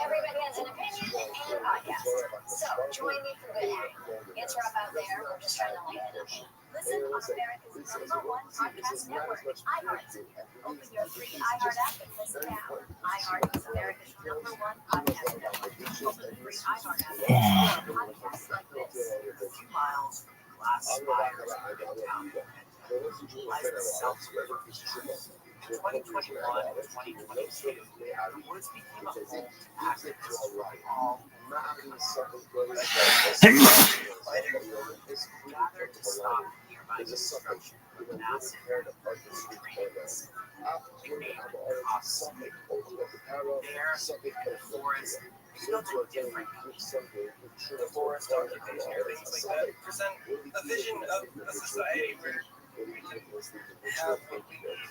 everybody has an opinion and a podcast. So join me for good hang. It's rough out there. We're just trying to lighten it up. Listen on America's #1 podcast network, iHeart. Open your free iHeart app and listen now. iHeart is America's #1 podcast network. Open the free iHeart app and listen to podcasts like this. 2 miles from glass spires of downtown lies the South River. 2021 and 2022, the woods became a home to activists from all gathered to stop nearby construction of massive trains. Nicknamed Rothschild. There, in the forest, built a different country. The forest architects and things like that present a vision of a society where we can have a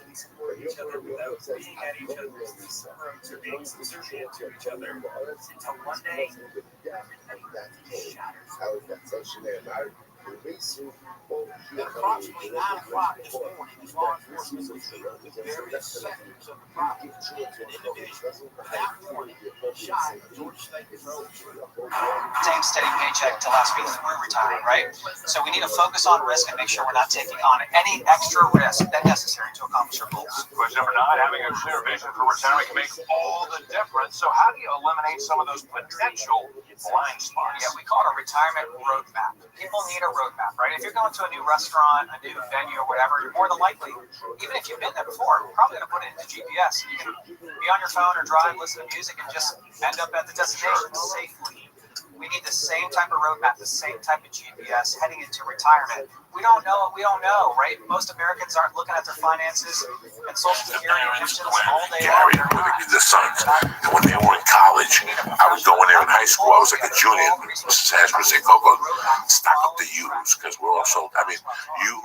we support each other without being at each other's throats or being subservient to each other until one day everything shatters. At approximately 9 o'clock this morning, law enforcement retrieved various sectors of the property. An individual, without warning, shot Georgia State Road. Same steady paycheck till last week through retirement, right? So we need to focus on risk and make sure we're not taking on any extra risk than necessary to accomplish our goals. Question number 9, having a clear vision for retirement can make all the difference. So how do you eliminate some of those potential blind spots? Yeah, we call it a retirement roadmap. People need a roadmap, right? If you're going to a new restaurant, a new venue, or whatever, you're more than likely, even if you've been there before, you're probably going to put it into GPS. You can be on your phone or drive, listen to music, and just end up at the destination safely. We need the same type of roadmap, the same type of GPS heading into retirement. We don't know what we don't know, right? Most Americans aren't looking at their finances and Social Security pensions all day long. Gary with the Sons, and when they were in college, I would go in there in high school. I was like a junior. Mrs. Hash would say, "Go, stock up the U's," because we're all sold. I mean,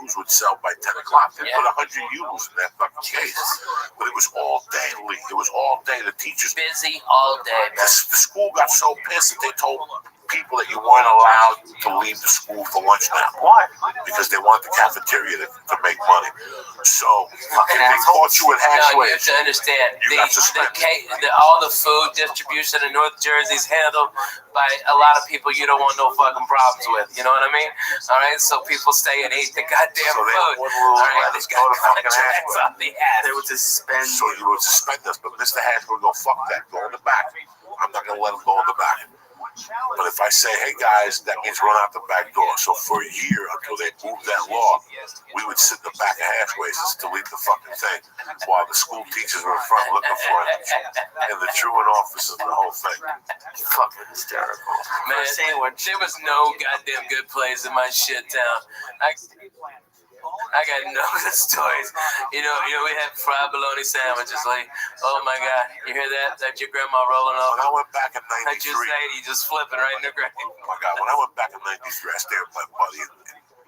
U's would sell by 10 o'clock. They put 100 U's in that fucking case. But it was all day, Lee. It was all day. The teachers busy all day, man. The school got so pissed that they told people that you weren't allowed to leave the school for lunch now. Why? Because they want the cafeteria to make money. So fucking they caught you at halfway. No, you have to understand. All the food distribution in North Jersey is handled by a lot of people you don't want no fucking problems with. You know what I mean? All right, so people stay and eat the goddamn food. All right, they got contracts off the ass. They would suspend. So you would suspend us, but Mr. Hash would go, "Fuck that, go in the back." I'm not gonna let him go in the back. But if I say, "Hey guys," that means run out the back door. So for a year, until they moved that law, we would sit in the back of Hashways and delete the fucking thing, while the school teachers were in front looking for it, and the truant officers, the whole thing. Fucking hysterical. Man, there was no goddamn good place in my shit town. I got no good stories. You know, we had fried bologna sandwiches. Like, oh my God, you hear that? That's your grandma rolling off. When I went back in That just '93, lady just flipping right in the grave. oh my God, when I went back in '93, I stayed with my buddy in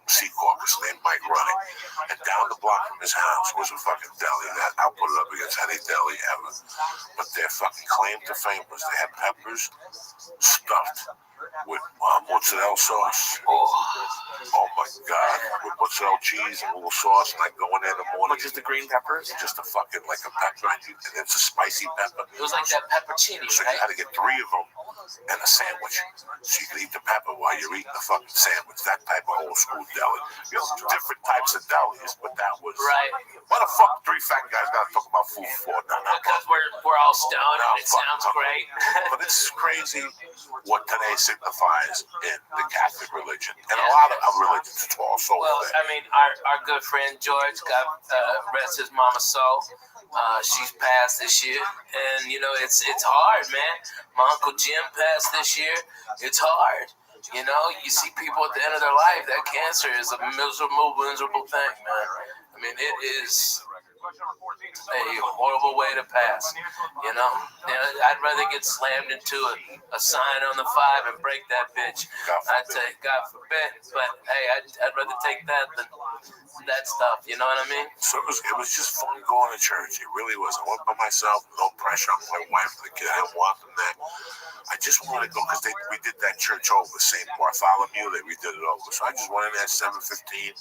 Sea Caucus named Mike Running, and down the block from his house was a fucking deli that I'll put it up against any deli ever. But their fucking claim to fame was they had peppers stuffed with mozzarella sauce. Oh my God, with mozzarella cheese and a little sauce, and I go in there in the morning. Just the green peppers? Just a fucking like a pepper, and it's a spicy pepper. It was like that peppercini, So right? you had to get 3 of them and a sandwich, so you could eat the pepper while you're eating the fucking sandwich. That type of old school deli. You know, different types of delis, but that was Right. What the fuck 3 fat guys gotta talk about food for? Because we're all stoned and it sounds great. But it's crazy what today signifies in the Catholic religion, and a lot of other religions it's also Well, there. I mean, our good friend George, God rest his mama's soul. She's passed this year, and you know it's hard, man. My Uncle Jim passed this year. It's hard. You know, you see people at the end of their life. That cancer is a miserable thing, man. I mean, it is a horrible way to pass. You know, I'd rather get slammed into a sign on the 5 and break that bitch. I'd say, God forbid, but hey, I'd rather take that than that stuff. You know what I mean? So it was just fun going to church. It really was. I went by myself, no pressure on my wife and the kid. I didn't want them there. I just wanted to go because we did that church over, St. Bartholomew. We did it over. So I just went in there at 7:15.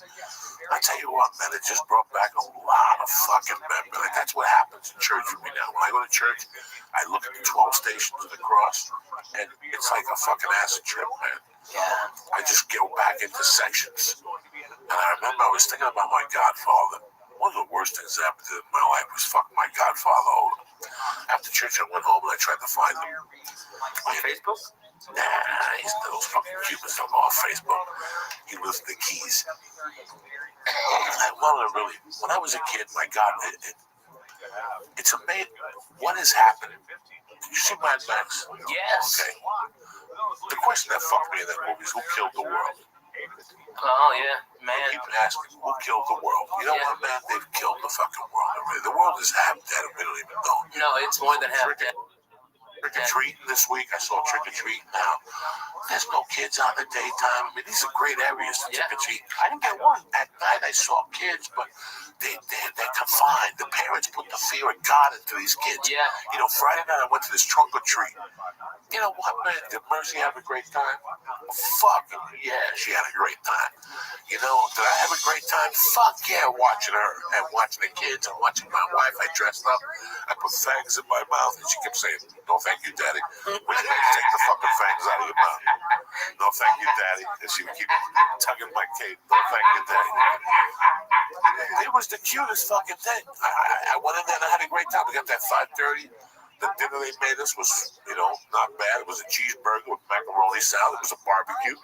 I tell you what, man, it just brought back a lot of fucking memories. Like, that's what happens in church with me now. When I go to church, I look at the 12 stations of the cross, and it's like a fucking acid trip, man. Yeah. I just go back into sections. And I remember I was thinking about my godfather. One of the worst things that ever did in my life was fuck my godfather over. After church, I went home and I tried to find him. On Facebook? Nah, he's those fucking Cubans don't go on Facebook. He lives in the Keys. I wanted to really, when I was a kid, my God, it's amazing what has happened. Did you see Mad Max? Yes. Okay. The question that fucked me in that movie is who killed the world? Oh, yeah, man. People ask me, who killed the world? You know what, man? They've killed the fucking world already. The world is half dead and we don't even know. No, it's more than half dead. Trick-or-treating this week. I saw trick-or-treating now. There's no kids out in the daytime. I mean, these are great areas to trick-or-treat. I didn't get one. At night, I saw kids, but they're confined. The parents put the fear of God into these kids. Yeah. You know, Friday night, I went to this trunk-or-treat. You know what, man? Did Mercy have a great time? Fuck yeah, she had a great time. You know, did I have a great time? Fuck yeah, watching her and watching the kids and watching my wife. I dressed up. I put fangs in my mouth, and she kept saying, "No, thank you, Daddy." Would you take the fucking fangs out of your mouth? No, thank you, Daddy. And she would keep tugging my cape. No, thank you, Daddy. It was the cutest fucking thing. I went in there and I had a great time. We got that 5:30. The dinner they made us was, you know, not bad. It was a cheeseburger with macaroni salad. It was a barbecue.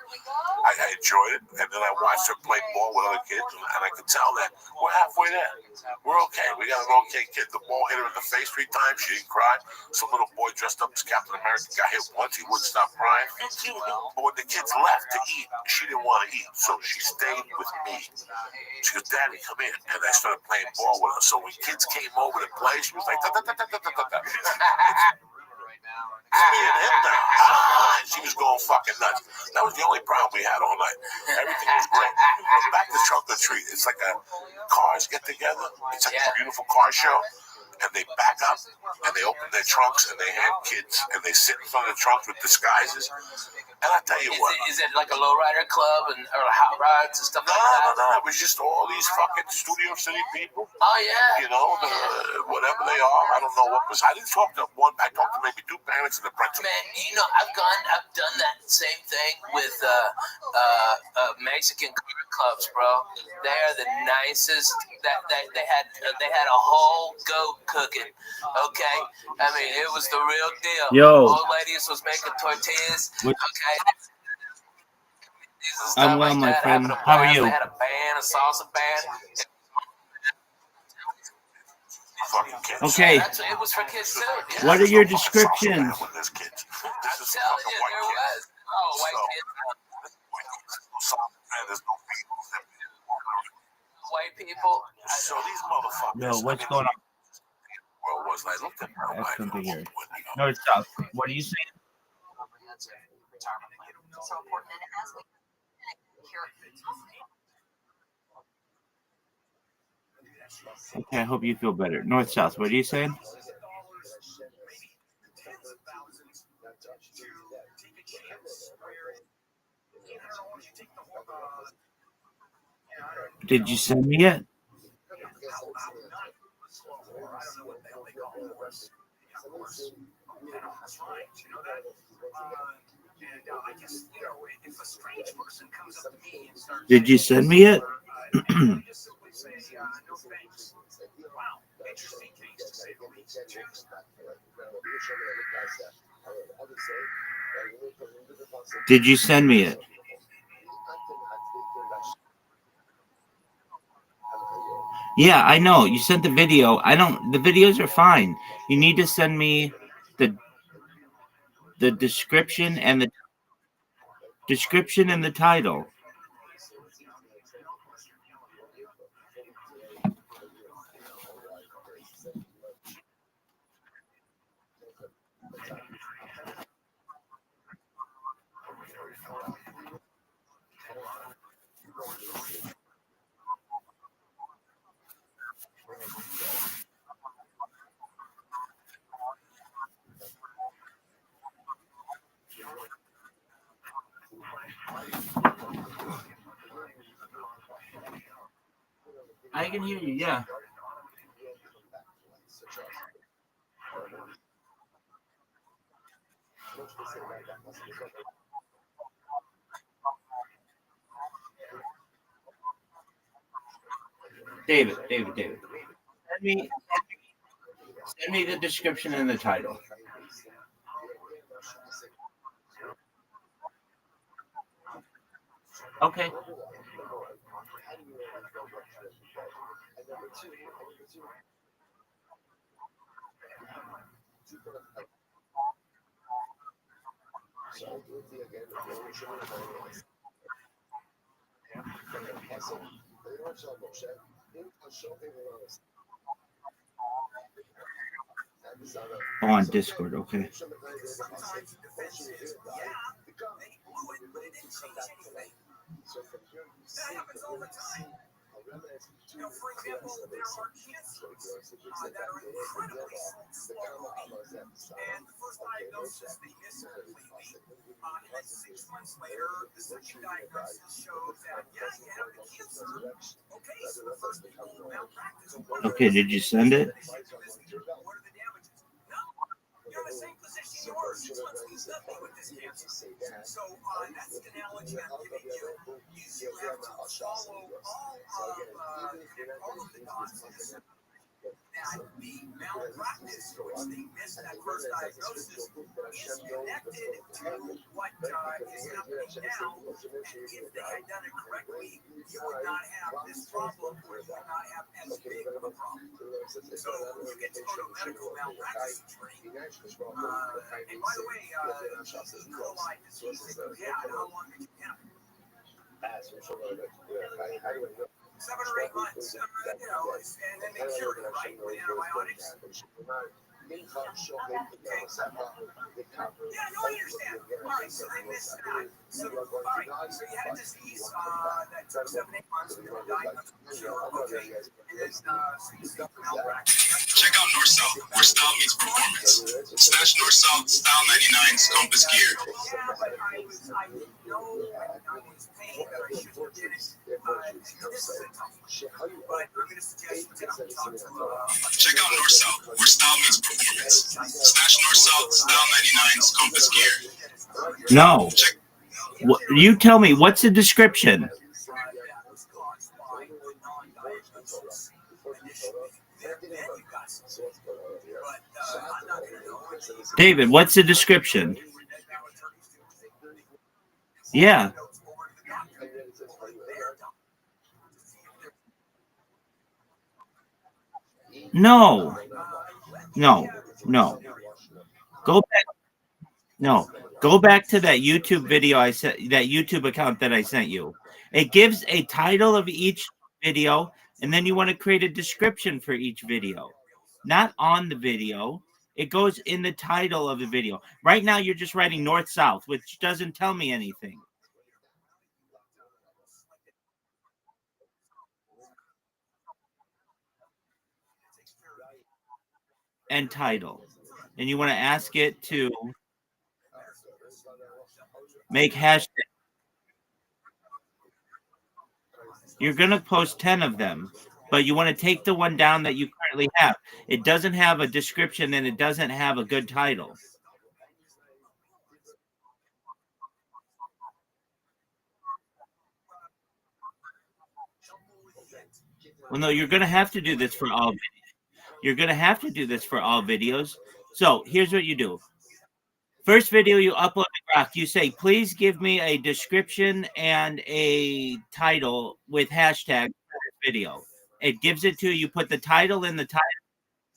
I enjoyed it. And then I watched her play ball with other kids, and I could tell that we're halfway there. We're okay. We got an okay kid. The ball hit her in the face 3 times. She didn't cry. Some little boy dressed up as Captain America got hit once. He wouldn't stop crying. But when the kids left to eat, she didn't want to eat. So she stayed with me. She goes, "Daddy, come in." And I started playing ball with her. So when kids came over to play, she was like, da-da-da-da-da-da-da. And she was going fucking nuts. That was the only problem we had all night. Everything was great. But back to trunk or treat. It's like cars get together. It's like a beautiful car show. And they back up and they open their trunks and they have kids and they sit in front of the trunks with disguises. And I tell you what. Is it like a lowrider club or hot rods and stuff like that? No. It was just all these fucking Studio City people. Oh, yeah. You know, whatever they are. I don't know what was. I didn't talk to one. I talked to maybe 2 parents and the principal. Man, you know, I've done that same thing with Mexican clubs, bro. They are the nicest. They had a whole goat cooking. Okay, I mean, it was the real deal. Yo. Old ladies was making tortillas. Okay. I'm well, my friend. How are you? They had a band, a salsa band. Okay. It was for kids too. Yeah. What are your descriptions? I'm telling you, there was. Oh, white kids. White people. So these motherfuckers. Yo, what's going on? Well, was I looked at my That's wife. something here. No, it's tough. What are you saying? So important. And as we Okay, I hope you feel better. North, south. What are you saying? Did you send me it? Did you send me it? Did you send me it? Yeah, I know. You sent the video. The videos are fine. You need to send me the description and the title. I can hear you. Yeah. David. Send me the description and the title. Okay. On Discord, okay. That happens all the time. For example, there are cancers that are incredibly slow moving. And the first diagnosis, they miss completely. And then 6 months later, the second diagnosis shows that, yeah, you have the cancer. Okay, so the first people malpractice. Okay, did you send it? What are the damages? No. You're in the same position you were 6 months means nothing with this cancer. So that's the analogy I'm giving you. You have to follow all of the dots that the malpractice, which they missed that first diagnosis, is connected to what is happening now. And if they had done it correctly, you would not have this problem, or you would not have as big of a problem. So you get to go to a medical malpractice training. And by the way, E. coli disease that you had, how long did you have? 7 or 8 months, and then they cured it, right, with antibiotics. Yeah, no, I understand. All right, so they missed that. So, all right, so you had a disease that took 7, 8 months, and you were diagnosed with cure, okay, and then so you see malpractice. Check out North South, where style meets performance. Slash North South Style 99's Compass Gear. Yeah, but I didn't know, and I was paying that I shouldn't have did it. This is a tough one, but I'm going to suggest you talk to Check out North South, where style meets performance. Slash North South Style 99's Compass Gear. No. You tell me, what's the description? David, what's the description? Yeah. No. Go back. No. Go back to that YouTube video I sent, that YouTube account that I sent you. It gives a title of each video, and then you want to create a description for each video. Not on the video. It goes in the title of the video. Right now, you're just writing north-south, which doesn't tell me anything. And title. And you want to ask it to make hashtag. You're going to post 10 of them, but you want to take the one down that you currently have. It doesn't have a description, and it doesn't have a good title. Well, no, you're going to have to do this for all videos. You're going to have to do this for all videos. So here's what you do. First video you upload to Grok, you say, please give me a description and a title with hashtag for this video. It gives it to you. You put the title in the title,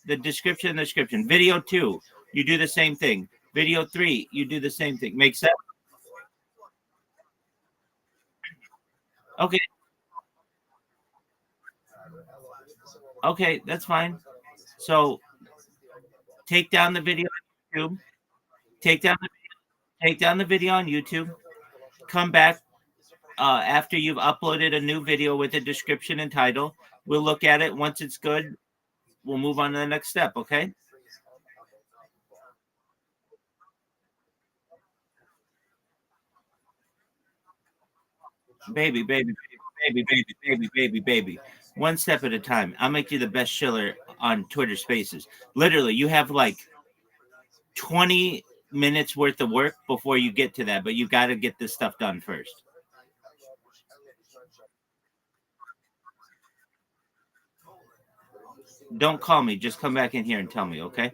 the description in the description. Video 2, you do the same thing. Video 3, you do the same thing. Make sense? Okay. Okay, that's fine. So take down the video on YouTube. Take down the video on YouTube. Come back after you've uploaded a new video with a description and title. We'll look at it. Once it's good, we'll move on to the next step, okay? Baby. One step at a time. I'll make you the best chiller on Twitter Spaces. Literally, you have like 20 minutes worth of work before you get to that, but you got to get this stuff done first. Don't call me. Just come back in here and tell me, okay?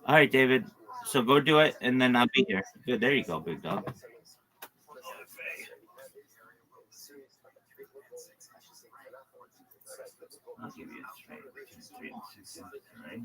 All right, David. So go do it, and then I'll be here. Good. There you go, big dog. I'll give you three and 6 right?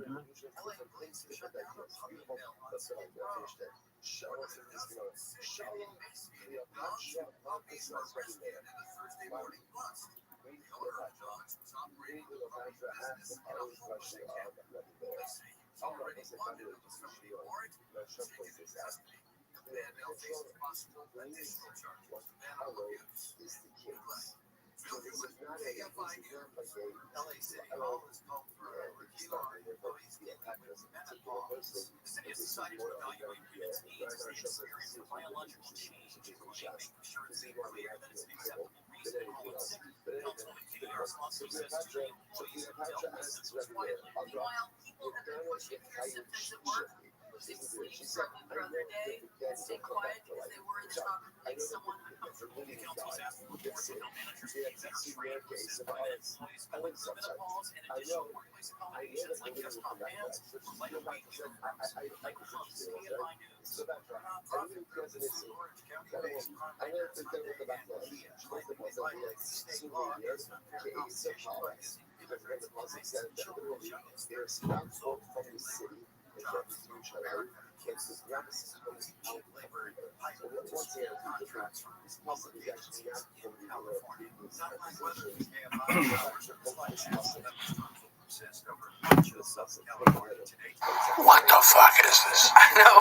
What the fuck is this? I know.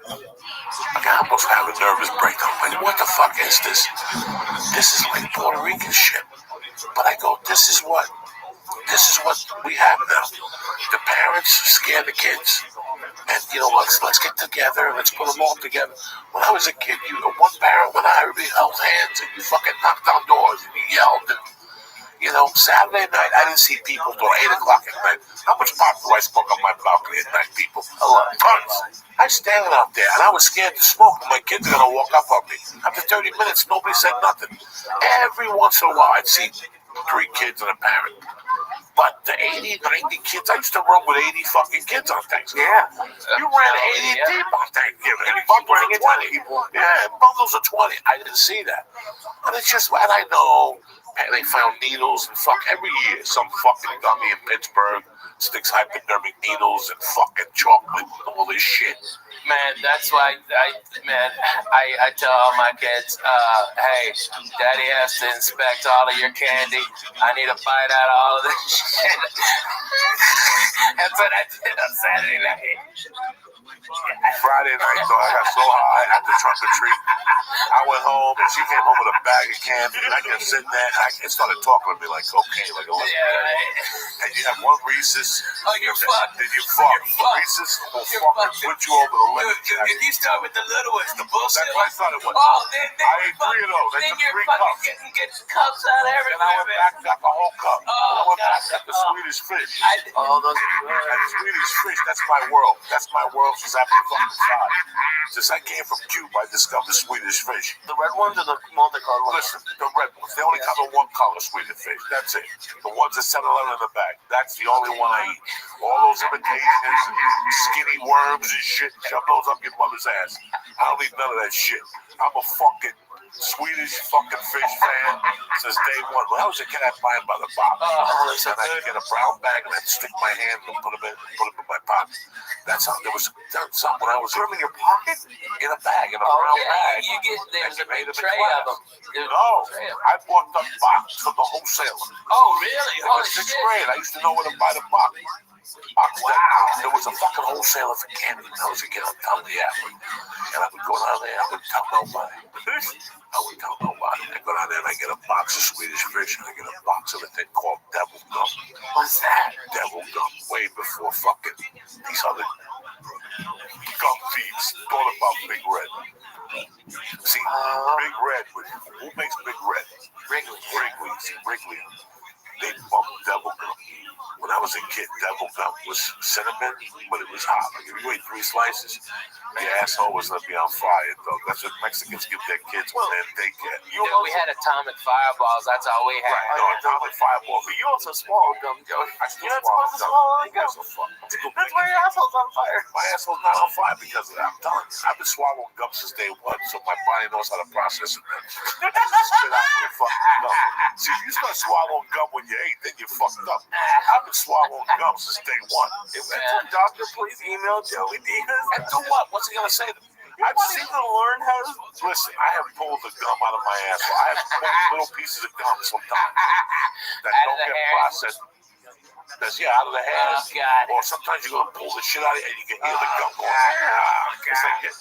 I almost have a nervous breakdown. Like, what the fuck is this? This is like Puerto Rican shit. But I go, this is what we have now. The parents scare the kids. And, you know, let's get together. Let's put them all together. When I was a kid, one parent went out, everybody held hands, and you fucking knocked down doors, and you yelled, and, you know, Saturday night, I didn't see people till 8 o'clock at night. How much pot do I smoke on my balcony at night, people? A lot. Tons. I was standing out there, and I was scared to smoke. My kids are going to walk up on me. After 30 minutes, nobody said nothing. Every once in a while, I'd see 3 kids and a parent. But the 80, 90 kids, I used to run with 80 fucking kids on Thanksgiving. Yeah. You ran 80 deep on Thanksgiving. And bundles of 20. Yeah, bundles of 20. I didn't see that. And it's just, and I know they found needles and every year. Some fucking dummy in Pittsburgh sticks hypodermic needles and fucking chocolate and all this shit. Man, that's why I tell all my kids, hey, Daddy has to inspect all of your candy. I need to find out all of this shit. That's what I did on Saturday night. Friday night, though, I got so high at the trunk or treat. I went home and she came home with a bag of candy, and I just sitting there and I started talking to me like cocaine, like a little right. And you have one Reese's. Oh, you're fucked. Did you fuck? Reese's will fucking put you over the limit. If you start with the little ones, the bullshit. That's what I thought it was. Oh, then I ate 3 of those. I then took you're 3 fucking cups. getting cups out of everywhere. And I went back and got the whole cup. Oh, I went back and got the God. Swedish fish. Oh, those are good. That Swedish fish, that's my world. That's my world since I've been fucking 5. Since I came from Cuba, I discovered Swedish fish. The red ones or the multicolored ones? Listen, the red ones, they only come in one color, Swedish fish. That's it. The ones that 7-Eleven in the bag. That's the only one I eat. All those imitations, skinny worms and shit, shove those up your mother's ass. I don't eat none of that shit. I'm a fucking Swedish fucking fish fan since day one. When I was a kid, I'd buy them by the box. And I'd get a brown bag and I'd stick my hand and put them in my pocket. That's how there was something when I was. Put them in your pocket? In a bag, in a brown bag. You get there's a big in the tray class. of them. No, I bought the box from the wholesaler. Oh, really? In Holy the 6th shit. grade, I used to know where to buy the box. Wow. There was a fucking wholesaler for candy when I was a kid. I'm telling you that. And I would go down there, I wouldn't tell nobody. I go down there and I get a box of Swedish fish and I get a box of a thing called devil gum. What's that? Devil gum. Way before fucking these other gum thieves thought about Big Red. See, Big Red, who makes Big Red? Wrigley. They bumped Devil Gum. When I was a kid, Devil Gum was cinnamon, but it was hot. Like if you ate 3 slices, the asshole was gonna be on fire, though. That's what Mexicans give their kids when they're in daycare. We had atomic fireballs. That's all we had. Right, no, atomic fireball. But you also swallowed gum, Joey. You're not supposed to swallow gum. That's why your asshole's on fire. My asshole's not on fire because of that. I'm telling you, I've been swallowing gum since day one, so my body knows how to process it. Spit out the fucking gum. See, if you start swallowing gum when you ate, then you're fucked up. I've been swallowing gum since day one. If that's a doctor, please email Joey Diaz. And do what? What's he gonna say to me? I want him to learn how to. Listen, I have pulled the gum out of my asshole. I have pulled little pieces of gum sometimes that Out of don't the get hair? processed. That's out of the hair. Oh, God. Or sometimes you're gonna pull the shit out of it and you can hear the gum going. It's like it.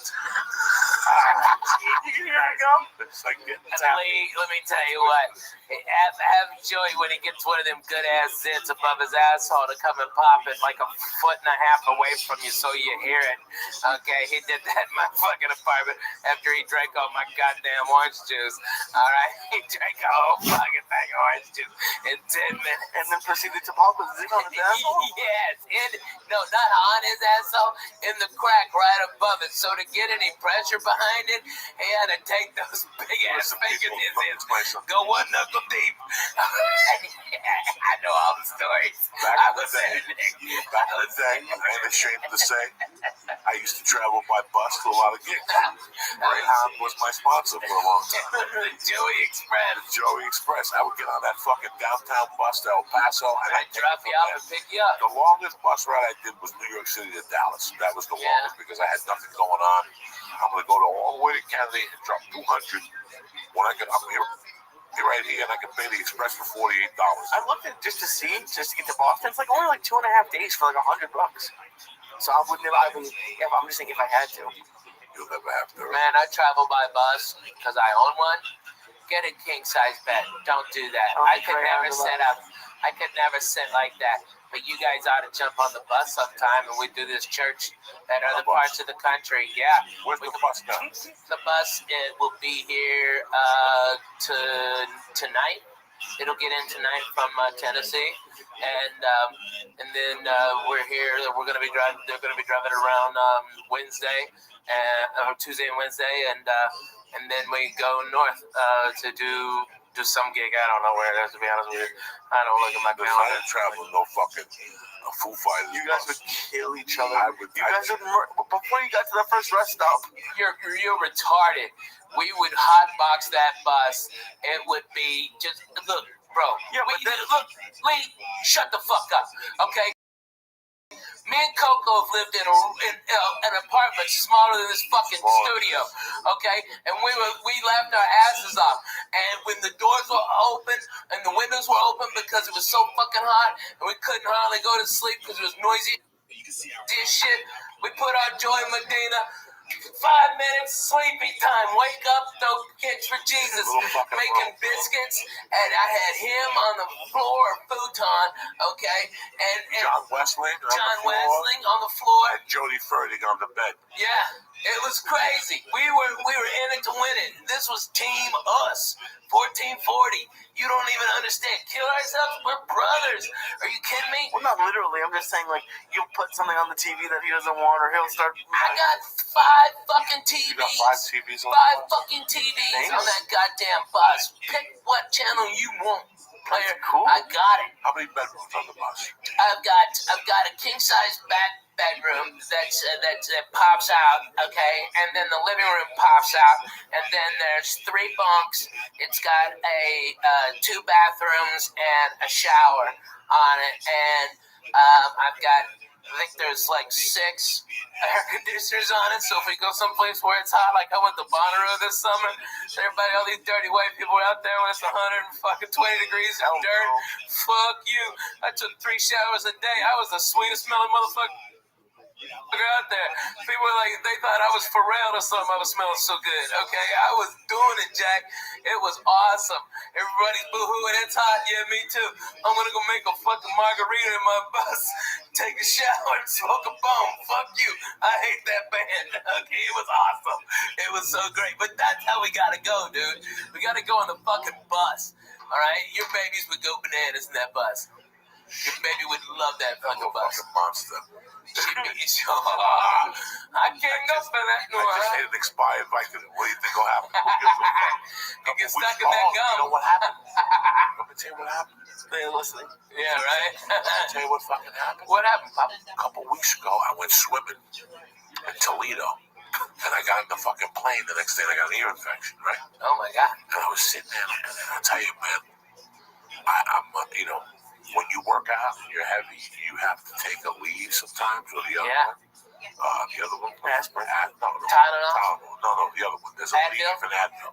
You can hear the gum? It's like it. Let me tell you what. Have Joey, when he gets one of them good ass zits above his asshole, to come and pop it like 1.5 feet away from you so you hear it. Okay, he did that in my fucking apartment after he drank all my goddamn orange juice. All right, he drank a whole fucking thing of orange juice in 10 minutes. And then proceeded to pop his zit on his asshole? Yes, no, not on his asshole, in the crack right above it. So to get any pressure behind it, he had to take those big ass fingers in there. Go one knuckle deep. I know all the stories. Back in the day, I ain't ashamed to say, I used to travel by bus to a lot of gigs. Greyhound was my sponsor for a long time. Joey Express. Joey Express. I would get on that fucking downtown bus to El Paso, and I'd drop you off and pick you up. The longest bus ride I did was New York City to Dallas. That was the longest because I had nothing going on. I'm going to go all the way to Kennedy and drop $200 when I get up here. Right here, and I can pay the express for $48. I looked at just to get to Boston. It's like only like 2.5 days for like $100. So I wouldn't have. I'm just thinking if I had to. You'll never have to. Man, I travel by bus because I own one. Get a king size bed. Don't do that. I could never sit like that. But you guys ought to jump on the bus sometime, and we do this church at other parts of the country. Yeah. Where's the bus going? The bus will be here tonight. It'll get in tonight from Tennessee, and then we're here. We're gonna be driving. They're gonna be driving around Wednesday, or Tuesday and Wednesday, and then we go north to do some gig. I don't know where it is, to be honest with you. I don't look at my calendar. I didn't travel no fucking Foo Fighters. You guys would kill each other. Before you got to the first rest stop. You're retarded. We would hotbox that bus. It would be just look, bro. Yeah, look, Lee, shut the fuck up, okay? Me and Coco have lived in an apartment smaller than this fucking studio, okay? And we laughed our asses off. And when the doors were open and the windows were open because it was so fucking hot and we couldn't hardly go to sleep because it was noisy as shit, we put on Joy Medina. 5 minutes, sleepy time. Wake up, throw kids for Jesus. Making biscuits, and I had him on the floor, futon, okay, and John Westling on the floor, and Jody Fertig on the bed. Yeah, it was crazy. We were in it to win it. This was Team Us. 1440. You don't even understand. Kill ourselves. We're brothers. Are you kidding me? Well, not literally. I'm just saying, like, you put something on the TV that he doesn't want, or he'll start. I got 5 fucking TVs. You got 5 TVs on 5 fucking TVs on that goddamn bus. Pick what channel you want. Player, cool. I got it. How many bedrooms on the bus? I've got a king size bedroom that pops out, okay, and then the living room pops out, and then there's 3 bunks. It's got a 2 bathrooms and a shower on it, and I think there's like 6 air conditioners on it. So if we go someplace where it's hot, like I went to Bonnaroo this summer, everybody, all these dirty white people were out there when it's 120 degrees of dirt. Fuck you. I took 3 showers a day. I was the sweetest smelling motherfucker. out there. People were like, they thought I was Pharrell or something. I was smelling so good. Okay, I was doing it, Jack. It was awesome. Everybody's boohooing. It's hot. Yeah, me too. I'm gonna go make a fucking margarita in my bus, take a shower, and smoke a bone. Fuck you. I hate that band. Okay, it was awesome. It was so great. But that's how we gotta go, dude. We gotta go on the fucking bus. All right, your babies would go bananas in that bus. Your baby would love that fucking bus. Fucking monster. I can't go for that. No, I just hate it expired. Like, what do you think will happen? You get stuck in that gum. You know what happened? Let me tell you what happened. They're listening. Yeah, right? Let me tell you what fucking happened. What happened, Pop? A couple weeks ago, I went swimming in Toledo. And I got in the fucking plane the next day and I got an ear infection, right? Oh, my God. And I was sitting there and I'll tell you, man, I'm you know, when you work out and you're heavy, you have to take a lead sometimes, or the other one. The other one, Aspirin. Tylenol. No, the other one. There's a lead Advil? for Advil.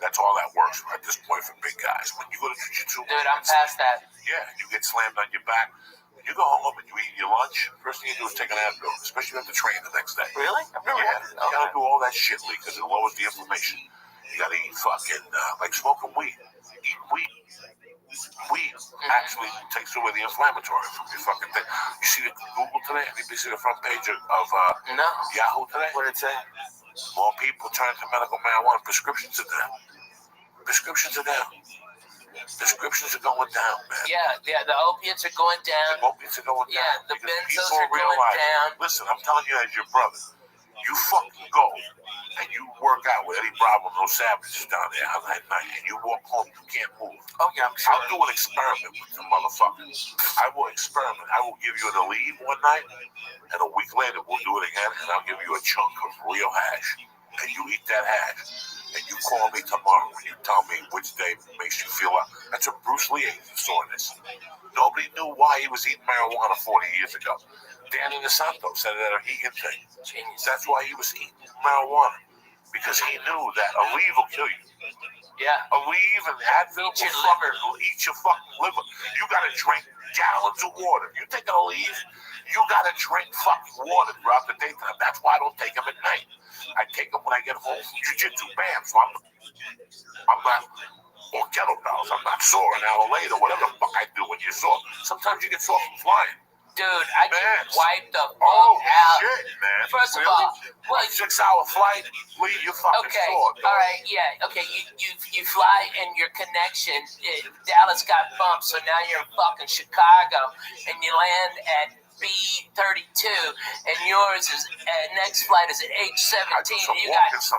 That's all that works at this point for big guys. When you go to jiu-jitsu, Dude, I'm past that. yeah, you get slammed on your back. When you go home and you eat your lunch, first thing you do is take an Advil, especially if you have to train the next day. Really? I've never had it. You gotta do all that shit because it lowers the inflammation. You gotta eat fucking, like smoking weed. Eat weed. Weed actually takes away the inflammatory from your fucking thing. You see the Google today? Anybody see the front page of No. Yahoo today? What did it say? More people turn to medical marijuana. Prescriptions are down. Prescriptions are down. Prescriptions are going down, man. Yeah, the opiates are going down. The opiates are going down. Yeah, the because benzos people are going realize, down. Listen, I'm telling you as your brother, you fucking go and you work out with Eddie Bravo, no savages down there at night, and you walk home, you can't move. Oh, yeah, I'm sure. I'll do an experiment with the motherfuckers. I will experiment. I will give you an lead one night, and a week later we'll do it again, and I'll give you a chunk of real hash, and you eat that hash, and you call me tomorrow, and you tell me which day makes you feel up. That's what Bruce Lee saw this. Nobody knew why he was eating marijuana 40 years ago. Danny DeSanto said it at a Hegan thing. Genius. That's why he was eating marijuana, because he knew that a leaf will kill you. Yeah. A leaf and Advil Eat your will eat your fucking liver. You gotta drink gallons of water. You take a leaf, you gotta drink fucking water throughout the daytime. That's why I don't take them at night. I take them when I get home from jiu-jitsu. Bam. So I'm not, or kettlebells. I'm not sore an hour later, whatever the fuck I do when you're sore. Sometimes you get sore from flying. Dude, I get wiped the fuck Oh, out. shit, man. First of Really? all, well, 6-hour flight, leave your fucking okay, sore, dog. all right, yeah, okay, you fly and your connection, Dallas got bumped, so now you're in fucking Chicago, and you land at B32, and yours is, next flight is at H17, and you got 15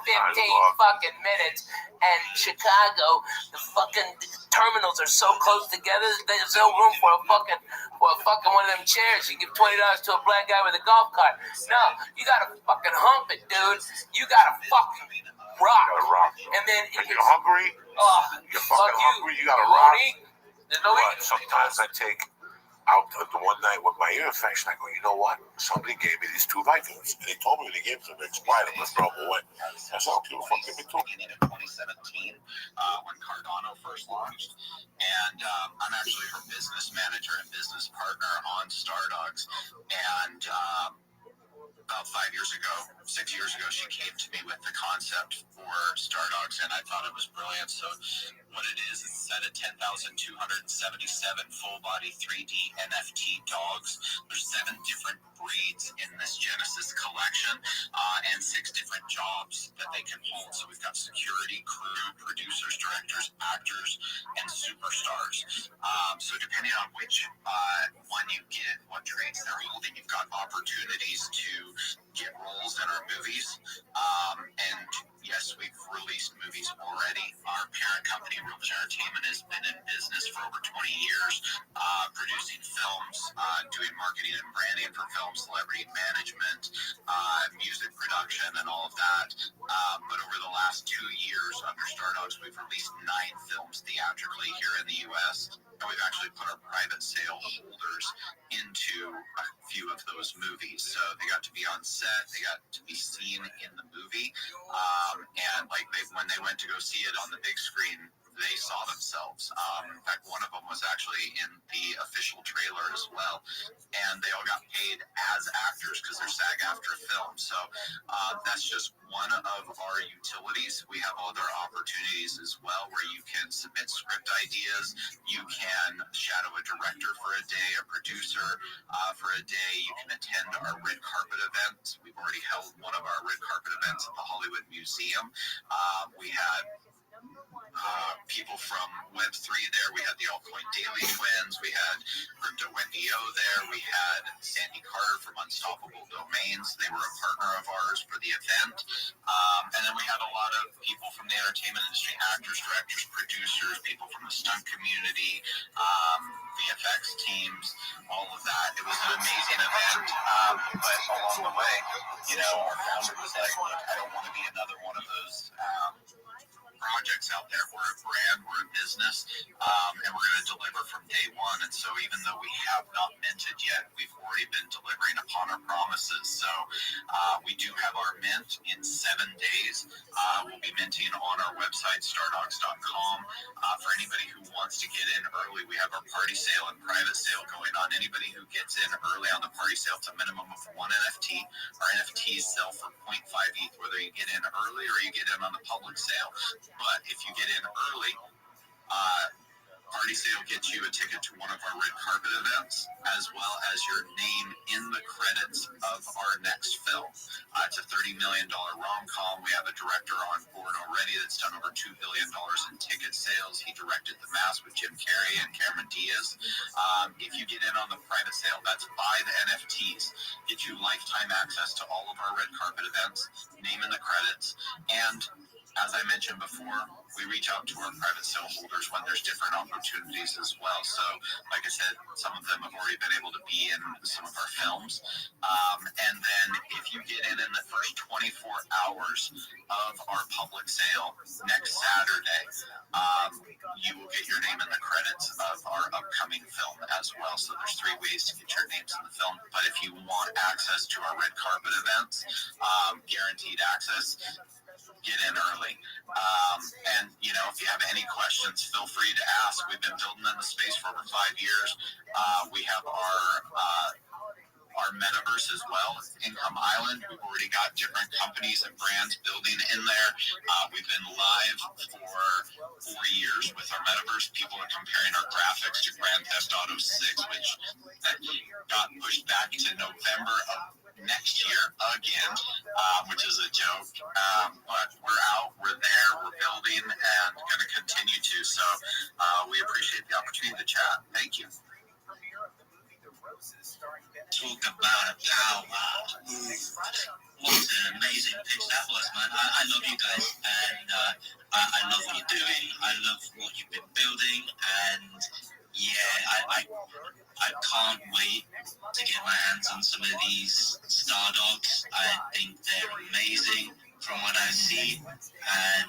fucking minutes, and Chicago, the fucking terminals are so close together, there's no room for a fucking one of them chairs. You give $20 to a black guy with a golf cart. No, you gotta fucking hump it, dude. You gotta fucking rock. You gotta rock. And then When you're hungry, you're fucking hungry, you gotta you rock. won't eat. There's no But eating. sometimes I take out the one night with my ear infection, I go, you know what? Somebody gave me these 2 vitamins. And they told me when they gave them to me, expired them. Let's throw them away. I said, okay, well, fuck, give me 2. Beginning of 2017, when Cardano first launched, and I'm actually her business manager and business partner on Stardogs. And about 5 years ago, 6 years ago, she came to me with the concept for Stardogs, and I thought it was brilliant. So what it is, it's a set of 10,277 full-body 3D NFT dogs. There's 7 different breeds in this Genesis collection, and 6 different jobs that they can hold. So we've got security, crew, producers, directors, actors, and superstars. So depending on which one you get, what traits they're holding, you've got opportunities to get roles in our movies. And yes, we've released movies already. Our parent company, Rothschild Entertainment, has been in business for over 20 years, producing films, doing marketing and branding for films, celebrity management, music production, and all of that. But over the last 2 years, under Stardogs, we've released 9 films theatrically here in the U.S., and we've actually put our private sale holders into a few of those movies. So they got to be on set, they got to be seen in the movie, and like when they went to go see it on the big screen they saw themselves. In fact, one of them was actually in the official trailer as well, and they all got paid as actors because they're SAG-AFTRA films. So that's just one of our utilities. We have other opportunities as well where you can submit script ideas. You can shadow a director for a day, a producer for a day. You can attend our red carpet events. We've already held one of our red carpet events at the Hollywood Museum. We had people from Web3 there. We had the Altcoin Daily Twins. We had Crypto Wendy O there. We had Sandy Carter from Unstoppable Domains. They were a partner of ours for the event. And then we had a lot of people from the entertainment industry, actors, directors, producers, people from the stunt community, VFX teams, all of that. It was an amazing event. But along the way, our founder was like, look, I don't want to be another one of those projects out there. We're a brand, we're a business, and we're going to deliver from day one. And so even though we have not minted yet, we've already been delivering upon our promises. So we do have our mint in 7 days. We'll be minting on our website, stardogs.com. For anybody who wants to get in early, we have our party sale and private sale going on. Anybody who gets in early on the party sale, it's a minimum of 1 NFT. Our NFTs sell for 0.5 ETH, whether you get in early or you get in on the public sale. But if you get in early, party sale gets you a ticket to one of our red carpet events, as well as your name in the credits of our next film. It's a $30 million rom-com. We have a director on board already that's done over $2 billion in ticket sales. He directed The Mask with Jim Carrey and Cameron Diaz. If you get in on the private sale, that's buy the NFTs, get you lifetime access to all of our red carpet events, name in the credits, and as I mentioned before, we reach out to our private sale holders when there's different opportunities as well. So, like I said, some of them have already been able to be in some of our films. And then if you get in the first 24 hours of our public sale next Saturday, you will get your name in the credits of our upcoming film as well. So there's 3 ways to get your names in the film. But if you want access to our red carpet events, guaranteed access, get in early. And, if you have any questions, feel free to ask. We've been building in the space for over 5 years. We have our metaverse as well, Income Island. We've already got different companies and brands building in there. We've been live for 4 years with our metaverse. People are comparing our graphics to Grand Theft Auto 6, which got pushed back to November of next year again, which is a joke. But we're out, we're there, we're building, and going to continue to. So we appreciate the opportunity to chat. Thank you. Talk about a power move. What an amazing pitch that was, man. I love you guys, and I love what you're doing. I love what you've been building, and yeah, I can't wait to get my hands on some of these Star Dogs. I think they're amazing from what I see, and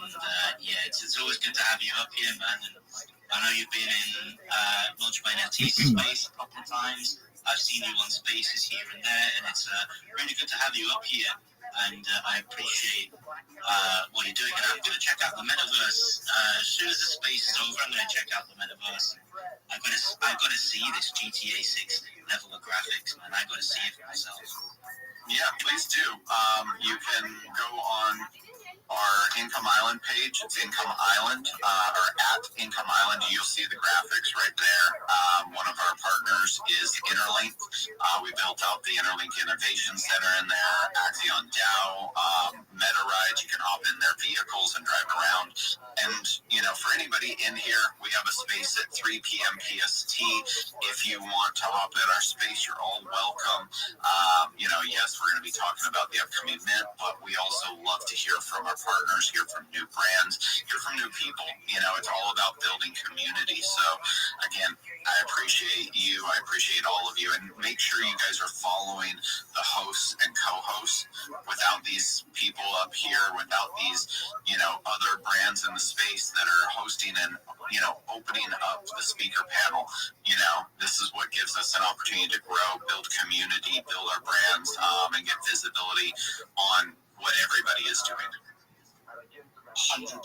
it's always good to have you up here, man. And I know you've been in Launch My NFT space a couple of times. I've seen you on spaces here and there, and it's really good to have you up here. And I appreciate what you're doing. And I'm going to check out the metaverse as soon as the space is over. I'm going to check out the metaverse. I've got to see this GTA 6 level of graphics, man. I've got to see it for myself. Yeah, please do. You can go on our Income Island page. It's Income Island, or at Income Island. You'll see the graphics right there. One of our partners is Interlink. We built out the Interlink Innovation Center in there. Axion DAO, Meta Rides. You can hop in their vehicles and drive around. And, for anybody in here, we have a space at 3 p.m. PST. If you want to hop in our space, you're all welcome. Yes, we're going to be talking about the upcoming mint, but we also love to hear from our partners, hear from new brands, hear from new people. It's all about building community. So, again, I appreciate you. I appreciate all of you. And make sure you guys are following the hosts and co-hosts. Without these people up here, without these, other brands in the space that are hosting and, opening up the speaker panel, this is what gives us an opportunity to grow, build community, build our brands, and get visibility on what everybody is doing. 100%, 100%,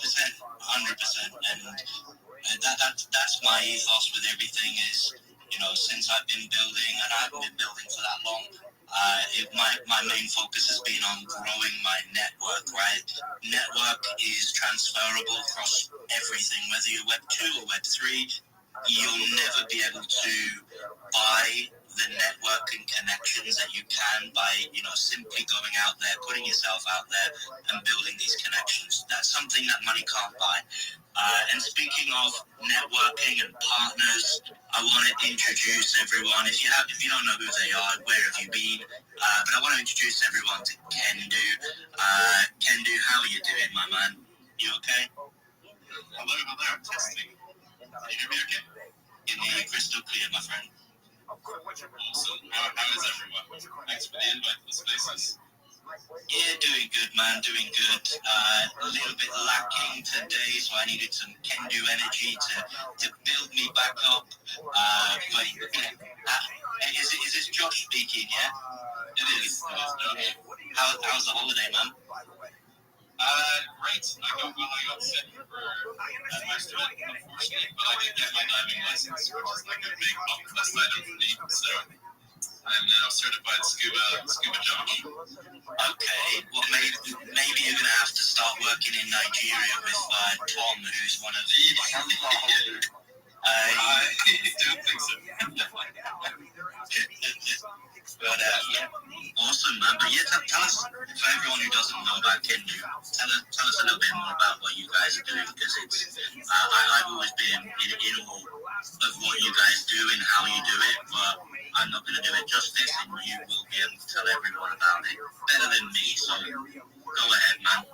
and that's my ethos with everything. Is, you know, since I've been building, and I haven't been building for that long, my main focus has been on growing my network. Right, network is transferable across everything, whether you're Web 2 or Web 3. You'll never be able to buy the network and connections that you can by, you know, simply going out there, putting yourself out there and building these connections. That's something that money can't buy. And speaking of networking and partners, I want to introduce everyone. If you don't know who they are, where have you been? But I want to introduce everyone to Kendu. Kendu, how are you doing, my man? You okay? Hello, testing. Can you hear me okay? Can hear you crystal clear, my friend. Awesome. How is everyone? Thanks for the invite to the spaces. Yeah, doing good, man, doing good. A little bit lacking today, so I needed some Kendu energy to build me back up. But is this Josh speaking, yeah? It is Josh. How's the holiday, man? Great. I got sick for most of it, unfortunately, but I did get my diving license, which is like a big bucket list item for me. So I'm now certified scuba Josh. Okay, well maybe you're gonna have to start working in Nigeria with Tom, who's one of the. I don't think so. But awesome, man. But yeah, tell us, for everyone who doesn't know about Kendu, tell us a little bit more about what you guys are doing, because it's I've always been in awe of what you guys do and how you do it, but I'm not going to do it justice, and you will be able to tell everyone about it better than me. So go ahead, man.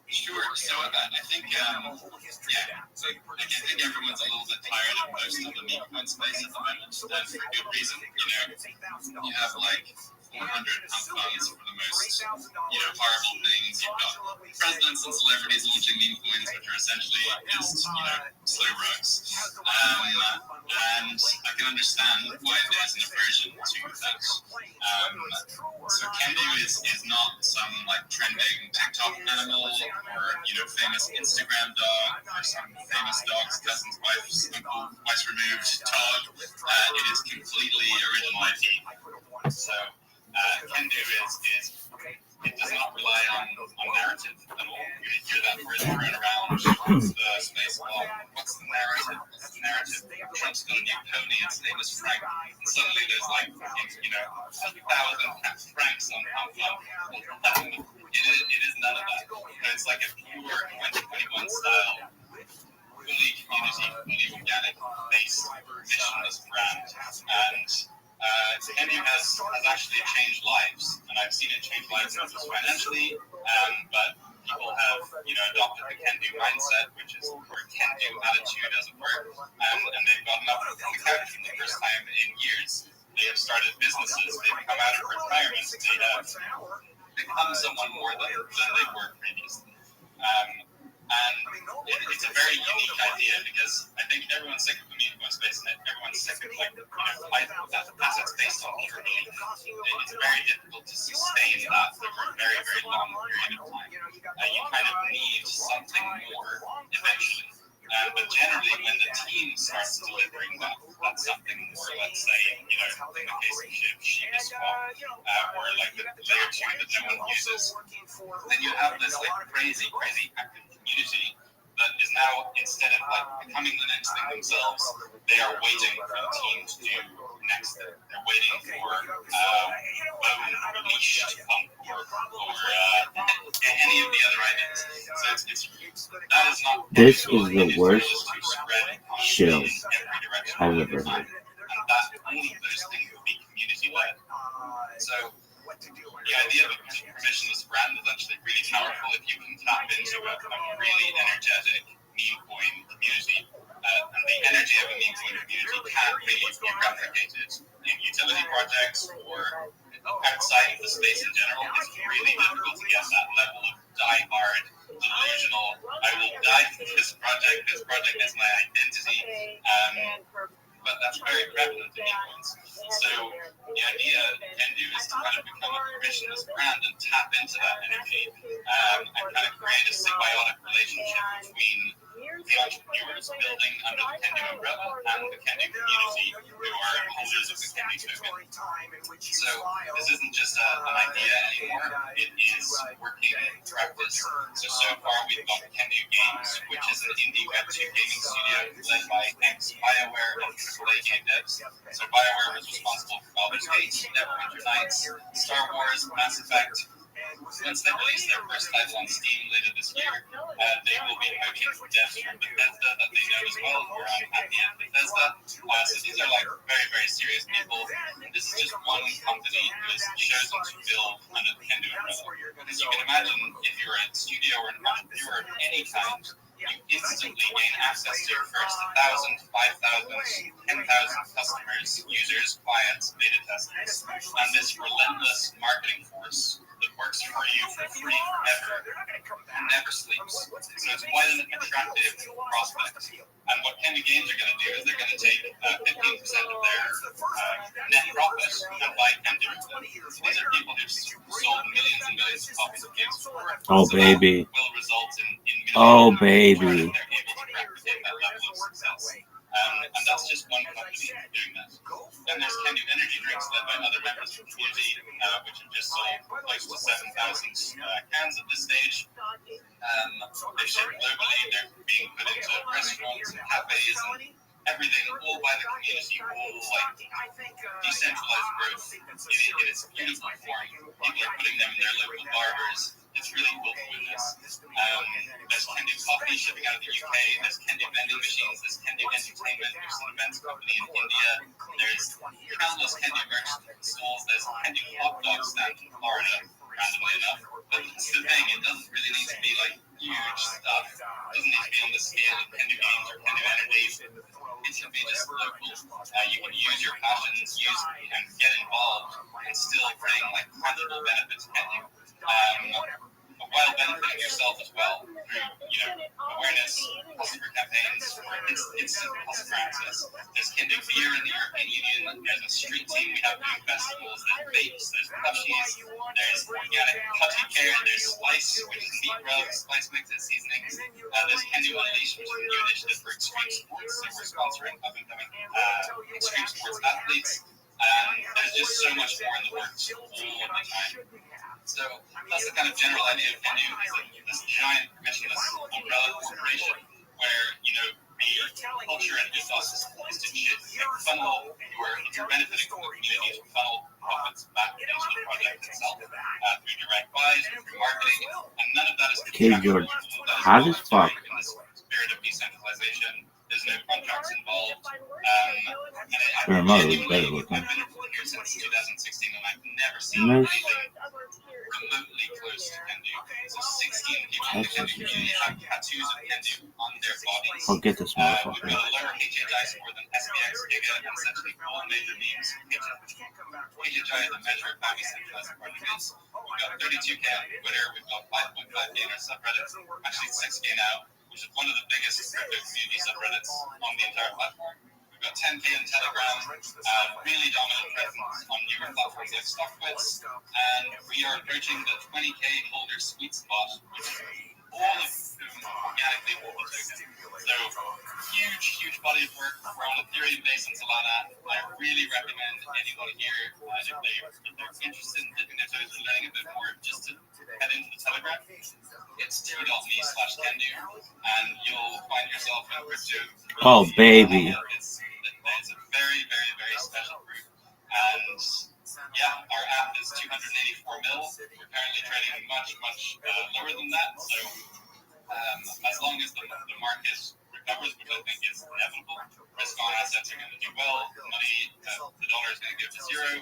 Sure. So I think, I think everyone's a little bit tired of most of the meme coin space at the moment, and for good reason. You know, you have like 400 pump funds for the most, horrible things. You've got presidents and celebrities launching meme coins, which are essentially just, slow rugs. And I can understand why there's an aversion to that. So Kendu is not some like trending TikTok animal or famous Instagram dog or some famous dog's cousin's wife's uncle twice removed dog. It is completely original IP. So Kendu is it does not rely on narrative at all. You hear that word thrown around the space. Well, what's the narrative? Trump's got a new pony. Its name is Frank. And suddenly there's like 1,000 francs on It is none of that. It's like a pure 2021 style, fully community, fully organic based missionless brand. And Kendu has actually changed lives, and I've seen it change lives not just financially, but people have adopted the Kendu mindset, which is where Kendu attitude as a word, and they've gotten up from the couch for the first time in years. They have started businesses. They've come out of retirement. They have become someone more than they were previously. And it's a very unique idea because I think everyone's sick of the meme coin space, and everyone's sick of assets based on vulnerability. It's very difficult to sustain that over a very, very long period of time. You kind of need something more eventually. But generally, when the team starts delivering that something more, let's say, in the case of Shiba Swap, or like the layer 2 that no one uses, then you have this like crazy active community that is now, instead of like becoming the next thing themselves, they are waiting for the team to do next thing. They're waiting for Bone Leash to pump or any of the other ideas. So that is not. This is the worst shill I've ever heard. And that all of those things will be community led. So the idea of a permissionless brand is actually really powerful if you can tap into a really energetic meme coin community. And the energy of a meme coin community can't really be replicated in utility projects or outside of the space in general. It's really difficult to get that level of die-hard, delusional, I will die for this project is my identity. but that's very prevalent in influence. So the idea can do is to kind of become a permissionless brand and tap into that energy and kind of create a symbiotic relationship between the entrepreneurs building under the Kendu umbrella and the Kendu community who are holders of the Kendu token. So this isn't just an idea anymore, it is working in practice. So far we've got Kendu Games, which is an indie Web2 gaming studio led by ex-BioWare and AAA game devs. So BioWare was responsible for Baldur's Gate, Neverwinter Nights, Star Wars, Mass Effect. Once they release their first title on Steam later this year, they will be poaching devs from Bethesda that they know as well, who are unhappy at Bethesda. So these are like very, very serious people. This is just one company who has chosen to build under the Kendu umbrella. As you can imagine, if you're a studio or an entrepreneur of any kind, you instantly gain access to your first 1,000, 5,000, 10,000 customers, users, clients, beta testers, and this relentless marketing force that works for you for free forever and never sleeps. So it's quite an attractive prospect. And what Kendu Games are going to do is they're going to take 15% of their net profit and buy Kendu. So these are people who've sold millions and millions of copies of games before. Oh, so baby. That will result in millions Oh, of baby. they're able to replicate that level of success. And that's just one company doing that. Then there's Kendu Energy Drinks led by other members of the community, which have just sold close to 7,000 cans at this stage. They've shipped globally, they're being put into restaurants and cafes and everything, all by the community, all like decentralized growth in its beautiful form. People are putting them in their local barbers. It's really cool to witness. There's Kendu Coffee shipping out of the UK. There's Kendu vending machines. There's Kendu Entertainment, which is an events company in India. There's countless Kendu merch stalls. There's a Kendu hot dog stand in Florida, randomly enough. But it's the thing, it doesn't really need to be like huge stuff. It doesn't need to be on the scale of Kendu Games or Kendu Energy. It should be just local. You can use your passions, use and get involved, and still bring like tangible benefits to Kendu. While benefiting yourself as well through, awareness, customer campaigns, or instant customer access. There's Kendu Beer in the European Union. There's a street team. We have food festivals. There's vapes. There's plushies. There's organic cutty care. There's Slice, which is meat rubs, spice mixes, seasonings. There's Kendu Unleashed, which is a new initiative for extreme sports. So we're sponsoring up-and-coming extreme sports athletes. There's just so much more in the works all of the time. So that's the kind of general idea of Kendu, is this giant permissionless umbrella corporation where, the culture and ethos is to funnel if you're benefiting from the community, to funnel profits back into the project itself through direct buys, through marketing, and none of that is George, hot as fuck. In the spirit of decentralization. There's no contracts involved. Your mother is better looking. I've been here since 2016 and I've never seen anything remotely close to Kendu. So 16 people in the Kendu community have tattoos of Kendu on their bodies. Oh, get this motherfucker. We've got a lower HHI score than SPX, Giga, and essentially all major memes. HHI is a measure of how decentralized the project is. We've got 32K on Twitter. We've got 5.5K in our subreddit. Actually, 6K now, which is one of the biggest crypto community subreddits on the entire platform. We've got 10K in Telegram, really dominant presence on newer platforms like StockBits, and we are approaching the 20K holder sweet spot, which all of whom organically hold the token. So, huge body of work. We're on Ethereum base in Solana. I really recommend anyone here, if they're interested in dipping their toes and learning a bit more, just to head into the Telegram. It's t.me/Kendu, and you'll find yourself in crypto. Oh, baby. It's a very, very, very special group. And yeah, our app is 284 mil. We're currently trading much lower than that. So as long as the market recovers, which I think is inevitable, risk-on assets are going to do well. Money, the dollar is going to go to zero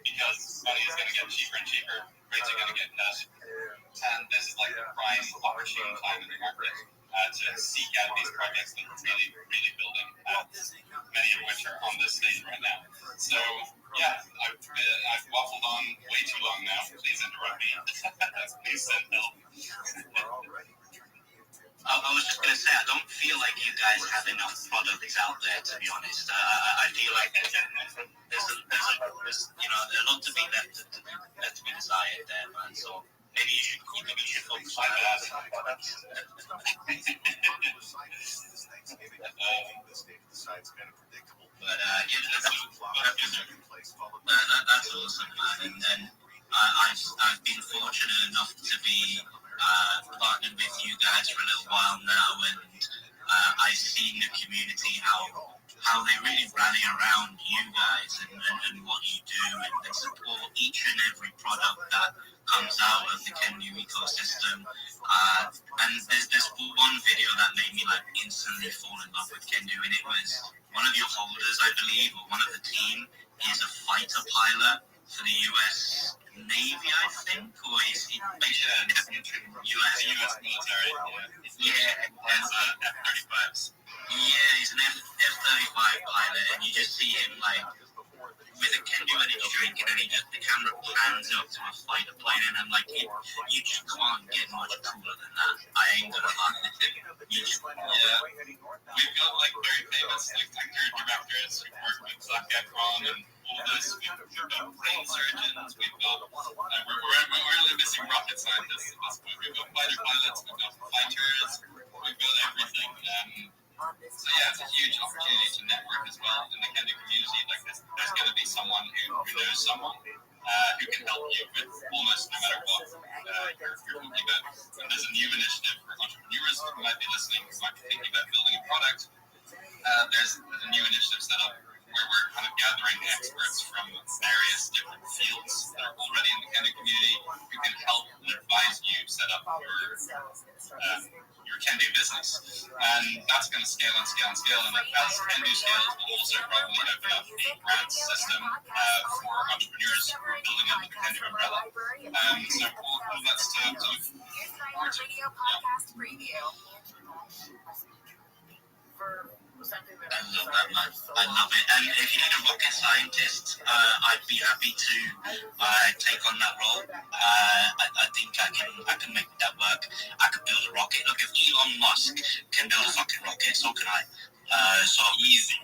because money is going to get cheaper and cheaper. Rates are going to get cut. And this is like the prime opportune time in the market to seek out these projects that are really, really building, many of which are on this stage right now. So, yeah, I've waffled on way too long now. Please interrupt me. Please send help. I was just going to say, I don't feel like you guys have enough products out there, to be honest. I feel like there's a lot to be left to be desired there, man. So maybe you should focus on that. But that's awesome, man. And I've been fortunate enough to be partnered with you guys for a little while now, and I've seen the community how they really rally around you guys and what you do, and they support each and every product that comes out of the Kendu ecosystem. And there's one video that made me like instantly fall in love with Kendu, and it was one of your holders, I believe, or one of the team is a fighter pilot for the U.S. Navy, I think, or he's basically U.S. military. Yeah, as F-35s. Yeah, he's an F-35 pilot, and you just see him like with a Kendu energy drink, and then the camera pans up to a fighter plane, and I'm like, you just can't get much cooler than that. I ain't gonna lie. We've got like very famous like actor directors who work with Zac Efron and all this. We've got brain surgeons. We've got we're really missing rocket scientists at this point. We've got fighter pilots. We've got fighters. We've got everything. So yeah, it's a huge opportunity to network as well in the Kendu community. Like there's going to be someone who knows someone who can help you with almost no matter what you're thinking about. And there's a new initiative for entrepreneurs who might be listening, who might be thinking about building a product. There's a new initiative set up where we're kind of gathering experts from various different fields that are already in the Kendu community who can help and advise you set up your Kendu business. And that's going to scale and scale and scale. And as Kendu scales, we'll also probably open up a grant system for entrepreneurs who are building under the Kendu umbrella. So all that's to look forward to. I love it. And if you need a rocket scientist, I'd be happy to take on that role. I think I can make that work. I could build a rocket. Look, if Elon Musk can build a fucking rocket, so can I. So easy.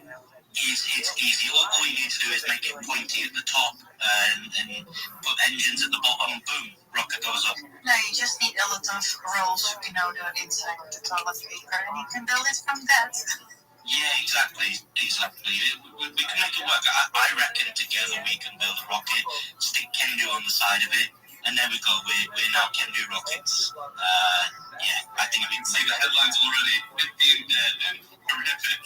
It's easy. All you need to do is make it pointy at the top and put engines at the bottom. Boom, rocket goes up. No, you just need a lot of rolls, the inside of the toilet paper, and you can build it from that. Yeah, exactly. We can make it work. I reckon together we can build a rocket, stick Kendu on the side of it, and there we go. We're now Kendu rockets. Yeah, I think we can see the headlines already. 15 dead and horrific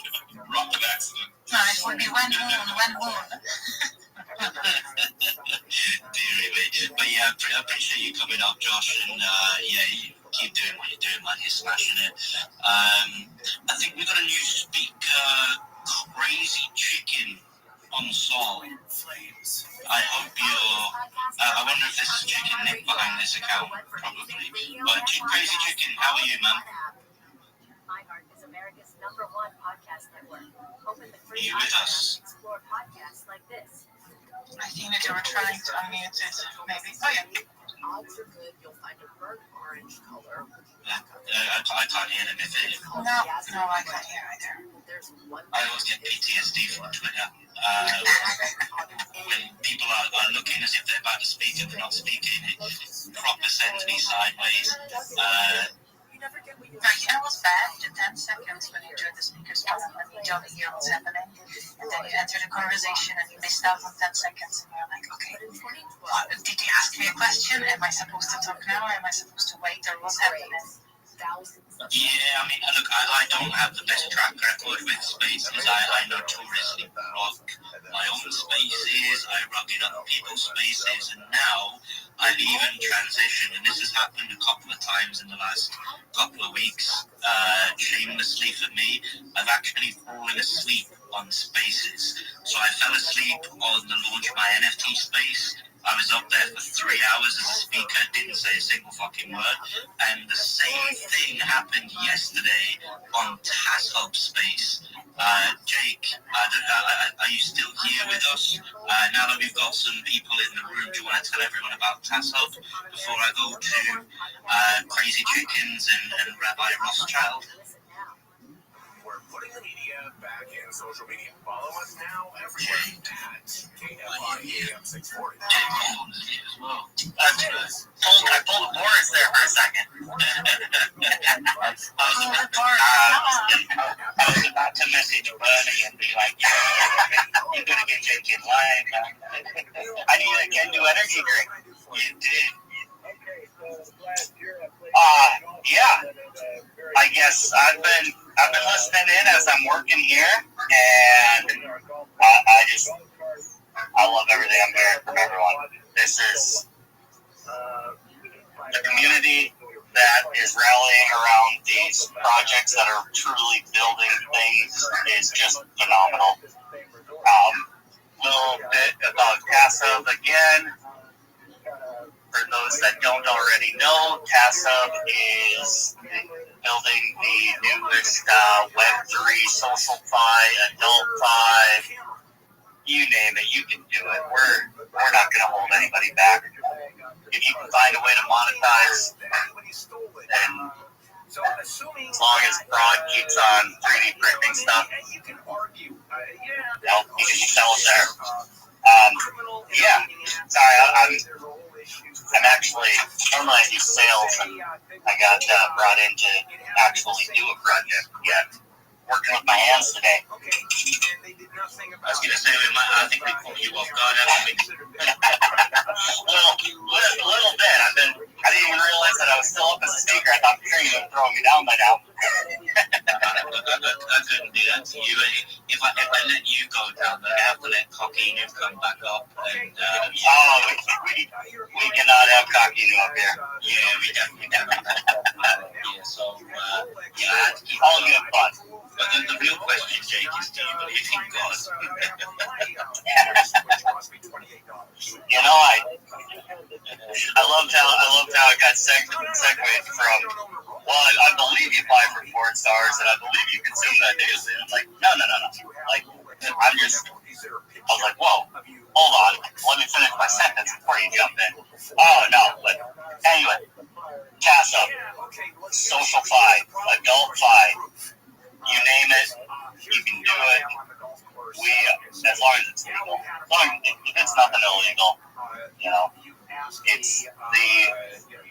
rocket accident. No, it would be one moon. Deary me. But yeah, I appreciate you coming up, Josh, and you keep doing what you're doing, man. You're smashing it. I think we got a new speaker, Crazy Chicken, on Sol. I hope you're. I wonder if this is Chicken Nick behind this account, probably. But Crazy Chicken, how are you, man? Are you with us? I think that they were trying to unmute it, maybe. Oh, yeah. Odds are good you'll find a burnt orange color. I can't hear anything. No, I can't hear either. I always get PTSD from Twitter. When people are looking as if they're about to speak and they're not speaking, it proper sends me sideways. No, you know what's bad? The 10 seconds when you join the speaker's phone and you don't hear what's happening, and then you enter the conversation and you missed out on 10 seconds, and you're like, okay, did he ask me a question? Am I supposed to talk now, or am I supposed to wait, or what's happening? Yeah, I mean, look, I don't have the best track record with spaces. I notoriously rock my own spaces, I rug it up people's spaces, and now I've even transitioned, and this has happened a couple of times in the last couple of weeks, shamelessly for me, I've actually fallen asleep on spaces. So I fell asleep on the launch of my NFT space. I was up there for 3 hours as a speaker, didn't say a single fucking word. And the same thing happened yesterday on TassHub Space. Jake, are you still here with us? Now that we've got some people in the room, do you want to tell everyone about TassHub before I go to Crazy Chickens and Rabbi Rothschild? We're putting the media back in social media. Follow us now everywhere at KFIEM640. As well. I pulled Morris there for a second. I was about to message Bernie and be like, you're going to get Jake in line, man. I need a Kendo energy drink. You did. Yeah. I guess I've been listening in as I'm working here, and I love everything I'm hearing from everyone. This is the community that is rallying around these projects that are truly building things is just phenomenal. Little bit about TassHub again. For those that don't already know, TassHub is building the newest Web3 social-fi, adult-fi, you name it, you can do it. We're not going to hold anybody back. If you can find a way to monetize, then as long as Broad keeps on 3D printing stuff, you can sell it there. Sorry, I'm actually, normally I do sales, and I got brought in to actually do a project yet. Working with my hands today. I was going to say, I think we pulled you off guard, haven't we? Well, a little bit. I didn't even realize that I was still up as a speaker. I thought for sure you would throw me down by now. I couldn't do that to you. If I let you go down there, I have to let Cocky Noob come back up. And, we cannot have Cocky Noob up here. Yeah, we definitely cannot. I had to keep all good fun. But the real question, Jake, is do you believe in God? I loved how it got segued from, well, I believe you fly for 4 stars, and I believe you consume that daily. I'm like, no. Like, I was like, whoa, hold on. Let me finish my sentence before you jump in. Oh, no. But anyway, TassHub, social-fi, adult-fi, you name it, you can do it. As long as it's legal. As long as it's nothing illegal, it's the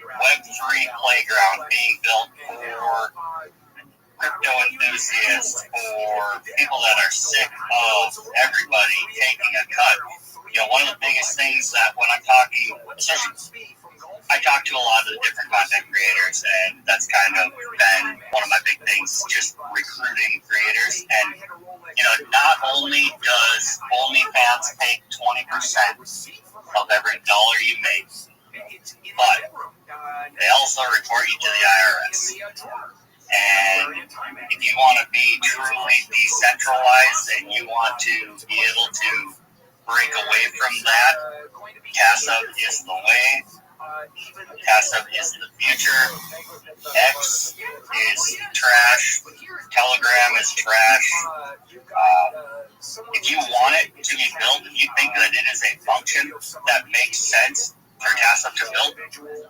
Web3 playground being built for crypto enthusiasts, for people that are sick of everybody taking a cut. One of the biggest things that when I'm talking, especially, I talk to a lot of the different content creators, and that's kind of been one of my big things, just recruiting creators. And, not only does OnlyFans take 20% of every dollar you make, but they also report you to the IRS. And if you want to be truly decentralized and you want to be able to break away from that, TassHub is the way. TassHub is the future. X is trash. Telegram is trash. If you want it to be built, if you think that it is a function that makes sense for TassHub to build,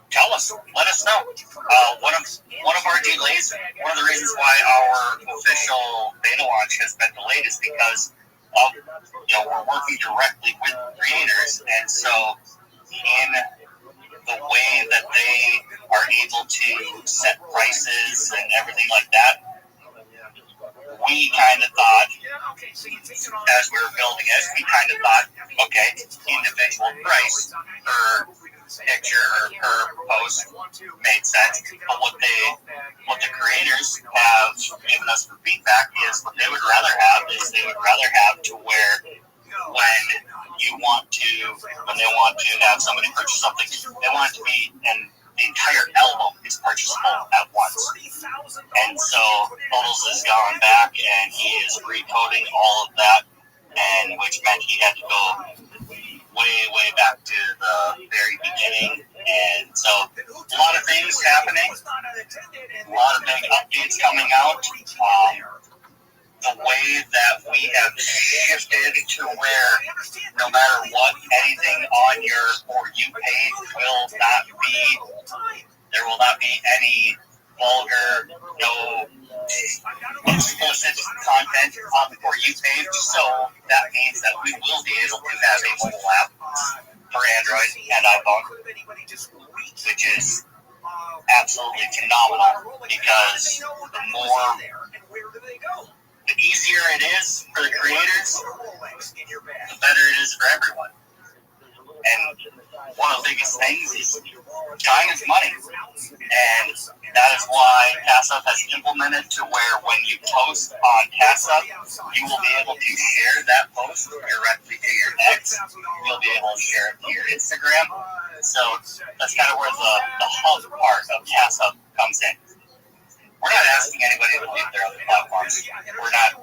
tell us. Let us know. One of our delays, one of the reasons why our official beta launch has been delayed is because of, we're working directly with creators, and so in the way that they are able to set prices and everything like that, we kind of thought, as we were building it, okay, individual price per picture or per post made sense. But what the creators have given us for feedback is what they would rather have to where when they want to have somebody purchase something, they want it to be and the entire album is purchasable at once. And so Photos has gone back and he is recoding all of that, and which meant he had to go way back to the very beginning And so a lot of things happening, a lot of big updates coming out. The way that we have shifted to where no matter what, anything on your For You page there will not be any vulgar, no explicit content on the For You page. So that means that we will be able to have a mobile app for Android and iPhone, which is absolutely phenomenal because the easier it is for the creators, the better it is for everyone. And one of the biggest things is time is money. And that is why CastUp has implemented to where when you post on CastUp, you will be able to share that post directly to your ex. You'll be able to share it to your Instagram. So that's kind of where the hub part of CastUp comes in. We're not asking anybody to leave their other platforms. We're not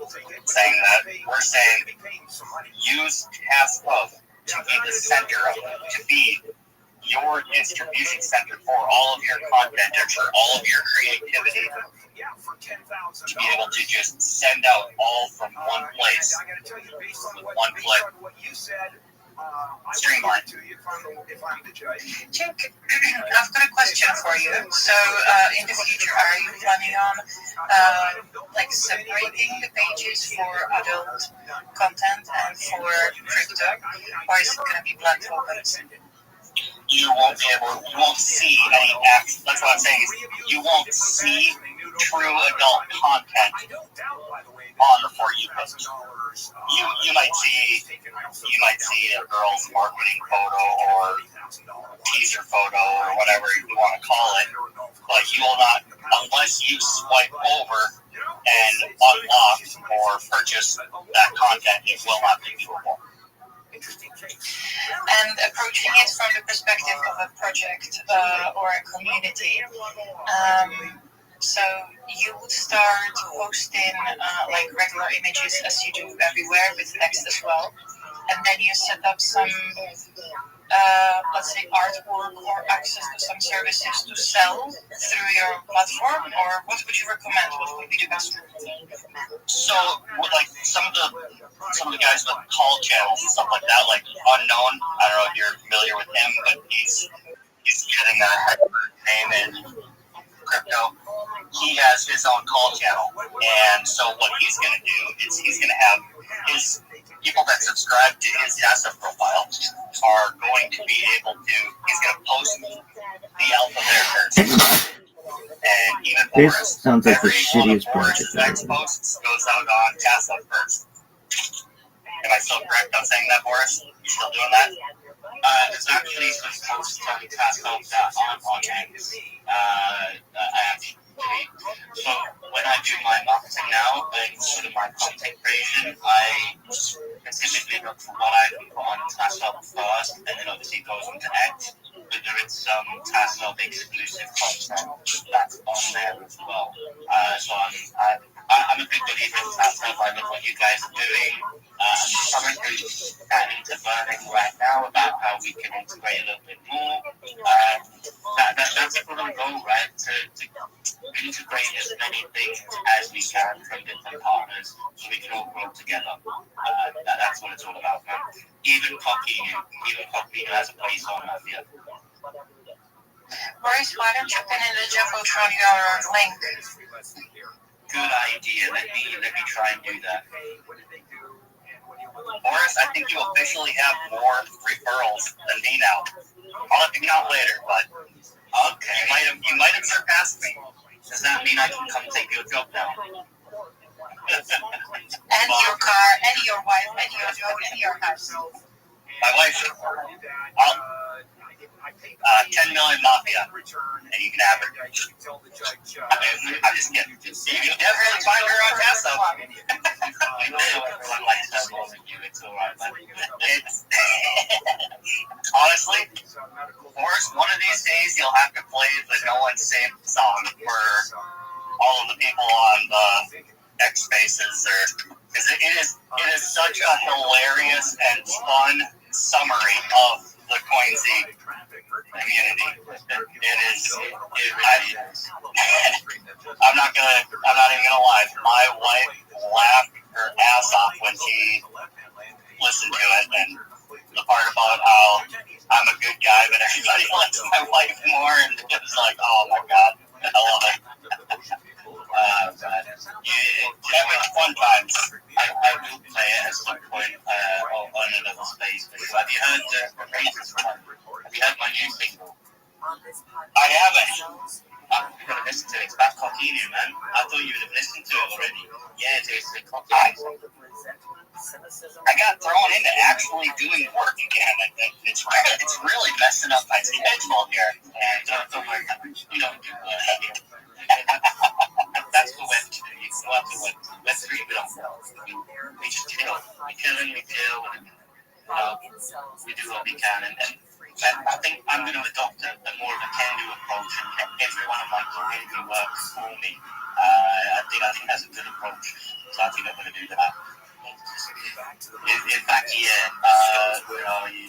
saying that. We're saying use CastUp to be the center of it, to be your distribution center for all of your content and for all of your creativity, to be able to just send out all from one place with one click. Streamline. Jack, I've got a question for you. So, in the future, are you planning on separating the pages for adult content and for crypto, or is it going to be blended for both? You won't see any action. That's what I'm saying is you won't see true adult content on the For You page. You might see a girl's marketing photo or teaser photo or whatever you want to call it, but you will not, unless you swipe over and unlock or purchase that content, it will not be viewable. And approaching it from the perspective of a project or a community, so you would start posting regular images as you do everywhere with text as well, and then you set up some, let's say, artwork or access to some services to sell through your platform, or what would you recommend? What would be the best route? So, some of the guys with call channels and stuff like that, like Unknown, I don't know if you're familiar with him, but he's getting a name in crypto. He has his own call channel, and so what he's going to do is he's going to have his people that subscribe to his CastUp profile are going to be able to. He's going to post the alpha there first, and even this sounds like the shittiest project next ever. post goes out on CastUp first. Am I still correct on saying that, Boris? You still doing that? There's actually some posts on CastUp that aren't on X. So when I do my marketing now and sort of my content creation, I specifically look for what I can put on CastUp first, and then obviously goes on to X. But there is some CastUp exclusive content that's on there as well. So I'm a big believer in CastUp. I love what you guys are doing. I'm currently getting to learning right now about how we can integrate a little bit more. That's a good goal, right? To integrate as many things as we can from different partners so we can all grow together. That's what it's all about, man. Even Cocky has a place on Mafia. Boris, why don't you pin in the Jumbotron your link? Good idea. Let me try and do that. Boris, I think you officially have more referrals than me now. I'll have to count later, but okay. You might have surpassed me. Does that mean I can come take your job now? And your car, and your wife, and your dog, and your house. My wife. 10 million Mafia, and you can have her. I'm just kidding. You can definitely find her on CastUp. I know everyone likes that more than you. It's alright, man. Honestly, Forrest, one of these days you'll have to play the No One Saved song for all of the people on the X Spaces, because it is such a hilarious and fun summary of the Coinzy community. It is. I'm not even gonna lie. My wife laughed her ass off when she listened to it, and the part about how I'm a good guy, but everybody likes my wife more, and it was like, oh my god, I love it. Every one time, I will play it at some point on another space. Have you heard the Razors one? Have you heard my new single? I haven't. I'm gonna listen to it. It's about Coquino, man. I thought you would have listened to it already. Yeah, it's a Coquino. I got thrown into actually doing work again. It's really messing up my schedule here. And don't worry, we don't do heavy. That's the Web 2. You go out to Web 3, we just chill. We chill and we deal, and we do what we can. And I think I'm going to adopt a more of a can-do approach and get every one of my community works for me. I think that's a good approach. So I think I'm going to do that. In fact, where are you?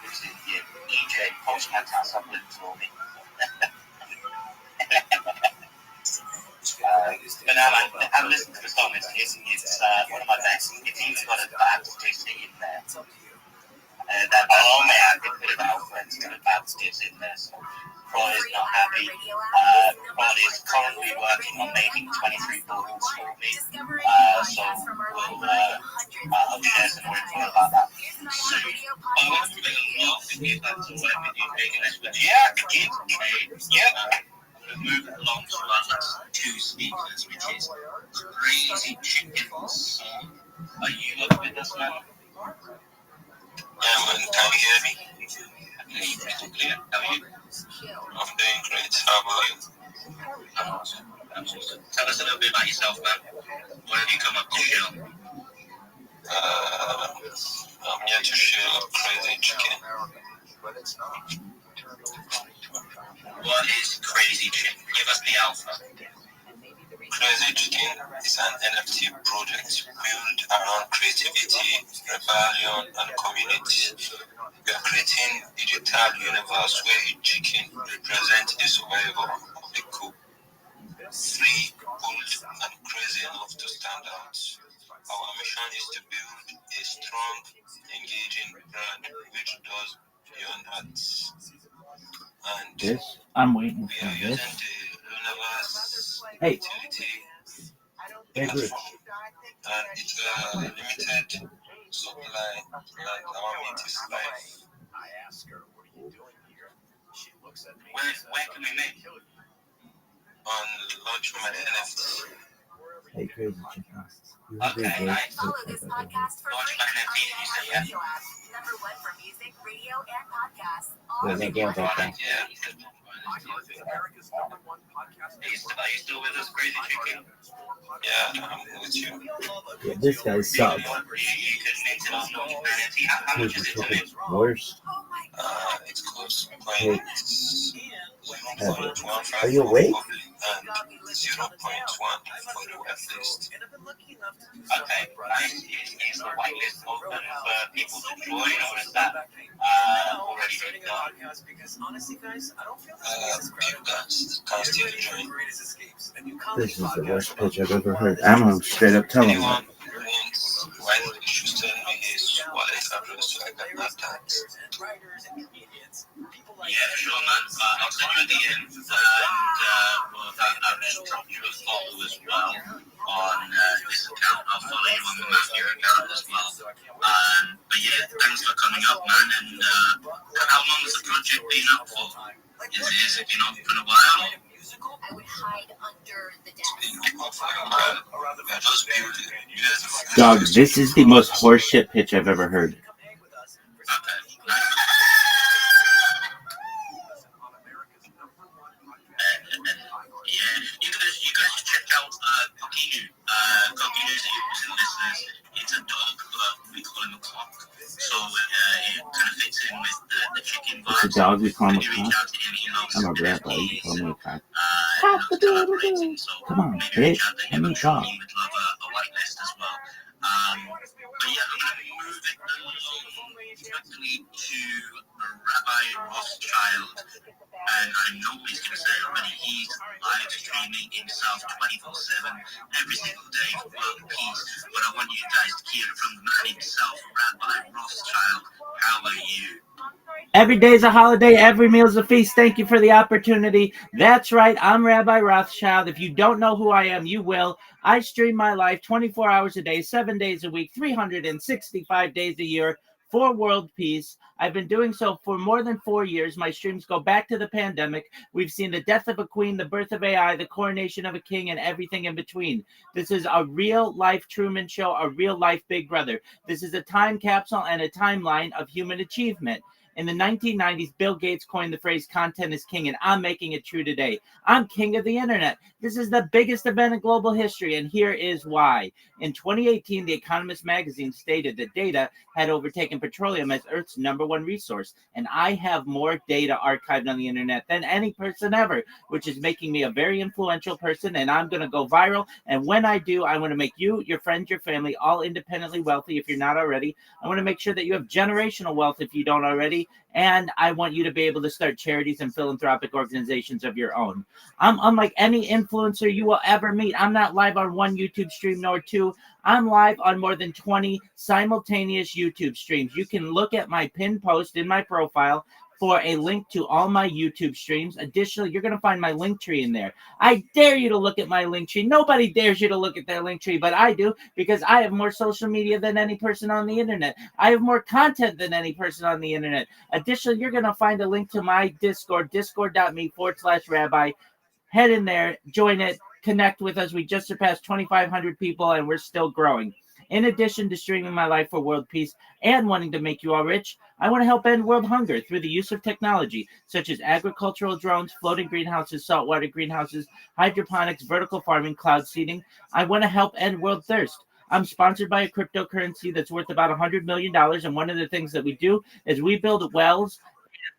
It's in the EJ Postman's house. I've lived for me. But now I've listened to the song. It's one of my best. It's even got a bad statistic in there. Oh man, they put it out when it's got a bad statistic in there. So Claudia's not happy. Claudia's currently working on making 23 bubbles for me. So I'll share some more info about that soon. Yeah, yep. Move along to our last two speakers, which is Crazy Chicken Song. Are you up with us, man? Yeah, man, can you hear me? Yeah, how are you? I'm doing great. How about you? Absolutely. Tell us a little bit about yourself, man. Why have you come up to show? I'm here to show Crazy Chicken. What is Crazy Chicken? Give us the alpha. Crazy Chicken is an NFT project built around creativity, rebellion, and community. We are creating a digital universe where a chicken represents a survivor of the coup. Free, bold, and crazy enough to stand out. Our mission is to build a strong, engaging brand which does beyond arts. And This I'm waiting we for are this. using the universe Hey. utility Hey, Bruce. and it's a limited supply, like our meat is life. I ask her, what are you doing here? She looks at me. Where can we make? On launch my NFT. Hey, Crazy Chicken. Okay, nice. Follow this podcast for Launch free my on NFT, you say, yeah? radio app. Number one for music, radio, and podcasts. Yeah, they're going like that. Yeah. America's #1 podcast. Are you still with us, Crazy Chicken? Yeah, I'm with you. Yeah, this guy sucks. You could mix it on launch my NFT. How much is it to make? Worse. It costs Hey. 0.15 Are you awake? and 0.1 for the whitelist. Okay, nice. Is the whitelist open for people to join, or is that already been done? People can still join. This is the worst pitch I've ever heard. I'm gonna straight up tell him Anyone that. who wants whitelist should send me his wallet address so I can add that. Yeah, sure, man. I'll send you a DM, and I'll just drop you a follow as well on this account. I'll follow you on the Matthew account as well. But yeah, thanks for coming up, man. And how long has the project been up for? Has it been up for a while? I would hide under the desk. We are just building. Dog, this is the most horseshit pitch I've ever heard. You guys check out Coquino. Coquino's listeners. It's a dog, but we call him a clock. So it kind of fits in with the chicken vibe. It's a dog, we call him a When you cock. reach out to him, he loves I'm a grandpa, you NFTs. call me a cock. He loves collaborating. So Come on, maybe bitch, reach out to let him. me I'm sure talk. he would love a whitelist as well. But yeah, I'm going to move it along quickly to Rabbi. Rabbi Rothschild, and I know what he's going to say already. He's live streaming himself 24/7 every single day for world peace. But I want you guys to hear it from the man himself, Rabbi Rothschild. How are you? Every day is a holiday. Every meal is a feast. Thank you for the opportunity. That's right. I'm Rabbi Rothschild. If you don't know who I am, you will. I stream my life 24 hours a day, 7 days a week, 365 days a year for world peace. I've been doing so for more than 4 years. My streams go back to the pandemic. We've seen the death of a queen, the birth of AI, the coronation of a king, and everything in between. This is a real life Truman Show, a real life Big Brother. This is a time capsule and a timeline of human achievement. In the 1990s, Bill Gates coined the phrase content is king, and I'm making it true today. I'm king of the internet. This is the biggest event in global history, and here is why. In 2018, The Economist magazine stated that data had overtaken petroleum as Earth's #1 resource, and I have more data archived on the internet than any person ever, which is making me a very influential person, and I'm going to go viral, and when I do, I want to make you, your friends, your family, all independently wealthy if you're not already. I want to make sure that you have generational wealth if you don't already, and I want you to be able to start charities and philanthropic organizations of your own. I'm unlike any influencer you will ever meet. I'm not live on one YouTube stream nor two. I'm live on more than 20 simultaneous YouTube streams. You can look at my pinned post in my profile for a link to all my YouTube streams. Additionally, you're going to find my link tree in there. I dare you to look at my link tree. Nobody dares you to look at their link tree, but I do, because I have more social media than any person on the internet. I have more content than any person on the internet. Additionally, you're going to find a link to my Discord, discord.me/rabbi. Head in there, join it, connect with us. We just surpassed 2,500 people, and we're still growing. In addition to streaming my life for world peace and wanting to make you all rich, I want to help end world hunger through the use of technology, such as agricultural drones, floating greenhouses, saltwater greenhouses, hydroponics, vertical farming, cloud seeding. I want to help end world thirst. I'm sponsored by a cryptocurrency that's worth about $100 million, and one of the things that we do is we build wells,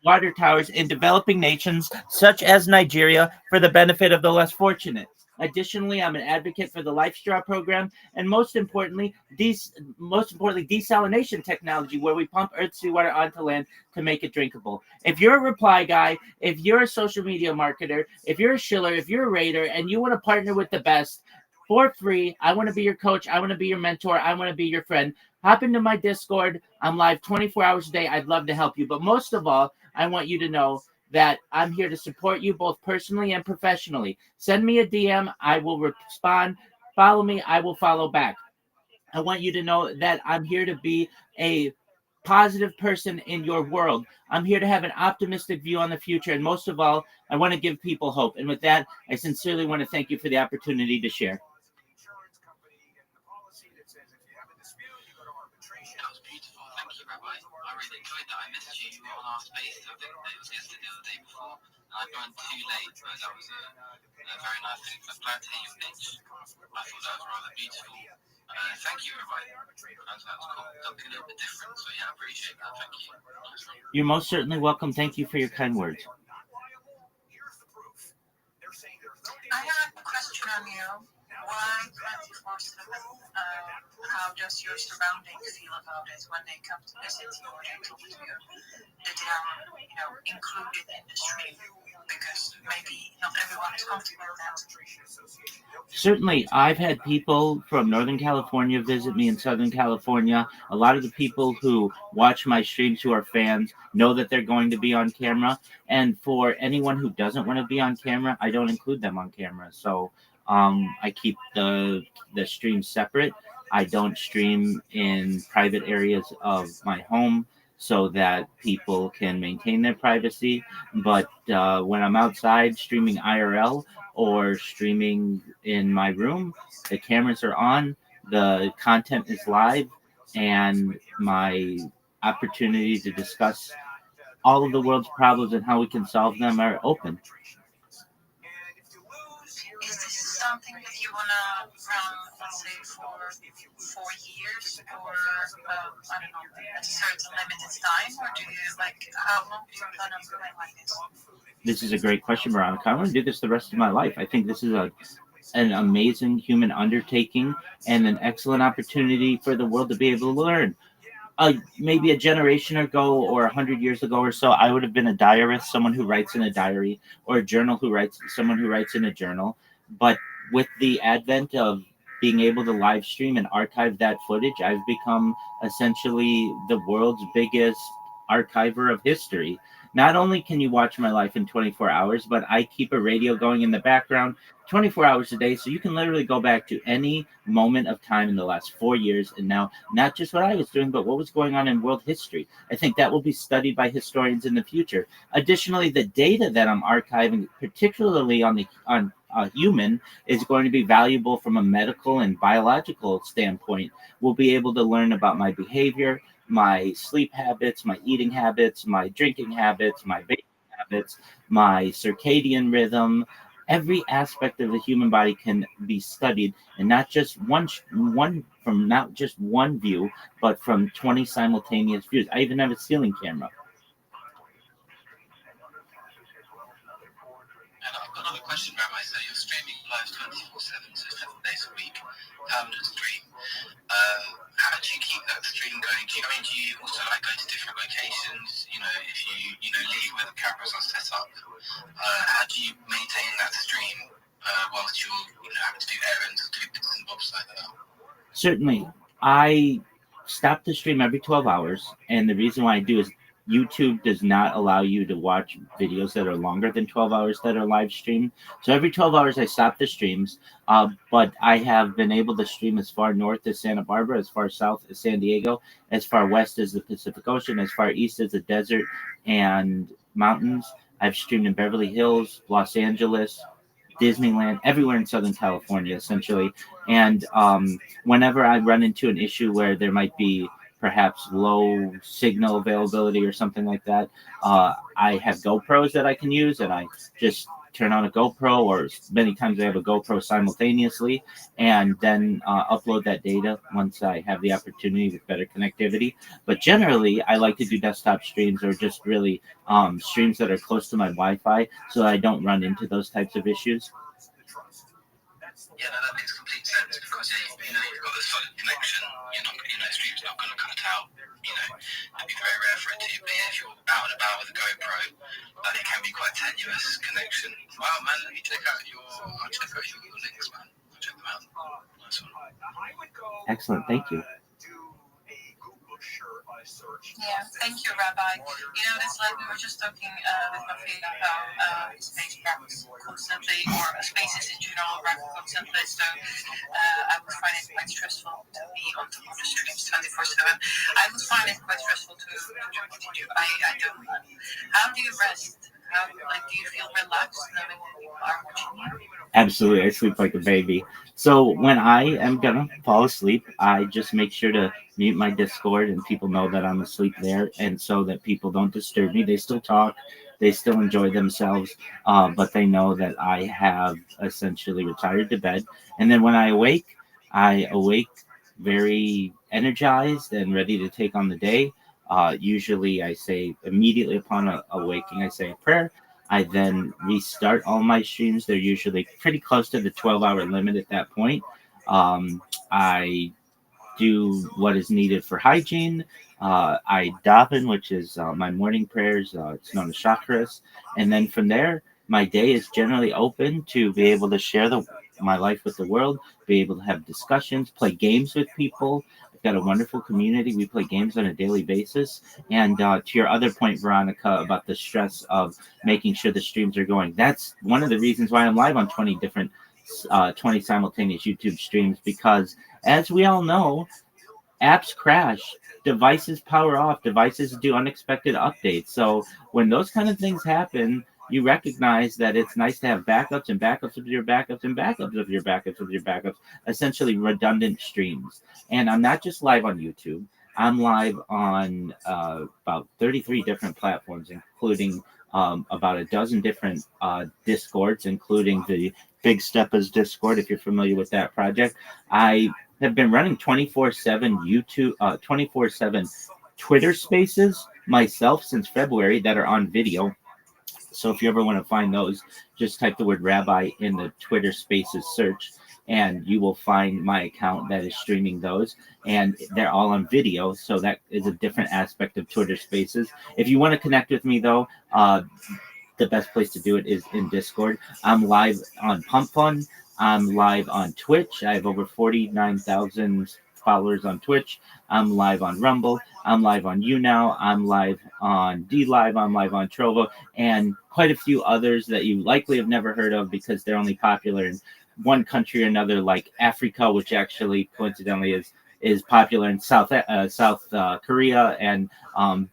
water towers in developing nations such as Nigeria for the benefit of the less fortunate. Additionally, I'm an advocate for the Life Straw program, and most importantly, desalination technology, where we pump earth seawater onto land to make it drinkable. If you're a reply guy, if you're a social media marketer, if you're a shiller, if you're a raider, and you want to partner with the best for free, I want to be your coach, I want to be your mentor, I want to be your friend. Hop into my Discord. I'm live 24 hours a day. I'd love to help you. But most of all, I want you to know that I'm here to support you both personally and professionally. Send me a DM. I will respond. Follow me. I will follow back. I want you to know that I'm here to be a positive person in your world. I'm here to have an optimistic view on the future. And most of all, I want to give people hope. And with that, I sincerely want to thank you for the opportunity to share. I really enjoyed that. I messaged you on our space. I think it was yesterday or the day before, and I joined too late, but that was a very nice thing. I'm glad to hear your pitch. I thought that was rather beautiful. Thank you, Rabbi. That was cool. Something a little bit different. So yeah, I appreciate that. Thank you. You're most certainly welcome. Thank you for your kind words. I have a question on you. Why 24/7? How does your surroundings feel about it when they come to visit you or they talk to you? That they are, included in the stream? Because maybe not everyone is comfortable with that. Certainly, I've had people from Northern California visit me in Southern California. A lot of the people who watch my streams who are fans know that they're going to be on camera. And for anyone who doesn't want to be on camera, I don't include them on camera. So I keep the stream separate. I don't stream in private areas of my home so that people can maintain their privacy. But when I'm outside streaming IRL or streaming in my room, the cameras are on, the content is live, and my opportunity to discuss all of the world's problems and how we can solve them are open. Is this something that you want to run, let's say, for 4 years, or I don't know, at a certain limited time, or do you how long do you plan on doing like this? This is a great question, Veronica. I want to do this the rest of my life. I think this is an amazing human undertaking and an excellent opportunity for the world to be able to learn. maybe a generation ago or 100 years ago or so, I would have been a diarist, someone who writes in a diary, or a journal someone who writes in a journal. But with the advent of being able to live stream and archive that footage, I've become essentially the world's biggest archiver of history. Not only can you watch my life in 24 hours, but I keep a radio going in the background 24 hours a day. So you can literally go back to any moment of time in the last 4 years. And now, not just what I was doing, but what was going on in world history. I think that will be studied by historians in the future. Additionally, the data that I'm archiving, particularly on human, is going to be valuable from a medical and biological standpoint. We'll be able to learn about my behavior, my sleep habits, my eating habits, my drinking habits, my bathing habits, my circadian rhythm. Every aspect of the human body can be studied, and not just not just one view, but from 20 simultaneous views. I even have a ceiling camera. And I've got another question, Rabbi. So you're streaming live 24/7, so 7 days a week, permanent stream. How do you keep that stream going? Do you also like go to different locations? You know, if you leave where the cameras are set up. How do you maintain that stream whilst you're having to do errands or do bits and bobs like that? Certainly, I stop the stream every 12 hours, and the reason why I do is YouTube does not allow you to watch videos that are longer than 12 hours that are live streamed. So every 12 hours, I stop the streams. But I have been able to stream as far north as Santa Barbara, as far south as San Diego, as far west as the Pacific Ocean, as far east as the desert and mountains. I've streamed in Beverly Hills, Los Angeles, Disneyland, everywhere in Southern California, essentially. And whenever I run into an issue where there might be perhaps low signal availability or something like that, I have GoPros that I can use, and I just turn on a GoPro, or many times I have a GoPro simultaneously, and then upload that data once I have the opportunity with better connectivity. But generally, I like to do desktop streams, or just really streams that are close to my Wi-Fi, so I don't run into those types of issues. Yeah, no, that makes complete sense, because you've got a solid connection. Stream's not going to cut out. It'd be very rare for it to. But yeah, if you're out and about with a GoPro, it can be quite tenuous connection. Wow, man, let me check out your links, man. I'll check them out. Nice one. Excellent, thank you. Yeah, thank you, Rabbi. It's like we were just talking with Rafi about space raps constantly, or spaces in general rap constantly. So I would find it quite stressful to be on top of the streams 24/7. I would find it quite stressful to continue. I don't know. How do you rest? Do you feel relaxed knowing that people are watching you? Absolutely, I sleep like a baby. So when I am gonna fall asleep, I just make sure to mute my Discord, and people know that I'm asleep there, and so that people don't disturb me. They still talk, they still enjoy themselves, but they know that I have essentially retired to bed. And then when I awake very energized and ready to take on the day. Usually, I say immediately upon awaking, I say a prayer. I then restart all my streams. They're usually pretty close to the 12-hour limit at that point. I do what is needed for hygiene. I daven, which is my morning prayers. It's known as chakras. And then from there, my day is generally open to be able to share my life with the world, be able to have discussions, play games with people. I've got a wonderful community. We play games on a daily basis. And to your other point, Veronica, about the stress of making sure the streams are going, that's one of the reasons why I'm live on 20 simultaneous YouTube streams, because as we all know, apps crash, devices power off, devices do unexpected updates. So when those kind of things happen, you recognize that it's nice to have backups and backups of your backups and backups of your backups of your backups, essentially redundant streams. And I'm not just live on YouTube. I'm live on about 33 different platforms, including about a dozen different Discords, including the Big Steppa's Discord, if you're familiar with that project. I have been running 24/7 YouTube, 24/7 Twitter Spaces myself since February that are on video. So if you ever want to find those, just type the word Rabbi in the Twitter Spaces search. and you will find my account that is streaming those, and they're all on video, so that is a different aspect of Twitter Spaces. If you want to connect with me, though, the best place to do it is in Discord. I'm live on Pump Fun. I'm live on Twitch. I have over 49,000 followers on Twitch. I'm live on Rumble. I'm live on YouNow. I'm live on DLive. I'm live on Trovo, and quite a few others that you likely have never heard of because they're only popular in one country or another, like Africa, which actually coincidentally is popular in South Korea, and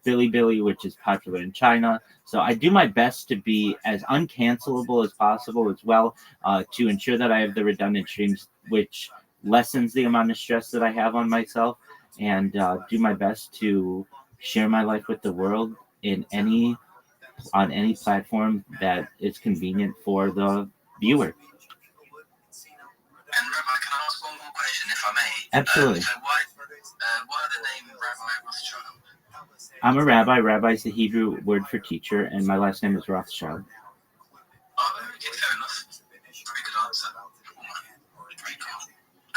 Bilibili, which is popular in China. So I do my best to be as uncancelable as possible as well, to ensure that I have the redundant streams, which lessens the amount of stress that I have on myself, and do my best to share my life with the world on any platform that is convenient for the viewer. And Rabbi, can I ask one more question, if I may? Absolutely. So why the name Rabbi Rothschild? I'm a rabbi. Rabbi is the Hebrew word for teacher, and my last name is Rothschild. Oh, okay, fair enough. Very good answer. Very cool.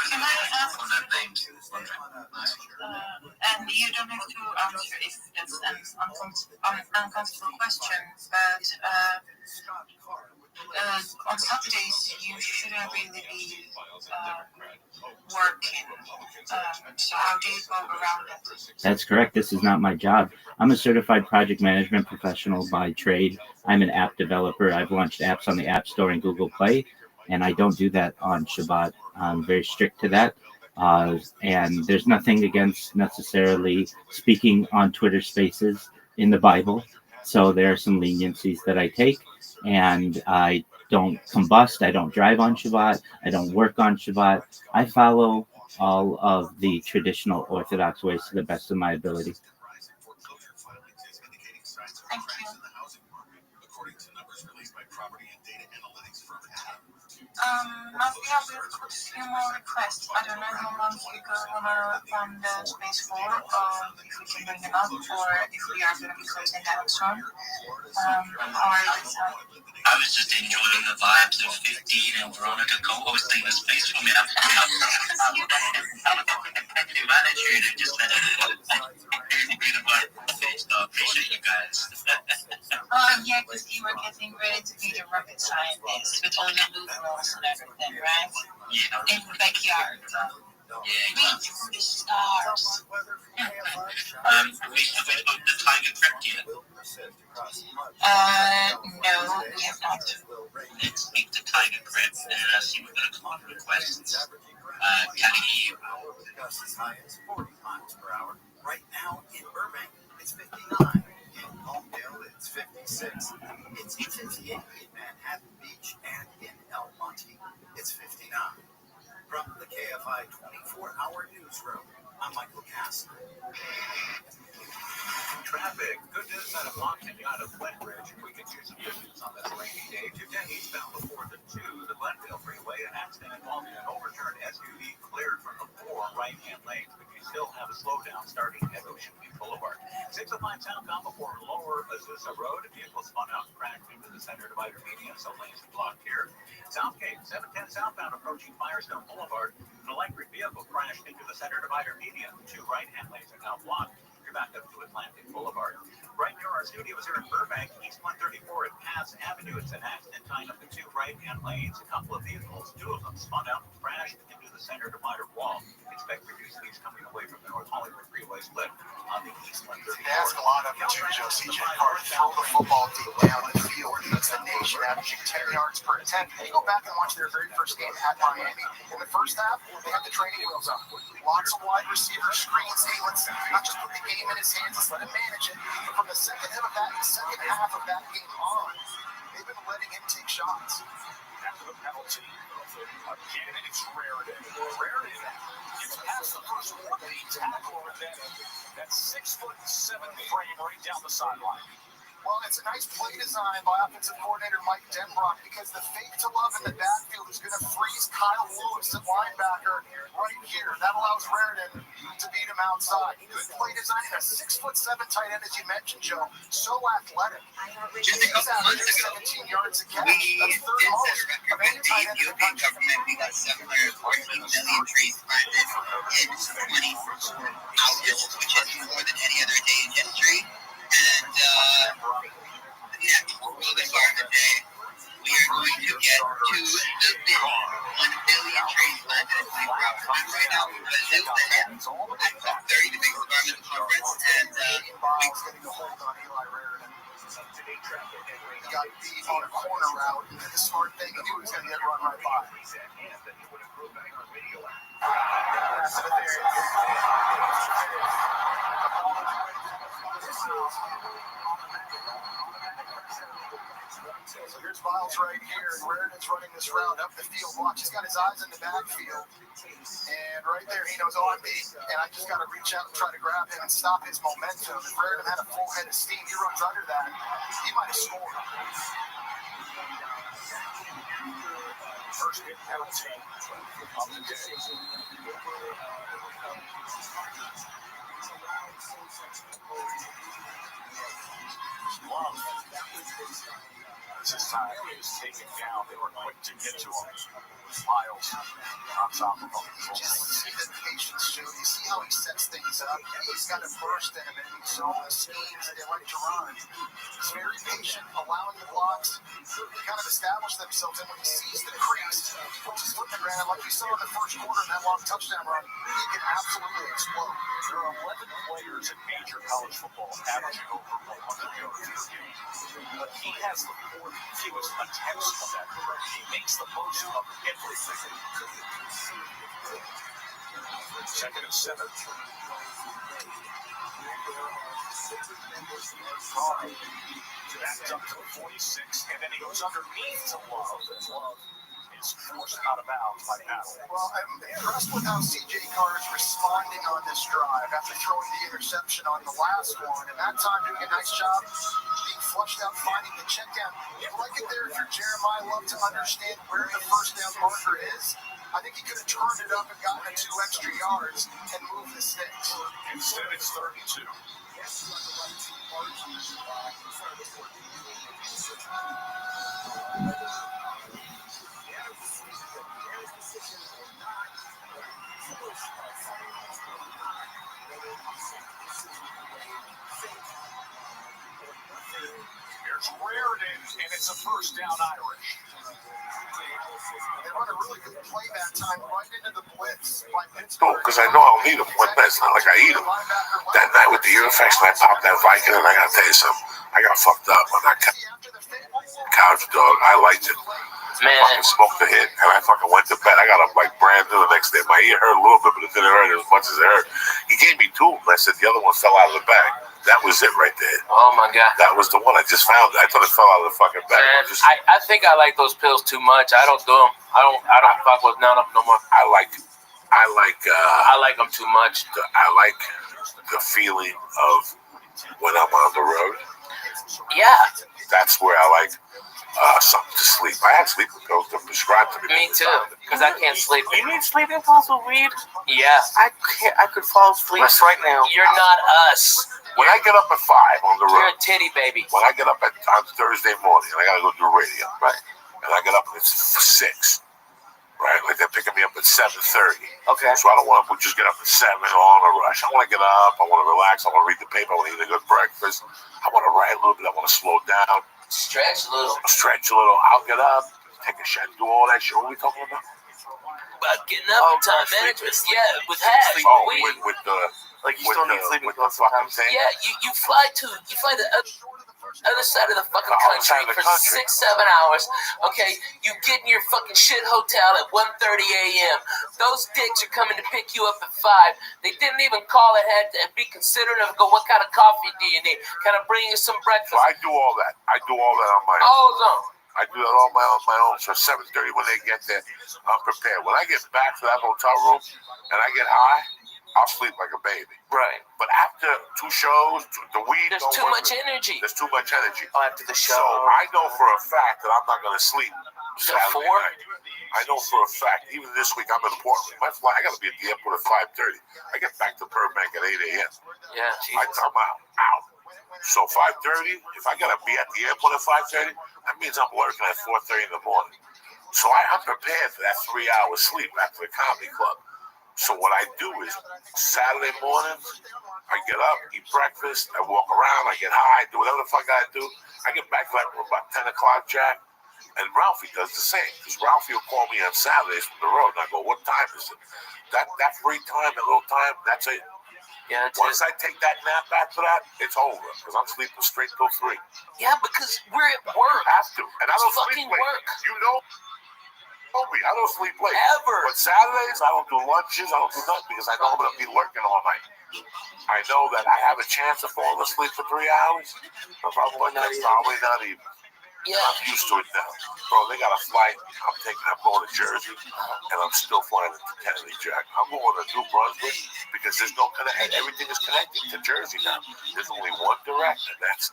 Can I ask? On that name, nice. And you don't have to answer if that's an uncomfortable question, but on Saturdays you shouldn't really be working. So how do you go around it? That's correct. This is not my job. I'm a certified project management professional by trade. I'm an app developer. I've launched apps on the App Store and Google Play, and I don't do that on Shabbat. I'm very strict to that. And there's nothing against necessarily speaking on Twitter Spaces in the Bible. So there are some leniencies that I take, and I don't combust. I don't drive on Shabbat. I don't work on Shabbat. I follow all of the traditional Orthodox ways to the best of my ability. Thank you. Maybe I will put a few more requests. I don't know how long you go on the space for, if we can bring them up, or if we are going to be closing down soon. How are you inside? I was just enjoying the vibes of 15 and Veronica co-hosting the space for me. I'm a competitive attitude and just let it go. I appreciate you guys. Yeah, because you were getting ready to be the rocket scientist with all the loop rolls and everything, right? Yeah. In the backyard. Yeah, Reach for the stars. Have we booked the Tiger trip yet? No, we have not. Let's speak to Tiger Crib and see what the common requests can hear. Right now in Burbank, it's 59. In Palmdale, it's 56. It's 58 in Manhattan Beach, and in El Monte, it's 59. From the KFI 24-hour newsroom, I'm Michael Cass. Traffic. Good news out of Lockton out of Glenbridge. We could use some distance on this rainy day. 210 eastbound before the 2, the Glenville Freeway. An accident involving an overturned SUV cleared from the 4 right-hand lanes, but you still have a slowdown starting at Ocean View Boulevard. 605 southbound before Lower Azusa Road. A vehicle spun out and crashed into the center divider median, so lanes are blocked here. Southgate, 710 southbound approaching Firestone Boulevard. An electric vehicle crashed into the center divider median. 2 right-hand lanes are now blocked. Back up to Atlantic Boulevard. Right near our studios here in Burbank, East 134 at Pass Avenue. It's an accident tying up the 2 right-hand lanes. A couple of vehicles, 2 of them spun out and crashed into the center divider wall. Expect reduced speeds coming away from the North Hollywood Freeway split on the East 134. They ask a lot of Joe CJ Carter, throw the football deep down the field. It's the nation averaging 10 yards per attempt. You go back and watch their very first game at Miami. In the first half, they had the training wheels up. Lots of wide receiver screens. Hey, let's not just put the game in his hands, let's let him manage it. But from the second half of that game on, they've been letting him take shots. After the penalty, again, it's Raritan. Raritan gets past the first one-lead tackle, and then that 6'7" frame right down the sideline. Well, it's a nice play design by offensive coordinator Mike Denbrock because the fake to love in the backfield is going to freeze Kyle Lewis at linebacker right here. That allows Raritan to beat him outside. Good play design. A 6'7" tight end, as you mentioned, Joe. So athletic. Just a couple months ago, 17 yards a catch. we That's did third set most a record of with any the tight end in the Ethiopian country. government. We got 714 million trees planted in 24 hours, which is more than any other day in history. And next World Environment Day, we are going to get to the 1 billion trees planted in 24 hours. And right now, we're Brazil ahead at COP30, the biggest environmental conference, and Miles getting a hold on Eli Raritan. He got beat on a corner route. He did the smart thing. He knew he was going to get run right by. So here's Miles right here, and Raritan's running this route up the field. Watch, he's got his eyes in the backfield. And right there, he knows, I'm beat, and I just got to reach out and try to grab him and stop his momentum. If Raritan had a full head of steam, he runs under that, he might have scored. First hit penalty of the day. Love. This time he was taken down. They were quick to get to him. Miles on top of him. Just see the patience, Joe. You see how he sets things up. He's got a burst in him, and he's all the schemes that they like to run. He's very patient, allowing the blocks to kind of establish themselves. And when he sees the crease, he puts his foot in the ground. Like we saw in the first quarter in that long touchdown run, he can absolutely explode. There are 11 players in major college football averaging over 100 yards per game. But he has the fourth fewest attempts of that. He makes the most of everything. Second and 7. Backed up to the 46, and then he goes underneath to Love. Love is forced out of bounds by Battle. Well, I'm impressed with how C.J. Carr is responding on this drive after throwing the interception on the last one, and that time doing a nice job being flushed out, finding the check down. You like it there if you're Jeremiah Love to understand where the first down marker is. I think he could have turned it up and gotten the 2 extra yards and moved the sticks. Instead, it's 32. Here's Raritan, and it's a first down Irish. They run a really good play that time right into the blitz by Pittsburgh. Oh, because I know I'll need them one day. It's not like I eat them. That night with the ear infection, I popped that Viking, and I got to tell you something. I got fucked up on that couch, dog. I liked it. Man. I fucking smoked the hit, and I fucking went to bed. I got up like brand new the next day. My ear hurt a little bit, but it didn't hurt as much as it hurt. He gave me 2 of them. I said the other one fell out of the bag. That was it right there. Oh my God. That was the one. I just found it. I thought it fell out of the fucking bag. Man, I think I like those pills too much. I don't do them. I don't fuck with none of them no more. I like them too much. I like the feeling of when I'm on the road. Yeah. That's where I like something to sleep. I had sleeping pills that prescribed to me. Me too, because I can't sleep. You need sleeping pills with weed? Yeah. I could fall asleep right now. You're not us. When I get up at 5 on the road, You're a titty baby. when I get up on Thursday morning and I gotta go do radio, Right. and I get up and it's 6, right? Like they're picking me up at 7:30. Okay. So I don't want to just get up at 7 all in a rush. I want to get up. I want to relax. I want to read the paper. I want to eat a good breakfast. I want to write a little bit. I want to slow down. Stretch a little. Stretch a little. I'll get up, take a shit, do all that shit. What are we talking about? About getting up, time management. Yeah, with hash. Oh, weed. with the Like you still need sleeping with the pills fucking sometimes. thing. Yeah, you fly the other side of the fucking country for 6-7 hours. Okay, you get in your fucking shit hotel at 1:30 a.m. Those dicks are coming to pick you up at 5. They didn't even call ahead and be considerate of go, what kind of coffee do you need? Can I bring you some breakfast? So I do all that. I do all that on my own. All of them. I do that all on my own. So 7:30 when they get there, I'm prepared. When I get back to that hotel room and I get high, I'll sleep like a baby. Right. But after 2 shows, the weed. There's too much energy. There's too much energy. Oh, after the show. So I know for a fact that I'm not going to sleep Till Saturday 4? night. I know for a fact, even this week I'm in Portland. My flight, I got to be at the airport at 5:30. I get back to Burbank at 8 a.m. Yeah, Jesus. I'm out. So 5:30, if I got to be at the airport at 5:30, that means I'm working at 4:30 in the morning. So I'm prepared for that 3 hours sleep after the comedy club. So what I do is Saturday morning, I get up, eat breakfast, I walk around, I get high, do whatever the fuck I do. I get back like about 10 o'clock, Jack. And Ralphie does the same, because Ralphie will call me on Saturdays from the road, and I go, what time is it? That free time, that little time, that's it. Yeah, that's Once it. I take that nap after that, it's over, because I'm sleeping straight till 3. Yeah, because we're at work. I have to. And I don't fucking sleep late. work. You know me, I don't sleep late. Ever. But Saturdays, I don't do lunches, I don't do nothing, because I know I'm going to be lurking all night. I know that I have a chance of falling asleep for 3 hours, but probably not even. Yeah. I'm used to it now. Bro, they got a flight. I'm going to Jersey, and I'm still flying into Kennedy, Jack. I'm going to New Brunswick because there's no connection. Everything is connected to Jersey now. There's only one direct, and that's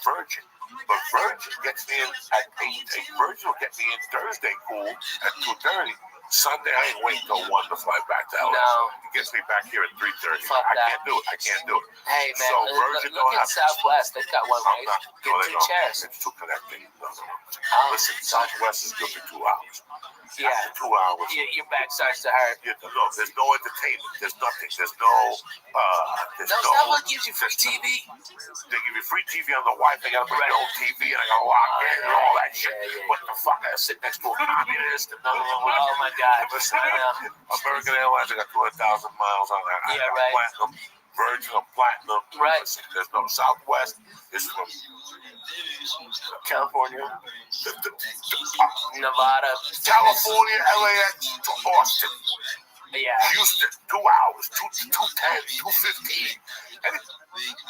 Virgin. But Virgin gets me in at 8. Virgin will get me in Thursday cool at 2:30. Sunday, I ain't waiting till 1 to fly back to LA. No. It gets me back here at 3:30. Fuck I that. can't do it. Hey, man, So Virgin look don't at have Southwest. They've got one, right? No, Get 2 chairs. It's too connecting. No. Oh. Listen, Southwest is good for 2 hours. Yeah. After 2 hours. Your back starts to hurt. No, there's no entertainment. There's nothing. There's no. Southwest gives you free TV. They give you free TV on the Wi-Fi. They got to put your own TV, and I got to lock in and all that shit. What the fuck? I sit next to a communist. Oh my God. Listen, American Airlines, I got 200,000 miles on that. Yeah, right. Platinum, Virgin, Platinum. Right. Listen, there's no Southwest. It's from California, Nevada, California, LAX to Austin. Yeah. Houston, 2 hours, 2:10, 2:15.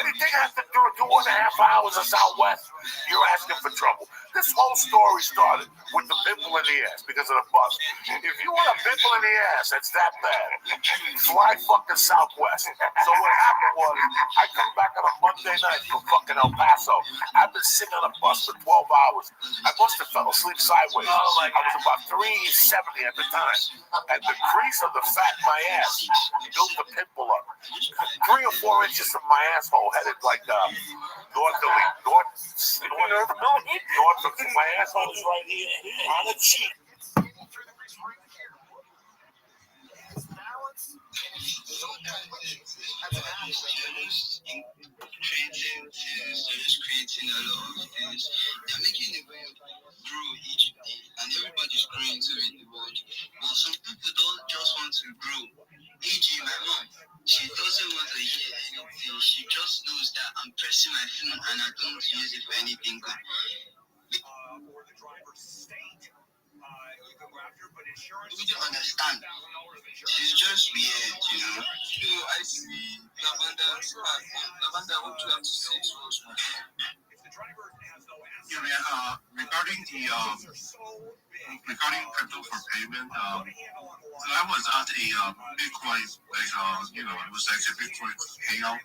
Anything after 2.5 hours of Southwest, you're asking for trouble. This whole story started with the pimple in the ass because of the bus. If you want a pimple in the ass, it's that bad. Fly fucking Southwest. So what happened was, I come back on a Monday night from fucking El Paso. I've been sitting on a bus for 12 hours. I must have fell asleep sideways. Oh my God. I was about 370 at the time. And the crease of the fat in my ass built the pimple up. 3 or 4 inches from my asshole headed like north of my asshole is right here on the cheek. Creating a lot of things. They're making the world grow each day, and everybody's growing to it the world. But some people don't just want to grow. E.g., my mom, she doesn't want to hear anything. She just knows that I'm pressing my phone and I don't use it for anything good. We don't understand. She's just weird, you know. So I see Lavanda. Lavanda, what do you have to say to us? Yeah, regarding crypto for payment, so I was at a Bitcoin, it was like a Bitcoin hangout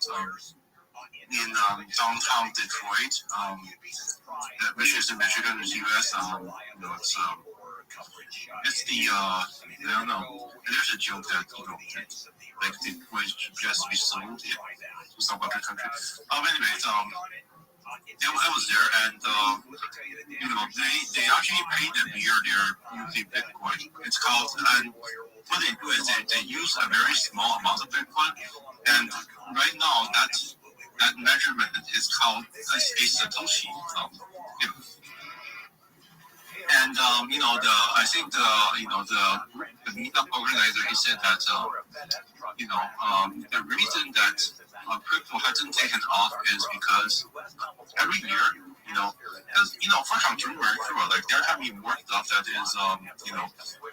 in downtown Detroit, which is in Michigan, US. It's the I don't know. There's a joke that like Bitcoin should just be sold to some other country. Anyways, I was there, and they actually paid them here. They're using Bitcoin. It's called, and what they do is they use a very small amount of Bitcoin, and right now that measurement is called a Satoshi. And I think the meetup organizer, he said that the reason that crypto hasn't taken off is because every year, for sure, like they're having more stuff that is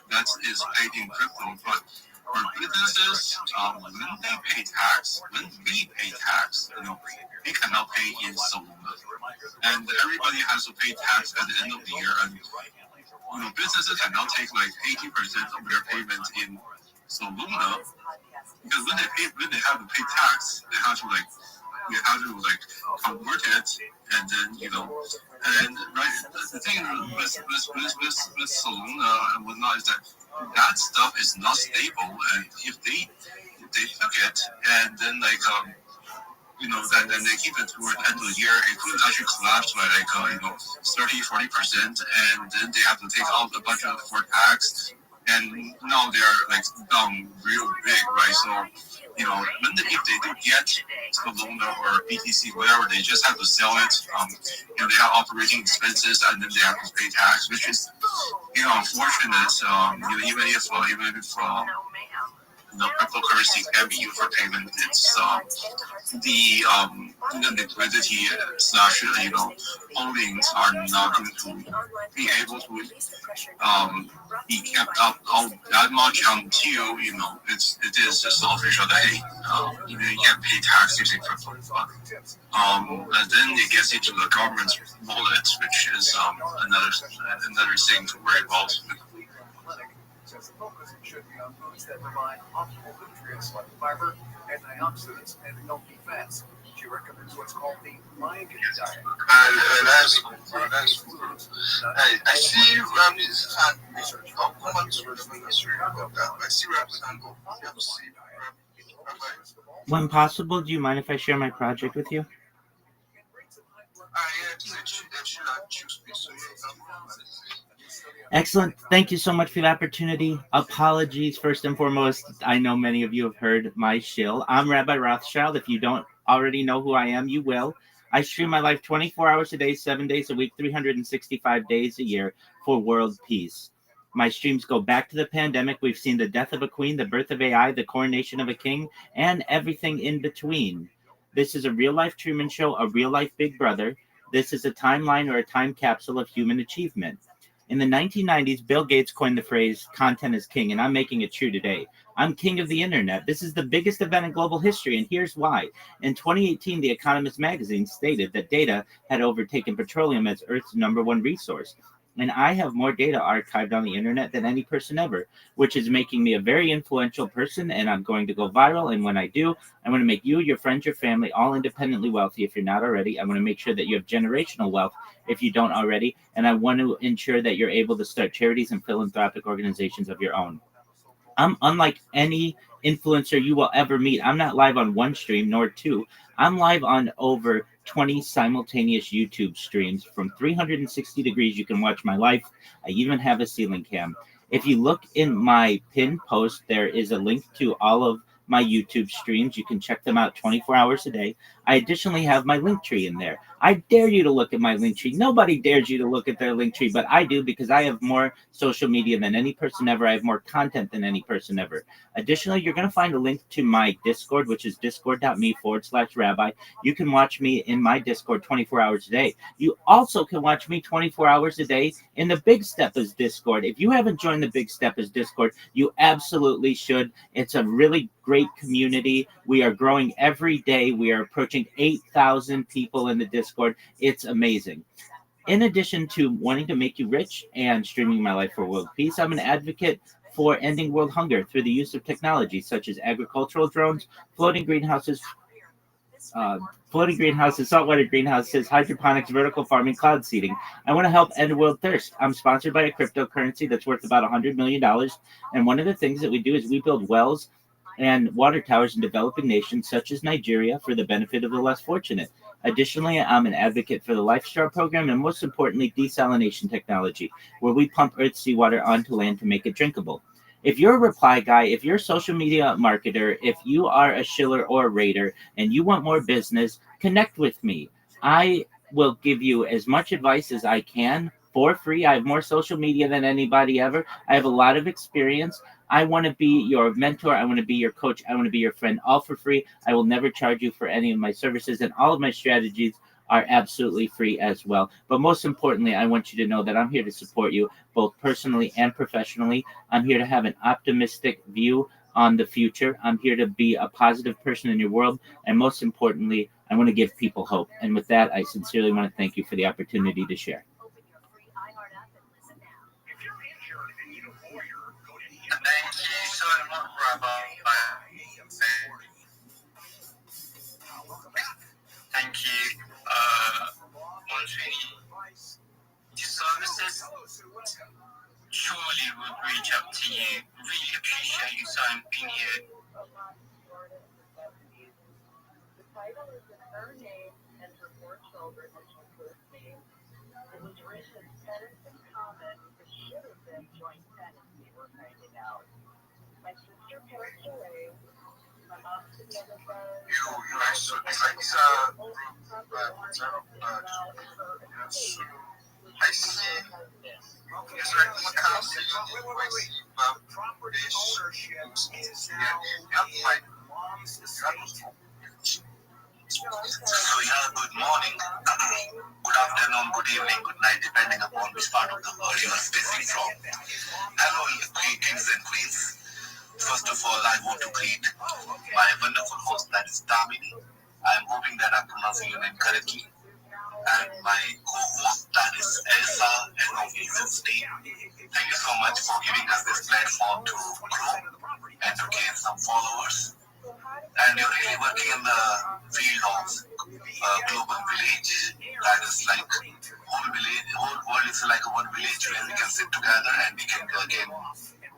that is paid in crypto, but for businesses, when they pay tax, when we pay tax, they cannot pay in Soluna, and everybody has to pay tax at the end of the year, and businesses cannot take like 80% of their payment in Soluna because when they have to pay tax, they have to convert it, and then and right. The thing with Soluna and whatnot is that stuff is not stable, and if they took it and then then they keep it toward the end of the year, it could actually collapse by 30-40%, and then they have to take out a bunch of for tax, and now they're down real big, right? So if they do get Soluna or BTC, whatever, they just have to sell it. They have operating expenses, and then they have to pay tax, which is unfortunate. Even if cryptocurrency can be used for payment, it's the liquidity slash holdings are not going to be able to be kept up all that much until it is just official that you can pay tax using crypto. And then it gets into the government's wallet, which is another thing to worry about. Says the focus should be on foods that provide optimal nutrients like fiber, antioxidants, and healthy fats. She recommends what's called the Mayan diet. I see Rabbi's hand. Come on to I see Rabbi's hand. When possible, do you mind if I share my project with you? Excellent. Thank you so much for the opportunity. Apologies, first and foremost. I know many of you have heard my shill. I'm Rabbi Rothschild. If you don't already know who I am, you will. I stream my life 24 hours a day, 7 days a week, 365 days a year for world peace. My streams go back to the pandemic. We've seen the death of a queen, the birth of AI, the coronation of a king, and everything in between. This is a real-life Truman Show, a real-life Big Brother. This is a timeline or a time capsule of human achievement. In the 1990s, Bill Gates coined the phrase, content is king, and I'm making it true today. I'm king of the internet. This is the biggest event in global history, and here's why. In 2018, The Economist magazine stated that data had overtaken petroleum as Earth's #1 resource. And I have more data archived on the internet than any person ever, which is making me a very influential person, and I'm going to go viral. And when I do, I'm going to make you, your friends, your family, all independently wealthy if you're not already. I'm going to make sure that you have generational wealth if you don't already. And I want to ensure that you're able to start charities and philanthropic organizations of your own. I'm unlike any influencer you will ever meet. I'm not live on one stream, nor two. I'm live on over 20 simultaneous YouTube streams from 360 degrees. You can watch my life. I even have a ceiling cam. If you look in my pinned post, there is a link to all of my YouTube streams. You can check them out 24 hours a day. I additionally have my link tree in there. I dare you to look at my link tree. Nobody dares you to look at their link tree, but I do because I have more social media than any person ever. I have more content than any person ever. Additionally, you're going to find a link to my Discord, which is discord.me/rabbi. You can watch me in my Discord 24 hours a day. You also can watch me 24 hours a day in the Big Steppers Discord. If you haven't joined the Big Steppers Discord, you absolutely should. It's a really great community. We are growing every day. We are approaching 8,000 people in the Discord. It's amazing. In addition to wanting to make you rich and streaming my life for world peace, I'm an advocate for ending world hunger through the use of technology such as agricultural drones, floating greenhouses, saltwater greenhouses, hydroponics, vertical farming, cloud seeding. I want to help end world thirst. I'm sponsored by a cryptocurrency that's worth about $100 million. And one of the things that we do is we build wells and water towers in developing nations such as Nigeria for the benefit of the less fortunate. Additionally, I'm an advocate for the LifeStar program and most importantly, desalination technology, where we pump Earth's seawater onto land to make it drinkable. If you're a reply guy, if you're a social media marketer, if you are a shiller or a raider and you want more business, connect with me. I will give you as much advice as I can for free. I have more social media than anybody ever. I have a lot of experience. I want to be your mentor. I want to be your coach. I want to be your friend, all for free. I will never charge you for any of my services, and all of my strategies are absolutely free as well. But most importantly, I want you to know that I'm here to support you both personally and professionally. I'm here to have an optimistic view on the future. I'm here to be a positive person in your world. And most importantly, I want to give people hope. And with that, I sincerely want to thank you for the opportunity to share. Thank you so much, Rabbi. title is in her name and her 4 children, which includes me. It was written as tenants in common. It should have been joint tenancy, we're finding out. My sister passed away. My mom's together. I see. It's like what kind of Property ownership is now in mom's estate. So yeah, good morning, good afternoon, good evening, good night, depending upon which part of the world you are speaking from. Hello, kings and queens. First of all, I want to greet my wonderful host, that is Damini. I'm hoping that I'm pronouncing your name correctly. And my co-host, that is Elsa and OV50. Thank you so much for giving us this platform to grow and to gain some followers. And you're really working in the field of global village. That is like whole world is like a one village where we can sit together and we can gain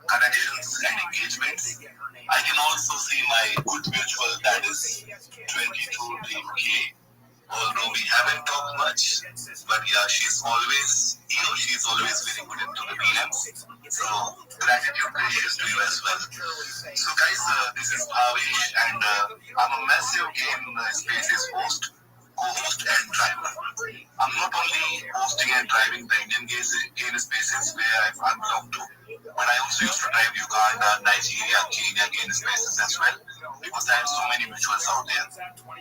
connections and engagements. I can also see my good mutual, that is 22K. Although we haven't talked much, but yeah, she's always very good into the DMs. So gratitude precious to you as well. So guys, this is Bhavesh, and I'm a massive game spaces host, co-host and driver. I'm not only hosting and driving the Indian game spaces where I belong to, but I also used to drive Uganda, Nigeria, Kenya game spaces as well, because I have so many mutuals out there.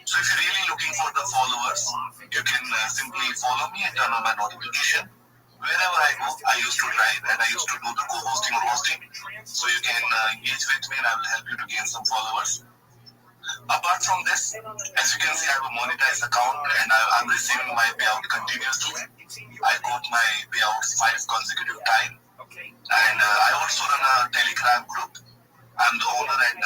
So if you're really looking for the followers, you can simply follow me and turn on my notification. Wherever I go, I used to drive and I used to do the co-hosting or hosting. So you can engage with me and I will help you to gain some followers. Apart from this, as you can see, I have a monetized account and I'm receiving my payout continuously. I got my payouts 5 consecutive times. And I also run a Telegram group. I'm the owner and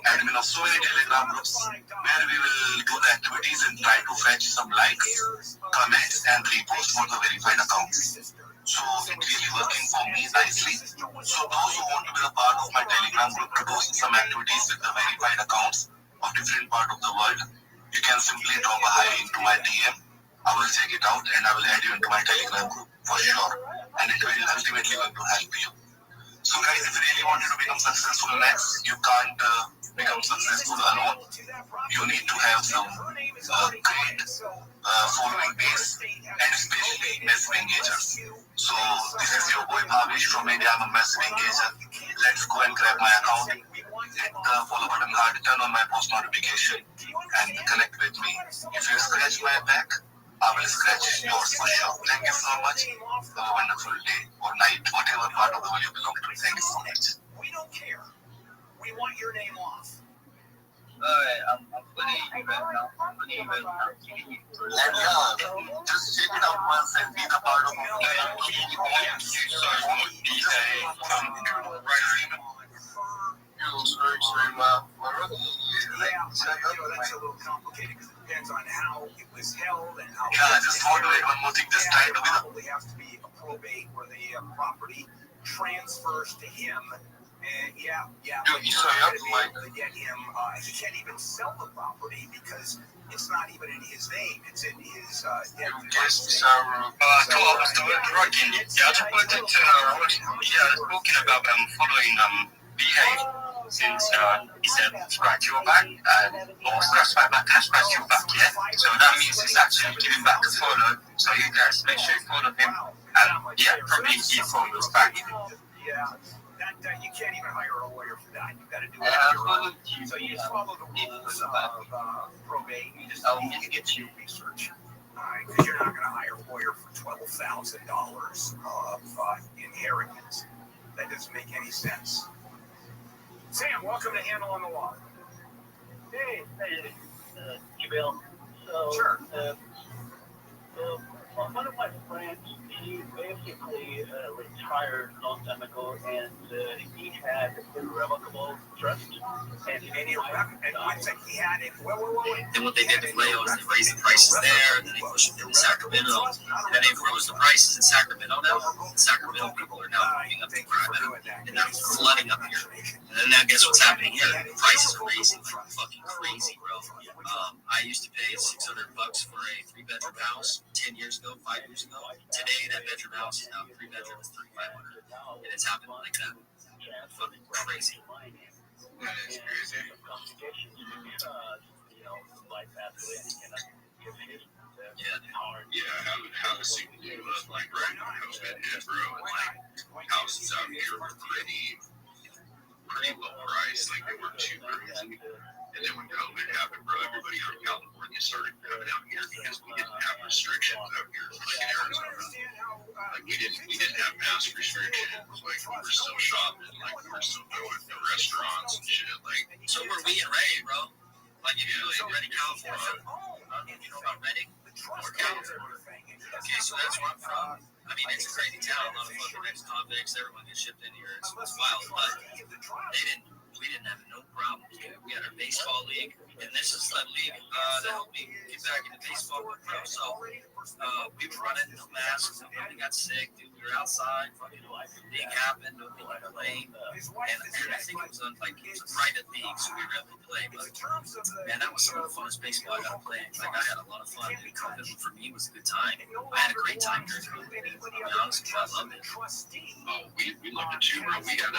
admin of so many Telegram groups where we will do the activities and try to fetch some likes, comments, and repost for the verified accounts. So it's really working for me nicely. So those who want to be a part of my Telegram group to do some activities with the verified accounts of different part of the world, you can simply drop a hi into my DM. I will check it out and I will add you into my Telegram group for sure. And it will ultimately going to help you. So guys, if you really wanted to become successful next, you can't become successful alone. You need to have some great following base and especially massive engagers. So this is your boy Bhavesh from India. I'm a massive engager. Let's go and grab my account, hit the follow button hard, turn on my post notification and connect with me. If you scratch my back, I will scratch yours for sure. Thank you so much. Have a wonderful day or night, whatever part of the world you belong to. Thank you so much. We don't care. We want your name off. Alright, I'm putting you right now. And just check it out once and be the part of That's a little complicated because it depends on how it was held and how. Yeah, I just want to add one more thing. Just try to be the. Probably has to be a probate where the property transfers to him. And Dude, you saw up, Mike. To get him, he can't even sell the property because it's not even in his name. It's in his I thought I was working. Yeah, I just wanted to, talking about following Behave since he said scratch your back or scratch my back and scratch your back, yeah? So that means it's actually giving back a follow. So you guys make sure you follow him and probably he follows back. That you can't even hire a lawyer for that. You got to do it on your own. So you just follow the rules of probate. You just need to get your research. Because you're not going to hire a lawyer for $12,000 of inheritance. That doesn't make any sense. Sam, welcome to Handle on the Law. Hey, Bill. So, sure. So One of my friends, he basically retired a long time ago, and he had irrevocable trust. And I think he had it. Then what they did to Vallejo is they raised the prices there, and then they pushed it into Sacramento, and then they rose the prices in Sacramento now. Sacramento people are now moving up to Sacramento, and now it's flooding up here. And then now guess what's happening here? The prices are raising like fucking crazy, bro. I used to pay $600 for a 3-bedroom house 10 years ago, 5 years ago. Today, that bedroom house is now 3 bedrooms, $3,500, and it's happening like that. Fucking crazy. That is crazy. Yeah, houses like right now, COVID hit, bro, and like houses out here were pretty low price, like they weren't too crazy. And then when COVID happened, bro, everybody from California started coming out here because we didn't have restrictions out here, like in Arizona. Like we didn't have mask restrictions. Like we were still shopping, like we were still going to restaurants and shit. Like so were we in Redding, bro. Like if you live in Redding, California, you know about Redding or California? Okay, so that's where I'm from. I mean, it's a crazy town. A lot of fucking ex-convicts. Everyone gets shipped in here. It's wild, but we didn't have no problems. We had our baseball league, and this is that league that helped me get back into baseball with pro. So we were running no masks. Nobody got sick. Dude, we were outside. Fucking league happened. Nobody played. And I think it was a private league, so we were able to play. But man, that was some of the funnest baseball I got to play. Like I had a lot of fun. Dude. COVID for me was a good time. I had a great time during COVID. To be honest with you, I loved it. oh, we loved it too, bro. We had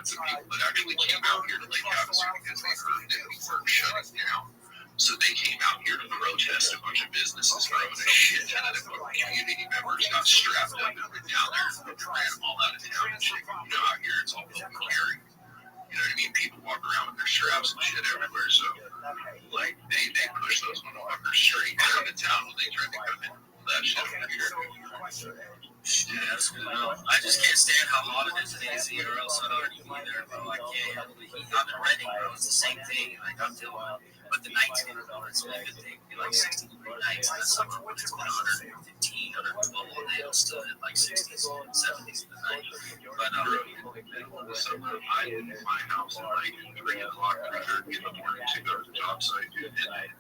some people that actually came out here to Lake Havasu because they heard that we weren't shutting down. So they came out here to protest a bunch of businesses, bro, and a shit ton of the community members got strapped up and went down there and ran them all out of town and shit. You know, out here it's all open carry. You know what I mean? People walk around with their straps and shit everywhere. So, like, they push those motherfuckers straight out of town when they tried to come in and pull that shit over here. Yeah, that's good to know. I just can't stand how hot it is in AZ, or else I'd already be there, bro. I can't handle the heat. I'm in Redding, bro. It's the same thing. Like, I'm dealing with it. But the nights get better. It's really good thing. Be like 60-degree nights. And that's something when it's been 115, 112 all day. It'll still hit like 60s, 70s in the night. But, I leave my house at like 3 o'clock, 3:30 in the morning to go to the job site, dude.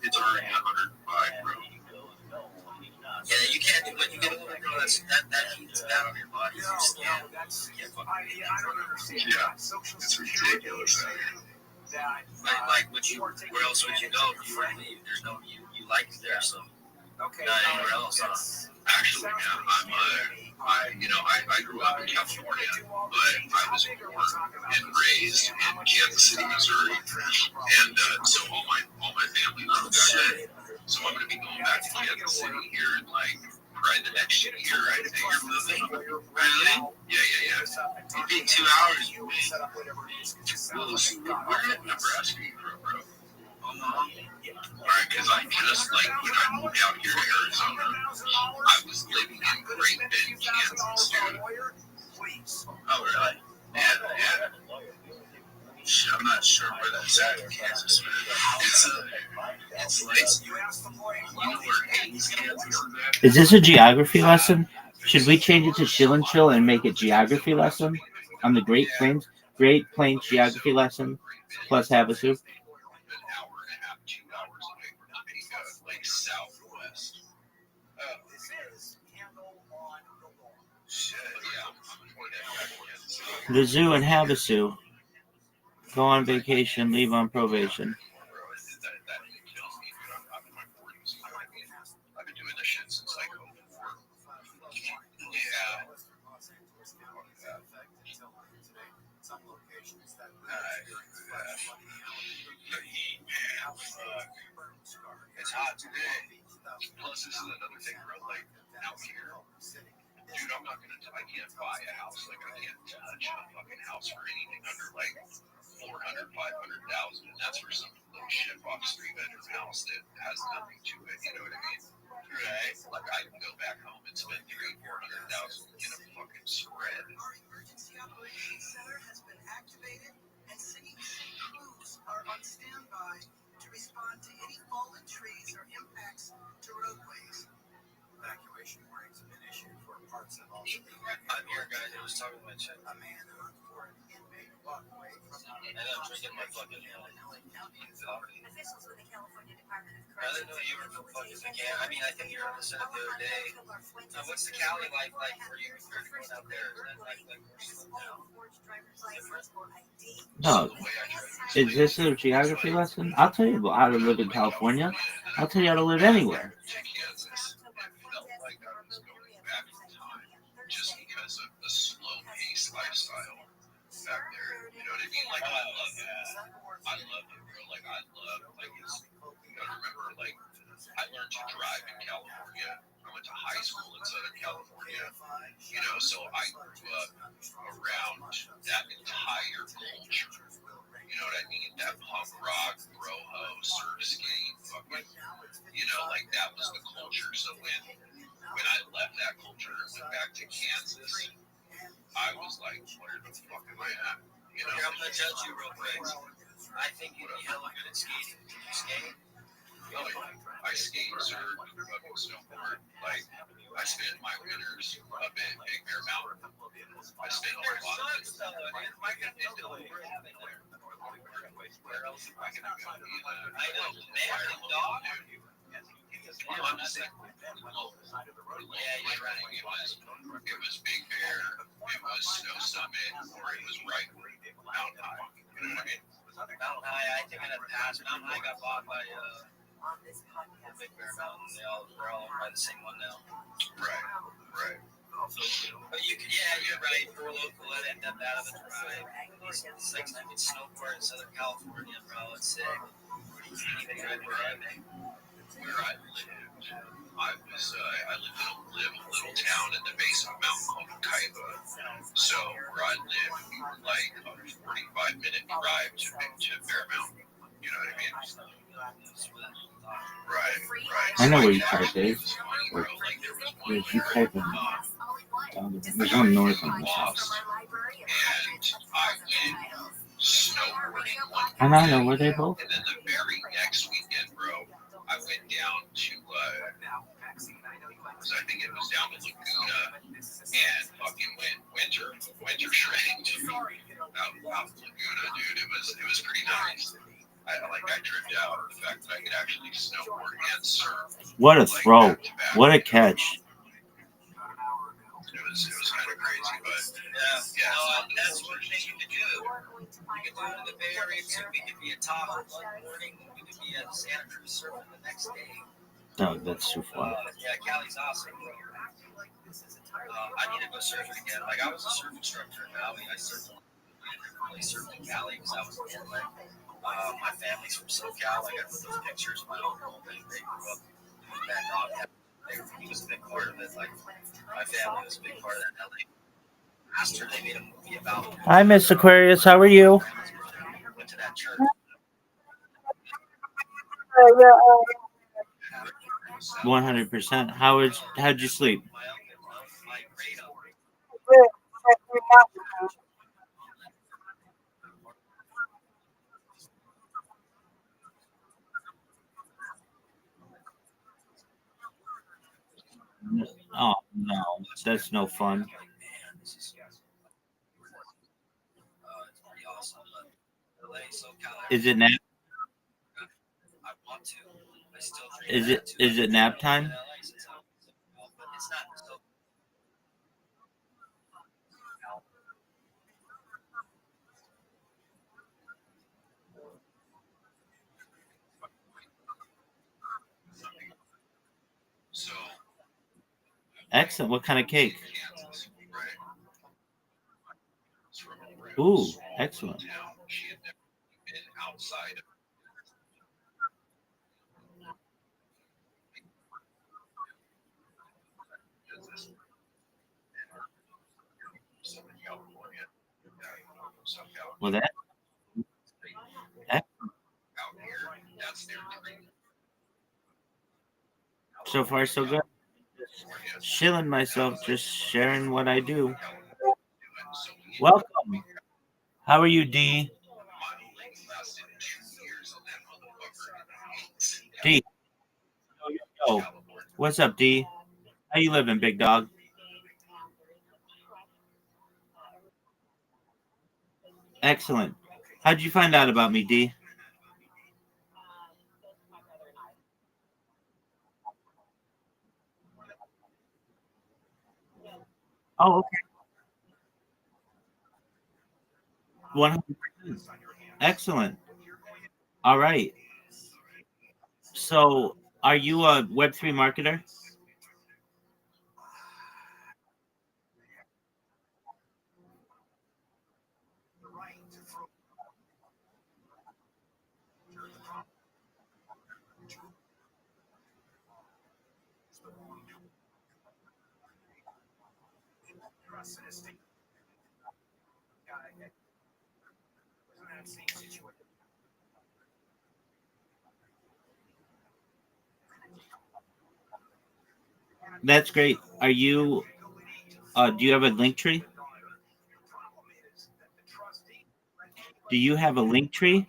It's already 105, bro. yeah, you can't do what you get older, bro. That heat is bad on your body. You just can't fucking Yeah, it's ridiculous out here. like where else would you go before you leave? There's no you like it there, so not anywhere else. Actually, man, I grew up in California, but I was born and raised in Kansas City, Missouri, and so all my family lived back there. So I'm gonna be going back to Kansas City here in like probably the next year. I think you're moving. Really? Yeah. It'd be 2 hours. Well, so where in Nebraska you from, bro? Alright, because I just, like, when I moved out here to Arizona, I was living in Great Bend, Kansas, dude. Oh, really? Yeah. I'm not sure where that's at in Kansas, but it's You know where Haynes, Kansas is at? Is this a geography lesson? Should we change it to Chill and Chill and make it geography lesson on the Great Plains geography lesson plus Havasu? An hour and a half, 2 hours away from Topeka, like southwest. Shit, yeah. The zoo and Havasu. Go on vacation, leave on probation. That kills me, dude. I'm in my 40s. You know what I mean? I've been doing this shit since like 04. Yeah. The heat, man. Fuck. It's hot today. Plus, this is another thing, bro. Like, out here, dude, I can't buy a house. Like, I can't touch a fucking house for anything under like 400, 500,000, and that's for some little shit box 3-bedroom house that has nothing to it. You know what I mean? Right? Like, I can go back home and spend 300,000, 400,000 in a fucking spread. Our emergency operations center has been activated, and city crews are on standby to respond to any fallen trees or impacts to roadways. evacuation warnings have been issued for parts of all. I'm here, guys. I was talking to my chick. A man on board inmate walked away from And I'm drinking my fucking Officials with the California Department of I didn't know you were from fucking Zaccan. I mean, I think you were on the Senate the other day. What's the Cali life like for you compared to going out there? Is that like more slowed down? No. Is this a geography lesson? I'll tell you how to live in California. I'll tell you how to live anywhere. Just because of the slow-paced lifestyle back there. You know what I mean? Like, I love that. I love it, bro. Like, I love, like, it's, you gotta remember, like, I learned to drive in California. I went to high school in Southern California, you know, so I grew up around that entire culture. You know what I mean? That punk rock, bro-ho, surf skate, fucking, you know, like, that was the culture. So when I left that culture and went back to Kansas, I was like, where the fuck am I at? You know? Here, I'm gonna judge you real quick. I think you'd be hella good at skating. Can you skate? Oh, yeah. I skate, surf, fucking snowboard. Like, I spent my winters up in Big Bear Mountain. I spent a lot of it. Where else am I gonna go? I know, man, dog. I'm just saying, yeah, you're right. It was Big Bear, it was Snow Summit, or it was right Mountain High. You know what I mean? Mountain High, I think in the past, Mountain High got bought by Big Bear Mountain. They're all owned by the same one now. Right. But you could, yeah, you're right. For local, it ain't that bad of a drive. It's like I mean, snowboard in Southern California, bro. It's sick. You can't even drive in Rabbi. Where I lived, I lived in a little town in the base of a mountain called Kaiba. So where I lived, we were like a 45-minute drive to Bear Mountain. You know what I mean? Right. I know where you type is. Where's you typing? There's one north on this house. And I went snowboarding one And I know where they both. and then the very next weekend, bro, I went down to, I think it was down to Laguna and fucking went winter shredding out Laguna, dude. It was pretty nice. I tripped out the fact that I could actually snowboard and surf. What a throw! What a catch! It was kind of crazy, but yeah. No, that's one thing you could do. You could do it in the Bay Area too. We could be at Tahoe one morning, we could be at Santa Cruz surfing the next day. No, that's too far. Yeah, Cali's awesome, bro. I need to go surfing again. Like, I was a surf instructor in Maui. I really surfed in Cali because I was in Portland. My family's from SoCal. Like, I put those pictures of my uncle. They grew up doing that dog. He was a big part of it. Like, my family was a big part of that LA. After they made a movie about him. Hi, Miss Aquarius. How are you? Went to that church. 100%. How'd you sleep? Oh no, that's no fun. Is it nap? Is it nap time? Excellent. What kind of cake? Ooh, excellent. Well, that. So far, so good. Chilling myself, just sharing what I do. Welcome. How are you, D? D. Yo. What's up, D? How you living, big dog? Excellent. How'd you find out about me, D? Oh, okay. 100%. Excellent. All right. So, are you a Web3 marketer? That's great. Are you? Do you have a link tree? Do you have a link tree?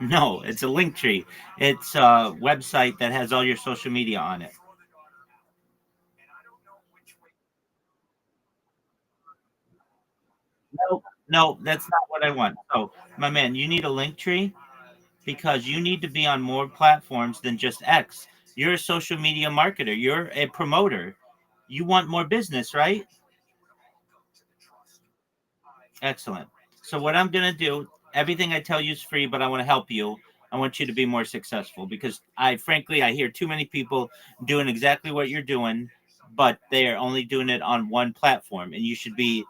No, it's a link tree. It's a website that has all your social media on it. No, no, that's not what I want. So, my man, you need a link tree because you need to be on more platforms than just X. You're a social media marketer. You're a promoter. You want more business, right? Excellent. So what I'm going to do, everything I tell you is free, but I want to help you. I want you to be more successful because I hear too many people doing exactly what you're doing, but they are only doing it on one platform, and you should be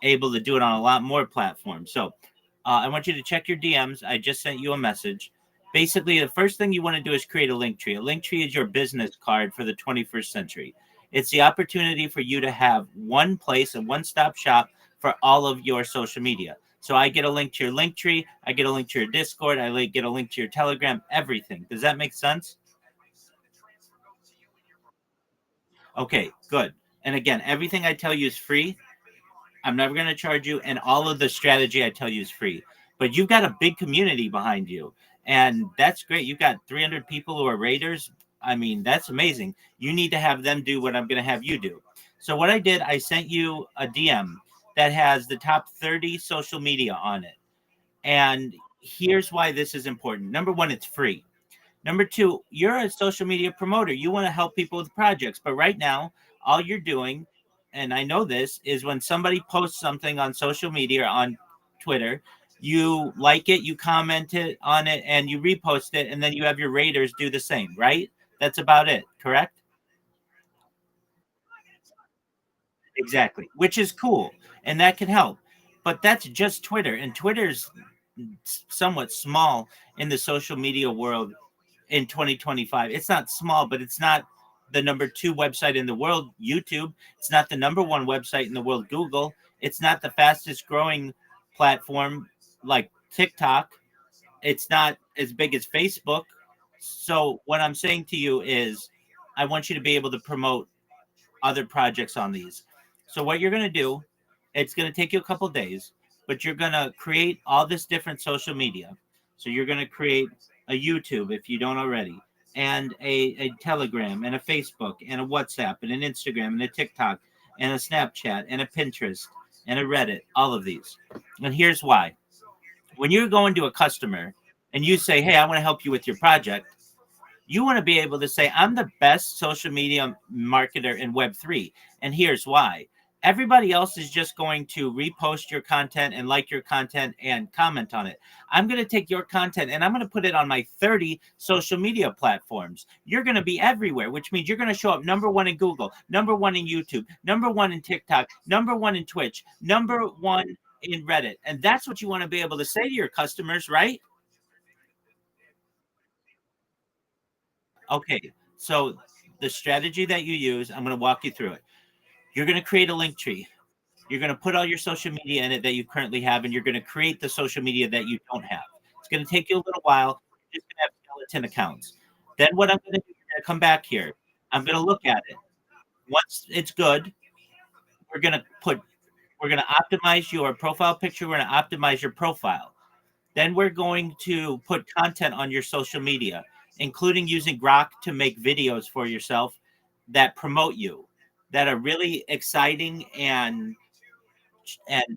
able to do it on a lot more platforms. So I want you to check your DMs. I just sent you a message. Basically, the first thing you want to do is create a link tree. A link tree is your business card for the 21st century. It's the opportunity for you to have one place, a one-stop shop for all of your social media. So I get a link to your link tree. I get a link to your Discord. Get a link to your Telegram, everything. Does that make sense? Okay, good. And again, everything I tell you is free. I'm never going to charge you. And all of the strategy I tell you is free. But you've got a big community behind you. And that's great. You've got 300 people who are raiders. I mean, that's amazing. You need to have them do what I'm going to have you do. So, what I did, I sent you a DM that has the top 30 social media on it. And here's why this is important. Number one, it's free. Number two, you're a social media promoter. You want to help people with projects. But right now, all you're doing, and I know this, is when somebody posts something on social media or on Twitter, you like it, you comment it on it, and you repost it, and then you have your raiders do the same, right? That's about it, correct? Exactly, which is cool, and that can help. But that's just Twitter, and Twitter's somewhat small in the social media world in 2025. It's not small, but it's not the number two website in the world, YouTube. It's not the number one website in the world, Google. It's not the fastest growing platform like TikTok. It's not as big as Facebook. So, what I'm saying to you is, I want you to be able to promote other projects on these. So what you're going to do, it's going to take you a couple days, but you're going to create all this different social media. So you're going to create a YouTube if you don't already, and a Telegram, and a Facebook, and a WhatsApp, and an Instagram, and a TikTok, and a Snapchat, and a Pinterest, and a Reddit, all of these. And here's why. When you're going to a customer and you say, hey, I want to help you with your project, you want to be able to say, I'm the best social media marketer in Web3. And here's why. Everybody else is just going to repost your content and like your content and comment on it. I'm going to take your content and I'm going to put it on my 30 social media platforms. You're going to be everywhere, which means you're going to show up number one in Google, number one in YouTube, number one in TikTok, number one in Twitch, number one in Reddit. And that's what you want to be able to say to your customers, right? Okay, so the strategy that you use, I'm going to walk you through it. You're going to create a link tree. You're going to put all your social media in it that you currently have, and you're going to create the social media that you don't have. It's going to take you a little while. You're just going to have skeleton accounts. Then what I'm going to do, you're going to come back here. I'm going to look at it. Once it's good, we're going to optimize your profile picture. We're going to optimize your profile. Then we're going to put content on your social media, including using Grok to make videos for yourself that promote you, that are really exciting and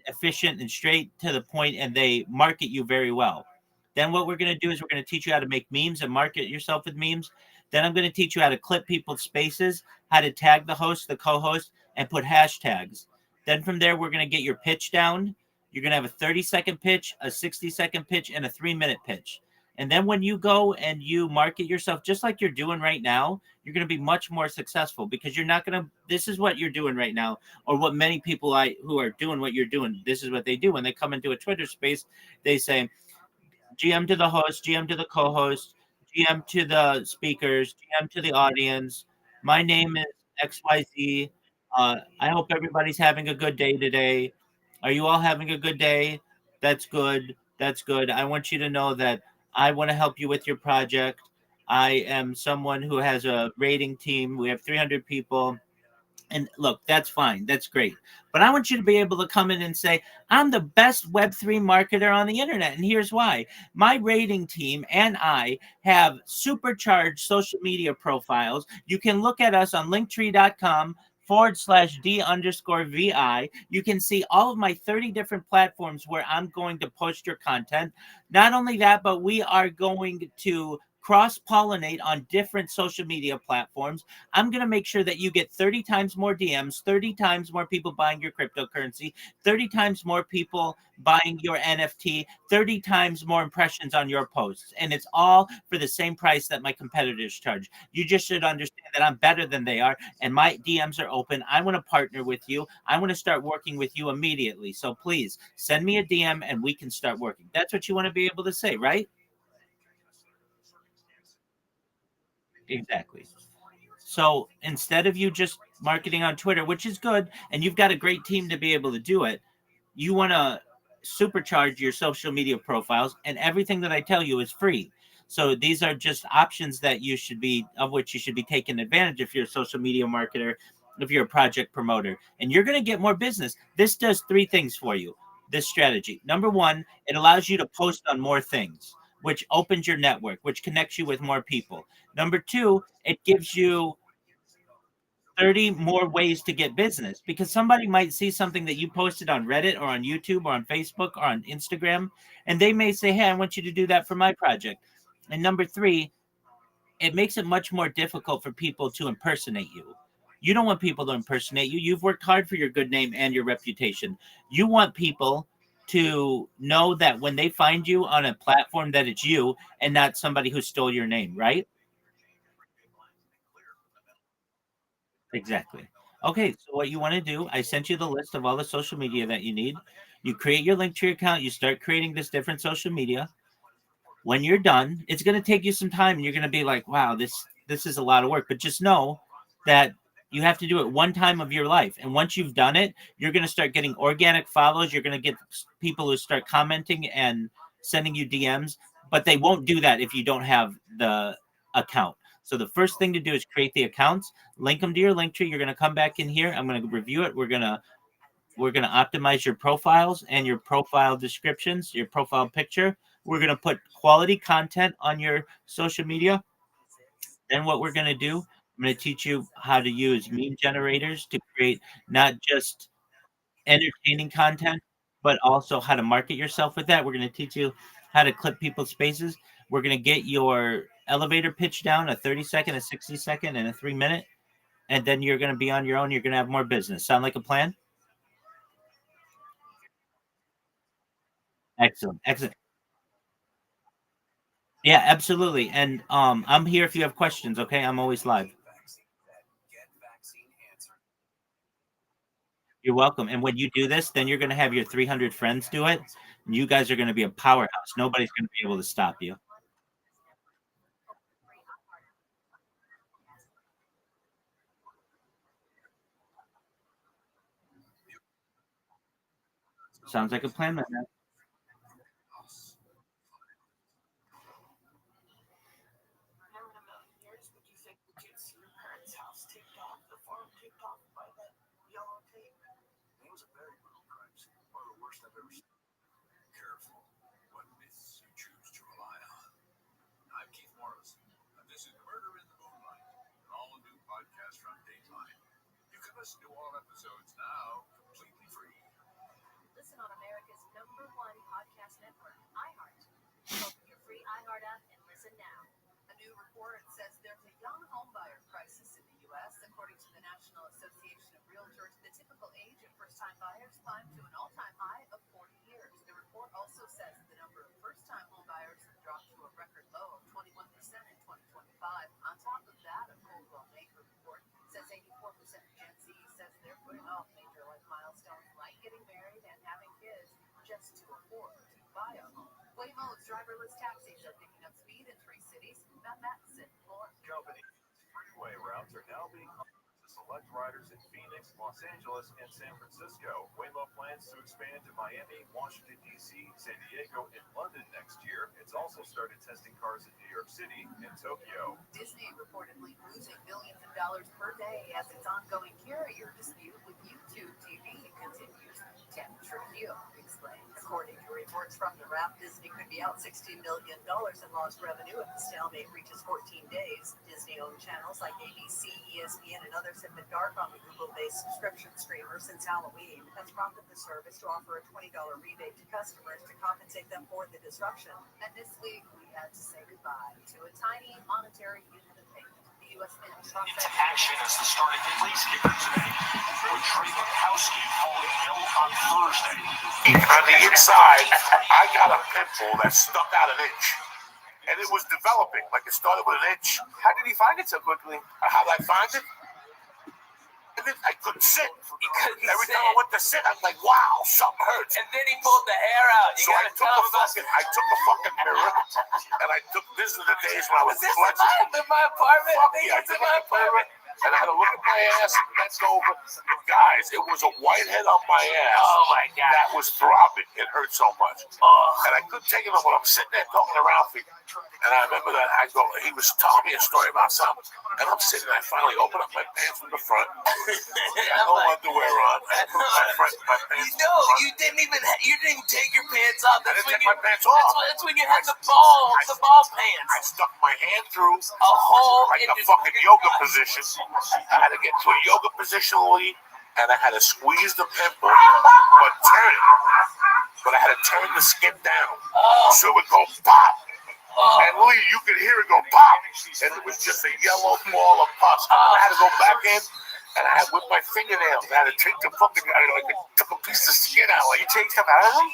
efficient and straight to the point, and they market you very well. Then what we're going to do is we're going to teach you how to make memes and market yourself with memes. Then I'm going to teach you how to clip people's spaces, how to tag the host, the co-host, and put hashtags. Then from there, we're going to get your pitch down. You're going to have a 30-second pitch, a 60-second pitch, and a 3-minute pitch. And then when you go and you market yourself, just like you're doing right now, you're going to be much more successful, because you're not going to, this is what you're doing right now, or what many people who are doing what you're doing, this is what they do. When they come into a Twitter space, they say, GM to the host, GM to the co-host, GM to the speakers, GM to the audience. My name is XYZ. I hope everybody's having a good day today. Are you all having a good day? That's good. That's good. I want you to know that I want to help you with your project. I am someone who has a rating team. We have 300 people. And look, that's fine. That's great. But I want you to be able to come in and say, I'm the best Web3 marketer on the internet. And here's why. My rating team and I have supercharged social media profiles. You can look at us on linktree.com/D_VI. You can see all of my 30 different platforms where I'm going to post your content. Not only that, but we are going to cross-pollinate on different social media platforms. I'm going to make sure that you get 30 times more DMs, 30 times more people buying your cryptocurrency, 30 times more people buying your NFT, 30 times more impressions on your posts. And it's all for the same price that my competitors charge. You just should understand that I'm better than they are, and my DMs are open. I want to partner with you. I want to start working with you immediately. So please send me a DM and we can start working. That's what you want to be able to say, right? Exactly. So instead of you just marketing on Twitter, which is good, and you've got a great team to be able to do it, you want to supercharge your social media profiles, and everything that I tell you is free. So these are just options that you should be, of which you should be taking advantage if you're a social media marketer, if you're a project promoter, and you're going to get more business. This does 3 things for you. This strategy. Number 1, it allows you to post on more things, which opens your network, which connects you with more people. Number 2, it gives you 30 more ways to get business, because somebody might see something that you posted on Reddit or on YouTube or on Facebook or on Instagram, and they may say, hey, I want you to do that for my project. And number 3, it makes it much more difficult for people to impersonate you. You don't want people to impersonate you. You've worked hard for your good name and your reputation. You want people to know that when they find you on a platform, that it's you and not somebody who stole your name, right? Exactly. Okay, so what you want to do, I sent you the list of all the social media that you need. You create your Linktree account, you start creating this different social media. When you're done, it's going to take you some time, and you're going to be like, wow, this is a lot of work. But just know that you have to do it one time of your life. And once you've done it, you're going to start getting organic follows. You're going to get people who start commenting and sending you DMs, but they won't do that if you don't have the account. So the first thing to do is create the accounts, link them to your link tree. You're going to come back in here. I'm going to review it. We're going to optimize your profiles and your profile descriptions, your profile picture. We're going to put quality content on your social media. Then what we're going to do, I'm going to teach you how to use meme generators to create not just entertaining content, but also how to market yourself with that. We're going to teach you how to clip people's spaces. We're going to get your elevator pitch down, a 30-second, a 60-second, and a 3-minute. And then you're going to be on your own. You're going to have more business. Sound like a plan? Excellent. Excellent. Yeah, absolutely. And I'm here if you have questions, okay? I'm always live. You're welcome. And when you do this, then you're going to have your 300 friends do it. And you guys are going to be a powerhouse. Nobody's going to be able to stop you. Sounds like a plan, my man. Listen to all episodes now, completely free. Listen on America's #1 podcast network, iHeart. Open your free iHeart app and listen now. A new report says there's a young homebuyer crisis in the U.S. According to the National Association of Realtors, the typical age of first-time buyers climbed to an all-time high of 40 years. The report also says the number of first-time homebuyers have dropped to a record low of 21% in 2025. On top of that, a Coldwell Banker report says 84% of Gen Z says they're putting off major life milestones like getting married and having kids just to afford to buy a home. Waymo's driverless taxis are picking up speed in 3 cities: Mount Madison, Florida. Company freeway routes are now being offered to select riders in Phoenix, Los Angeles, and San Francisco. Waymo plans to expand to Miami, Washington, D.C., San Diego, and London next year. It's also started testing cars in New York City and Tokyo. Disney reportedly losing millions of dollars per day as its ongoing carrier dispute with YouTube TV continues. Tim Trujillo explains. According to reports from the Wrap, Disney could be out $16 million in lost revenue if the stalemate reaches 14 days. Disney-owned channels like ABC, ESPN, and others have been dark on the Google-based subscription streamer since Halloween. That's prompted the service to offer a $20 rebate to customers to compensate them for the disruption. And this week, we had to say goodbye to a tiny monetary unit of payment. The U.S. Into action as the starting place kicker today. Trey Bukowski falling ill on Thursday. On the inside, I got a pimple that stuck out an inch. And it was developing. Like it started with an inch. How did he find it so quickly? How did I find it? I couldn't sit. Every time I went to sit, I'm like, wow, something hurts. And then he pulled the hair out. So I took the fucking mirror, and this is the days when I was flexing. In my apartment? Fuck yeah, I took my mirror, and I had to look at my ass and bent over. Guys, it was a whitehead on my ass. Oh my God. That was throbbing. It hurt so much. And I couldn't take it when I'm sitting there talking to Ralphie. And I remember that he was telling me a story about something. And I'm sitting there, I finally open up my pants from the front. I got no underwear on. I put my pants you didn't even take your pants off. I didn't take my pants off. That's when you had the ball pants. I stuck my hand through a hole like in a fucking yoga position. I had to get to a yoga position, Lee, and I had to squeeze the pimple, but turn it. But I had to turn the skin down so it would go pop. And Lee, you could hear it go pop, and it was just a yellow ball of pus. I had to go back in, and I had with my fingernails. I had to take the fucking, took a piece of skin out. Like, you take stuff out of them?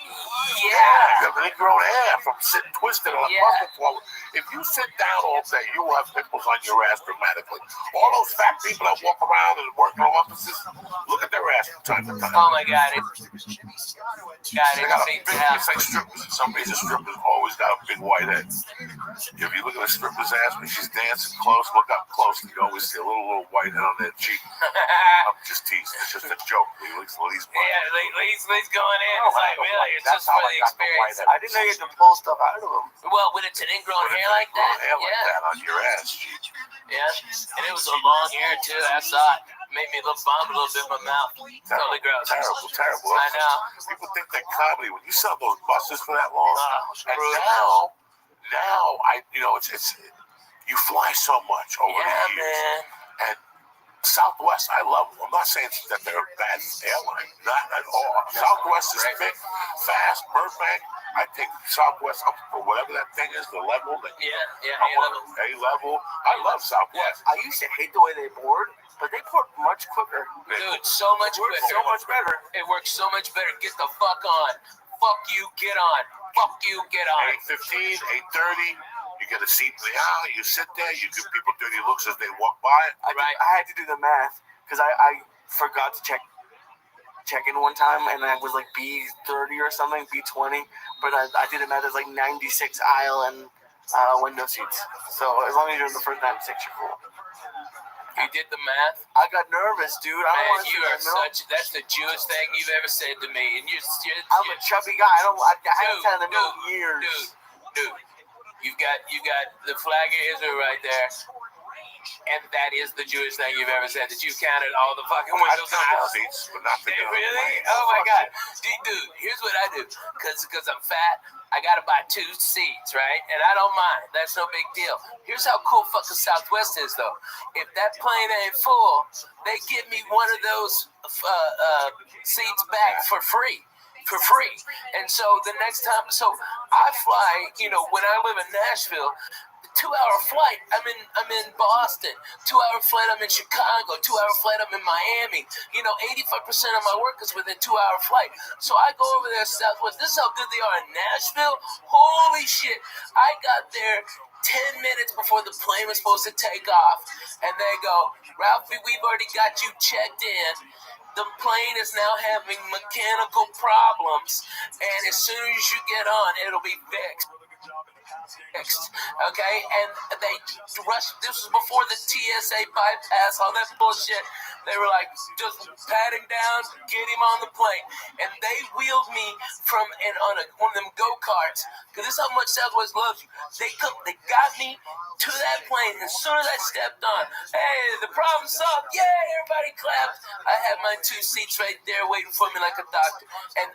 Yeah. You have an ingrown hair from sitting twisted on a muscle forward. If you sit down all day, you will have pimples on your ass dramatically. All those fat people that walk around and work in offices, look at their ass from time to time. Oh my God. They got a big, it's like strippers. Some reason strippers always got a big white head. If you look at a stripper's ass when she's dancing close, look up close, and you always see a little white head on their cheek. I'm just teasing. It's just a joke. Lee's going in. It's like, really, it's just for the experience. I didn't know you had to pull stuff out of them. Well, when it's an ingrown hair like that, that on your ass. Yeah, and it was a long hair too. I saw it. Made me vomit a little bit in my mouth. Totally gross. Terrible. I know. People think that comedy, when you sell those buses for that long, and now it's you fly so much over the years. Man. And Southwest, I love them. I'm not saying that they're a bad airline, not at all. Southwest is thick, fast, Burbank. I take Southwest up for whatever that thing is, the level. A-level. I love Southwest. I used to hate the way they board, but they board much quicker. Dude, so much quicker. So much better. It works so much better. Get the fuck on. Fuck you, get on. Fuck you, get on. 8:15, 8:30. You get a seat in the aisle. You sit there. You give people dirty looks as they walk by. I had to do the math because I forgot to check in one time, and I was like B30 or something, B20. But I did the math. There's like 96 aisle and window seats. So as long as you're in the first 96, you're cool. You did the math? I got nervous, dude. Man, you are that's the Jewish thing you've ever said to me. And I'm a chubby guy. I haven't had them in years. Dude. You got the flag of Israel right there. And that is the Jewish thing you've ever said, that you counted all the fucking windows in the house. Seats, but not the Really? Oh my God. Dude, here's what I do. Because I'm fat, I got to buy 2 seats, right? And I don't mind. That's no big deal. Here's how cool fucking Southwest is, though. If that plane ain't full, they give me one of those seats back for free. And so the next time, so I fly, when I live in Nashville, 2-hour flight, I'm in Boston. 2-hour flight, I'm in Chicago. 2-hour flight, I'm in Miami. 85% of my work is within 2-hour flight. So I go over there to Southwest. This is how good they are in Nashville. Holy shit. I got there 10 minutes before the plane was supposed to take off. And they go, Ralphie, we've already got you checked in. The plane is now having mechanical problems. And as soon as you get on, it'll be fixed. Okay, and they rushed. This was before the TSA bypass, all that bullshit. They were like, just pat him down, get him on the plane, and they wheeled me on one of them go-karts. Cause this is how much Southwest loves you. They got me to that plane as soon as I stepped on. Hey, the problem solved! Yay! Everybody clapped. I had my 2 seats right there waiting for me like a doctor, and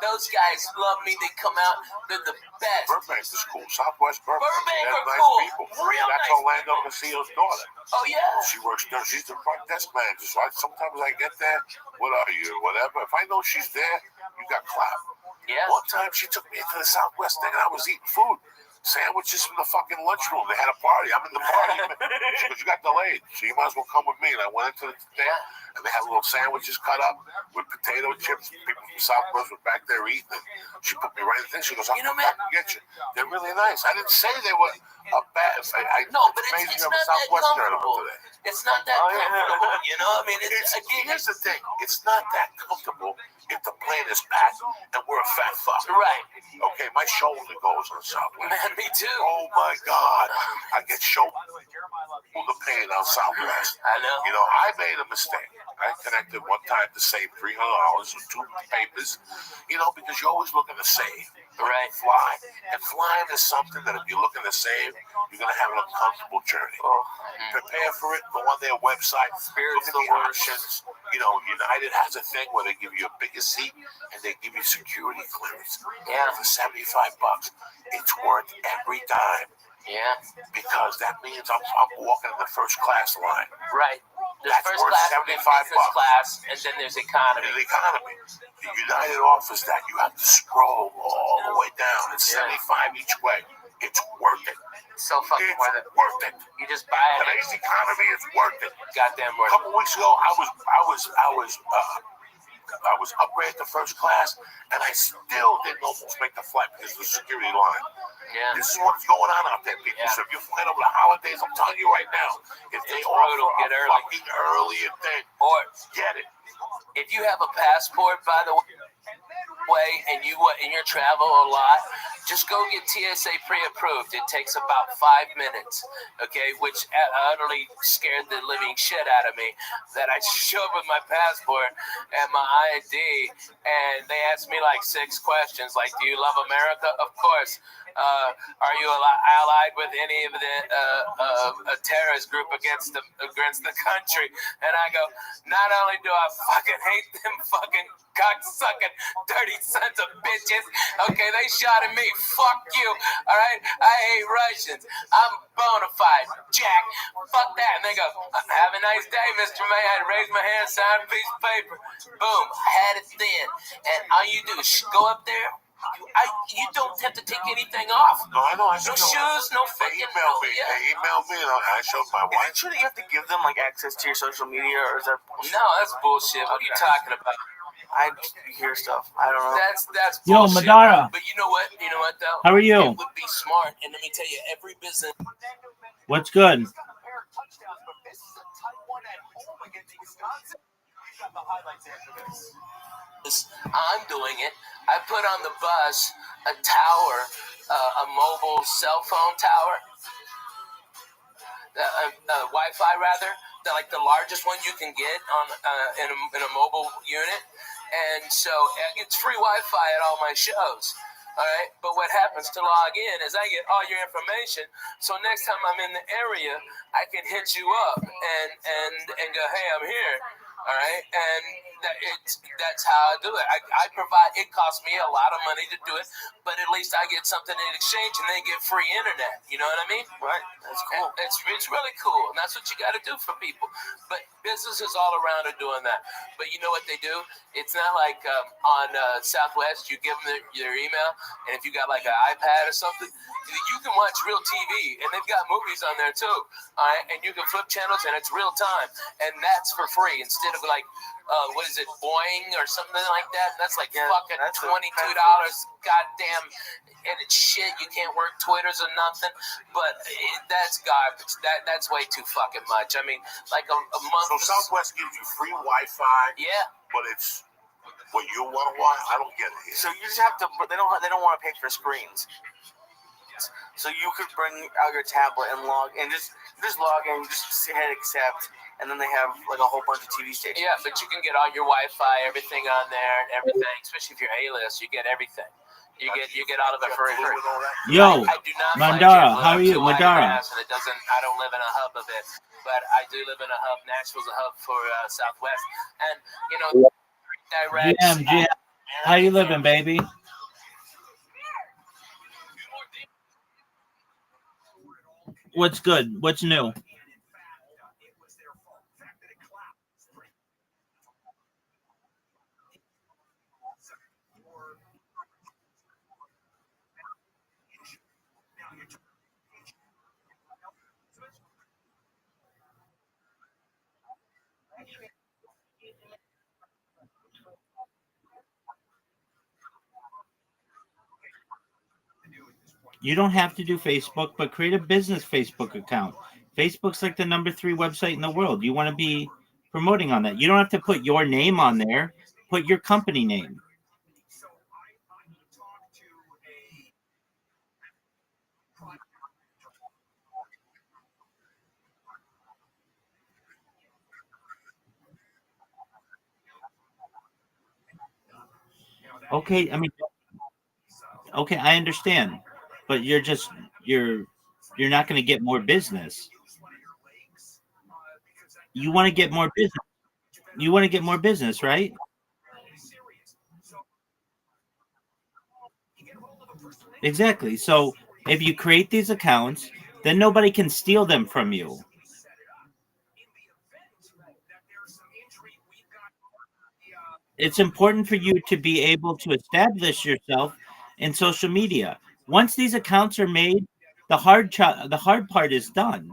those guys love me. They come out. They're the best. Burbank is cool. Southwest Burbank are nice cool. People. Real That's nice. Orlando Casillo's daughter. Oh yeah. She works there. She's the front desk manager. So sometimes I get there. What are you? Whatever. If I know she's there, you got clap. Yeah. One time she took me into the Southwest thing and I was eating food. Sandwiches from the fucking lunchroom. They had a party. I'm in the party. She goes, you got delayed, so you might as well come with me. And I went into the thing, and they had little sandwiches cut up with potato chips. People from Southwest were back there eating. And she put me right in the thing. She goes, I'll come back and get you. They're really nice. I didn't say they were a bad. No, but it's not that comfortable. It's not that comfortable. Here's the thing. It's not that comfortable if the plane is packed and we're a fat fuck. Right. Okay, my shoulder goes on Southwest. Man, me too. Oh my God. I get shoulder pain on Southwest. I know. I made a mistake. I connected one time to save $300 with 2 papers, because you're always looking to save. Right. Fly. And flying is something that if you're looking to save, you're going to have an uncomfortable journey. Prepare for it. Go on their website. Look at the options. United has a thing where they give you a bigger seat and they give you security clearance. Yeah. For $75. It's worth every dime. Yeah. Because that means I'm walking in the first class line. Right. There's That's first worth class, $75. business class, and then there's economy. The economy. The United offers that. You have to scroll all the way down. It's $75 each way. It's worth it. So fucking worth it. Worth it. You just buy it. Today's economy is worth it. Goddamn worth it. A couple weeks ago, I was upgraded to first class, and I still didn't almost make the flight because of the security line. Yeah. This is what's going on out there, people. So if you're flying over the holidays, I'm telling you right now, if they offer get a early. fucking earlier thing, or get it. If you have a passport, by the way, and you're travel a lot, just go get TSA pre-approved. It takes about 5 minutes, okay, which utterly scared the living shit out of me, that I show up with my passport and my ID, and they asked me like 6 questions, like, do you love America? Of course. Are you allied with any of the a terrorist group against the country? And I go, not only do I fucking hate them fucking cocksucking dirty sons of bitches, okay, they shot at me, fuck you, all right, I hate Russians, I'm bona fide, Jack, fuck that. And they go, have a nice day, Mr. May. I raise my hand, sign a piece of paper, boom, had it then. And all you do is go up there. You don't have to take anything off. No, I know. No shoes, no fucking. They emailed me, and I showed my wife. Is it true that you have to give them like access to your social media, or is that bullshit? No, that's bullshit. What are you talking about? I hear stuff. I don't know. That's Yo, bullshit. Madara. But you know what? Though? How are you? It would be smart, and let me tell you, every business. What's good? I'm doing it. I put on the bus a tower, a mobile cell phone tower, Wi-Fi rather, like the largest one you can get on in a mobile unit, and so it's free Wi-Fi at all my shows. All right, but what happens to log in is I get all your information. So next time I'm in the area, I can hit you up and go, hey, I'm here. All right, and that's how I do it. I provide. It costs me a lot of money to do it, but at least I get something in exchange, and they get free internet. You know what I mean? Right. That's cool. It's really cool, and that's what you got to do for people. But businesses all around are doing that. But you know what they do? It's not like on Southwest, you give them their email, and if you got like an iPad or something, you can watch real TV, and they've got movies on there too. All right, and you can flip channels, and it's real time, and that's for free instead of like, what is it, Boeing or something like that? That's like fucking $22. Goddamn, and it's shit. You can't work Twitters or nothing. But that's garbage. That's way too fucking much. I mean, like a month. So Southwest gives you free Wi-Fi. Yeah. But it's what you want to watch. I don't get it here. So you just have to. But they don't want to pay for screens. So you could bring out your tablet and log in. Just log in. Just hit accept. And then they have like a whole bunch of TV stations. Yeah, but you can get all your Wi-Fi, everything on there, and everything. Especially if you're A-list, you get everything. You get all of it for free. Yo, I do not Mandara, how are you, Mandara? And it doesn't. I don't live in a hub of it, but I do live in a hub. Nashville's a hub for Southwest, and you know, direct. GM, how you living, baby? What's good? What's new? You don't have to do Facebook, but create a business Facebook account. Facebook's like the #3 website in the world. You want to be promoting on that. You don't have to put your name on there. Put your company name. Okay, I mean, okay, I understand, but you're not going to get more business. You want to get more business. You want to get more business, right? Exactly. So if you create these accounts, then nobody can steal them from you. It's important for you to be able to establish yourself in social media. Once these accounts are made, the hard part is done.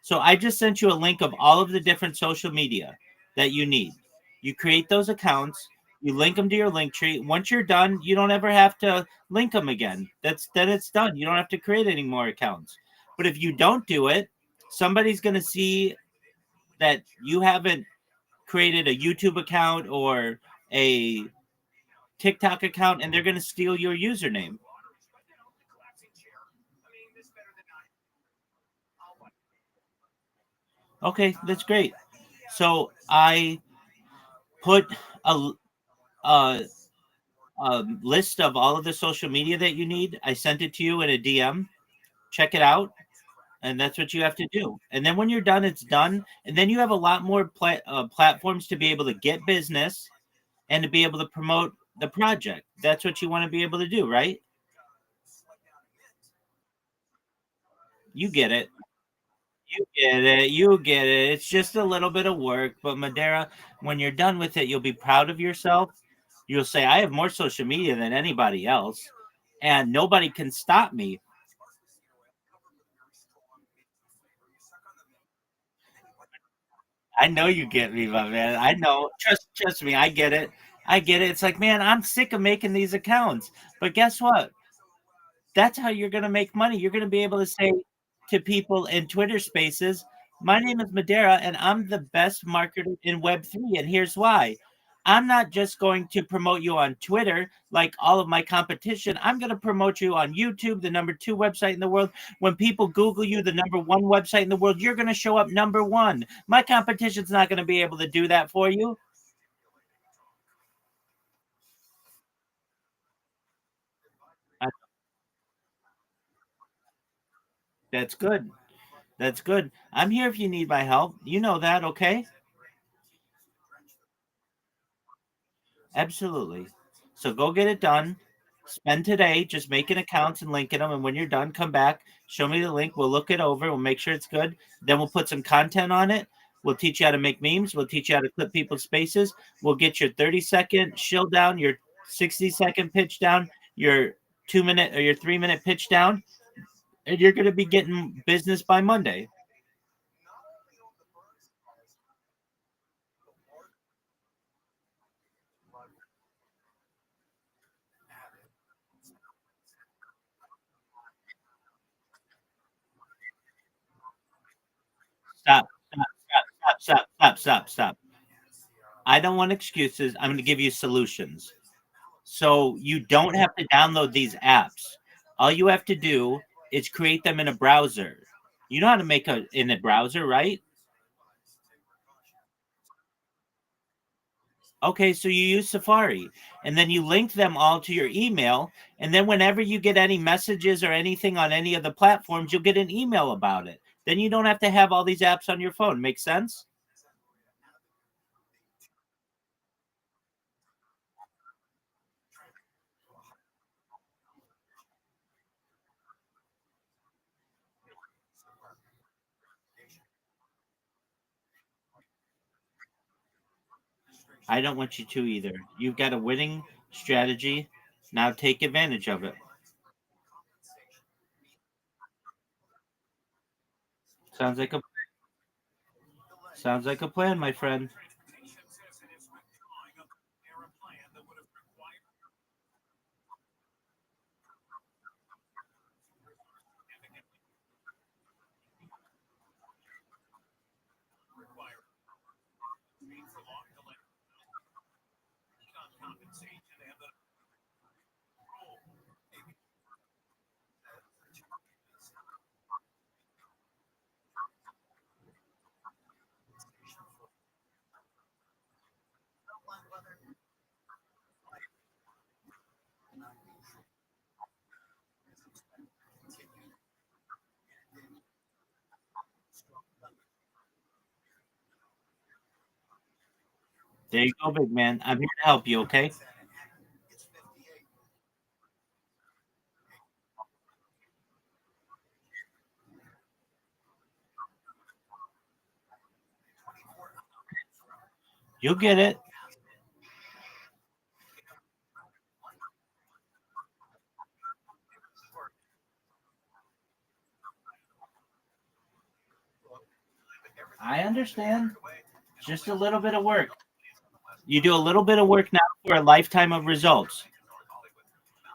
So I just sent you a link of all of the different social media that you need. You create those accounts, you link them to your link tree. Once you're done, you don't ever have to link them again. Then it's done. You don't have to create any more accounts. But if you don't do it, somebody's going to see that you haven't created a YouTube account or a TikTok account, and they're going to steal your username. Okay, that's great. So I put a, a, a list of all of the social media that you need. I sent it to you in a DM. Check it out. And that's what you have to do. And then when you're done, it's done. And then you have a lot more platforms to be able to get business and to be able to promote the project. That's what you want to be able to do, right? You get it. You get it. You get it. It's just a little bit of work. But Madeira, when you're done with it, you'll be proud of yourself. You'll say, I have more social media than anybody else, and nobody can stop me. I know you get me, my man. I know. Trust me, I get it. I get it. It's like, man, I'm sick of making these accounts. But guess what? That's how you're going to make money. You're going to be able to say to people in Twitter spaces, my name is Madeira and I'm the best marketer in Web3. And here's why. I'm not just going to promote you on Twitter like all of my competition. I'm going to promote you on YouTube, the #2 website in the world. When people Google you, the #1 website in the world, you're going to show up #1. My competition's not going to be able to do that for you. That's good. That's good. I'm here if you need my help. You know that, okay? Absolutely. So go get it done. Spend today just making accounts and linking them. And when you're done, come back, show me the link. We'll look it over. We'll make sure it's good. Then we'll put some content on it. We'll teach you how to make memes. We'll teach you how to clip people's spaces. We'll get your 30-second shill down, your 60-second pitch down, your 2-minute or your 3-minute pitch down. And you're going to be getting business by Monday. Stop, stop, stop, stop, stop, stop, stop. I don't want excuses. I'm going to give you solutions. So you don't have to download these apps. All you have to do is create them in a browser. You know how to make a in a browser, right? Okay, so you use Safari and then you link them all to your email. And then whenever you get any messages or anything on any of the platforms, you'll get an email about it. Then you don't have to have all these apps on your phone. Make sense? I don't want you to either. You've got a winning strategy. Now take advantage of it. Sounds like a plan, my friend. There you go, big man. I'm here to help you, okay? You'll get it. I understand. Just a little bit of work. You do a little bit of work now for a lifetime of results.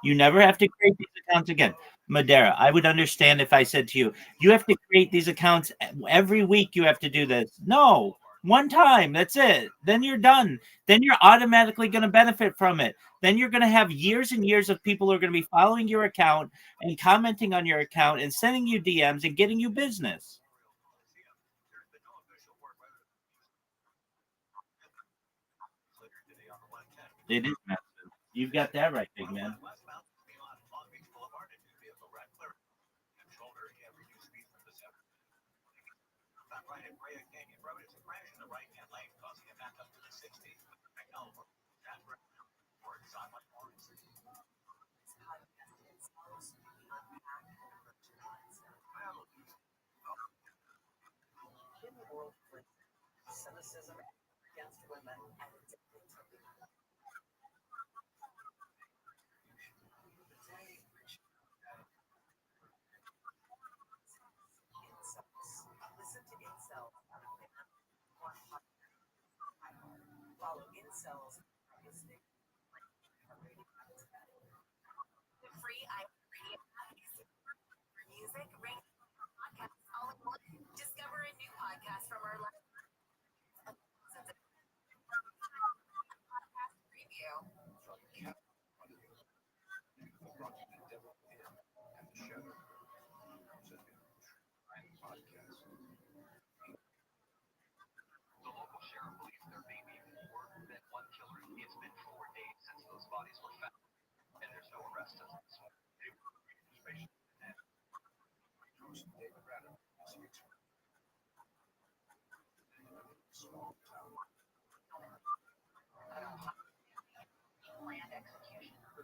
You never have to create these accounts again. Madera, I would understand if I said to you, you have to create these accounts every week. You have to do this. No, one time. That's it. Then you're done. Then you're automatically going to benefit from it. Then you're going to have years and years of people who are going to be following your account and commenting on your account and sending you DMs and getting you business. It is massive. You've got that right, big man.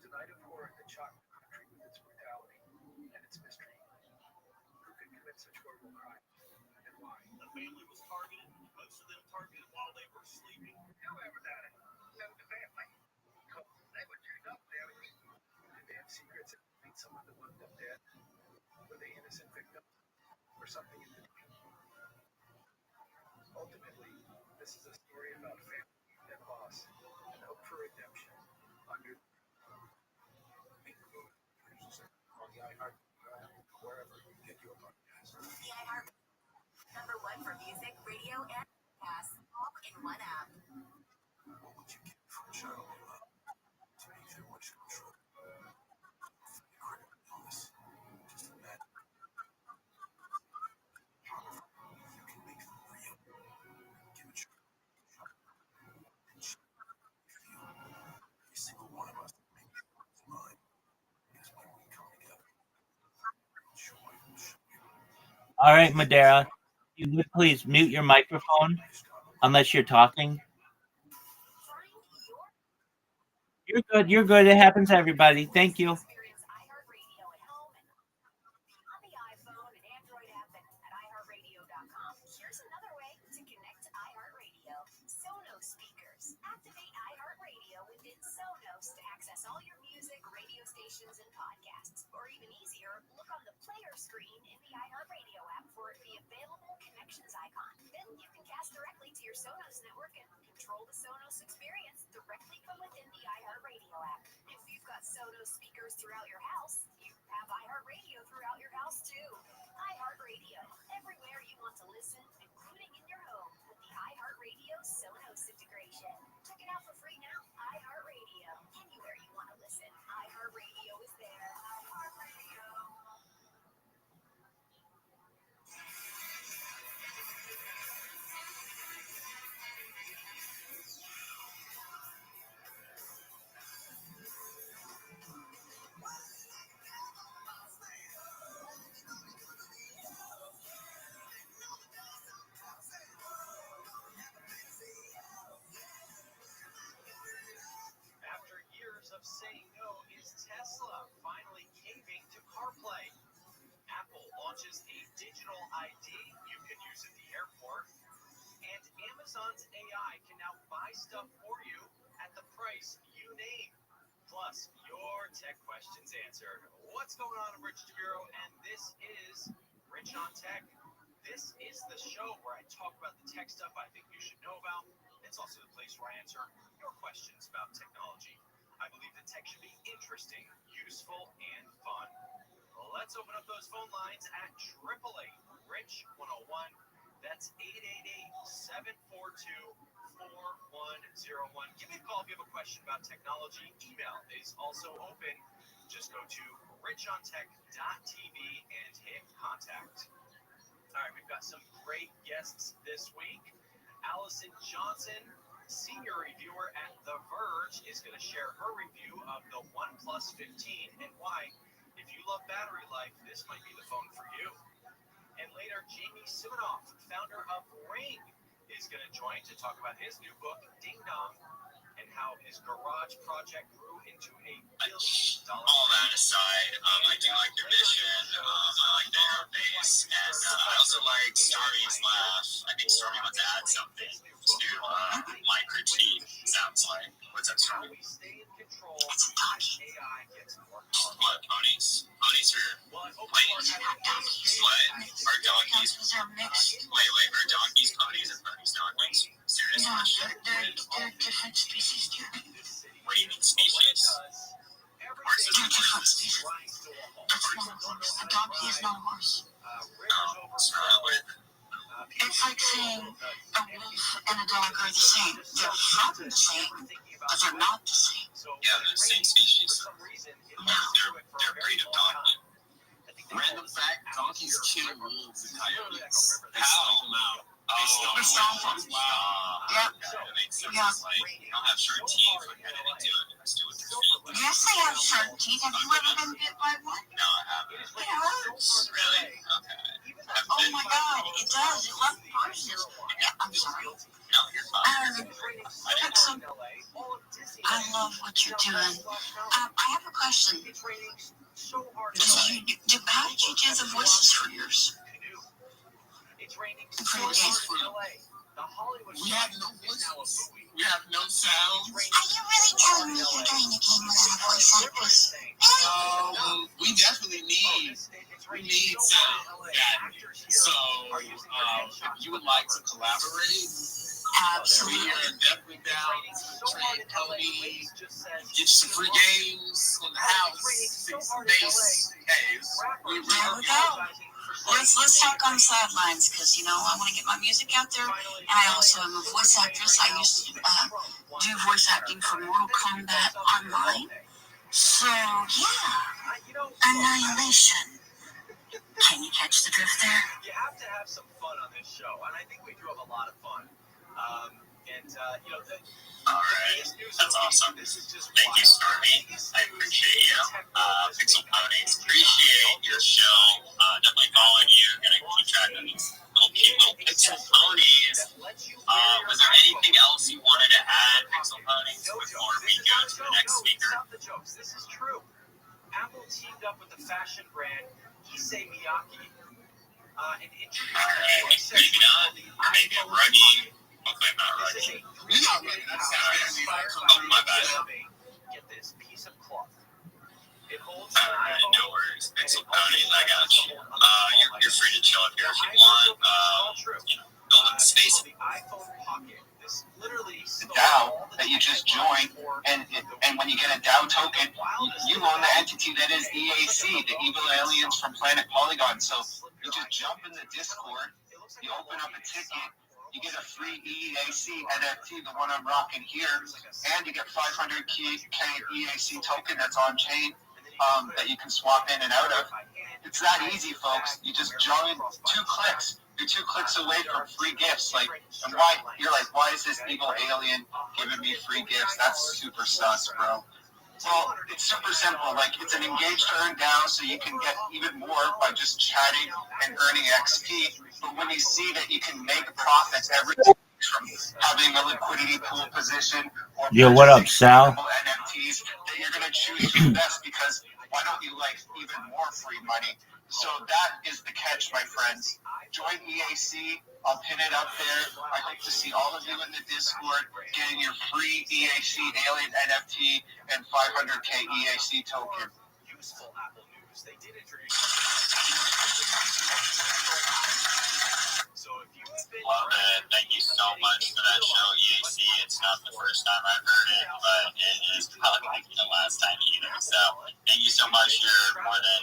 a night of horror that shocked the country with its brutality and its mystery. Who could commit such horrible crimes and why? The family was targeted, most of them targeted while they were sleeping. Whoever done it? No, the family. Oh, they were turned up, damage. Did they have secrets and meet someone that wanted them dead? Were they innocent victims? Or something in between? Ultimately, this is a story about family and loss and hope for redemption under on the iHeart wherever you get your podcast. The iHeart #1 for music, radio, and podcasts, all in one app. What would you give for a child you love to make their wish come true? Critical illness. Just imagine you can make them real. Give a child and feel every single one of us make it mine. Because when we come together, joy will show you. All right, Madera, you would please mute your microphone unless you're talking. You're good. You're good. It happens to everybody. Thank you. Experience iHeartRadio at home and on the iPhone and Android app at iHeartRadio.com. Here's another way to connect to iHeartRadio. Sonos speakers. Activate iHeartRadio within Sonos to access all your music, radio stations, and podcasts. Or even easier, look on the player screen in the iHeartRadio app for the available connections icon. Then you can cast directly to your Sonos network and control the Sonos experience directly from within the iHeartRadio app. If you've got Sonos speakers throughout your house, you have iHeartRadio throughout your house too. iHeartRadio, everywhere you want to listen, including in your home with the iHeartRadio Sonos integration. Check it out for free now. iHeartRadio, anywhere you want to listen. iHeartRadio is there. iHeartRadio. After years of saying no, is Tesla finally caving to CarPlay? Apple launches a digital ID you can use at the airport. And Amazon's AI can now buy stuff for you at the price you name. Plus, your tech questions answered. What's going on? I'm Rich DeViro, and this is Rich on Tech. This is the show where I talk about the tech stuff I think you should know about. It's also the place where I answer your questions about technology. I believe that tech should be interesting, useful, and fun. Let's open up those phone lines at 888-RICH-101. That's 888-742-4101. Give me a call if you have a question about technology. Email is also open. Just go to richontech.tv and hit contact. All right, we've got some great guests this week. Allison Johnson, senior reviewer at The Verge, is going to share her review of the OnePlus 15 and why, if you love battery life, this might be the phone for you. And later, Jamie Siminoff, founder of Ring, is going to join to talk about his new book, Ding Dong, and how his garage project grew into a $1 billion. All that aside, I do like their mission. I like their base, and I also like Stormy's laugh. I think Stormy wants to add something to my critique. Sounds like. What's up, Stormy? It's a donkey. What, ponies? Ponies are. Wait, what? Are donkeys? They're mixed. Wait, are donkeys ponies and ponies donkeys? Serious No, question? they're different species, too. What do you mean species? Horses They're and different horses. species. It's not a horse. A donkey is not a horse. Oh, so what? It's like saying a wolf and a dog are the same. They're from the same, but they're not the same. Yeah, they're the same species. They're breed of donkey. Random fact, donkeys kill wolves and coyotes. They How? stomp them out. They stomp them. Yep. That makes sense. Like, they don't have sharp teeth. Like, how do they do it? They just do it with their feet. Yes, they have sharp teeth. Have you ever been bit by one? No, I haven't. It hurts. Really? Okay. Oh my God, it does. It left bruises. Yeah, I'm sorry. No, you're fine. Dixon, I love what you're doing. I have a question. How did you do the voices for yours? For your game? We have no voices. We have no sounds. Are you really telling me you're doing a game without a voice actress? We definitely need sound. So, if you would like to collaborate, Absolutely. we are definitely down to train Cody, get some free games on the house, 6 base caves. There we go. Let's talk on the sidelines because, I want to get my music out there. And I also am a voice actress. I used to do voice acting for Mortal Kombat Online. So, yeah. Annihilation. Can you catch the drift there? You have to have some fun on this show, and I think we do have a lot of fun. All right, that's awesome. Thank you, Stormy. I appreciate you. Pixel Ponies, appreciate your show. Definitely following you. Gonna keep track of these little cute little Pixel Ponies. Was there anything else you wanted to add, Pixel Ponies, before we go to the next speaker? This is true. Apple teamed up with the fashion brand Issey Miyake and introduced maybe not. Maybe I'm rugging. Hopefully I'm not rugging. We're not ready. Oh, my bad. Get this piece of cloth. It holds no worries. Pixel Ponies, I got you. You're free to chill up here if you want. Building the space. The iPhone Pocket. This literally the DAO that you just joined, and when you get a DAO token, you own the entity that is EAC, the Evil Aliens from Planet Polygon. So you just jump in the Discord, you open up a ticket, you get a free EAC NFT, the one I'm rocking here, and you get 500k EAC token that's on chain that you can swap in and out of. It's that easy, folks. You just join, 2 clicks. You're 2 clicks away from free gifts. And why? You're like, why is this evil alien giving me free gifts? That's super sus, bro. Well, it's super simple. It's an engaged earn DAO, so you can get even more by just chatting and earning XP. But when you see that you can make profits every day from having a liquidity pool position or yo, what up, Sal? NFTs, that you're going to choose to invest because why don't you like even more free money? So that is the catch, my friends. Join EAC. I'll pin it up there. I hope to see all of you in the Discord getting your free EAC Alien NFT and 500k EAC token. useful Apple news. They did introduce Love it. Thank you so much for that show, EAC. It's not the first time I've heard it, but it is probably the last time either. So thank you so much. You're more than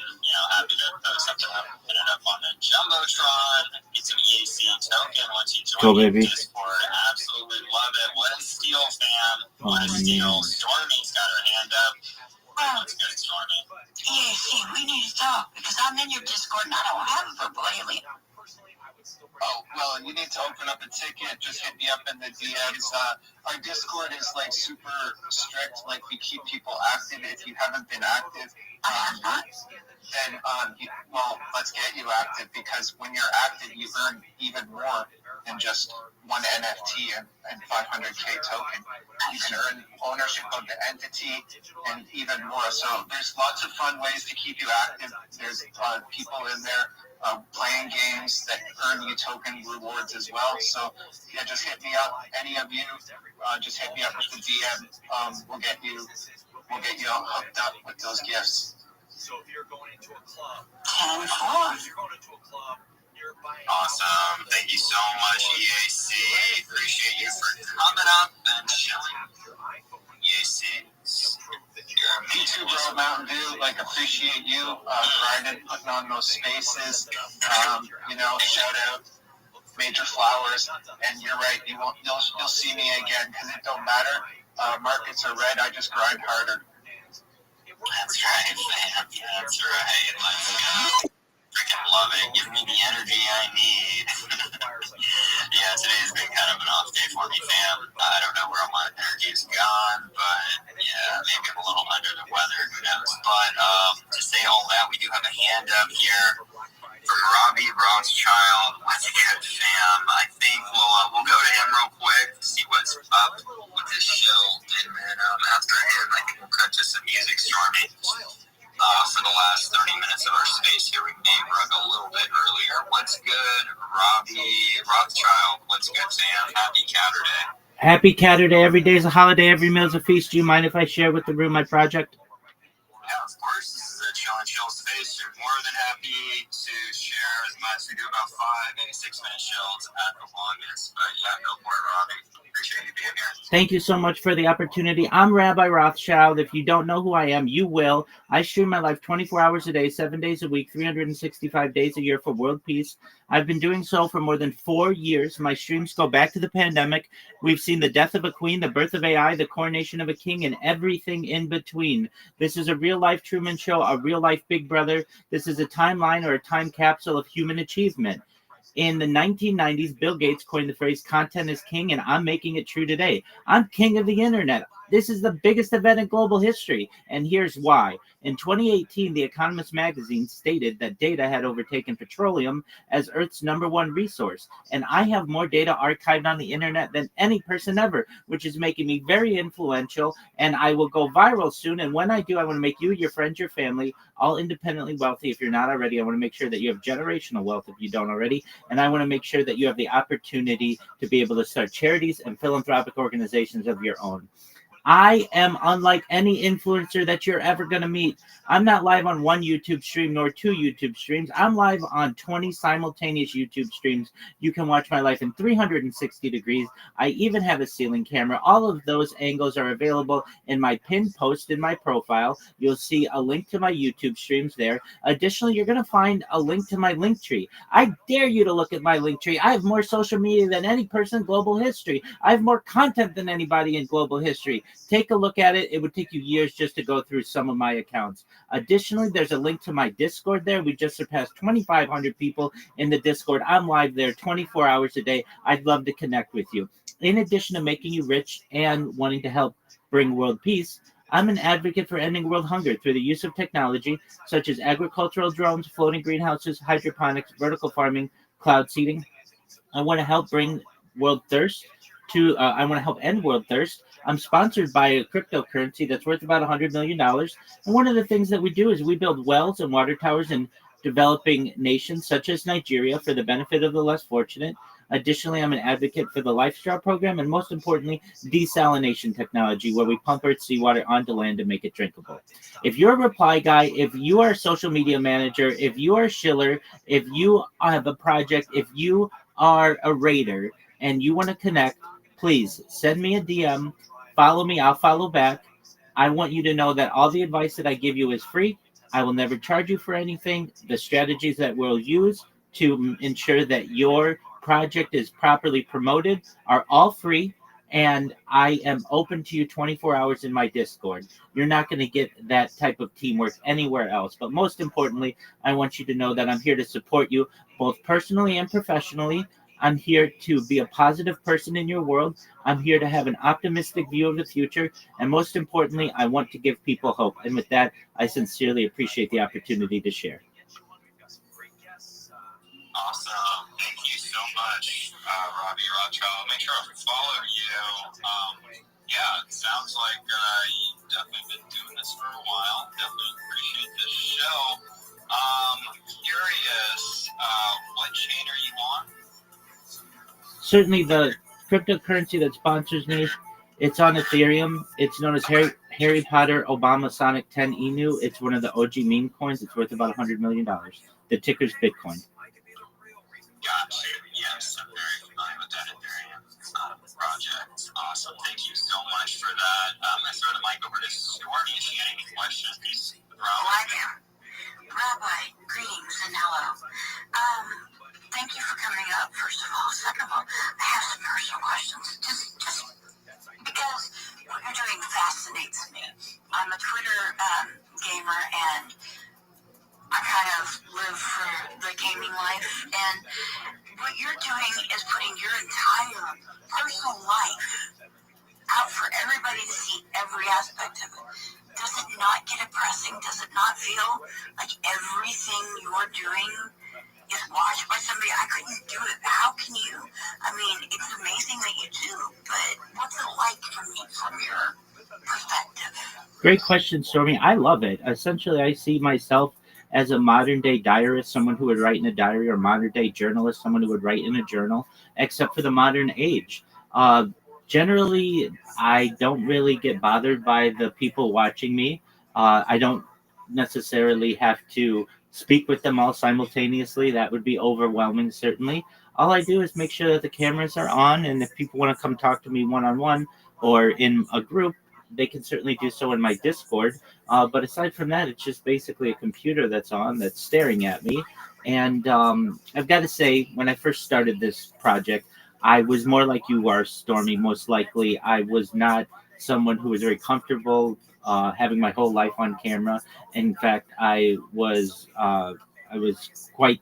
happy to throw something up, put it up on the Jumbotron. Get some EAC token once you join the Discord. Absolutely love it. What a steal, fam. What a steal. Stormy's got her hand up. Let's go, Stormy. EAC, we need to talk because I'm in your Discord and I don't have a verbal alien. Oh, well, you need to open up a ticket. Just hit me up in the DMs. Our Discord is super strict. We keep people active. If you haven't been active, then let's get you active because when you're active, you earn even more than just one NFT and 500k token. You can earn ownership of the entity and even more. So there's lots of fun ways to keep you active. There's people in there playing games that earn you token rewards as well. So yeah, just hit me up. Any of you, just hit me up with the DM. We'll get you hooked up with those gifts. So if you're going into a club, Awesome. Thank you so much, EAC. Appreciate you for coming up and chilling. EAC. Me too, bro. Mountain Dew. Appreciate you grinding, putting on those spaces. Shout out Major Flowers. And you're right. You'll see me again because it don't matter. Markets are red. I just grind harder. That's right, man. That's right. Let's go. Freaking love it. Give me the energy I need. Yeah, today's been kind of an off day for me, fam. I don't know where all my energy's gone, but yeah, maybe I'm a little under the weather. Who knows? But to say all that, we do have a hand up here from Rabbi Rothschild. What's good, fam? I think we'll go to him real quick to see what's up with this show, and then after him, I think we'll cut to some for the last 30 minutes of our space here. We may run a little bit earlier. What's good, Robbie, Rothschild? What's good, Sam? Happy Saturday. Happy Saturday. Every day is a holiday. Every meal is a feast. Do you mind if I share with the room my project? Yeah, of course. This is a chill and chill space. You're more than happy to share as much. We do about 5, maybe 6 minute chills at the longest. But yeah, go for it, Robbie. Appreciate you being here. Thank you so much for the opportunity. I'm Rabbi Rothschild. If you don't know who I am, you will. I stream my life 24 hours a day, 7 days a week, 365 days a year for world peace. I've been doing so for more than 4 years. My streams go back to the pandemic. We've seen the death of a queen, the birth of AI, the coronation of a king, and everything in between. This is a real-life Truman Show, a real-life Big Brother. This is a timeline or a time capsule of human achievement. In the 1990s, Bill Gates coined the phrase content is king, and I'm making it true today. I'm king of the internet. This is the biggest event in global history, and here's why. In 2018, The Economist magazine stated that data had overtaken petroleum as Earth's #1 resource, and I have more data archived on the internet than any person ever, which is making me very influential, and I will go viral soon, and when I do, I want to make you, your friends, your family, all independently wealthy. If you're not already, I want to make sure that you have generational wealth if you don't already, and I want to make sure that you have the opportunity to be able to start charities and philanthropic organizations of your own. I am unlike any influencer that you're ever going to meet. I'm not live on one YouTube stream nor 2 YouTube streams. I'm live on 20 simultaneous YouTube streams. You can watch my life in 360 degrees. I even have a ceiling camera. All of those angles are available in my pinned post in my profile. You'll see a link to my YouTube streams there. Additionally, you're going to find a link to my link tree. I dare you to look at my link tree. I have more social media than any person in global history. I have more content than anybody in global history. Take a look at it. It would take you years just to go through some of my accounts. Additionally, there's a link to my Discord there. We just surpassed 2,500 people in the Discord. I'm live there 24 hours a day. I'd love to connect with you. In addition to making you rich and wanting to help bring world peace, I'm an advocate for ending world hunger through the use of technology such as agricultural drones, floating greenhouses, hydroponics, vertical farming, cloud seeding. I want to help bring world thirst I want to help end world thirst. I'm sponsored by a cryptocurrency that's worth about $100 million. And one of the things that we do is we build wells and water towers in developing nations such as Nigeria for the benefit of the less fortunate. Additionally, I'm an advocate for the LifeStraw program and most importantly, desalination technology, where we pump Earth seawater onto land to make it drinkable. If you're a reply guy, if you are a social media manager, if you are a shiller, if you have a project, if you are a raider and you want to connect, please send me a DM, follow me, I'll follow back. I want you to know that all the advice that I give you is free. I will never charge you for anything. The strategies that we'll use to ensure that your project is properly promoted are all free, and I am open to you 24 hours in my Discord. You're not going to get that type of teamwork anywhere else. But most importantly, I want you to know that I'm here to support you both personally and professionally. I'm here to be a positive person in your world. I'm here to have an optimistic view of the future. And most importantly, I want to give people hope. And with that, I sincerely appreciate the opportunity to share. Awesome. Thank you so much, Robbie Rothschild. Make sure to follow you. Yeah, it sounds like you've definitely been doing this for a while. Definitely appreciate this show. Curious, what chain are you on? Certainly the cryptocurrency that sponsors me, it's on Ethereum. It's known as Harry Potter Obama Sonic 10 Inu. It's one of the OG meme coins. It's worth about $100 million. The ticker's Bitcoin. Gotcha. Yes, I'm very familiar with that Ethereum project. Awesome. Thank you so much for that. I'm going to throw the mic over to Stormy if she had any questions. I do. Rabbi, greetings and hello. Thank you for coming up, first of all. Second of all, I have some personal questions. Just because what you're doing fascinates me. I'm a Twitter gamer, and I kind of live for the gaming life. And what you're doing is putting your entire personal life out for everybody to see every aspect of it. Does it not get depressing? Does it not feel like everything you're doing is watched by somebody? I couldn't do it. How can you? I mean, it's amazing that you do, but what's it like from your Great question, Stormy. I love it. Essentially, I see myself as a modern day diarist, someone who would write in a diary, or modern day journalist, someone who would write in a journal, except for the modern age. Uh, Generally, I don't really get bothered by the people watching me. I don't necessarily have to speak with them all simultaneously. That would be overwhelming, certainly. All I do is make sure that the cameras are on, and if people want to come talk to me one on one or in a group, they can certainly do so in my Discord. But aside from that, it's just basically a computer that's on, that's staring at me. And I've got to say, when I first started this project, I was more like you are, Stormy. Most likely, I was not someone who was very comfortable having my whole life on camera. In fact, I was quite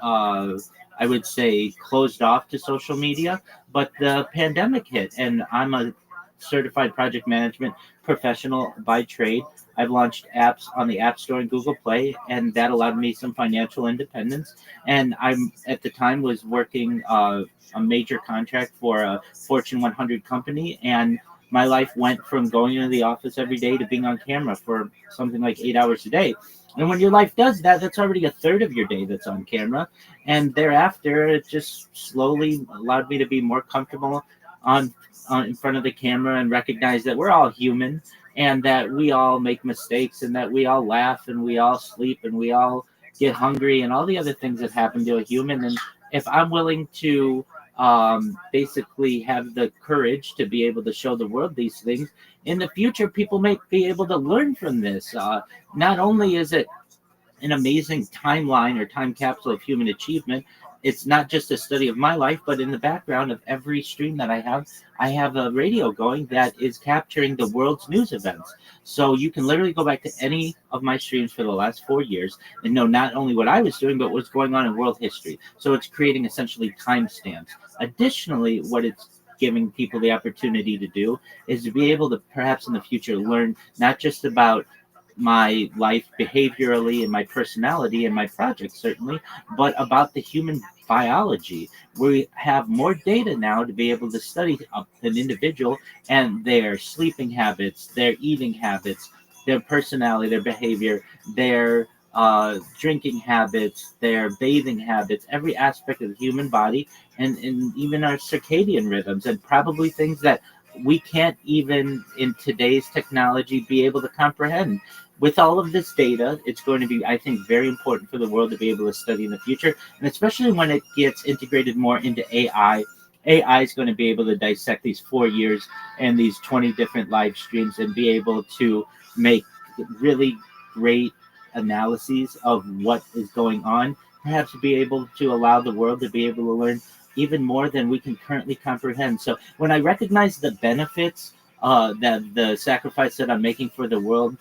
I would say closed off to social media. But the pandemic hit, and I'm a certified project management professional by trade. I've launched apps on the App Store and Google Play, and that allowed me some financial independence. And I'm at the time was working a major contract for a Fortune 100 company, and my life went from going into the office every day to being on camera for something like 8 hours a day. And when your life does that, that's already a third of your day that's on camera. And thereafter, it just slowly allowed me to be more comfortable on in front of the camera and recognize that we're all human, and that we all make mistakes, and that we all laugh, and we all sleep, and we all get hungry, and all the other things that happen to a human. And if I'm willing to basically have the courage to be able to show the world these things, in the future, people may be able to learn from this. Not only is it an amazing timeline or time capsule of human achievement. It's not just a study of my life, but in the background of every stream that I have a radio going that is capturing the world's news events. So you can literally go back to any of my streams for the last 4 years and know not only what I was doing, but what's going on in world history. So it's creating essentially timestamps. Additionally, what it's giving people the opportunity to do is to be able to perhaps in the future learn not just about my life behaviorally and my personality and my project certainly, but about the human biology. We have more data now to be able to study an individual and their sleeping habits, their eating habits, their personality, their behavior, their drinking habits, their bathing habits, every aspect of the human body, and even our circadian rhythms, and probably things that we can't even in today's technology be able to comprehend. With all of this data, it's going to be, I think, very important for the world to be able to study in the future, and especially when it gets integrated more into AI. AI is going to be able to dissect these 4 years and these 20 different live streams and be able to make really great analyses of what is going on, perhaps be able to allow the world to be able to learn even more than we can currently comprehend. So when I recognize the benefits that the sacrifice that I'm making for the world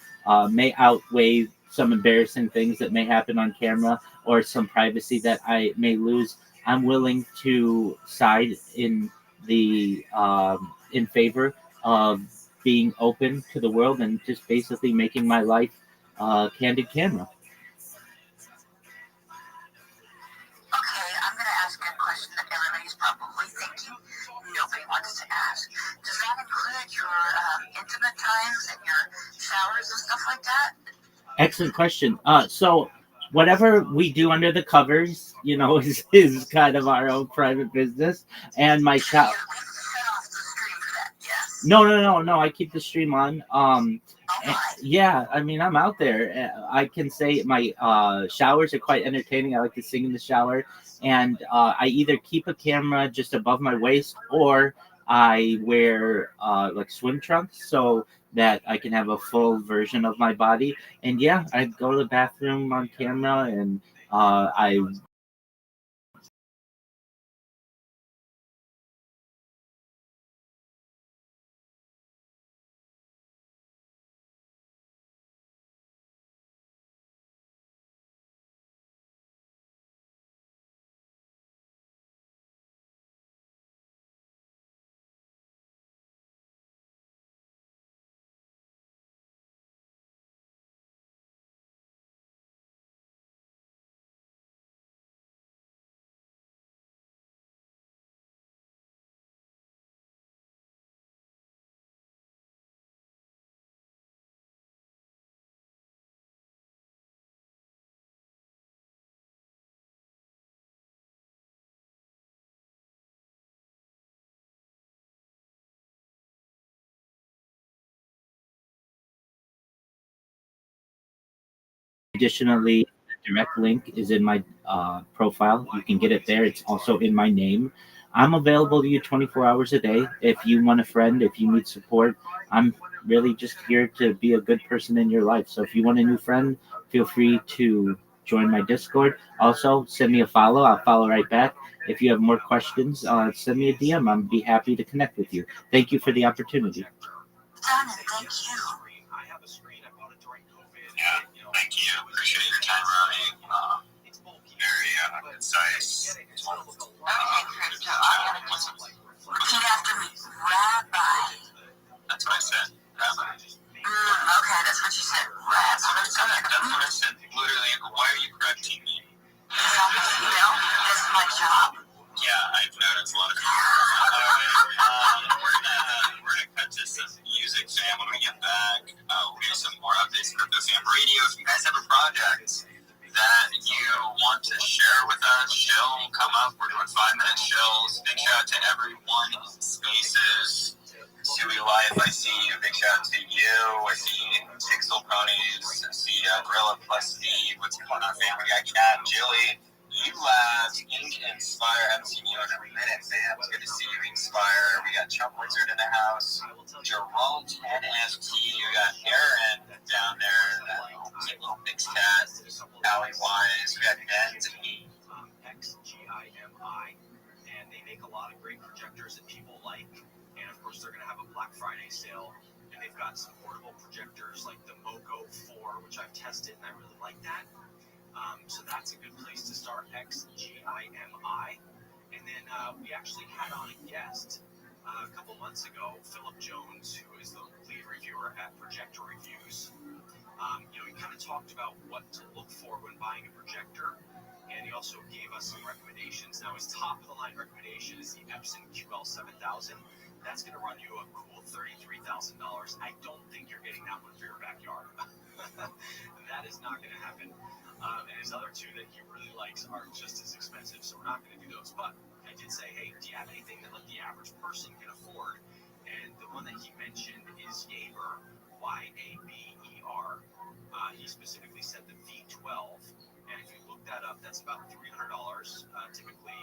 may outweigh some embarrassing things that may happen on camera or some privacy that I may lose, I'm willing to side in favor of being open to the world and just basically making my life candid camera. Okay, I'm going to ask a question that everybody's probably thinking nobody wants to ask. Does that include your intimate times and your showers and stuff like that? Excellent question. So whatever we do under the covers, is kind of our own private business. And my shop. No, no, no, no. I keep the stream on. Yeah, I mean, I'm out there. I can say my showers are quite entertaining. I like to sing in the shower, and I either keep a camera just above my waist, or I wear like swim trunks so that I can have a full version of my body. And yeah, I go to the bathroom on camera, and I Additionally, the direct link is in my profile. You can get it there. It's also in my name. I'm available to you 24 hours a day. If you want a friend, if you need support, I'm really just here to be a good person in your life. So if you want a new friend, feel free to join my Discord. Also, send me a follow. I'll follow right back. If you have more questions, send me a DM. I'd be happy to connect with you. Thank you for the opportunity. Done, and thank you. Yeah, thank you. Appreciate your time, Rabbi. Very concise. Okay, Crypto, repeat after me. Rabbi. That's what I said, Rabbi. Okay, that's what you said. Rabbi. That's what I said. Literally, why are you correcting me? Because I'm a female. This is my job. Yeah, I've noticed a lot of people. We're gonna cut to some music, fam. When we get back, we'll get some more updates. Crypto Fam Radio. If you guys have a project that you want to share with us, chill, come up. We're doing 5-minute chills. Big shout out to everyone in Spaces. Suey Life, I see you. Big shout out to you. I see Pixel Ponies. I see Gorilla Plus Steve. What's going on, fam? We got Cat, Jilly, you Labs, Ink Inspire. I haven't seen you in a minute, fam. It's good to see you, Inspire. We got Chump Wizard in the house. Jerome 10ST. You got Aaron down there. That little mixed cat. Allie Wise. We got Ben's and me. XGIMI. And they make a lot of great projectors that people like. And of course, they're going to have a Black Friday sale. And they've got some portable projectors like the Moco 4, which I've tested and I really like that. So that's a good place to start, XGIMI. And then we actually had on a guest a couple months ago, Philip Jones, who is the lead reviewer at Projector Reviews. He kind of talked about what to look for when buying a projector, and he also gave us some recommendations. Now, his top-of-the-line recommendation is the Epson QL7000. That's going to run you a cool $33,000. I don't think you're getting that one for your backyard. That is not going to happen. And his other two that he really likes are just as expensive, so we're not going to do those. But I did say, hey, do you have anything that the average person can afford? And the one that he mentioned is Yaber, YABER. He specifically said the V12. And if you look that up, that's about $300. Typically,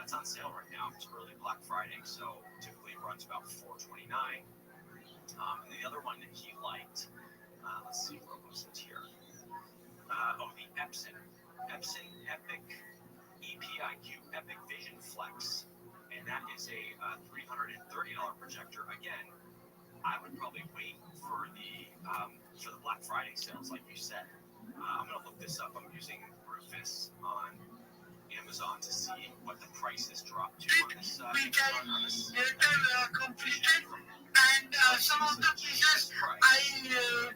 it's on sale right now. It's early Black Friday, so typically it runs about $429. And the other one that he liked, let's see, what was it here? The Epson Epic EPIQ Epic Vision Flex, and that is a $330 projector. Again, I would probably wait for the Black Friday sales, like you said. I'm gonna look this up. I'm using Rufus on Amazon to see what the prices drop to on this. Later completed, and some of the pieces I did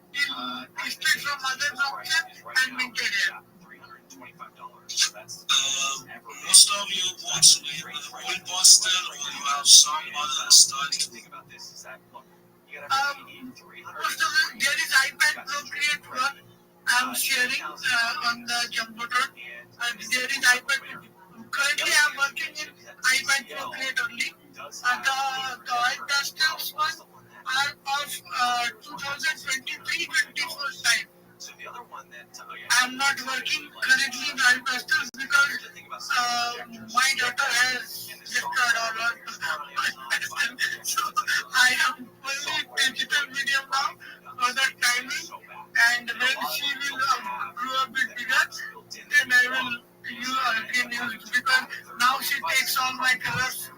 listed from other options and maintained it. Most of your books with oil pastel, or you have some other style. Most of it, there is iPad Procreate one I'm sharing on the Jumbotron, and there is iPad. Currently, I'm working in iPad Procreate only. The oil pastels one are of 2023-24 time. I'm not working currently in oil pastels because my daughter has destroyed all our pastels. So I am fully digital medium now for that timing. And when she will grow a bit bigger, then I will use it, because now she takes all my colors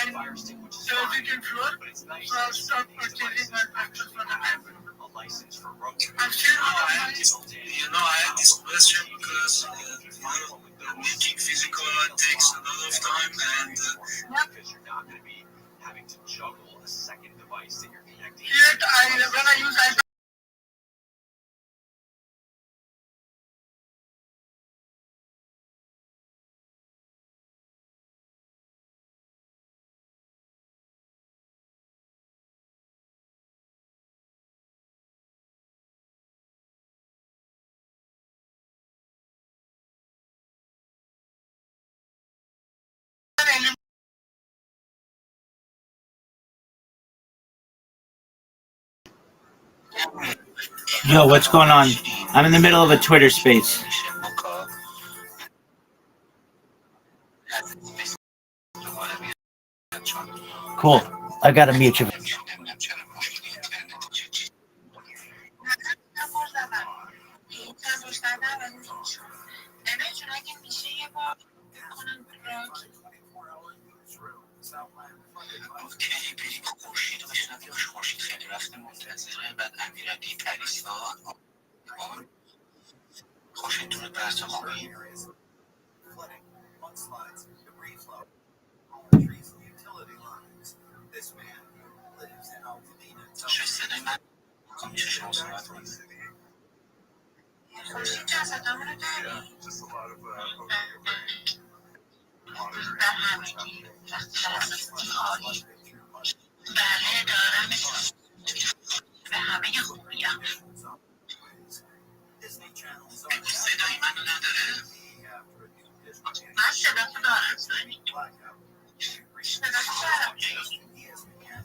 and does it in floor. So I'll start purchasing my pastels for the time. I'm still I had this question because making physical art takes a lot of time, and because you're not going to be having to juggle a second device that you're connecting. Yet when I use iPad. Yo, what's going on? I'm in the middle of a Twitter space. Cool. I gotta mute you. اوکی بریم خورشید رو بشنویم. خورشید خیلی وقت منتظره. بعد امیرعلی پریسا خورشید درود بر تو. خوبی؟ چه صدای من میشه شما صحبت کنید؟ خورشید جان صدامون رو داری؟ در همگی وقتی عالی. بله دارم به همه خوبیم. صدای منو نداره؟ من صدا تو دارم سانی. صدا تو دارم.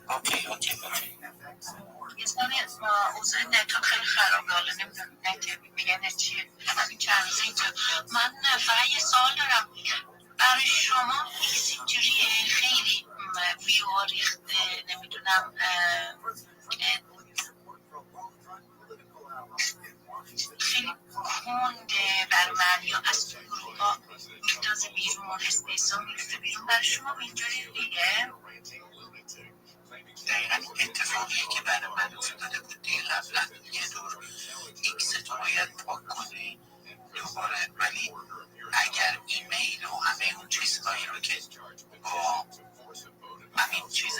اوکی. یه ثانیه اوضاع نتم خیلی خرابه. حالا نمیدونم نت میگه نت چیه همین چند روزه اینجا. من فقط یه سوال دارم برای شما. اینجوریه خیلی ویو ریخته نمیدونم خیلی کنده بر من یا از گروه میتازه بیرون اسپیس ها میفته بیرون. برای شما اینجوری دیگه دقیقا اتفاقیه که برای من افتاده بود دیگه. قبلا یه دور ایکس تو باید پاک کنی دوباره، ولی اگر ایمیل و همه اون چیزهایی رو که با همین چیز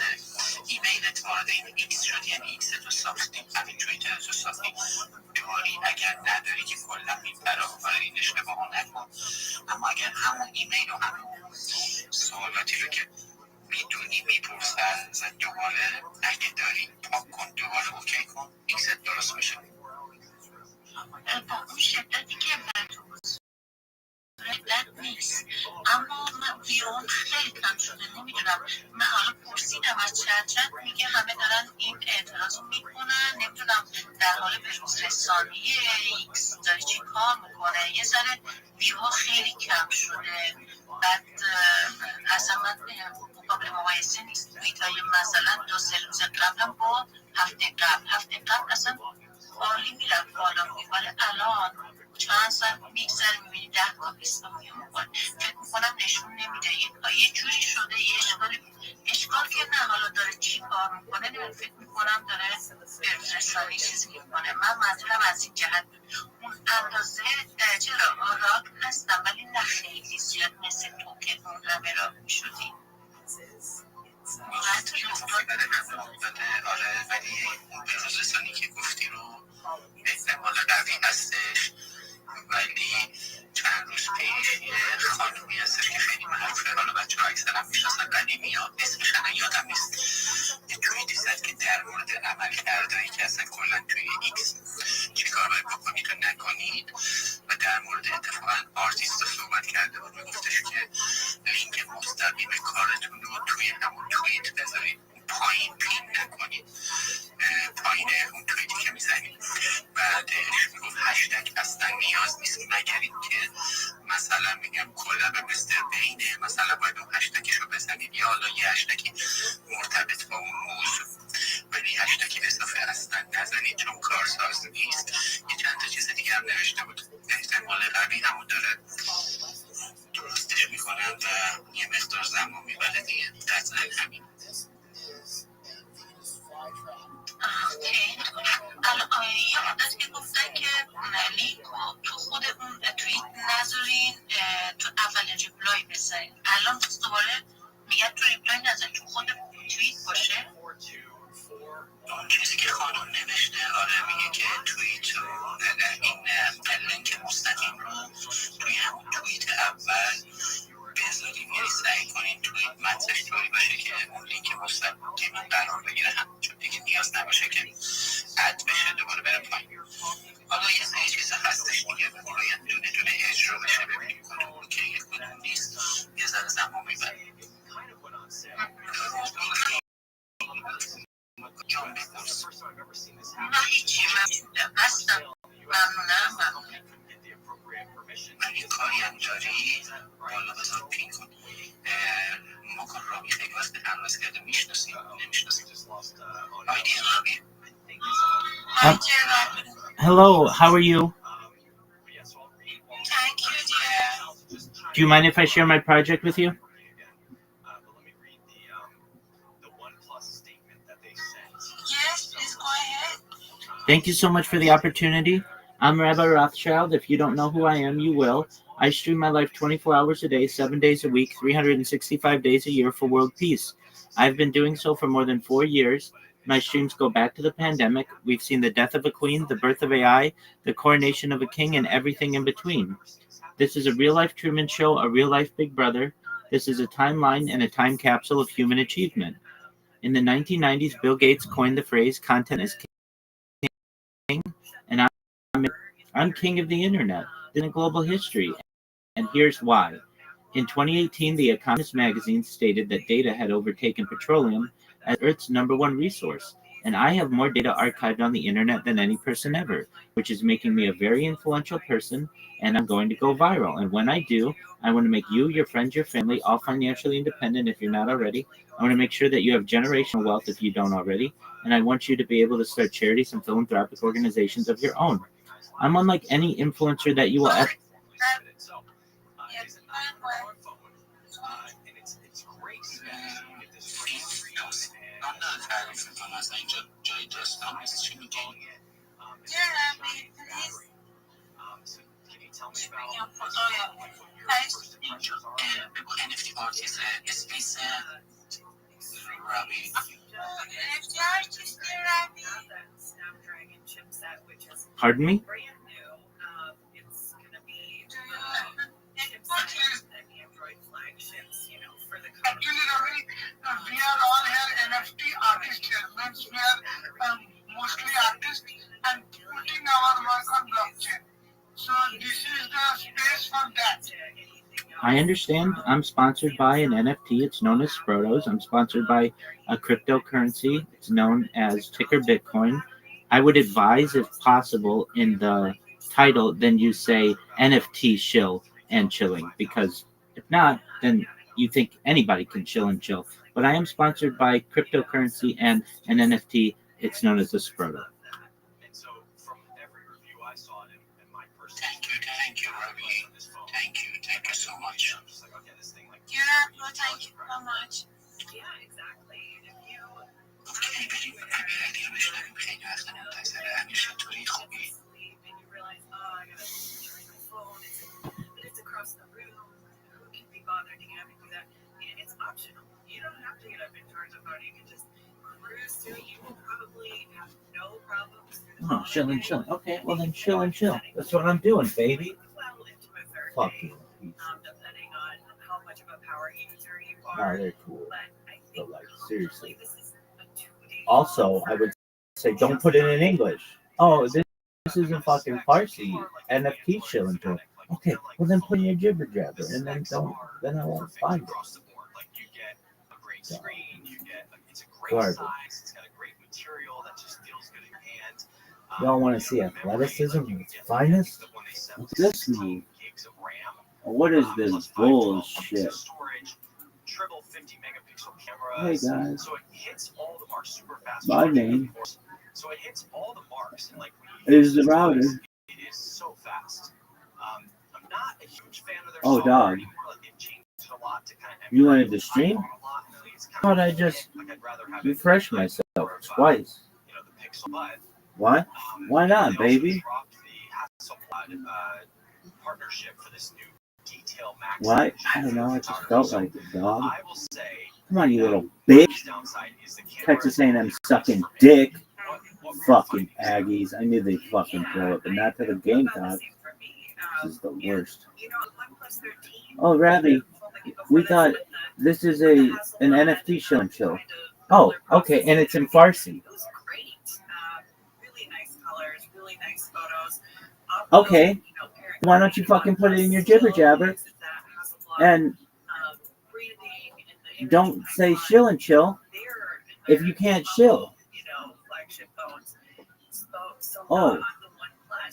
ایمیلت وارد این ایکس شد، یعنی ایکس تو ساختی، همین توییتر تو ساختی دوباری اگر نداری که کلا میپره وارد این اشتباه نکن. اما اگر همون ایمیل و همون سوالاتی رو که میدونی میپرسن زن دوباره اگه داری پاک کن دوباره اوکی کن ایکست درست میشه. با اون شدتی که من شدت نیست، اما من ویوم خیلی کم شده. نمیدونم من حالا پرسیدم از چند میگه همه دارن این اعتراض میکنن. نمیدونم در حال بروز رسانی ایکس داره چی کار میکنه. یه ذره ویوها خیلی کم شده. بعد اصلا من قابل مقایسه نیست. توییتای مثلا 2-3 روز قبلا با هفته قبل اصلا عالی میرفت بالا. ولی الان چند ساعت میگذره میبینی 10 تا 20 تا ویو میکنه. فکر میکنم نشون نمیده یه جوری شده. یه اشکال که نه حالا داره چی کار میکنه. نمیدونم فکر میکنم داره بروز رسانی چیزی میکنه. من منظورم از این جهت اون اندازه چرا آراد هستم ولی نه خیلی زیاد مثل تو که اون همه را میشدی. آره ولی بروز رسانی که گفتی رو احتمال قوی هستش. ولی چند روز پیش یه خانومی هستش که خیلی معروفه، حالا بچه ها اکثر هم میشناسن، قدیمی ها اسمش الان یادم نیست، یه توییتی زد که در مورد عمل کردهایی که اصلا کلا توی ایکس چی کار باید بکنید و نکنید و در مورد اتفاقا آرتیست رو صحبت کرده بود و گفتش که لینک مستقیم کارتون رو توی همون توییت بذارید، پایین پین نکنید، پایین اون توییتی که میزنید. بعدش میگفت هشتگ اصلا نیاز نیست مگر اینکه مثلا میگم کلاب مستر بینه مثلا باید اون هشتگش رو بزنید یا حالا یه هشتگی مرتبط با اون موضوع، ولی هشتگی اضافه اصلا نزنید چون کارساز نیست. یه چند تا چیز دیگه هم نوشته بود. احتمال قوی همون داره درستش میکنن و یه مقدار زمان میبره دیگه. قطعا همین. الان یه مدت که گفتن که لینک تو خود اون توییت نذارین، تو اول ریپلای بذارین. الان دوباره میگه تو ریپلای نذارین، تو خود توییت باشه. اون چیزی که خانم نوشته آره میگه که توییت رو این لینک مستقیم رو توی همون توییت اول بذاریم، یعنی سعی کنین توییت متنش طوری باشه که اون انجاری بالا بذار پین کن مکن رابی خیلی وقت تنویز کرده میشناسی آیدی رابی Hello, how are you? Do you mind if I share my project with you? Yes, please go ahead. Thank you so much for the opportunity. I'm Rabbi Rothschild. If you don't know who I am, you will. I stream my life 24 hours a day, 7 days a week, 365 days a year for world peace. I've been doing so for more than 4 years. My streams go back to the pandemic. We've seen the death of a queen, the birth of AI, the coronation of a king, and everything in between. This is a real-life Truman Show, a real-life Big Brother. This is a timeline and a time capsule of human achievement. In the 1990s, Bill Gates coined the phrase, content is king, and I'm king of the internet in global history, and here's why. In 2018, The Economist magazine stated that data had overtaken petroleum as Earth's #1 resource, and I have more data archived on the internet than any person ever, which is making me a very influential person, and I'm going to go viral. And when I do, I want to make you, your friends, your family, all financially independent if you're not already. I want to make sure that you have generational wealth if you don't already, and I want you to be able to start charities and philanthropic organizations of your own. I'm unlike any influencer that you will ever. NFT artist space Rabbi. Pardon me? Actually, Ravi, we are all here NFT artists here. Means we are mostly artists and putting our work on blockchain. So this is the space for that. I understand. I'm sponsored by an NFT. It's known as Sprotos. I'm sponsored by a cryptocurrency. It's known as ticker Bitcoin. I would advise, if possible, in the title, then you say NFT shill and chilling, because if not, then you think anybody can chill and chill. But I am sponsored by cryptocurrency and an NFT. It's known as the Sproto. Thank you, Rabbi. Thank you so much. Thank you so much. خیلی وقت منتظره همیشه توی خوبی Oh, chill and chill. Okay, well then chill and chill. That's what I'm doing, baby. Fuck you. No, they're cool. But like, seriously. Also, I would say don't put it in English. Oh, this isn't fucking Farsi. NFT chill and chill. Okay, well then put in your jibber jabber, and then I won't find it. So, garbage. Y'all want to see athleticism at its finest? What's this move? What is this bullshit? Hey guys, my name is the router. Oh dog, you wanted to stream? How about I just refresh myself twice? What? Why not, baby? What? I don't know. I just felt like it, dog. Come on, you little bitch. Texas A&M sucking dick. Fucking Aggies. I knew they'd fucking blow it, but not to the Gamecocks. This is the worst. Oh, Rabbi, we thought this is an NFT show and chill. Oh, okay, and it's in Farsi. Okay, why don't you fucking put it in your jibber jabber and don't say shill and chill if you can't shill. Oh,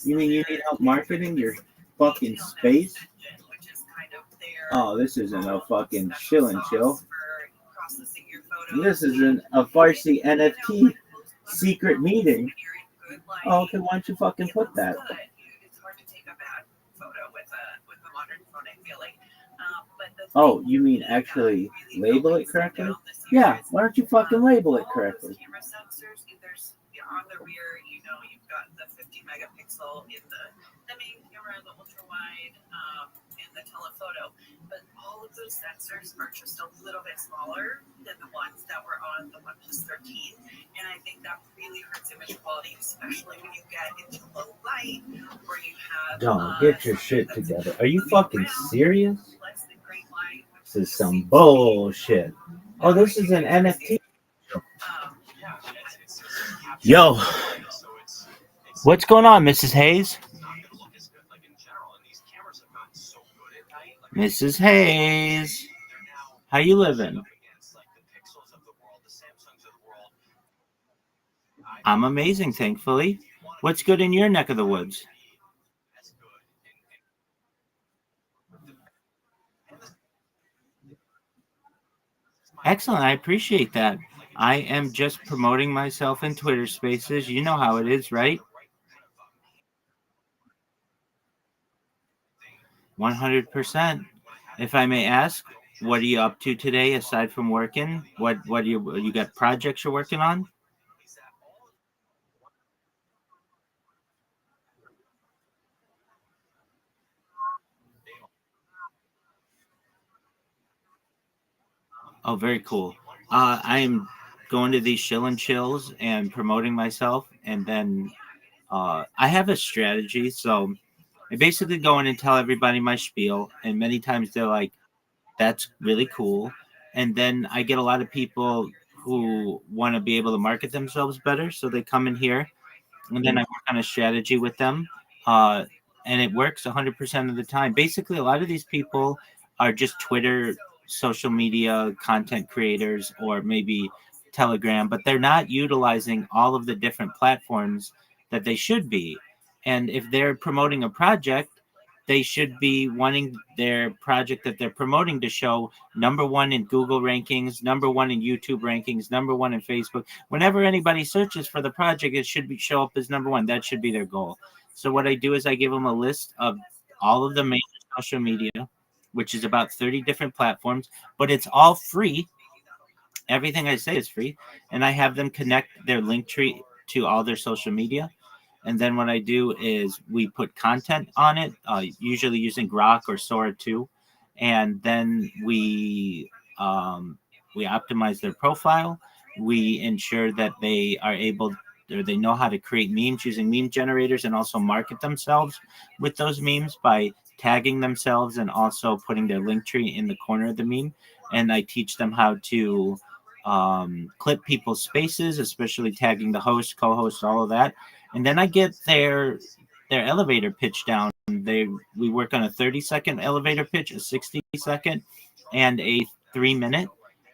You mean you need help marketing your fucking space? Oh, this isn't a fucking chill and chill. This isn't a Farsi NFT secret meeting. Oh, okay, why don't you fucking put that? Oh, you mean actually label it correctly? Yeah, why don't you fucking label it correctly? On the rear, you've got the 50 megapixel in the main camera, the ultra wide, and the telephoto. But all of those sensors are just a little bit smaller than the ones that were on the OnePlus 13. And I think that really hurts image quality, especially when you get into low light, where you have. Don't get your shit together. Are you fucking serious? This is some bullshit. Oh, this is an NFT. Yo, what's going on, Mrs. Hayes? Mrs. Hayes, how you living? I'm amazing, thankfully. What's good in your neck of the woods? Excellent, I appreciate that. I am just promoting myself in Twitter Spaces. You know how it is, right? 100%. If I may ask, what are you up to today aside from working? What do you got projects you're working on? Oh, very cool. I am going to these chill and chills and promoting myself, and then I have a strategy. So I basically go in and tell everybody my spiel, and many times they're like, "That's really cool," and then I get a lot of people who want to be able to market themselves better, so they come in here, and then I work on a strategy with them, uh, and it works 100% of the time. Basically, a lot of these people are just Twitter, social media content creators, or maybe Telegram, but they're not utilizing all of the different platforms that they should be. And if they're promoting a project, they should be wanting their project that they're promoting to show number one in Google rankings, number one in YouTube rankings, number one in Facebook. Whenever anybody searches for the project, it should show up as number one. That should be their goal. So what I do is I give them a list of all of the major social media, which is about 30 different platforms, but it's all free. Everything I say is free, and I have them connect their link tree to all their social media. And then what I do is we put content on it, usually using Grok or Sora 2, and then we optimize their profile. We ensure that they are able, or they know how to create memes using meme generators, and also market themselves with those memes by tagging themselves and also putting their link tree in the corner of the meme. And I teach them how to clip people's spaces, especially tagging the host, co-host, all of that. And then I get their elevator pitch down. We work on a 30-second elevator pitch, a 60-second, and a 3-minute,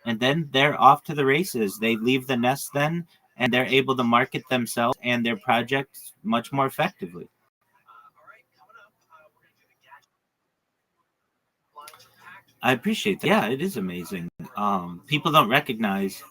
and then they're off to the races. They leave the nest then, and they're able to market themselves and their projects much more effectively. I appreciate that. Yeah, it is amazing. People don't recognize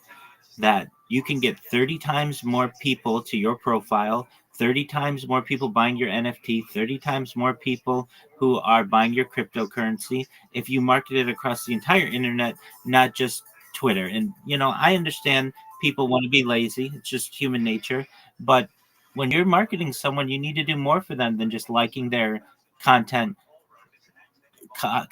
that you can get 30 times more people to your profile, 30 times more people buying your NFT, 30 times more people who are buying your cryptocurrency if you market it across the entire internet, not just Twitter. And, I understand people want to be lazy. It's just human nature. But when you're marketing someone, you need to do more for them than just liking their content,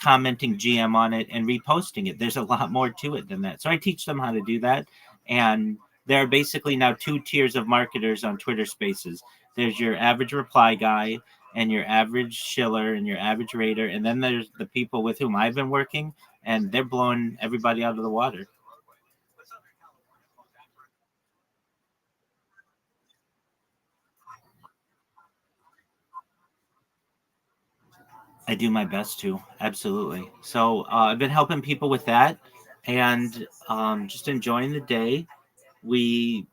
commenting GM on it, and reposting it. There's a lot more to it than that. So I teach them how to do that. And there are basically now 2 tiers of marketers on Twitter Spaces. There's your average reply guy and your average shiller and your average rater. And then there's the people with whom I've been working, and they're blowing everybody out of the water. I do my best to, absolutely. So I've been helping people with that, and just enjoying the day. We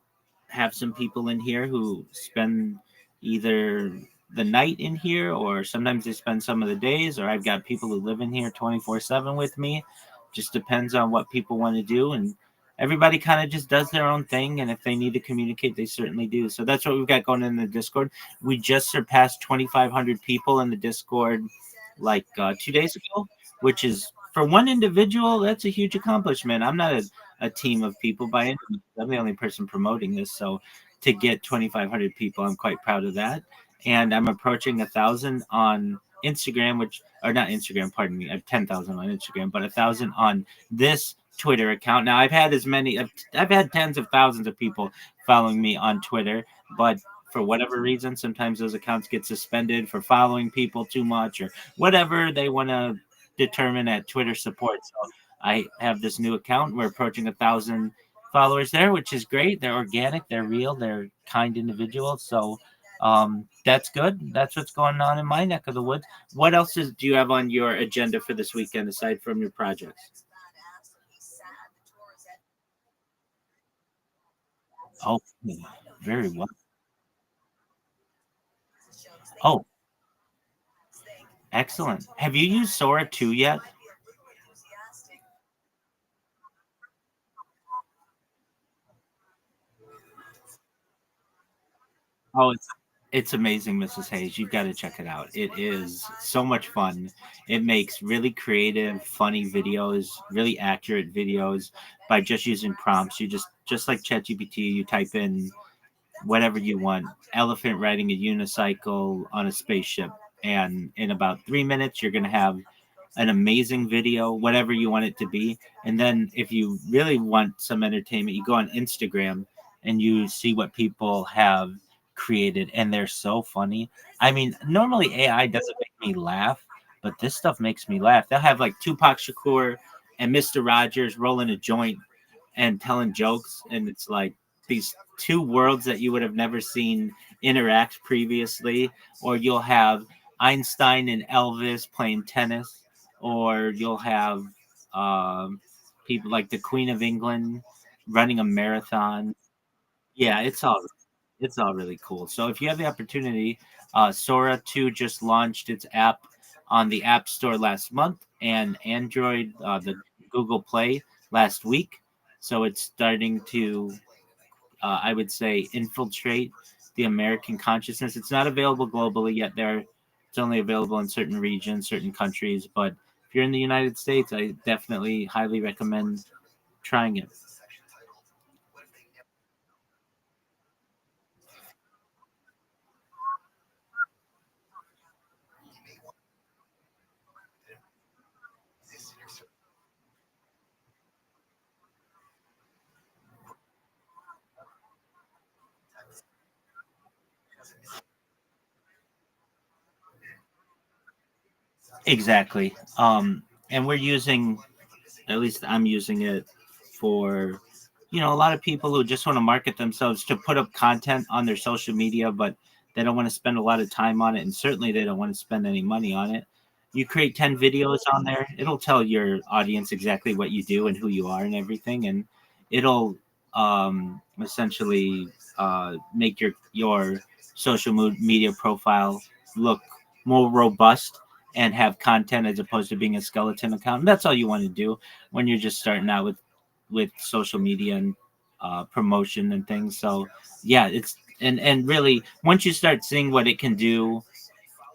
have some people in here who spend either the night in here, or sometimes they spend some of the days, or I've got people who live in here 24/7 with me. Just depends on what people want to do, and everybody kind of just does their own thing. And if they need to communicate, they certainly do. So that's what we've got going in the Discord. We just surpassed 2,500 people in the Discord like 2 days ago, which is for one individual, that's a huge accomplishment. I'm not a team of people by any means. I'm the only person promoting this. So to get 2,500 people, I'm quite proud of that. And I'm approaching 1,000 on Instagram, which, or not Instagram, pardon me. I have 10,000 on Instagram, but 1,000 on this Twitter account. Now I've had I've had tens of thousands of people following me on Twitter, but for whatever reason, sometimes those accounts get suspended for following people too much or whatever they want to determine at Twitter support. So I have this new account. We're approaching 1,000 followers there, which is great. They're organic, they're real, they're kind individuals. So that's good. That's what's going on in my neck of the woods. What else do you have on your agenda for this weekend aside from your projects? Oh, very well. Oh, excellent. Have you used Sora 2 yet? Oh, it's amazing, Mrs. Hayes. You've got to check it out. It is so much fun. It makes really creative, funny videos, really accurate videos by just using prompts. You just like ChatGPT, you type in whatever you want. Elephant riding a unicycle on a spaceship, and in about 3 minutes, you're gonna have an amazing video, whatever you want it to be. And then if you really want some entertainment, you go on Instagram and you see what people have created, and they're so funny. I mean, normally AI doesn't make me laugh, but this stuff makes me laugh. They'll have like Tupac Shakur and Mr. Rogers rolling a joint and telling jokes, and it's like these two worlds that you would have never seen interact previously. Or you'll have Einstein and Elvis playing tennis, or you'll have um, people like the Queen of England running a marathon. Yeah, it's all really cool. So if you have the opportunity, Sora 2 just launched its app on the App Store last month, and Android, the Google Play last week. So it's starting to, I would say, infiltrate the American consciousness. It's not available globally yet. It's only available in certain regions, certain countries. But if you're in the United States, I definitely highly recommend trying it. Exactly. And we're using, at least I'm using it for, a lot of people who just want to market themselves to put up content on their social media, but they don't want to spend a lot of time on it. And certainly they don't want to spend any money on it. You create 10 videos on there, it'll tell your audience exactly what you do and who you are and everything. And it'll essentially make your social media profile look more robust and have content as opposed to being a skeleton account. And that's all you want to do when you're just starting out with social media and promotion and things. So yeah, it's and really once you start seeing what it can do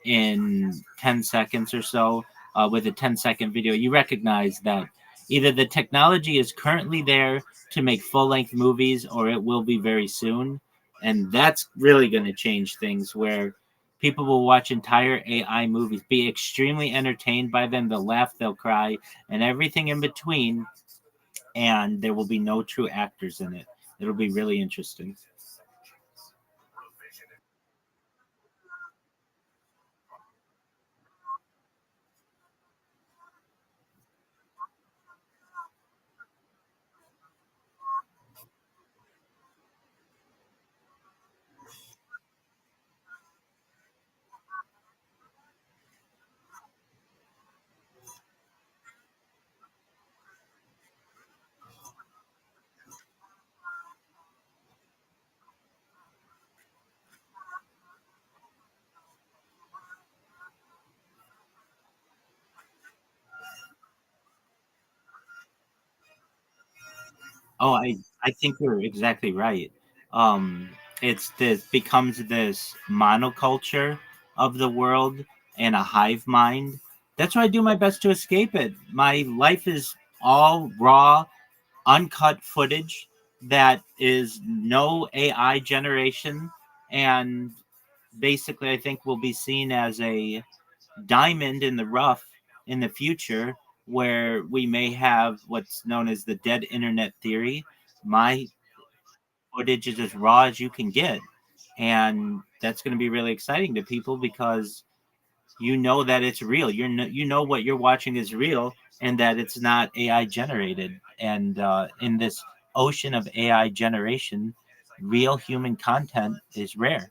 in 10 seconds or so with a 10-second video, you recognize that either the technology is currently there to make full-length movies or it will be very soon. And that's really going to change things where people will watch entire AI movies, be extremely entertained by them. They'll laugh, they'll cry, and everything in between. And there will be no true actors in it. It'll be really interesting. Oh, I think you're exactly right. Um, it's this becomes this monoculture of the world and a hive mind. That's why I do my best to escape it. My life is all raw, uncut footage that is no AI generation, and basically, I think will be seen as a diamond in the rough in the future, where we may have what's known as the dead internet theory. My footage is as raw as you can get, and that's going to be really exciting to people because you know that it's real. You know what you're watching is real, and that it's not AI generated. And in this ocean of AI generation, real human content is rare.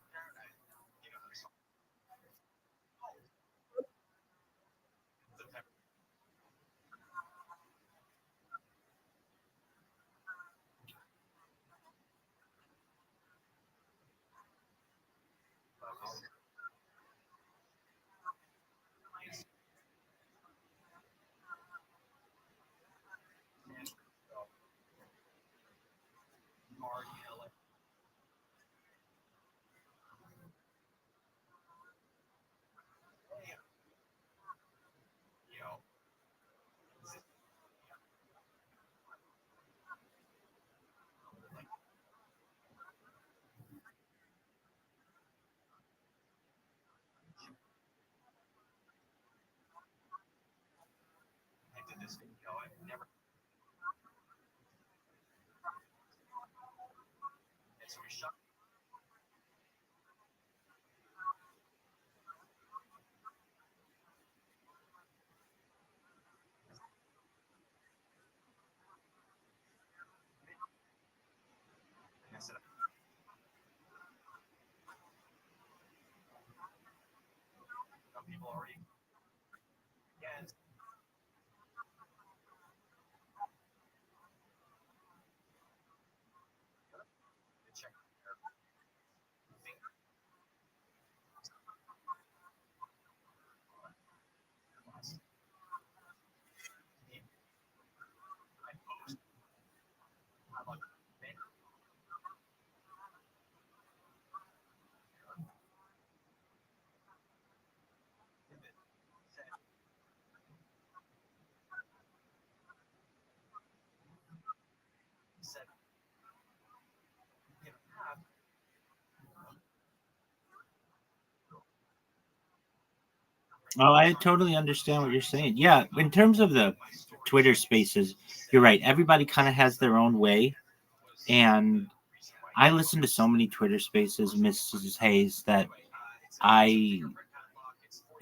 Oh, I totally understand what you're saying. Yeah, in terms of the Twitter spaces, you're right. Everybody kind of has their own way. And I listen to so many Twitter spaces, Mrs. Hayes, that I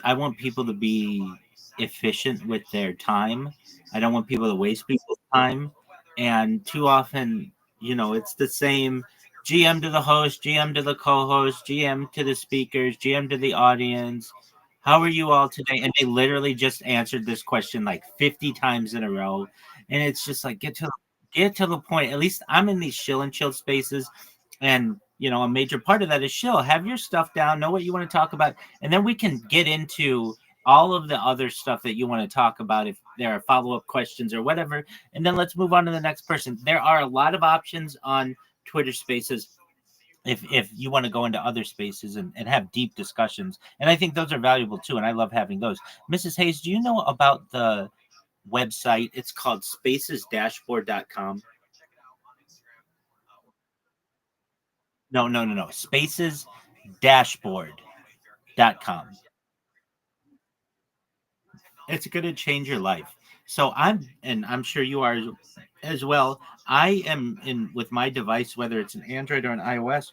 I want people to be efficient with their time. I don't want people to waste people's time. And too often, it's the same GM to the host, GM to the co-host, GM to the speakers, GM to the audience. How are you all today? And they literally just answered this question like 50 times in a row. And it's just like get to the point. At least I'm in these chill and chill spaces. And a major part of that is chill. Have your stuff down, know what you want to talk about, and then we can get into all of the other stuff that you want to talk about if there are follow-up questions or whatever, and then let's move on to the next person. There are a lot of options on Twitter spaces if you want to go into other spaces and have deep discussions, and I think those are valuable too, and I love having those. Mrs. Hayes, do you know about the website? It's called spacesdashboard.com. No, spacesdashboard.com. It's going to change your life. So I'm sure you are as well. I am in with my device, whether it's an Android or an iOS,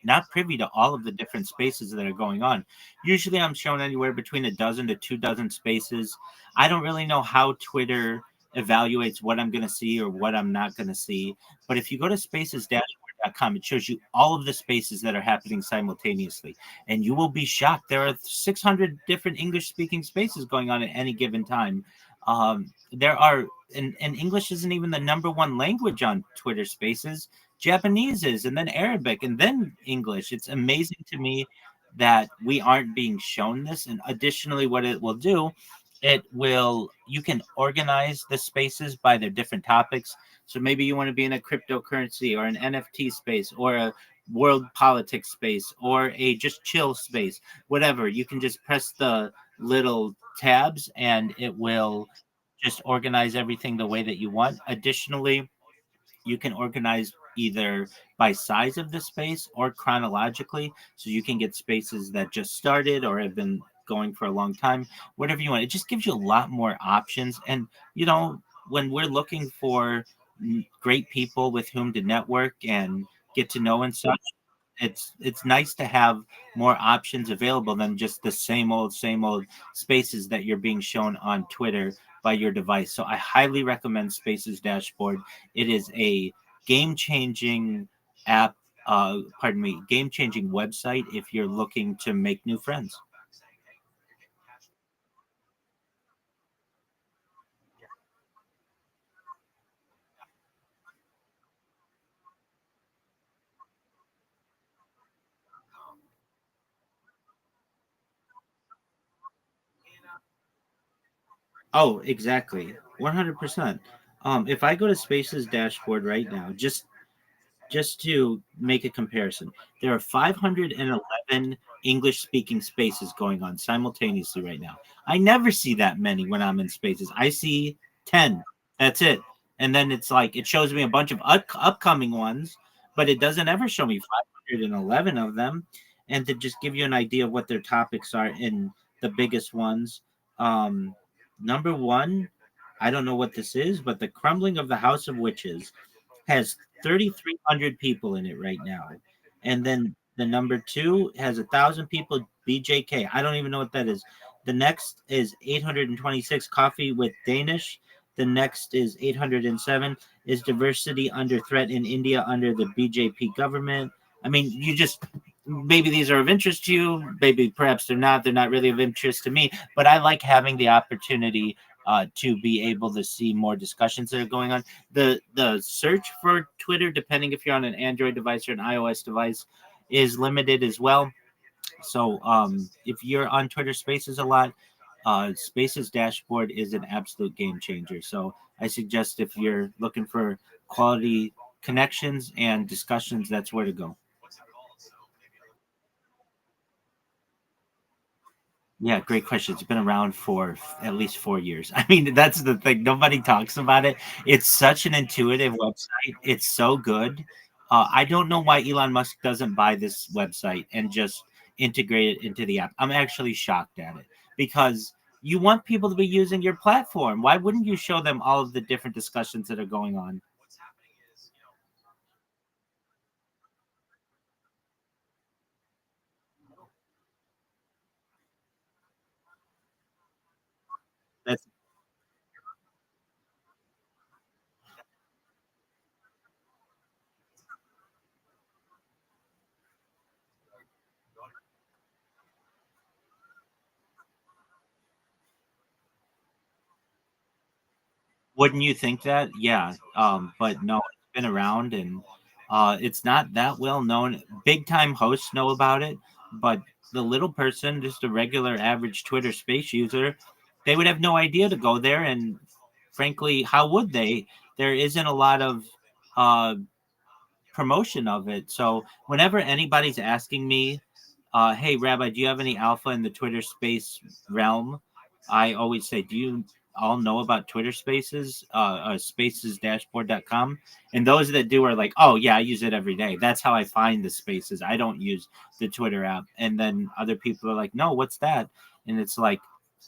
not privy to all of the different spaces that are going on. Usually I'm shown anywhere between a dozen to 2 dozen spaces. I don't really know how Twitter evaluates what I'm going to see or what I'm not going to see. But if you go to spacesdashboard.com, it shows you all of the spaces that are happening simultaneously. And you will be shocked. There are 600 different English speaking spaces going on at any given time. There are, and English isn't even the number one language on Twitter spaces. Japanese is, and then Arabic, and then English. It's amazing to me that we aren't being shown this. And additionally, what it will do, you can organize the spaces by their different topics. So maybe you want to be in a cryptocurrency or an NFT space or a world politics space or a just chill space, whatever. You can just press the little tabs and it will just organize everything the way that you want. Additionally, you can organize either by size of the space or chronologically. So you can get spaces that just started or have been going for a long time, whatever you want. It just gives you a lot more options. And, you know, when we're looking for great people with whom to network and get to know and such, it's nice to have more options available than just the same old spaces that you're being shown on Twitter by your device. So I highly recommend Spaces Dashboard. It is a game-changing app, game-changing website if you're looking to make new friends. Oh, exactly. 100%. If I go to Spaces Dashboard right now, just to make a comparison, there are 511 English speaking spaces going on simultaneously right now. I never see that many when I'm in spaces. I see 10. That's it. And then it's like it shows me a bunch of upcoming ones, but it doesn't ever show me 511 of them. And to just give you an idea of what their topics are in the biggest ones, number one, I don't know what this is, but the crumbling of the House of Witches has 3,300 people in it right now. And then the number two has 1,000 people, BJK. I don't even know what that is. The next is 826, Coffee with Danish. The next is 807, is diversity under threat in India under the BJP government. I mean, you just maybe these are of interest to you, maybe perhaps they're not. They're not really of interest to me, but I like having the opportunity to be able to see more discussions that are going on. The search for Twitter, depending if you're on an Android device or an iOS device, is limited as well. So if you're on Twitter Spaces a lot, Spaces Dashboard is an absolute game changer. So I suggest if you're looking for quality connections and discussions, that's where to go. Yeah, great question. It's been around for at least 4 years. I mean, that's the thing. Nobody talks about it. It's such an intuitive website. It's so good. I don't know why Elon Musk doesn't buy this website and just integrate it into the app. I'm actually shocked at it because you want people to be using your platform. Why wouldn't you show them all of the different discussions that are going on? That's Wouldn't you think that? Yeah. But no, it's been around and it's not that well known. Big time hosts know about it, but the little person, just a regular average Twitter space user, they would have no idea to go there. And frankly, how would they? There isn't a lot of uh, promotion of it. So whenever anybody's asking me, hey, Rabbi, do you have any alpha in the Twitter space realm? I always say, do you all know about Twitter spaces, spacesdashboard.com? And those that do are like, oh, yeah, I use it every day. That's how I find the spaces. I don't use the Twitter app. And then other people are like, no, what's that? And it's like,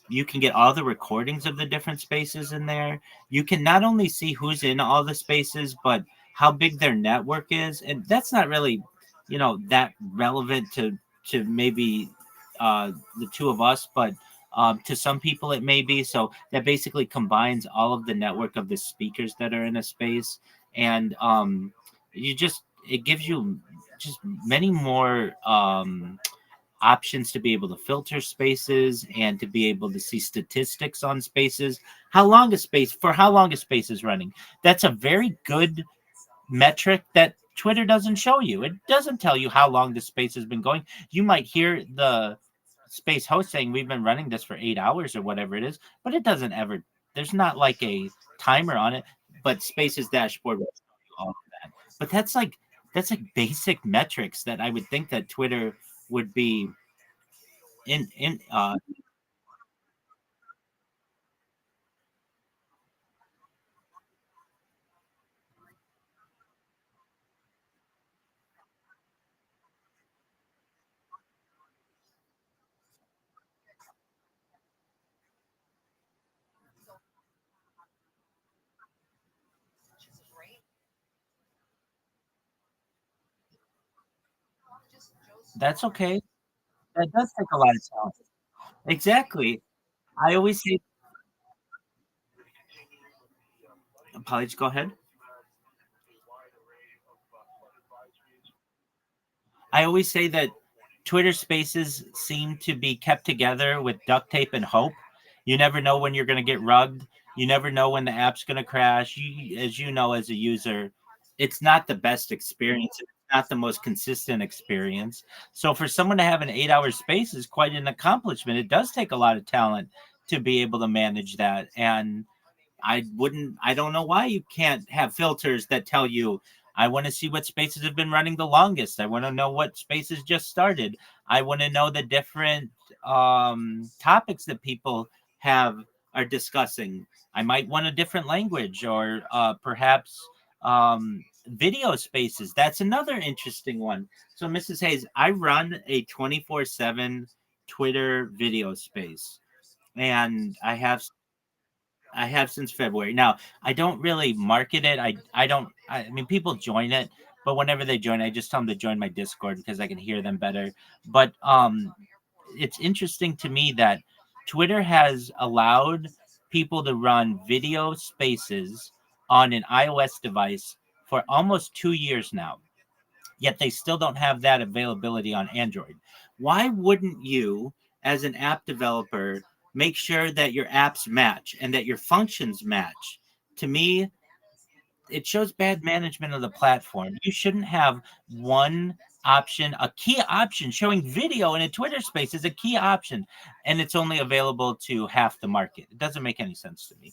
you can get all the recordings of the different spaces in there. You can not only see who's in all the spaces, but how big their network is. And that's not really, that relevant to maybe the two of us, but to some people it may be. So that basically combines all of the network of the speakers that are in a space, and it gives you just many more options to be able to filter spaces and to be able to see statistics on spaces. How long a space is running. That's a very good metric that Twitter doesn't show you. It doesn't tell you how long the space has been going. You might hear the space host saying we've been running this for 8 hours or whatever it is, but it doesn't ever, there's not like a timer on it. but Spaces dashboard will show you all of that. But that's like basic metrics that I would think that Twitter would be in. That's okay. That does take a lot of talent. Exactly. I always say, apologies, go ahead. I always say that Twitter Spaces seem to be kept together with duct tape and hope. You never know when you're going to get rugged. You never know when the app's going to crash. As you know, as a user, it's not the best experience. It's not the most consistent experience. So for someone to have an 8-hour space is quite an accomplishment. It does take a lot of talent to be able to manage that. And I don't know why you can't have filters that tell you, I want to see what spaces have been running the longest. I want to know what spaces just started. I want to know the different topics that people are discussing. I might want a different language, or perhaps video spaces. That's another interesting one. So, Mrs. Hayes, I run a 24/7 Twitter video space, and I have since February. Now, I don't really market it. I mean, people join it, but whenever they join, I just tell them to join my Discord because I can hear them better. But it's interesting to me that Twitter has allowed people to run video spaces on an iOS device for almost 2 years now. Yet they still don't have that availability on Android. Why wouldn't you, as an app developer, make sure that your apps match and that your functions match? To me, it shows bad management of the platform. You shouldn't have one option, a key option showing video in a Twitter space is a key option, and it's only available to half the market. It doesn't make any sense to me.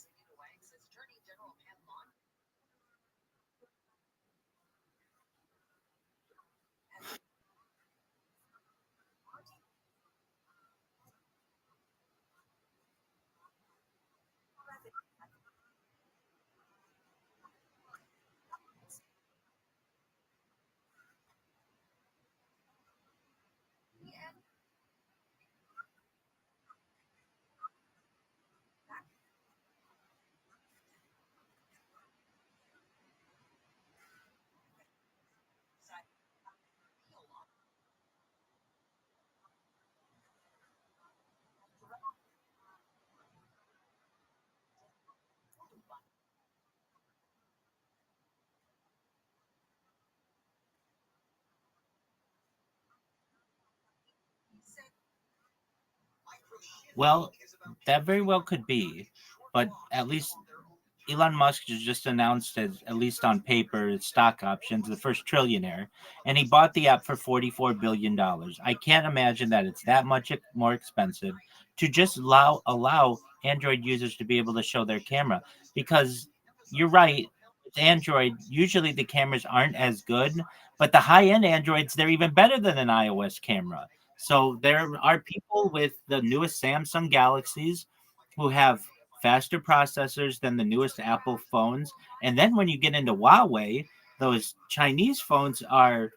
Well, that very well could be, but at least Elon Musk has just announced, as at least on paper, stock options, the first trillionaire, and he bought the app for $44 billion. I can't imagine that it's that much more expensive to just allow Android users to be able to show their camera, because you're right. With Android, usually the cameras aren't as good, but the high end Androids, they're even better than an iOS camera. So there are people with the newest Samsung Galaxies who have faster processors than the newest Apple phones. And then when you get into Huawei, those Chinese phones are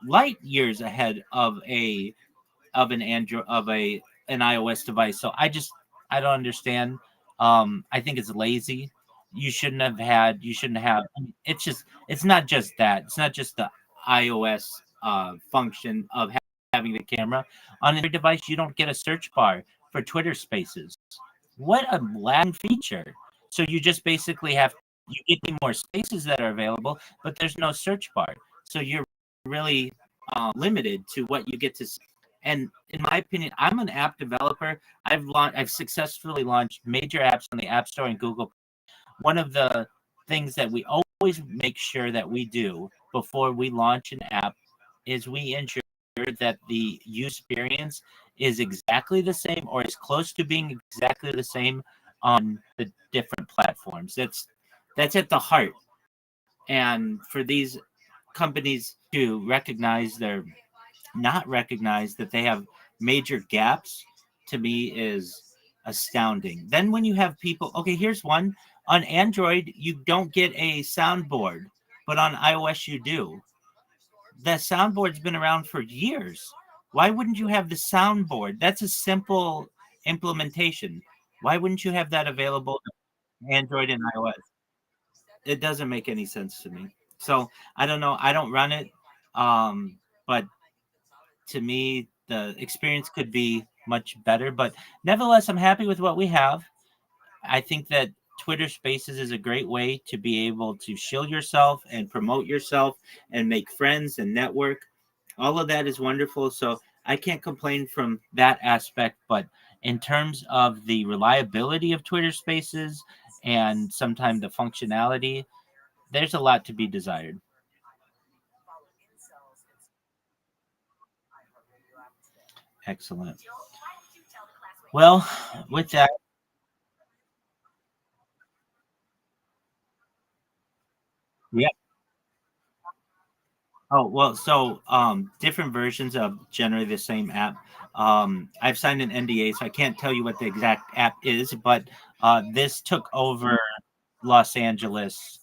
light years ahead of an Android of an iOS device. So I don't understand. I think it's lazy. You shouldn't have it's not just that. It's not just the iOS function of having the camera. On every device, you don't get a search bar for Twitter Spaces. What a lagging feature. So you just basically you get more spaces that are available, but there's no search bar. So you're really limited to what you get to see. And in my opinion, I'm an app developer. I've successfully launched major apps on the App Store and Google. One of the things that we always make sure that we do before we launch an app is we ensure that the user experience is exactly the same or as close to being exactly the same on the different platforms. That's at the heart. And for these companies to recognize their not recognize that they have major gaps, to me is astounding. Then when you have people, okay, here's one. On Android, you don't get a soundboard, but on iOS you do. The soundboard's been around for years. Why wouldn't you have the soundboard? That's a simple implementation. Why wouldn't you have that available on Android and iOS? It doesn't make any sense to me. So I don't know. I don't run it. But to me, the experience could be much better. But nevertheless, I'm happy with what we have. I think that Twitter Spaces is a great way to be able to shield yourself and promote yourself and make friends and network. All of that is wonderful. So I can't complain from that aspect. But in terms of the reliability of Twitter Spaces and sometimes the functionality, there's a lot to be desired. Excellent. Well, with that, yeah. Oh, well, so different versions of generally the same app. I've signed an NDA, so I can't tell you what the exact app is, but this took over Los Angeles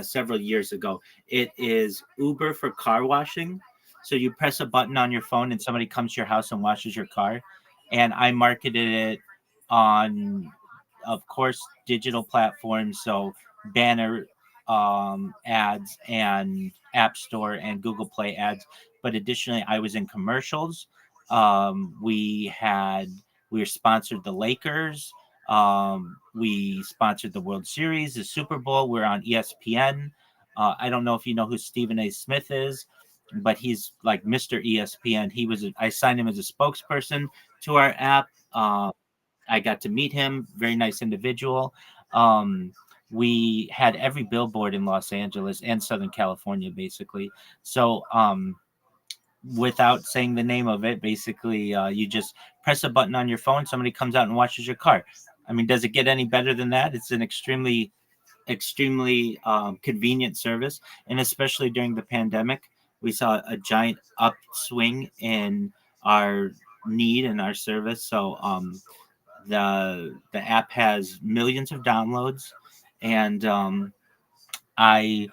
several years ago. It is Uber for car washing. So you press a button on your phone and somebody comes to your house and washes your car. And I marketed it on, of course, digital platforms. So banner ads and App Store and Google Play ads. But additionally, I was in commercials. We were sponsored the Lakers. We sponsored the World Series, the Super Bowl. We're on ESPN. I don't know if you know who Stephen A. Smith is, but he's like Mr. ESPN. I signed him as a spokesperson to our app. I got to meet him. Very nice individual. Um, we had every billboard in Los Angeles and Southern California, basically. So, without saying the name of it, basically, you just press a button on your phone. Somebody comes out and washes your car. I mean, does it get any better than that? It's an extremely convenient service, and especially during the pandemic, we saw a giant upswing in our need and our service. So, the app has millions of downloads, and I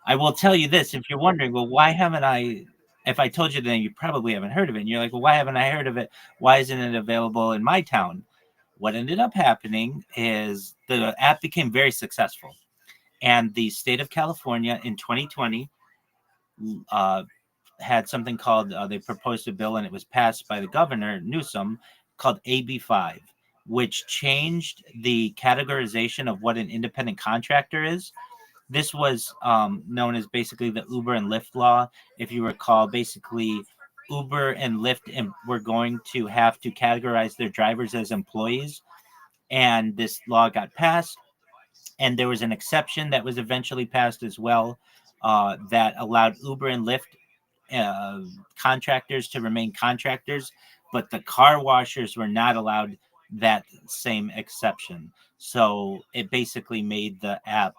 I will tell you this: if you're wondering, well, why haven't I? If I told you, then you probably haven't heard of it. And you're like, well, why haven't I heard of it? Why isn't it available in my town? What ended up happening is the app became very successful, and the state of California in 2020 uh, had something called they proposed a bill and it was passed by the governor Newsom called AB5, which changed the categorization of what an independent contractor is. This was known as basically the Uber and Lyft law. If you recall, basically Uber and Lyft were going to have to categorize their drivers as employees, and this law got passed. And there was an exception that was eventually passed as well that allowed Uber and Lyft uh, contractors to remain contractors, but the car washers were not allowed that same exception. So it basically made the app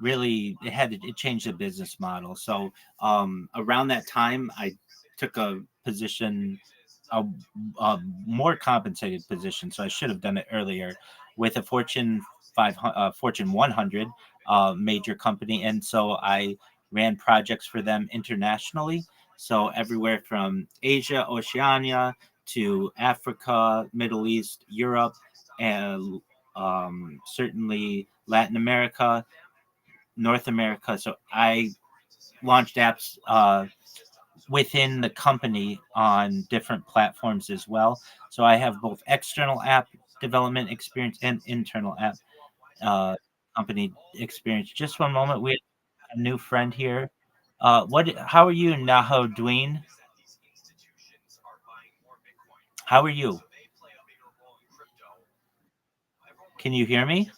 really it changed the business model. So around that time, I took a position, a, a more compensated position. So I should have done it earlier with a Fortune 100 major company, and so I ran projects for them internationally. So everywhere from Asia, Oceania to Africa, Middle East, Europe, and certainly Latin America, North America. So I launched apps within the company on different platforms as well. So I have both external app development experience and internal app uh, company experience. Just one moment, we have a new friend here. What? How are you, Naho Dween? How are you? Can you hear me?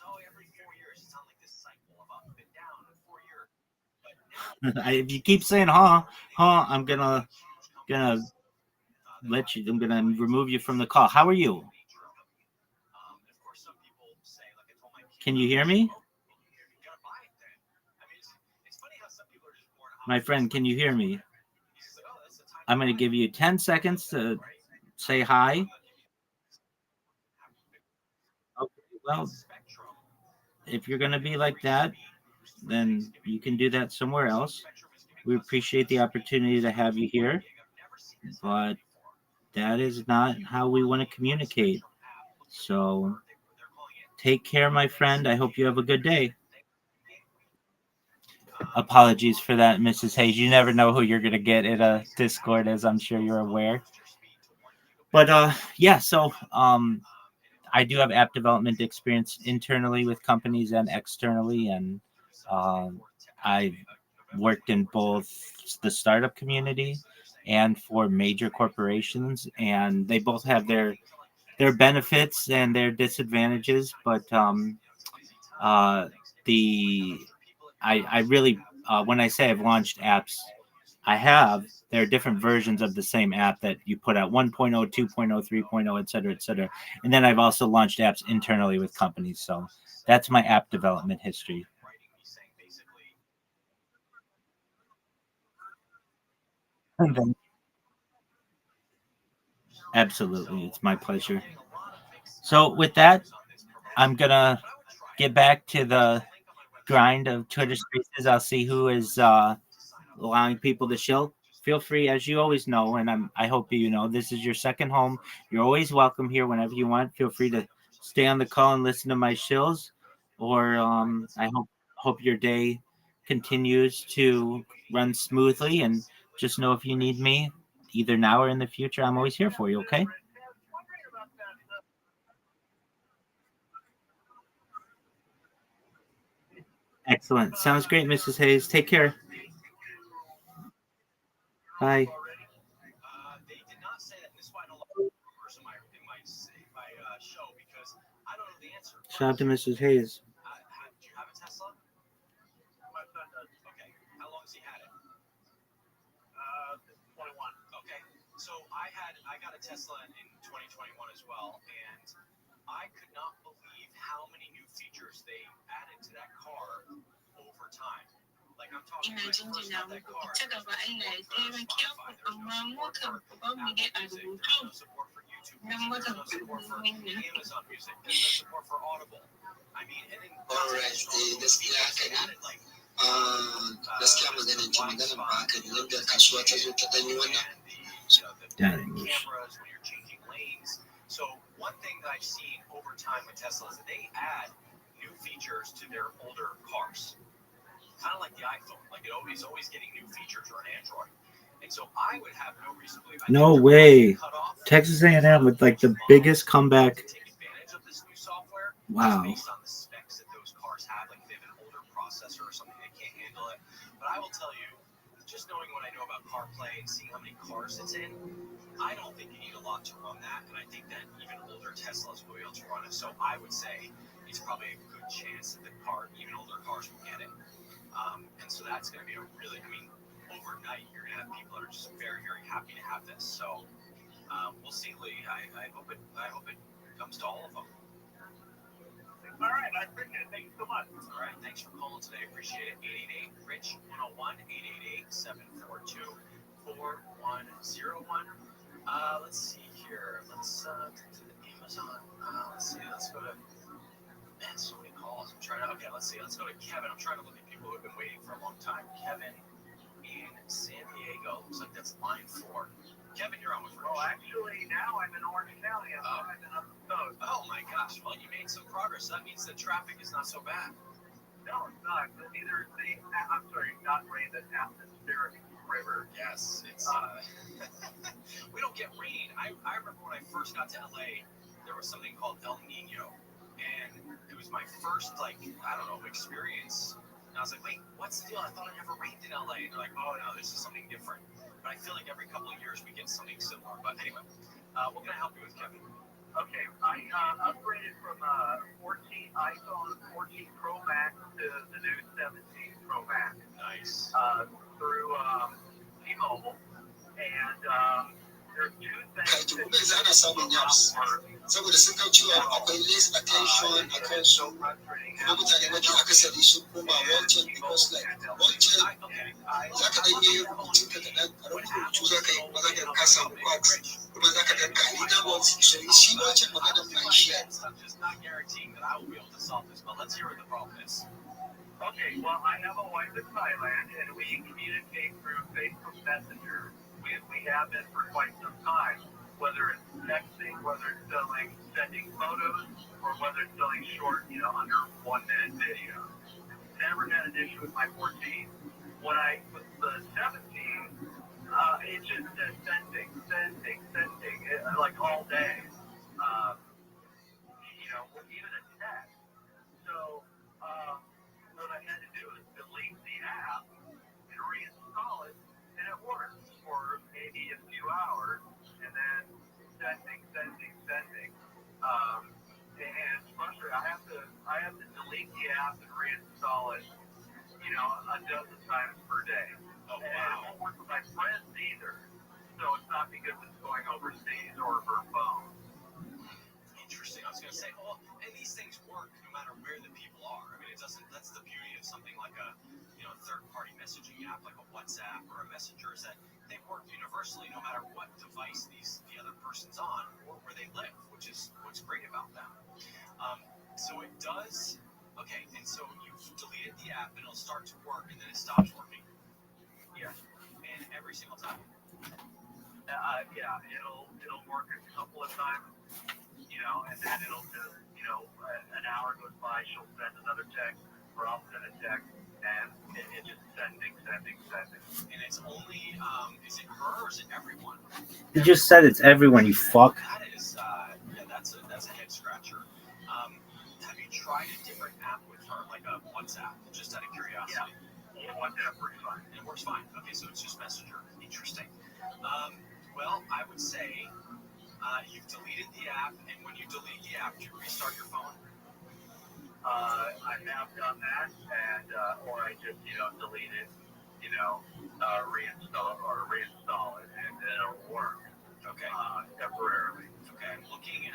If you keep saying huh, I'm gonna let you. I'm gonna remove you from the call. How are you? Can you hear me? My friend, can you hear me? I'm going to give you 10 seconds to say hi. Okay, well, if you're going to be like that, then you can do that somewhere else. We appreciate the opportunity to have you here, but that is not how we want to communicate. So take care, my friend. I hope you have a good day. Apologies for that, Mrs. Hayes. You never know who you're going to get in a Discord, as I'm sure you're aware. But yeah, so I do have app development experience internally with companies and externally, and I've worked in both the startup community and for major corporations, and they both have their benefits and their disadvantages. But the I really when I say I've launched apps, there are different versions of the same app that you put out 1.0, 2.0, 3.0, et cetera, et cetera. And then I've also launched apps internally with companies. So that's my app development history. Absolutely. It's my pleasure. So with that, I'm going to get back to the grind of Twitter Spaces. I'll see who is allowing people to chill. Feel free, as you always know, and I hope you know, this is your second home. You're always welcome here whenever you want. Feel free to stay on the call and listen to my shills, or I hope your day continues to run smoothly. And just know if you need me, either now or in the future, I'm always here for you. Okay. Excellent. Sounds great, Mrs. Hayes. Take care. Bye. Shout out to Mrs. Hayes. So I got a Tesla in 2021 as well, and I could not believe how many new features they added to that car over time. Like I'm talking ina jinjina muku ku ci gaba Allah ya taimake ku amma mu kan ba mu dai a rubutu don muka wannan Alright, gaskiya haka ne. Gaskiya maganin ki maganin ba haka ne yadda kasuwa ta zo ta ɗanyi wannan. So one thing that I've seen over time with Tesla is that they add new features to their older cars. Kind of like the iPhone, like it's always getting new features, or an Android. And so I would have no reason to believe. No way. Texas A&M with like the biggest comeback. Wow. Based on the specs that those cars have, like if they have an older processor or something, they can't handle it. But I will tell you, just knowing what I know about CarPlay and seeing how many cars it's in, I don't think you need a lot to run that, and I think that even older Teslas will be able to run it. So I would say it's probably a good chance that even older cars will get it. And so that's going to be overnight, you're going to have people that are just very, very happy to have this. So we'll see, Lee. I hope it comes to all of them. All right, I appreciate it. Thank you so much. All right, thanks for calling today. Appreciate it. 888-RICH-101, 888-742-4101. Let's see here. Let's to the Amazon. Let's see. Let's go to. Man, so many calls. Let's see. Let's go to Kevin. I'm trying to look at people who have been waiting for a long time. Kevin in San Diego. Looks like that's line 4. Kevin, you're on with Rich. Oh, actually, now I'm in Orange County. I'm driving up the coast. Oh my gosh! Well, you made some progress. That means the traffic is not so bad. No, it's not. Neither the not rain, the atmospheric river. Yes, it's. We don't get rain. I remember when I first got to LA, there was something called El Nino, and it was my first experience. And I was like, wait, what's the deal? I thought it never rained in LA. And they're like, oh no, this is something different. But I feel like every couple of years we get something similar. But anyway, what can I help you with, Kevin? Okay, I upgraded from iPhone 14 Pro Max to the new 17 Pro Max. Nice. Through T-Mobile, and there's two things that saboda sun ga cewa akwai less attention a kansu kuma mutane mafi akasari sun koma wancan because like wancan za ka ɗan yi rubutun ka kaɗan ƙaramin rubutu za ka yi maganar ka samu box kuma za ka ɗan kali na box so shi wancan maganar mai shi Okay, well, I have a wife in Thailand, and we communicate through Facebook Messenger. We have been for quite some time, whether it's texting, whether it's sending photos, or whether it's selling short, under 1 minute video. Never had an issue with my 14. With the 17, it just said sending, like all day. Even a text. So, what I had to do is delete the app and reinstall it, and it worked for maybe a few hours, and then sending. And it's frustrating. I have to delete the app and reinstall it, a dozen times per day. Oh, wow. And it won't work with my friends either. So it's not because it's going overseas or her phone. Interesting. I was going to say, well, and these things work no matter where the people are. I mean, it doesn't. That's the beauty of something like a, third-party messaging app like a WhatsApp or a Messenger is that they work universally no matter what device the other person's on or where they live, which is what's great about them. So it does. Okay, and so you've deleted the app and it'll start to work and then it stops working. Yeah, and every single time. Yeah, it'll work a couple of times. And then it'll just, an hour goes by, she'll send another text, or I'll send a text, and it's just sending. And it's only, is it her or is it everyone? You just said it's everyone, you fuck. That is, that's a head scratcher. Have you tried a different app with her, like a WhatsApp, just out of curiosity? Yeah, WhatsApp works fine. It works fine. Okay, so it's just Messenger. Interesting. Well, I would say, you've deleted the app, and when you delete the app, do you restart your phone? I have done that, and or I just delete it, reinstall it, and it'll work. Okay. Temporarily. Okay. I'm looking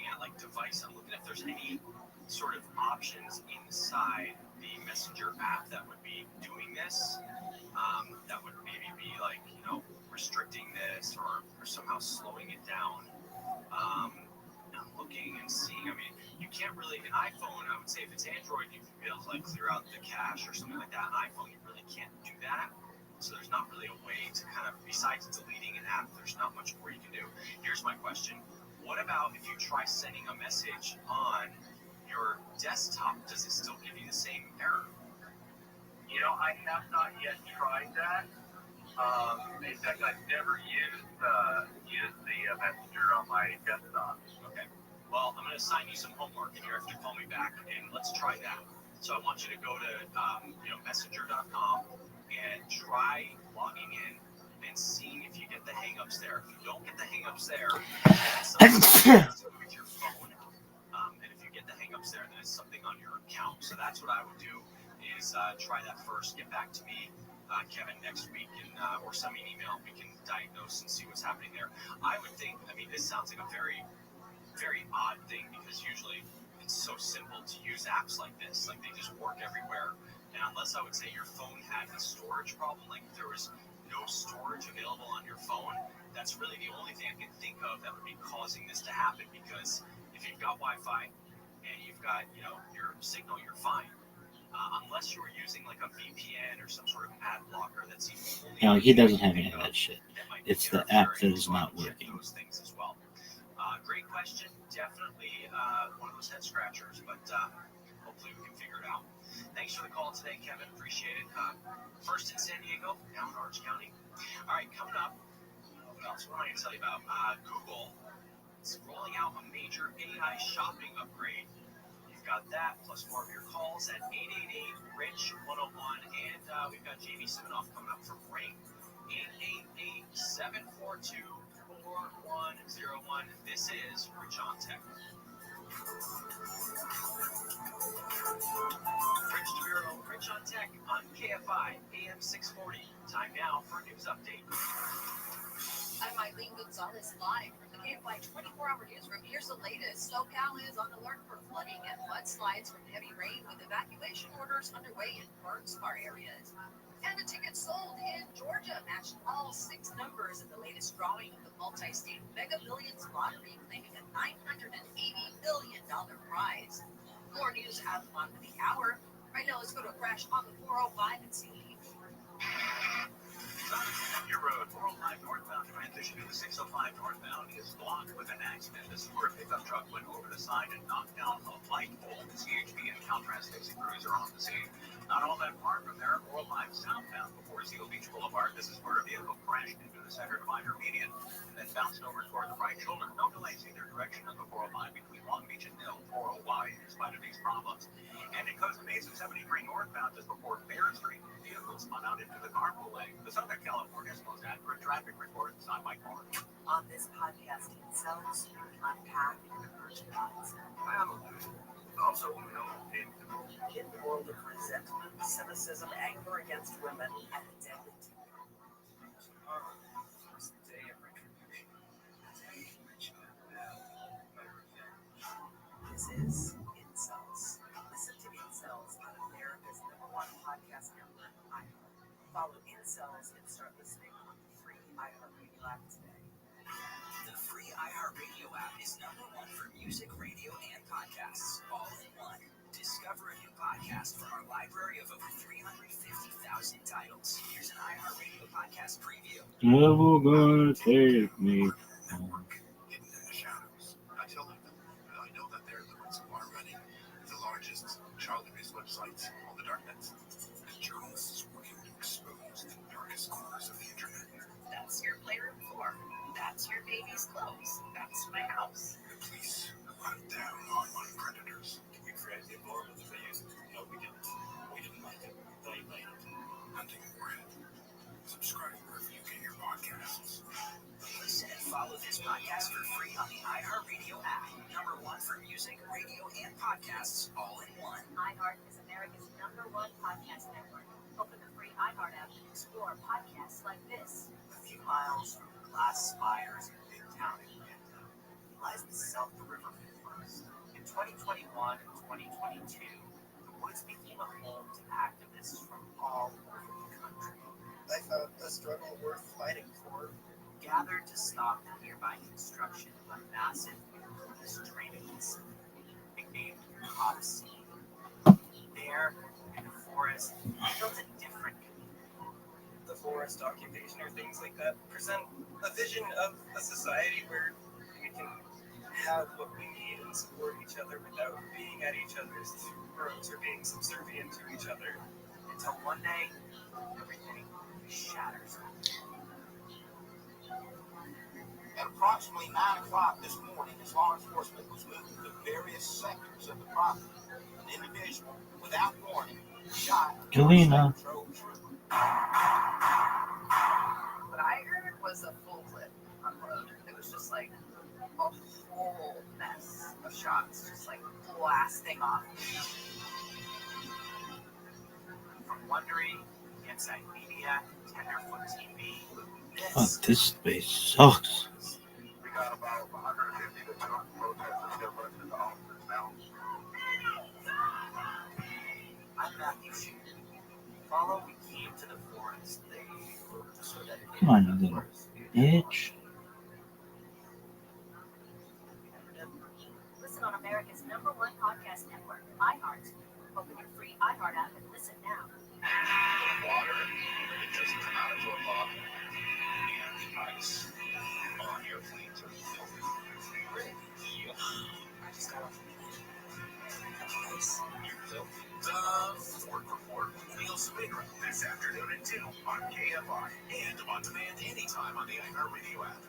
at like device. I'm looking if there's any sort of options inside the Messenger app that would be doing this. That would maybe be like restricting this or somehow slowing it down. I'm looking and seeing. I mean, you can't really an iPhone. I would say if it's Android, you can be able to like clear out the cache or something like that. An iPhone, you really can't do that. So there's not really a way to kind of, besides deleting an app, there's not much more you can do. Here's my question: what about if you try sending a message on your desktop? Does it still give you the same error? I have not yet tried that. In fact, I've never used the Messenger on my desktop. Okay. Well, I'm going to assign you some homework, and you have to call me back, and let's try that. So I want you to go to messenger.com and try logging in and seeing if you get the hangups there. If you don't get the hangups there, then something has to do with your phone. And if you get the hangups there, then it's something on your account. So that's what I would do is try that first. Get back to me, Kevin, next week, and or send me an email. We can diagnose and see what's happening there. I would think. I mean, this sounds like a very, very odd thing because usually it's so simple to use apps like this. Like they just work everywhere. And unless I would say your phone had a storage problem, like if there was no storage available on your phone, that's really the only thing I can think of that would be causing this to happen. Because if you've got Wi-Fi and you've got your signal, you're fine. Unless you're using like a VPN or some sort of ad blocker that's even. No, he doesn't have any of that shit. It's the app that is not working. Those things as well. Great question. Definitely one of those head scratchers, but hopefully we can figure it out. Thanks for the call today, Kevin. Appreciate it. First in San Diego, now in Orange County. All right, coming up. What else? What am I going to tell you about? Google is rolling out a major AI shopping upgrade. You've got that, plus more of your calls at 888-RICH-101. And we've got Jamie Siminoff coming up from Ring. 888-742-4101. This is Rich on Tech. Rich DeMuro, Rich on Tech on KFI AM 640. Time now for a news update. I'm Eileen Gonzalez live from the KFI 24-hour newsroom, here's the latest. SoCal is on alert for flooding and mudslides from heavy rain, with evacuation orders underway in Burnstar areas. And a ticket sold in Georgia matched all 6 numbers in the latest drawing of the multi-state Mega Millions lottery, claiming a $980 million prize. More news at the bottom of the hour. Right now, let's go to a crash on the 405 and see. Your road, 405 northbound, transition to the 605 northbound is blocked with an accident. This is where a pickup truck went over the side and knocked down a light pole. The CHP and Caltrans taxi crews are on the scene. Not all that far from there, 405 southbound before Seal Beach Boulevard. This is where a vehicle crashed into the center divider median and then bounced over toward the right shoulder. No delays either direction of the 405 between Long Beach and Mill, 405, in spite of these problems. And in Costa Mesa, 73 northbound just before Bear Street, vehicles spun out into the carpool lane. The Southern California's most accurate traffic report is on my car. On this podcast, cells unpack and emergent mindset. Also, we know in the world of resentment, cynicism, anger against women, and a deadly tomorrow. Tomorrow is the day of retribution. The day in which you have vowed my revenge. This is Incels. Listen to Incels on America's #1 podcast network, iHeart. Follow Incels and start listening on the free iHeartRadio app today. The free iHeartRadio app is #1 for music, radio, and podcasts, all in one. Discover a new podcast from our library of over 350,000 titles. Here's an iHeartRadio podcast preview. Never gonna take me. Hidden in the shadows. I tell them that I know that they're the ones who are running the largest child-abuse websites on the darknet. The journalists working to expose the darkest corners of the internet. That's your playroom floor. That's your baby's clothes. That's my house. The police hunt down online predators. we created the environment that they used. No, we didn't. We didn't make it. They made it. Hunting Red. Subscribe wherever you get your podcasts. Listen and follow this podcast for free on the iHeartRadio app. #1 for music, radio, and podcasts, all in one. iHeart is America's #1 podcast network. Open the free iHeart app and explore podcasts like this. A few miles from glass spires in Midtown Atlanta lies the South River Forest. In 2021 and 2022, the woods became a home to activists from all over the country. I found a struggle worth fighting for. Gathered to stop the nearby construction of a massive training facility nicknamed Top Sea. There, in the forest, we built a different community. The forest occupation or things like that present a vision of a society where we can have what we need and support each other without being at each other's throats or being subservient to each other. Until one day, everything shatters. At approximately 9 o'clock this morning, as law enforcement was moving to various sectors of the property, an individual, without warning, shot Galena. drove through. What I heard was a full clip unload. It was just like a whole mess of shots, just like blasting off. From Wondery, Inside Media, Tenderfoot TV, This space sucks. We got about 150 to 200 protesters that rushed into offices now. I'm Matthew Shue. Follow We Came to the Forest. They so that Come on, you little bitch. Listen on America's #1 podcast network, iHeart. Open your free iHeart app and listen now. Water, it doesn't come out of a bottle. And ice on your planes are filthy. Really? Yeah. I just got off You're filthy. The Ford Report with Neil Sabera this afternoon at 2 on KFI and on demand anytime on the iHeartRadio app.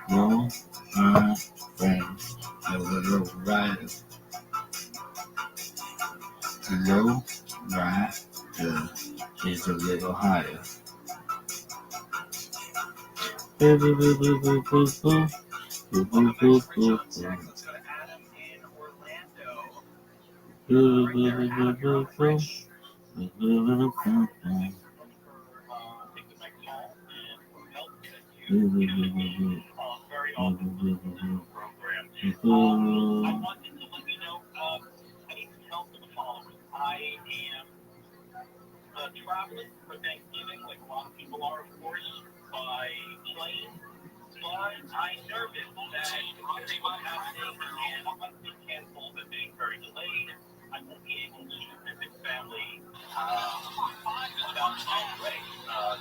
No. From a little rider. Low rider is a little higher. Boo, boo, boo, boo, boo, boo, boo. Boo, boo, boo, boo, boo. Let's go to Adam in Orlando. Boo, boo, boo, boo, boo, boo. Boo, boo, boo, boo, boo. I wanted to let you know, I need some help with the following. I am traveling for Thanksgiving, like a lot of people are, of course, by plane. But I'm nervous that considering what's happening and what's been canceled and being very delayed, I won't be able to visit family without way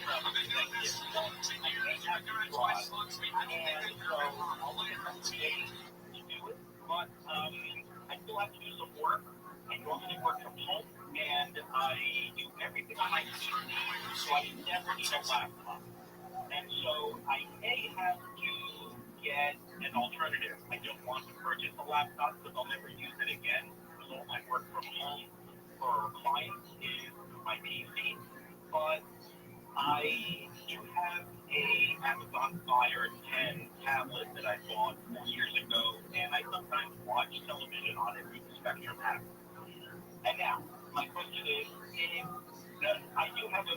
traveling for Thanksgiving. So I may have to drive, and so I'll look at some days to do it, but I still have to do some work. I normally work from home, and I do everything on my PC, so I never need a laptop. And so I may have to get an alternative. I don't want to purchase a laptop because I'll never use it again. So all my work from home for clients is my PC. But I do have a Amazon Fire 10 tablet that I bought 4 years ago, and I sometimes watch television on it with the Spectrum app. And now, my question is I do have a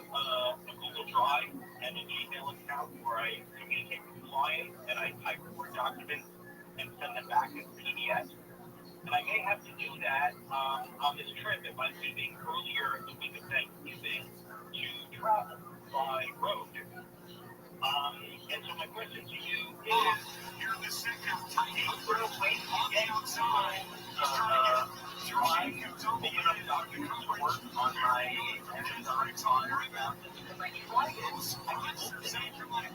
Google Drive and a Gmail account where I communicate with clients and I type Word documents and send them back as PDFs. And I may have to do that on this trip if I'm leaving earlier the week of Thanksgiving to travel by road. And so my question to you is, is there a way to get time drive big enough documents to work on my Amazon Fire? I tried it, I can open it,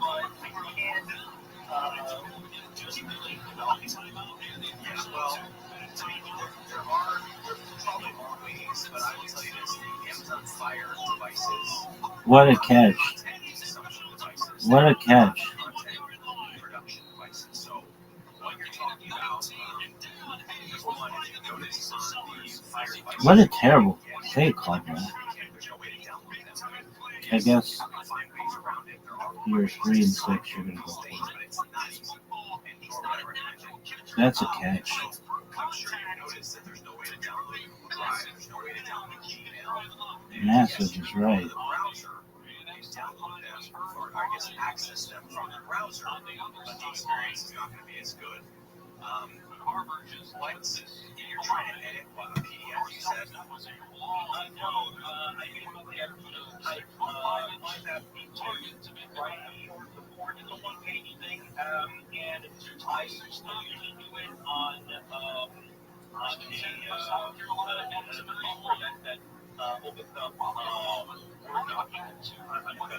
but I can't just really develop. Yes, well, there are probably more ways, but I will tell you this, the Amazon Fire devices. What a catch. What a catch. Production devices. So what you're talking about, number one, if you notice on the Fire devices. What a terrible fake call, man. I guess your screen 6 you're gonna go for it. That's a catch. I'm sure you notice that there's no way to download Drive, there's no way to download Gmail. Massive is right. Download them, or I guess access them from the browser, but the experience is not going to be as good. Our versions like this. You're trying to edit what a PDF you said? No, I basically have to type find that target to write a short report. It's a one-page thing, and I usually do it on a software that opens up Word documents. I'm going to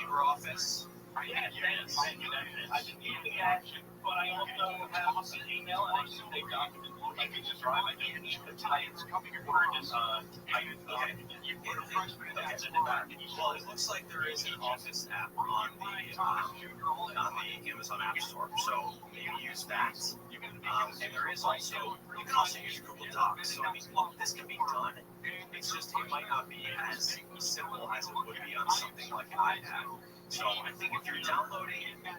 LibreOffice. Yes, I've been using that, but I also have a Gmail and I can save documents. I can just drive. I can use the types. Word is type. Well, it looks like there is an Office app on the Amazon App Store, so maybe use that. And there is also, you can also use Google Docs. So I mean, look, this can be done. It's just it might not be as simple as it would be on something like an iPad. So I think if you're downloading the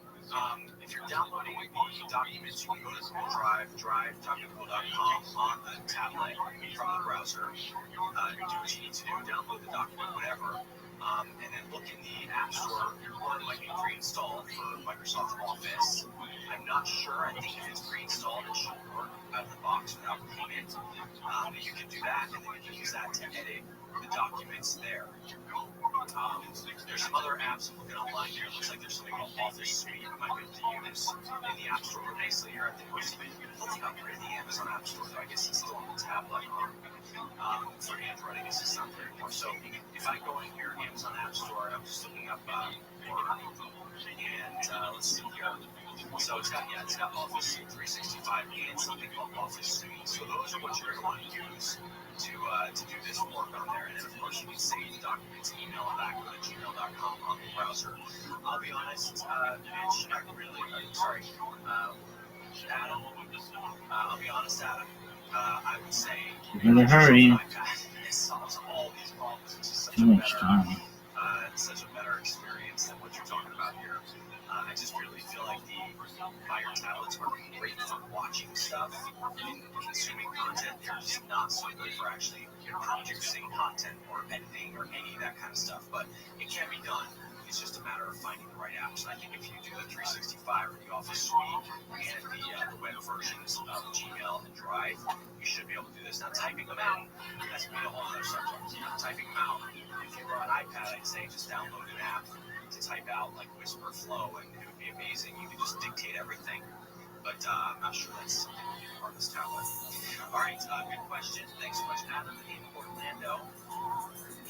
documents, you can go to Google Drive, drive.google.com on the tablet from the browser. Do what you need to do, download the document, whatever, and then look in the App Store, or it might be pre-installed for Microsoft Office. I'm not sure. I think if it's pre-installed, it should work out of the box without payment. You can do that, and then you can use that to edit the documents there. There's some other apps I'm looking online here. It looks like there's something called Office Suite you might be able to use in the App Store. But basically, you're at the upgrade the Amazon App Store. So I guess it's still on the tablet. For Android, I guess it's not there anymore. So if I go in here, Amazon App Store, I'm just looking up Word, and let's see here. So it's got Office 365 and something called Office Suite. So those are what you're going to want to use to do this work on there. And then, of course, you can save the documents, email them back, go to gmail.com, I'll be honest, Mitch, I really, sorry, Adam, I'll be honest, Adam, I would say, in a hurry. It solves all these problems. It's just Too much time. Such a better experience than what you're talking about here. I just really feel like the fire tablets are great for watching stuff and consuming content. They're just not so good for actually producing content or editing or any of that kind of stuff. But it can be done. It's just a matter of finding the right apps. I think if you do the 365 or the Office Suite and the web versions of Gmail and Drive, you should be able to do this. Now, typing them out, that's a whole other subject. Typing them out. If you were on iPad, I'd say just download an app to type out like Whisper Flow, and it would be amazing. You could just dictate everything. But I'm not sure that's on this tablet. All right, good question. Thanks so much, Adam in Orlando.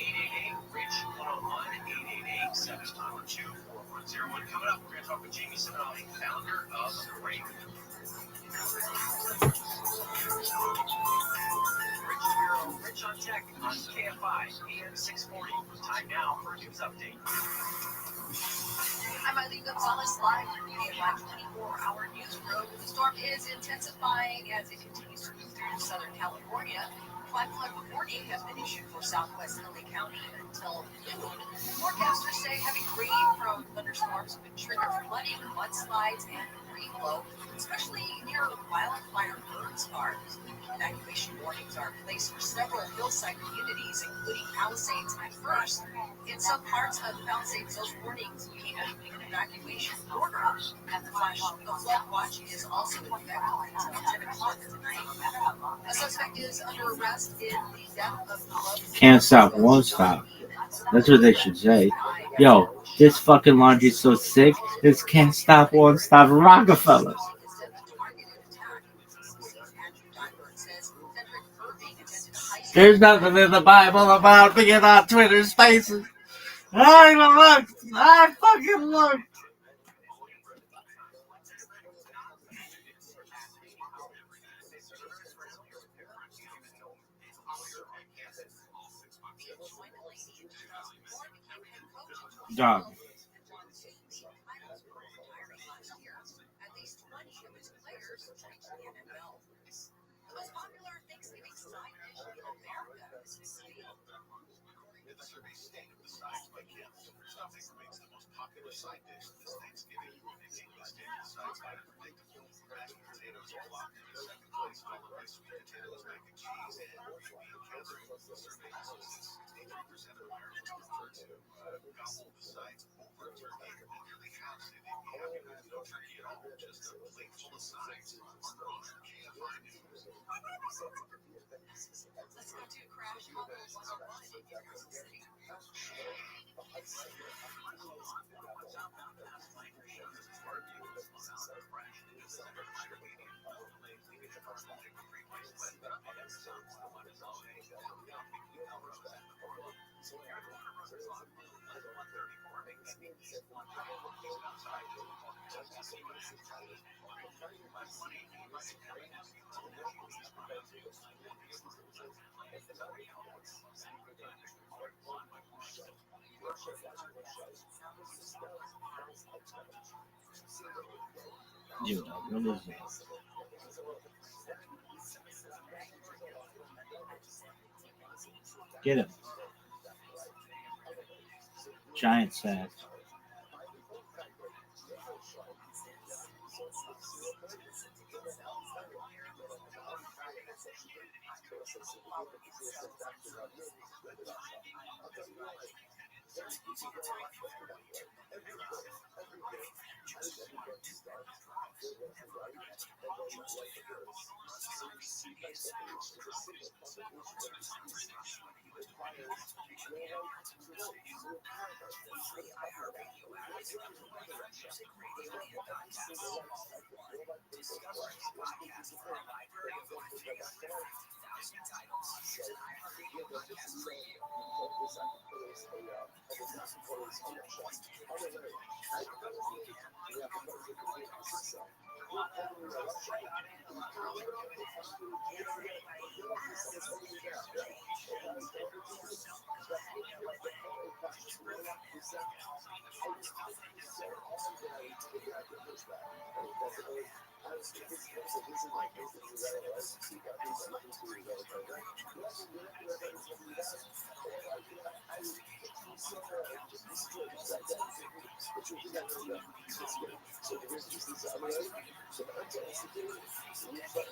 888-RICH-101-888-792-4101. Coming up, we're going to talk with Jamie Sinali, founder of Rave. Rich on Tech on KFI, AM 640. Time now for a news update. I'm Eileen Gonzalez, live from KFI 24-hour newsroom. The storm is intensifying as it continues to move through Southern California. 5-alert warning has been issued for southwest LA County until noon. Forecasters say heavy rain from thunderstorms could trigger flooding, mudslides, and debris flow, especially near wildfire burn scars. Evacuation warnings are placed for several hillside communities, including Palisades at first. In some parts of the Palisades, those warnings became an evacuation order. And the flood watch is also in effect until 10 o'clock tonight. A suspect is under arrest in the death of Can't stop, won't stop. That's what they should say. Yo, this fucking laundry's so sick. This can't stop, won't stop. Rockefellers. There's nothing in the Bible about being on Twitter Spaces. I even looked. I fucking looked. Dog. You know, what is it? Get him. Giant sack.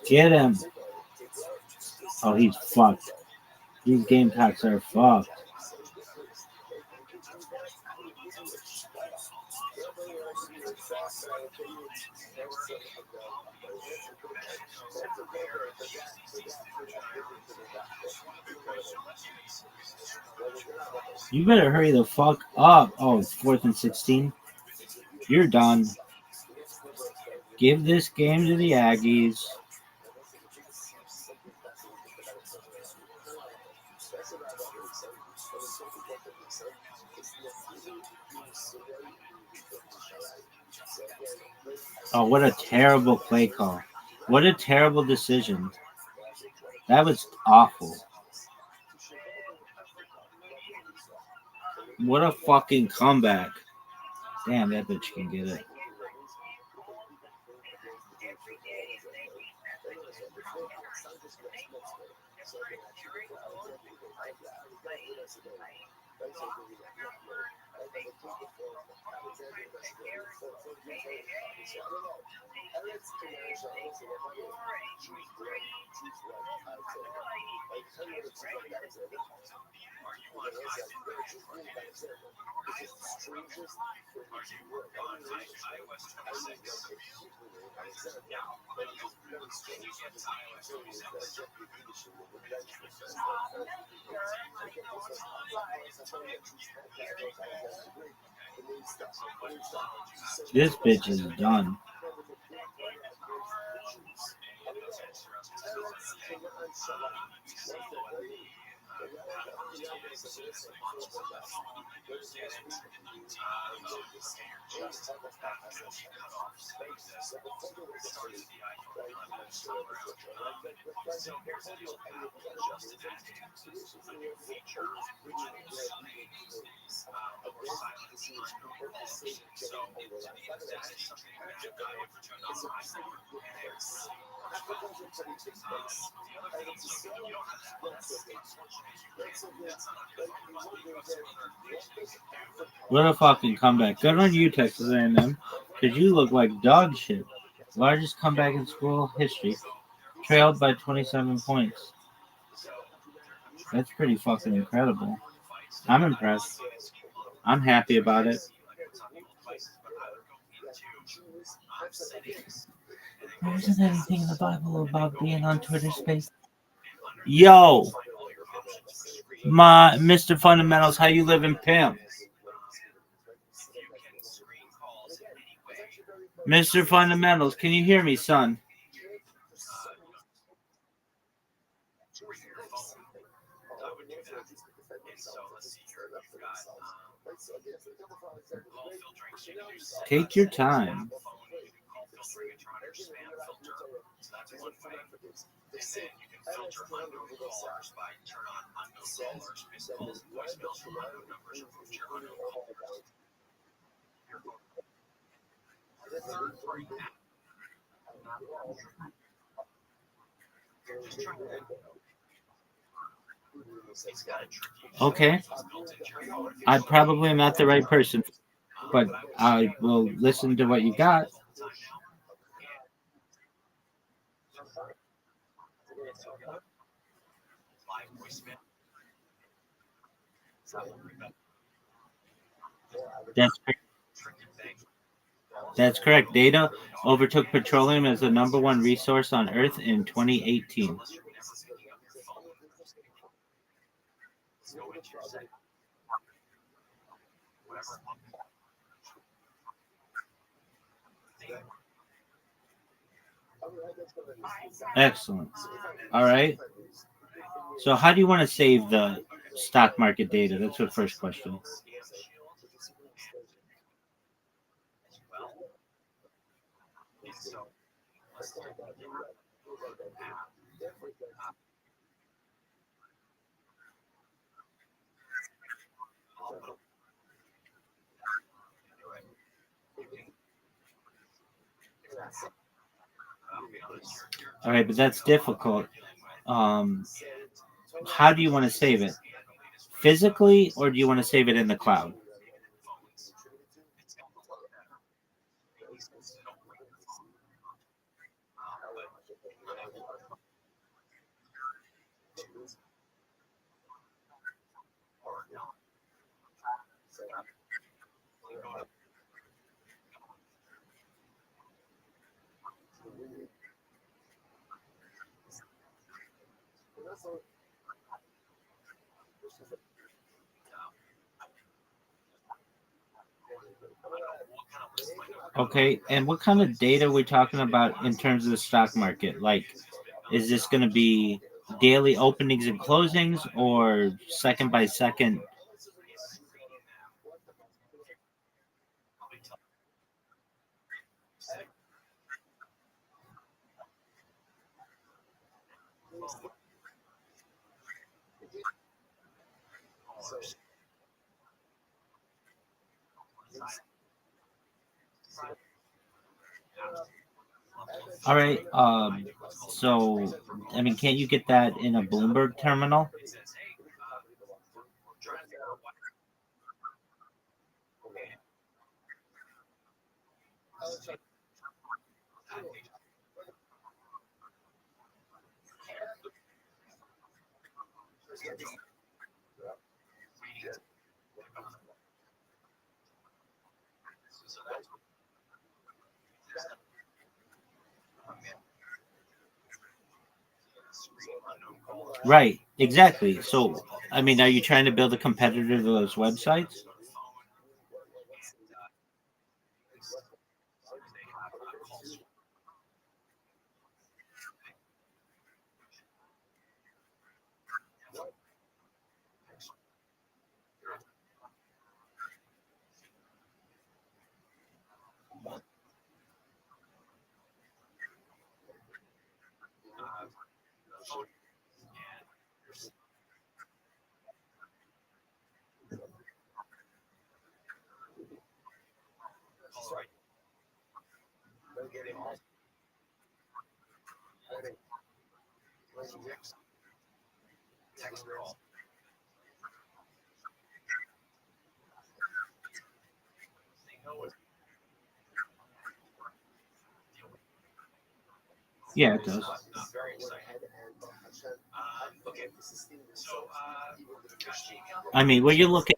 Get him. Oh, he's fucked. These Gamecocks are fucked. You better hurry the fuck up. Oh, it's 4th and 16. You're done. Give this game to the Aggies. Oh, what a terrible play call. What a terrible decision. That was awful. What a fucking comeback. Damn, that bitch can get it. This bitch is done. What a fucking comeback. Good on you, Texas A&M, because you look like dog shit. Largest comeback in school history. Trailed by 27 points. That's pretty fucking incredible. I'm impressed. I'm happy about it. There isn't anything in the Bible about being on Twitter Space. Yo, my Mr. Fundamentals, how you living, pimp? Mr. Fundamentals, can you hear me, son? Take your time. Okay. I probably am not the right person, but I will listen to what you got. That's correct. Data overtook petroleum as the number one resource on Earth in 2018. Excellent. All right. So how do you want to save the stock market data? That's the first question. All right, but that's difficult. Um, how do you want to save it? Physically, or do you want to save it in the cloud? Okay, and what kind of data are we talking about in terms of the stock market? Like, is this going to be daily openings and closings, or second by second? All right. So, I mean, can't you get that in a Bloomberg terminal? Right. Exactly. So, I mean, are you trying to build a competitor to those websites? Yeah, it does. I mean, when you look at,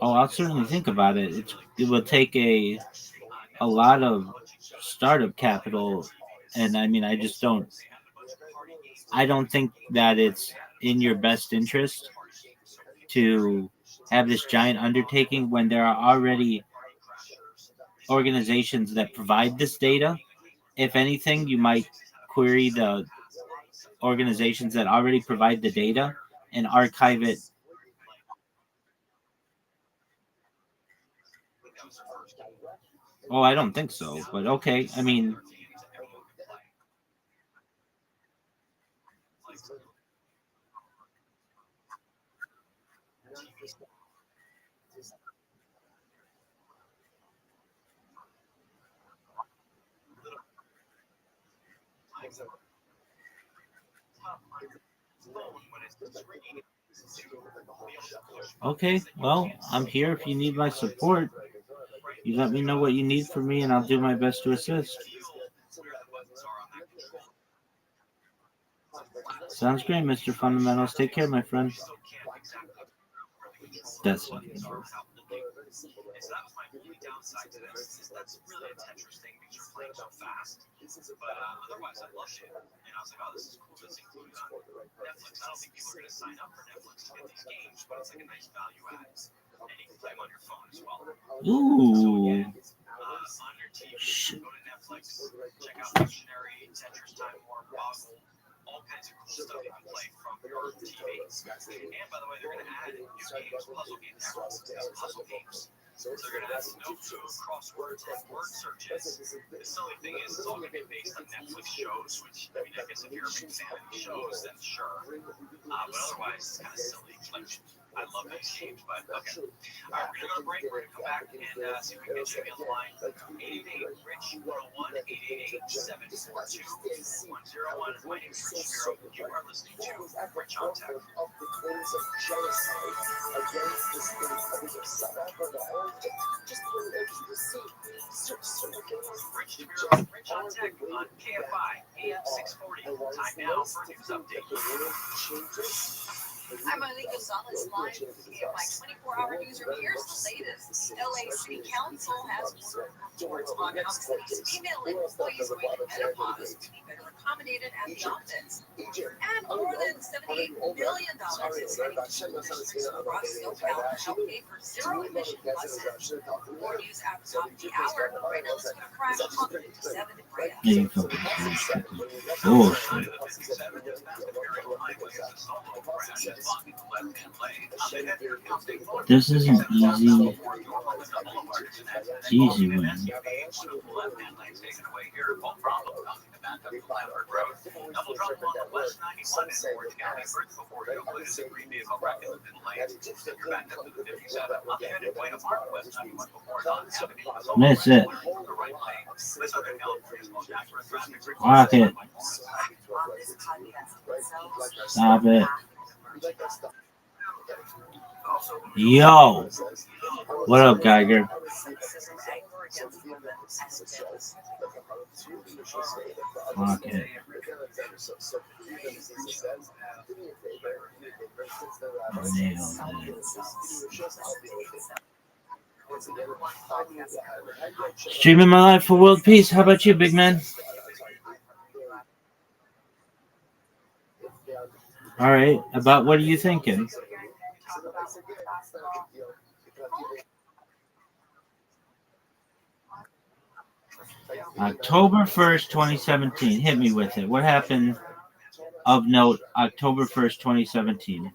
oh, I'll certainly think about it. It will take a lot of startup capital, and I mean, I don't think that it's in your best interest to have this giant undertaking when there are already organizations that provide this data. If anything, you might query the organizations that already provide the data and archive it. Oh, I don't think so, but okay. I mean, okay. Well, I'm here if you need my support. You let me know what you need from me, and I'll do my best to assist. Sounds great, Mr. Fundamentals. Take care, my friend. That's So that was my only downside to this. That's really interesting because you're playing so fast. But otherwise, I loved it. And I was like, oh, this is cool. This includes on Netflix. I don't think people are going to sign up for Netflix to get these games, but it's like a nice value add. And you can play them on your phone as well. Ooh. On your TV, go to Netflix, check out Dictionary, Tetris Time Warp, Boggle, all kinds of cool stuff you can play from your TV. And by the way, they're going to add new games, puzzle games, puzzle games. So they're going to add Sudoku, crosswords, and word searches. The silly thing is, it's all going to be based on Netflix shows, which, I mean, I guess if you're a big fan of these shows, then sure. But otherwise, it's kind of silly. Like, I love that change, but okay. All right, we're going to go to break. We're going to come back and see if we can get Jimmy on the line. 888-RICH-101, 888-742-101. My name is Rich Shapiro. You are listening to Rich on Tech. Rich Shapiro, Rich on Tech on KFI, AM 640. Time now for a news update. I'm Eileen Gonzalez, live with KFI 24-hour newsroom. Here's the latest. LA City Council has ordered towards on-house police, female employees going to menopause to be better accommodated at the office. And more than $78 million is heading to school districts across SoCal to help pay for zero-emission buses. More news at the top of the hour. Right now, let's go to Crash on 57 in Brea. Yeah, you fucking bullshit. This isn't easy. Easy win. Miss it. Lock it. Stop it. Yo. What up, Geiger? Lock it. Nailed it. Streaming my life for world peace. How about you, big man? All right. About what are you thinking? October 1st, 2017. Hit me with it. What happened of note October 1st, 2017?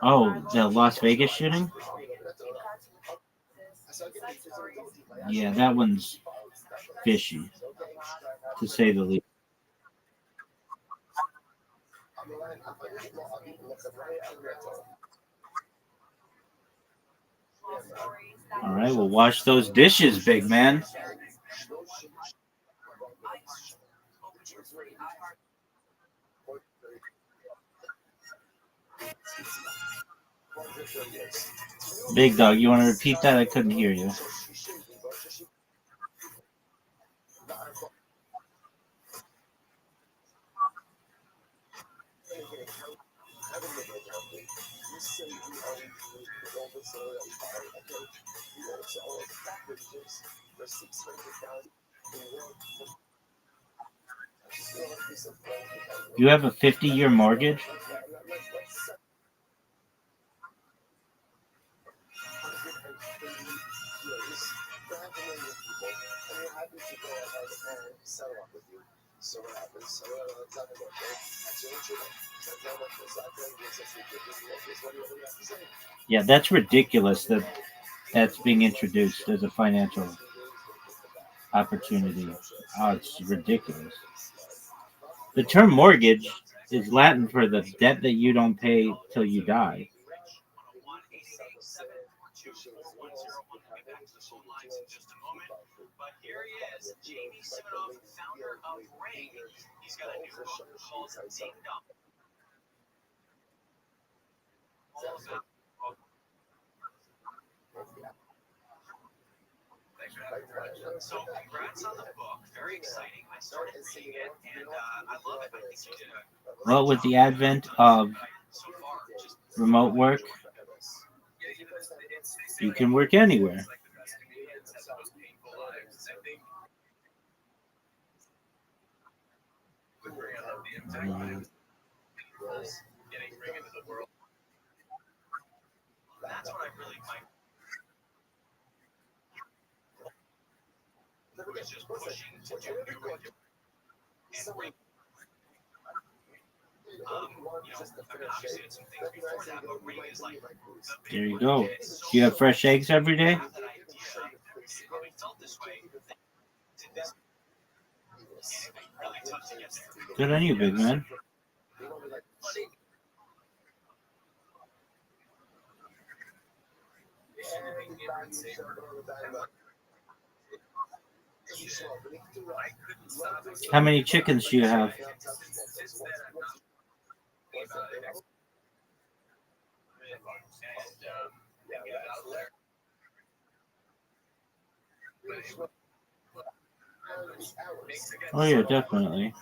Oh, the Las Vegas shooting? Yeah, that one's fishy, to say the least. All right, well, wash those dishes, big man. Big dog, you want to repeat that? I couldn't hear you. You have a 50-year mortgage? Yeah, that's ridiculous that that's being introduced as a financial opportunity. Oh, it's ridiculous. The term mortgage is Latin for the debt that you don't pay till you die. So congrats on the book. Very exciting. I started reading it, and I love it. I think you did a Well, with the advent of remote work, you can work anywhere. That's what I really like. Was just pushing to do new regular and bring. You know, I mean, obviously it's some things There you go. Do you have fresh eggs every day? Good on you, big man. How many chickens do you have? Oh yeah, definitely.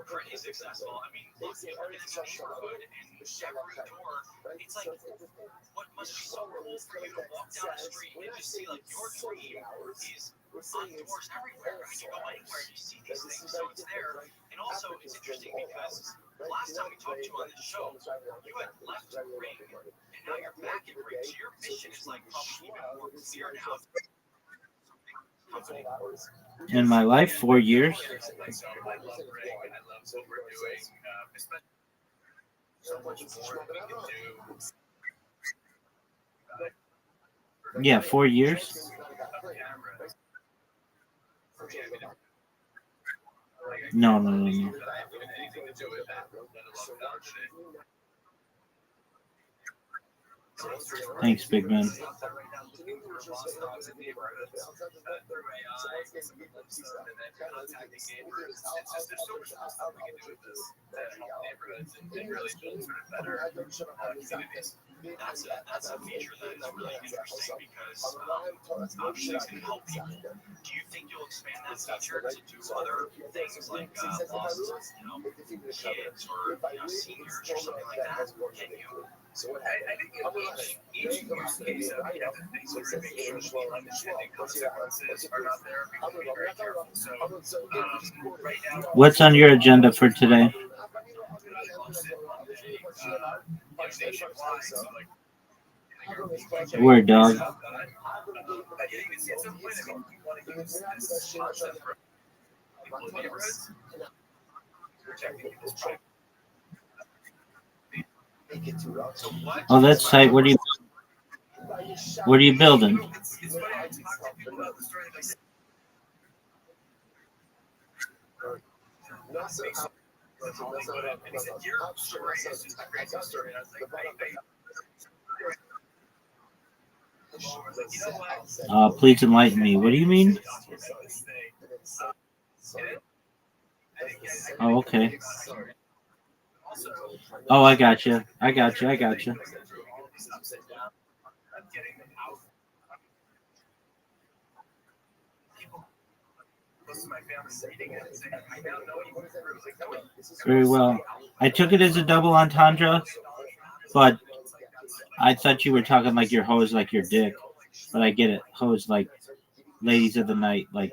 Pretty successful. I mean, look, you work in a neighborhood and every door, it's like, what must be so cool for you to walk down the street and just see, like, your dream is on doors everywhere. I mean, you go anywhere, you see these things, so it's there. And also, it's interesting because last time we talked to you on the show, you had left Ring, and now you're back at Ring, so your mission is, like, probably even more clear now. In my life, 4 years. I love Ring, I love what we're doing, especially so much more we can do. Yeah, 4 years. No. Thanks, big man. That's a feature that is really interesting because obviously it's going to help people. Do you think you'll expand that feature to do other things like lost, kids or seniors or something like that? Can you? I think each use case of the things that are make sure people understanding consequences are not there. People be very careful. So right now, What's on your agenda for today? Word, dog. Oh, that's tight. What are you building? Please enlighten me. What do you mean? Oh, okay. Oh, I got you. Very well. I took it as a double entendre, but I thought you were talking like your hose, like your dick. But I get it. Hose like ladies of the night, like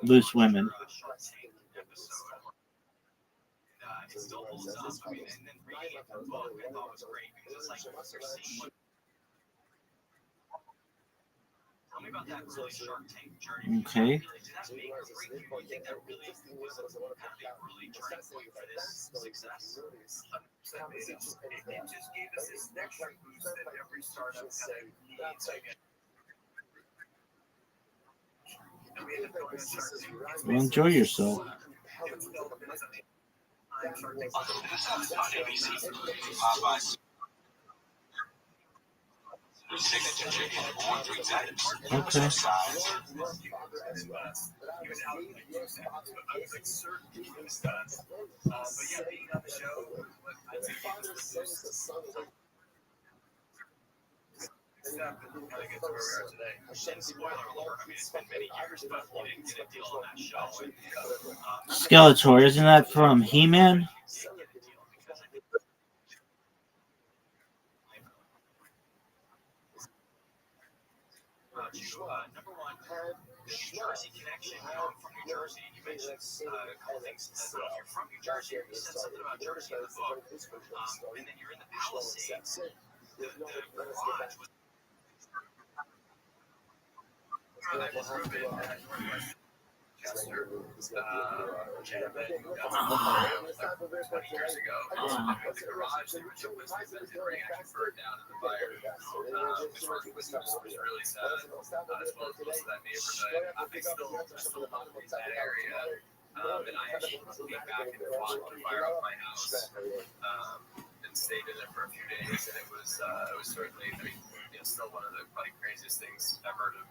loose women. Okay. Well, enjoy yourself. Okay. Skeletor, isn't that from He-Man? Number one, New Jersey connection. You're from New Jersey. You mentioned a couple things. If you're from New Jersey, you said something about Jersey in the book, and then you're in the Palisades. The garage was. podcaster, gentleman who got to 20 years ago. The garage, the original Whiskey Vented ring actually burned down in the fire, which was really sad, as well as most of that neighborhood. I still live in that area, and I actually came back and fought the fire up my house, and stayed in it for a few days, and it was certainly, still one of the probably craziest things ever to.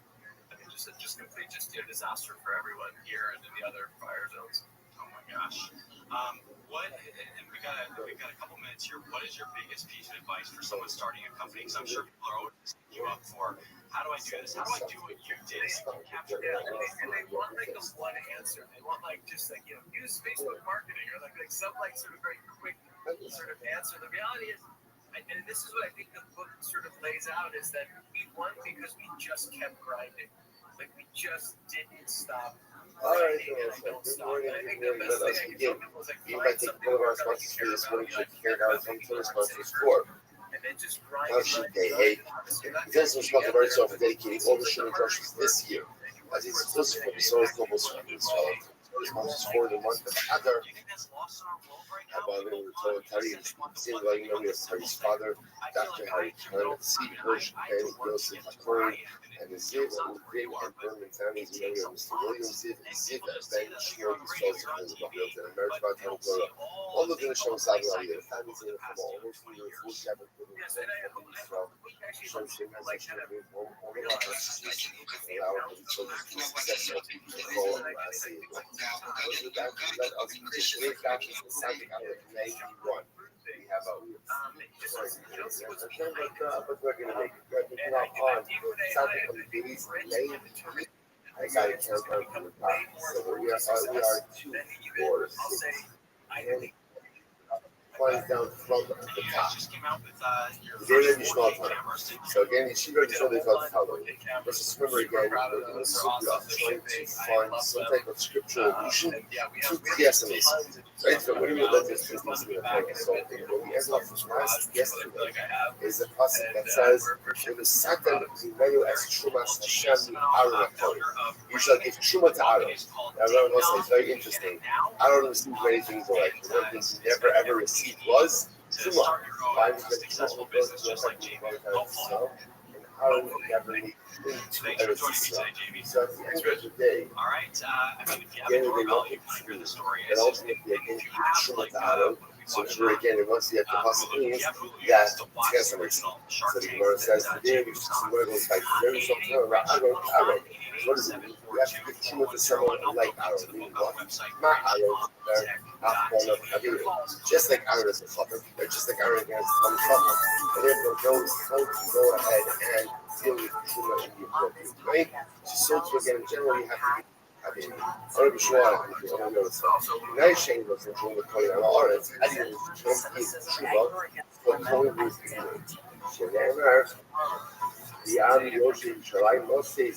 Just complete disaster for everyone here and in the other fire zones. Oh my gosh. And we got a couple minutes here. What is your biggest piece of advice for someone starting a company? Because I'm sure people are always hitting you up for, how do I do this? How do I do what you did? Capture and they want like a one answer. They want use Facebook marketing or like some sort of very quick sort of answer. The reality is, and this is what I think the book sort of lays out, is that we won because we just kept grinding. Like, we just didn't stop grinding, and I don't stop. And I think the best thing I can tell people is, like, find something to work on that you care about, and then just grind. It is responsibility of dedicating all the shooting brushes this year, as it's exclusive for the source global responses for the month of Adar. Terry and Steve Lang, Terry's father, Dr. Harry Khan, Steve Bush, Ben Yosef Cohen, and the Ziv and Greg and Berman families, Mr. William Ziv, Ben Shio, his fellows of the Built in America, Torah. All of the national Sabbath, the families in from all over the full Sabbath, Israel, Shem Shem has a share of one of our success of people we have but we're going to make it on something on the days late. I got it count from the top. So we are 2, 4, 6, and flies down from the top. Very small time. So again, she already showed it on color. Let's just remember again, this is trying to find some type of scriptural allusion to Christmas. Right? So when we let this business be a thing, so what we ended up last yesterday is a passage that says, "It was Satan who as Trumas Hashem Aaron." You shall give Truma to Aaron. Now, everyone else is very interesting. Aaron received many things alike. One thing he never ever received was Truma. Why was the Truma business just like Jamie? And Aaron never needed to ever see. So at the end of the day, again, they want it to and ultimately again, Truma to Aaron. So sure, again, once you have the possibilities, that it's going to So the Gemara says today, which is Gemara goes by very short time about Aaron. What does it mean? You have to give Truma to someone like Aaron, meaning what? Not Aaron, just like Aaron is a chopper, just like Aaron has one chopper. And then those how to go ahead and deal with Truma in the appropriate way. So again, generally, you have to أنا بشوارع أنا جالس. لا شيء بس نشوف الكوين على الأرض. أدي نشوف شو والكوين بيزيد. شلنا يعمل يوشي شراي مصي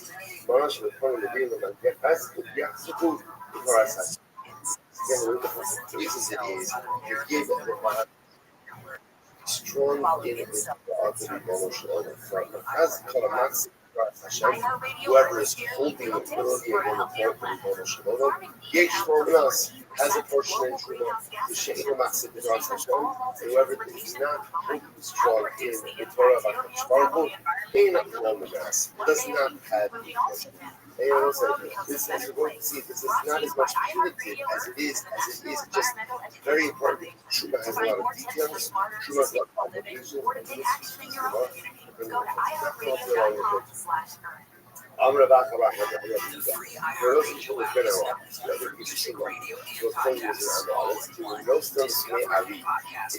ماش الكوين اللي بينه من جفاس وبيحسبوا الفراسات. This is you give it strong in the emotional from as Kalamax. Whoever is holding the ability of the has a portion in Truma, the Sheikh Massive is on Hashem, whoever is not strong in the Torah about the Sparkle, ain't not the Roman mass, does not have the portion. This, as you're going to see, this is not as much punitive as it is just very important. Truma has a lot of details, Truma has a lot of complications, I'm going to back about for those people who've been around, it's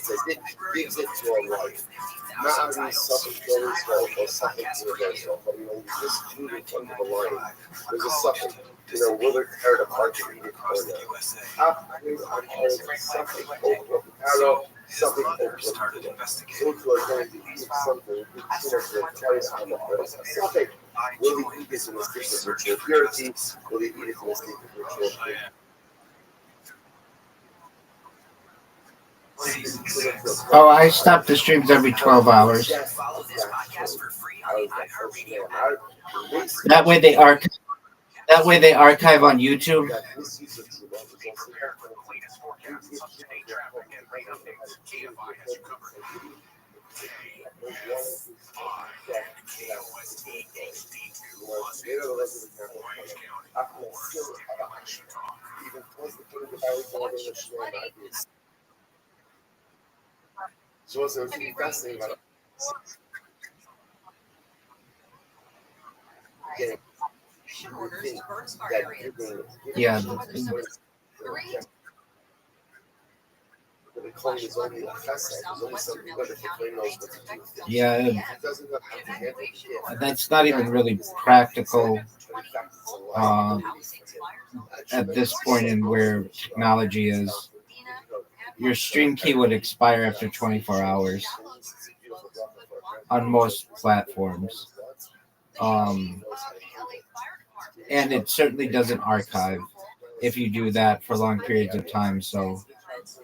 as if it gives it to our life. Not only something to himself or something to himself, but just food in front of the line. There's a something. Will it tear it apart to eat it or not? Something over the arrow. Something over the going to eat something. Something. Will he eat this in a state of ritual purity? Will he eat it in a state of ritual purity? Oh, I stop the streams every 12 hours. That way they That way they archive on YouTube. Prepare for the latest forecasts, up-to-date traffic, and rate updates. KFI has you covered. So what's fascinating about getting Yeah. the claim is only a facet. There's only something good if the claim knows what to do. Yeah, It doesn't have to handle it. that's not even really practical at this point in where technology is. Your stream key would expire after 24 hours on most platforms. And it certainly doesn't archive if you do that for long periods of time. So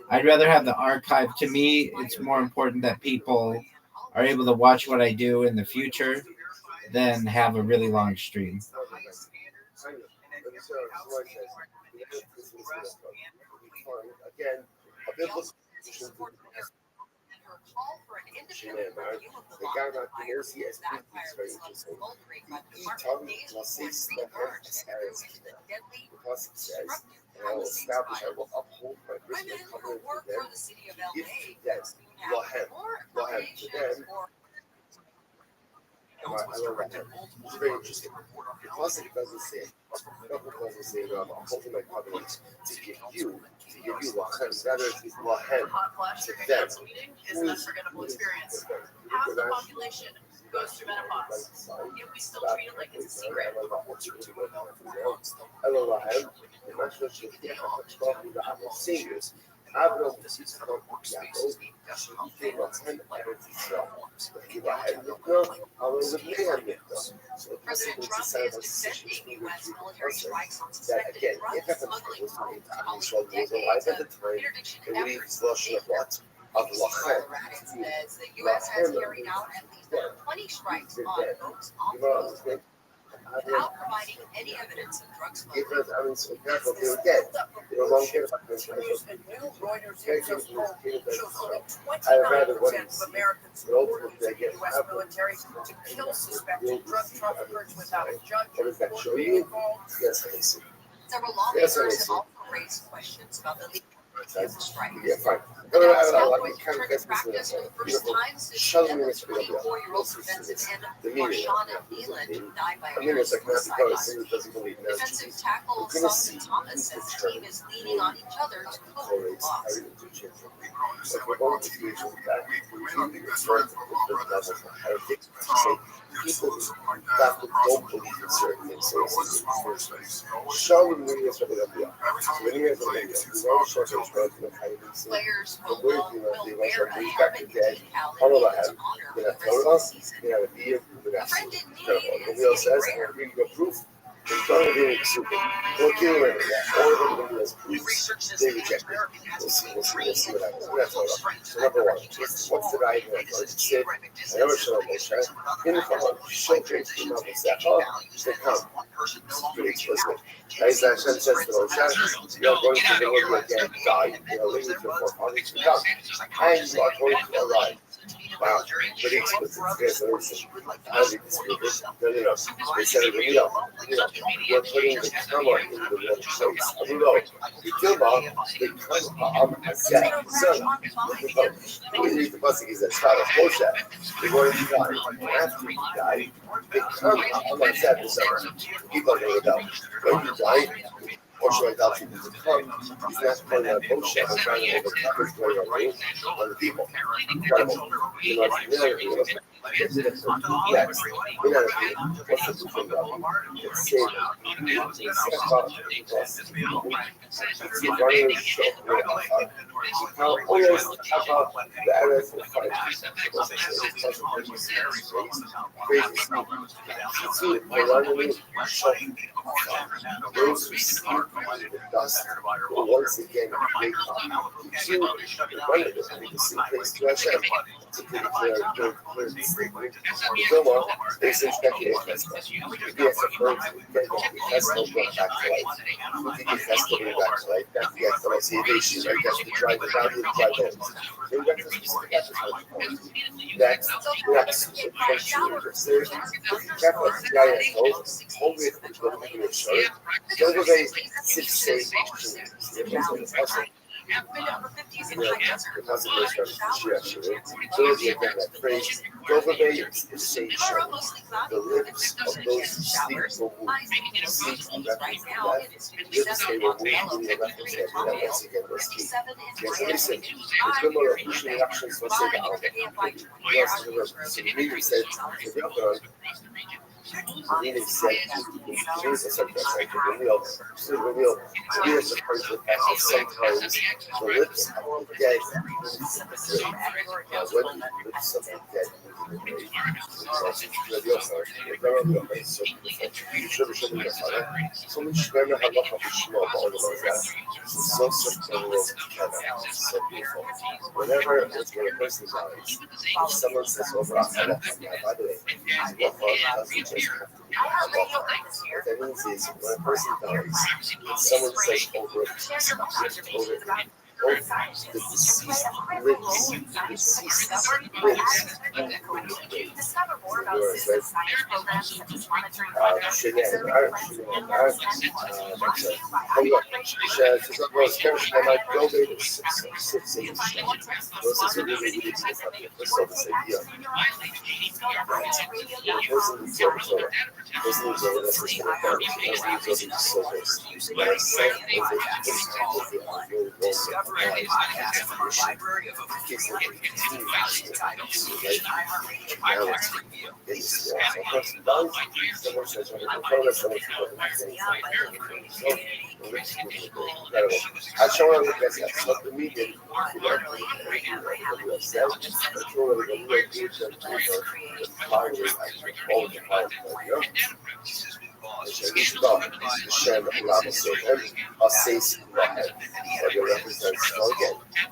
I'd rather have the archive. To me, it's more important that people are able to watch what I do in the future than have a really long stream. Again, a biblical the guy that knows he has is very interesting. He told me, because he says, and I will establish, I will uphold my original covenant with them. If yes, Lahem, to them. I love that. It's very interesting. Because it doesn't say, I'm upholding my covenant to give you Lahem, rather it's Lahem to them. Is an unforgettable experience. Half the population goes through menopause. Yet we still treat it like it's a secret. I love Lahem. The message is the singers. Abraham Yaakov, he Lahem Eretz Yisrael. So President Trump is defending U.S. military strikes on suspected drugs smuggling from for decades. Interdiction efforts ViralRabbi says the U.S. has carried out at least 20 strikes on boats on the coast without providing any evidence of drug smuggling. I'd rather what of Americans ordered the U.S. military to kill suspected drug traffickers without a judge. What does that show you? Yes, I see. Several lawmakers have also raised questions about the legal of the strike. Yeah, fine. Practice for the first time since the 24-year-old defensive end Marshana Nealon died by a suicide. Defensive tackle Sultan Thomas says the team is leaning on each other to cope with the loss. People that don't believe in certain things. Showing me is what they are. Players will wear a helmet decal in honor of the rest of the season. A friend didn't need is getting rare. They reject it. We'll see what happens. So number one, what's the right way? Sit. I never showed Moshe. In the front, showcase the number seven. They come. Pretty explicit. As Hashem says to Moshe, you're going to deliver again, die. You're leaving your forefathers to come. And you are going to arrive. Wow, pretty explicit. Yes, I think it's good. No. They said it really well. You're putting the camera in the wrong place. I don't know. You kill Bob, they come up as that. So, we read the blessing is that start of Moshe. They're going to die. After he died, they come up as that. People are going to rebel. When you die, Moshe adopted him to come. He's not playing on Moshe. I'm trying to overcome what's going on other people. Incredible. You know, it's yes. We're not a what's the thing about it's saved. It's a running show. Oh, yes, about the areas of fight. Crazy. We're running show. Those who sleep dust will once again wake up to remember this. I mean, the same place to Hashem. To clear the statement. Vilma, they say Shkaki Echesma. If he has a bird, then Echesma brought back to life. Who did Echesma bring back to life? That's the explanation, right? That's the drive, the value of the dry bones. Then we got the specific exercise. Next, the function of the series. If you kept like the guy at home, hold it and go to your shirt. Don't go very 6 days. The consequence of so is the again that phrase, Dovabay is sage show. The lips of those who sleep will move. Sleep on reference to death. Lips they will move in the reference that once again was key. Yes, listen, the criminal of pushing actions was said out. Yes, so the reader said, the meaning said, Jesus said that like the real, Jesus refers to as sometimes the lips of the dead move to the grave. Now, when the lips of the dead move to the grave, whenever a person dies, if someone says over by the way, what that means is when a person dies, someone says over the deceased lips,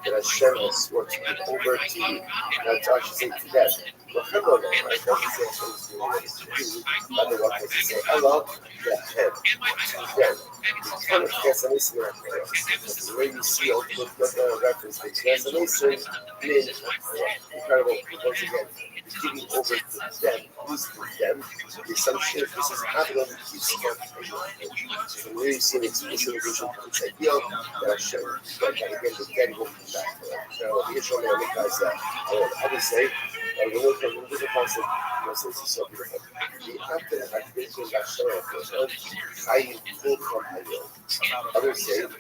that Hashem has sworn to give over to you. Now, I should say to them, Allah, the head, the way you see all the reference to incredible, once again, giving over to them, who's them, the assumption of this is happening, keeps so the way you see an explicit vision of this idea that Hashem, but again, the dead will come back. So, here's what I'm going to guys that I would say, when we look at the concept, this is so beautiful. The after activation of Hashem, others say that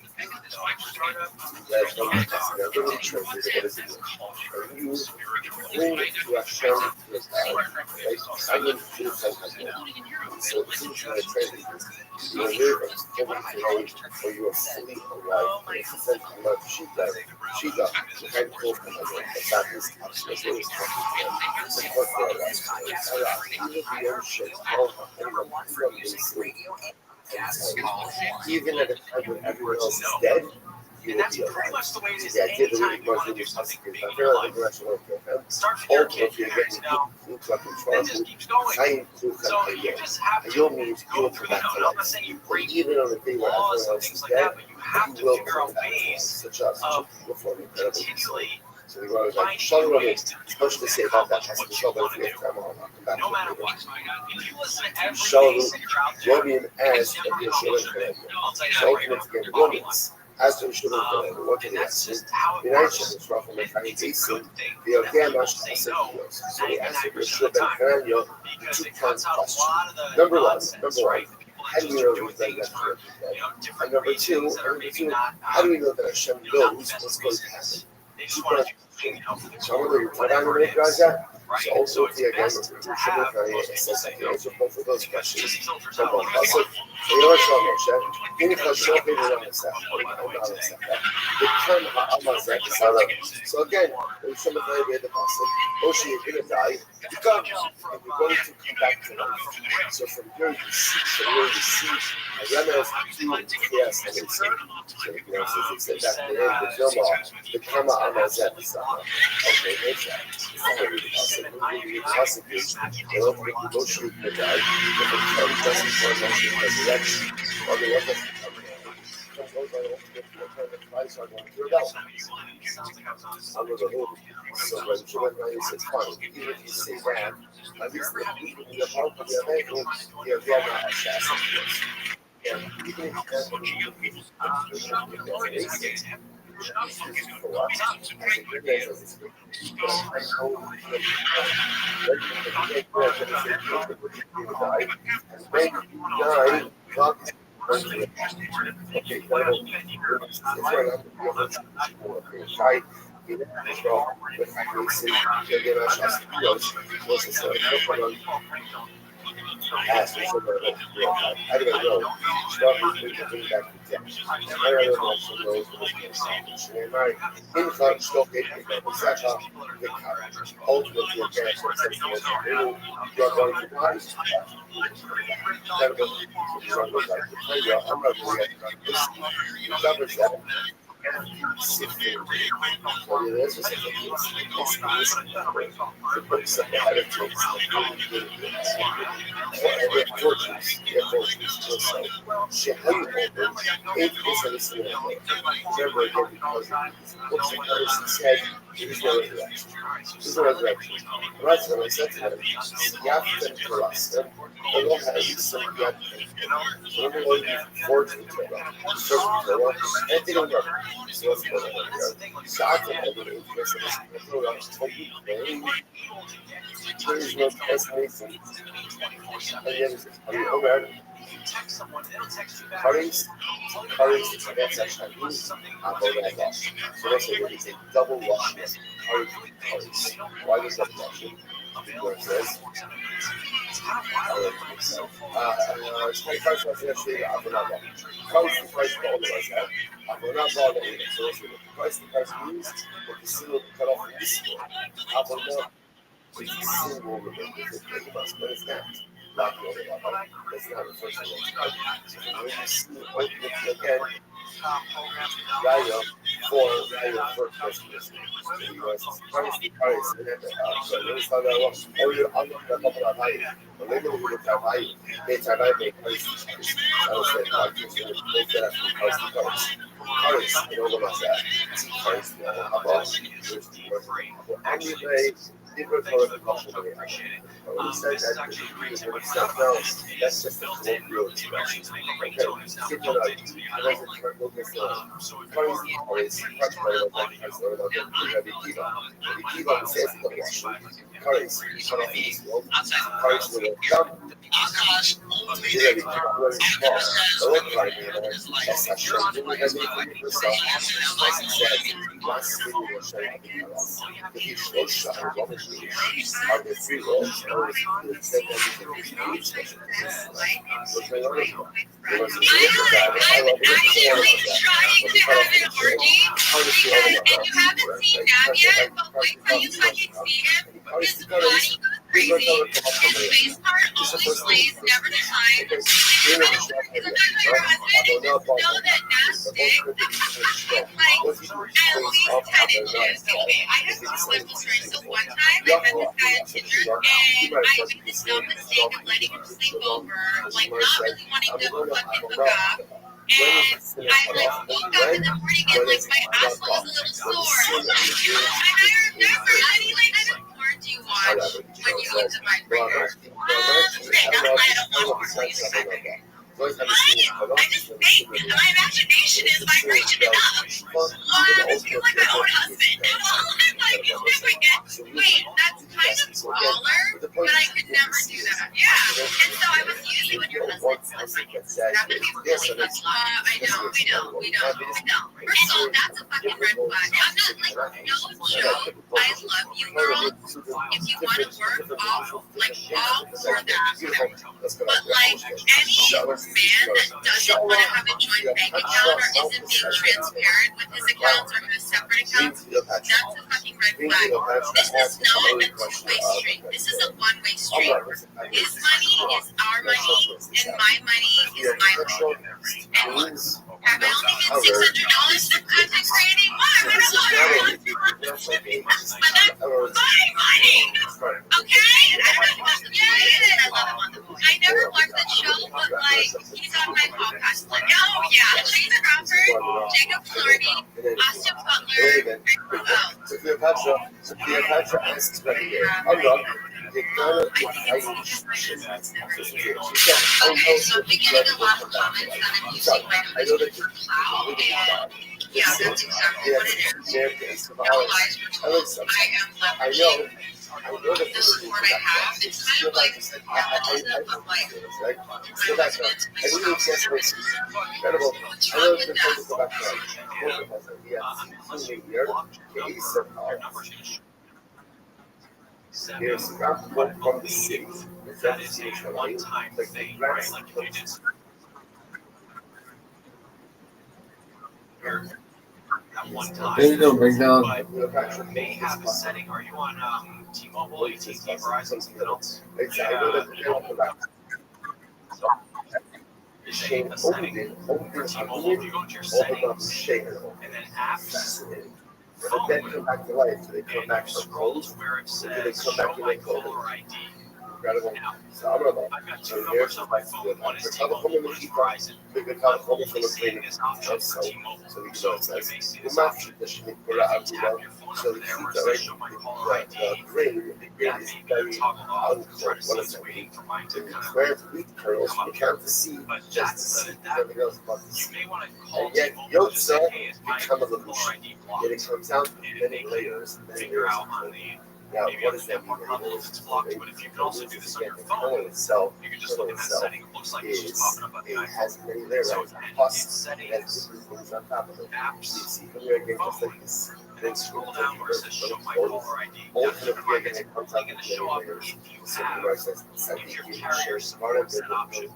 literally translated what is it? You bring to Hashem your power, right? Silent full time. So it's easy to translate this. You are live as every day, or you are fully alive. And it's a sense of love. Shida, the kind of full time. That is absolutely so what for us. Even the ocean, all of anyone from this even at a time when everyone else is dead, you will be alive. The idea that we more than your husband, I feel like the rest of our program, ultimately getting into a control, I include that Ayom means you will come back to life. Even on the day where everyone else is dead, you will come back to life. Such a beautiful, incredible story. So we were like, Shalom, much to say about that. But if we have time, I'll come back to it. Shalom, Robian as the Shalom Canadian. So ultimately, again, Romans, as the Shalom Canadian, what did they ask? The United States, roughly, the Canadian Basin, the Organic Ascendios. So they answered the Shalom Canadian, the two-part question. Number one, how do we know that that's correct? And number two, how do we know that Hashem knows what's going to happen? So I'm going to put on the guys that right? So So it's best to have those people say, answer both of those these questions. filters طبعا out. حصل غير شامل كيف الشغل اللي أنا سافر become Amazon seller. So again, when somebody made the passage, Oshi is going to die, become, and we're going to come back to life. So from here you see, a remnant of yes, and it's so you know, so it's that the film the camera Amazon seller. Okay, there's that. It's not really the passage. The passage is, you know, Oshi is going to die, if it doesn't turn out in resurrection, or the other so when Julian says fine, even if you say that, at least the part of the event, you're not assassinated. And even if you ultimately a chance of something as a new you're going to die. I'm not going to this covers that. Double washing. Why does that washing? Because it says 25 actually Abonaba. Price the price for all of us. Abonaba, so the price means that the single cut off in this store. Abonaba is the single with us, but it's not. Like it's not the first one. When you see ultimately again, value for first customers. Price, and then so let's talk about all your other value. But maybe we look at value. They try to make price. I would say they get us from price to price. Price, you know what I'm saying? Price, about anyway. People call it the compliment. When you said that, that's just a colloquial expression. Okay, people are looking for currency, much better than Kiva says in the Russian currency, currency will come. Very small. The look like as a show, you have it yourself, as it says, last video was showing the huge roadshow of are the three roads, or the same everything which may not know. There was a I love and you haven't seen Dad yet, but wait till you fucking see him. His body crazy. His face part always lays never to time. Sometimes your husband know that Nash dick is like at least 10 inches. Okay, I just want to flip the story. So one time I met this guy at Tinder and I made this dumb mistake of letting him sleep over, like not really wanting to fucking hook up. And I like woke up in the morning and like my asshole was a little sore. And I remember, I don't warn you watch when you use a vibrator. Okay, not I don't watch porn when you use a vibrator. I just think my imagination is vibration enough. I just feel like my own husband. I'm like, you never get, wait, that's kind of smaller, but I could never do that. Yeah. And so I was usually when your husband's like, that would be really much. I know. First of all, that's a fucking red flag. I'm not like, Joe, I love you, girl. If you want to work, all for that. But like any man that doesn't want to have a joint bank account or isn't being transparent with his accounts or has separate accounts, that's a fucking red flag. This is not a two-way street. This is a one-way street. His money is our money, and my money is my money. And look, have I only been $600 for content creating? Why? I don't know. But that's my money. Okay? I don't know if you get it. I love him on the phone. I never watched the show, but like, he's on my podcast. Like, oh yeah, Chase Crawford, Jacob Flaherty, Austin Butler, Cleopatra asks Rabbi, I'm wrong. Okay, so I'm beginning a lot of comments that I'm using my husband for clout, and yeah, that's exactly what it is. No lies were told. I am leveraging the support I have. It's kind of like nepotism, but like my husband, my spouse, Incredible. what's I wrong know with it's that? been talking about Here's one from the city. That is a one-time thing, right? Like if you just at one time. There you go, McDonald. But you may have a setting. Are you on T-Mobile, AT&T, Verizon, something else? Is a setting for T-Mobile. If you go to your settings and then apps, But then come back to life. So they come and back you from scroll cold. to where it So they says come show back to my make cold. caller ID. Incredible. Now, So I'm about I've got two so numbers here's on my phone. One is T-Mobile, one is Verizon. Big I'm only seeing this option for T-Mobile. So we So go you says may see the this match option. the shit And for if you tap out your phone so number the there where it the says show my caller ID, green that is may be very toggled off. I'm trying to see what is it's it? waiting for mine to kind Where of the wheat kernels come you up here. can't see But just to that's see that. everything else about You this. may want to call And yet T-Mobile and just say, Yotza hey, is my become a caller little ID blocked? Yet it comes out And many they can layers, many figure layers. out on the Now, maybe what on does the that mean? network level if it's blocked. But if you can also do this on your The phone, kernel itself, you can just look at that setting. It looks like it's just popping up on the it iPhone. has many layers. So Right? again, Plus, it's it has settings, different things on top of it. apps, You see from your game just like phone, this. and then scroll down where it says show my caller ID. Now keep in mind it's only going to show up if you have, if your carrier supports that option.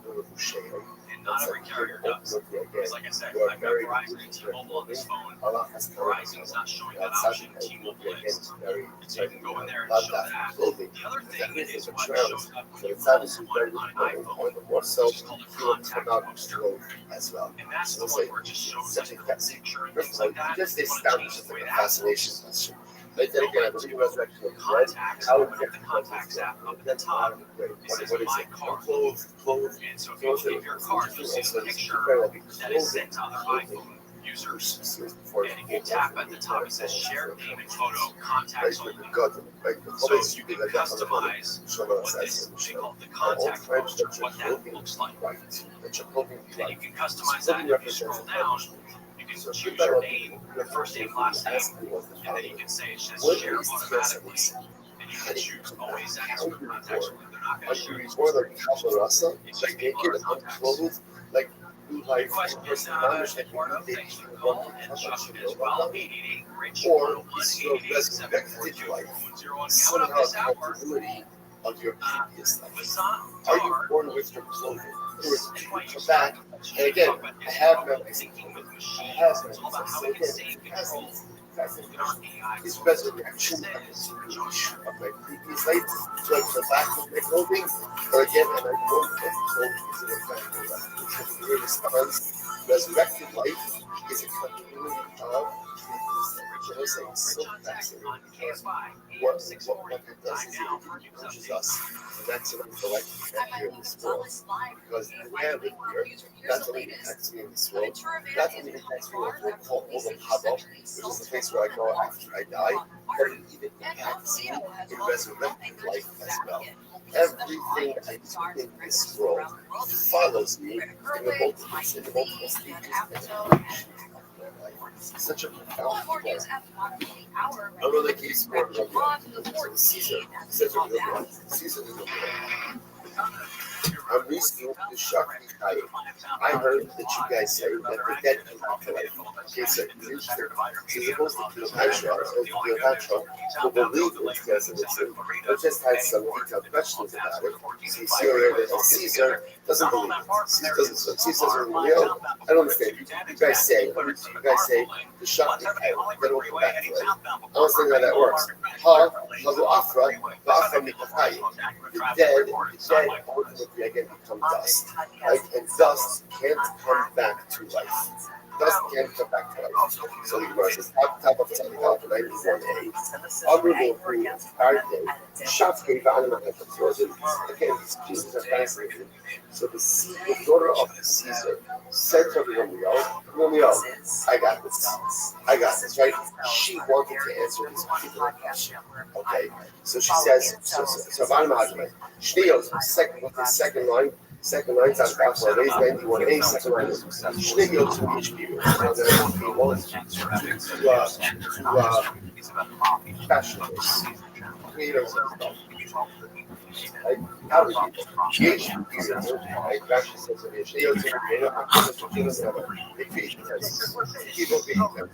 And not every carrier does. Because like I said, I've got Verizon and T-Mobile on this phone. Verizon is not showing that option. T-Mobile is. So you can go in there and show that. The other thing is what shows up when you call someone on an iPhone, which is called a contact poster. As well. And that's the one where it just shows like the picture and things like that. Just You want to change the way a that fascination question. But then again, I believe resurrection of contacts, open up the contacts app up at the top. It says my car. Clothes. And so if you look at your car, you'll see the picture that is sent to other iPhone users. And if you tap at the top, it says share payment photo, contacts only. So you can customize what this, they call the contact poster, what that looks like. And you can customize that. If you scroll down, you can choose your name, your first name, last name, and then you can say it says share automatically. And you can choose always ask for contacts only. They're not going to share it. Or like Calarasa, like naked, unclothed, like blue light, person, part of thanks for calling and Justin as well. 888 Rich or 101 resurrected life, Coming somehow up this hour, continuity of your previous life. Vasant Are you born with your clothing? In other words, you come back, and again, I have no thinking with machines. I have no It's all about how so we can again, save control. this resurrection of my previous life, so like the back of my clothing, or again, and I don't get clothing is an effect of that. Because it responds, resurrected life is a continuity of previous life. So I say it's so fascinating because what it does is it pushes us, and that's an intellectual effect here in this world. Because the way I live here, that's only impacts me in this world. That only impacts me in a world called Haba, which is the place where I go after I die, but it even impacts me in resurrected life as well. Everything I do in this world follows me in the multiple stages. Such a profound thing. I know the case for Caesar. Caesar is a I'm listening to Shakti Chaim. I heard that you guys say that the dead can come to life. Okay, so it's interesting. So you're supposed to kill Hashra, who believe in Catholicism, but just had some detailed questions about it. So you see here that Caesar doesn't believe it. Caesar doesn't real. I don't understand. You guys say the Shakti Chaim, they don't come back to life. I don't understand how that works. The dead ultimately again become dust, right? And dust can't come back to life. Dust can't come back to life. So the Gemara says, top of Tzadikah, 91a, Amru Hu, Arke, Shafke, Va'anam HaKatzor. Again, these pieces are fascinating. So the daughter of Caesar said to Romeo, I got this, right? She wanted to answer this particular question. Okay, so she says, so Va'anam HaKatzor. Shniyot, second line, sounds about for raise 91a, second line is Shniyot to each people. To fashionables, creators of stuff. Like, how do you each people, like Rashi says in Shniyot to big feet, people being there.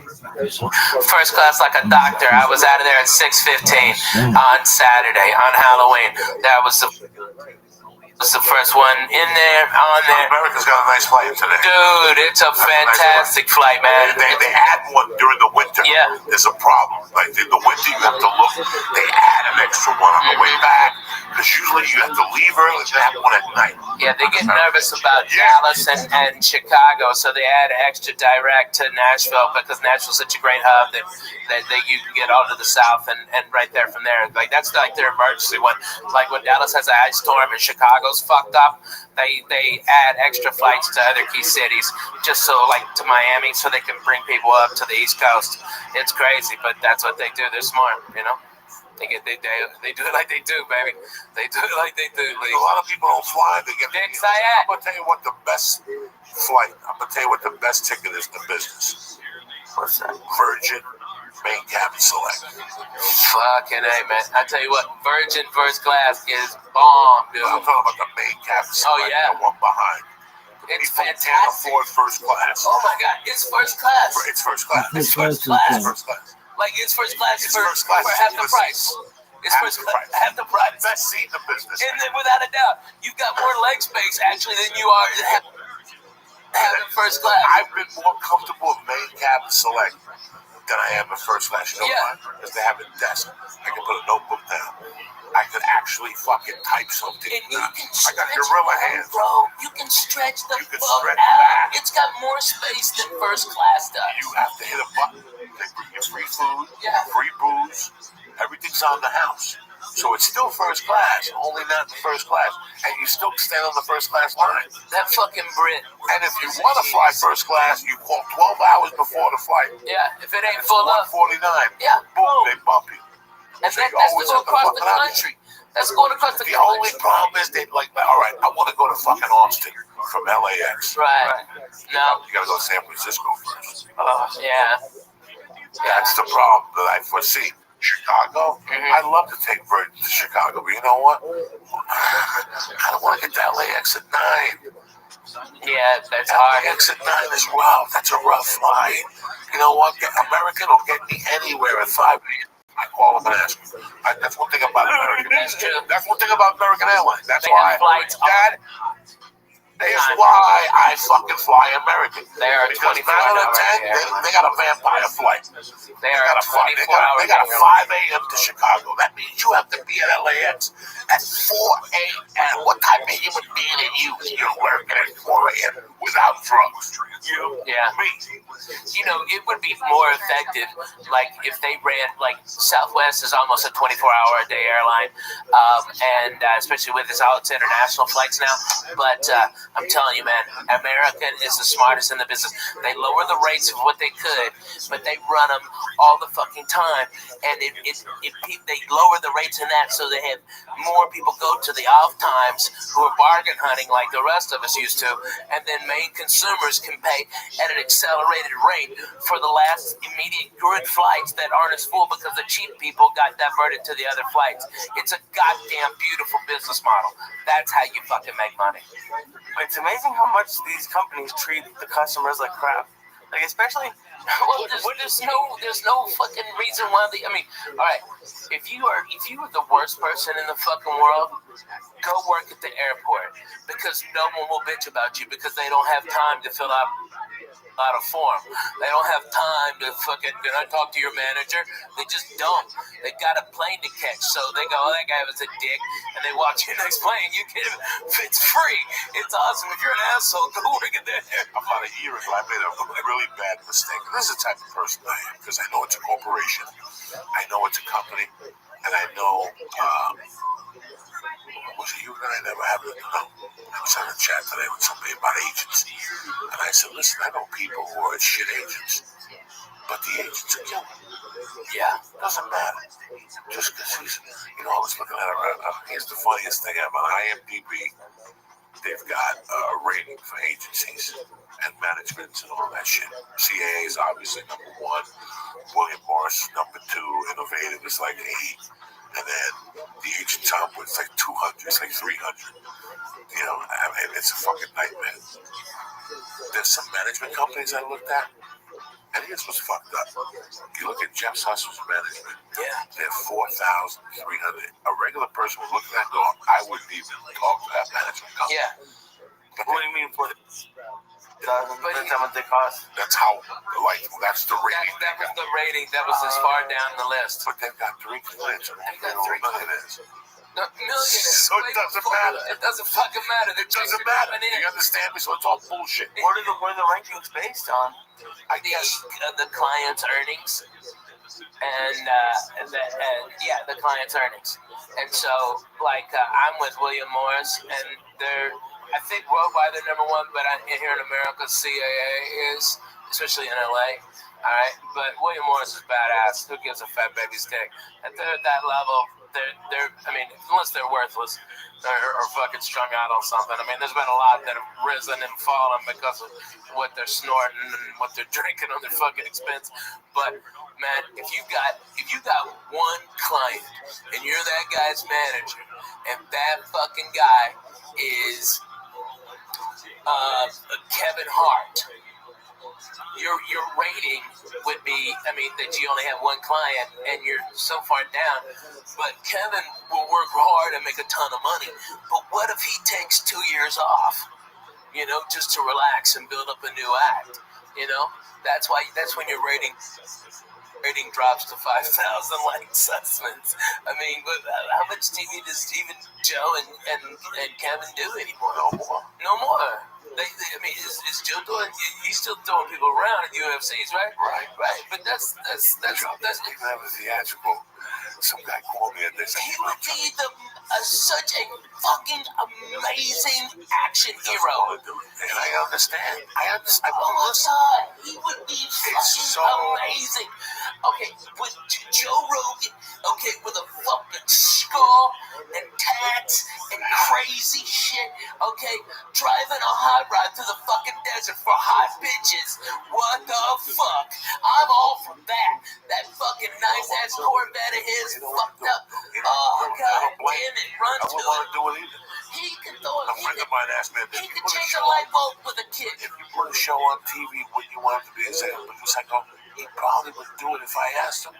First class like a doctor. I was out of there at 6:15 on Saturday, on Halloween. That was the first one in there, on there. America's got a nice flight today. Dude, it's a fantastic flight, man. They add one during the winter. Yeah. There's a problem. Like in the winter, you have to look. They add an extra one on the way back. Because usually you have to leave early to have one at night. Yeah, they get nervous about Dallas and Chicago, so they add extra direct to Nashville because Nashville's such a great hub that you can get all to the south and right there from there. Like that's like their emergency one. Like when Dallas has an ice storm and Chicago's fucked up, they add extra flights to other key cities just so like to Miami so they can bring people up to the East Coast. It's crazy, but that's what they do. They're smart, you know. They do it like they do, baby. They do it like they do. A lot of people don't fly. They get. I'm gonna tell you what the best flight. I'm gonna tell you what the best ticket is in the business. What's that? Virgin Main Cabin Select. Fucking A, man. I tell you what, Virgin First Class is bomb, dude. I'm talking about the Main Cabin Select. Oh yeah. The one behind. It's people fantastic. can't afford first class. Oh my God, it's first class. It's first class. It's first class. It's first class. Like it's first class It's for first class. half the price. It's first class, half the price. Best seat in the business. And then without a doubt, you've got more leg space actually than you are having first class. I've been more comfortable in Main Cabin Select than I am in first class. You know why? Because they have a desk. I can put a notebook down. I could actually fucking type something. And you can I got gorilla hands. Bro, you can stretch the fuck stretch out. back. It's got more space than first class does. You have to hit a button. They bring you free food, Yeah. free booze. Everything's on the house. So it's still first class, only not the first class. And you still stand on the first class line. That fucking Brit. And if you want to fly first class, you call 12 hours before the flight. Yeah, if it ain't full up. 149. Yeah. Boom, they bump you. And So that's you always to go have to across the fucking have it. country. That's going across the The country. only problem is they like, all right, I want to go to fucking Austin from LAX. Right. No. You got to go to San Francisco first. Yeah. That's the problem that I foresee. Chicago, I'd love to take Virgin to Chicago, but you know what? I don't want to get to LAX at 9. Yeah, that's hard. LAX at 9 is rough. That's a rough flight. You know what? American will get me anywhere at 5 a.m. I call them and ask them. That's one thing about American. That's true. That's one thing about American Airlines. That's They why. have flights That is why I fucking fly American. They are because 24 9 out of 10, hours. they got a vampire flight. They are 24 hours. They got a 5 a.m. to Chicago. That means you have to be at LAX at 4 a.m. What type of human being are you? You're working at 4 a.m. without drugs. You, Yeah. me. You know, it would be more effective, like, if they ran, like, Southwest is almost a 24-hour-a-day airline, and especially with all its international flights now, but I'm telling you, man, America is the smartest in the business. They lower the rates of what they could, but they run them all the fucking time. And they lower the rates in that so they have more people go to the off times who are bargain hunting like the rest of us used to, and then main consumers can pay at an accelerated rate for the last immediate good flights that aren't as full because the cheap people got diverted to the other flights. It's a goddamn beautiful business model. That's how you fucking make money. It's amazing how much these companies treat the customers like crap. Like, especially, well, there's no fucking reason why I mean, all right, if you are the worst person in the fucking world, go work at the airport because no one will bitch about you because they don't have time to fill out a form. They don't have time to fucking, can I talk to your manager? They just don't. They got a plane to catch, so they go, oh, that guy was a dick, and they watch your next plane. You get it's free. It's awesome. If you're an asshole, go work at there. About a year ago, I made a really bad mistake. This is the type of person I am because I know it's a corporation. I know it's a company, and I know, was it you and I never have it? No. I was on a chat today with somebody about agents. And I said, listen, I know people who are shit agents, but the agents are killing. Yeah. Doesn't matter. Just because he's, I was looking at it. Here's the funniest thing. I'm on IMDb. They've got a rating for agencies and management and all that shit. CAA is obviously number 1. William Morris is number 2. Innovative is like 8. And then the agent top was like 200. It's like 300. It's a fucking nightmare. There's some management companies I looked at, and here's what's fucked up. You look at Jeff Susser's management, they're 4,300. A regular person would look at that and go, I wouldn't even talk to that management company. Yeah. But what do you mean for the depends on what they cost? That's how, that's the rating. That was the rating. That was as far down the list. But they've got 3 clients. They've got 3 millionaires. Millionaires. So it doesn't matter. It doesn't fucking matter. It doesn't matter. You understand me? So it's all bullshit. What are the rankings based on? I guess the client's earnings, and the client's earnings. And so, I'm with William Morris, and I think worldwide they're number 1, but here in America, CAA is, especially in LA. All right, but William Morris is badass. Who gives a fat baby's dick? At that level, unless they're worthless or fucking strung out on something. I mean, there's been a lot that have risen and fallen because of what they're snorting and what they're drinking on their fucking expense. But man, if you got one client and you're that guy's manager, and that fucking guy is Kevin Hart, your rating would be, that you only have one client and you're so far down. But Kevin will work hard and make a ton of money. But what if he takes 2 years off, just to relax and build up a new act? That's when your rating drops to 5,000 like Sussman's. But how much TV does even Joe and Kevin do anymore? No more. Is Joe doing? He's still throwing people around at UFCs, right? Right. But that's you have a theatrical. Some guy called me and they said he would be such a fucking amazing action hero. And I understand. Oh my God, he would be fucking amazing. Okay, with Joe Rogan, with a fucking skull and tats and crazy shit, driving a hot rod through the fucking desert for hot bitches. What the fuck? I'm all for that. That fucking nice ass Corvette of his fucked up. Oh, God damn it, run to it. I wouldn't want to do it either. He can throw it. A friend of mine asked me, he can change a light bulb with a kid. If you put a show on TV, would you want it to be example? Because I go, he probably would do it if I asked him.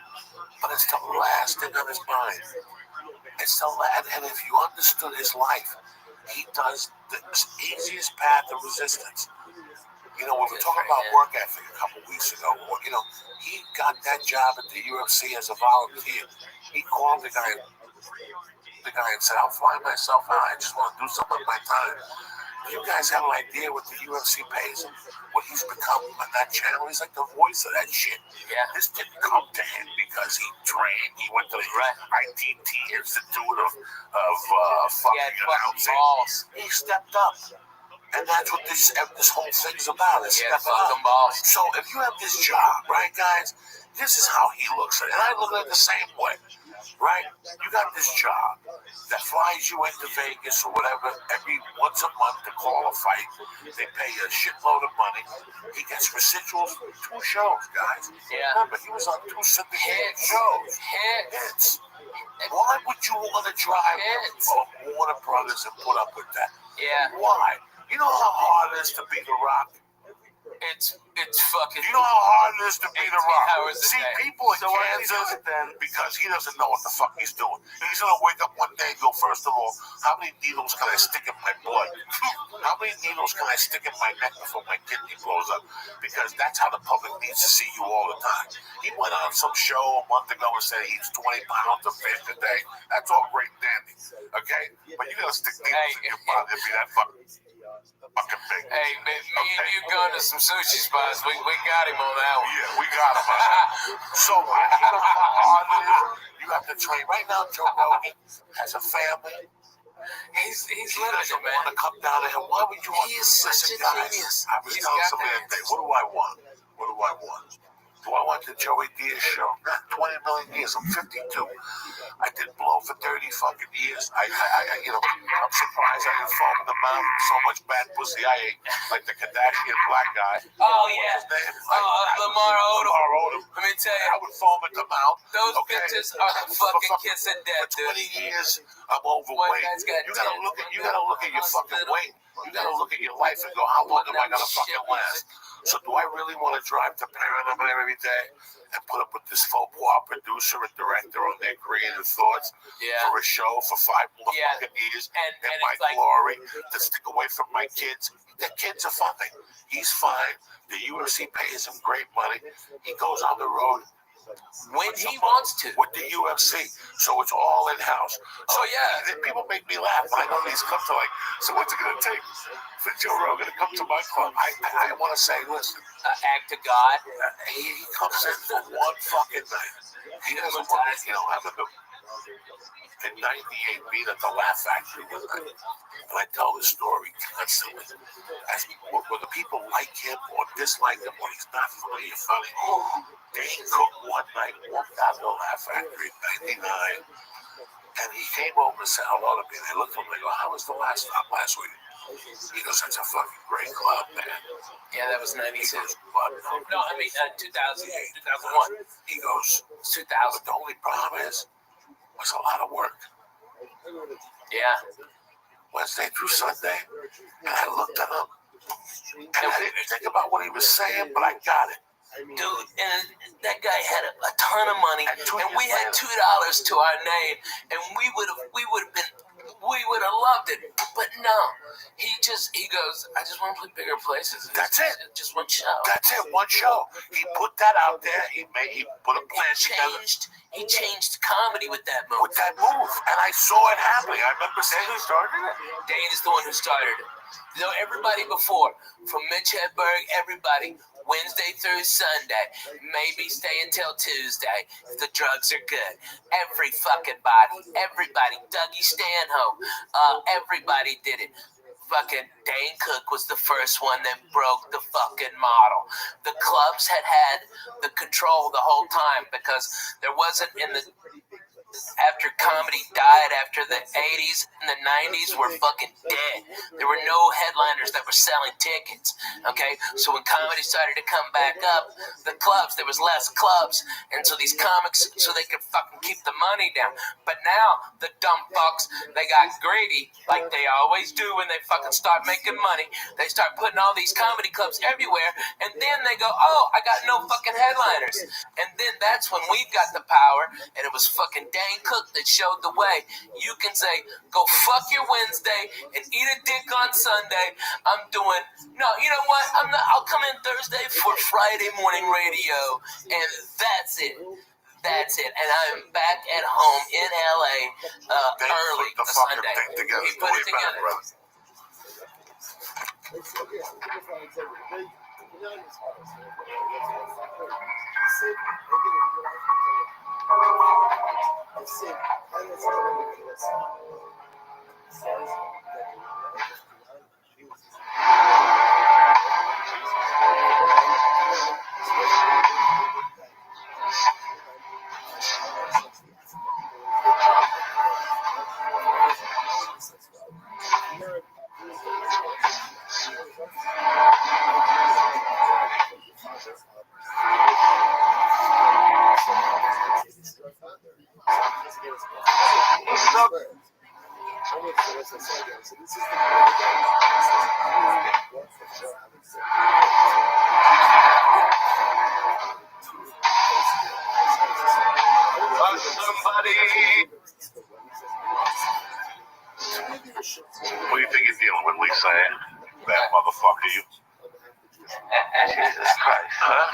But it's the last thing on his mind. It's the last, and if you understood his life, he does the easiest path of resistance. We were talking about work ethic a couple weeks ago. He got that job at the UFC as a volunteer. He called the guy and said, I'll fly myself out. I just want to do something with my time. You guys have an idea what the UFC pays him? What he's become on that channel? He's like the voice of that shit. Yeah. This didn't come to him because he trained. He went to the ITT Institute of fucking announcing. He stepped up. And that's what this whole thing's about. It's Yeah, stepping up. fucking balls. So if you have this job, right, guys, this is how he looks at it. And I look at it the same way, right? You got this job that flies you into Vegas or whatever every once a month to call a fight. They pay you a shitload of money. He gets residuals from 2 shows, guys. Yeah. Remember, he was on 2 syndicated shows. Hits. Why would you want to drive Warner Brothers and put up with that? Yeah. Why? You know how hard it is to be The Rock? It's fucking. You know how hard it is to be The Rock? hours a See, day. people in Kansas, because he doesn't know what the fuck he's doing. He's going to wake up one day and go, first of all, how many needles can I stick in my blood? How many needles can I stick in my neck before my kidney blows up? Because that's how the public needs to see you all the time. He went on some show a month ago and said he eats 20 pounds of fish a day. That's all great and dandy, okay? But you got to stick needles in your body to be that fucking big. Hey, me and you going to some sushi spots. We got him on that one. Yeah, we got him on that. So, you know how hard it is? You have to train. Right now, Joe Rogan has a family. He's He limited, doesn't man. want to come down to him. Why would you want He is such a genius. I was telling somebody that day, what do I want? What do I want? Do I want the Joey Diaz show? 20 million years. I'm 52. I did blow for 30 fucking years. I'm surprised I didn't fall in the mouth. So much bad pussy I ate, like the Kardashian black guy. Oh, yeah. What's his name? Lamar Odom. Let me tell you. I would foam at the mouth. Those bitches are the fucking kiss of death, For 20 dude. years, I'm overweight. One guy's got You gotta look at your fucking weight. You gotta look at your life and go, how long am I gonna fucking last? So do I really want to drive to Paramount every day and put up with this faux pas producer and director on their creative thoughts for a show for 5 more fucking years and my glory to stick away from my kids? The kids are fine. He's fine. The UFC pays him great money. He goes on the road when he wants to with the UFC, so it's all in house. So people make me laugh when I go to these clubs. They're like, so what's it gonna take for Joe Rogan to come to my club? I want to say, listen, act to God. He comes in for one fucking night. He doesn't want to, I remember in '98 being at the Laugh Factory one night, and I tell this story constantly. As whether people like him or dislike him, or he's not funny or funny. Dane Cook one night walked out of the Laugh Factory in '99, and he came over and said hello to me. And I looked at him and I go, how was the last stop last week? He goes, that's a fucking great club, man. Yeah, that was 92. No, I mean 2000, 2001. He goes, 2000. But the only problem is, it was a lot of work. Yeah. Wednesday through Sunday, and I looked at him, and I didn't think about what he was saying, but I got it. Dude, and that guy had a ton of money, and we had $2 to our name, and we would have loved it. But no, he goes, I just want to play bigger places. That's it. Just one show. That's it. One show. He put that out there. He put a plan together. He changed comedy with that move. And I saw it happening. I remember saying, who started it? Dane is the one who started it. You know, everybody before, from Mitch Hedberg, everybody, Wednesday through Sunday, maybe stay until Tuesday if the drugs are good. Everybody, Dougie Stanhope, everybody did it. Fucking Dane Cook was the first one that broke the fucking model. The clubs had the control the whole time because there wasn't after comedy died after the 80s and the 90s were fucking dead. There were no headliners that were selling tickets, okay? So when comedy started to come back up, the clubs, there was less clubs, and so these comics, so they could fucking keep the money down. But now, the dumb fucks, they got greedy, like they always do when they fucking start making money. They start putting all these comedy clubs everywhere, and then they go, oh, I got no fucking headliners. And then that's when we got the power, and it was fucking Dane Cook that showed the way. You can say, go fuck your Wednesday and eat a dick on Sunday. I'm doing, no, you know what? I'll come in Thursday for Friday morning radio, and that's it. That's it. And I'm back at home in LA early Sunday. He put it together. Somebody. What do you think you're dealing with, Lisa? That motherfucker, you. Jesus Christ. Huh?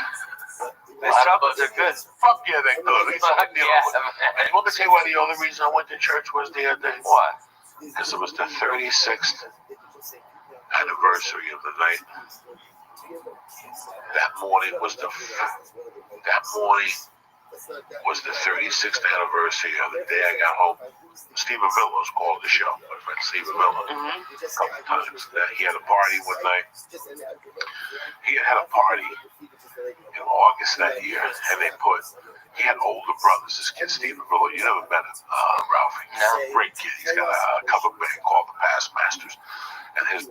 These troubles are good. Fuck yeah, they're good. Lisa, I'm dealing with. And you want me to tell you why the only reason I went to church was the other day? What? Because it was the 36th anniversary of the night. That morning was the 36th anniversary of the day I got home. Stephen Villos called the show, my friend Stephen Villos, a couple times. He had a party one night. He had a party in August that year, and he had older brothers. This kid, Stephen Villos, you never met him, Ralphie. No. Great kid. He's got a cover band called the Past Masters, and they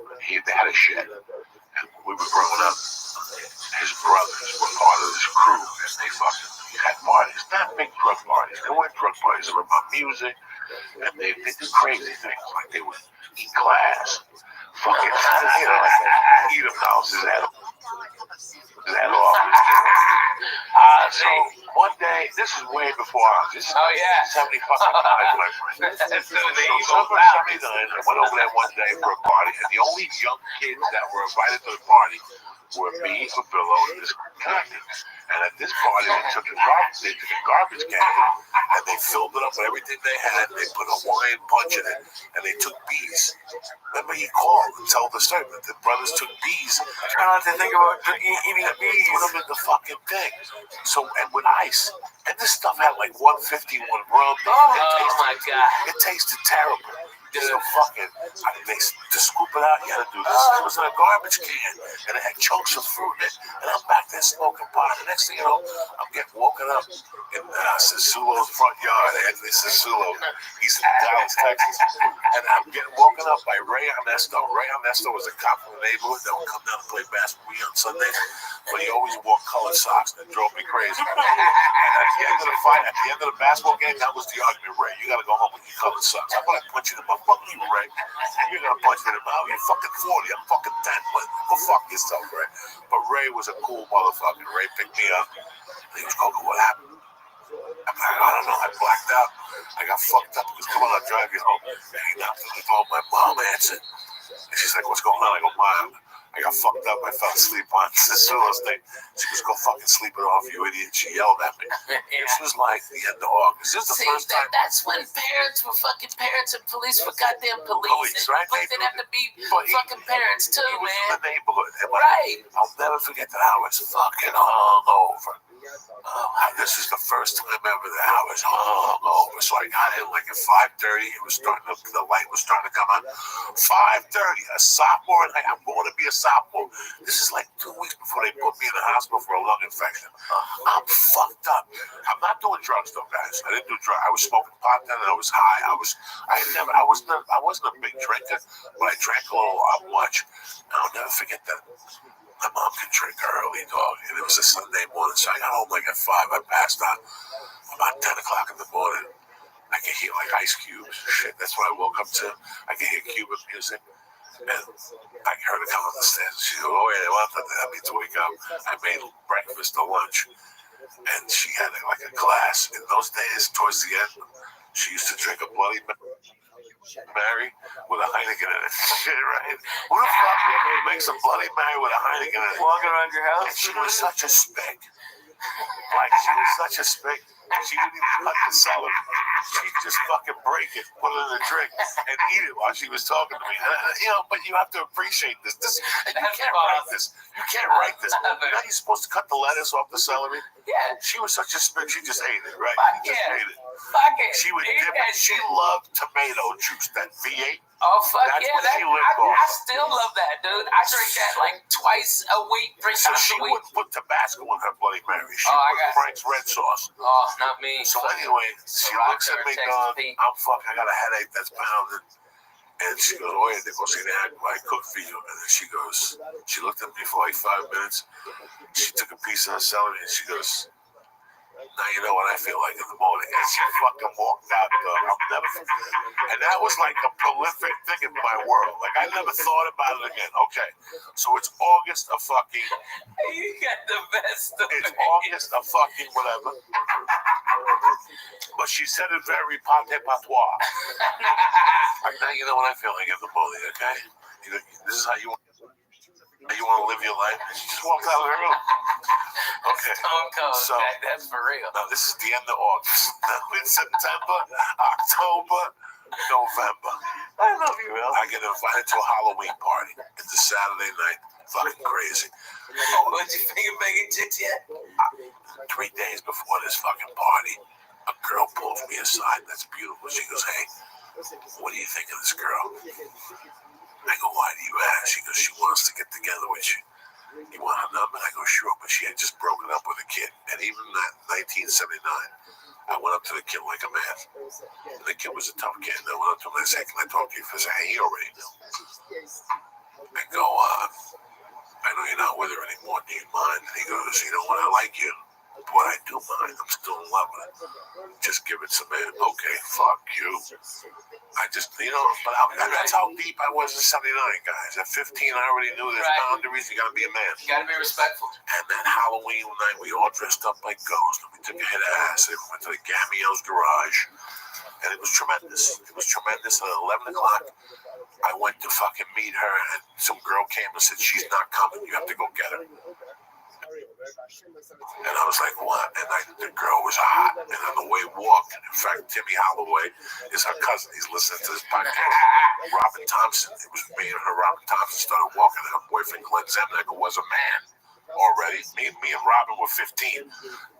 had a shed. And when we were growing up, his brothers were part of this crew, and they fucking had parties. Not big drug parties. They weren't drug parties. They were about music, and they did crazy things. Like they would eat glass, fucking, like eat them houses, had off. So one day, this is way before I was. This is 70 fucking times, my friend. So 79, I went over there one day for a party, and the only young kids that were invited to the party were me, Fabrillo, and this connected. And at this party, they took a garbage can, and they filled it up with everything they had. They put Hawaiian punch in it, and they took bees. Remember, he called and told the story that the brothers took bees. Try not to think about eating bees. Put them in the fucking thing. So, and with ice. And this stuff had like 151 rum. My God. It tasted terrible. So fucking, to scoop it out, you had to do this. It was in a garbage can, and it had chunks of fruit in it. And I'm back there smoking pot. The next thing you know, I'm getting woken up in Sisulo's front yard. Anthony Sisulo, he's in Dallas, Texas. And I'm getting woken up by Ray Ernesto. Ray Ernesto was a cop from the neighborhood that would come down and play basketball on Sundays. But he always wore colored socks that drove me crazy. And at the end of the fight, at the end of the basketball game, that was the argument. Ray, you gotta go home with your colored socks. I'm gonna punch you in the mouth. Fuck you, Ray. You're gonna punch me in the mouth. You're fucking 40. I'm fucking 10. Go fuck yourself, Ray. But Ray was a cool motherfucker. Ray picked me up. He was going, what happened? I'm like, I don't know. I blacked out. I got fucked up. He goes, come on, I'll drive you home. And he knocked on the phone. My mom answered. And she's like, what's going on? I go, Mom, I got fucked up. I fell asleep on Sisulo's thing. She goes, go fucking sleep it off, you idiot. She yelled at me. This was like the end of August. This is the first time. That's when parents were fucking parents and police were goddamn police. And right? police didn't have to be fucking parents too, he was man. in the neighborhood. And Right. I'll never forget that I was fucking hungover. This is the first time ever that I was hungover. So I got in like at 5:30. It was starting to, the light was starting to come on. 5:30, a sophomore, and I'm going to be a sophomore. This is like 2 weeks before they put me in the hospital for a lung infection. I'm fucked up. I'm not doing drugs though, guys. I didn't do drugs. I was smoking pot then, and I was high. I wasn't a big drinker, but I drank a little much. I'll never forget that. My mom can drink early, dog, and it was a Sunday morning, so I got home like at 5. I passed out about 10 o'clock in the morning. I can hear like ice cubes. Shit, that's what I woke up to. I can hear Cuban music, and I heard her come up the stairs. She goes, oh yeah, well, that means wake up. I made breakfast or lunch, and she had like a glass. In those days, towards the end, she used to drink a Bloody Mary with a Heineken in it. Shit, right? Who the fuck makes a Bloody Mary with a Heineken in it? Walking around your house? And she was such a spick. Like, she was such a spick. She didn't even cut the celery. She'd just fucking break it, put it in a drink, and eat it while she was talking to me. And, but you have to appreciate this. And you can't write this. You can't write this. You know you're supposed to cut the lettuce off the celery? Yeah. She was such a spick, she just ate it, right? Fuck She just yeah. ate it. Fuck it. She would Eat dip that it. She shit. loved tomato juice, that V8. Oh, fuck That's yeah. what she lived off I of. still love that, dude. I drink that like twice a week, 3 So times she a week. wouldn't put Tabasco in her Bloody Mary. She Oh, I put got- Frank's red sauce. Oh, not me. So anyway, she looks at me going, I'm fucking, I got a headache that's pounding. And she goes, oh yeah, they go see the actor I cook for you. And then she goes, she looked at me for like 5 minutes. She took a piece of her celery and she goes, Now you know what I feel like in the morning. And she fucking walked out. I'll never forget. And that was like a prolific thing in my world. Like I never thought about it again. Okay, so it's August of fucking. You got the best of It's August of fucking whatever. But she said it very pate patois. Now you know what I feel like in the morning. Okay, this is how you want to live your life. She just walked out of the room. Okay. Stone Cold, So man, that's for real. now this is the end of August. Now in September, October, November. I love you, Will. I get invited to a Halloween party. It's a Saturday night. Fucking crazy. What you think of banging chicks yet? 3 days before this fucking party, a girl pulls me aside. That's beautiful. She goes, "Hey, what do you think of this girl?" I go, "Why do you ask?" She goes, "She wants to get together with you. You want her number?" I go, "Sure," but she had just broken up with a kid. And even in that 1979, I went up to the kid like a man. And the kid was a tough kid. And I went up to him and I said, "Can I talk to you?" He said, "Hey, he already knew." I go, "I know you're not with her anymore. Do you mind?" And he goes, "You know what? I like you. But I do mind. I'm still in love with her. Just give it some man." Okay, fuck you. I just, but that's how deep I was in 79, guys. At 15, I already knew there's boundaries. You gotta be a man. You gotta be respectful. And that Halloween night, we all dressed up like ghosts. And we took a hit of acid. We went to the Gamio's garage. And it was tremendous. It was tremendous. And at 11 o'clock, I went to fucking meet her. And some girl came and said, "She's not coming. You have to go get her." And I was like, "What?" And the girl was hot. And on the way walked. In fact, Timmy Holloway is her cousin. He's listening to this podcast. Robin Thompson. It was me and her. Robin Thompson started walking. And her boyfriend, Glenn Zemnick, was a man already. Me and Robin were 15.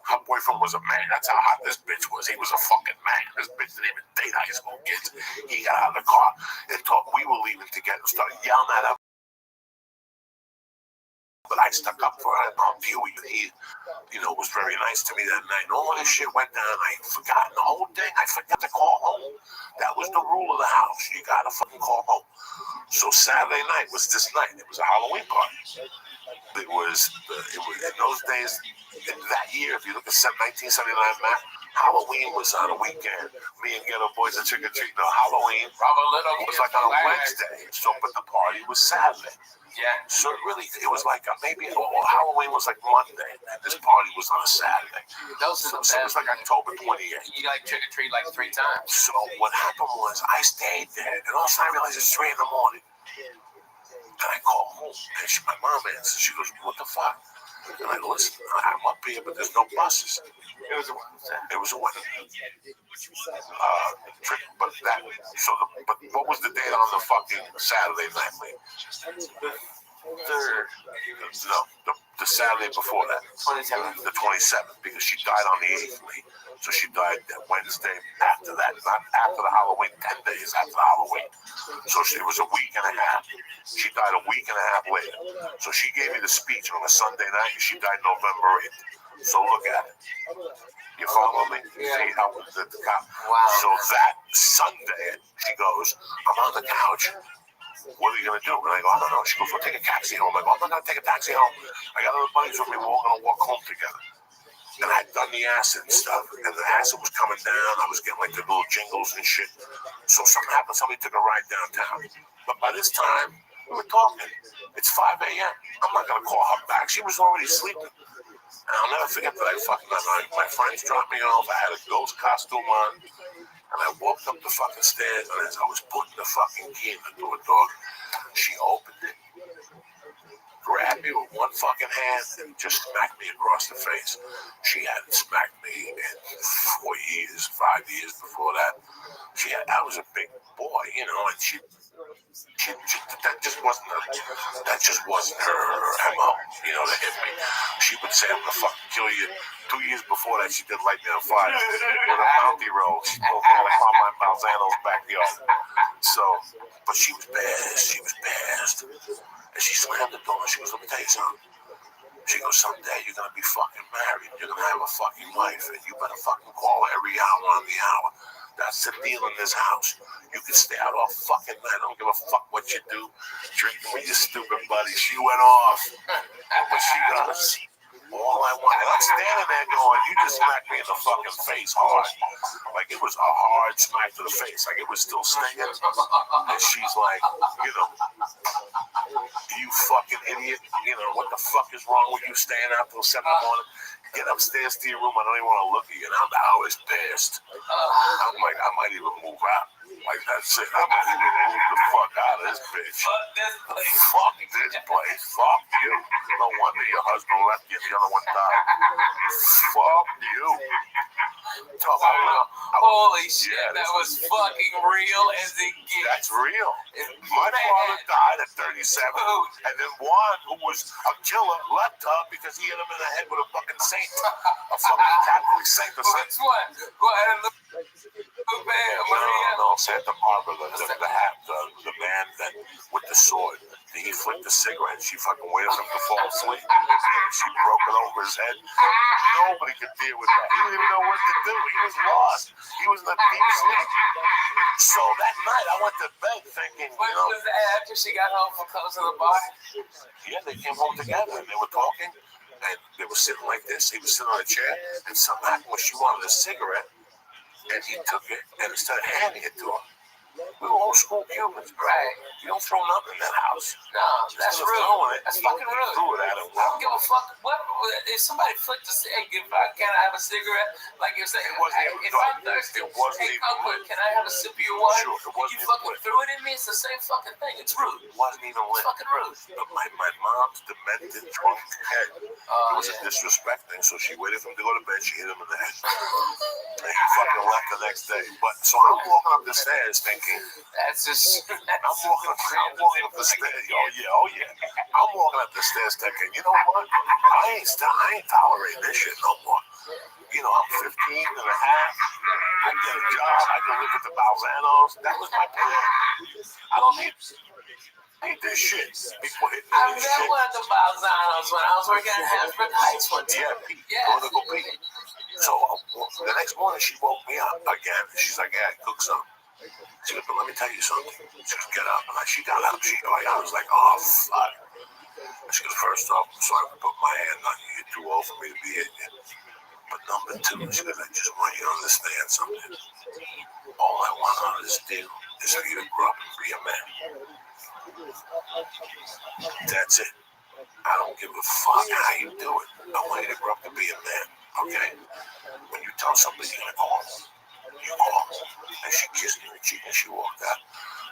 Her boyfriend was a man. That's how hot this bitch was. He was a fucking man. This bitch didn't even date high school kids. He got out of the car and talked. We were leaving together and started yelling at her. But I stuck up for her. He, was very nice to me that night. And all this shit went down. I forgot the whole thing. I forgot to call home. That was the rule of the house. You gotta fucking call home. So Saturday night was this night. It was a Halloween party. It was in those days. In that year, if you look at 1979 map, Halloween was on a weekend. Me and Ghetto Boys and Trick or Treat. No, Halloween was like on a Wednesday. So, but the party was Saturday. Yeah. So it was like Halloween was like Monday, and this party was on a Saturday. So it was like October 28th. You like trick or treat like 3 times. So what happened was I stayed there, and all of a sudden I realized it's 3 in the morning. And I called home, and my mom answers. She goes, "What the fuck?" And I go, "Listen, I'm up here, but there's no buses." It was a Wednesday. But what was the date on the fucking Saturday night, Lee? The Saturday before that. 27th. The 27th, because she died on the 8th, Lee. So she died that Wednesday after that, not after the Halloween, 10 days after the Halloween. So it was a week and a half. She died a week and a half later. So she gave me the speech on a Sunday night, and she died November 8th. So look at it. You follow me? Yeah. See how the cop. Wow. So that Sunday, she goes, "I'm on the couch. What are you going to do?" And I go, "I don't know." She goes, "We'll take a taxi home." I go, "I'm not going to take a taxi home. I got other buddies with me. We're all going to walk home together." And I had done the acid and stuff. And the acid was coming down. I was getting like the little jingles and shit. So something happened. Somebody took a ride downtown. But by this time, we were talking. It's 5 a.m. I'm not going to call her back. She was already sleeping. And I'll never forget that I fucking my friends dropped me off. I had a ghost costume on. And I walked up the fucking stairs. And as I was putting the fucking key in the door, dog, she opened it, grabbed me with one fucking hand, and just smacked me across the face. She hadn't smacked me in 4 years, 5 years before that. I was a big boy, and that just wasn't her MO, to hit me. She would say, "I'm gonna fucking kill you." 2 years before that, she did light me on fire with a Mountie roll. She broke all upon my Balzano's backyard. So, but she was pissed. And she slammed the door. She goes, "Let me tell you something." She goes, "Someday you're gonna be fucking married. You're gonna have a fucking wife, and you better fucking call her every hour on the hour. That's the deal in this house. You can stay out all fucking night. I don't give a fuck what you do. Drinking with your stupid buddy." She went off. But she goes, "All I want. And I'm standing there going, you just smacked me in the fucking face hard. Like, it was a hard smack to the face. Like, it was still stinging. And she's like, you know, you fucking idiot. You know, what the fuck is wrong with you staying out till 7 in the morning? Get upstairs to your room. I don't even want to look at you. And I was pissed. I'm like, I might even move out. Like, that's it. I might even move the fuck out of this bitch. Fuck this place. Fuck this place. Fuck you. No wonder your husband left you and the other one died. Fuck you. Holy shit, that was fucking real as it gets. That's real. My father died at 37, and then one who was a killer left her because he hit him in the head with a fucking saint. A fucking Catholic saint. Which one? Go ahead and look. No, Santa Barbara, the man that with the sword. He flicked a cigarette. She fucking waited for him to fall asleep. She broke it over his head. Nobody could deal with that. He didn't even know what to do. He was lost. He was in a deep sleep. So that night, I went to bed thinking, What was that after she got home from closing the bar? Yeah, they came home together and they were talking. And they were sitting like this. He was sitting on a chair. And something happened when she wanted a cigarette. And he took it and instead of handing it to her. We were old school Cubans, right? You don't throw nothing in that house. No, that's rude. That's fucking rude. Threw it at him. I don't give a fuck. What if somebody flicked a cigarette? Can I have a cigarette? Like you're saying, if I'm thirsty, hey, Coco, can I have a sip of your wine? Sure, it wasn't you fucking threw it in me. It's the same fucking thing. It's rude. It wasn't even lit. It's fucking rude. But my mom's demented drunk head. It was a disrespect thing, so she waited for him to go to bed. She hit him in the head. And he fucking left the next day. But so I'm walking up the stairs thinking, that's just. I'm walking up the stairs. Oh yeah. I'm walking up the stairs thinking, you know what? I ain't tolerating this shit no more. You know, I'm 15 and a half. I get a job. I can live with the Balzanos. That was my plan. I don't need this shit. People hitting me. I met one of the Balzanos when I was working at Hasbrook Heights one time. Yeah. So the next morning she woke me up again. She's like, yeah, cook something. She goes, but let me tell you something. She goes, get up. And she got up. I was like, oh, fuck. She goes, first off, I'm sorry to put my hand on you. You're too old for me to be hitting you. But number two, she goes, I just want you to understand something. All I want out of this deal is for you to grow up and be a man. That's it. I don't give a fuck how you do it. I want you to grow up and be a man, okay? When you tell somebody you're going to call home, you call home. And she kissed me on the cheek and she walked out.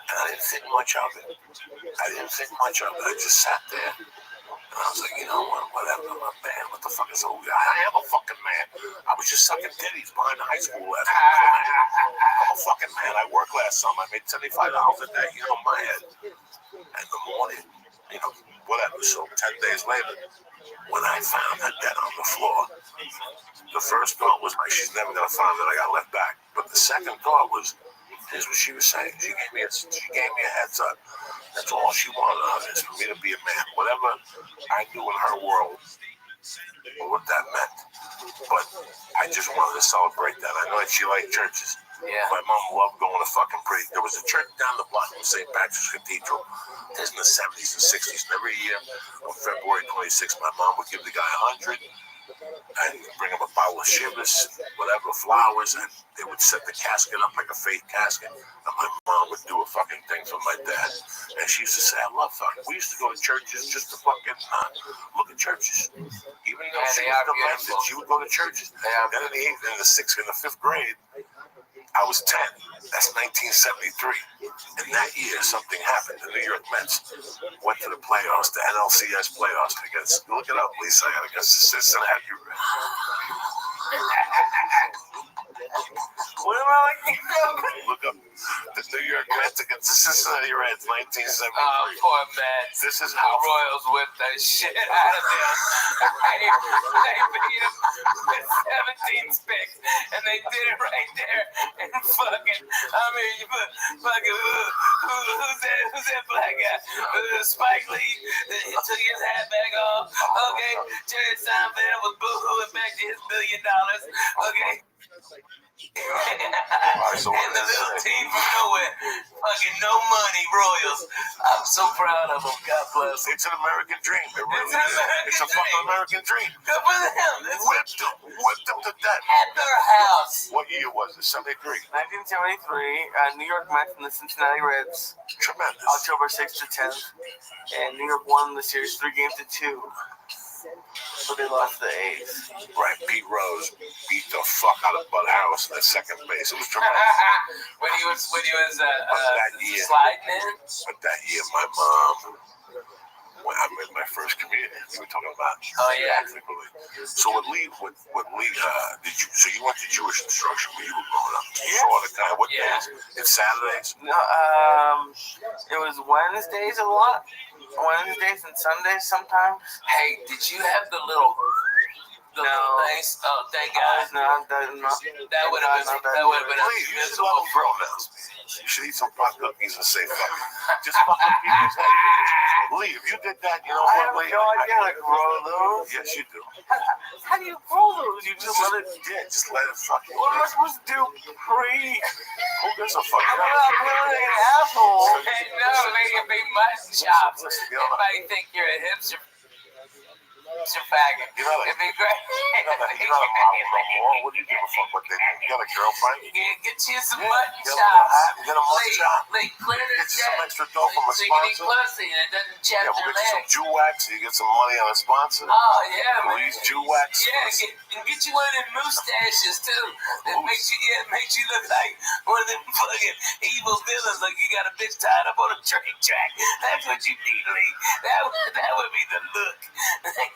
And I didn't think much of it. I just sat there. And I was like, you know what, whatever, I'm a man. What the fuck is over here? I am a fucking man. I was just sucking titties behind the high school last week. I'm a fucking man. I worked last summer. I made $75 a day, you know, my head. And in the morning, you know, whatever. So 10 days later, when I found her dead on the floor, the first thought was like, she's never gonna find that I got left back. But the second thought was, here's what she was saying. She gave me a heads up. That's all she wanted out of this, for me to be a man. Whatever I knew in her world, what that meant. But I just wanted to celebrate that. I know that she liked churches. Yeah. My mom loved going to fucking preach. There was a church down the block from St. Patrick's Cathedral. This in the 70s and 60s. And every year on February 26th, my mom would give the guy 100 and bring him a bottle of shivers, whatever, flowers, and they would set the casket up like a fake casket. And my mom would do a fucking thing for my dad. And she used to say, I love fucking. We used to go to churches just to fucking look at churches. Even though she was demented, she would go to churches. Then in the 5th grade, I was 10. That's 1973. And that year, something happened. The New York Mets went to the playoffs, the NLCS playoffs against, look it up, Lisa, against the Cincinnati Reds. What am I looking up? Look up the New York Mets against the Cincinnati Reds, 1973. Oh, poor Mets. This is how the Royals whipped the shit out of them. They beat them with 17 picks, and they did it right there. And fucking, I mean, fucking, who's that black guy? Spike Lee took his hat back off. Okay, Jerry Seinfeld was boo-hooing back to his $1 billion. Okay. And the little team from nowhere. Fucking no money, Royals. I'm so proud of them. God bless them. It's an American dream. It really It's an is. American It's a fucking American dream. Good for them. Whipped them to death. At their house. What year was it? 73. 1973, New York Mets and the Cincinnati Reds. Tremendous. October 6th to 10th. And New York won the series 3-2. But they lost the A's. Right, Pete Rose beat the fuck out of Bud Harrelson at second base. It was tremendous. when he was that year, sliding in. But that year, my mom, when I made my first community, we were talking about. Oh yeah. So what Lee, did you? So you went to Jewish instruction when you were growing up? Yeah. All the time. What days? It's Saturdays. No, it was Wednesdays a lot. Wednesdays and Sundays sometimes. Hey, did you have the little things? Oh, thank God. No, that would have been a Lee, you should let him grow now. You should eat some pot cookies and say fuck. Just fucking people's head. Lee, if you did that, you know what, Lee? I have no idea how to grow those. Yes, you do. How do you grow those? You just let it. Yeah, just let it fucking. What am I supposed to do? Pre? Who gives a fuck? I'm not really an asshole. Hey, no, make it big mutton chops. Everybody think you're a hipster. Faggot. It'd be great. You're not a model no more. What do you give a fuck what they think? You got a girlfriend? Yeah, get you some mutton Get chops. a mutton chop. Like, clear Get this you some extra dough from a so you can eat sponsor. pussy and it doesn't chap Yeah, we'll your get you some leg. Jew wax so you get some money on a sponsor. Oh, yeah, man. Lee's Jew wax. Yeah, get you one of them mustaches, too. That makes you look like one of them fucking evil villains, like you got a bitch tied up on a train track. That's what you need, Lee. That would be the look.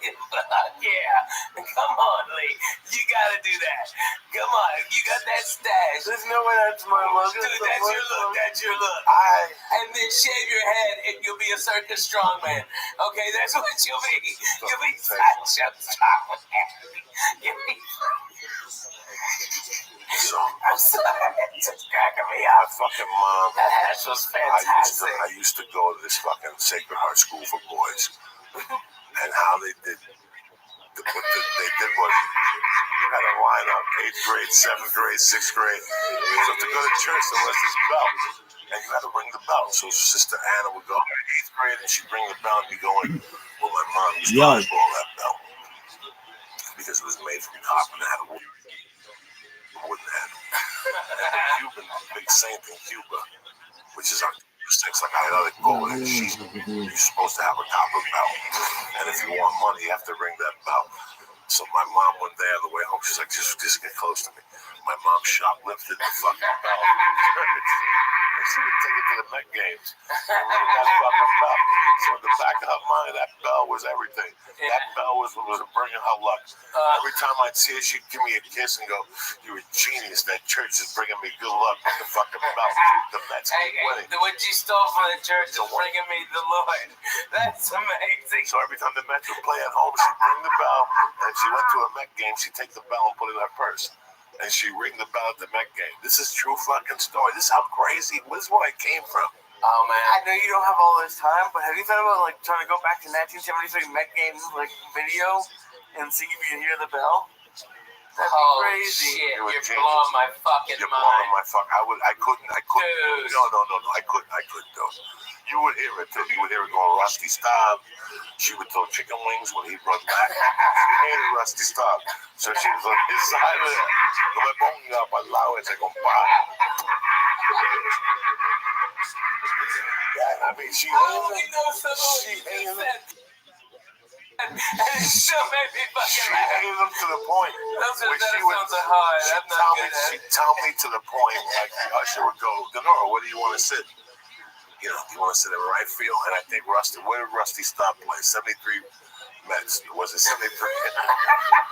Fuck yeah. Come on, Lee. You gotta do that. Come on. You got that stash. There's no way that's my look. Dude, that's your look. That's your look. And then shave your head and you'll be a circus strongman. Okay, that's what you'll be. You'll be such a strongman. You'll be I'm sorry, it's just cracking me up. My fucking mom. That hash was fantastic. I used to go to this fucking Sacred Heart School for boys. And how they did, what they did was, you had a line up, 8th grade, 7th grade, 6th grade. So to go to church, there was this bell. And you had to ring the bell. So Sister Anna would go in 8th grade and she'd ring the bell and be going, well, my mom used to eyeball that bell. Because it was made from copper and it had a wooden handle. And the Cuban, big saint in Cuba, which is our things like I had other gold and sheep, you're supposed to have a copper bell. And if you want money, you have to ring that bell. So my mom one day on the way home, she's like, just get close to me. My mom shoplifted the fucking bell. And she would take it to the Met games. And ring that fucking bell. So in the back of her mind, that bell was everything. That bell was what was bringing her luck. Every time I'd see her, she'd give me a kiss and go, you're a genius. That church is bringing me good luck with the fucking bell. The Mets keep winning. What you stole from the church is bringing me the Lord. That's amazing. So every time the Mets would play at home, she'd ring the bell. And she went to a Met game, she'd take the bell and put it in her purse. And she'd ring the bell at the Met game. This is true fucking story. This is how crazy. This is where I came from. Oh, man. I know you don't have all this time, but have you thought about, like, trying to go back to 1973 Met games, like, video and see if you can hear the bell? That'd be crazy. Shit, you're blowing my fucking mind. You're blowing my fuck. I couldn't. Dude. No, I couldn't do it. You would hear it, too. You would hear it going, Rusty, stop. She would throw chicken wings when he'd run back. She hated Rusty, stop. So she was on his side of it. No me ponga para el lado ese compadre. Yeah, I mean, she hated him. And it still made me fucking laugh. She hated him to the point. She'd tell me to the point, like the usher would go, Denora, where do you want to sit? You know, do you want to sit in right field? And I think Rusty, where did Rusty stop play? 73 Mets. Was it 73?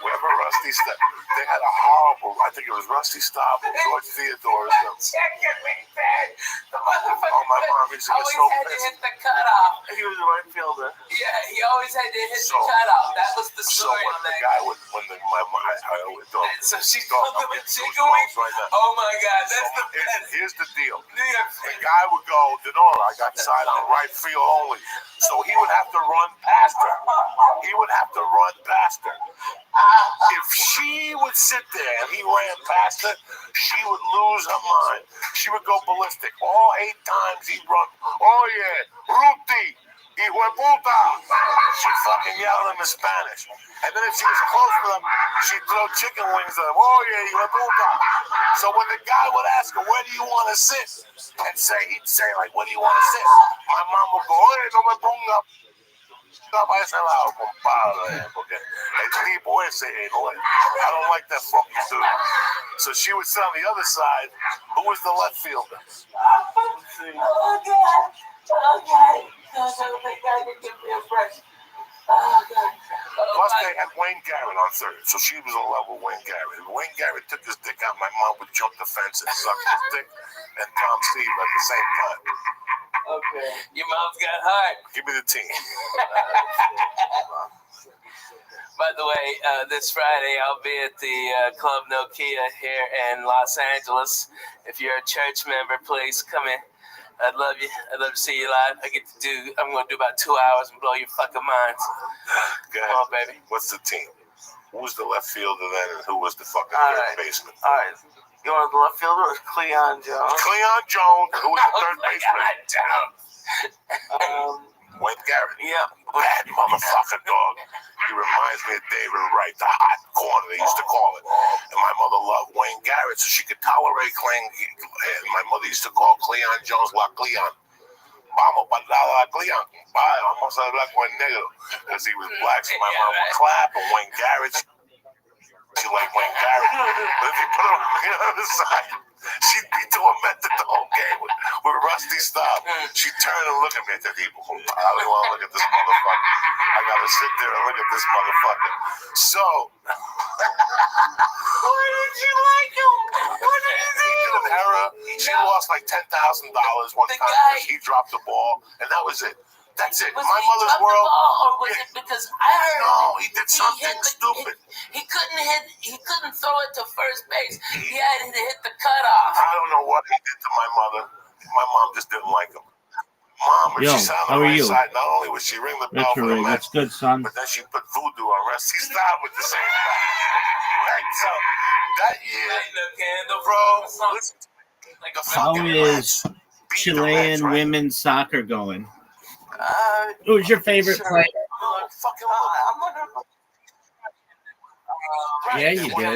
Wherever Rusty stopped. They had a horrible, I think it was Rusty Stop or George Theodore or something. The motherfucker Oh, my mom used to get always so had to pissed. hit the cutoff. He was a right fielder. Yeah, he always had to hit the cutoff. That was the So story when on the that. guy would, when the, my mom, I always don't. So she Dog, called I'm him a getting chicken goosebumps wing? right now. Oh my God, that's So the best. here's the deal. New York The guy would go, Denora, I got side on right field only. So he would have to run past her. He would have to run past her. If she would sit there and he ran past her, she would lose her mind. She would go ballistic. All 8 times he'd run. Oh yeah, Ruti, hijo de puta. She'd fucking yell at him in Spanish. And then if she was close to him, she'd throw chicken wings at him. Oh yeah, hijo de puta. So when the guy would ask her, where do you want to sit? And he'd say like, where do you want to sit? My mom would go, oye, no me ponga a ese lado, compadre, porque el tipo ese, no, I don't like that fucking dude. So she would sit on the other side. Who was the left fielder? Oh God. Oh God. Oh my God, you give me a fresh. Oh God. Plus they had Wayne Garrett on third, so she was on level with Wayne Garrett. If Wayne Garrett took his dick out, my mom would jump the fence and suck his dick and Tom Steve at the same time. Okay. Your mom's got heart. Give me the team. By the way, this Friday I'll be at the Club Nokia here in Los Angeles. If you're a church member, please come in. I'd love you. I'd love to see you live. I'm going to do about 2 hours and blow your fucking minds. Come on, baby. What's the team? Who was the left fielder then and who was the fucking third baseman? All right. You want the left fielder or Cleon Jones? Cleon Jones. Who was the third baseman? Wayne Garrett. Yeah. Bad motherfucker, dog. He reminds me of David Wright, the hot corner they used to call it. And my mother loved Wayne Garrett, so she could tolerate Cleon. And my mother used to call Cleon Jones La Cleon. Vamos para la Cleon. Vamos a hablar con el negro. Because he was black, so my mom would clap. And Wayne Garrett, she liked Wayne Garrett. But if you put him on the other side, she'd be tormented the whole game with Rusty style. She'd turn and look at me and say, I don't want to look at this motherfucker. I gotta sit there and look at this motherfucker. So, Why did you like him? What did he do? Hera, she lost like $10,000 one time because he dropped the ball, and that was it. That's it. Was My he mother's dropped the world. ball, or was it because I heard? No, he did something stupid. He couldn't throw it to first base. He had to hit the cutoff. I don't know what he did to my mother. My mom just didn't like him. Mom, when Yo, she sat how on are the right you? side, not only would she ring the bell for the That's match, good, son. but then she put voodoo on Rusty style with the same thing. Right, so that year, bro, listen, the How fucking is Reds beat the Chilean Reds, right? women's soccer going? Who's your favorite player? Yeah, you did. Do you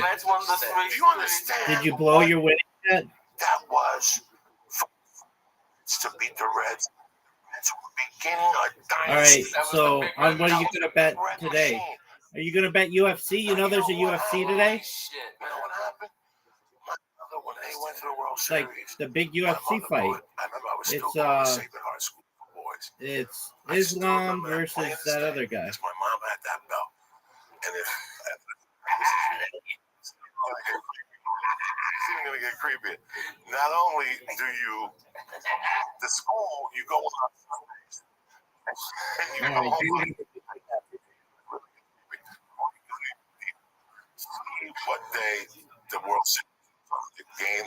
understand? Did you blow your winning bet? That was to beat the Reds. It's beginning a All right. dynasty. So, what are you gonna bet today? Are you gonna bet UFC? You know, there's a UFC today. You know what happened? My mother, when they went to the World It's like Series, the big UFC fight. I remember I was still It's going to Sacred Heart School for boys. it's I still Islam remember versus playing that this other game guy. because my mom had that belt. And if it's even gonna get creepy. Not only do you the school, you go on Sundays. And you go home. What day the World Series, the game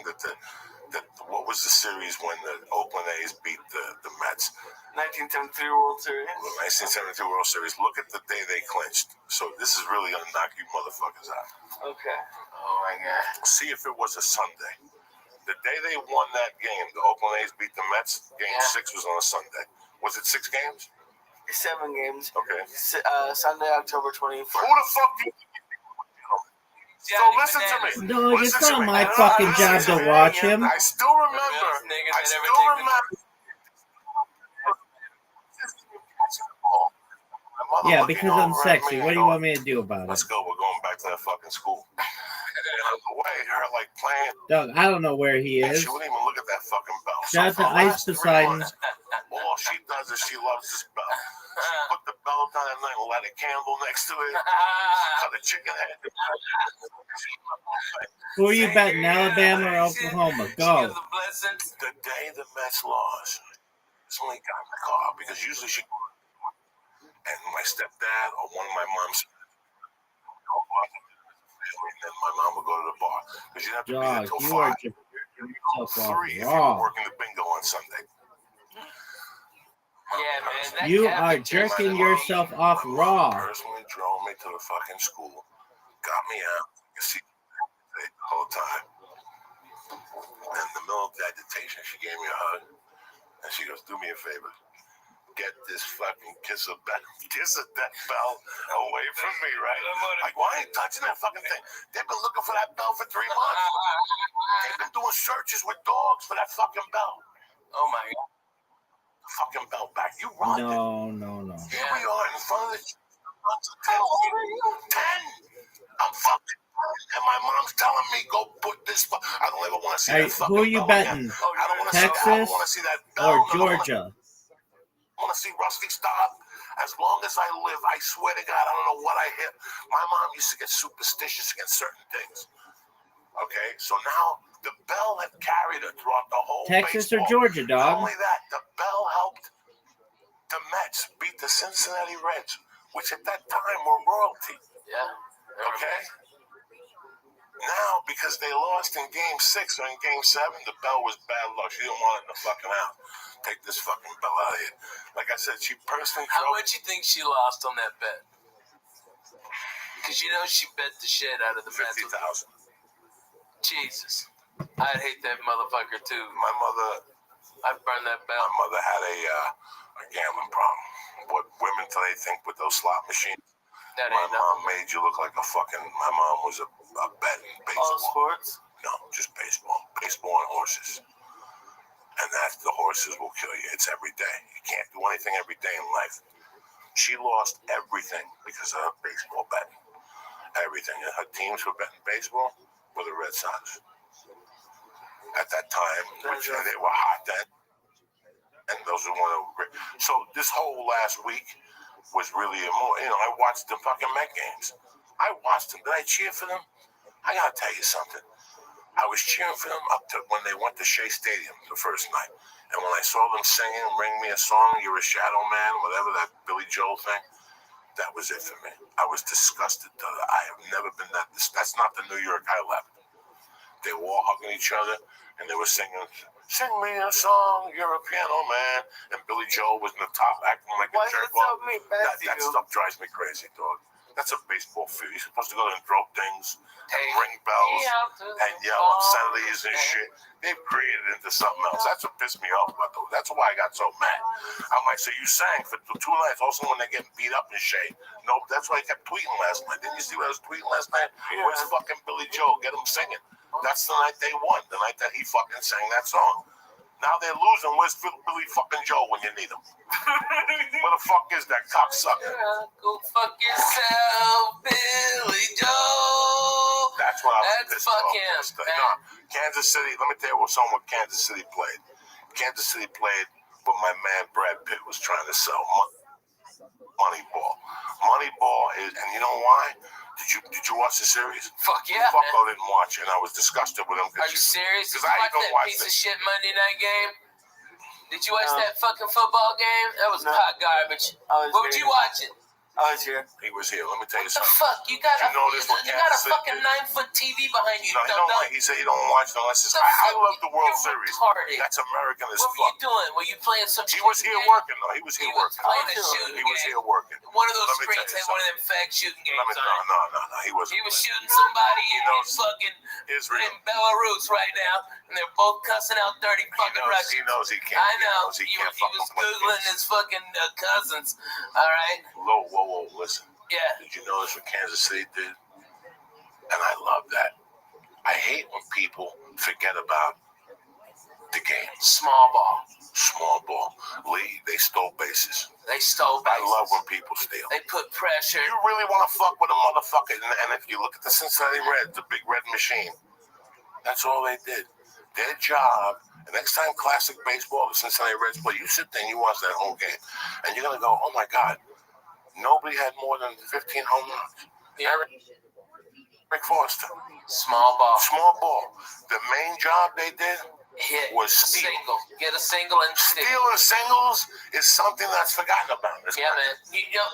what was the series when the Oakland A's beat the Mets? 1973 World Series. 1972 World Series. Look at the day they clinched. So this is really gonna knock you motherfuckers out. Okay. Oh my God. See if it was a Sunday. The day they won that game, the Oakland A's beat the Mets. Game 6 was on a Sunday. Was it 6 games? 7 games. Okay. Sunday, October 24th. Who the fuck do you? So listen to me. No, it's Listen to not me. my fucking job to watch him. I still remember. Yeah, because I'm sexy. What do you want me to do about Let's it? go. We're going back to that fucking school. And on the way, her like playing. Doug, I don't know where he And is. she wouldn't even look at that fucking belt. Shout out So to for the Ice last 3 Poseidon. months, all she does is she loves this belt. She put the belt whole time that night, light a candle next to it, cut a chicken head. Who are you betting, Alabama or Oklahoma? Go. The day the Mets lost, somebody got in the car because usually she and my stepdad or one of my mom's and then my mom would go to the bar because you'd have to be there till 5. You are just 3 if you were working the bingo on Sunday. Yeah, man. That You are jerking yourself off raw. Personally drove me to the fucking school, got me out, you see, the whole time. And in the middle of that dictation, she gave me a hug, and she goes, "Do me a favor, get this fucking kiss of death bell away from me, right?" Like, why ain't touching that fucking thing? They've been looking for that bell for 3 months. They've been doing searches with dogs for that fucking bell. Oh my god. Fucking bell back. You run it. No. Here we are in front of the 10. I'm fucking and my mom's telling me, go put this. I don't ever want to see that fucking who are you bell betting? again. I don't want to Texas see that bell. or Georgia? I want to see Rusty stop. As long as I live, I swear to God, I don't know what I hit. My mom used to get superstitious against certain things. Okay, so now the bell had carried her throughout the whole Texas baseball. or Georgia, dog? Not only that, the bell helped the Mets beat the Cincinnati Reds, which at that time were royalty. Yeah. Okay? Now, because they lost in Game 6 or in Game 7, the bell was bad luck. She didn't want it in the fucking house. Take this fucking bell out of here. Like I said, she personally How much you think she lost on that bet? Because you know she bet the shit out of the Mets. 50,000. Jesus. I'd hate that motherfucker too. My mother... I'd burn that bell. My mother had a gambling problem. What women today think with those slot machines. That my ain't mom made you look like a fucking... My mom was a bet in baseball. All sports? No, just baseball. Baseball and horses. And that's the horses will kill you. It's every day. You can't do anything every day in life. She lost everything because of her baseball betting. Everything. And her teams for betting baseball were the Red Sox. At that time, which they were hot then. And those are one of the great. So this whole last week was really I watched the fucking Met games. I watched them. Did I cheer for them? I gotta tell you something. I was cheering for them up to when they went to Shea Stadium the first night. And when I saw them singing "Ring Me a Song," "You're a Shadow Man," whatever that Billy Joel thing, that was it for me. I was disgusted. I have never been that. That's not the New York I left. They were all hugging each other and they were singing, "Sing me a song, you're a piano man." And Billy Joel was in the top acting like a jerk. That stuff drives me crazy, dog. That's a baseball field. You're supposed to go there and throw things, and ring bells, and yell obscenities and shit. They've created it into something else. That's what pissed me off about those. That's why I got so mad. I'm like, so you sang for 2 nights. Also, when they're getting beat up in shade. No, that's why I kept tweeting last night. Didn't you see what I was tweeting last night? Where's fucking Billy Joel? Get him singing. That's the night they won. The night that he fucking sang that song. Now they're losing. Where's Billy fucking Joe when you need him? Where the fuck is that cocksucker? Go fuck yourself, Billy Joe. That's what I was pissed off. No, Kansas City. Let me tell you what song what Kansas City played. Kansas City played what my man Brad Pitt was trying to sell. Moneyball. Moneyball is, and you know why? Did you watch the series? Fuck yeah, Fucko didn't watch it, and I was disgusted with him. Are you serious? Did you I watch even that watched piece it. of shit Monday night game? Did you watch that fucking football game? That was hot garbage. What were you watching? I was here. He was here. Let me tell you What the something. fuck? You got a Kansas City fucking 9-foot TV behind you. No, he don't like. He said he don't watch it unless it's. I love the World Series. Retarded. That's American as What fuck. were you doing? Were you playing some? He was here working though. He was here working. Playing a shooting He was here working. One of those Let me screens tell you had one of them fake shooting games on it. No. He wasn't. He was shooting somebody in fucking in Belarus right now, and they're both cussing out 30 fucking Russians. He knows he can't. I know. He was Googling his fucking cousins. All right. Whoa, listen. Yeah. Did you notice what Kansas City did? And I love that. I hate when people forget about the game. Small ball. Lee, they stole bases. They stole bases. I love when people steal. They put pressure. You really want to fuck with a motherfucker. And if you look at the Cincinnati Reds, the big red machine, that's all they did. Their job, the next time classic baseball, the Cincinnati Reds play, you sit there and you watch that whole game. And you're going to go, oh my God, Nobody had more than 15 home runs. Rick Foster. Small ball. Small ball. The main job they did was steal. Single. Get a single and steal. Stealing singles is something that's forgotten about. Yeah, man.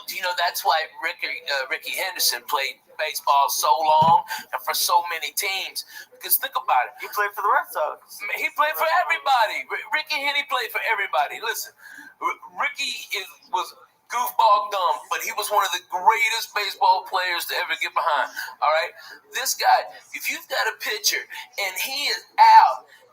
You know that's why Ricky Henderson played baseball so long and for so many teams. Because think about it. He played for the Red Sox. He played for everybody. Ricky Henny played for everybody. Listen, Ricky was goofball dumb, but he was one of the greatest baseball players to ever get behind. All right? This guy, if you've got a pitcher and he is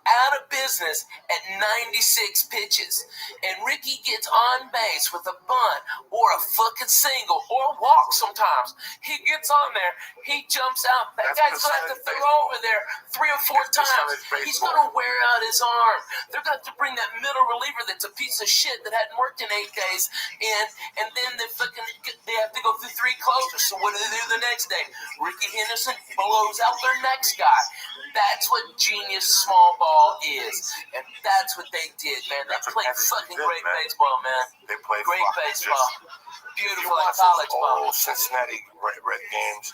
out of business at 96 pitches, and Ricky gets on base with a bunt or a fucking single or a walk sometimes, he gets on there, he jumps out. That guy's going to have to throw over there 3 or 4 times. He's going to wear out his arm. They're going to have to bring that middle reliever that's a piece of shit that hadn't worked in 8 days in, and then they have to go through 3 closers. So what do they do the next day? Ricky Henderson blows out their next guy. That's what genius small ball is, and that's what they did, man. They played fucking great baseball, man. They played great baseball, beautiful like college ball. Old Cincinnati Red games.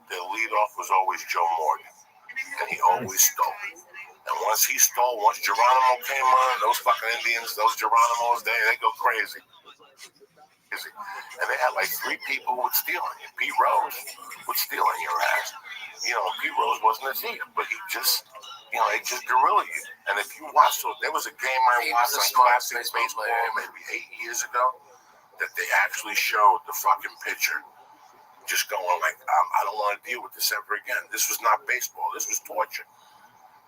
Their leadoff was always Joe Morgan, and he always stole. And once Geronimo came on, those fucking Indians, those Geronimos, they go crazy. And they had like 3 people who would steal on you. Pete Rose would steal on your ass. You know, Pete Rose wasn't a thief, but he just, they just guerrilla you. And if you watch, there was a game I watched on Classic Baseball maybe 8 years ago that they actually showed the fucking pitcher just going like, I don't want to deal with this ever again. This was not baseball. This was torture.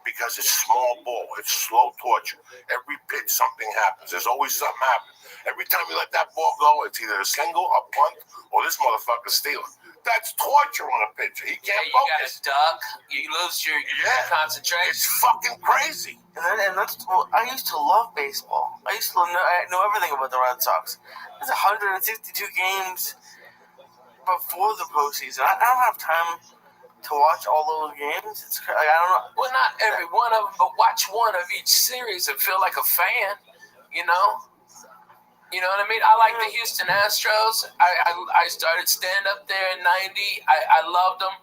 Because it's small ball. It's slow torture. Every pitch, something happens. There's always something happening. Every time you let that ball go, it's either a single, a punt, or this motherfucker's stealing. That's torture on a pitcher. He can't focus. You got to duck. You lose your concentration. It's fucking crazy. And I used to love baseball. I know everything about the Red Sox. There's 162 games before the postseason. I don't have time to watch all those games. It's I don't know. Well, not every one of them, but watch one of each series and feel like a fan. You know what I mean? I like the Houston Astros. I started stand up there in '90. I loved them.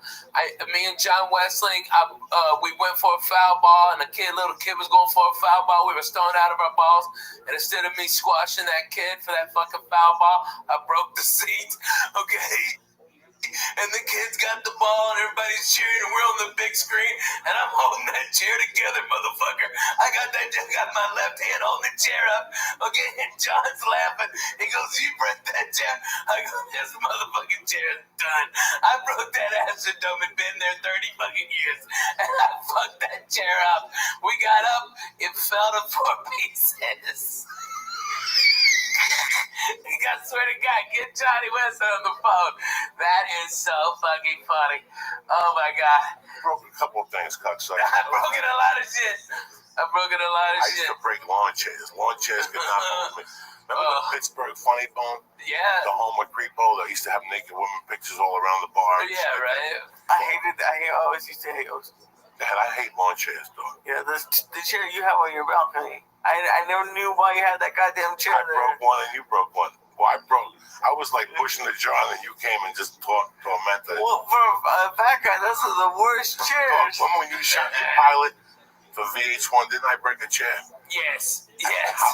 Me and John Westling, we went for a foul ball, and little kid was going for a foul ball. We were stoned out of our balls, and instead of me squashing that kid for that fucking foul ball, I broke the seat. Okay. And the kids got the ball, and everybody's cheering, and we're on the big screen, and I'm holding that chair together, motherfucker. I got my left hand holding the chair up, okay, and John's laughing. He goes, you broke that chair? I go, this motherfucking chair is done. I broke that Astrodome and been there 30 fucking years, and I fucked that chair up. We got up, it fell to 4 pieces. I swear to God, get Johnny West on the phone. That is so fucking funny. Oh my God. Broke a couple of things, cocksucker. I broke a lot of shit. I used to break lawn chairs. Lawn chairs could not move me. Remember the Pittsburgh Funny Bone? Yeah. The home with Creepo that used to have naked women pictures all around the bar. Yeah, right. I always used to hate those. Dad, I hate lawn chairs, dog. Yeah, the chair you have on your balcony. I never knew why you had that goddamn chair there. I broke one and you broke one. Well, I was like pushing the jar and you came and just tormented. Well, for a fat guy, those are the worst chairs. When you shot the pilot for VH1, didn't I break a chair? Yes.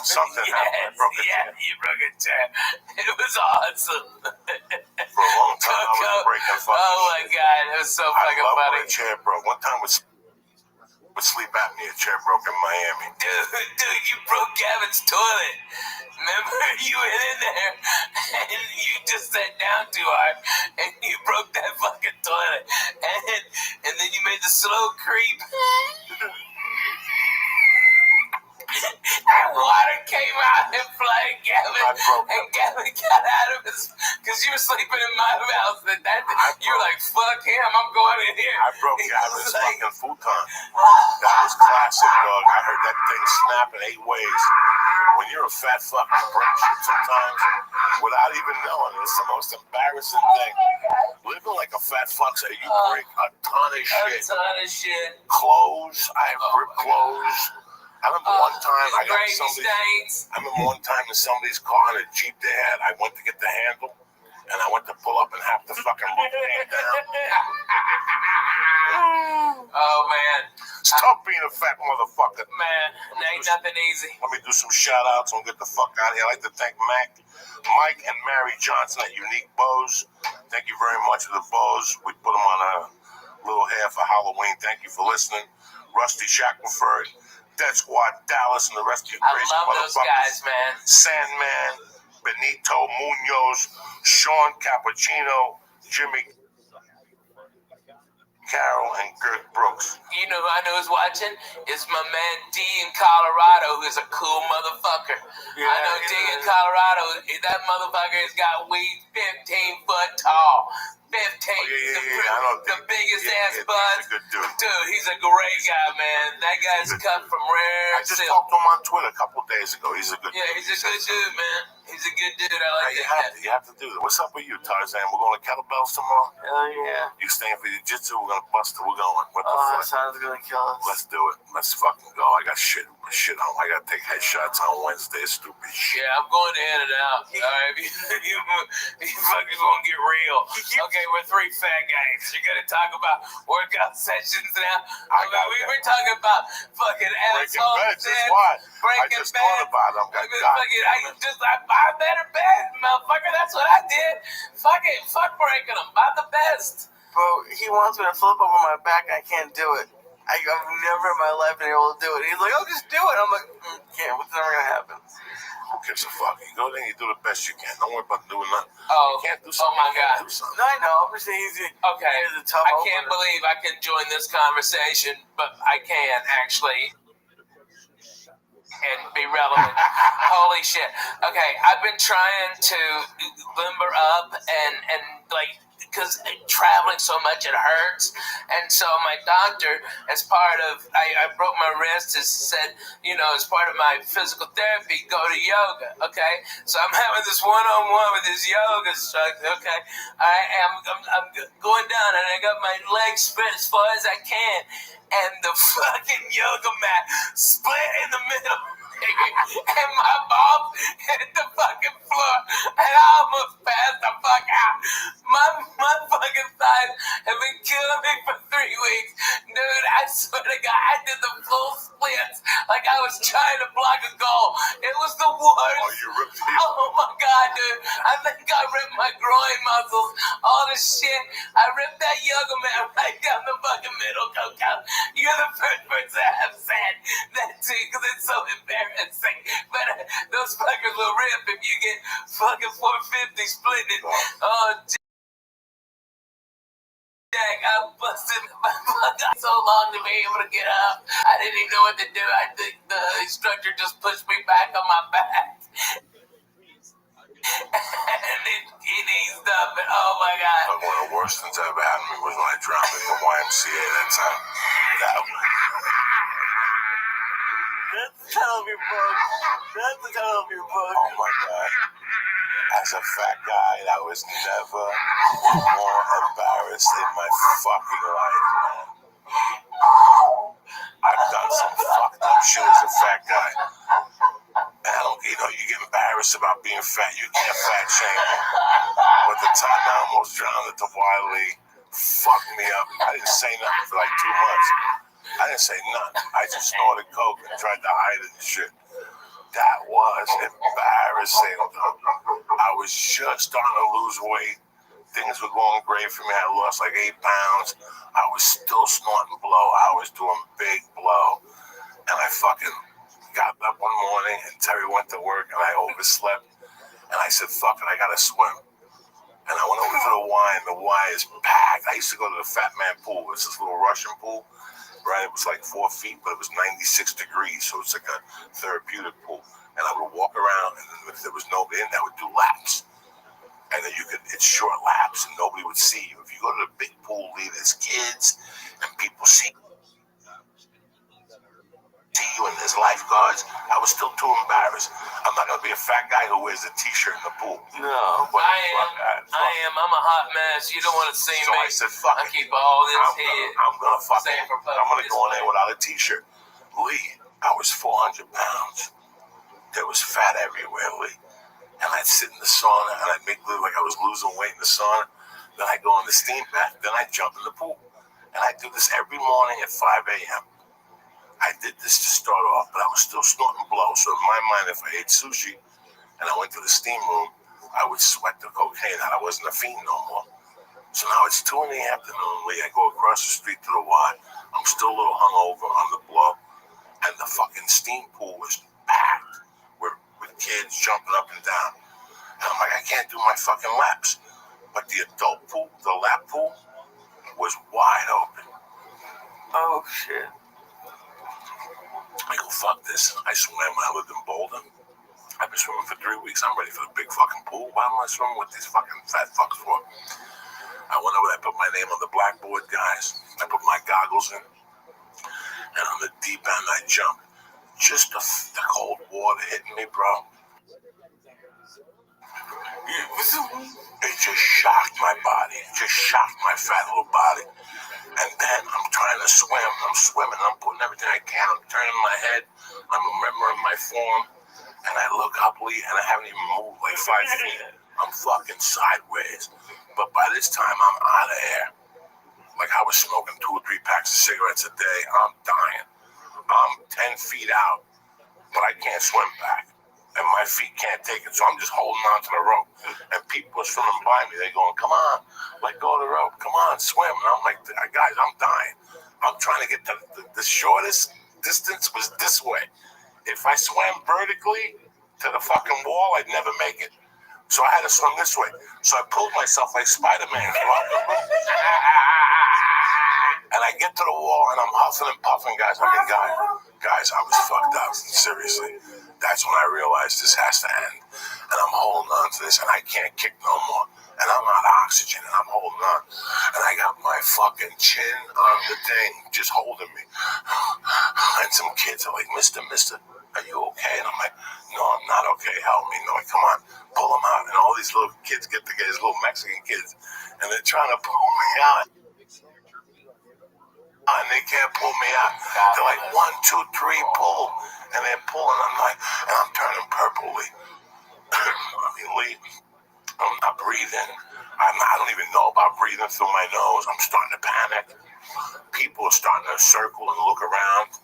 Something happened. I broke a chair. You broke a chair. It was awesome. For a long time, I was breaking fucking Oh my God, it was so fucking funny. I love when a chair broke. One time with sleep apnea, chair broke in Miami. Dude, you broke Gavin's toilet. Remember, you went in there and you just sat down too hard and you broke that fucking toilet. And then you made the slow creep. And water came out and flooded Gavin. And Gavin got out of his, because you were sleeping in my house. You were like, fuck him, I'm going in here. I broke Gavin's fucking futon. That was classic, dog. I heard that thing snap in 8 ways. When you're a fat fuck, you break shit sometimes without even knowing. It's the most embarrassing thing. Living like a fat fuck, so you break a ton of shit. Clothes, I have ripped clothes. I remember one time in somebody's car in a Jeep they had. I went to get the handle and I went to pull up and half the fucking roof came down. Oh man, Stop being a fat motherfucker. man, ain't nothing easy. Let me do some shout outs and get the fuck out of here. I'd like to thank Mike and Mary Johnson at Unique Bows. Thank you very much for the bows. We put them on a little hair for Halloween. Thank you for listening. Rusty Shackelford, Dead Squad Dallas, and the rest of you I crazy love those guys, man. Sandman, Benito Munoz, Sean Cappuccino, Jimmy Carroll, and Kirk Brooks. You know who I know is watching? Is my man D in Colorado, who's a cool motherfucker. Yeah, I know D in Colorado, that motherfucker has got weed 15 foot tall. 15, the biggest ass buds. He's a good dude. Dude, he's a great guy, man. That guy's cut from rare. I just talked to him on Twitter a couple days ago. He's a good dude. Yeah, he's a good dude, man. He's a good dude. I like that. You have to do that. What's up with you, Tarzan? We're going to kettlebells tomorrow? Hell yeah. You staying for jiu-jitsu? We're going to bust it. We're going. What the That fuck? sounds gonna kill us. Let's do it. Let's fucking go. I got shit on. I got to take headshots on Wednesday. Stupid shit. Yeah, I'm going to In and Out. All right, you fucking gonna get real. Okay, we're three fat guys. You're gonna talk about workout sessions now. We're talking about fucking assholes. Breaking beds. That's why. I just thought about them. I buy better beds, motherfucker. That's what I did. Fuck breaking them. Buy the best. Bro, he wants me to flip over my back. I can't do it. I've never in my life been able to do it. He's like, oh, just do it. I'm like, can't. It's never gonna happen. Who gives a fuck? You go there and you do the best you can. Don't worry about doing nothing. Oh, you can't do something. Oh my God. No, I know. I'm just easy. Okay. I can't believe I can join this conversation, but I can actually. And be relevant. Holy shit. Okay, I've been trying to limber up and like, because traveling so much, it hurts. And so my doctor, as part of, I broke my wrist, has said, as part of my physical therapy, go to yoga, okay? So I'm having this one-on-one with this yoga instructor, okay? I'm going down, and I got my legs spread as far as I can, and the fucking yoga mat split in the middle. And my balls hit the fucking floor, and I almost passed the fuck out. My fucking thighs have been killing me for 3 weeks. Dude, I swear to God, I did the full splits like I was trying to block a goal. It was the worst. Oh, you ripped it? Oh my God, dude. I think I ripped my groin muscles, all this shit. I ripped that yoga mat right down the fucking middle, Coco. You're the first person I have said that to, because it's so embarrassing. But those fuckers will rip if you get fucking 450 splitting it. Oh, Jack, I busted my fuck so long to be able to get up. I didn't even know what to do. I think the instructor just pushed me back on my back. And it eased up, and oh my God. One of the worst things that ever happened to me was when I drowned in the YMCA that time. That's the title of your book. That's the title of your book. Oh my God. As a fat guy, I was never more embarrassed in my fucking life, man. I've done some fucked up shit as a fat guy. You get embarrassed about being fat. You can't fat shame. But the time I almost drowned at the Wiley fucked me up. I didn't say nothing for like 2 months. I didn't say nothing. I just snorted coke and tried to hide it and shit. That was embarrassing. I was just starting to lose weight. Things were going great for me. I lost like 8 pounds. I was still snorting blow. I was doing big blow. And I fucking got up one morning and Terry went to work and I overslept. And I said, fuck it, I gotta swim. And I went over to the Y and the Y is packed. I used to go to the Fat Man pool. It's this little Russian pool. Right, it was like 4 feet, but it was 96 degrees, so it's like a therapeutic pool. And I would walk around, and then if there was nobody in, I would do laps. And then it's short laps, and nobody would see you. If you go to the big pool, there's kids, and people see you, and there's lifeguards. I was still too embarrassed. I'm not gonna be a fat guy who wears a t-shirt in the pool. No, I am. I'm a hot mess. You don't want to see me. So I said, fuck I keep all this head. I'm gonna go in there without a t-shirt. Lee, I was 400 pounds. There was fat everywhere, Lee. and I'd sit in the sauna, and I'd make believe like I was losing weight in the sauna. Then I'd go in the steam bath. Then I'd jump in the pool. And I'd do this every morning at 5 a.m. I did this to start off, but I was still snorting blow. So in my mind, if I ate sushi and I went to the steam room, I would sweat the cocaine out. I wasn't a fiend no more. So now it's 2 in the afternoon, Lee. I go across the street to the Y. I'm still a little hungover on the blow. And the fucking steam pool is packed with kids jumping up and down. And I'm like, I can't do my fucking laps. But the adult pool, the lap pool, was wide open. Oh, shit. I go, fuck this. I swam when I lived in Bolden. I've been swimming for 3 weeks. I'm ready for the big fucking pool. Why am I swimming with these fucking fat fucks for? I went over there, I put my name on the blackboard, guys. I put my goggles in. And on the deep end, I jumped. Just the cold water hitting me, bro. It just shocked my body. It just shocked my fat little body. And then I'm trying to swim. I'm swimming. I'm putting everything I can. I'm turning my head. I'm remembering my form. And I look up, Lee, and I haven't even moved like 5 feet. I'm fucking sideways. But by this time, I'm out of air. Like I was smoking 2 or 3 packs of cigarettes a day. I'm dying. I'm 10 feet out, but I can't swim back. And my feet can't take it, so I'm just holding on to the rope. And people are swimming by me. They're going, come on, let go of the rope. Come on, swim. And I'm like, guys, I'm dying. I'm trying to get the shortest distance was this way. If I swam vertically to the fucking wall, I'd never make it. So I had to swim this way. So I pulled myself like Spider-Man. And I get to the wall, and I'm huffing and puffing, guys. I mean, guys, I was fucked up. Seriously. That's when I realized this has to end. And I'm holding on to this, and I can't kick no more. And I'm out of oxygen, and I'm holding on. And I got my fucking chin on the thing, just holding me. And some kids are like, Mister, are you okay? And I'm like, no, I'm not okay. Help me. No, like, come on, pull them out. And all these little kids get together, these little Mexican kids, and they're trying to pull me out. And they can't pull me out. They're like, 1, 2, 3, pull. And they're pulling. I'm like, and I'm turning purple, Lee. I mean, Lee, I'm not breathing. I don't even know about breathing through my nose. I'm starting to panic. People are starting to circle and look around.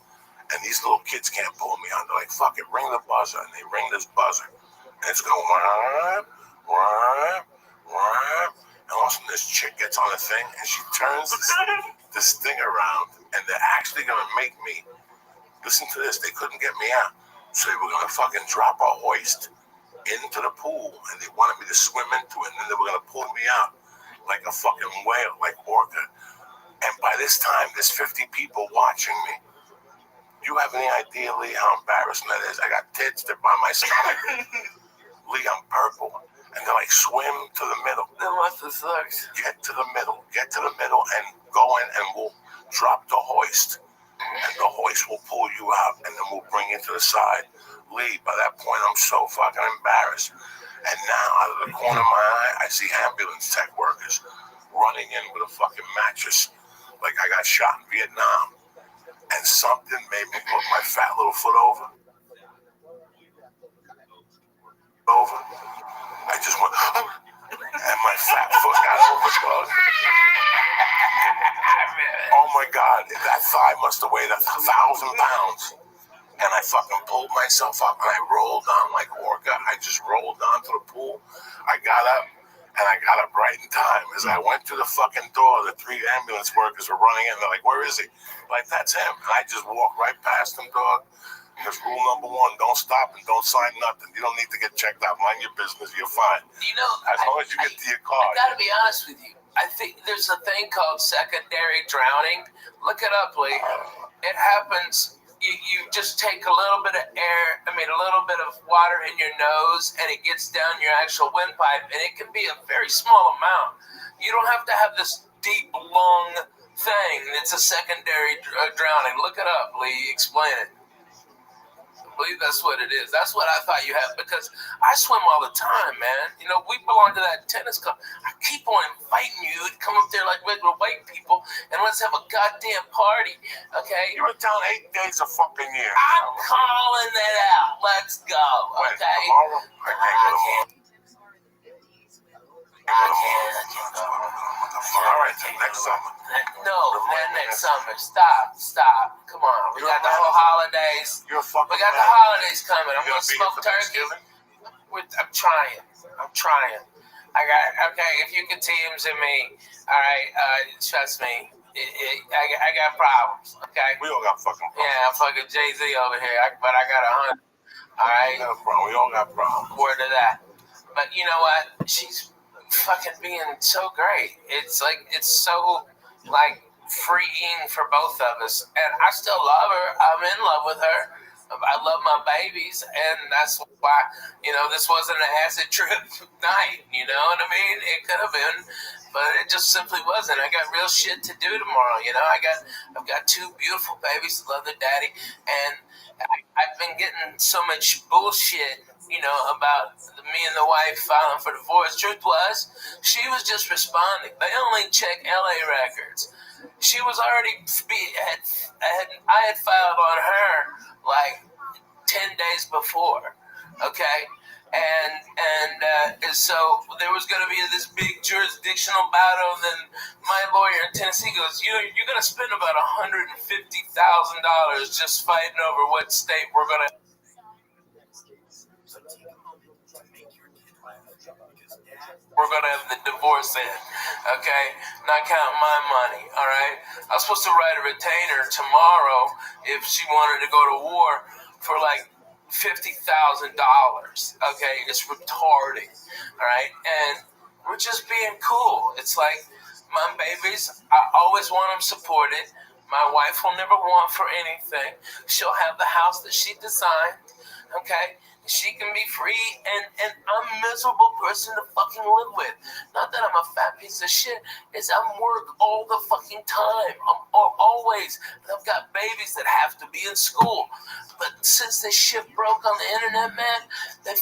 And these little kids can't pull me out. They're like, fuck it, ring the buzzer. And they ring this buzzer. And it's going, wah, wah, wah. And all of a sudden, this chick gets on the thing, and she turns this thing around, and they're actually going to make me, listen to this, they couldn't get me out. So they were going to fucking drop a hoist into the pool, and they wanted me to swim into it, and then they were going to pull me out like a fucking whale, like orca. And by this time, there's 50 people watching me. You have any idea, Lee, how embarrassing that is? I got tits, they're by my stomach. Lee, I'm purple. And they're like, swim to the middle. That must have sucked. Get to the middle, and go in, and we'll drop the hoist. And the hoist will pull you out, and then we'll bring you to the side. Lee, by that point, I'm so fucking embarrassed. And now, out of the corner of my eye, I see ambulance tech workers running in with a fucking mattress. Like I got shot in Vietnam. And something made me put my fat little foot over. I just went, and my fat foot got over, dog. Oh my God, that thigh must have weighed 1,000 pounds. And I fucking pulled myself up, and I rolled down like orca. I just rolled down to the pool. I got up, and I got up right in time. As I went to the fucking door, the 3 ambulance workers were running in. They're like, where is he? Like, that's him. And I just walked right past him, dog. Because rule number 1, don't stop and don't sign nothing. You don't need to get checked out. Mind your business. You're fine. You know, as long as you get to your car. I gotta be honest with you. I think there's a thing called secondary drowning. Look it up, Lee. It happens. You just take a little bit of a little bit of water in your nose, and it gets down your actual windpipe, and it can be a very small amount. You don't have to have this deep, long thing. It's a secondary drowning. Look it up, Lee. Explain it. believe that's what it is. That's what I thought you had, because I swim all the time, man. You know, we belong to that tennis club. I keep on inviting you to come up there like regular white people and let's have a goddamn party, okay? You're in town 8 days a fucking year. I'm calling that out. Let's go, When? okay? Tomorrow? I can't go tomorrow. All right, then next summer. No, not next summer. Stop. Come on. We got the whole holidays. You're a fucking We got the man. holidays coming. I'm You gonna gonna be here smoke for turkey. Thanksgiving? I'm trying. Okay, if you can teams in me, all right, trust me, I got problems, okay? We all got fucking problems. Yeah, I'm fucking Jay-Z over here, but I got 100, all right? We got a problem. We all got problems. Word to that. But you know what? She's fucking being so great. It's like, it's so, like, freeing for both of us. And I still love her. I'm in love with her. I love my babies, and that's why, you know, this wasn't an acid trip night, you know what I mean? It could have been, but it just simply wasn't. I got real shit to do tomorrow, you know? I've got two beautiful babies that love their daddy, and I've been getting so much bullshit, you know, about me and the wife filing for divorce. Truth was, she was just responding. They only check LA records. She was already, I had filed on her like 10 days before, okay? And so there was going to be this big jurisdictional battle, and then my lawyer in Tennessee goes, you're going to spend about $150,000 just fighting over what state we're going to... We're going to have the divorce in, okay? Not counting my money, all right? I was supposed to write a retainer tomorrow if she wanted to go to war for like $50,000, okay? It's retarded, all right? And we're just being cool. It's like, my babies, I always want them supported. My wife will never want for anything. She'll have the house that she designed, okay? She can be free, and I'm a miserable person to fucking live with. Not that I'm a fat piece of shit. It's I'm work all the fucking time. I'm always. I've got babies that have to be in school. But since this shit broke on the internet, man, they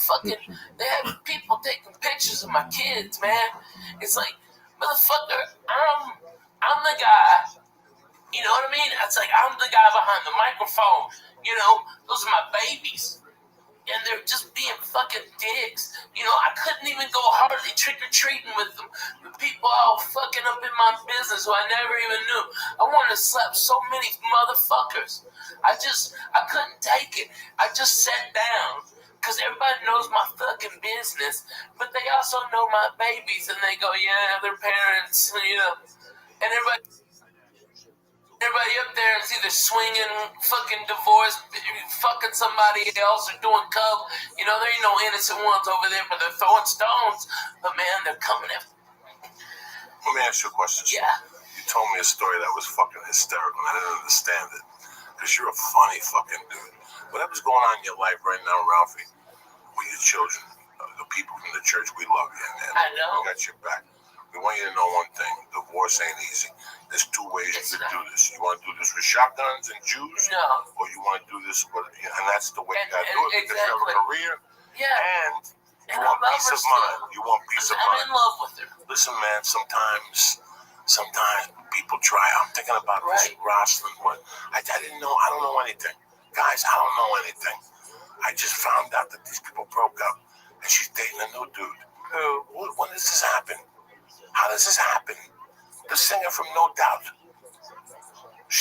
have people taking pictures of my kids, man. It's like, motherfucker, I'm the guy. You know what I mean? It's like I'm the guy behind the microphone. You know, those are my babies. And they're just being fucking dicks. You know, I couldn't even go hardly trick-or-treating with them. The people all fucking up in my business who I never even knew. I wanted to slap so many motherfuckers. I couldn't take it. I just sat down. Because everybody knows my fucking business. But they also know my babies. And they go, yeah, their parents, you know. And everybody up there is either swinging, fucking divorced, fucking somebody else, or doing coke. You know, there ain't no innocent ones over there, but they're throwing stones. But man, they're coming after. Let me ask you a question. Yeah. You told me a story that was fucking hysterical, and I didn't understand it. Because you're a funny fucking dude. Whatever's going on in your life right now, Ralphie, with your children, the people from the church, we love you, and I know. we got your back. We want you to know one thing. Divorce ain't easy. There's two ways you could do this. You want to do this with shotguns and Jews? No. Or you want to do this with, and that's the way you got to do it, because you have a career. Yeah. And you want peace of mind. You want peace of mind. I'm in love with her. Listen, man, sometimes people try. I'm thinking about this Rothschild one. I didn't know. I don't know anything. Guys, I don't know anything. I just found out that these people broke up, and she's dating a new dude. When does this happen? How does this happen? The singer from No Doubt.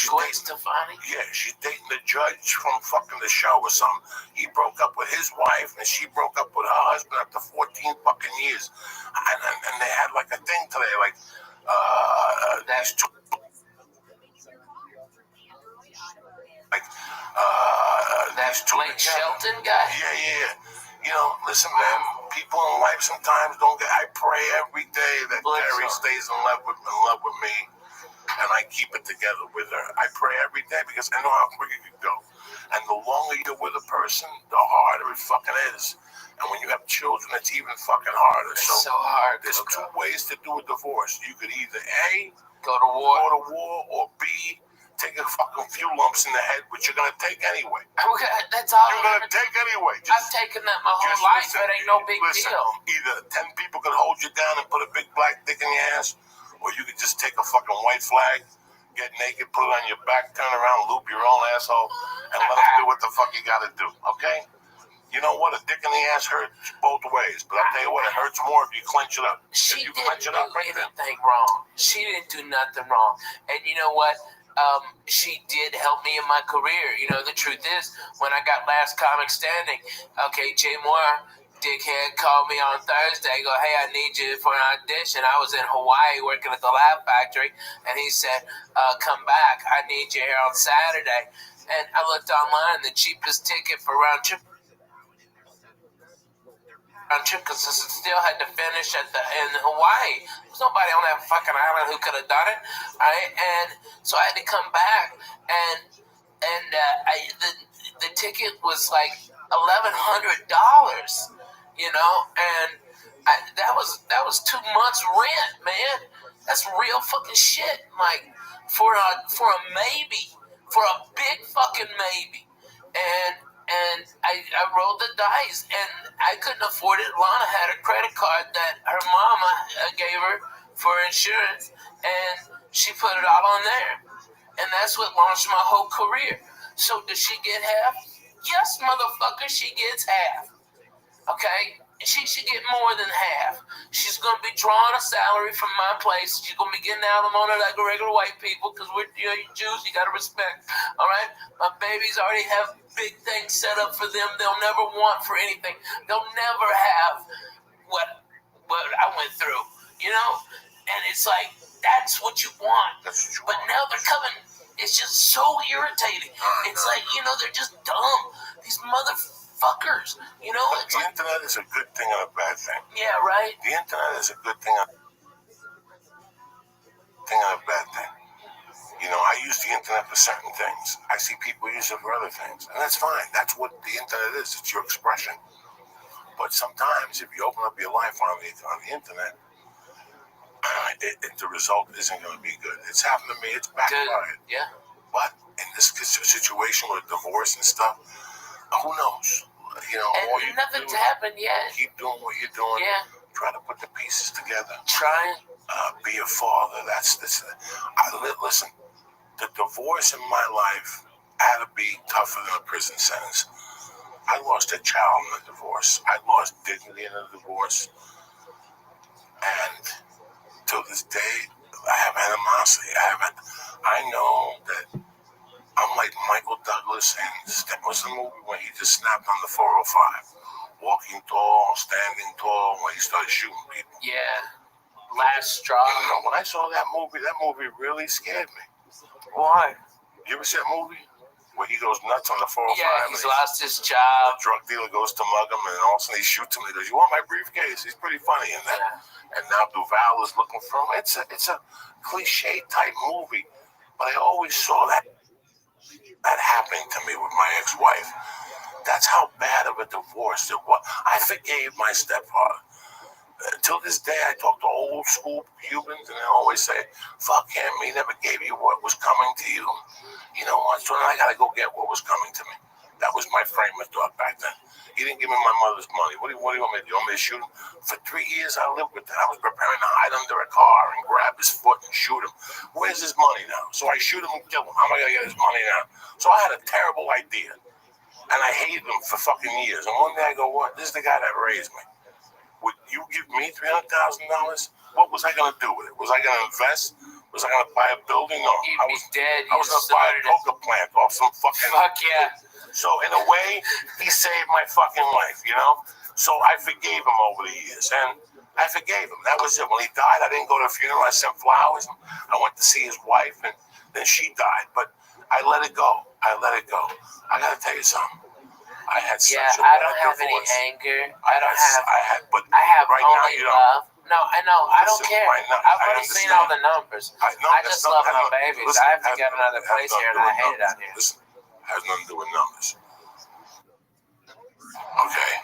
Gwen Stefani? Yeah, she's dating the judge from fucking the show or something. He broke up with his wife, and she broke up with her husband after 14 fucking years. And they had like a thing today, like, these two. Like, That Blake Shelton guy? Yeah. You know, listen, man, people in life sometimes don't get. I pray every day that Carrie stays in love with me, and I keep it together with her. I pray every day because I know how quick it can go. And the longer you're with a person, the harder it fucking is. And when you have children, it's even fucking harder. It's so hard. There's two ways to do a divorce. You could either A, go to war, or B, take a fucking few lumps in the head, which you're gonna take anyway. That's all. You're gonna take anyway. I've taken that my whole life. Listen, it ain't no big deal. Either 10 people can hold you down and put a big black dick in your ass, or you could just take a fucking white flag, get naked, put it on your back, turn around, loop your own asshole, and let them do what the fuck you gotta do, okay? You know what? A dick in the ass hurts both ways, but I'll tell you what, it hurts more if you clench it up. She didn't do anything wrong. She didn't do nothing wrong. And you know what? She did help me in my career. You know, the truth is, when I got Last Comic Standing, okay, Jay Moore, dickhead, called me on Thursday, go, hey, I need you for an audition. I was in Hawaii working at the Lab Factory, and he said, come back. I need you here on Saturday. And I looked online, the cheapest ticket for round trip, because I still had to finish in Hawaii. There's nobody on that fucking island who could have done it, right? And so I had to come back, and the ticket was like $1,100, you know, and that was 2 months rent, man. That's real fucking shit. Like for a maybe, for a big fucking maybe, and I rolled the dice, and I couldn't afford it. Lana had a credit card that her mama gave her for insurance, and she put it all on there. And that's what launched my whole career. So does she get half? Yes, motherfucker, she gets half. Okay? She should get more than half. She's going to be drawing a salary from my place. She's going to be getting out of on it like regular white people, because we're Jews, you got to respect. All right? My babies already have big things set up for them. They'll never want for anything. They'll never have what I went through, you know? And it's like, that's what you want. But now they're coming. It's just so irritating. It's like, you know, they're just dumb. These motherfuckers, you know? But the internet is a good thing and a bad thing. Yeah, right? The internet is a good thing and a bad thing. You know, I use the internet for certain things. I see people use it for other things. And that's fine. That's what the internet is. It's your expression. But sometimes if you open up your life on the internet, the result isn't going to be good. It's happened to me. It's backfired. Yeah. But in this situation with divorce and stuff, who knows? You know, and nothing's happened yet. Keep doing what you're doing. Yeah. Try to put the pieces together. Trying. Be a father. Listen, the divorce in my life had to be tougher than a prison sentence. I lost a child in the divorce. I lost dignity in the divorce. And till this day, I have animosity. I know that I'm like Michael Douglas in that was the movie when he just snapped on the 405. Walking tall, standing tall, when he started shooting people. Yeah. Last straw. You know, when I saw that movie really scared me. Why? You ever see that movie? Where he goes nuts on the 405. Yeah, he's lost his job. The drug dealer goes to mug him, and all of a sudden he shoots him. He goes, "You want my briefcase?" He's pretty funny in that. Yeah. And now Duval is looking for him. It's a cliche type movie, but I always saw that happening to me with my ex-wife. That's how bad of a divorce it was. I forgave my stepfather. Till this day, I talk to old school Cubans, and they always say, "Fuck him. He never gave you what was coming to you." You know what? So I gotta go get what was coming to me. That was my frame of thought back then. He didn't give me my mother's money. What do you want me to do? You want me to shoot him? For 3 years, I lived with that. I was preparing to hide under a car and grab his foot and shoot him. Where's his money now? So I shoot him and kill him. How am I gonna get his money now? So I had a terrible idea, and I hated him for fucking years. And one day I go, "What? This is the guy that raised me. Would you give me $300,000? What was I going to do with it? Was I going to invest? Was I going to buy a building? No. You'd be dead. I was going to buy a coca plant off some fucking... Fuck yeah. So in a way, he saved my fucking life, you know? So I forgave him over the years. And I forgave him. That was it. When he died, I didn't go to the funeral. I sent flowers. I went to see his wife, and then she died. But I let it go. I got to tell you something. I had such a I bad don't have divorce. any anger. I have right only love. No, I know. I don't care. Right now, I've already seen all the numbers. I just love my babies. Listen, I have to get another place here, and I hate it out here. Listen, has nothing to do with numbers. Okay,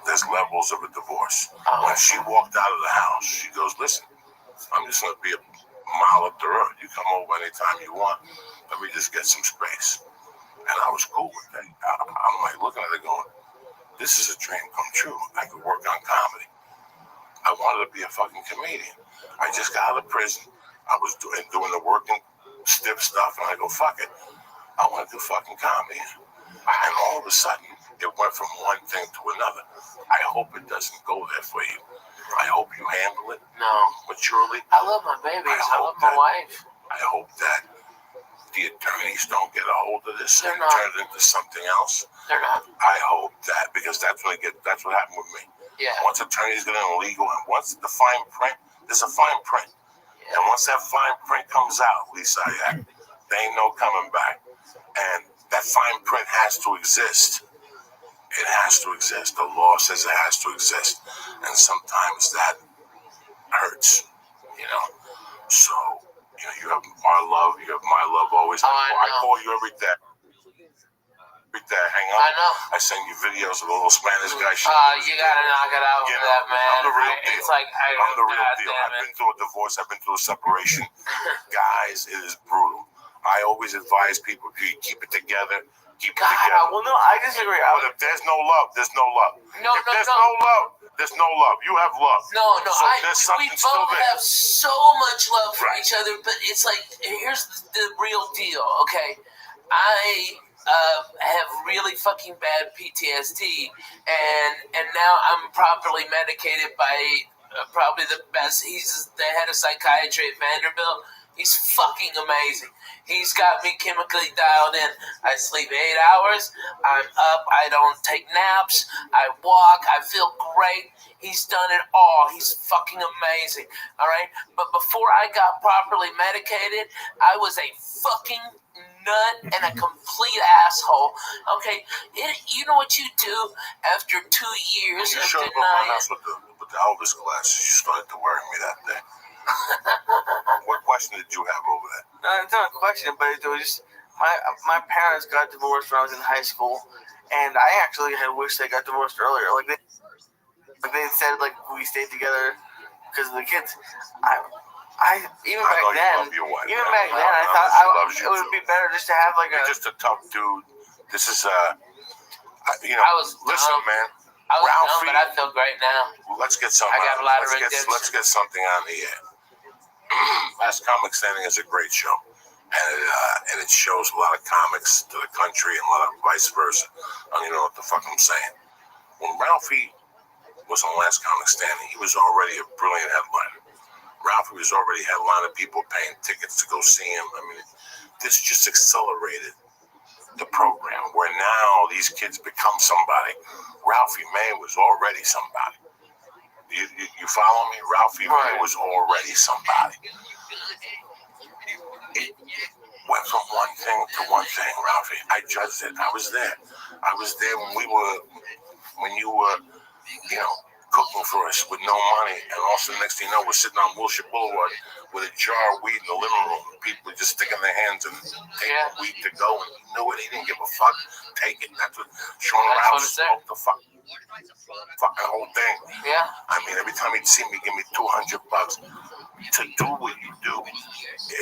there's levels of a divorce. When she walked out of the house, she goes, "Listen, I'm just gonna be a Mahalo Dura, you come over anytime you want. Let me just get some space. And I was cool with that. I'm like looking at it going, this is a dream come true. I could work on comedy. I wanted to be a fucking comedian. I just got out of prison. I was doing the working stiff stuff, and I go, fuck it. I want to do fucking comedy. And all of a sudden, it went from one thing to another. I hope it doesn't go there for you. I hope you handle it maturely. I love my babies. I love my wife. I hope that the attorneys don't get a hold of this and turn it into something else. They're not. I hope that, because that's what happened with me. Yeah. Once attorneys get in illegal, and once the fine print, there's a fine print. Yeah. And once that fine print comes out, Lisa, there ain't no coming back. And that fine print has to exist. It has to exist. The law says it has to exist. And sometimes that hurts, you know. So, you know, you have our love, you have my love always. I call you every day. Hang on. I know. I send you videos of a little Spanish guy. You gotta knock it out with that, man. I'm the real deal. It's like, I'm the real deal. I've been through a divorce. I've been through a separation. Guys, it is brutal. I always advise people, keep it together. Keep it together. Well, no, I disagree. But if there's no love, there's no love. No, if there's no love, there's no love. You have love. No. So we both have so much love for each other, but it's like, here's the real deal, okay? I have really fucking bad PTSD, and now I'm properly medicated by probably the best. He's the head of psychiatry at Vanderbilt. He's fucking amazing. He's got me chemically dialed in. I sleep 8 hours. I'm up. I don't take naps. I walk. I feel great. He's done it all. He's fucking amazing. All right? But before I got properly medicated, I was a fucking nut and a complete asshole. Okay? You know what you do after 2 years you of showed up on denying? us with the Elvis glasses. You started to worry me that day. What question did you have over that? No, it's not a question, but it was just my parents got divorced when I was in high school, and I actually had wished they got divorced earlier. Like they said, like we stayed together because of the kids. I even back then, I thought it would be better just to have like You're just a tough dude. This is listen, man. I was dumb, but I feel great now. Let's get something. I got a lot of redemption. Let's get something on the air. Last Comic Standing is a great show, and it shows a lot of comics to the country and a lot of vice versa. I don't even know what the fuck I'm saying. When Ralphie was on Last Comic Standing, he was already a brilliant headliner. Ralphie was already headlining, people paying tickets to go see him. I mean, this just accelerated the program where now these kids become somebody. Ralphie May was already somebody. You follow me? Ralphie May was already somebody. It went from one thing to one thing, Ralphie. I judged it. I was there. I was there when you were, cooking for us with no money, and also next thing you know, we're sitting on Wilshire Boulevard with a jar of weed in the living room. People just sticking their hands and taking weed to go, and he knew it. He didn't give a fuck. Take it. That's what Sean Ralph smoked the fucking whole thing. Yeah. I mean, every time he'd see me, give me $200 to do what you do.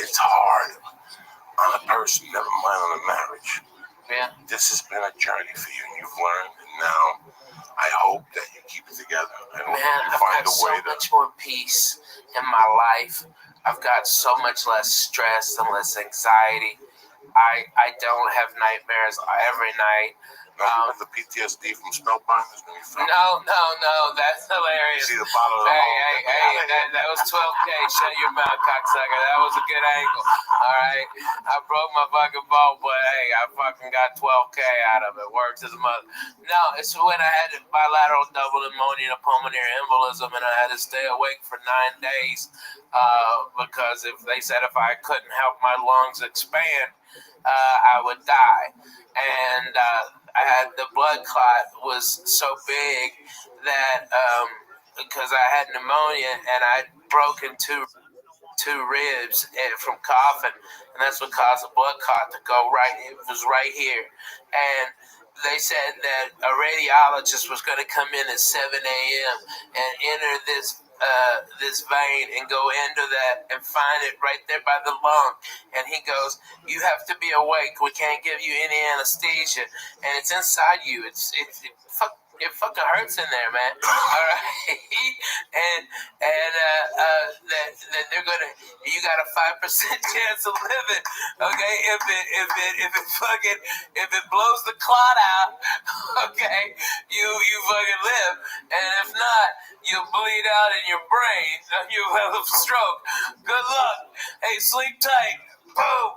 It's hard on a person, never mind on a marriage. Yeah. This has been a journey for you, and you've learned, and now I hope that you keep it together. I hope you find I've got a way so much more peace in my life. I've got so much less stress and less anxiety. I don't have nightmares every night. Now, you have the PTSD from Spellbind? No, that's hilarious. You see the bottle of Hey, that was 12K. Shut your mouth, cocksucker. That was a good angle. All right? I broke my fucking ball, but hey, I fucking got 12K out of it. Worked as a mother. No, it's when I had bilateral double pneumonia and a pulmonary embolism, and I had to stay awake for 9 days because they said if I couldn't help my lungs expand, I would die. And I had the blood clot was so big that because I had pneumonia and I'd broken two ribs from coughing, and that's what caused the blood clot to go right. It was right here, and they said that a radiologist was going to come in at 7 a.m. and enter this this vein and go into that and find it right there by the lung. And he goes, you have to be awake. We can't give you any anesthesia. And it's inside you. It fucking hurts in there, man. All right. that they're gonna, you got a 5% chance of living. Okay. If it blows the clot out, okay, you fucking live. And if not, you'll bleed out in your brain. You'll have a stroke. Good luck. Hey, sleep tight. Boom.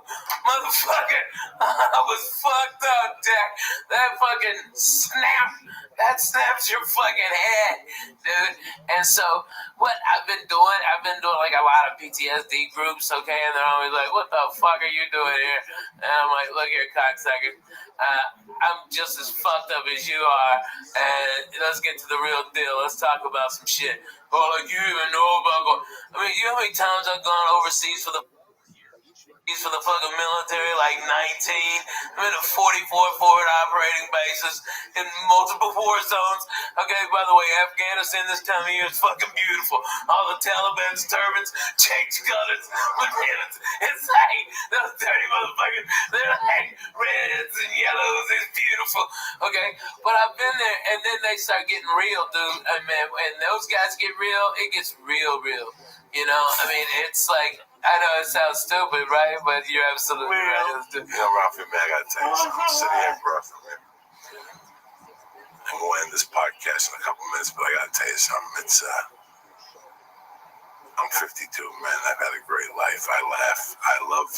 Motherfucker. I was fucked up, Jack. That fucking snap. That snaps your fucking head, dude. And so what I've been doing like a lot of PTSD groups, okay? And they're always like, what the fuck are you doing here? And I'm like, look here, cocksucker. I'm just as fucked up as you are. And let's get to the real deal. Let's talk about some shit. Oh, like you even know about you know how many times I've gone overseas for the fucking military, like 19. I'm in a 44 forward operating bases in multiple war zones. Okay, by the way, Afghanistan this time of year is fucking beautiful. All the Taliban's turbans, change colors, lieutenants, insane. Those dirty motherfuckers, they're like reds and yellows. It's beautiful. Okay, but I've been there, and then they start getting real, dude. And man, when those guys get real, it gets real. You know, I mean, it's like, I know it sounds stupid, right? But you're absolutely right. You know, Ralphie, man, I gotta tell you something. I'm sitting here across from you. I'm gonna end this podcast in a couple minutes, but I gotta tell you something. It's I'm 52, man. I've had a great life. I laugh. I love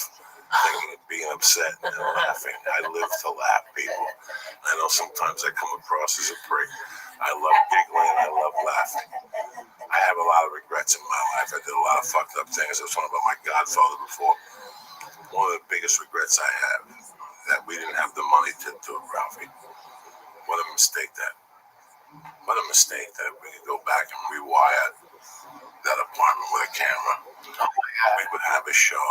being upset and laughing. I live to laugh, people. I know sometimes I come across as a prick. I love giggling and I love laughing. I have a lot of regrets in my life. I did a lot of fucked up things. I was talking about my godfather before. One of the biggest regrets I have that we didn't have the money to do it, Ralphie. What a mistake that we could go back and rewire that apartment with a camera. We would have a show.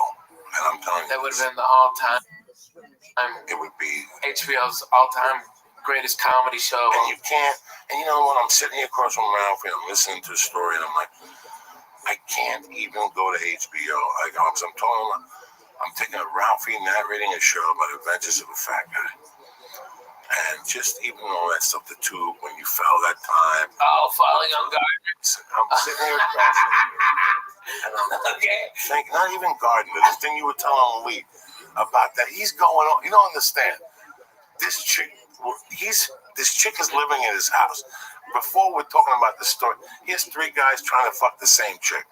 And I'm telling you, that would have been the all-time. It would be HBO's all-time greatest comedy show. And you can't. And you know what? I'm sitting here across from Ralphie and I'm listening to a story and I'm like, I can't even go to HBO. Like I'm telling him, I'm taking a Ralphie narrating a show about Adventures of a Fat Guy. And just even all that stuff, the tube, when you fell that time. Oh, falling on Gardner. I'm sitting here across from you. And I'm thinking, not even Gardner, the thing you were telling Lee about that, he's going on. You don't understand. This chick is living in his house. Before we're talking about the story, he has 3 guys trying to fuck the same chick.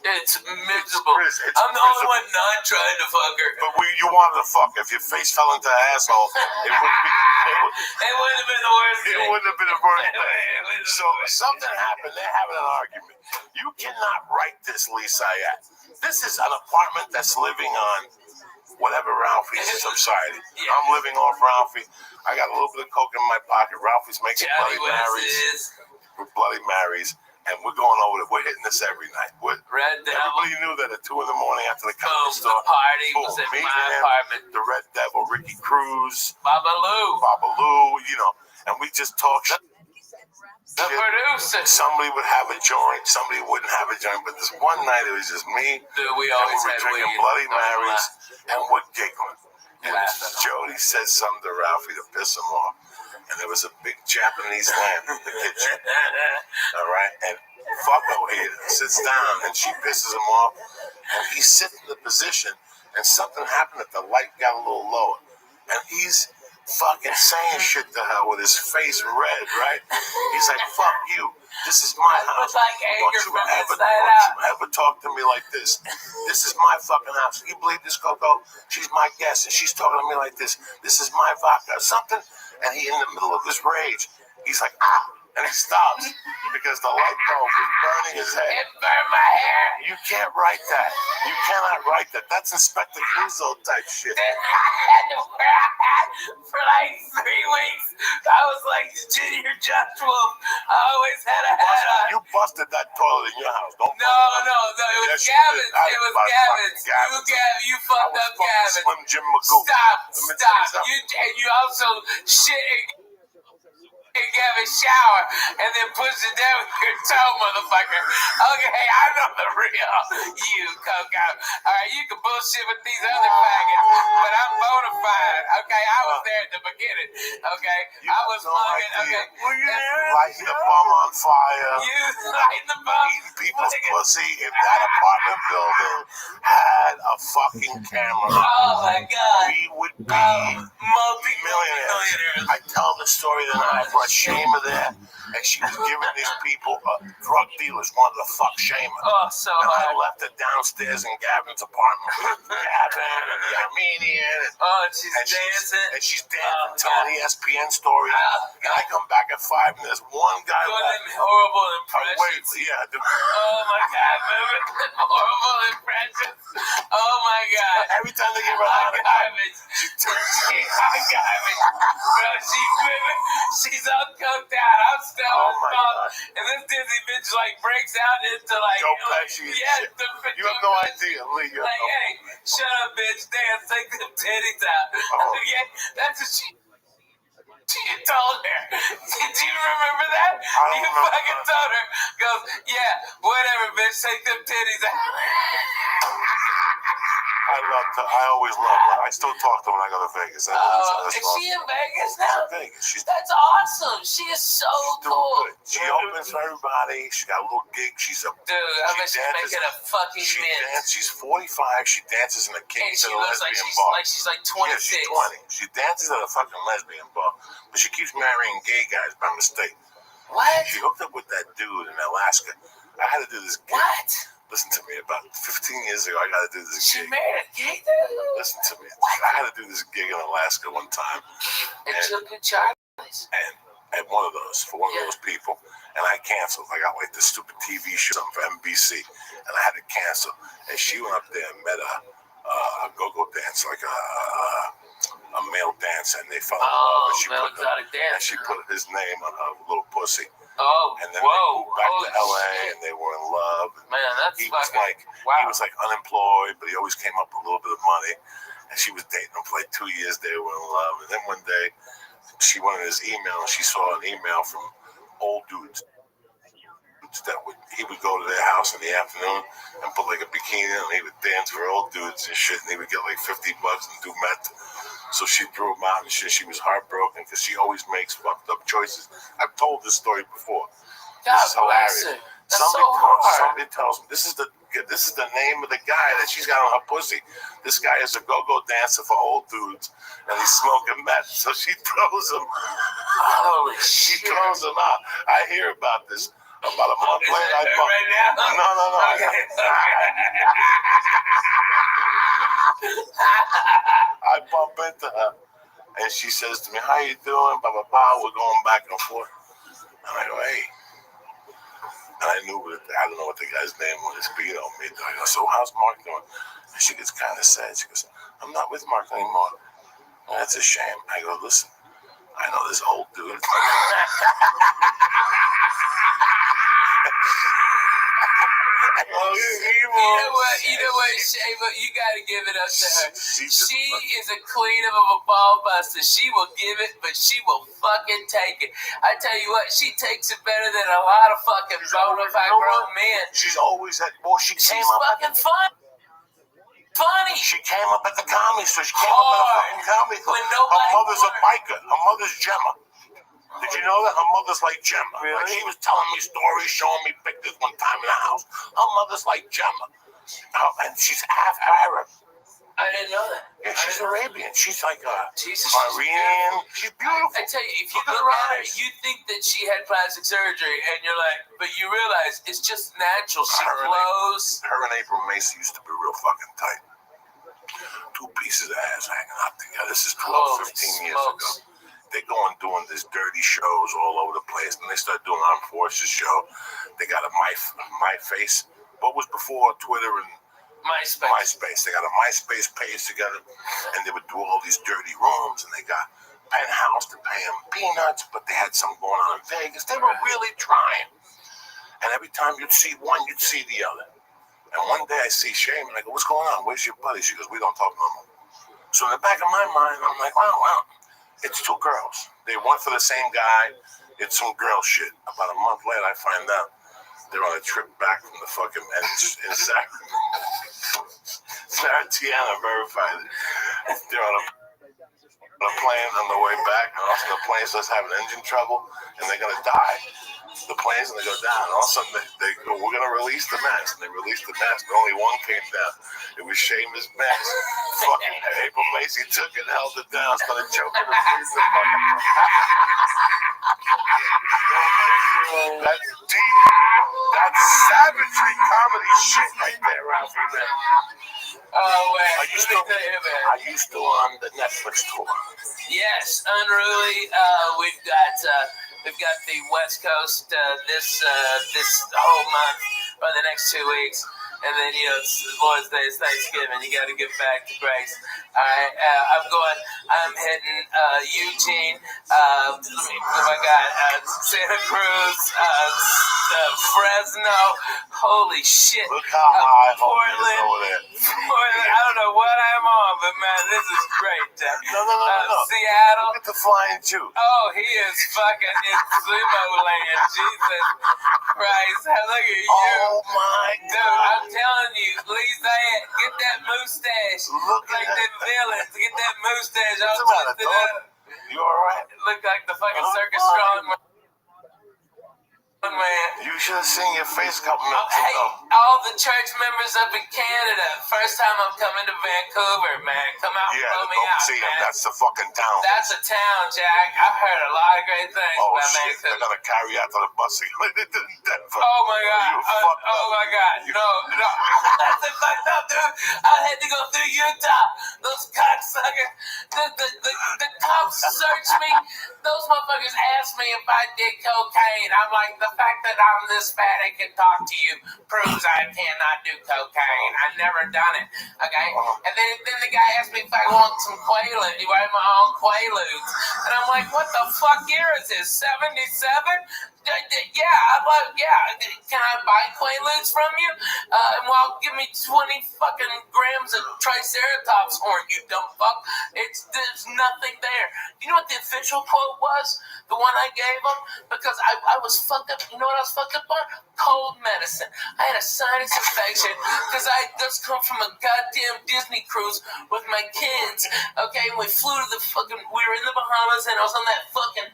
It's miserable. I'm the only one not trying to fuck her. But you wanted to fuck. If your face fell into an asshole, it wouldn't have been the worst thing. It wouldn't have been the worst thing. So something happened. They're having an argument. You cannot write this, Lee Sayat. This is an apartment that's living on whatever Ralphie's society. I'm living off Ralphie. I got a little bit of coke in my pocket. Ralphie's making Bloody Marys. And we're going over it. We're hitting this every night. Everybody knew that at 2 a.m. after the comedy store. The party was at my apartment. The Red Devil, Ricky Cruz, Babaloo, you know, and we just talk shit. The producer. Somebody would have a joint, somebody wouldn't have a joint, but this one night it was just me. Dude, we always had drinking Bloody Marys, and we're giggling. And Jody said something to Ralphie to piss him off. And there was a big Japanese lamp in the kitchen. All right? And Fucko here sits down and she pisses him off. And he sits in the position and something happened that the light got a little lower. And he's fucking saying shit to her with his face red, right? He's like, fuck you. This is my house. Don't you ever talk to me like this. This is my fucking house. You believe this, Coco? She's my guest and she's talking to me like this. This is my vodka. Something. And he, in the middle of his rage, he's like, ah, and he stops because the light bulb is burning his head. It burned my hair. You can't write that. You cannot write that. That's Inspector Clouseau type shit. I had to wear a hat for like 3 weeks. I was like Junior Josh Wolf. I always had a hat on. You busted that toilet in your house. No, it was Gavin's. It was Gavin's. You fucked up Gavin. Slim Jim Magoo. Stop. You also shit. Have a shower and then push it down with your toe, motherfucker. Okay, I know the real you, Coco. Alright, you can bullshit with these other faggots, but I'm bona fide. Okay, I was there at the beginning. Okay, I was fucking. Okay, lighting the bum on fire. You lighting the bum. Eating people's pussy. If that apartment building had a fucking camera, oh my god, we would be multi-millionaires. I tell the story that I brought Shayma there, and she was giving these people, drug dealers wanted to fuck Shayma. Oh, so and hard. I left her downstairs in Gavin's apartment with Gavin and the Armenian. And she's dancing. And she's dancing, telling ESPN stories. And I come back at 5, and there's one guy doing horrible impressions. Yeah, oh my god, remember horrible impressions? Oh my god. Every time they give her a hot garbage. She's hot garbage. Bro, she's all coked out. I'm still and this Disney bitch like breaks out into like Joe Pesci. You have no idea, Lee. Hey, shut up, bitch. Dance, take them titties out. Okay, that's what she told her. Did you remember that? You fucking told her. Goes, yeah, whatever, bitch. Take them titties out. I always loved her. I still talk to her when I go to Vegas. Is she in Vegas now? That's awesome. She is so cool. Good. She opens for everybody. She got a little gig. She's a dude. I bet she's making a fucking mint. She's 45. She dances in a Kings and a lesbian bar. She's like 26. Yeah, she's 20. She dances at a fucking lesbian bar, but she keeps marrying gay guys by mistake. What? She hooked up with that dude in Alaska. I had to do this gig. What? Listen to me. About 15 years ago, I got to do this gig. She married a gay dude? Listen to me. I had to do this gig in Alaska one time. And took a Charlie's. And at one of those, for one of those people. And I canceled. I got like this stupid TV show for NBC. And I had to cancel. And she went up there and met a go-go dancer, like a male dancer. And they fell in love. And she put his name on her little pussy. Oh, and then they moved back to LA and they were in love. Man, that's he was like unemployed, but he always came up with a little bit of money. And she was dating him for like 2 years. They were in love. And then one day, she went in his email and she saw an email from old dudes that he would go to their house in the afternoon and put like a bikini on and he would dance for old dudes and shit. And he would get like $50 and do meth. So she threw him out and shit. She was heartbroken because she always makes fucked up choices. I've told this story before. This is hilarious. Somebody tells me this is the name of the guy that she's got on her pussy. This guy is a go-go dancer for old dudes, and he's smoking meth. So she throws him. Holy shit! She throws him out. I hear about this. About a month later, right now? No. Okay. I bump into her, and she says to me, "How you doing?" Blah blah blah. We're going back and forth. And I go, "Hey," and I don't know what the guy's name was, but you know me. I go, "So how's Mark doing?" And she gets kind of sad. She goes, "I'm not with Mark anymore." And that's a shame. I go, "Listen, I know this old dude." You know what, Shayma, you gotta give it up to her. She is a queen of a ball buster. She will give it, but she will fucking take it. I tell you what, she takes it better than a lot of fucking bona fide grown men. She's always at. Well, she's fucking funny. She came up at the comedy store. She came up at a fucking comedy club. Her mother's a biker. Her mother's Gemma. Did you know that? Her mother's like Gemma. Really? Like she was telling me stories, showing me pictures one time in the house. Her mother's like Gemma. And she's half Arab. I didn't know that. Yeah, she's Arabian. She's like a Jesus, Iranian. She's beautiful. I tell you, if you look at her, you think that she had plastic surgery, and you're like, but you realize it's just natural. She glows. Her and April Macy used to be real fucking tight. 2 pieces of ass hanging out together. This is 12, 15 years ago. They go and doing these dirty shows all over the place. And they start doing Armed Forces show. They got a My Face. What was before Twitter and MySpace. They got a MySpace page together. And they would do all these dirty rooms. And they got Penthouse to pay them peanuts. But they had something going on in Vegas. They were really trying. And every time you'd see one, you'd see the other. And one day I see Shane. And I go, "What's going on? Where's your buddy?" She goes, "We don't talk no more." So in the back of my mind, I'm like, wow. It's 2 girls. They went for the same guy. It's some girl shit. About a month later, I find out they're on a trip back from the fucking and Sarah Tiana verified it. They're on a plane on the way back, and also the plane starts having engine trouble, and they're gonna die. The plane's gonna go down, and all of a sudden they go, "We're gonna release the mask." And they released the mask, but only one came down. It was Seamus mask. Fucking April Macy took it, held it down, started choking her face. That's deep. That's savagery comedy shit right there, Ralphie. Oh, wait. Are you still on the Netflix tour? Yes, unruly. We've got the West Coast this whole month for the next 2 weeks, and then it's Lord's Day, it's Thanksgiving. You got to get back to Grace. All right, I'm hitting Eugene. I got Santa Cruz, Fresno. Holy shit! Look how high Portland. over there. Portland. I don't know what I'm on, but man, this is great. No. Seattle. Look at the flying Jew. Oh, he is fucking in sumo land. Jesus Christ. Look at you. Oh, my God. Dude, I'm telling you, Lisa, get that mustache. Look like at the villains. Get that mustache all What's the matter, twisted dog? up. You alright? Look like the fucking circus strong man. You should have seen your face a couple minutes Hey, ago. all the church members up in Canada. First time I'm coming to Vancouver, man. Come out and blow me out, see, man. that's the fucking town. That's a town, Jack. I've heard a lot of great things Oh, about shit. Vancouver. They're going to carry you out to the bus. Oh, my God. Oh, my God. No. That's it fucked up, dude. I had to go through Utah. Those cocksuckers. The cops searched me. Those motherfuckers asked me if I did cocaine. I'm like, the fact that I'm this fat and can talk to you proves I cannot do cocaine. I've never done it. Okay? And then the guy asked me if I want some Quaaludes. You write my own Quaaludes. And I'm like, what the fuck year is this? 77? Yeah. Can I buy Quaaludes from you? Well, give me 20 fucking grams of Triceratops horn, you dumb fuck. There's nothing there. You know what the official quote was? The one I gave him? Because I was fucked up. You know what I was fucked up on? Cold medicine. I had a sinus infection because I just come from a goddamn Disney cruise with my kids. Okay, and we flew to we were in the Bahamas, and I was on that fucking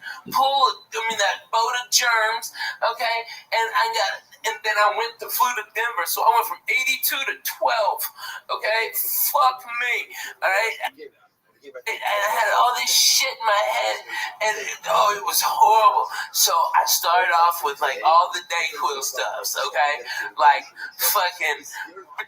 that boat of germs. Okay, and then I flew to Denver, so I went from 82 to 12. Okay, fuck me. All right. And I had all this shit in my head, and it was horrible. So I started off with like all the Dayquil stuffs, okay? Like fucking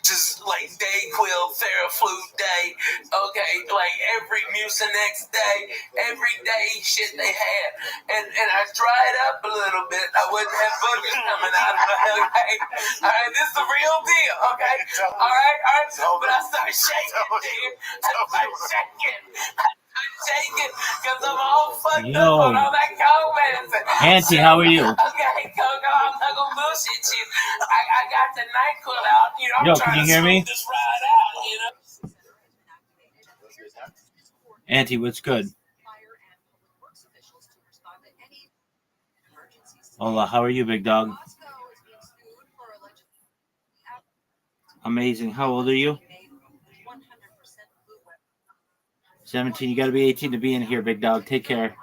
just like Dayquil, Theraflu Day, okay? Like every Mucinex day, every day shit they had. And I dried up a little bit. I wouldn't have boogers coming out of my head, okay? All right, this is the real deal, okay? All right. But I started shaking, dude. I started shaking. I'm shaking because I'm all fucked up on all that cold medicine. Auntie, how are you? Okay, Coco, I'm not gonna bullshit you. I got the NyQuil out. I'm Yo, trying can you to hear me? smooth this ride out. Auntie, what's good? Hola, how are you, big dog? Amazing. How old are you? 17. You got to be 18 to be in here, big dog. Take care.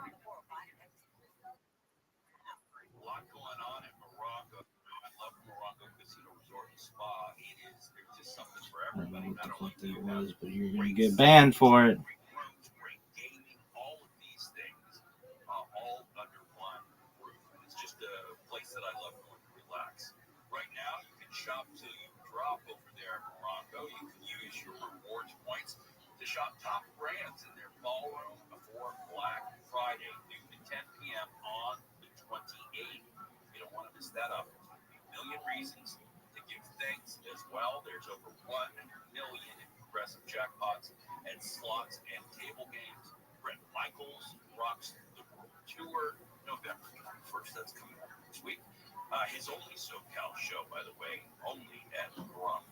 I don't know what the fuck that was, but you're going to get banned for it. Shop top brands in their ballroom before Black Friday, noon to 10 p.m. on the 28th. You don't want to miss that opportunity. A million reasons to give thanks as well. There's over 1 million in progressive jackpots and slots and table games. Brett Michaels rocks the World Tour November 21st. That's coming up this week. His only SoCal show, by the way, only at Bronco.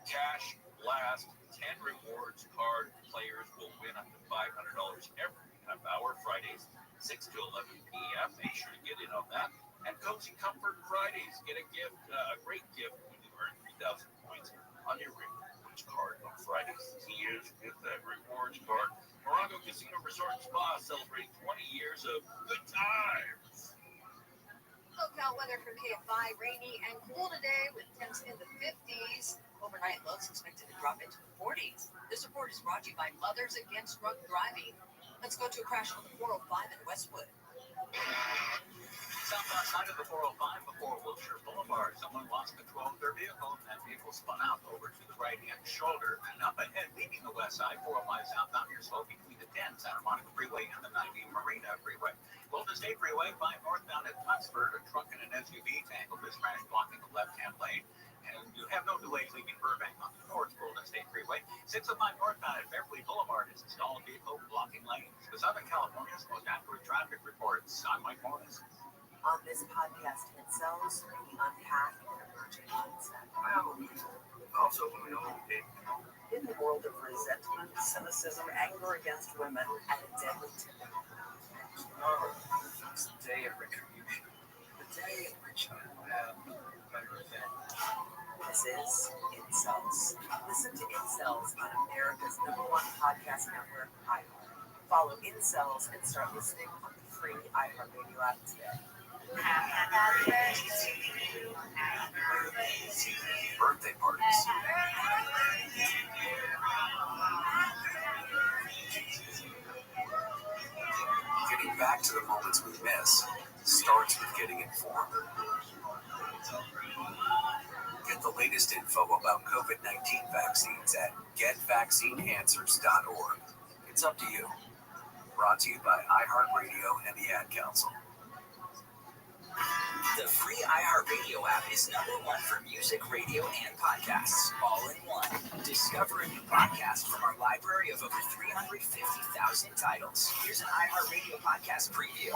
Cash blast. 10 rewards card players will win up to $500 every half hour Fridays, 6 to 11 p.m. Make sure to get in on that. And Cozy Comfort Fridays. Get a gift, a great gift when you earn 3,000 points on your rewards card on Fridays. He is with that rewards card. Morongo Casino Resort and Spa celebrating 20 years of good times. Local weather for KFI, rainy and cool today with temps in the 50s. Overnight lows expected to drop into the 40s. This report is brought to you by Mothers Against Drunk Driving. Let's go to a crash on the 405 in Westwood. Southbound side of the 405 before Wilshire Boulevard. Someone lost control of their vehicle and that vehicle spun out over to the right-hand shoulder. And up ahead, leaving the west side, 405 southbound, you're slow between the 10 Santa Monica Freeway and the 90 Marina Freeway. Golden State Freeway, 5 northbound at Tuxford, a truck and an SUV tangled this crash blocking the left-hand lane. And you have no delays leaving Burbank on the north Golden State Freeway. 605 northbound at Beverly Boulevard is a stalled vehicle blocking lanes. The Southern California's most accurate traffic reports. I'm Mike Morris. On this podcast, Incels, we unpack an emerging mindset. Also, we know In the world of resentment, cynicism, anger against women, and a deadly tipping. tomorrow is the day of retribution. The day in which I will have my revenge. This is Incels. Listen to Incels on America's #1 podcast network, iHeart. Follow Incels and start listening on the free iHeartRadio app today. Birthday parties. Getting back to the moments we miss starts with getting informed. Get the latest info about COVID-19 vaccines at getvaccineanswers.org. It's up to you. Brought to you by iHeartRadio and the Ad Council. The free iHeartRadio app is #1 for music, radio, and podcasts, all in one. Discover a new podcast from our library of over 350,000 titles. Here's an iHeartRadio podcast preview.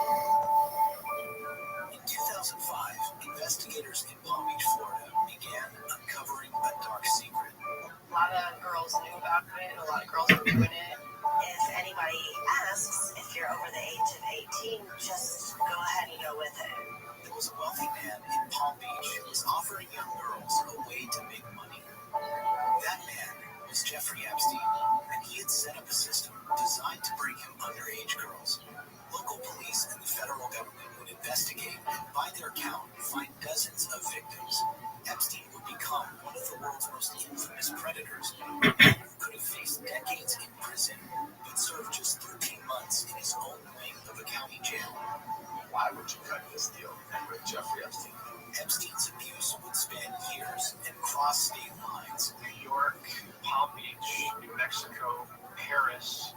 In 2005, investigators in Palm Beach, Florida began uncovering a dark secret. A lot of girls knew about it, a lot of girls were doing it. If anybody asks if you're over the age of 18, just go ahead and go with it. There was a wealthy man in Palm Beach who was offering young girls a way to make money. That man was Jeffrey Epstein, and he had set up a system designed to bring him underage girls. Local police and the federal government would investigate and, by their count, find dozens of victims. Epstein would become one of the world's most infamous predators, who could have faced decades in prison, but served just 13 months in his own wing of a county jail. Why would you cut this deal with Jeffrey Epstein? Epstein's abuse would span years and cross state lines. New York, Palm Beach, New Mexico, Paris,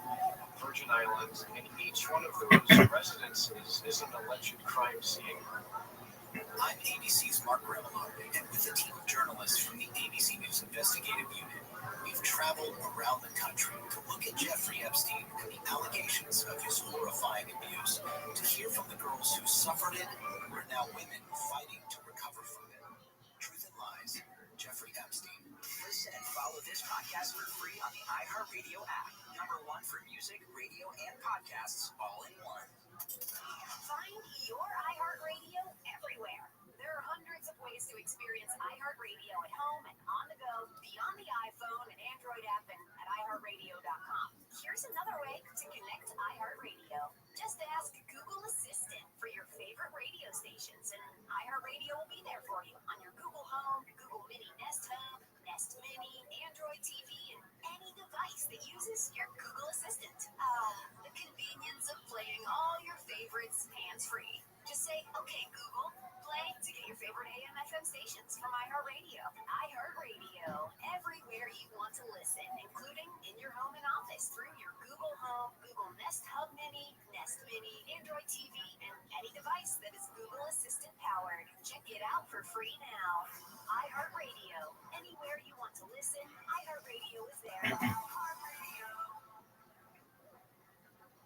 Virgin Islands, and each one of those residences is an alleged crime scene. I'm ABC's Mark Remillard, and with a team of journalists from the ABC News Investigative Unit, we've traveled around the country to look at Jeffrey Epstein and the allegations of his horrifying abuse, to hear from the girls who suffered it, who are now women fighting to recover from it. Truth and Lies, Jeffrey Epstein. Listen and follow this podcast for free on the iHeartRadio app. #1 for music, radio, and podcasts, all in one. Find your iHeartRadio everywhere. There are hundreds of ways to experience iHeartRadio at home and on the go, beyond the iPhone and Android app and at iHeartRadio.com. Here's another way to connect to iHeartRadio. Just ask Google Assistant for your favorite radio stations, and iHeartRadio will be there for you on your Google Home, Google Mini Nest Hub, Nest Mini, Android TV, and any device that uses your Google Assistant. The convenience of playing all your favorites hands-free. Just say, okay, Google, play to get your favorite AM FM stations from iHeartRadio. iHeartRadio, everywhere you want to listen, including in your home and office through your Google Home, Google Nest Hub Mini, Nest Mini, Android TV, and any device that is Google Assistant powered. Check it out for free now. iHeartRadio, anywhere you want to listen, iHeartRadio is there.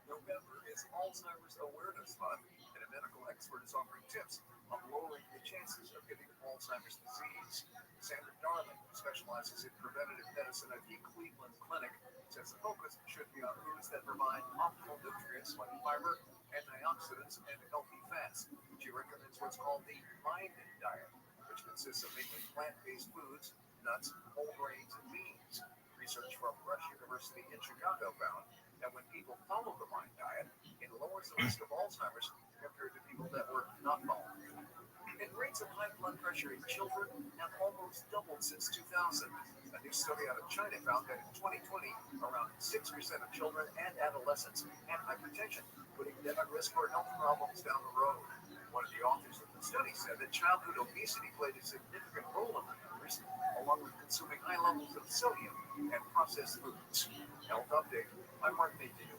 No November is Alzheimer's Awareness Month, and a medical expert is offering tips on lowering the chances of getting Alzheimer's disease. Sandra Darling, who specializes in preventative medicine at the Cleveland Clinic, says the focus should be on foods that provide optimal nutrients like fiber, antioxidants, and healthy fats. She recommends what's called the MIND diet, which consists of mainly plant-based foods, nuts, whole grains, and beans. Research from Rush University in Chicago found that when people follow the MIND diet, it lowers the risk of Alzheimer's compared to people that were not following. And rates of high blood pressure in children have almost doubled since 2000. A new study out of China found that in 2020, around 6% of children and adolescents had hypertension, putting them at risk for health problems down the road. One of the authors of the study said that childhood obesity played a significant role in the numbers, along with consuming high levels of sodium and processed foods. Health Update by Mark Mayfield.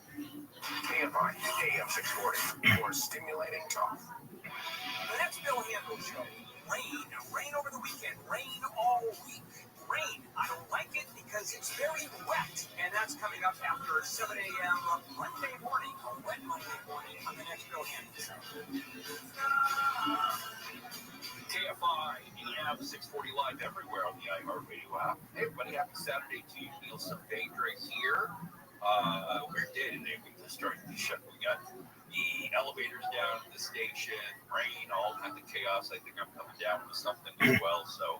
KFI AM 640 for stimulating talk. The next Bill Handel show. Rain over the weekend. Rain all week. Rain. I don't like it because it's very wet. And that's coming up after 7 a.m. Monday morning, a wet Monday morning on the next Bill Handel show. KFI, AM 640 live everywhere on the iHeartRadio app. Hey everybody, happy Saturday to you. Neil Saavedra here. We're day today. We just started the show. We got the elevators down at the station, rain, all kinds of chaos. I think I'm coming down with something as well. So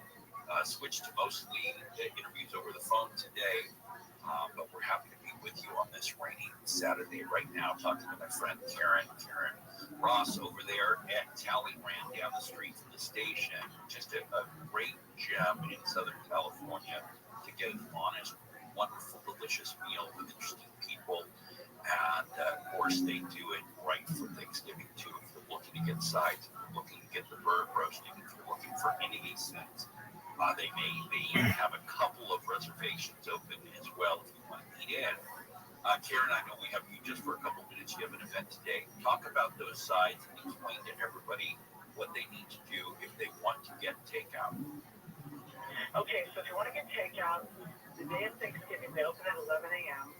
switched to mostly interviews over the phone today. But we're happy to be with you on this rainy Saturday right now, talking to my friend Karen Ross over there at Talleyrand down the street from the station. Just a great gem in Southern California to get an honest, wonderful, delicious meal with interesting people. And of course, they do it right for Thanksgiving too. If you're looking to get sides, if you're looking to get the bird roasting, if you're looking for any of these things, they even have a couple of reservations open as well if you want to eat in. Karen, I know we have you just for a couple minutes. You have an event today. Talk about those sides and explain to everybody what they need to do if they want to get takeout. Okay, so if you want to get takeout, the day of Thanksgiving, they open at 11 a.m.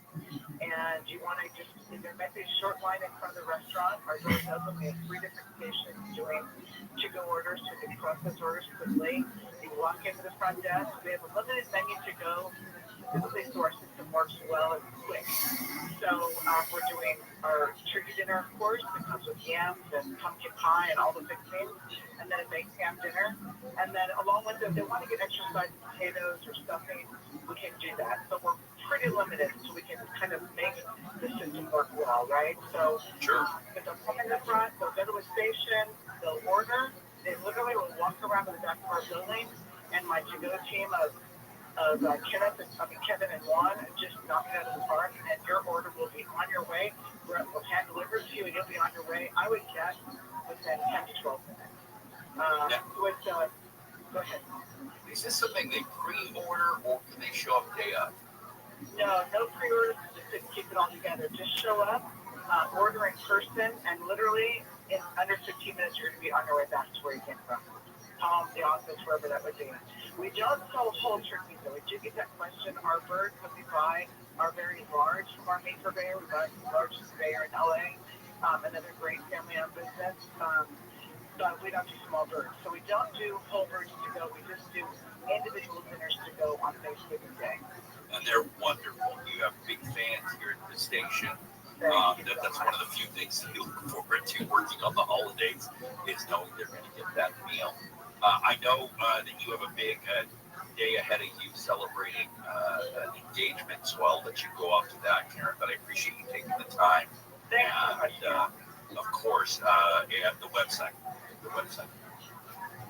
And you want to just, there might be a short line in front of the restaurant. Our doors open. We have 3 different stations doing to-go orders, so you can process orders quickly. You walk into the front desk. We have a limited menu to go. Typically, so our system works well and quick. So we're doing our turkey dinner, of course, that comes with yams and pumpkin pie and all the fixings, and then a baked ham dinner. And then along with it, if they want to get extra side potatoes or stuffing, we can do that. But we're pretty limited, so we can kind of make the system work well, right? So if they'll come in the front, they'll go to a station, they'll order. They literally will walk around to the back of our building, and my to-go team of Kevin and Juan just knock it out of the park, and your order will be on your way. We'll hand deliver to you, and you'll be on your way. I would guess within 10 to 12 minutes. Go ahead. Is this something they pre-order, or can they show up day of? No pre-orders, just to keep it all together. Just show up, order in person, and literally in under 15 minutes, you're going to be on your way back to where you came from. Home, the office, wherever that would be. We don't sell whole turkeys, though. We do get that question. Our birds that we buy are very large from our meat purveyor. We buy the largest purveyor in LA, another great family-owned business. But we don't do small birds. So we don't do whole birds to go. We just do individual dinners to go on Thanksgiving Day. And they're wonderful. You have big fans here at the station. That's one of the few things that you look forward to working on the holidays is knowing they're going to get that meal. I know that you have a big day ahead of you celebrating an engagement, so I'll let you go off to that, Karen, but I appreciate you taking the time. And, of course, and the website. The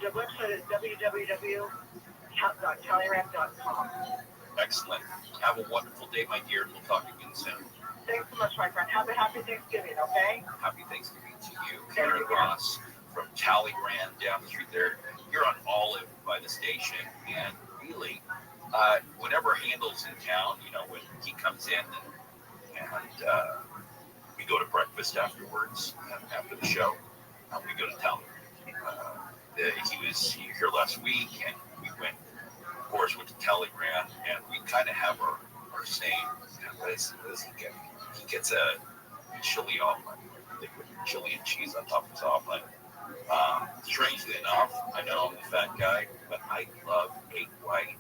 website is www.talleyrand.com. Excellent. Have a wonderful day, my dear, and we'll talk again soon. Thanks so much, my friend. Have a happy Thanksgiving, okay? Happy Thanksgiving to you, Karen Ross from Talleyrand down the street there. You're on Olive by the station, and really, whenever Handel's in town, you know, when he comes in and we go to breakfast afterwards, after the show, we go to town. He was here last week, and we went to Talleyrand, and we kind of have our same. He gets a chili omelet. They put chili and cheese on top of this omelet. Strangely enough, I know I'm the fat guy, but I love egg white,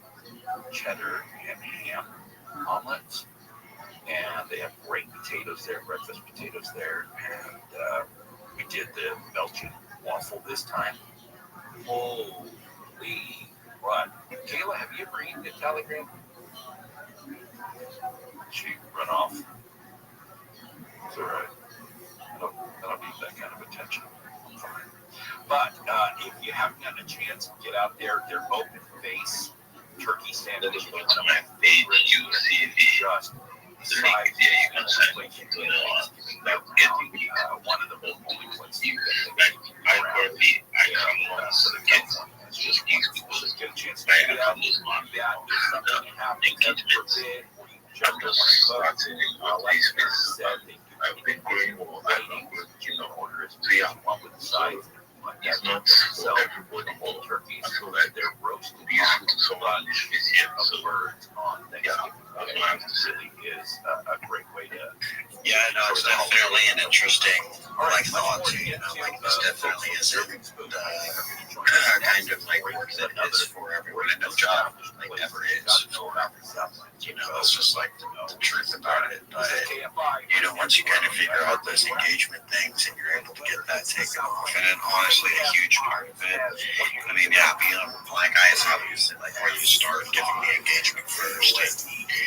cheddar, and ham omelets. And they have great potatoes there, breakfast potatoes there. And we did the Belgian waffle this time. Holy what? Kayla, have you ever eaten a telegram? She run off. It's all right. I don't need that kind of attention. I'm fine. But if you haven't gotten a chance, get out there. They're open face turkey sandwich. One of my favorite. Just besides one of the only ones you just get a chance to get out. That is something happening that forbid, or you just don't want to cook. Like I said, they do order as many as you want with the sides. So the whole turkey, so that they're roasted on the birds on Thanksgiving. Really is a great way to. Yeah, no, it's definitely an interesting thought. This definitely isn't kind of work that is for everyone, and no job ever is for everyone. That's just the truth about it. But once you kind of figure out those engagement things and you're able to get that taken off, and then honestly, a huge part of it, being I obviously where you start giving the engagement first,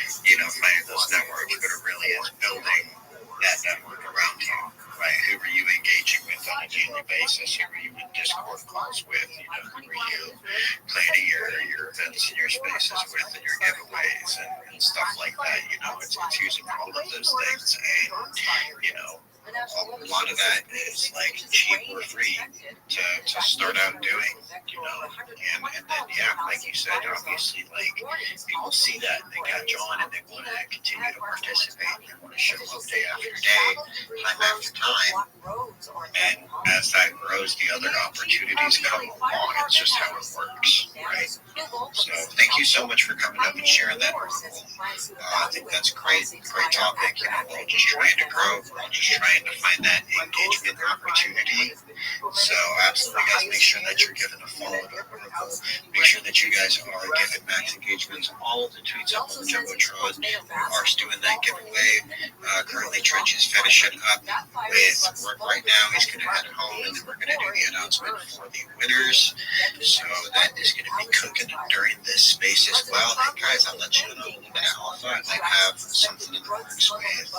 and finding those networks, but it really is building that network around you, right? Who are you engaging with on a daily basis? Who are you in Discord calls with? Who are you planning your events and your spaces with, and your giveaways and stuff like that? It's using all of those things, and a lot of that is cheap or free to start out doing, and then like you said, obviously people see that and they catch on and they want to continue to participate, and they want to show up day after day, time after time, and as that grows, the other opportunities come along. It's just how it works, right? So thank you so much for coming up and sharing that. I think that's great topic. We're all just trying to grow. We're all just trying to find that engagement opportunity. So absolutely, guys, make sure that you're giving a follow to Oracle. Make sure that you guys are giving max engagements. All of the tweets up on the Jumbotron. Art's doing that giveaway. Currently, Trench is finishing up with work right now. He's going to head home, and then we're going to do the announcement for the winners. So that is going to be cooking during this space as well. And guys, I'll let you know a little bit of alpha. I might have something in the works with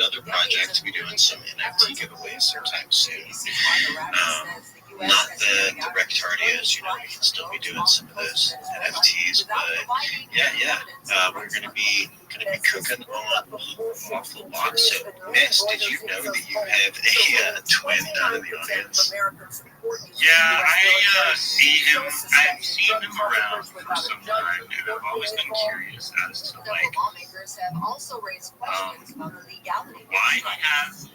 other projects. We're doing some NFT giveaways sometime soon. Not the direct tardias, we can still be doing some of those NFTs, but we're going to be cooking on an awful lot. So, Miss, did you know that you have a twin down in the audience? Yeah, I've seen him around for some time, and I've always been curious as to why he has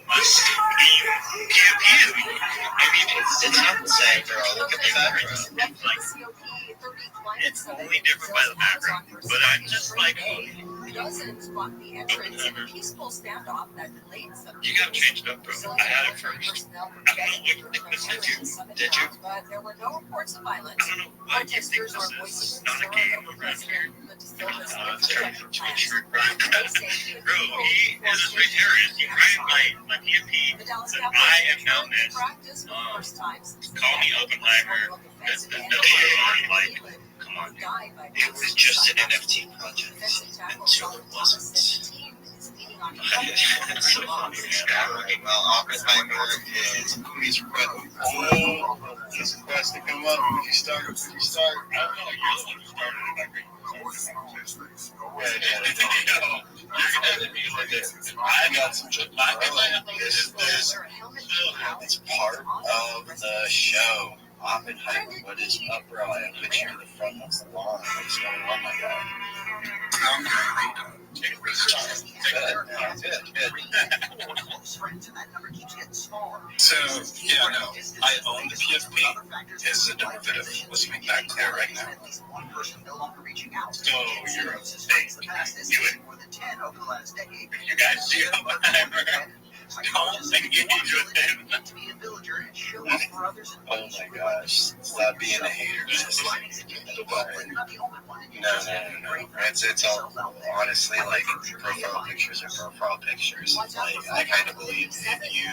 it's not the same, girl. Look at the background. It's only different by the background, but I'm just you gotta change it up, bro. I had it first. I don't know what this is. Did you? I don't know what you think this is. It's not a game around here. It's trying to change your bro, he is a vegetarian. He ran my PFP, and I am now this. Call me Oppenheimer. There's no way come on. It was just an NFT project until it wasn't. Well, Oppenheimer is he's request to come up. Would you start? I don't know. You're the one who started it. I agree. I got some it's part of the show. Oppenheimer, what is up, bro? I put you in the front of the line. What's going on, my guy? So, I own the PFP. Is a derivative. Let's make that clear right now. So, you're a thing. You guys do Oppenheimer. Don't engage with him. Oh my gosh. Stop being a hater. No. It's all, honestly, like, profile pictures are profile pictures. Like, I kind of believe if you,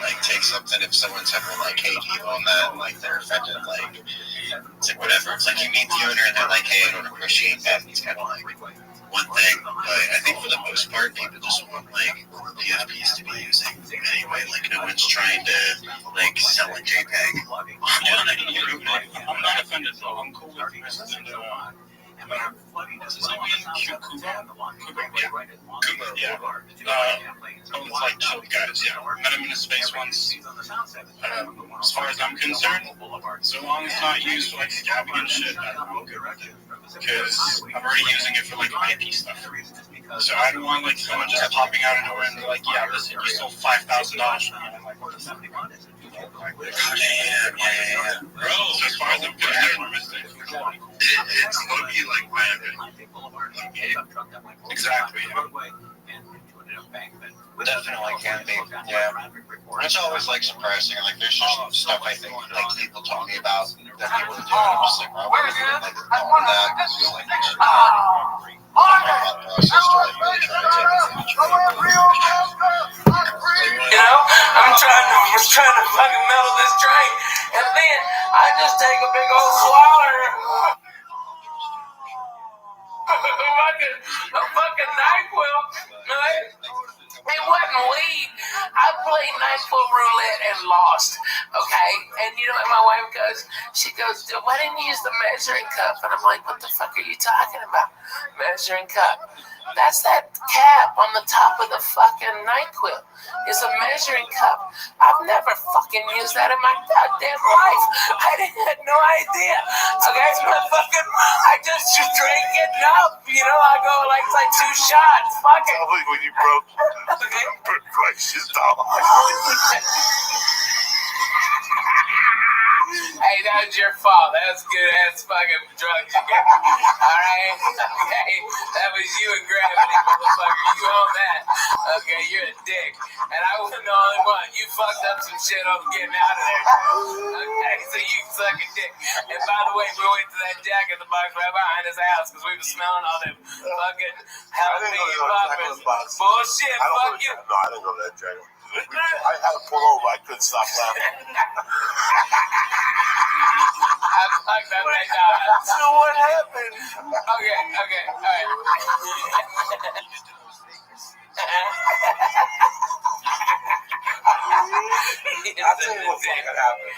like, take something, if someone's ever, like, hey, do you own that? Like, they're offended, like, it's like, whatever. It's like you meet the owner and they're like, hey, I don't appreciate that. It's kind of like one thing. But I think for the most part, people just want, like, PFPs to be using anyway. Like, no one's trying to, like, sell a JPEG. I'm not offended, though. I'm cool with this. And, this is Kuba, yeah. It's like chill guys, yeah. Met him in a space once. As far as I'm concerned, so long as it's not used for like scabbing and shit, I'm okay with it. Because I'm already using it for like IP stuff. So I don't want like someone just popping out of nowhere and they're like, yeah, listen, you stole $5,000 from me. I'm like, what the fuck? Yeah. Bro, so as far as I'm concerned, it's going to be like random. Exactly. Definitely can be. Yeah. It's always like surprising. Like there's just stuff I think like people tell me about that people do. And I'm just like, wow, what is it? Like, that. It's just like, You know, I'm trying to fucking mellow this drink, and then I just take a big old swallow. A fucking NyQuil. It wasn't weed. I played NyQuil roulette and lost. Okay, and you know what my wife goes? She goes, "Why didn't you use the measuring cup?" And I'm like, "What the fuck are you talking about? Measuring cup? That's that cap on the top of the fucking NyQuil. It's a measuring cup. I've never fucking used that in my goddamn life. I had no idea. Okay, I just drank it up. You know, I go like 2 shots. Fuck it. When you broke, Christ, Hey, that was your fault. That was good ass fucking drugs you gave me. Alright? Hey, that was you and gravity, motherfucker. You own that. Okay, you're a dick. And I wasn't the only one. You fucked up some shit on getting out of there. Okay, so you suck a dick. And by the way, we went to that Jack in the Box right behind his house because we were smelling all them fucking jalapeno poppers. Bullshit, fuck you. No, I didn't go to that Jack. I had to pull over. I couldn't stop laughing. I fucked up that dog. So what happened? Okay, alright. I think what fucking happened.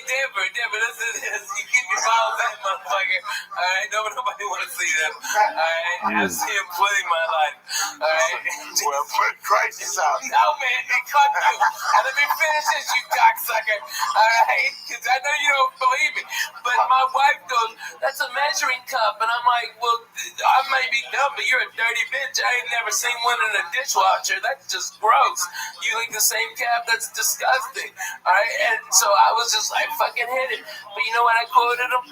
Different. Listen to this. You keep your balls in, motherfucker. Alright, nobody want to see them. Alright, I've seen him plenty in my life. Alright. Well, put crisis out. No, man, he cut you. And let me finish this, you cocksucker. Alright? Because I know you don't believe me. But my wife goes, that's a measuring cup. And I'm like, well, I may be dumb, but you're a dirty bitch. I ain't never seen one in a dishwasher. That's just gross. You like the same cap? That's disgusting. Alright? And so I was just like, fucking hit it. But you know what I quoted them?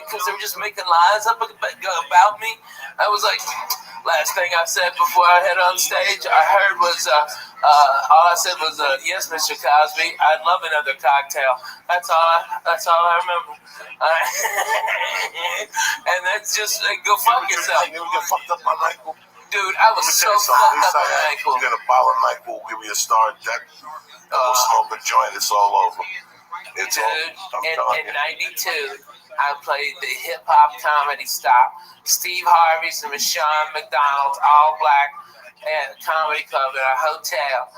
Because they were just making lies up about me. I was like, last thing I said before I head on stage, I heard was, all I said was, yes, Mr. Cosby, I'd love another cocktail. That's all I remember. And that's just, go fuck yourself. You get fucked up on NyQuil? Dude, I was so fucked up on NyQuil. You get a bottle of NyQuil, give me a star Jack, and we'll smoke a joint, it's all over. It's all, in 92, I played the hip-hop comedy stop. Steve Harvey's and Sean McDonald's, all black, and comedy club at a hotel.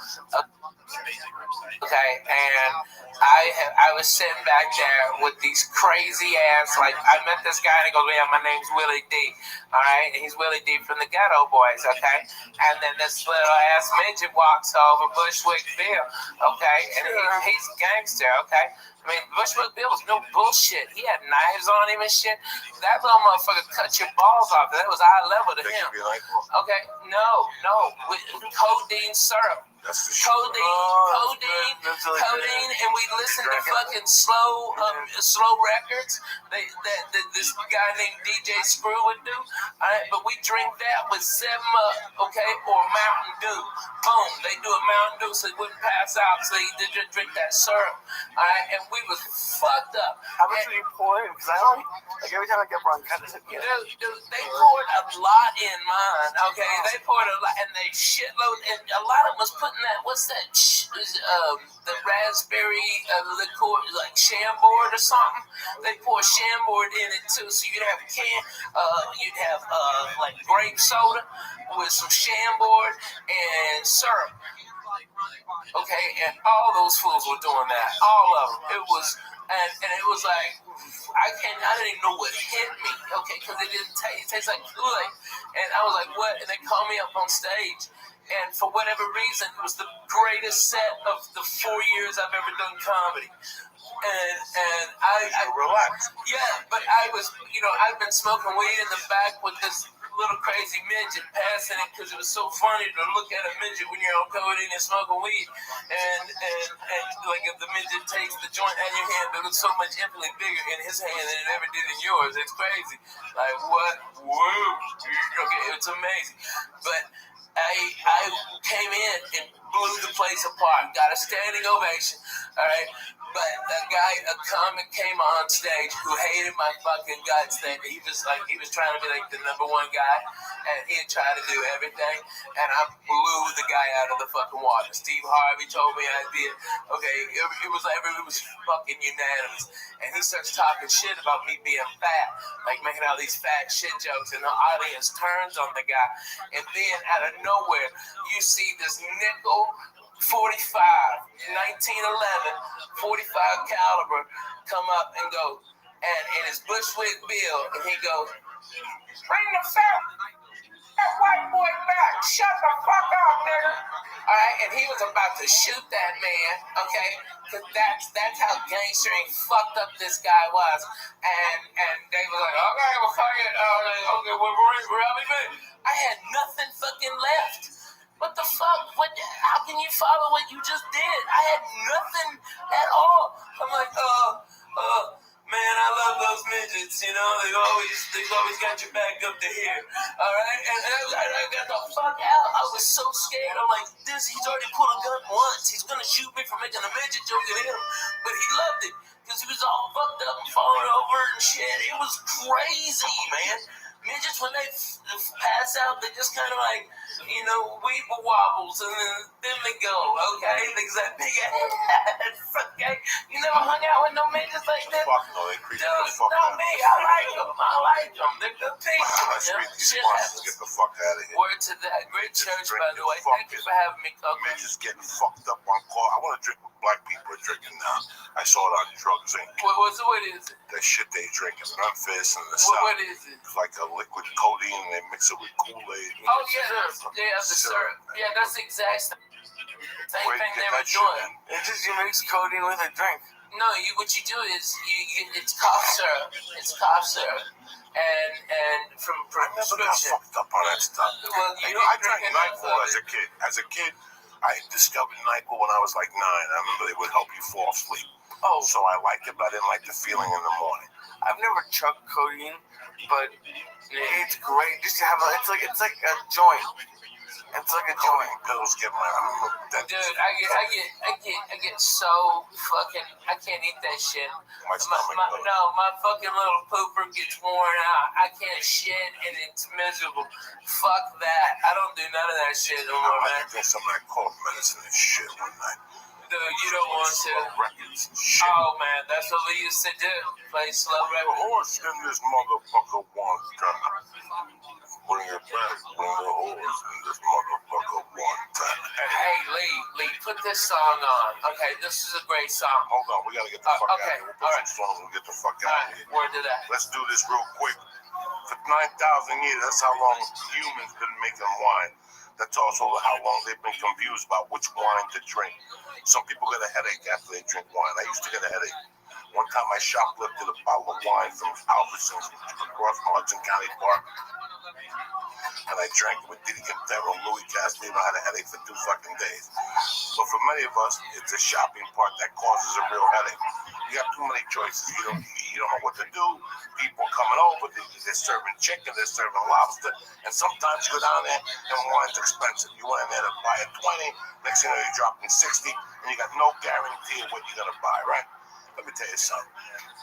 Okay, and I was sitting back there with these crazy ass, like, I met this guy and he goes, yeah, my name's Willie D. Alright, and he's Willie D from the Ghetto Boys, okay? And then this little ass midget walks over, Bushwick Bill, okay? And he's a gangster, okay? I mean, Bushwick Bill was no bullshit. He had knives on him and shit. That little motherfucker cut your balls off. That was eye level to him. Okay, no, with codeine syrup. That's the shit. Codeine, and we listen to fucking slow records that this guy named DJ Screw would do. But we drink that with 7-Up, okay, or Mountain Dew. Boom, they do a Mountain Dew so they wouldn't pass out, so they just drink that syrup. All right, and we was fucked up. How much would you pour in? Because I only, like every time I get bronchitis, dude, they poured a lot in mine, okay? They poured a lot, and they shitload, and a lot of them was putting that, what's that, the raspberry liqueur, like Chambord or something. They pour Chambord in it too, so you'd have you'd have like grape soda with some Chambord and syrup. Okay, and all those fools were doing that. All of them. It was, and it was like, I didn't even know what hit me, okay, because it didn't taste. It tastes like Kool-Aid. And I was like, what? And they called me up on stage. And for whatever reason, it was the greatest set of the 4 years I've ever done comedy. And I relaxed. Yeah, but I was, I've been smoking weed in the back with this little crazy midget passing it because it was so funny to look at a midget when you're on codeine and smoking weed. And like if the midget takes the joint out of your hand, it looks so much infinitely bigger in his hand than it ever did in yours. It's crazy. Like what? Whoa. Okay, it's amazing. But I came in and blew the place apart. Got a standing ovation. All right. But a comic came on stage who hated my fucking guts. That he was trying to be like the number one guy, and he had tried to do everything, and I blew the guy out of the fucking water. Steve Harvey told me I did. Okay, it was fucking unanimous, and he starts talking shit about me being fat, like making all these fat shit jokes, and the audience turns on the guy, and then out of nowhere, you see this nickel 45, 1911, 45 caliber come up and go, and in his Bushwick Bill, and he goes, bring the fat white boy back, shut the fuck up, nigga. All right, and he was about to shoot that man, okay, because that's how gangster and fucked up this guy was, and they was like, okay, well, fuck it, okay, well, Rabbi, I had nothing fucking left. What the fuck? How can you follow what you just did? I had nothing at all. I'm like, man, I love those midgets. They've always got your back up to here. All right, and I got the fuck out. I was so scared. I'm like, he's already pulled a gun once. He's gonna shoot me for making a midget joke at him, but he loved it because he was all fucked up and falling over and shit. It was crazy, man. Midgets, when they pass out, they just kind of like, weeble wobbles, and then they go, okay? Things that big ass, okay? You never hung out with no midgets like that? Fuck no, they creep the fuck out. Me, I like them. They're good people. Shit happens. Get the fuck out of here. Word to that. Great church, by the way. Thank you for having me, Coco. Midgets getting fucked up on call. I want to drink what black people are drinking now. I saw it on Drugs Inc. What is it? That shit they drink in Memphis and the South. What is it? It's like a liquid codeine and they mix it with Kool-Aid. Oh, yeah, the syrup. Yeah, that's the exact same thing they were doing. It's just you mix codeine with a drink. No, what you do is it's cough syrup. It's cough syrup. And from prescription. I never got fucked up on that stuff. Well, I drank NyQuil as a kid. As a kid, I discovered NyQuil when I was like 9. I remember they would help you fall asleep. Oh, so I liked it, but I didn't like the feeling in the morning. I've never chugged codeine, but it's great. Just to have it's like a joint. It's like a joint. Pills get my dude. I get so fucking. I can't eat that shit. My fucking little pooper gets worn out. I can't shit and it's miserable. Fuck that. I don't do none of that shit no more, man. I drank some of that cough medicine and shit one night. Dude, you don't want to. Records and shit. Oh man, that's what we used to do. Play slow records. The horse in this motherfucker wants time. Bring it back, bring the horse in this motherfucker one time. Hey, Lee, put this song on. Okay, this is a great song. Hold on, we gotta get the fuck out of here. We'll put some songs and get the fuck out of here. Word to that. Let's do this real quick. For 9,000 years, that's how long humans been making wine. That's also how long they've been confused about which wine to drink. Some people get a headache after they drink wine. I used to get a headache One time I shoplifted a bottle of wine from Albertsons across Hudson County Park. And I drank it with Diddy Quintero, Louis Castillo. I had a headache for 2 fucking days. So for many of us, it's a shopping part that causes a real headache. You have too many choices. You don't know what to do. People coming over, they're serving chicken, they're serving lobster, and sometimes you go down there and wine's expensive. You went in there to buy a 20, next thing you know you're dropping 60, and you got no guarantee of what you're gonna buy, right? Let me tell you something.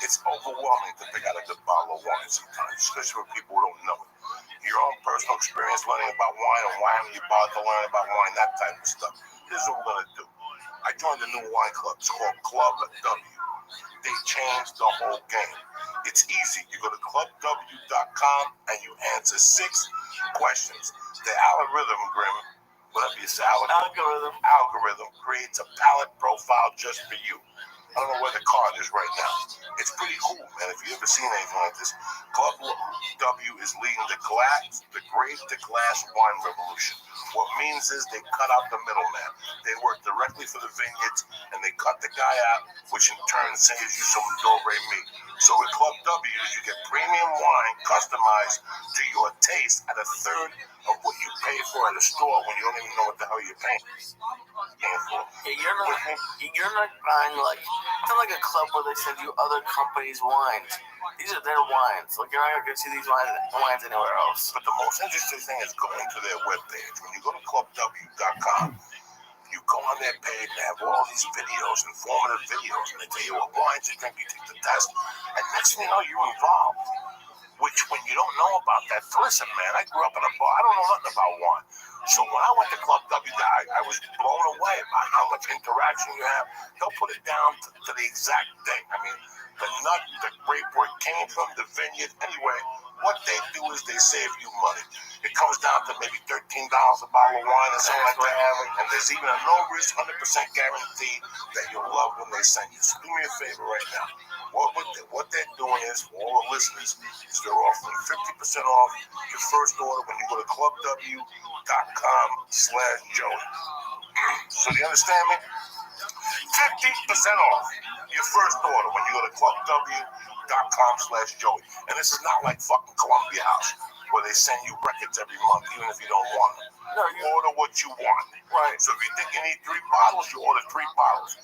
It's overwhelming to pick out a good bottle of wine sometimes, especially for people who don't know it. Your own personal experience learning about wine and why you bother to learn about wine, that type of stuff. This is what we're gonna do. I joined a new wine club. It's called Club W. They changed the whole game. It's easy. You go to clubw.com and you answer 6 questions. The algorithm, Grim, whatever you say, algorithm creates a palette profile just for you. I don't know where the card is right now. It's pretty cool, man. If you ever seen anything like this, Club W is leading the grape to glass wine revolution. What means is they cut out the middleman. They work directly for the vineyards, and they cut the guy out, which in turn saves you some do-re-mi. So with Club W, you get premium wine customized to your taste at a third of what you pay for at a store when you don't even know what the hell you're paying for. Yeah, you're not buying like, it's not like a club where they send you other companies' wines. These are their wines. Like, you're not going to see these wines anywhere else. But the most interesting thing is going to their webpage. When you go to clubw.com, you go on their page and have all these videos, informative videos, and they tell you what wines you drink, you take the test, and next thing you know, you're involved. Which, when you don't know about that, listen, man, I grew up in a bar. I don't know nothing about wine. So when I went to Club W, I was blown away by how much interaction you have. They'll put it down to the exact thing. I mean, the nut, the grape, where it came from, the vineyard. Anyway, what they do is they save you money. It comes down to maybe $13 a bottle of wine or something like that. And there's even a no-risk 100% guarantee that you'll love when they send you. So do me a favor right now. What they're doing is, for all the listeners, is they're offering 50% off your first order when you go to clubw.com/Joey. So do you understand me? 50% off your first order when you go to clubw.com/Joey. And this is not like fucking Columbia House, where they send you records every month, even if you don't want them. No, you order what you want. Right. So if you think you need 3 bottles, you order 3 bottles.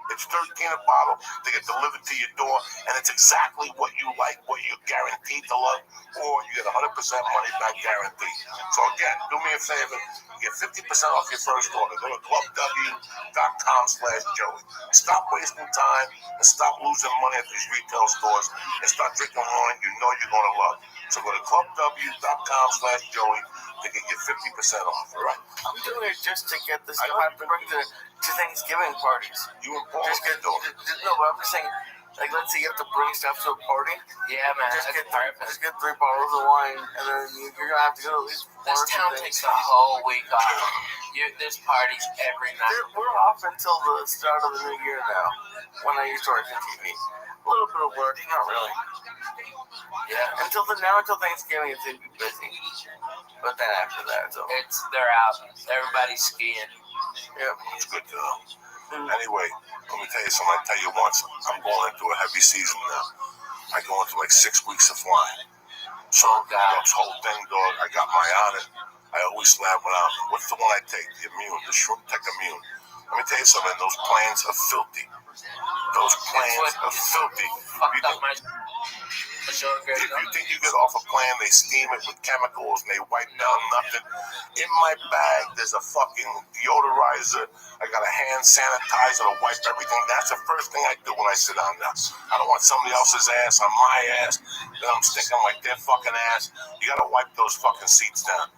It's $13 a bottle. They get delivered to your door, and it's exactly what you like, what you're guaranteed to love, or you get 100% money back guarantee. So again, do me a favor. You get 50% off your first order. Go to clubw.com/Joey. Stop wasting time and stop losing money at these retail stores and start drinking wine you know you're going to love. So go to clubw.com/Joey to get your 50% off, all right? I'm doing it just to get this stuff I bring to Thanksgiving parties. You and Paul just get, no, but I'm just saying, like, let's say you have to bring stuff to a party. Yeah, man. Just get 3 bottles of wine, and then you're gonna have to go to at least. This town takes a whole week off. There's parties every night. We're off until the start of the new year now. When I used to work on TV, a little bit of work, not really. Yeah. Until Thanksgiving, it's gonna be busy. But then after that, they're out. Everybody's skiing. Yeah, it's good to know. Anyway, let me tell you something. I tell you once, I'm going into a heavy season now. I go into like 6 weeks of flying. So this whole thing, dog, I got my on it. I always slap it out. What's the one I take? The Immune, the Shroom Tech Immune. Let me tell you something. Those planes are filthy. Those planes are filthy. If you think you get off a plane, they steam it with chemicals and they wipe down nothing. In my bag, there's a fucking deodorizer. I got a hand sanitizer to wipe everything. That's the first thing I do when I sit down now. I don't want somebody else's ass on my ass. Then I'm sticking like their fucking ass. You gotta wipe those fucking seats down.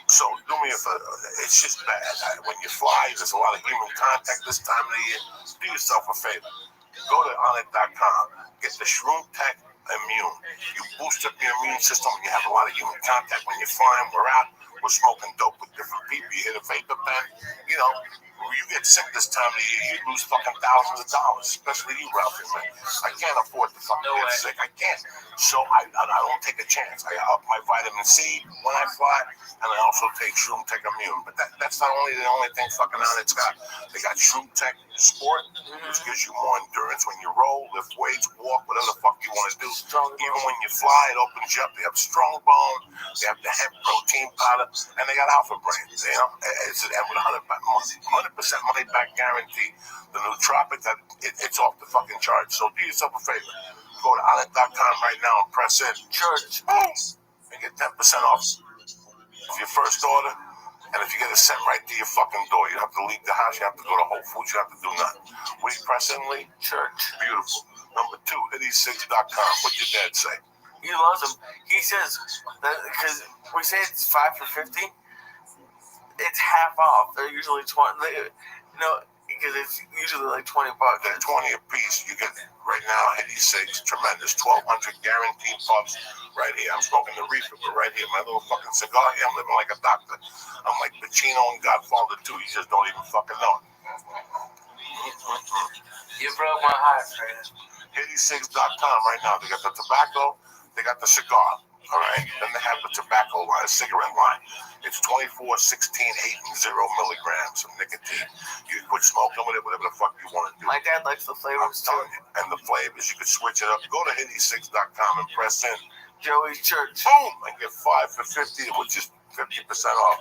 So do me a favor. It's just bad. When you fly, there's a lot of human contact this time of the year. Do yourself a favor. Go to onit.com. Get the Shroom Tech Immune. You boost up your immune system when you have a lot of human contact. When you're flying, we're out, we're smoking dope with different people. You hit a vapor pen, you know, you get sick this time of the year, you lose fucking thousands of dollars, especially you, Ralphie, man. I can't afford to fucking get sick. I can't. So I don't take a chance. I up my vitamin C when I fly, and I also take Shroom Tech Immune. But that's not only the only thing fucking on it's got. They got Shroom Tech Sport, which gives you more endurance when you roll, lift weights, walk, whatever the fuck you want to do. Even when you fly, it opens you up. They have Strong Bone, they have the hemp protein powder, and they got Alpha Brain. You know, it's with 100% money back guarantee. The nootropic, it's off the fucking chart. So do yourself a favor. Go to Onnit.com right now and press in church, boom, and get 10% off of your first order. And if you get it sent right to your fucking door, you don't have to leave the house, you have to go to Whole Foods, you have to do nothing. What do you press in, Lee? Church. Beautiful. Number 2, hitty6.com. What'd your dad say? He loves them. He says that because we say it's 5 for $50, it's half off. They're usually 20. Because it's usually like $20. They're 20 a piece. You get right now hitty6, tremendous, 1,200 guaranteed puffs right here. I'm smoking the reefer, but right here, my little fucking cigar here. I'm living like a doctor. I'm like Pacino and Godfather too. You just don't even fucking know. You broke my heart, man. hitty6.com right now. They got the tobacco, they got the cigar, all right? Then they have the tobacco line, cigarette line. It's 24, 16, 8, and 0 milligrams of nicotine. You can quit smoking with it, whatever the fuck you want to do. My dad likes the flavors too. And the flavors, you can switch it up. Go to hitty6.com and press in Joey's Church. Boom! And get 5 for $50, which is 50% off.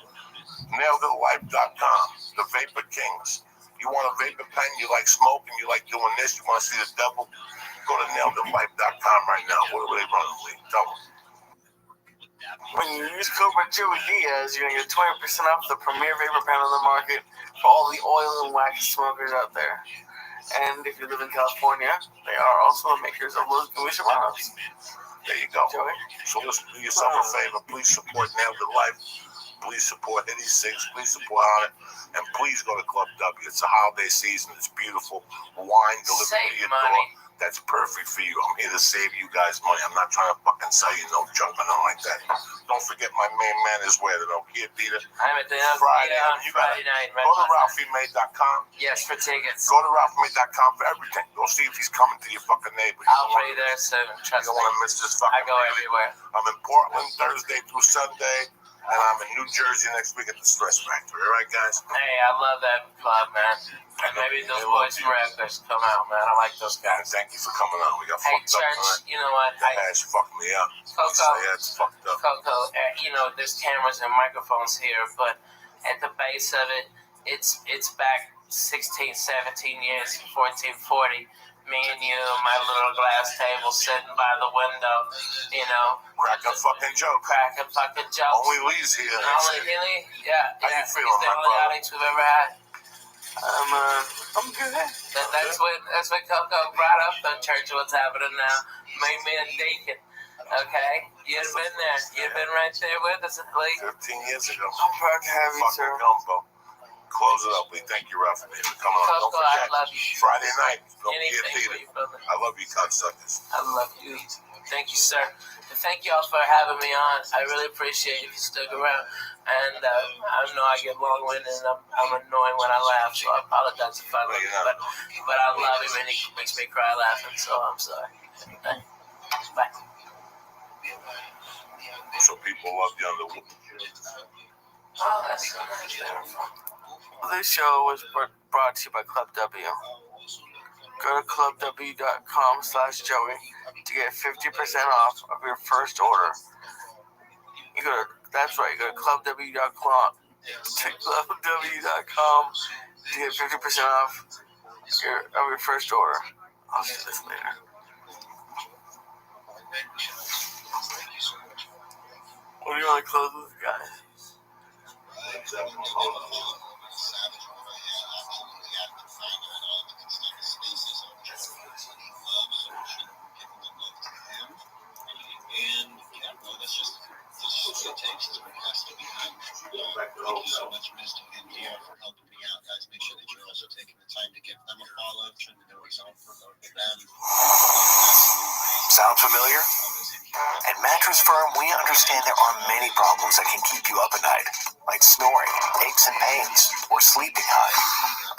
NailedItLife.com, the Vapor Kings. You want a vapor pen, you like smoking, you like doing this, you want to see the devil, go to NailedItLife.com right now. What are they running, Lee? Tell them. When you use code Joey Diaz, you're going to get 20% off the premier vapor pen on the market for all the oil and wax smokers out there. And if you live in California, they are also the makers of Los Guisheranos. There you go. Joey? So listen, do yourself a favor. Please support Nailed It Life. Please support hitty6. Please support Onnit. And please go to Club W. It's the holiday season. It's beautiful. Wine delivered to your door. That's perfect for you. I'm here to save you guys money. I'm not trying to fucking sell you no junk or nothing like that. Don't forget my main man is where the Nokia Peter. I'm at the Friday. Friday night. Go to RalphieMay.com. Yes, for tickets. Go to RalphieMay.com for everything. Go see if he's coming to your fucking neighborhood. I'll be there soon. Trust you don't me. want to miss this fucking I go everywhere. I'm in Portland Thursday through Sunday. And I'm in New Jersey next week at the Stress Factory. All right, guys? Hey, I love that club, man. And maybe those boys from Restream come out, man. I like those guys. Thank you for coming on. We got hey, fucked Church, up tonight. You know what? That ass fucked me up. Coco, yeah, it's fucked up. Coco, there's cameras and microphones here, but at the base of it, it's back 16, 17 years, 1440. Me and you, my little glass table sitting by the window, Crack a fucking joke. Crack a fucking joke. Only Lee's here. Only Hilly? Yeah. How you feeling, He's the my only brother? audience we've ever had. I'm good. That's what Coco brought up the church. What's happening now? Made me a deacon. Okay? You've been there. You've been right there with us, Lee. 15 years ago. I'm proud to have you, sir. Gumbo. Close it up, Lee. Thank you, Ralph, for coming on. Don't Coco, forget, I love you. Friday night. Don't Anything be for you, brother. I love you, cocksuckers. I love you. Thank you, sir. And thank you all for having me on. I really appreciate if you stuck around. And I know I get long-winded and I'm annoying when I laugh, so I apologize if I laugh. But I love him and he makes me cry laughing, so I'm sorry. Bye. So people love you on the Oh, that's beautiful. This show was brought to you by Club W. Go to clubw.com/Joey to get 50% off of your first order. That's right. Go to clubw.com to get 50% off your first order. I'll see this later. What do you want to close with, guys? Thank you so much, Mr. India, for helping me out, guys. Make sure that you're also taking the time to give them a follow. Turn the doors on for them. Sound familiar? At Mattress Firm, we understand there are many problems that can keep you up at night, like snoring, aches and pains. pains, or sleeping high.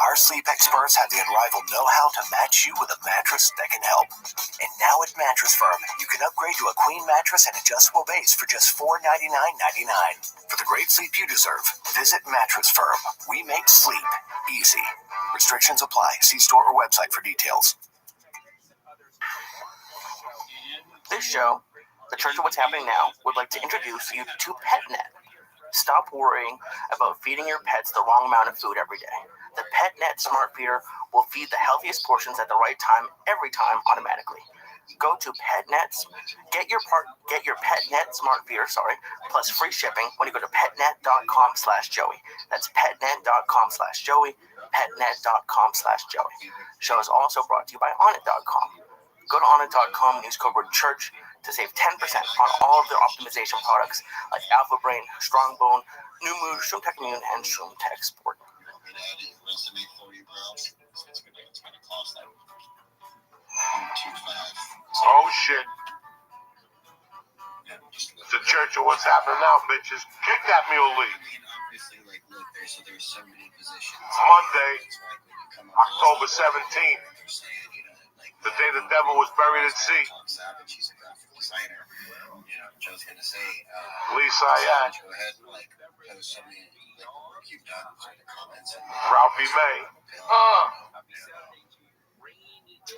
Our sleep experts have the unrivaled know-how to match you with a mattress that can help. And now at Mattress Firm, you can upgrade to a queen mattress and adjustable base for just $499.99. For the great sleep you deserve, visit Mattress Firm. We make sleep easy. Restrictions apply. See store or website for details. This show, The Church of What's Happening Now, would like to introduce you to PetNet. Stop worrying about feeding your pets the wrong amount of food every day. The PetNet Smart Feeder will feed the healthiest portions at the right time, every time, automatically. Go to PetNet, get your PetNet Smart Feeder, plus free shipping when you go to petnet.com/Joey. That's petnet.com/Joey, petnet.com/Joey. Show is also brought to you by Onnit.com. Go to Onnit.com and use code word CHURCH to save 10% on all of their optimization products like Alpha Brain, Strongbone, New Mood, Shroom Tech Immune, and Shroom Tech Sport. Oh shit. It's the Church of What's Happening Now, bitches. Kick that mule lead. Monday, October 17th. The day the devil was buried at sea. Lee Sayat. Ralphie May.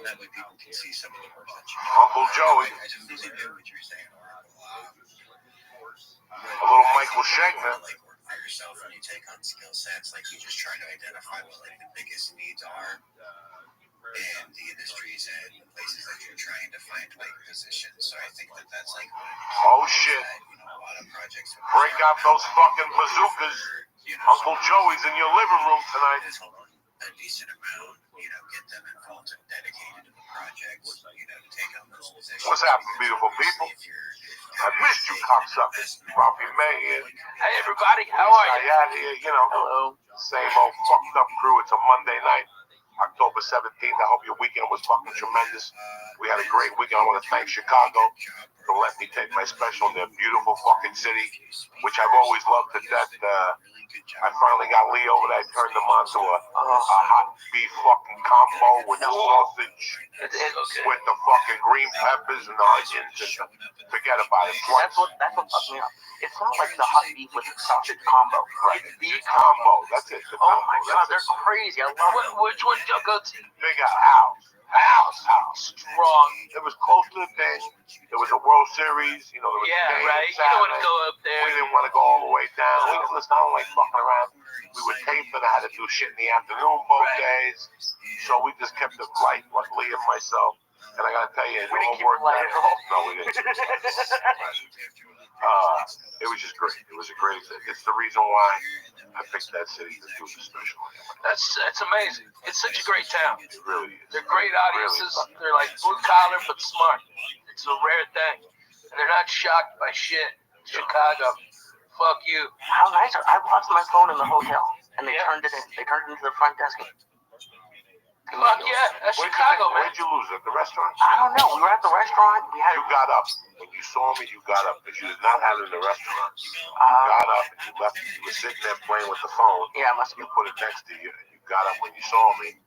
That way people can see some of the work that you do. Uncle Joey. A little Michael Schegner. Like work for yourself when you take on skill sets, like you just try to identify what like the biggest needs are in the industries and the places that you're trying to find like positions. So I think that that's like oh shit. That, a lot of projects break out those fucking bazookas. Uncle Joey's in your living room tonight. A decent amount, get them involved and dedicated to the projects, to take on those positions. What's happening, beautiful people? I missed you, cocksuckers. Ralphie May here. Hey, everybody, how are you? Here, hello. Same old fucked up crew. It's a Monday night, October 17th. I hope your weekend was fucking tremendous. We had a great weekend. I want to thank Chicago for letting me take my special in their beautiful fucking city, which I've always loved to death. I finally got Lee over there. I turned them on to a hot beef fucking combo with the sausage, with the fucking green peppers and the onions, and forget about it. That's what fucked me up. It's not like the hot beef with sausage combo. Right. It's the combo. That's it. The combo. Oh my god, they're crazy. I love it. Which one did y'all go to? Bigger House. Strong. It was close to the thing. There was a World Series. There was right. You don't want to go up there. We didn't want to go all the way down. We didn't listen. I don't like fucking around. We were taping. I had to do shit in the afternoon both days. So we just kept it light, like Lee and myself. And I gotta tell you, it all worked out. No, we didn't. It was just great. It was a great thing. It's the reason why I picked that city to do the special. That's amazing. It's such a great town. It really is. They're great audiences. Really. They're like blue collar but smart. It's a rare thing. And they're not shocked by shit. Chicago. Fuck you. How nice. I lost my phone in the hotel and they turned it in. They turned it into the front desk. Fuck yeah, that's Chicago, man. Where'd you lose it? At the restaurant? I don't know. We were at the restaurant. You got up. When you saw me, you got up. Because you did not have it in the restaurant. You got up and you left. You were sitting there playing with the phone. Yeah, I must have. You put it next to you. And you got up when you saw me.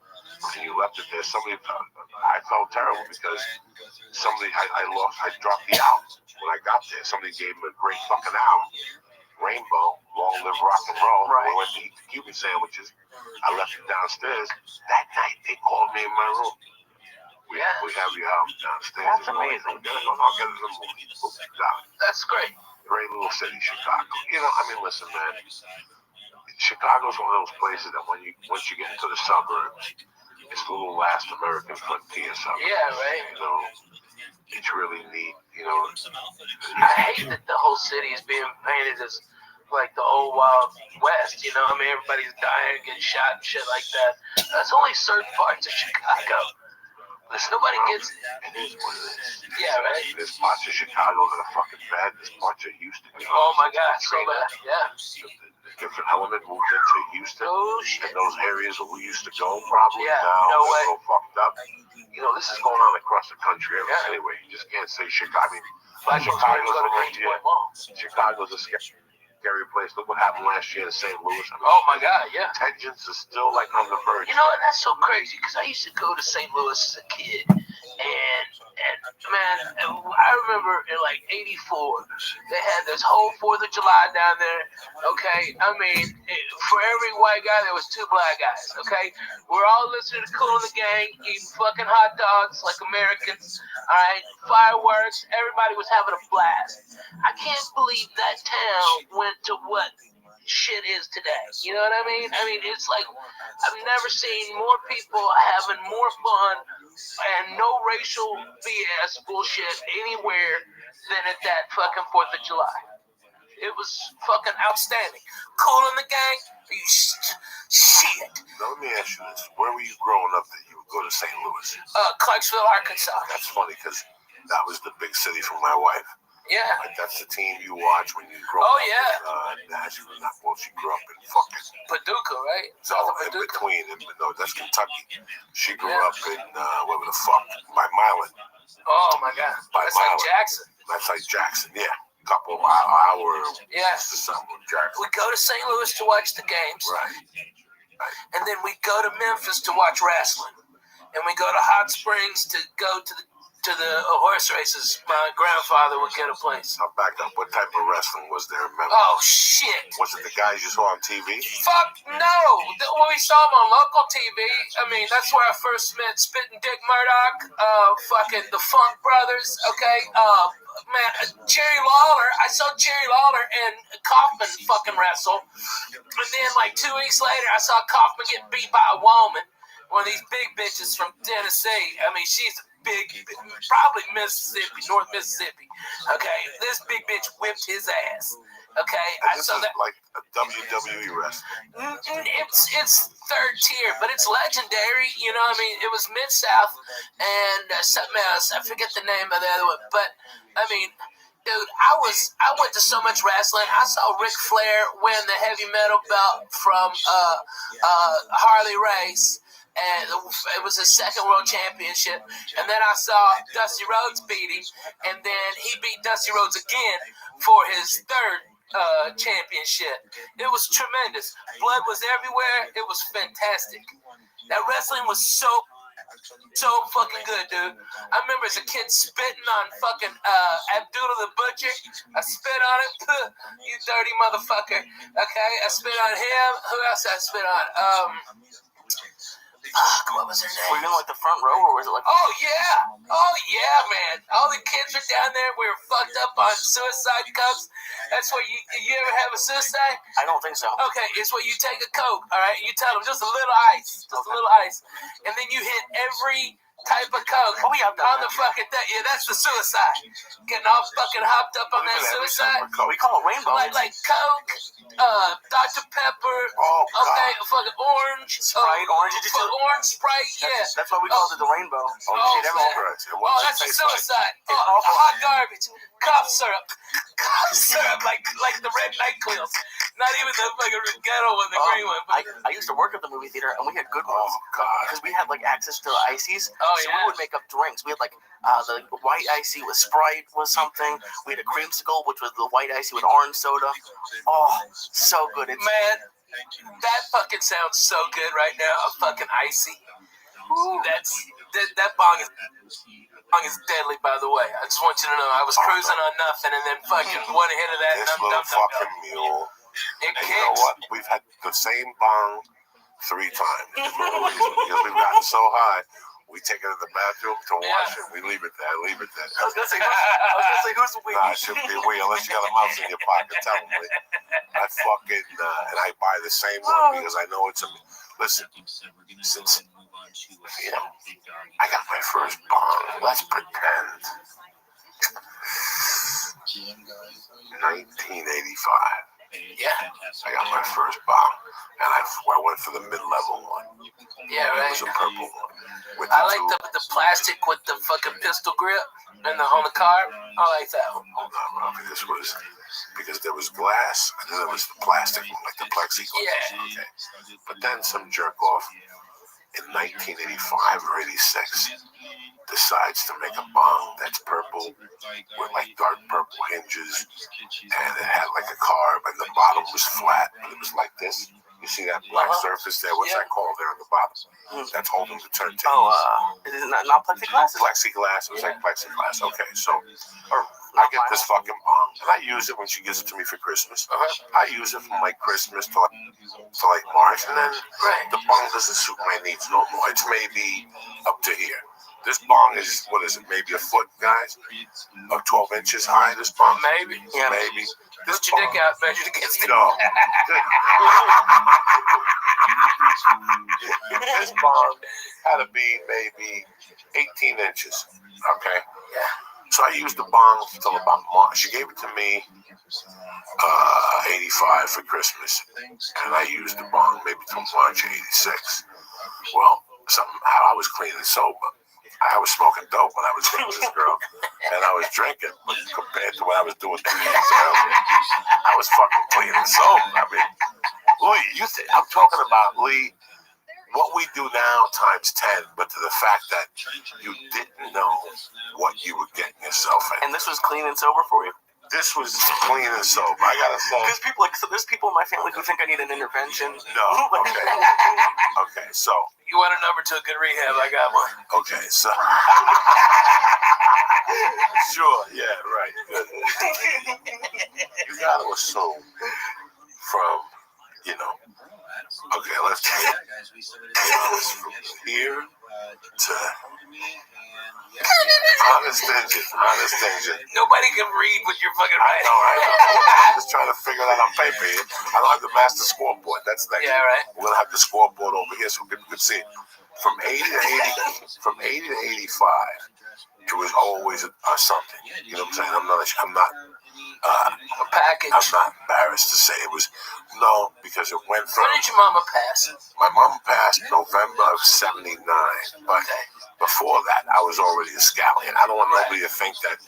And you left it there. I felt terrible because I dropped the album. When I got there, somebody gave me a great fucking album. Rainbow, Long Live Rock and Roll. Right. We went to eat the Cuban sandwiches. I left it downstairs. That night, they called me in my room. We have your album downstairs. That's amazing. I'll get it in the morning. That's great. Great little city, Chicago. Listen, man. Chicago's one of those places that once you get into the suburbs, it's the little last American frontier suburb. Yeah, right. It's really neat. I hate that the whole city is being painted as like the old Wild West, everybody's dying, getting shot and shit like that. That's only certain parts of Chicago. Nobody gets it. It is what it is. Yeah, right. There's parts of Chicago that are fucking bad. There's parts of Houston. Oh my God, so bad. Yeah. The different element moved into Houston. Oh shit. And those areas where we used to go probably now no way. so fucked up. This is going on across the country anyway. You just can't say Chicago. Chicago's a scary. scary place. Look what happened last year in St. Louis. I mean, Oh my God, yeah. tensions are still like on the verge. You know what? That's so crazy because I used to go to St. Louis as a kid, and man, I remember in like '84 they had this whole 4th of July down there. Okay, I mean, for every white guy there was 2 black guys. Okay, we're all listening to Kool and the Gang, eating fucking hot dogs like Americans. All right, fireworks. Everybody was having a blast. I can't believe that town went to what shit is today. You know what I mean? I mean, it's like I've never seen more people having more fun and no racial BS bullshit anywhere than at that fucking 4th of July. It was fucking outstanding. Kool and the Gang, you shit. Now, let me ask you this. Where were you growing up that you would go to St. Louis? Clarksville, Arkansas. That's funny because that was the big city for my wife. Yeah. Like, that's the team you watch when you grow up. Oh, yeah. In Nashville. Well, she grew up in fucking Paducah, right? No, in between. No, that's Kentucky. She grew up in, whatever the fuck, by Milan. Oh, my God. By That's Milan. like Jackson. That's like Jackson, yeah. Couple of hours. Yeah. To something, Jackson. We go to St. Louis to watch the games. Right. And then we go to Memphis to watch wrestling. And we go to Hot Springs to go to the horse races. My grandfather would get a place. Now back up. What type of wrestling was there in Memphis? Oh, shit. Was it the guys you saw on TV? Fuck no. When we saw him on local TV, I mean, that's where I first met Spittin' Dick Murdoch, fucking the Funk Brothers, okay? Man, Jerry Lawler. I saw Jerry Lawler and Kaufman fucking wrestle. And then, like, 2 weeks later, I saw Kaufman get beat by a woman. One of these big bitches from Tennessee. I mean, she's big, probably Mississippi, North Mississippi. Okay, this big bitch whipped his ass. Okay, and I saw that. Like a WWE wrestling. It's 3rd tier, but it's legendary. You know, what I mean, it was Mid-South and something else. I forget the name of the other one, but I mean, dude, I went to so much wrestling. I saw Ric Flair win the heavy metal belt from Harley Race. And it was his 2nd world championship. And then I saw Dusty Rhodes beat him. And then he beat Dusty Rhodes again for his 3rd championship. It was tremendous. Blood was everywhere. It was fantastic. That wrestling was so fucking good, dude. I remember as a kid spitting on fucking Abdullah the Butcher. I spit on it. You dirty motherfucker. Okay? I spit on him. Who else I spit on? What was her name? Were you in like the front row, or was it like? Oh yeah, man. All the kids were down there. We were fucked up on suicide cups. That's where you ever have a suicide? I don't think so. Okay, it's where you take a Coke. All right, you tell them just a little ice, a little ice, and then you hit every type of Coke on the fucking thing. Yeah, that's the suicide. Getting all fucking hopped up on that suicide. We call it rainbow. Like Coke, Dr. Pepper, okay, fucking orange, Sprite, orange Sprite, yeah. That's why we called it the rainbow. That's the suicide. Hot garbage, cough syrup, like the red NyQuil. Not even the fucking ghetto one, the green one. I used to work at the movie theater, and we had good ones. Oh God! Because we had like access to the ices. Oh, so yeah. we would make up drinks. We had like the white icy with Sprite was something. We had a creamsicle, which was the white icy with orange soda. Oh, so good. Man, that fucking sounds so good right now. A fucking icy. That bong is deadly, by the way. I just want you to know. I was cruising on nothing, and then fucking one hit of that. This little fucking mule. It and kicks. You know what? We've had the same bong 3 times. Because we've gotten so high, we take it to the bathroom to wash it. We leave it there. I was gonna say who's the we? Nah, it shouldn't be we unless you got a mouse in your pocket. Tell me. I fucking and I buy the same one because I know it's a. Listen, since you know, I got my first bong. Let's pretend. 1985. Yeah. I got my first bong, and I went for the mid-level one. Yeah, right. It was a purple one. I like the plastic with the fucking pistol grip and on the car. I like that one. Hold on, Robbie. This was because there was glass and then there was the plastic one, like the plexiglass. Yeah. Okay. But then some jerk off in 1985 or 86 decides to make a bong that's purple with like dark purple hinges, and it had like a carb, and the bottom was flat, but it was like this. You see that black surface there? What's that called there on the bottom? That's holding the turntable. Is it not plexiglass? Plexiglass. It was like plexiglass. Okay, so I get this fucking bong, and I use it when she gives it to me for Christmas. I use it from like Christmas to like March, and then the bong doesn't suit my needs no more. It's maybe up to here. This bong is, what is it, maybe a foot, guys? Or 12 inches high, this bong? Maybe. Yeah. Maybe. Put your dick out, measure against it. No. This bong had to be maybe 18 inches, okay? Yeah. So I used the bong till about March. She gave it to me 85 for Christmas, and I used the bong maybe till March 86. Well, somehow I was clean and sober. I was smoking dope when I was with this girl, and I was drinking, but compared to what I was doing 2 years earlier, I was fucking clean and sober. I mean, Lee, I'm talking about, Lee, what we do now times 10, but to the fact that you didn't know what you were getting yourself in. And this was clean and sober for you? This was clean and sober, I gotta say. Because there's people in my family who think I need an intervention. No, okay. Okay, so. You want a number to a good rehab? I got one. Okay, so. Sure, yeah, right. Good. You gotta assume from, okay, let's take from here to honest engine. Nobody can read what you're fucking writing. I know. I'm just trying to figure that on paper here. I don't have the master scoreboard. That's next. Yeah, right. We're gonna have the scoreboard over here so people can see it. From 80 to 85, it was always something. You know what I'm saying? I'm not a package. I'm not embarrassed to say it was because it went from. When did your mama pass? My mom passed November of '79, but before that, I was already a scallion. I don't want nobody to think that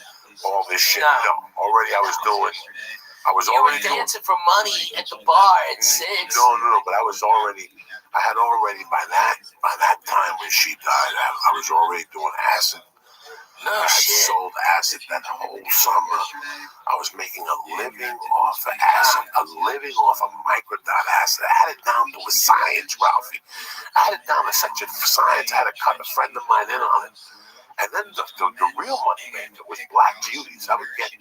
all this shit. No, already I was doing. I was already dancing for money at the bar at 6. No, but I had already by that time when she died, I was already doing acid. I sold acid that whole summer. I was making a living off of acid, a living off of microdot acid. I had it down to a science, Ralphie. I had it down to such a science. I had to cut a friend of mine in on it. And then the real money maker was Black Beauties. I would get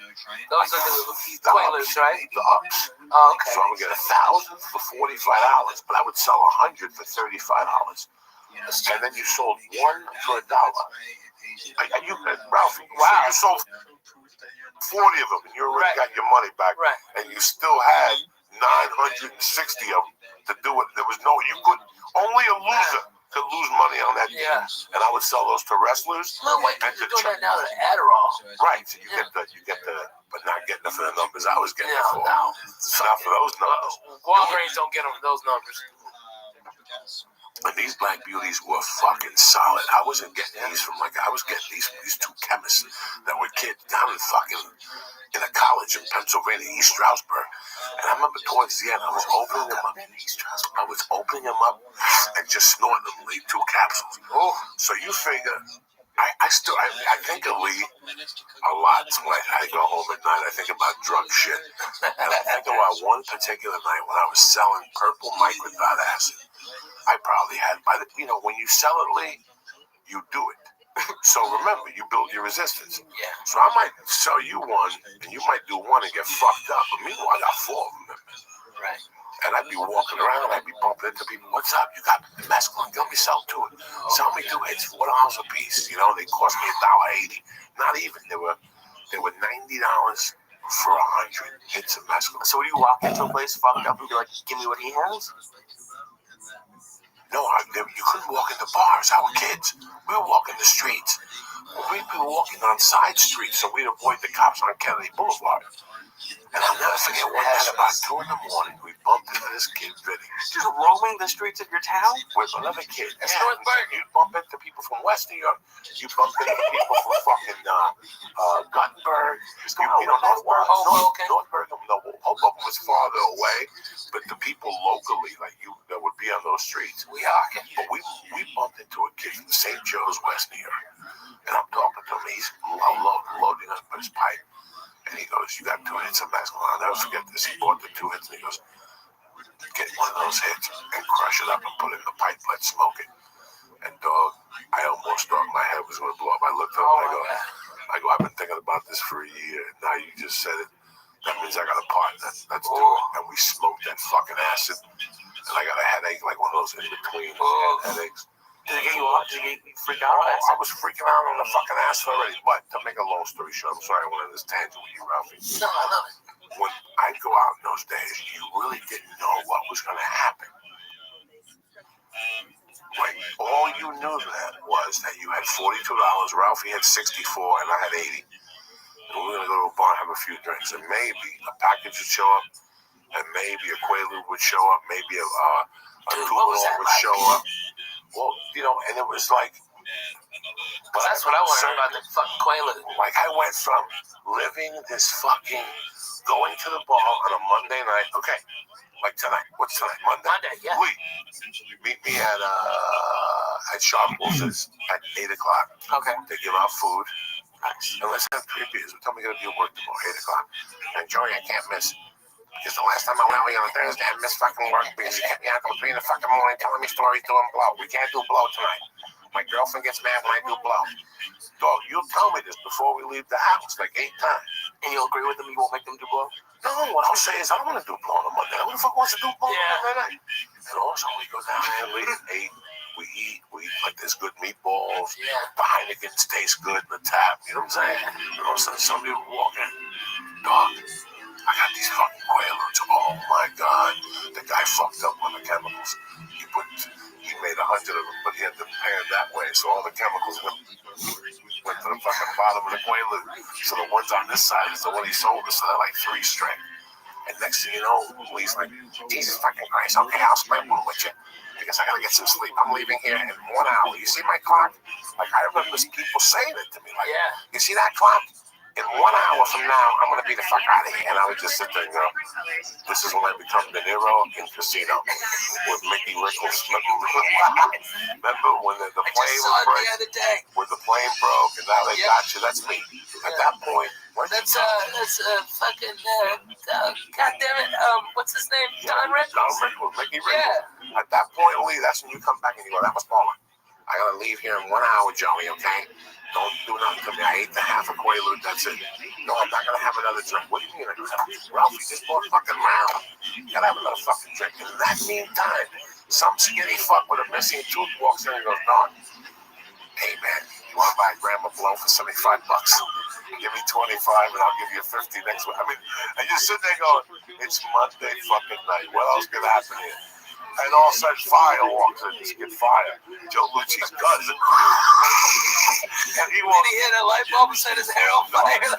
those are the Quaaludes, right? The ups. Oh, okay. So I would get 1,000 for $45, but I would sell 100 for $35. And then you sold one for $1. Ralphie, wow. You sold 40 of them, and you already got your money back. Right. And you still had 960 of them to do it. There was only a loser could lose money on that deal. Yeah. And I would sell those to wrestlers. No, wait, you're doing that now to Adderall. Right. So you get the, but not getting it for the numbers I was getting it for. No. Not for those numbers. Walgreens don't get them for those numbers. And these Black Beauties were fucking solid. I wasn't getting these from I was getting these from these two chemists that were kids down in a college in Pennsylvania, East Stroudsburg. And I remember towards the end, I was opening them up and just snorting them, like 2 capsules. Oh. So you figure, I think of Lee a lot. When I go home at night, I think about drug shit. And I think about one particular night when I was selling purple microdot acid. I probably had, when you sell it, Lee, you do it. So remember, you build your resistance. Yeah. So I might sell you one, and you might do one and get fucked up. But meanwhile, I got 4 of them. Right. And I'd be walking around, and I'd be bumping into people. What's up? You got mescaline? Let me sell 2. Sell me 2 hits for $4 a piece. They cost me $1.80. Not even. They were $90 for 100 hits of mescaline. So you walk into a place fucked up and be like, give me what he has? No, you couldn't walk into bars. Our kids, we were walking the streets. We'd be walking on side streets so we'd avoid the cops on Kennedy Boulevard. And I'll never forget one night about 2 in the morning, we bumped into this kid, Vinny. Just roaming the streets of your town? With another kid. You'd bump into people from West New York. You bump into people from fucking Guttenberg. Northburg. No, Hoboken was farther away. But the people locally, that would be on those streets. We are. But we bumped into a kid from St. Joe's West New York. And I'm talking to him. He's loading up his pipe. And he goes, you got 2 hits of mescaline. I'll never forget this. He bought the 2 hits and he goes, get one of those hits and crush it up and put it in the pipe, let's smoke it. And dog, I almost thought my head was going to blow up. I looked up and I go, I've been thinking about this for a year. Now you just said it. That means I got a partner. Let's do it. And we smoked that fucking acid. And I got a headache, like one of those in-between headaches. Did it get you off? Did you freak out? I was freaking out on the fucking acid already. But to make a long story short, I'm sorry I went on this tangent with you, Ralphie. No, I love it. When I'd go out in those days, you really didn't know what was going to happen. Like, all you knew then was that you had $42, Ralphie had 64, and I had 80. And we were going to go to a bar and have a few drinks. And maybe a package would show up, and maybe a Quaalude would show up, maybe a Tubalon would show up. Well, you know, and it was like... Well, that's what I want to know about the fucking Quaalude. Like, I went from living this fucking... going to the bar on a Monday night. Okay, like tonight. What's tonight? Monday, yeah. Meet me at Sharp Wolves at 8 o'clock. Okay. They give out food. And let's have 3 beers. Tell me you're going to be at work tomorrow, 8 o'clock. And Joey, I can't miss. Because the last time I went out on a Thursday, I missed fucking work because you kept me out till 3 in the fucking morning telling me stories doing blow. We can't do blow tonight. My girlfriend gets mad when I do blow. Dog, you'll tell me this before we leave the house, like 8 times. And you'll agree with them? You won't make them do blow? No, what I'll say is I don't want to do blow on a Monday. Who the fuck wants to do blow on a Monday night? And also we go down there late at 8. We eat like there's good meatballs. Yeah. The Heineken's taste good in the tap. You know what I'm saying? And all of a sudden somebody will walk in. Dog, I got these fucking Quaaludes. Oh my God. The guy fucked up on the chemicals. He made 100 of them, but he had them paired that way. So all the chemicals went to the fucking bottom of the Quaalude. So the ones on this side is the one he sold us. So they're like 3 straight. And next thing you know, Lee's like, Jesus fucking Christ. Okay, I'll spend one with you. Because I gotta get some sleep. I'm leaving here in 1 hour. You see my clock? Like, I remember people saying it to me. Like, you see that clock? In 1 hour from now, I'm gonna be the fuck out of here. And I would just sit there and go, this is when I become De Niro in Casino with Mickey Rickles. Remember when the plane was broke? When the plane broke and now they got you? That's me. At that point, that's fucking God damn it, what's his name? Don Rickles? Don Rickles, Mickey Rickles. Yeah. At that point, Lee, that's when you come back and you go, that was Paula. I gotta leave here in 1 hour, Joey, okay? Don't do nothing to me. I ate the half a Quaalude, that's it. No, I'm not gonna have another drink. What are you gonna do? Ralphie just bought fucking round. You gotta have another fucking drink. And in that meantime, some skinny fuck with a missing tooth walks in and goes, Don, hey man, you wanna buy a gram of blow for $75? Give me 25 and I'll give you 50 next week. I mean, and you sit there going, it's Monday fucking night. What else could happen here? And all of a sudden, fire walks in. Just get fire. Joe Lucci's guns. And he walks. Did he hit a light bulb and set his hair on fire? And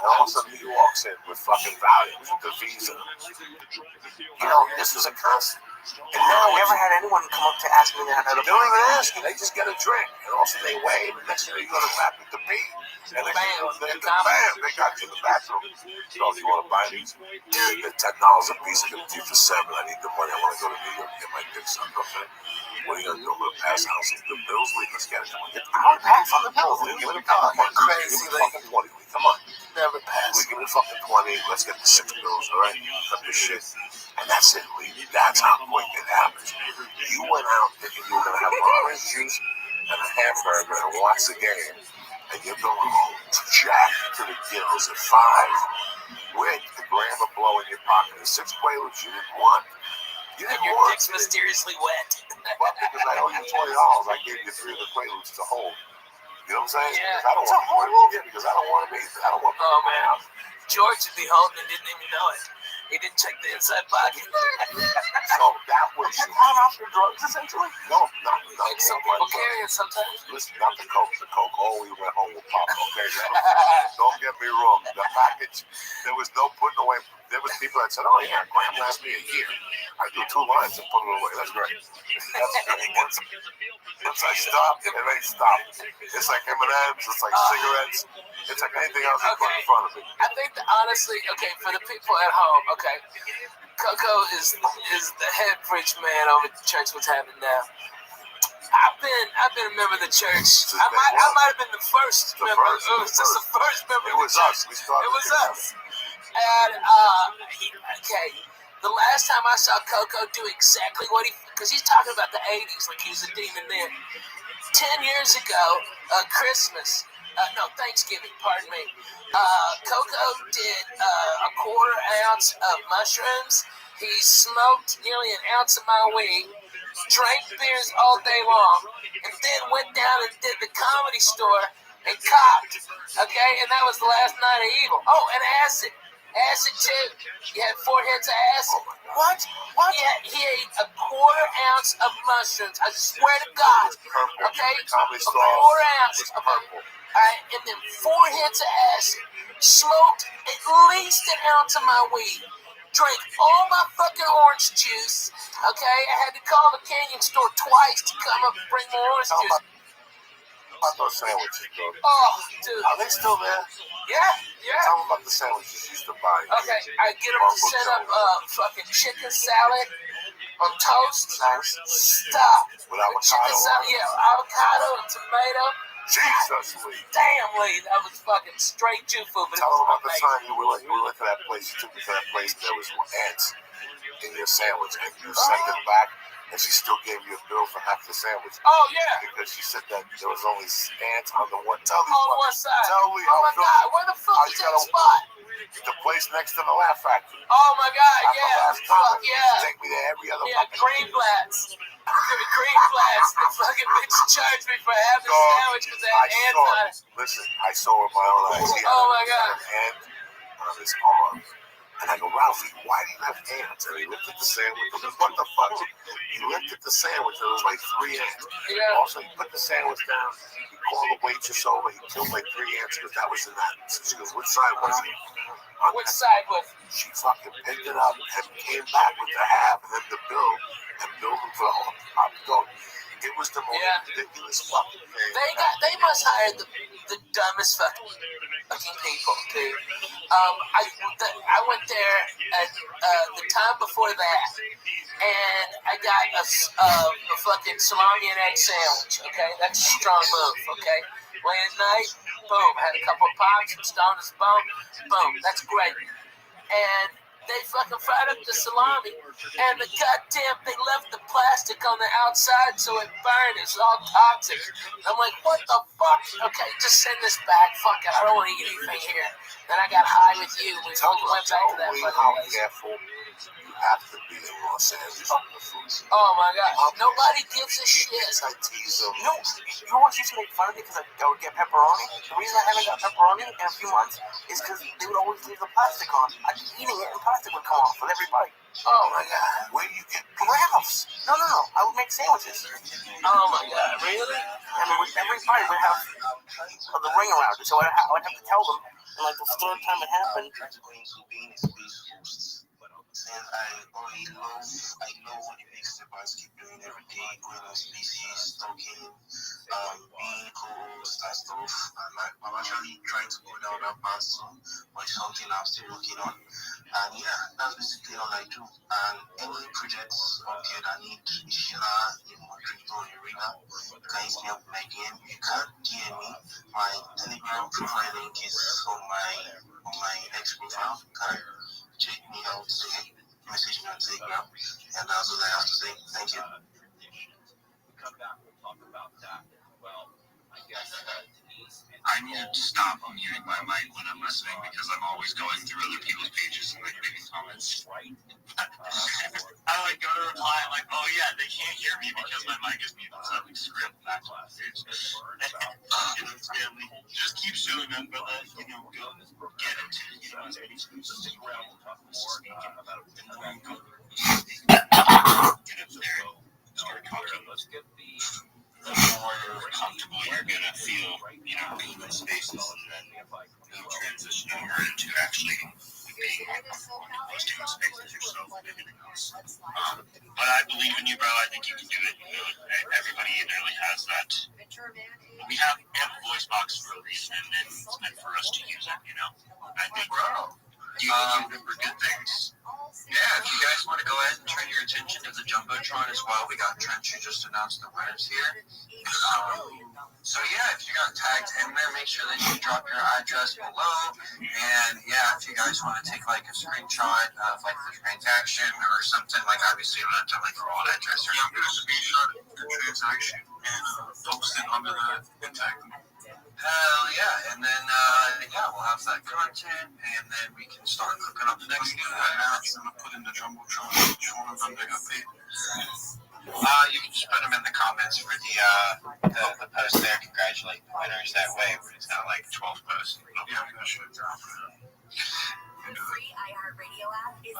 all of a sudden, he walks in with fucking Valium, with the Visa. You know, this was a constant. And now, I never had anyone come up to ask me that. They don't even ask you. They just get a drink. And also, they wave. And next thing you go to the bathroom to pee. And they got you in the bathroom. So, you want to buy these? Dude, they're $10 a piece. I'm going to do for $7. I need the money. I want to go to New York and get my dick sucked. Okay? What are you going to do? I'm going to pass out some good bills. Let's get it. I would pass on the bills. Give me the fucking Crazy. Give me the fucking 20. Come on. Never pass. Give me the fucking 20. Let's get the 6 bills. All right? Cut this shit. And that's it, Lee. That's how quick it happens. You went out thinking you were going to have orange juice and a hamburger and watch the game. And you're going home jacked to the gills at 5 with the gram of blow in your pocket and 6 Quaaludes you didn't want. And your dick's mysteriously wet. Well, because I owe you $20, I gave you 3 of the Quaaludes to hold. You know what I'm saying? Yeah. Because I don't want to be. I don't want to be. Oh, man. George would be holding and didn't even know it. He didn't check the inside pocket. So that was off your drugs, essentially? No, not like some people carry it sometimes. Listen, not the Coke. The Coke always went home with Pop. Okay, don't get me wrong. The package, there was no putting away there was people that said, "Oh yeah, Graham lasts me a year. I do 2 lines and put it away. That's great." That's great. Once I stopped, it ain't stopped. It's like M&Ms. It's like cigarettes. It's like anything else you put in front of me. I think that honestly, okay, for the people at home, okay, Coco is the head preach man over at the church. What's happening now? I've been a member of the church. I might have been the first member. It was just the first member. It was us. We started. It was us. And okay, the last time I saw Coco do exactly what because he's talking about the '80s, like he was a demon then. 10 years ago, Thanksgiving, pardon me. Coco did a 1/4 ounce of mushrooms. He smoked nearly an ounce of my weed, drank beers all day long, and then went down and did the Comedy Store and copped. Okay, and that was the last night of evil. Oh, and acid. Acid too. He had 4 hits of acid. What? He ate a 1/4 ounce of mushrooms. I swear to God. Okay? A 1/4 ounce of purple. Alright, and then 4 hits of acid. Smoked at least an ounce of my weed. Drank all my fucking orange juice. Okay? I had to call the Canyon store twice to come up and bring more orange juice. About those sandwiches, bro. Oh, dude. Are they still there? Yeah. Tell them about the sandwiches you used to buy. Okay, I get them to set up fucking chicken salad on toast. Nice. Stop. With avocado. Chicken salad, yeah, avocado and tomato. Jesus, Lee. Damn, Lee, that was fucking straight Jew food. Tell them about the time you went to that place. You took me to that place. There was ants in your sandwich, and you sent it back. And she still gave you a bill for half the sandwich. Oh, yeah. Because she said that there was only ants on the one. Tell me. On one side. Tell me. Oh, my God. Where the fuck is that spot? The place next to the Laugh Factory. Oh, my God. Yeah. Fuck, yeah. Take me there every other Green Flats. Green Flats. The fucking bitch charged me for half the sandwich because they had ants on it. Listen, I saw it with my own eyes. Oh, my God. An ant on his arm. And I go, Ralphie, why do you have ants? And he looked at the sandwich. He goes, what the fuck? He looked at the sandwich. There was like 3 ants. Yeah. Also, he put the sandwich down. He called the waitress over. He killed like 3 ants because that was in that. She goes, which side was it? Which side was it? She fucking picked it up and came back with the half and then the bill and billed him for the whole dog. It was the most ridiculous fucking thing. They must hire the dumbest fucking people, dude. I went there at the time before that, and I got a fucking salami and egg sandwich. Okay, that's a strong move. Okay, late at night, boom, had a couple of pops, stoned as bone, boom, that's great. And they fucking fried up the salami, and they left the plastic on the outside so it burned. It's all toxic. I'm like, what the fuck? Okay, just send this back. Fuck it, I don't want to eat anything here. Then I got high with you. We went back to that fucking place. Careful. You have to be in Los Angeles on the food. Oh my God, nobody gives a shit. I tease them. You know what used to make fun of me because I would get pepperoni? The reason I haven't got pepperoni in a few months is because they would always leave the plastic on. I'd be eating it and plastic would come off with every bite. Oh my God. Where do you get Ralph's? No. I would make sandwiches. Oh my God, really? I mean, with every bite would have the ring around it, so I'd have to tell them. And like the 3rd time it happened. And I know what it makes the boss keep doing every day, going on species, talking, being co-host and stuff. I'm actually trying to go down that path soon, but it's something I'm still working on. And yeah, that's basically all I do. And any projects that need Ishila, in Madrid or Irina, you can hit me up with my DM. You can DM me. My Telegram profile link is on my X profile. You can check me out today. Message me on Telegram, and that's what I have to say. Thank you. Come back, we'll talk about that. Well, I guess I need to stop muting my mic when I'm listening because I'm always going through other people's pages and like making comments. Right. I like go to reply, I'm like, oh yeah, they can't hear me because my mic is muted. So I like script back to the page. Just keep showing up, but go get into start talking. Let's get the more comfortable you're gonna feel, in those spaces, and then transition over into actually being more comfortable. But I believe in you, bro. I think you can do it. Everybody really has that. We have a voice box for a reason, and it's meant for us to use it, I think, bro. You use it for good things. Yeah, if you guys want to go ahead and turn your attention to the Jumbotron as well, we got Trent who just announced the winners here. So yeah, if you got tagged in there, make sure that you drop your address below. And yeah, if you guys want to take like a screenshot of like the transaction or something, like obviously you don't have to like for all address. Yeah, I'm gonna screenshot the transaction and post it under the tag. Hell yeah, and then yeah, we'll have that content, and then we can start cooking up the next game. I'm gonna put in the Jumbotron. Which one of them they got paid? You can just put them in the comments for the post there. Congratulate the winners that way. It's not like 12 posts. Yeah, that should drop. Free iHeartRadio app is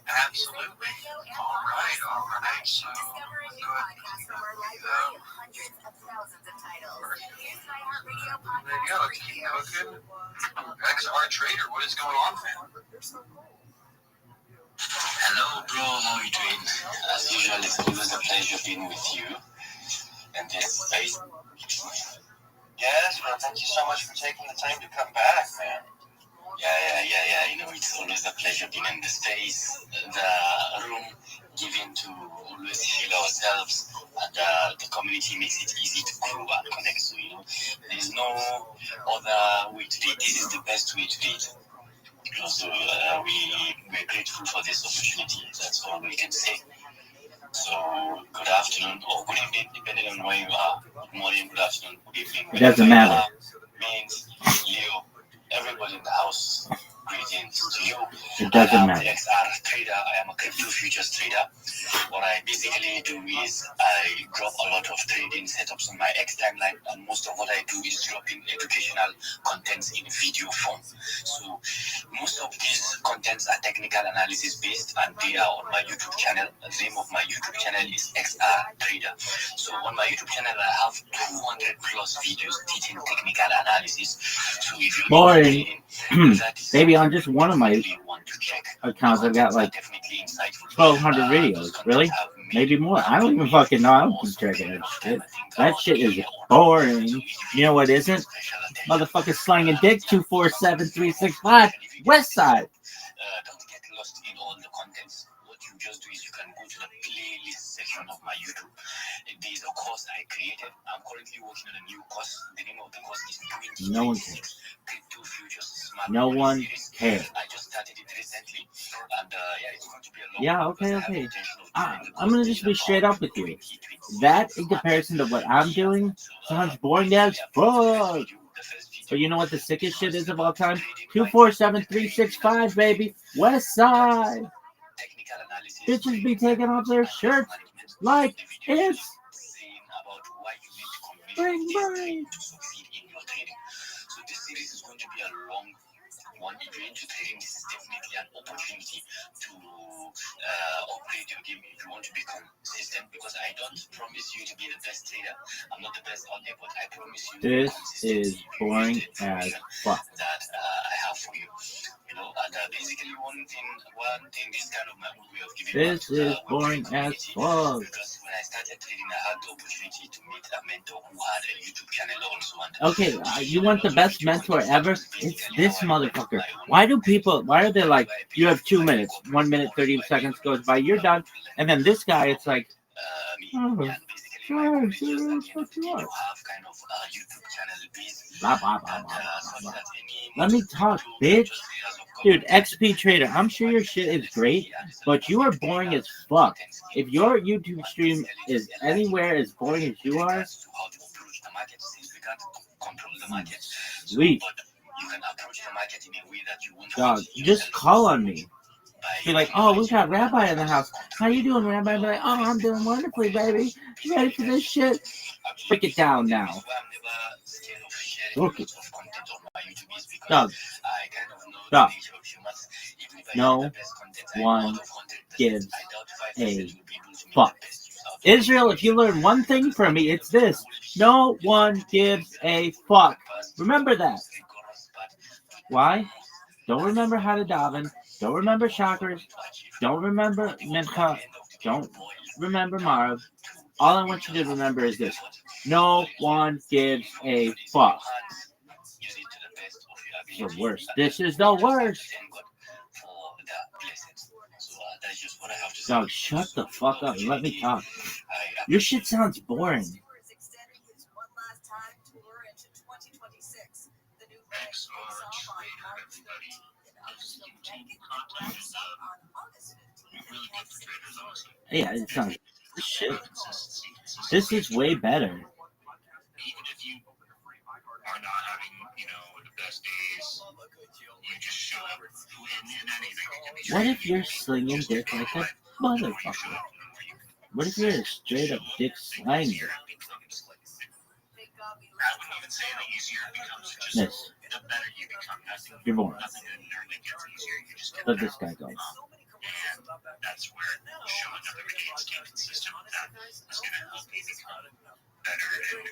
absolutely. All right. So discover a new podcast from our library of hundreds of thousands of titles. Here's an iHeartRadio podcast. There you go. Let's keep cooking. XR Trader, what is going on, fam? Hello, bro. How are you doing? As usual, it's always a pleasure being with you. And this space. Yes, bro. Thank you so much for taking the time to come back, man. Yeah. It's always a pleasure being in the space, the room given to always heal ourselves, and the community makes it easy to grow and connect. So, there's no other way to do it. This is the best way to do it. So we're grateful for this opportunity. That's all we can say. So good afternoon or good evening, depending on where you are. Good morning, good afternoon, good evening. It doesn't matter. Means Leo, everybody in the house. Greetings to you. It doesn't matter. I'm the XR trader. I am a crypto futures trader. What I basically do is I drop a lot of trading setups on my X timeline, and most of what I do is dropping educational contents in video form. So most of these contents are technical analysis based, and they are on my YouTube channel. The name of my YouTube channel is XR Trader. So on my YouTube channel, I have 200 plus videos teaching technical analysis. So if you boring. Maybe on just one of my accounts, I've got like 1,200 videos. Really? Maybe more. I don't even fucking know. I don't keep checking that shit. That shit is boring. You know what isn't? Motherfucker slanging dick 247-365 West Side. Don't get lost in all the contents. What you just do is you can go to the playlist section of my YouTube. There's a course I created. I'm currently working on a new course. The name of the course is No one cares. No one cares. I just started it recently, and it's going to be a long okay. I'm gonna just be straight up with you. That, in comparison to what I'm doing, sounds boring as fuck. But you know what the sickest shit is of all time? 247-365, baby. West Side. Bitches be taking off their shirts like it's spring break. So this series is going to be a long one. If you're into trading, this is definitely an opportunity to upgrade your game if you want to become consistent, because I don't promise you to be the best trader. I'm not the best out there, but I promise you this is boring as fuck. That I have for you. And basically one thing, this kind of my own way of giving this is boring as fuck. Because when I started trading, I had the opportunity to meet a mentor who had a YouTube channel also. Okay, you want the best mentor ever? It's this motherfucker. Why are they like, you have 2 minutes, 1 minute, 30 seconds goes by, you're done. And then this guy, it's like, let me talk, bitch. Dude, XP Trader, I'm sure your shit is great, but you are boring as fuck. If your YouTube stream is anywhere as boring as you are, sweet. Dog, just call on me. Be like, oh, we got Rabbi in the house. How you doing, Rabbi? Be like, oh, I'm doing wonderfully, baby. You ready for this shit? Break it down now. Okay. Dog. No one gives a fuck. Israel, if you learn one thing from me, it's this. No one gives a fuck. Remember that. Why? Don't remember how to daven. Don't remember Chakras. Don't remember Minka. Don't remember Marv. All I want you to remember is this. No one gives a fuck. The worst. This is the worst. Dog, shut the fuck up and let me talk. Your shit sounds boring. Yeah, it sounds shit. This is way better. Even if you are not having, the best days, you just show up in anything. What if you're slinging dick like a motherfucker? What if you're a straight up dick slanger? I wouldn't even say the easier it becomes, just Yes. the better you become. You're born. Nothing inherently gets easier. You just get Let better. this guy go. And that's where showing up every day and staying consistent with that is going to help you become better in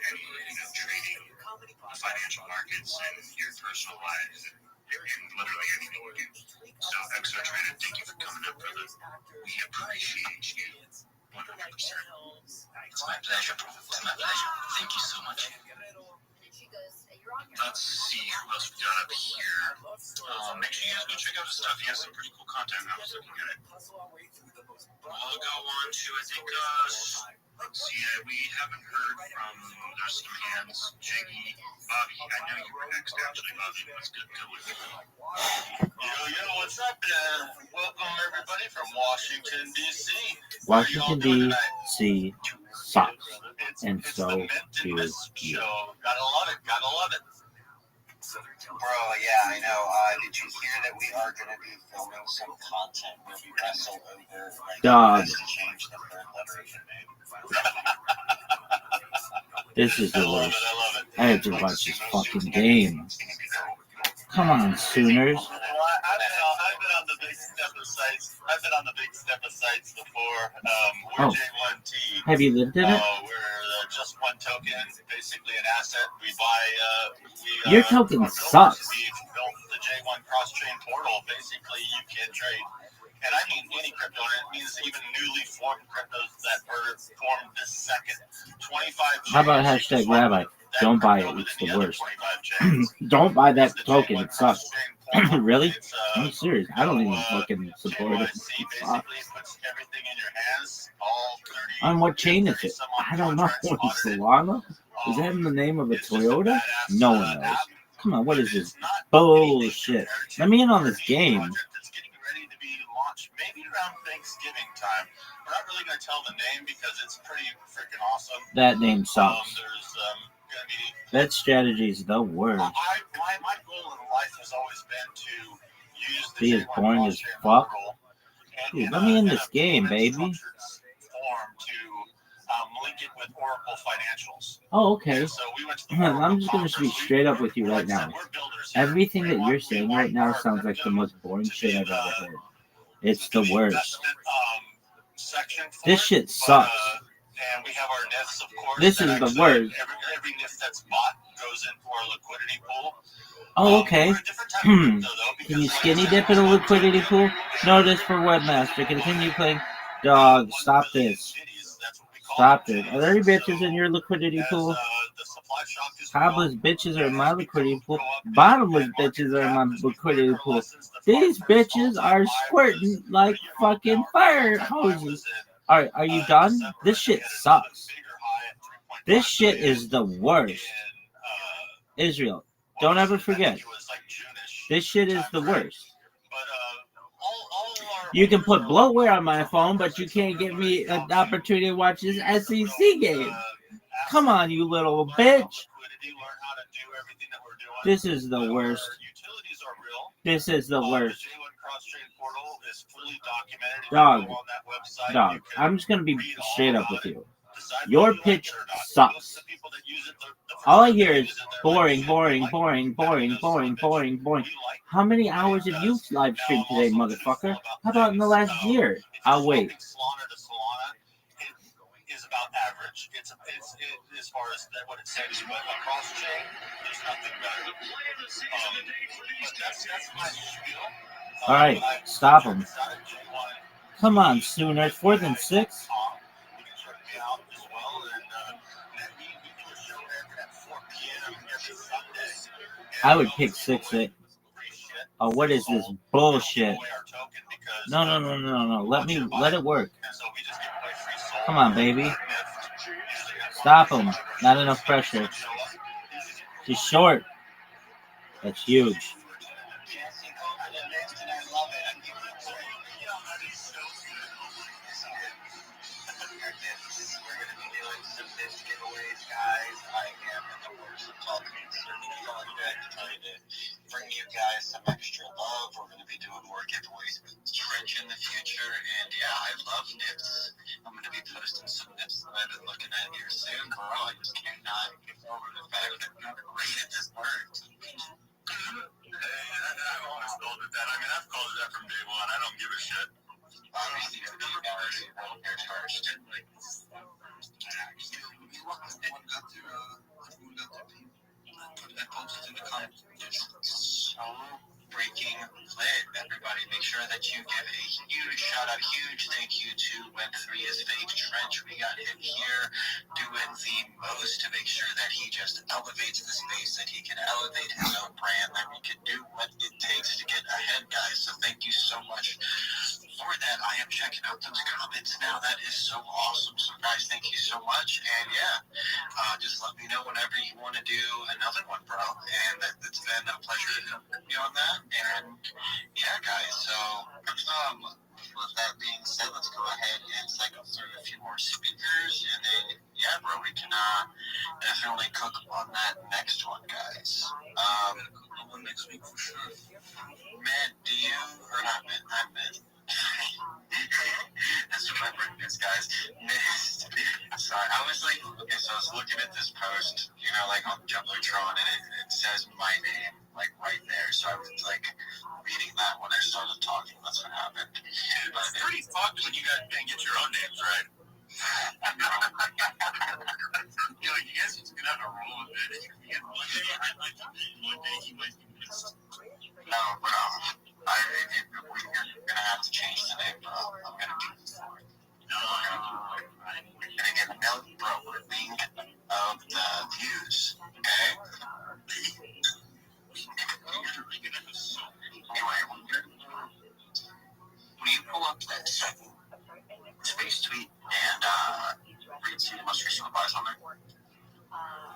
trading the financial markets and your personal lives and literally anything you do. So, Exo Trader, thank you for coming up, brother. We appreciate you 100%. It's my pleasure, bro. It's my pleasure. Thank you so much. Let's see who else we got up here. Make sure you guys go check out his stuff. He has some pretty cool content. I was looking at it. We'll go on to, I think, let's see, we haven't heard from, there's some hands. Jiggy, Bobby, I know you were next, actually, Bobby. What's good with you? Yo, what's up, man? Welcome, everybody, from Washington, D.C. Washington, D.C. sucks. And so do you. Gotta love it, gotta love it. Bro, yeah, I know. Did you hear that we are going to be filming some content where we wrestle over Dog. to change the third letter of your name? This is the worst. I have to watch this fucking game. Come on, Sooners. I've been on the big stepper sites. I've been on the big stepper sites before. We're J1T. Have you lived in it? We're just one token, basically an asset. We buy. Your token sucks. We built the J1 cross-chain portal. Basically, you can trade. And I mean any crypto, and it means even newly formed cryptos that were formed this second. 25. How about hashtag Rabbi? Don't buy it. It's the worst. Don't buy that token. It sucks. Really? I'm serious. I don't even fucking support it. On what chain is it? I don't know. Solana? Is that in the name of a Toyota? No one knows. Come on, what is this bullshit? Let me in on this game. Maybe around Thanksgiving time. We're not really going to tell the name because it's pretty freaking awesome. That name sucks. That strategy is the worst. My goal in life has always been to use the Be as boring as fuck. Dude, let me in this game, baby. Form to link it with Oracle Financials. Oh, okay. I'm just going to be straight up with you right now. Everything that you're saying right now sounds like the most boring shit I've ever heard. It's the worst. This shit sucks. And we have our NIFs, of course. This is the worst. Every NIF that's bought goes into our liquidity pool. Oh, okay. Can you skinny dip in a liquidity pool? Notice for webmaster. Continue playing. Dog, stop this. Stop it. Are there any bitches in your liquidity pool? Topless bitches are in my liquidity pool. Bottomless bitches are in my liquidity pool. These bitches are squirting like fucking fire hoses. Alright, are you done? This shit sucks. This shit is the worst. Israel, don't ever forget. This shit is the worst. You can put bloatware on my phone, but you can't give me an opportunity to watch this SEC game. Come on, you little bitch. This is the worst. This is the worst. Dog, I'm just going to be straight up with you. Your pitch sucks. All I hear is boring, boring, boring, boring, boring, boring, boring. How many hours have you live streamed today, motherfucker? How about in the last year? I'll wait. Is about average. It's as far as what it says, but across chain, there's nothing better. But that's my spiel. All right, stop him. Come on, Sooner. 4th and 6. I would pick 6. Oh, what is this bullshit? No. Let it work. Come on, baby. Stop him. Not enough pressure. He's short. That's huge. Bring you guys some extra love. We're going to be doing more giveaways with Trench in the future, and yeah, I love nips. I'm going to be posting some nips that I've been looking at here soon, bro. I just cannot get over the fact that you're great at this work. Hey, I've always called it that. I mean, I've called it that from day one. I don't give a shit. Obviously, you guys are here first. That posted in the comments. It's so freaking lit. Everybody, make sure that you give a huge shout out, huge thank you to Web3 is Fake Trench. We got him here doing the most to make sure that he just elevates the space, that he can elevate his own brand, that we can do what it takes to get ahead, guys. So thank you so much for that. I am checking out those comments now. That is so awesome. So guys, thank you so much. And yeah, just let me know whenever you want to do another one, bro. And it's been a pleasure to be on that. And yeah, guys, so with that being said, let's go ahead and cycle through a few more speakers. And then, yeah, bro, we can definitely cook on that next one, guys. One next week for sure. Man, do you, or not man, I'm man. That's what my brain is, guys. Sorry, I was like, okay, so I was looking at this post, you know, like on Jumbotron, and it says my name, like right there. So I was like reading that when I started talking. That's what happened. But it's pretty fucked when you guys can't get your own names right. You know, you guys just gonna have to roll with it. One day I'd like to be, one day he might be missed. No, bro. We're gonna have to change the name, bro. I'm gonna do this for it. We're gonna get milk, bro. We're being of the views, okay? Anyway, when you pull up that space tweet and read see the most recent replies on there,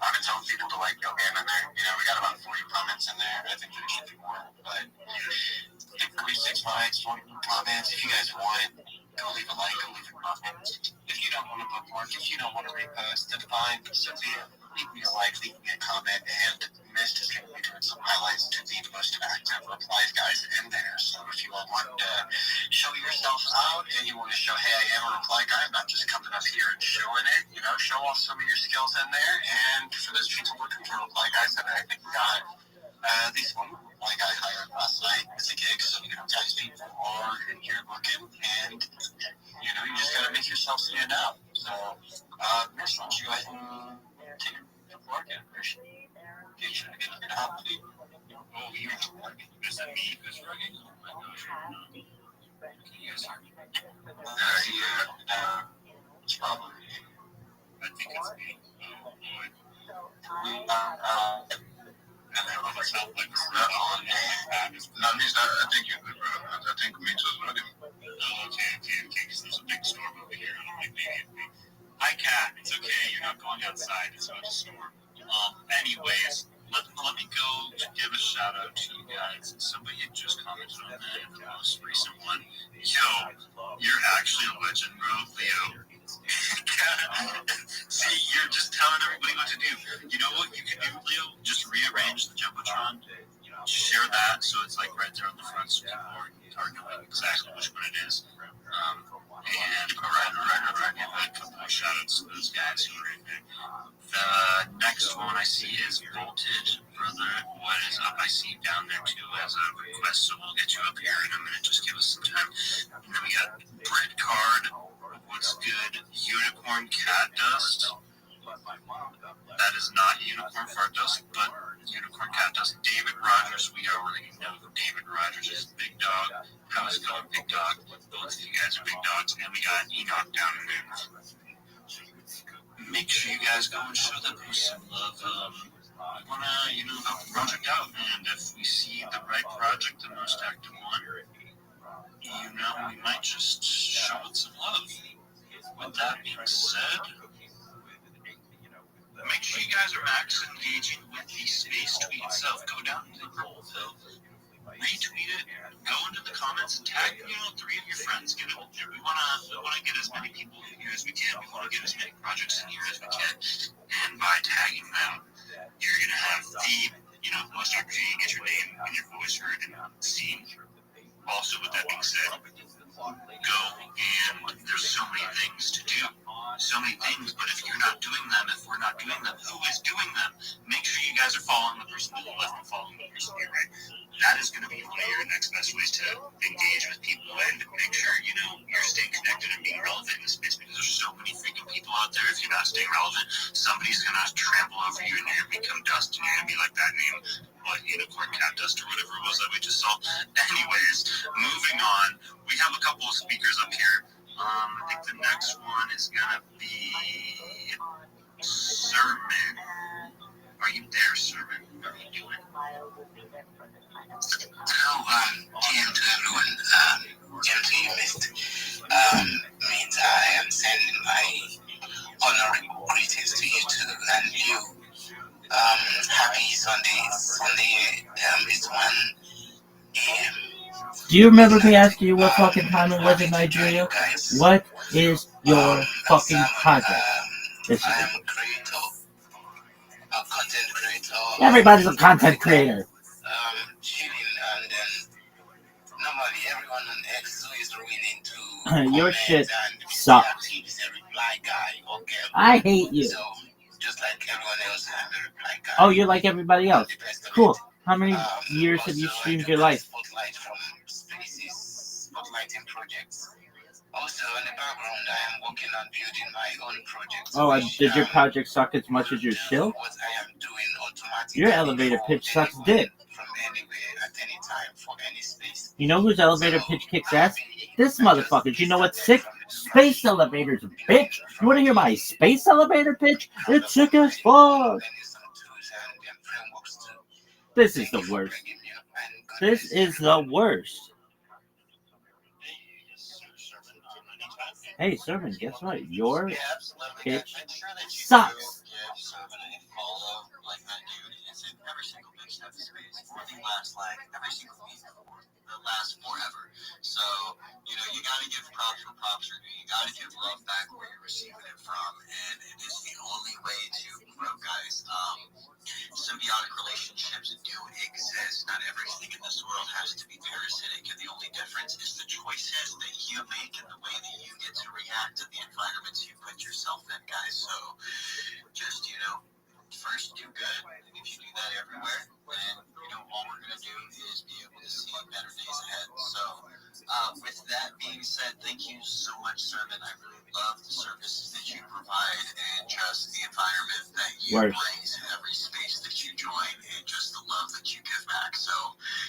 I've been telling people to like go in there. You know, we got about 40 comments in there. I think there should be more, but 36 likes, 40 comments. If you guys want, go leave a like, go leave a comment. If you don't want to bookmark, if you don't want to repost, then fine. So leave me a like, leave me a comment, and Mist is going to be doing some highlights to the most active replies guys in there. So if you all want to show yourself out and you want to show, hey, I am a reply guy, I'm not just coming up here and showing it, you know, show off some of your skills in there. And for those people looking for reply guys, that I think we got these one reply guy hired last night as a gig. So, you know, guys, people are in here looking, and, you know, you just got to make yourself stand out. So, Miss, why don't you go ahead and take the floor again, Miss? Get you to get out. Oh, you're missing me this running? Oh my gosh. Can you guys hear me? Yeah, it's probably. I think it's me. Oh, boy. And then on myself, like, on no, I think you're good, bro. I think me too is what I do. Oh, okay, because there's a big storm over here, and I'm like, maybe. Hi, Cat. It's okay. You're not going outside. It's about to storm. Anyways, let me go give a shout out to you guys. Somebody had just commented on the most recent one. Yo, you're actually a legend, bro, Leo. See, you're just telling everybody what to do. You know what you can do, Leo? Just rearrange the Jumbotron. Share that so it's like right there on the front so people are knowing exactly which one it is. And alright. Give a couple of shout outs to those guys who are in there. The next one I see is Voltage Brother. What is up? I see down there too as a request, so we'll get you up here in a minute. Just give us some time. And then we got Brit Card. What's good? Unicorn Cat Dust. That is not Unicorn Fart Dust, but Unicorn Cat Dust, David Rogers. We already know that David Rogers is Big Dog. How's it going, Big Dog? Both of you guys are big dogs. And we got Enoch down in there. Make sure you guys go and show that post some love. We want to, help the project out. And if we see the right project, the most active one, we might just show it some love. With that being said, make sure you guys are max engaging with the space tweet itself. Go down to the profile, retweet it, go into the comments and tag 3 of your friends. Get it. We wanna get as many people in here as we can. We want to get as many projects in here as we can. And by tagging them, you're gonna have the most opportunity to get your name and your voice heard and seen. Also, with that being said, go and there's so many things to do. So many things, but if you're not doing them, if we're not doing them, who is doing them? Make sure you guys are following the person to the left and following the person to your right. That is going to be one of your next best ways to engage with people and make sure, you're staying connected and being relevant in the space because there's so many freaking people out there. If you're not staying relevant, somebody's going to trample over you and you're going to become dust and you're going to be like that name, Unicorn Cat Dust or whatever it was that we just saw. Anyways, moving on, we have a couple of speakers up here. I think the next one is gonna be Sermon. Are you there, Sermon? How are you doing? Hello, GM to everyone. GM to you missed. Means I am sending my honorable greetings to you too and you. Happy Sunday. Sunday is 1 a.m. Do you remember me asking you what fucking time it was in Nigeria? What is your fucking project? This is I am a creator, a content creator. Everybody's a content creator. Chilling and then normally everyone on X is willing to your shit and sucks. He's a reply guy or girl. I hate you. So just like everyone else, I'm a reply guy. Oh, you're like everybody else. Cool. How many years have you streamed your life? Spotlight from spaces, spotlighting projects. Also, in the background, I am working on building my own projects. Oh, did your project suck as much as your shill? What I am doing automatically. Your elevator pitch sucks dick. From anywhere, at any time, for any space. You know whose elevator pitch kicks ass? This motherfucker. You know what's sick? Space elevators, bitch. You want to hear my space elevator pitch? It's sick as fuck. This is the worst. This is the worst. Hey, Servant, guess what? Your pitch sucks. Last forever. So, you gotta give props for props are due. You gotta give love back where you're receiving it from, and it is the only way to grow, guys. Symbiotic relationships do exist. Not everything in this world has to be parasitic, and the only difference is the choices that you make and the way that you get to react to the environments you put yourself in, guys. So, just, first do good, and if you do that everywhere, then, all we're going to do is be able to see better days ahead. So, with that being said, thank you so much, Sermon. I really love the services that you provide and just the environment that you bring to every space that you join and just the love that you give back. So,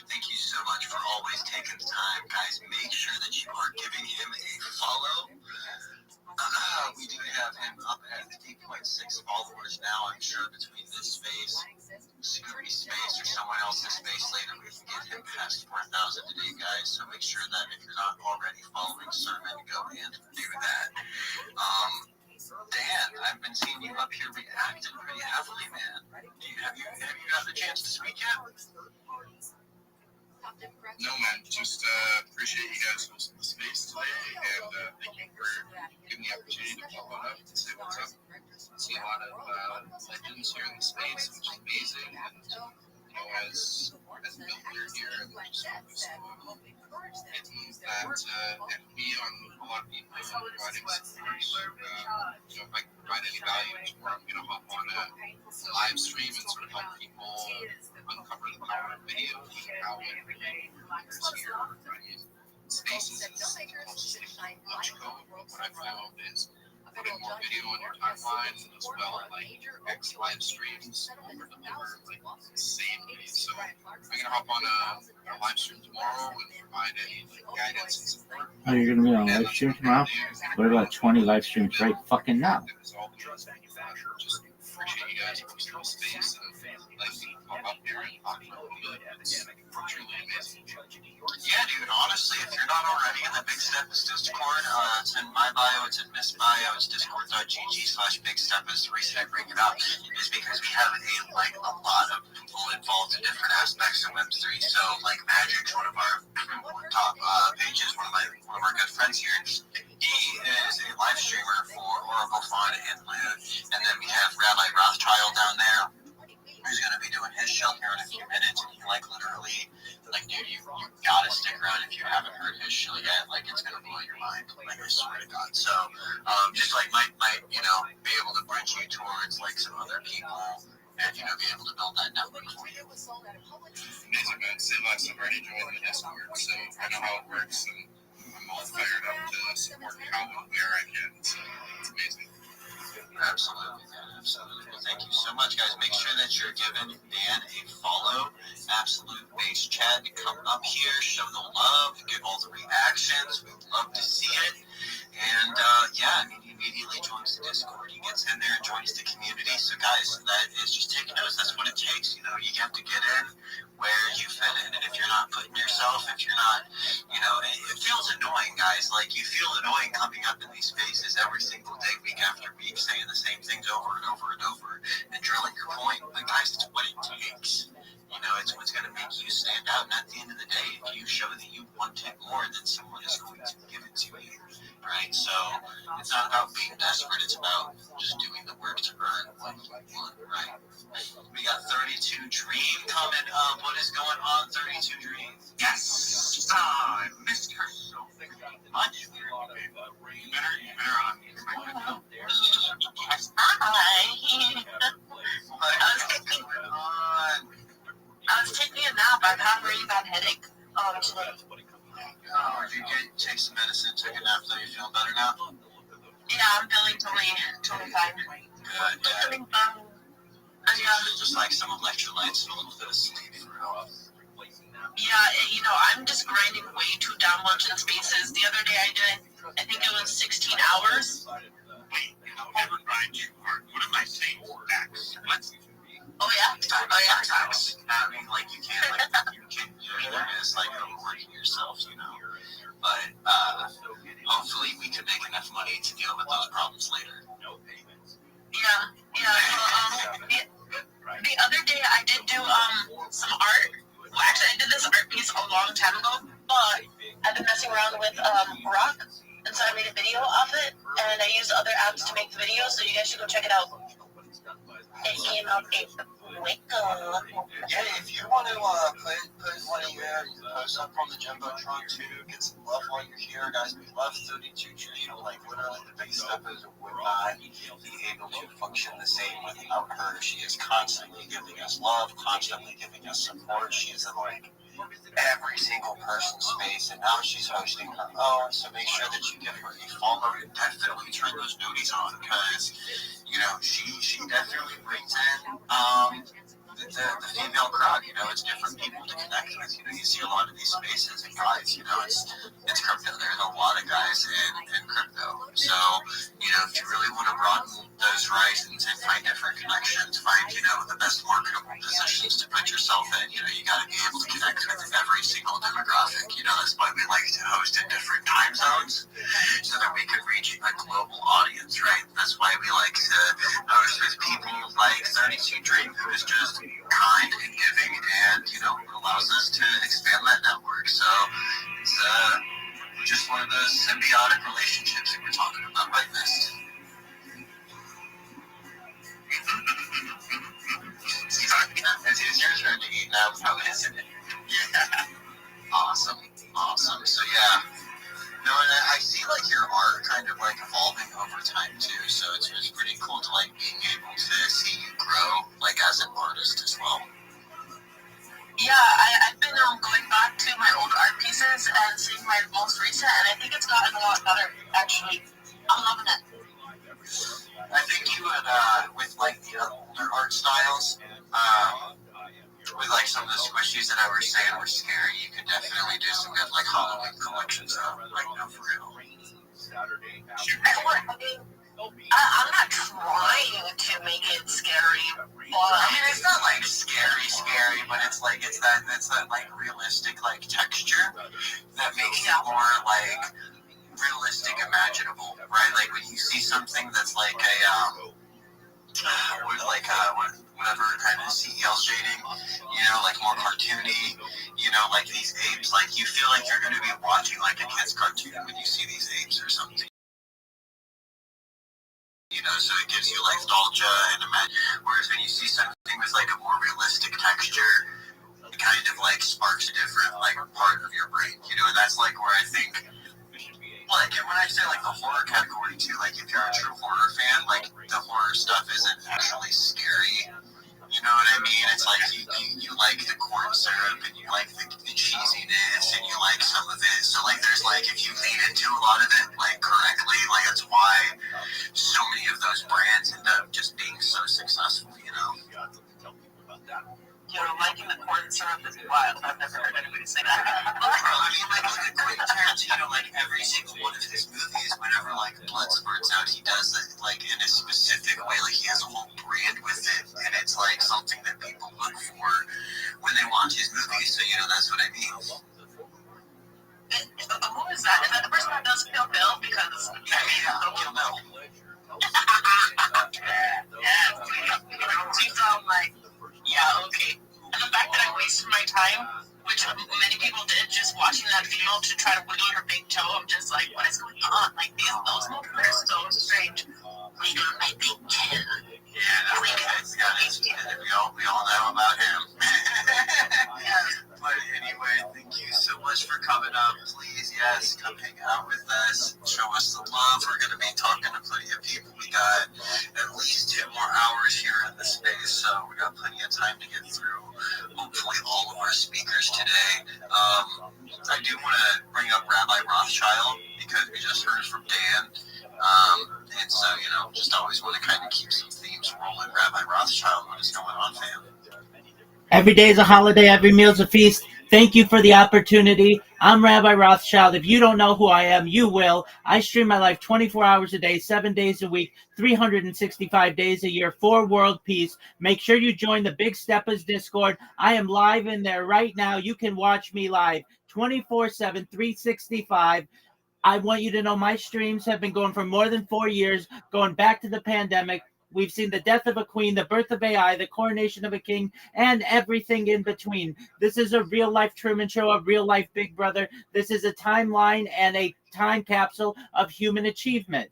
thank you so much for always taking the time. Guys, make sure that you are giving him a follow. We do have him up at 3.6 followers now. I'm sure between this space, Scooby Space, or someone else's space later, we can get him past 4,000 today, guys. So make sure that if you're not already following Sermon, go and do that. Dan, I've been seeing you up here reacting pretty heavily, man. Have you gotten a chance to speak yet? No, man. Just appreciate you guys hosting the space today, and thank you for giving me the opportunity to pop on up and say what's up. I see a lot of legends here in the space, which is amazing. And as a builder here, and just focused on getting that FB on a lot of people and providing support. If I can provide any value, tomorrow I'm going to hop on a live stream and sort of help people uncover the power of video and how it matters here. Spaces is the closest thing to Rothschild. What I found is putting more video on your timeline as well, like X live streams over deliver like insanely. So I'm gonna hop on a live stream tomorrow and provide any like guidance and support. Oh, you're gonna be on a live stream tomorrow? What about 20 live streams right fucking now? Just appreciate you guys hosting the space and letting me pop up here and talk for a little bit. It's truly amazing. Yeah, dude, honestly, if you're not already in the Big Steppers Discord, it's in my bio, it's in Miss Bio, it's discord.gg/Big Steppers. The reason I bring it up is because we have a lot of people involved in different aspects of Web3. So, like Magic's one of our top pages, one of our good friends here. He is a live streamer for Oracle Fun and Loot. And then we have Rabbi Rothschild down there, who's going to be doing his show here in a few minutes. And he literally, dude, you gotta stick around if you haven't heard his show yet. It's going to blow your mind. I swear to God. So, just might be able to bridge you towards some other people and be able to build that network for you. Amazing, man. Same last, I've already joined the Discord, so I know how it works, and I'm all fired up to support how and where I can. So it's amazing. Absolutely, man. Absolutely. Well, thank you so much, guys. Make sure that you're giving Dan a follow. Absolute Base Chat. Come up here, show the love, give all the reactions. We'd love to see it. And he immediately joins the Discord. He gets in there and joins the community. So, guys, that is just taking notes. That's what it takes. You have to get in where you fit in. And if you're not putting yourself, if you're not, it feels annoying, guys. You feel annoying coming up in these spaces every single day, week after week, saying the same things over and over and over and drilling your point. But, guys, it's what it takes. It's what's going to make you stand out. And at the end of the day, if you show that you want it more, then someone is going to give it to you. Right? So it's not about being desperate. It's about just doing the work to earn what you want, right? We got 32 Dream coming up. What is going on, 32 Dream? Yes, I missed her so much. You better on me. I was taking a nap. I've had a really bad headache today. Oh, did you take some medicine, take a nap, so you feel better now? Yeah, I'm feeling totally fine. Good, yeah. Feeling fine. Just some electrolytes and a little bit of sleep for help. Yeah, I'm just grinding way too damn much in spaces. The other day I think it was 16 hours. Wait, never grind too hard. What am I saying? Max. What? Oh yeah, Tax. I mean, you can't, there is overworking yourself, But hopefully we can make enough money to deal with those problems later. Yeah. The other day I did do some art. Well, actually, I did this art piece a long time ago, but I've been messing around with Rock, and so I made a video of it, and I used other apps to make the video, so you guys should go check it out. It came out a week ago. Yeah, if you want to put one of your posts up on the Jumbotron too, get some love while you're here, guys. We love 32 Dream. Literally, the Big Steppers would not be able to function the same without her. She is constantly giving us love, constantly giving us support. She is in every single person's space, and now she's hosting her own. So make sure that you give her a follow and definitely turn those noties on, because she definitely brings in the female crowd. It's different people to connect with. You see a lot of these spaces and guys. It's crypto. There's a lot of guys in crypto. So if you really want to broaden those horizons and find different connections, find the best marketable positions to put yourself in. You got to be able to connect with every single demographic. That's why we like to host in different time zones, so that we can reach a global audience, right? That's why we like to host with people like 32 Dream, who is just kind and giving, and allows us to expand that network. So it's just one of those symbiotic relationships that we're talking about right this. It's your turn to eat now, isn't it? Yeah. Awesome. So yeah. No, and I see your art kind of evolving over time too. So it's pretty cool to being able to see you grow as an artist as well. Yeah, I've been going back to my old art pieces and seeing my most recent, and I think it's gotten a lot better, actually. I'm loving it. I think you would, with like the older art styles, with like some of the squishies that I was saying were scary, you could definitely do some good like Halloween collections of, like, no, for real. I'm not trying to make it scary, but I mean, it's not like scary, but it's that like realistic like texture that makes it more like realistic, imaginable, right? Like when you see something that's like whatever kind of CEL shading, you know, like more cartoony, you know, like these apes, like you feel like you're going to be watching like a kid's cartoon when you see these apes or something. You know, so it gives you like nostalgia and whereas when you see something with like a more realistic texture, it kind of like sparks a different like part of your brain, you know, and that's like where I think, like, and when I say like the horror category too, like if you're a true horror fan, like the horror stuff isn't actually scary. You know what I mean? It's like you like the corn syrup and you like the cheesiness and you like some of it. So like there's like if you lean into a lot of it like correctly, like that's why so many of those brands end up just being so successful, you know? You know, liking the corn syrup is wild. I've never heard anybody say that. I mean, like Quentin Tarantino, like every single one of his movies, whenever like blood spurts out, he does it like in a specific way. Like he has a whole brand with it, and it's like something that people look for when they watch his movies. So you know, that's what I mean. Who is that? Is that the person that does Kill Bill? Because Kill Bill. Yeah, she's like, yeah, okay. And the fact that I wasted my time, which many people did, just watching that video to try to wiggle her big toe, I'm just like, what is going on? Like, those movements are so strange. Wiggle my big toe. Yeah, that's we all know about him. But anyway, thank you so much for coming up. Please, yes, come hang out with us. Show us the love. We're going to be talking to plenty of people. We got at least 2 more hours here in the space, so we got plenty of time to get through hopefully all of our speakers today. I do want to bring up Rabbi Rothschild because we just heard from Dan. And so, you know, just always want to kind of keep some themes rolling. Rabbi Rothschild, what is going on, fam? Every day is a holiday. Every meal is a feast. Thank you for the opportunity. I'm Rabbi Rothschild. If you don't know who I am, you will. I stream my life 24 hours a day, 7 days a week, 365 days a year for world peace. Make sure you join the Big Steppers Discord. I am live in there right now. You can watch me live 24/7, 365. I want you to know my streams have been going for more than 4 years, going back to the pandemic. We've seen the death of a queen, the birth of AI, the coronation of a king, and everything in between. This is a real-life Truman Show, a real-life Big Brother. This is a timeline and a time capsule of human achievement.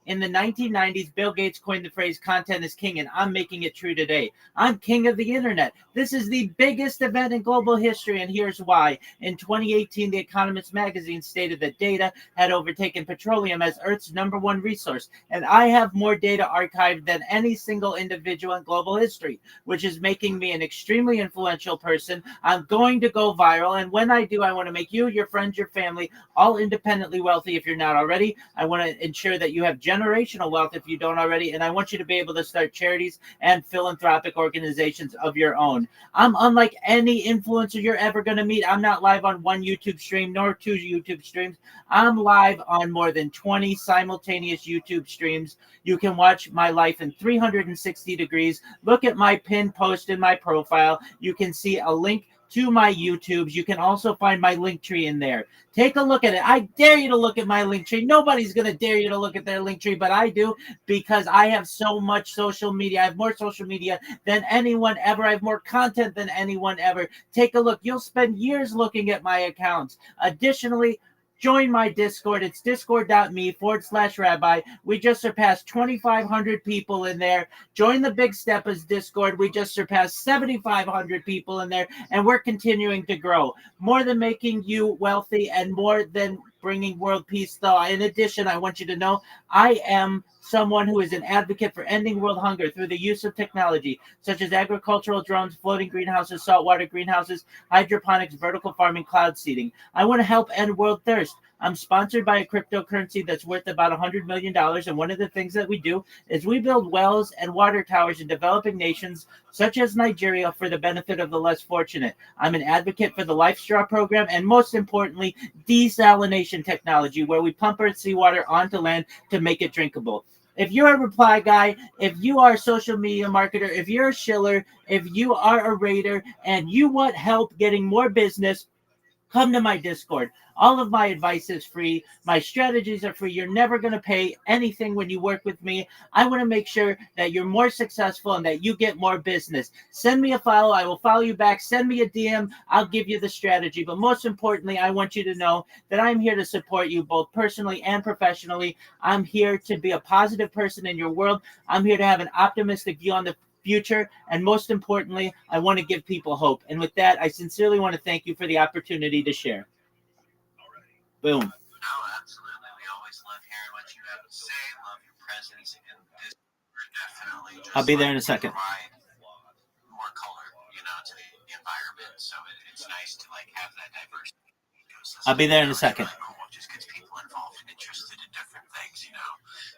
In the 1990s, Bill Gates coined the phrase content is king, and I'm making it true today. I'm king of the internet. This is the biggest event in global history, and here's why. In 2018, The Economist magazine stated that data had overtaken petroleum as Earth's #1 resource, and I have more data archived than any single individual in global history, which is making me an extremely influential person. I'm going to go viral, and when I do, I want to make you, your friends, your family, all independently wealthy if you're not already. I want to ensure that you have generational wealth if you don't already, and I want you to be able to start charities and philanthropic organizations of your own. I'm unlike any influencer you're ever going to meet. I'm not live on 1 YouTube stream nor 2 YouTube streams. I'm live on more than 20 simultaneous YouTube streams. You can watch my life in 360 degrees. Look at my pinned post in my profile. You can see a link to my YouTubes. You can also find my link tree in there. Take a look at it. I dare you to look at my link tree. Nobody's going to dare you to look at their link tree, but I do because I have so much social media. I have more social media than anyone ever. I have more content than anyone ever. Take a look. You'll spend years looking at my accounts. Additionally, join my Discord. It's discord.me/rabbi. We just surpassed 2,500 people in there. Join the Big Steppers Discord. We just surpassed 7,500 people in there, and we're continuing to grow. More than making you wealthy and more than bringing world peace, though. In addition, I want you to know I am someone who is an advocate for ending world hunger through the use of technology, such as agricultural drones, floating greenhouses, saltwater greenhouses, hydroponics, vertical farming, cloud seeding. I want to help end world thirst. I'm sponsored by a cryptocurrency that's worth about $100 million. And one of the things that we do is we build wells and water towers in developing nations such as Nigeria for the benefit of the less fortunate. I'm an advocate for the Life Straw program and, most importantly, desalination technology, where we pump our seawater onto land to make it drinkable. If you're a reply guy, if you are a social media marketer, if you're a shiller, if you are a raider, and you want help getting more business, come to my Discord. All of my advice is free. My strategies are free. You're never going to pay anything when you work with me. I want to make sure that you're more successful and that you get more business. Send me a follow. I will follow you back. Send me a DM. I'll give you the strategy. But most importantly, I want you to know that I'm here to support you both personally and professionally. I'm here to be a positive person in your world. I'm here to have an optimistic view on the future, and most importantly, I want to give people hope. And with that, I sincerely want to thank you for the opportunity to share. Boom. No, absolutely. We always love hearing what you have to say. Love your presence in this. Definitely. I'll be there in a second. Provide more color, to the environment. So it's nice to have that diversity. I'll be there in a second. Cool. Just gets people involved and interested in different things,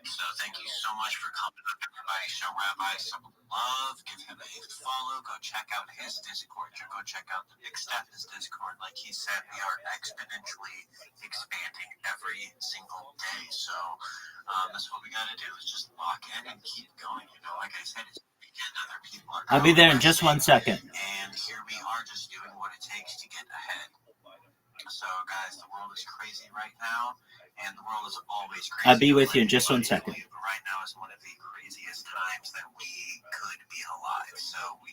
So thank you so much for coming on, everybody. Show Rabbi some love. Give him a follow. Go check out his Discord. Go check out the Big Step's Discord. Like he said, we are exponentially expanding every single day. So that's what we got to do is just lock in and keep going. Like I said, it's weekend. Other people are. I'll be there in just 1 second. And here we are just doing what it takes to get ahead. So, guys, the world is crazy right now, and the world is always crazy. I'll be with you in just 1 second. But right now is one of the craziest times that we could be alive. So we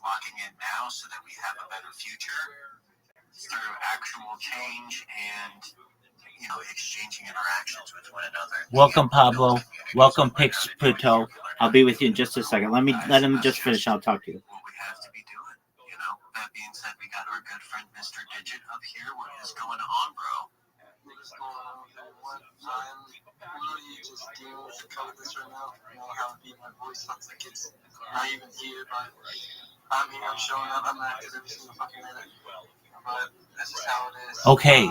locking in now so that we have a better future through actual change and, exchanging interactions with one another. Welcome, Pablo. Welcome, Pix Puto. I'll be with you in just a second. Let him just finish. I'll talk to you. What we have to be doing, That being said, we got our good friend Mr. Digit up here. What is going on, bro? What is going on? I'm really just dealing with the coldness right now. How my voice sounds like it's not even here, but I'm here. I'm showing up. I'm active every single fucking minute. But this is how it is. Okay.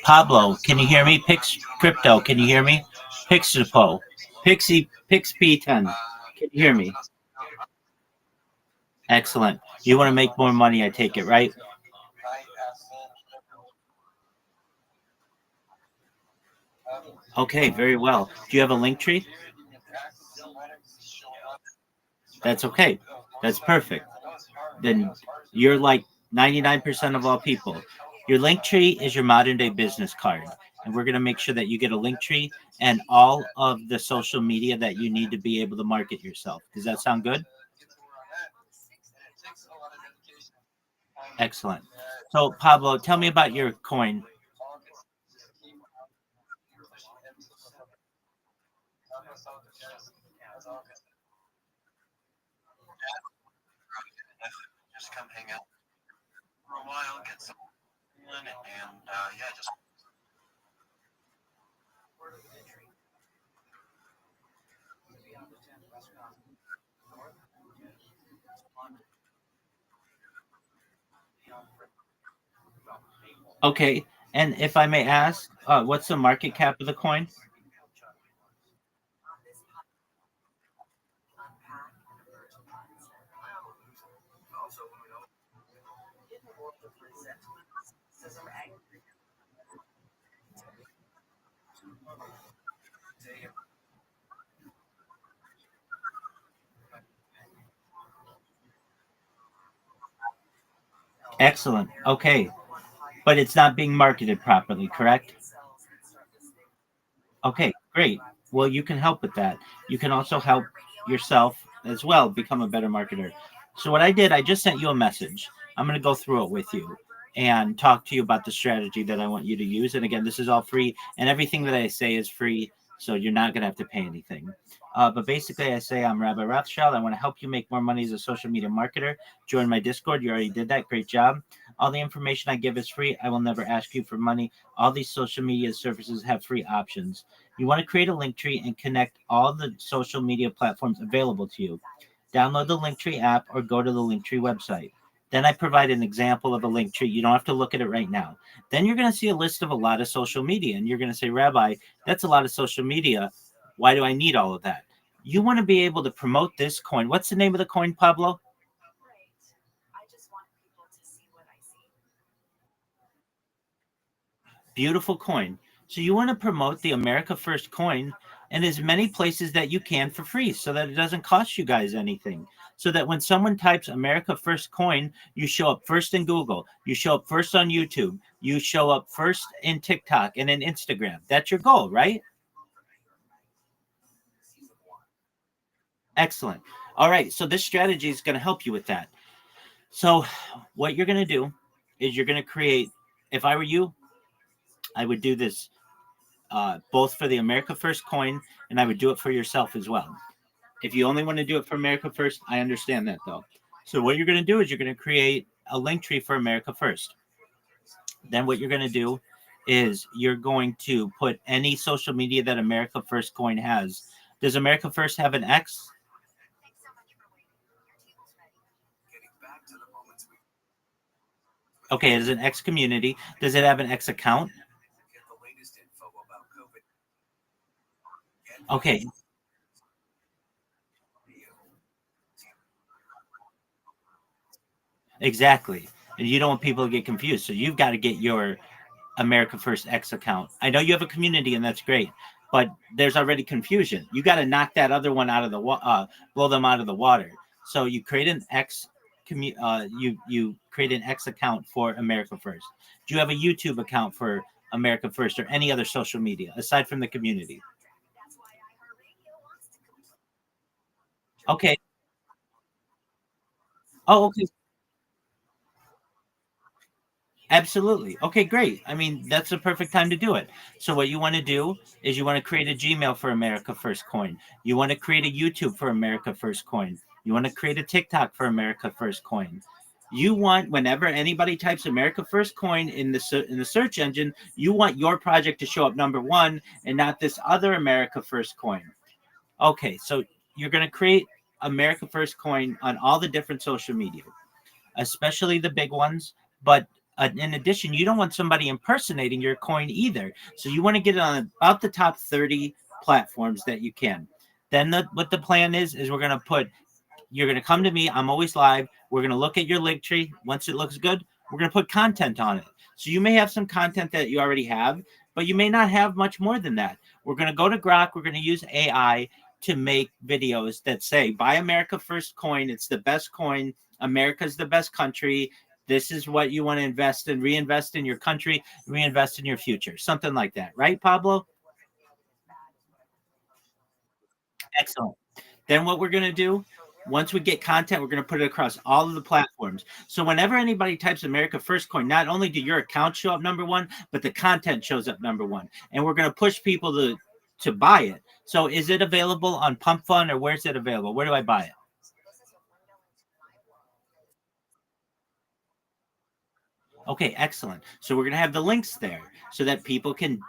Pablo, can you hear me? Pix Crypto, can you hear me? Pixipo. Pix P10. Can you hear me? Excellent. You want to make more money, I take it, right? Okay, very well. Do you have a link tree? That's okay. That's perfect. Then you're like 99% of all people. Your link tree is your modern day business card. And we're going to make sure that you get a link tree and all of the social media that you need to be able to market yourself. Does that sound good? Excellent. So, Pablo, tell me about your coin. Just come hang out for a while, get some and just. Okay, and if I may ask, what's the market cap of the coin? Excellent. Okay. But it's not being marketed properly, correct? Okay, great. Well, you can help with that. You can also help yourself as well become a better marketer. So what I did, I just sent you a message. I'm going to go through it with you and talk to you about the strategy that I want you to use. And again, this is all free, and everything that I say is free, so you're not going to have to pay anything. But basically, I say I'm Rabbi Rothschild. I want to help you make more money as a social media marketer. Join my Discord. You already did that. Great job. All the information I give is free. I will never ask you for money. All these social media services have free options. You want to create a link tree and connect all the social media platforms available to you. Download the Linktree app or go to the Linktree website. Then I provide an example of a link tree. You don't have to look at it right now. Then you're going to see a list of a lot of social media, and you're going to say, Rabbi, that's a lot of social media. Why do I need all of that? You want to be able to promote this coin. What's the name of the coin, Pablo? Beautiful coin. So you want to promote the America First coin in as many places that you can for free so that it doesn't cost you guys anything. So that when someone types America First coin, you show up first in Google, you show up first on YouTube, you show up first in TikTok and in Instagram. That's your goal, right? Excellent. All right. So this strategy is going to help you with that. So what you're going to do is you're going to create, if I were you, I would do this both for the America First coin, and I would do it for yourself as well. If you only want to do it for America First, I understand that though. So what you're going to do is you're going to create a link tree for America First. Then what you're going to do is you're going to put any social media that America First coin has. Does America First have an X? Okay, it is an X community. Does it have an X account? Okay. Exactly. And you don't want people to get confused. So you've got to get your America First X account. I know you have a community and that's great, but there's already confusion. You got to knock that other one out of the blow them out of the water. So you create an X you create an X account for America First. Do you have a YouTube account for America First or any other social media aside from the community? Okay. Oh, okay. Absolutely. Okay, great. I mean, that's the perfect time to do it. So what you want to do is you want to create a Gmail for America First Coin. You want to create a YouTube for America First Coin. You want to create a TikTok for America First Coin. You want, whenever anybody types America First Coin in the search engine, you want your project to show up number one and not this other America First Coin. Okay, so you're going to create America First Coin on all the different social media, especially the big ones. But in addition, you don't want somebody impersonating your coin either. So you want to get it on about the top 30 platforms that you can. Then what the plan is we're going to put, you're going to come to me. I'm always live. We're going to look at your link tree. Once it looks good, we're going to put content on it. So you may have some content that you already have, but you may not have much more than that. We're going to go to Grok. We're going to use AI to make videos that say, buy America First coin. It's the best coin. America's the best country. This is what you want to invest in, reinvest in your country, reinvest in your future. Something like that. Right, Pablo? Excellent. Then what we're going to do, once we get content, we're going to put it across all of the platforms. So whenever anybody types America First Coin, not only do your account show up number one, but the content shows up number one. And we're going to push people to buy it. So is it available on Pump Fund or where's it available? Where do I buy it? Okay, excellent. So we're going to have the links there so that people can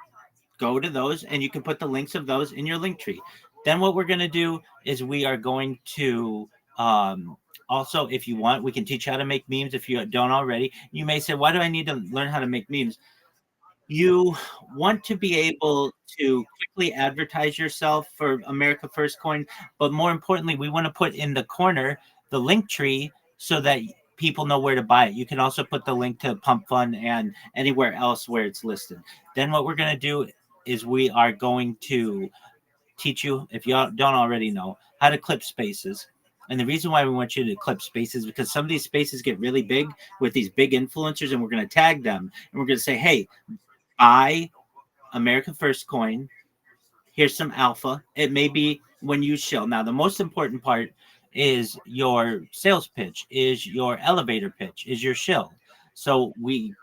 go to those and you can put the links of those in your link tree. Then what we're going to do is we are going to also, if you want, we can teach you how to make memes if you don't already. You may say, why do I need to learn how to make memes? You want to be able to quickly advertise yourself for America First Coin, but more importantly, we want to put in the corner the link tree so that people know where to buy it. You can also put the link to Pump Fund and anywhere else where it's listed. Then what we're going to do is we are going to teach you, if you don't already know, how to clip spaces. And the reason why we want you to clip spaces is because some of these spaces get really big with these big influencers, and we're going to tag them and we're going to say, hey, buy America First Coin. Here's some alpha. It may be when you shill. Now, the most important part is your sales pitch, is your elevator pitch, is your shill. So we,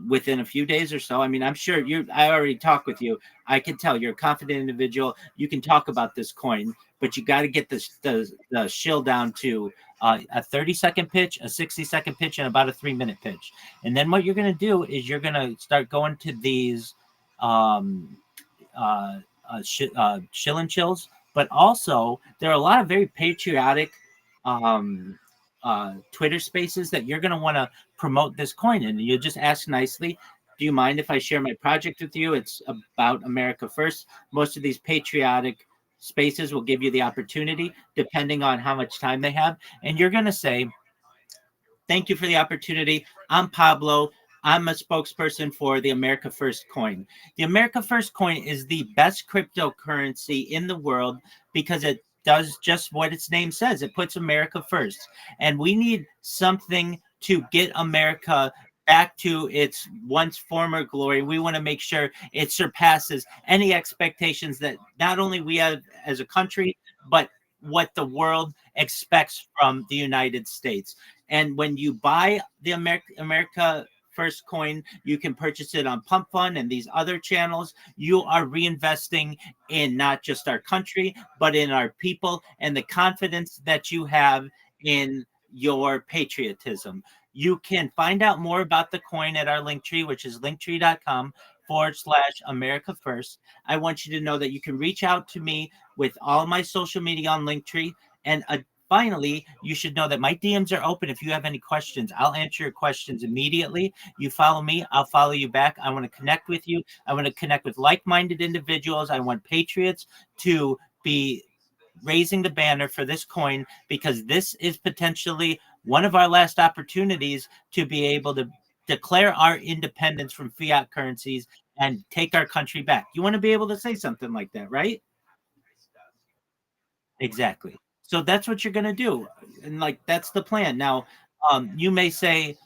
within a few days or so, I mean, I'm sure I already talked with you. I can tell you're a confident individual. You can talk about this coin, but you got to get the shill down to a 30-second pitch, a 60-second pitch, and about a 3-minute pitch. And then what you're going to do is you're going to start going to these shill and chills, but also there are a lot of very patriotic Twitter spaces that you're going to want to promote this coin in. And you just ask nicely, do you mind if I share my project with you? It's about America First. Most of these patriotic spaces will give you the opportunity depending on how much time they have. And you're going to say, thank you for the opportunity. I'm Pablo. I'm a spokesperson for the America First coin. The America First coin is the best cryptocurrency in the world because it does just what its name says. It puts America first. And we need something to get America back to its once former glory. We want to make sure it surpasses any expectations that not only we have as a country, but what the world expects from the United States. And when you buy the America First coin, you can purchase it on Pump Fund and these other channels. You are reinvesting in not just our country, but in our people and the confidence that you have in your patriotism. You can find out more about the coin at our link tree, which is linktree.com/America First. I want you to know that you can reach out to me with all my social media on Linktree. And finally, you should know that my DMs are open. If you have any questions, I'll answer your questions immediately. You follow me, I'll follow you back. I want to connect with you. I want to connect with like-minded individuals. I want patriots to be raising the banner for this coin because this is potentially one of our last opportunities to be able to declare our independence from fiat currencies and take our country back. You want to be able to say something like that, right? Exactly. So that's what you're going to do. And like, that's the plan. Now, you may say,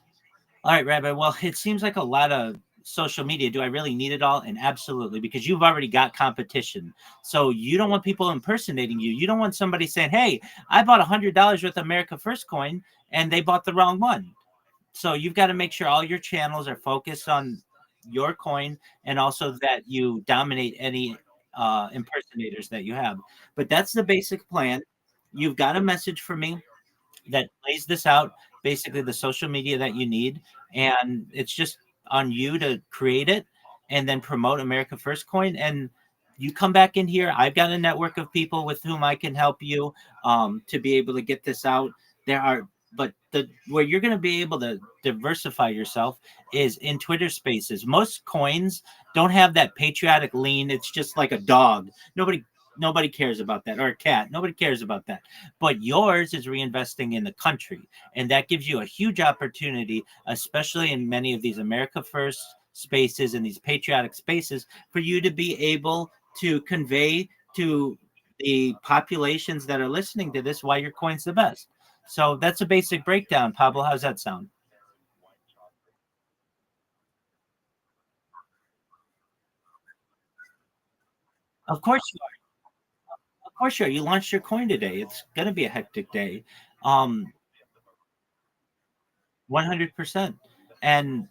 all right, Rabbi, well, it seems like a lot of social media. Do I really need it all? And absolutely, because you've already got competition. So you don't want people impersonating you. You don't want somebody saying, hey, I bought $100 with America First coin and they bought the wrong one. So you've got to make sure all your channels are focused on your coin and also that you dominate any impersonators that you have. But that's the basic plan. You've got a message for me that lays this out, basically the social media that you need. And it's just on you to create it and then promote America First coin. And you come back in here. I've got a network of people with whom I can help you to be able to get this out. But where you're going to be able to diversify yourself is in Twitter spaces. Most coins don't have that patriotic lean. It's just like a dog. Nobody cares about that, or a cat. Nobody cares about that. But yours is reinvesting in the country. And that gives you a huge opportunity, especially in many of these America First spaces and these patriotic spaces, for you to be able to convey to the populations that are listening to this why your coin's the best. So that's a basic breakdown. Pablo, how's that sound? Of course you are. Of course you are. You launched your coin today. It's going to be a hectic day. 100%. And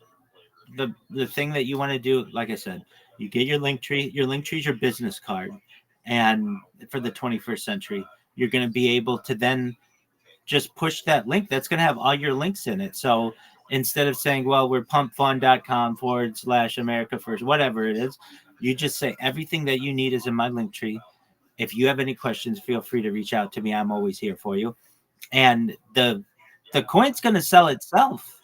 the thing that you want to do, like I said, you get your link tree. Your link tree is your business card. And for the 21st century, you're going to be able to then just push that link. That's going to have all your links in it. So instead of saying, well, we're pumpfund.com/America First, whatever it is, you just say everything that you need is in my link tree. If you have any questions, feel free to reach out to me. I'm always here for you. And the coin's going to sell itself.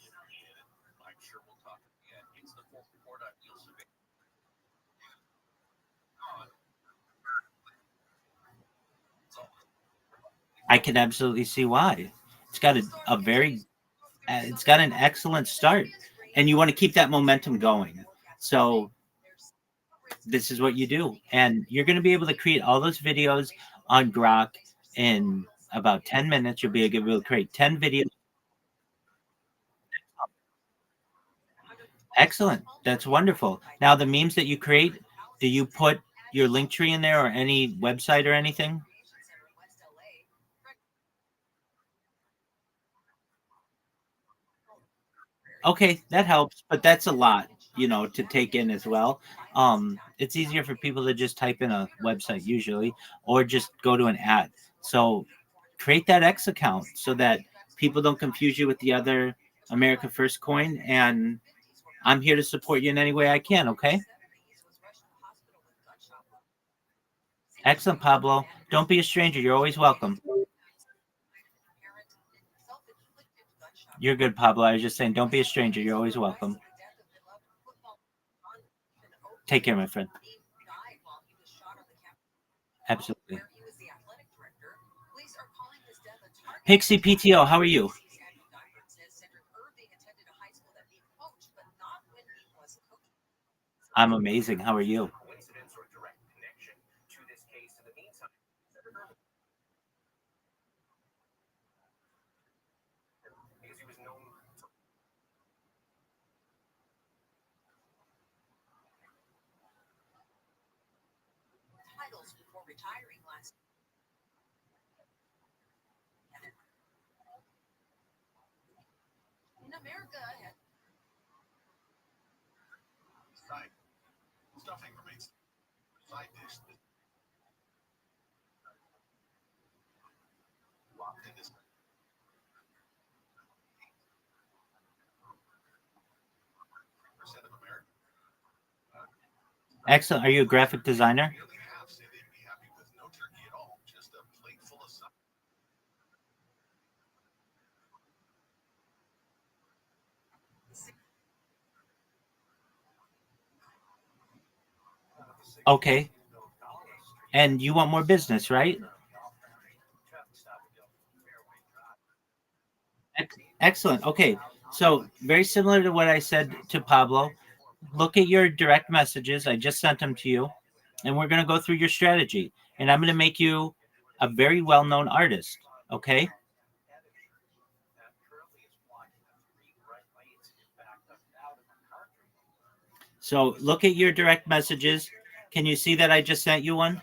I can absolutely see why. It's got it's got an excellent start, and you want to keep that momentum going. So this is what you do, and you're going to be able to create all those videos on Grok in about 10 minutes. You'll be able to create 10 videos. Excellent. That's wonderful. Now, the memes that you create, do you put your link tree in there or any website or anything? Okay, that helps, but that's a lot, to take in as well. It's easier for people to just type in a website usually, or just go to an ad. So create that X account so that people don't confuse you with the other America First coin. And I'm here to support you in any way I can. Okay. Excellent, Pablo. Don't be a stranger. You're always welcome. You're good, Pablo. I was just saying, don't be a stranger. You're always welcome. Take care, my friend. Absolutely. Pixie PTO, how are you? I'm amazing. How are you? Stuffing remains side dish that locked in this percent of America. Excellent. Are you a graphic designer? Nearly half say they'd be happy with no turkey at all, just a plate full of stuff. Okay. And you want more business, right? Excellent. Okay. So, very similar to what I said to Pablo, look at your direct messages. I just sent them to you, and we're going to go through your strategy. And I'm going to make you a very well known artist. Okay. So, look at your direct messages. Can you see that I just sent you one?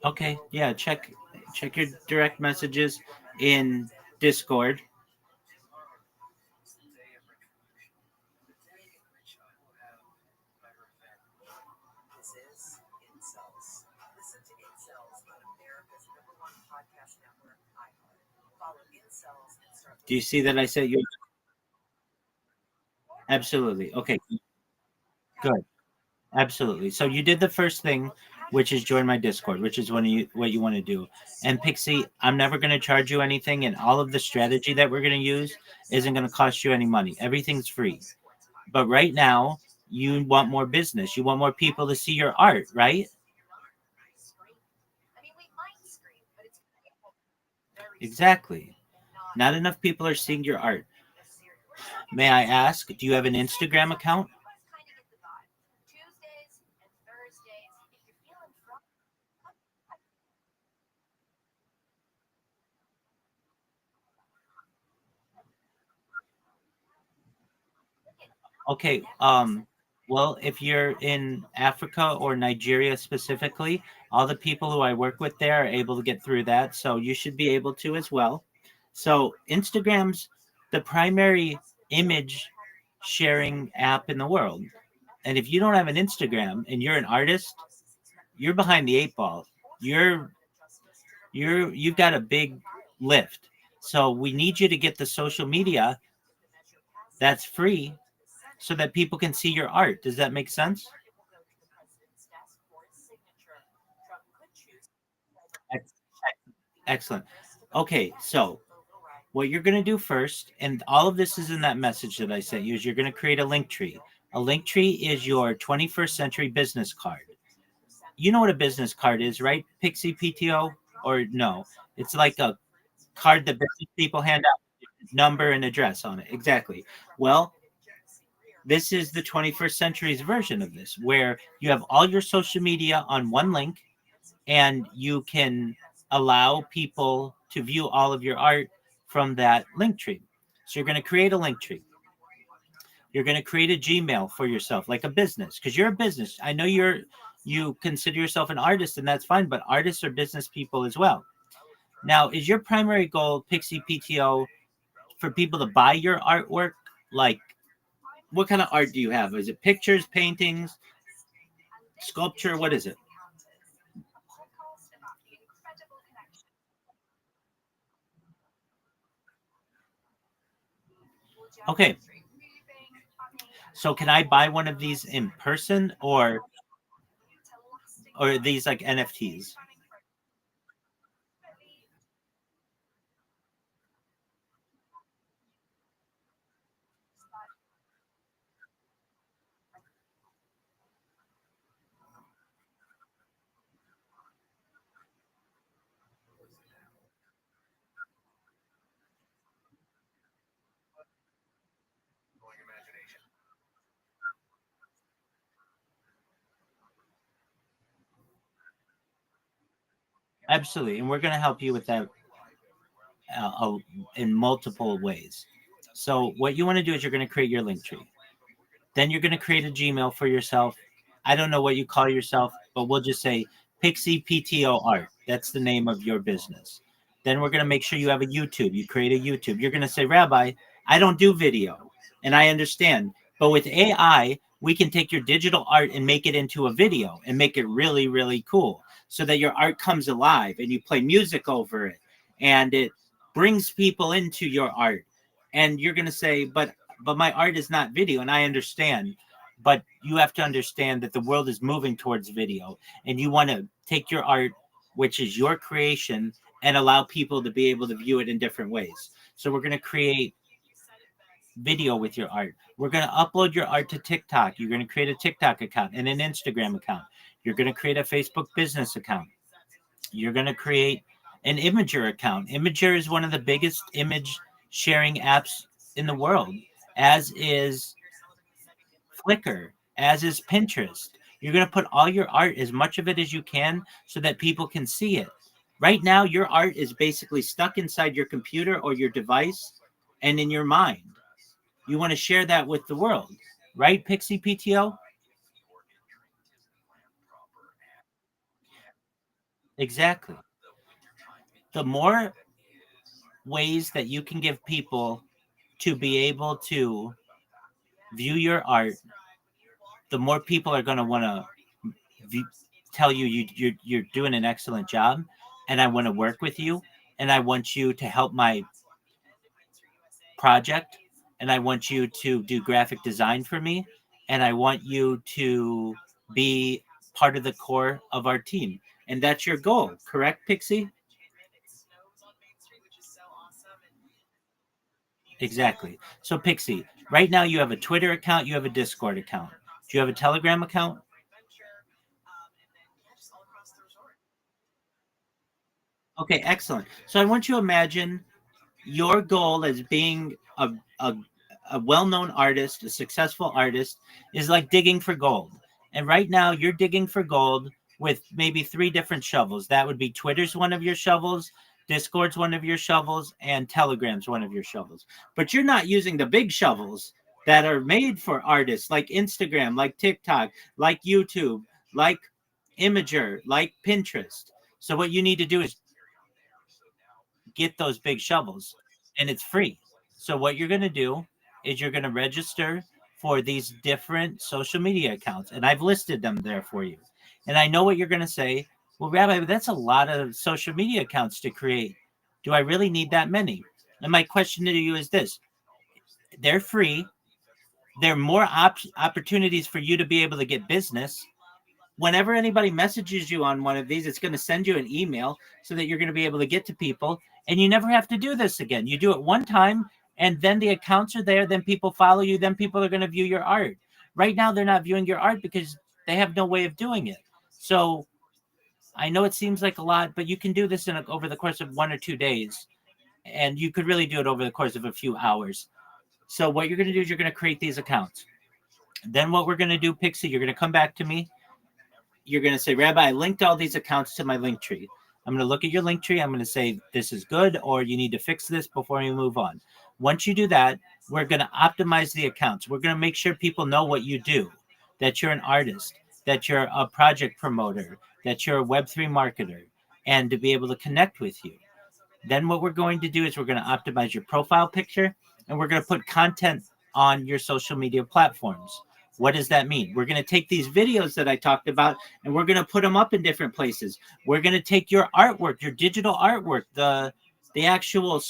Okay, yeah, check your direct messages in Discord. Do you see that I sent you? Absolutely. Okay, good. Absolutely. So you did the first thing, which is join my Discord, which is what you want to do. And Pixie, I'm never going to charge you anything, and all of the strategy that we're going to use isn't going to cost you any money. Everything's free. But right now, you want more business. You want more people to see your art, right? Exactly. Not enough people are seeing your art. May I ask, do you have an Instagram account? Okay. Well, if you're in Africa or Nigeria specifically, all the people who I work with there are able to get through that. So you should be able to as well. So Instagram's the primary image sharing app in the world. And if you don't have an Instagram and you're an artist, you're behind the eight ball. You're you've got a big lift. So we need you to get the social media that's free so that people can see your art. Does that make sense? Excellent. Okay, so what you're going to do first, and all of this is in that message that I sent you, is you're going to create a link tree. A link tree is your 21st century business card. You know what a business card is, right? Pixie PTO? Or no? It's like a card that business people hand out, number and address on it. Exactly. Well, this is the 21st century's version of this, where you have all your social media on one link and you can allow people to view all of your art from that link tree. So you're going to create a link tree. You're going to create a Gmail for yourself, like a business, because you're a business. I know you consider yourself an artist, and that's fine, but artists are business people as well. Now, is your primary goal, Pixie PTO, for people to buy your artwork? Like, what kind of art do you have? Is it pictures, paintings, sculpture? What is it? Okay. So can I buy one of these in person or or are these like NFTs? Absolutely, and we're going to help you with that in multiple ways. So what you want to do is you're going to create your link tree. Then you're going to create a Gmail for yourself. I don't know what you call yourself, but we'll just say Pixie PTO Art. That's the name of your business. Then we're going to make sure you have a YouTube. You create a YouTube. You're going to say, Rabbi, I don't do video, and I understand. But with AI, we can take your digital art and make it into a video and make it really, really cool so that your art comes alive and you play music over it and it brings people into your art. And you're going to say, but my art is not video, and I understand. But you have to understand that the world is moving towards video, and you want to take your art, which is your creation, and allow people to be able to view it in different ways. So we're going to create video with your art. We're going to upload your art to TikTok. You're going to create a TikTok account and an Instagram account. You're going to create a Facebook business account. You're going to create an Imager account. Imager is one of the biggest image sharing apps in the world, as is Flickr, as is Pinterest. You're going to put all your art, as much of it as you can, so that people can see it. Right now, your art is basically stuck inside your computer or your device and in your mind. You want to share that with the world, right, Pixie PTO? Exactly. The more ways that you can give people to be able to view your art, the more people are going to want to tell you, you're doing an excellent job, and I want to work with you, and I want you to help my project, and I want you to do graphic design for me, and I want you to be part of the core of our team. And that's your goal, correct, Pixie? Exactly. So, Pixie, right now you have a Twitter account, you have a Discord account. Do you have a Telegram account? Okay, excellent. So I want you to imagine your goal as being a well-known artist, a successful artist, is like digging for gold. And right now you're digging for gold with maybe 3 different shovels. That would be Twitter's one of your shovels, Discord's one of your shovels, and Telegram's one of your shovels. But you're not using the big shovels that are made for artists like Instagram, like TikTok, like YouTube, like Imager, like Pinterest. So what you need to do is get those big shovels, and it's free. So what you're going to do is you're going to register for these different social media accounts, and I've listed them there for you. And I know what you're going to say. Well, Rabbi, that's a lot of social media accounts to create. Do I really need that many? And my question to you is this: they're free. There are more opportunities for you to be able to get business. Whenever anybody messages you on one of these, it's going to send you an email so that you're going to be able to get to people, and you never have to do this again. You do it one time, and then the accounts are there. Then people follow you. Then people are going to view your art. Right now, they're not viewing your art because they have no way of doing it. So I know it seems like a lot, but you can do this over the course of 1 or 2 days, and you could really do it over the course of a few hours. So what you're going to do is you're going to create these accounts. Then what we're going to do, Pixie, you're going to come back to me. You're going to say, Rabbi, I linked all these accounts to my link tree. I'm going to look at your link tree. I'm going to say, this is good, or you need to fix this before you move on. Once you do that, we're going to optimize the accounts. We're going to make sure people know what you do, that you're an artist, that you're a project promoter, that you're a Web3 marketer, and to be able to connect with you. Then what we're going to do is we're going to optimize your profile picture, and we're going to put content on your social media platforms. What does that mean? We're going to take these videos that I talked about, and we're going to put them up in different places. We're going to take your artwork, your digital artwork, the actual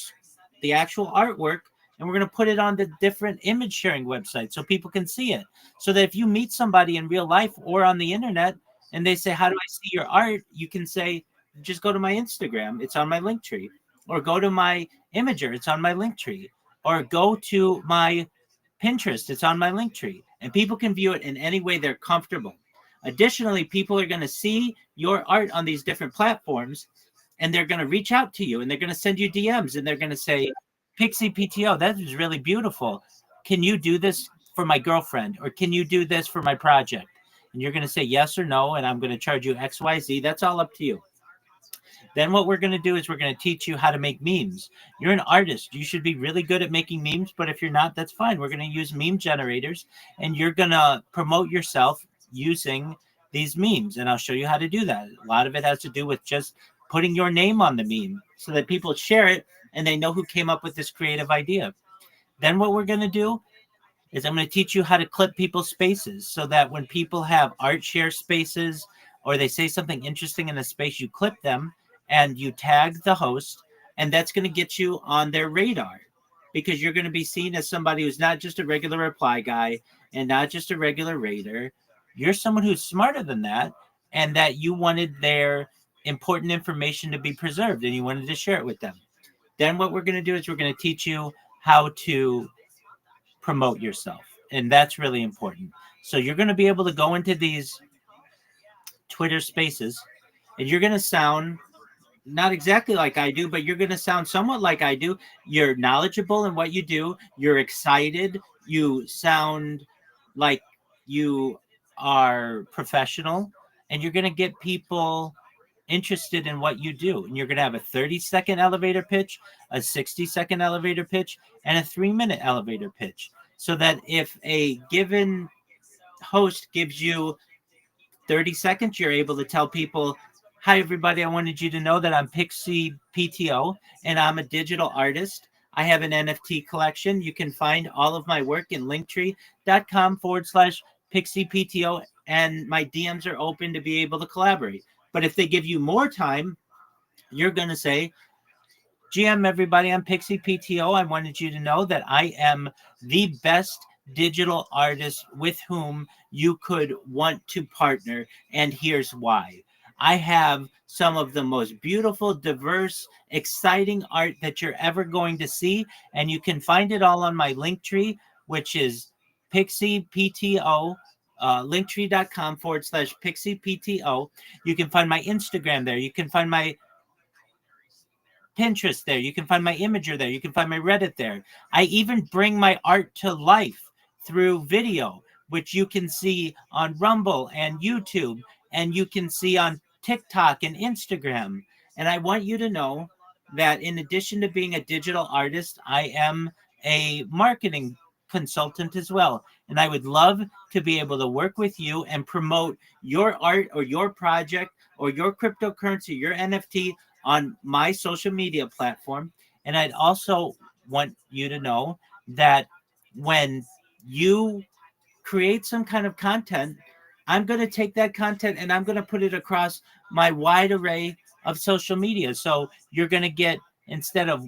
artwork, and we're going to put it on the different image sharing websites so people can see it. So that if you meet somebody in real life or on the internet, and they say, how do I see your art? You can say, just go to my Instagram. It's on my link tree. Or go to my Imager. It's on my link tree. Or go to my Pinterest. It's on my link tree. And people can view it in any way they're comfortable. Additionally, people are going to see your art on these different platforms, and they're going to reach out to you, and they're going to send you DMs, and they're going to say, Pixie PTO, that is really beautiful. Can you do this for my girlfriend? Or can you do this for my project? And you're going to say yes or no, and I'm going to charge you XYZ. That's all up to you. Then what we're going to do is we're going to teach you how to make memes. You're an artist. You should be really good at making memes, but if you're not, that's fine. We're going to use meme generators, and you're going to promote yourself using these memes, and I'll show you how to do that. A lot of it has to do with just putting your name on the meme so that people share it and they know who came up with this creative idea. Then what we're going to do is I'm going to teach you how to clip people's spaces so that when people have art share spaces or they say something interesting in the space, you clip them and you tag the host, and that's going to get you on their radar because you're going to be seen as somebody who's not just a regular reply guy and not just a regular raider. You're someone who's smarter than that, and that you wanted their important information to be preserved and you wanted to share it with them. Then what we're going to do is we're going to teach you how to promote yourself, and that's really important. So you're going to be able to go into these Twitter spaces, and you're going to sound not exactly like I do, but you're going to sound somewhat like I do. You're knowledgeable in what you do. You're excited. You sound like you are professional, and you're going to get people interested in what you do. And you're going to have a 30-second elevator pitch, a 60-second elevator pitch, and a 3-minute elevator pitch. So that if a given host gives you 30 seconds, you're able to tell people, hi, everybody. I wanted you to know that I'm Pixie PTO and I'm a digital artist. I have an NFT collection. You can find all of my work in linktree.com/Pixie PTO, and my DMs are open to be able to collaborate. But if they give you more time, you're going to say, GM, everybody, I'm Pixie PTO. I wanted you to know that I am the best digital artist with whom you could want to partner, and here's why. I have some of the most beautiful, diverse, exciting art that you're ever going to see, and you can find it all on my link tree, which is Pixie PTO. Linktree.com/Pixie PTO. You can find my Instagram there. You can find my Pinterest there. You can find my Imager there. You can find my Reddit there. I even bring my art to life through video, which you can see on Rumble and YouTube, and you can see on TikTok and Instagram. And I want you to know that in addition to being a digital artist, I am a marketing consultant as well. And I would love to be able to work with you and promote your art or your project or your cryptocurrency, your NFT on my social media platform. And I'd also want you to know that when you create some kind of content, I'm going to take that content and I'm going to put it across my wide array of social media. So you're going to get, instead of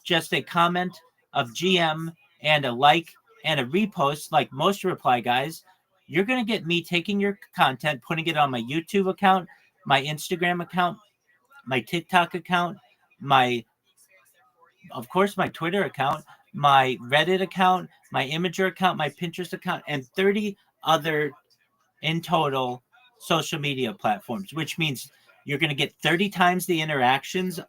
just a comment of GM and a like and a repost like most reply guys, you're going to get me taking your content, putting it on my YouTube account, my Instagram account, my TikTok account, of course, my Twitter account, my Reddit account, my Imager account, my Pinterest account, and 30 other in total social media platforms, which means you're going to get 30 times the interactions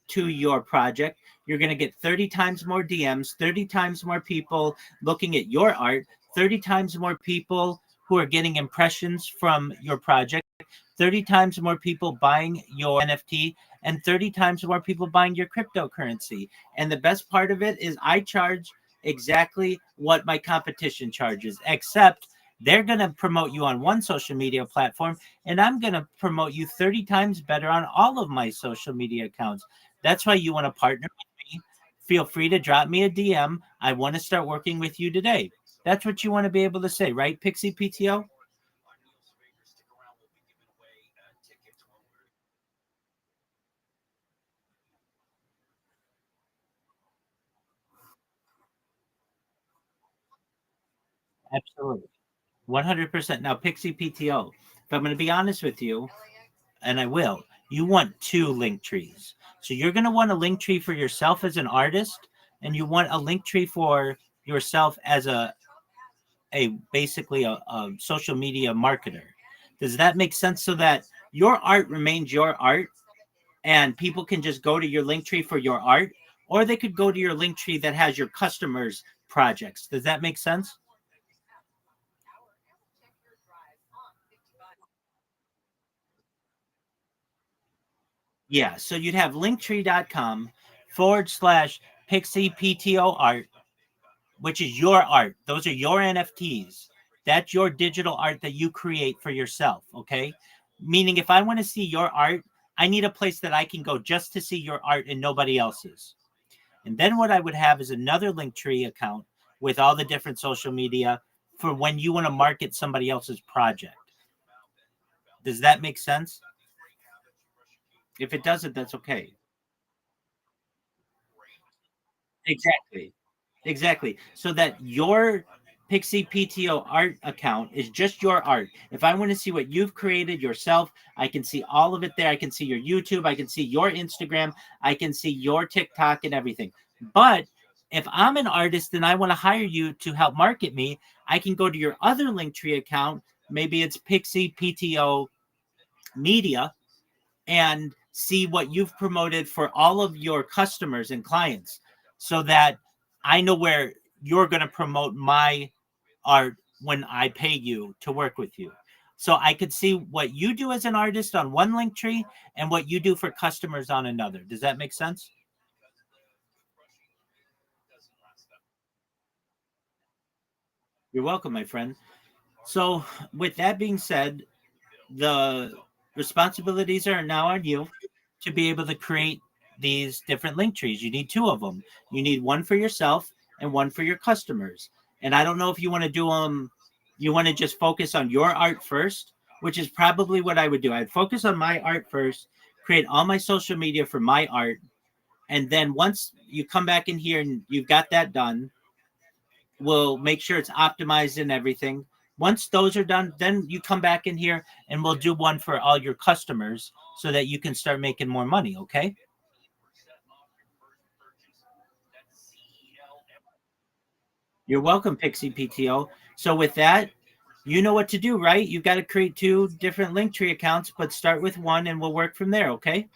to your project. You're going to get 30 times more DMs, 30 times more people looking at your art, 30 times more people who are getting impressions from your project, 30 times more people buying your NFT, and 30 times more people buying your cryptocurrency. And the best part of it is I charge exactly what my competition charges, except they're going to promote you on one social media platform, and I'm going to promote you 30 times better on all of my social media accounts. That's why you want to partner with me. Feel free to drop me a DM. I want to start working with you today. That's what you want to be able to say, right, Pixie PTO? Absolutely. 100%. Now, Pixie PTO, But I'm going to be honest with you, and I will. You want 2 link trees. So you're going to want a link tree for yourself as an artist, and you want a link tree for yourself as basically a social media marketer. Does that make sense? So that your art remains your art, and people can just go to your link tree for your art, or they could go to your link tree that has your customers' projects. Does that make sense? Yeah. So you'd have linktree.com/pixie art, which is your art. Those are your NFTs. That's your digital art that you create for yourself. Okay. Meaning, if I want to see your art, I need a place that I can go just to see your art and nobody else's. And then what I would have is another Linktree account with all the different social media for when you want to market somebody else's project. Does that make sense? If it doesn't, that's okay. Exactly. Exactly. So that your Pixie PTO art account is just your art. If I want to see what you've created yourself, I can see all of it there. I can see your YouTube. I can see your Instagram. I can see your TikTok and everything. But if I'm an artist and I want to hire you to help market me, I can go to your other Linktree account. Maybe it's Pixie PTO Media, and see what you've promoted for all of your customers and clients, so that I know where you're going to promote my art when I pay you to work with you. So I could see what you do as an artist on one link tree and what you do for customers on another. Does that make sense? You're welcome, my friend. So, with that being said, the responsibilities are now on you to be able to create these different link trees. You need 2 of them. You need one for yourself and one for your customers. And I don't know if you want to do them, you want to just focus on your art first, which is probably what I would do. I'd focus on my art first, create all my social media for my art. And then once you come back in here and you've got that done, we'll make sure it's optimized and everything. Once those are done, then you come back in here and we'll do one for all your customers so that you can start making more money. Okay. You're welcome, Pixie PTO. So with that, you know what to do, right? You've got to create 2 different Linktree accounts, but start with one and we'll work from there. Okay.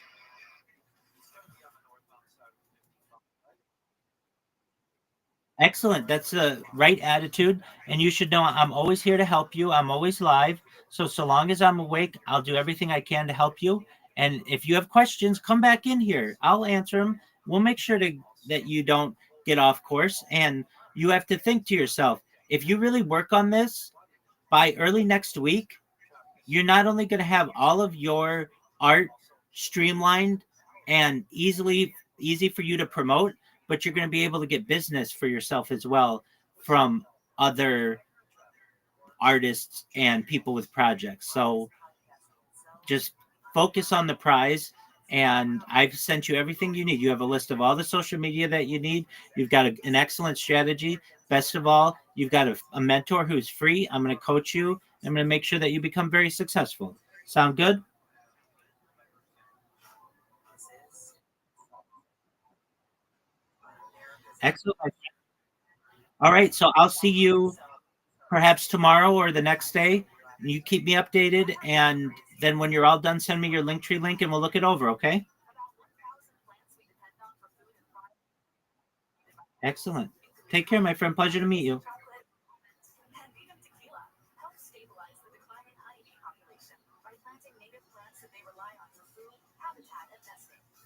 Excellent. That's the right attitude. And you should know I'm always here to help you. I'm always live. So long as I'm awake, I'll do everything I can to help you. And if you have questions, come back in here. I'll answer them. We'll make sure that you don't get off course. And you have to think to yourself, if you really work on this by early next week, you're not only going to have all of your art streamlined and easy for you to promote, but you're going to be able to get business for yourself as well from other artists and people with projects. So just focus on the prize. And I've sent you everything you need. You have a list of all the social media that you need. You've got an excellent strategy. Best of all, you've got a mentor who's free. I'm going to coach you. I'm going to make sure that you become very successful. Sound good? Excellent. All right. So I'll see you perhaps tomorrow or the next day. You keep me updated. And then when you're all done, send me your Linktree link and we'll look it over. Okay. Excellent. Take care, my friend. Pleasure to meet you.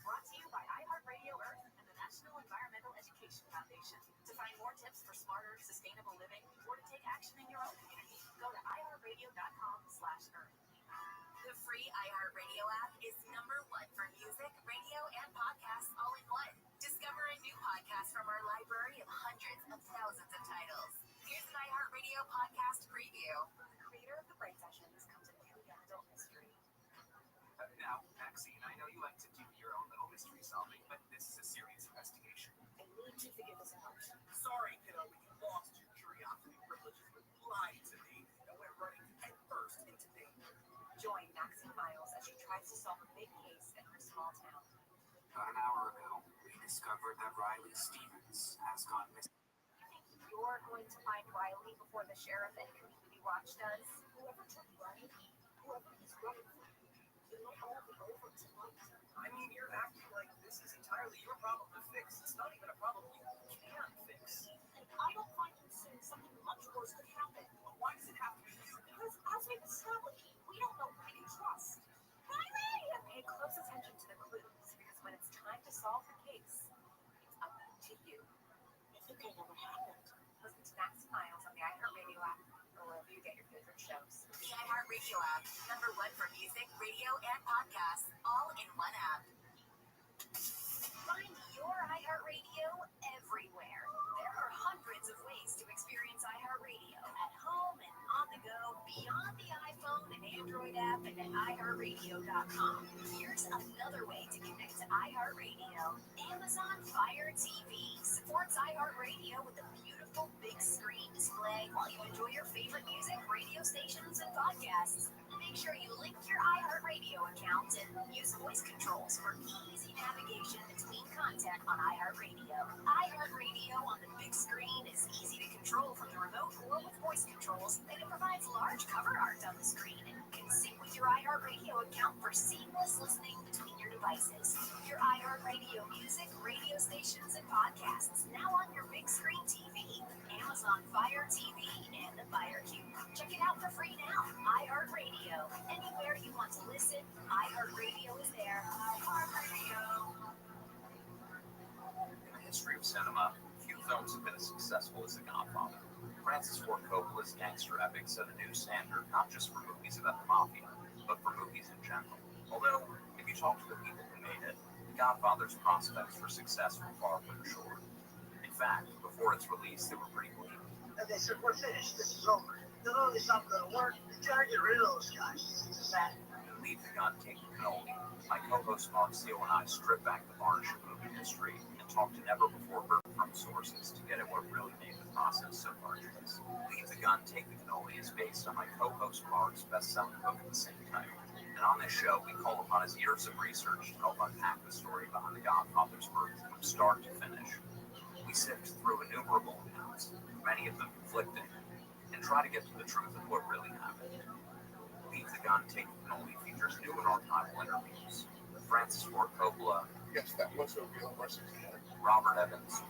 Brought to you by iHeartRadio Earth and the National Environmental Education Foundation. To find more tips for smarter, sustainable living, or to take action in your own community, go to iHeartRadio.com/earth. The free iHeartRadio app is #1 for music, radio, and podcasts all in one. Discover a new podcast from our library of hundreds of thousands of titles. Here's an iHeartRadio podcast preview. The creator of the Bright Sessions comes in new young adult mystery. Now, Maxine, I know you like to do your own little mystery solving, but this is a serious investigation. I need to figure this out. Sorry, kiddo, but you lost your curiosity privileges with lied to me and went running headfirst into danger. tries to solve a big case in her small town. About an hour ago, we discovered that Riley Stevens has gone missing. You think you're going to find Riley before the sheriff and Community Watch does? Whoever took Riley, whoever he's running for, it'll all be over tonight. I mean, you're acting like this is entirely your problem to fix. It's not even a problem you can fix. And I don't find him saying something much worse could happen. But why does it have to be you? Because as we've established, we don't know who we can trust. Riley! Pay close attention to the clues, because when it's time to solve the case, it's up to you. I think I know what happened. Listen to Max Miles on the iHeartRadio app, or wherever you get your favorite shows. The iHeartRadio app, #1 for music, radio, and podcasts, all in one app. Find your iHeartRadio everywhere. There are hundreds of ways to experience iHeartRadio at home and on the go, beyond the iPhone and Android app, and at iHeartRadio.com. Here's another way to connect to iHeartRadio. Amazon Fire TV supports iHeartRadio with a beautiful big screen display while you enjoy your favorite music, radio stations, and podcasts. Make sure you link your iHeartRadio account and use voice controls for easy navigation between content on iHeartRadio. iHeartRadio on the big screen is easy to control from the remote or with voice controls, and it provides large cover art on the screen and can sync with your iHeartRadio account for seamless listening between your devices. Your iHeartRadio music, radio stations, and podcasts now on your big screen TV, Amazon Fire TV, and the Fire Cube. Check it out for free now. iHeartRadio. Anywhere you want to listen, iHeartRadio is there. iHeartRadio. In the history of cinema, few films have been as successful as The Godfather. Francis Ford Coppola's gangster epic set a new standard, not just for movies about the mafia, but for movies in general. Although, if you talk to the people who made it, The Godfather's prospects for success were far from assured. In fact, before its release, they were pretty bleak. They said, we're finished, this is over. The movie's not going to work. You gotta get rid of those guys. It's sad. Leave the Gun, Take the Cannoli. My co-host Mark Seal and I strip back the varnish of movie history and talk to never-before-heard-from sources to get at what really made the process so arduous. Leave the Gun, Take the Cannoli is based on my co-host Mark's best-selling book of the same title. And on this show, we call upon his years of research to help unpack the story behind The Godfather's birth from start to finish. We sift through innumerable accounts, many of them conflicting, and try to get to the truth of what really happened. Leave the Gun, Take the Cannoli features new and archival interviews. Francis Ford Coppola. Yes, that was a real person. Robert Evans.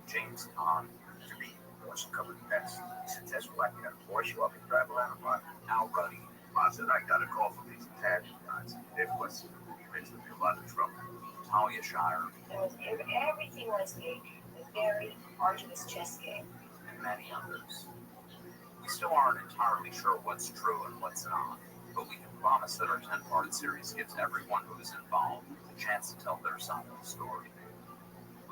James Caan. To me, what's covered next? Successful like that. Boy, show up and drive around a lot. Al Ruddy. I said, I got a call from these Italian guys. They was in a lot of trouble. Talia Shire. Everything was a very arduous chess game. And many others. We still aren't entirely sure what's true and what's not, but we can promise that our 10-part series gives everyone who is involved a chance to tell their side of the story.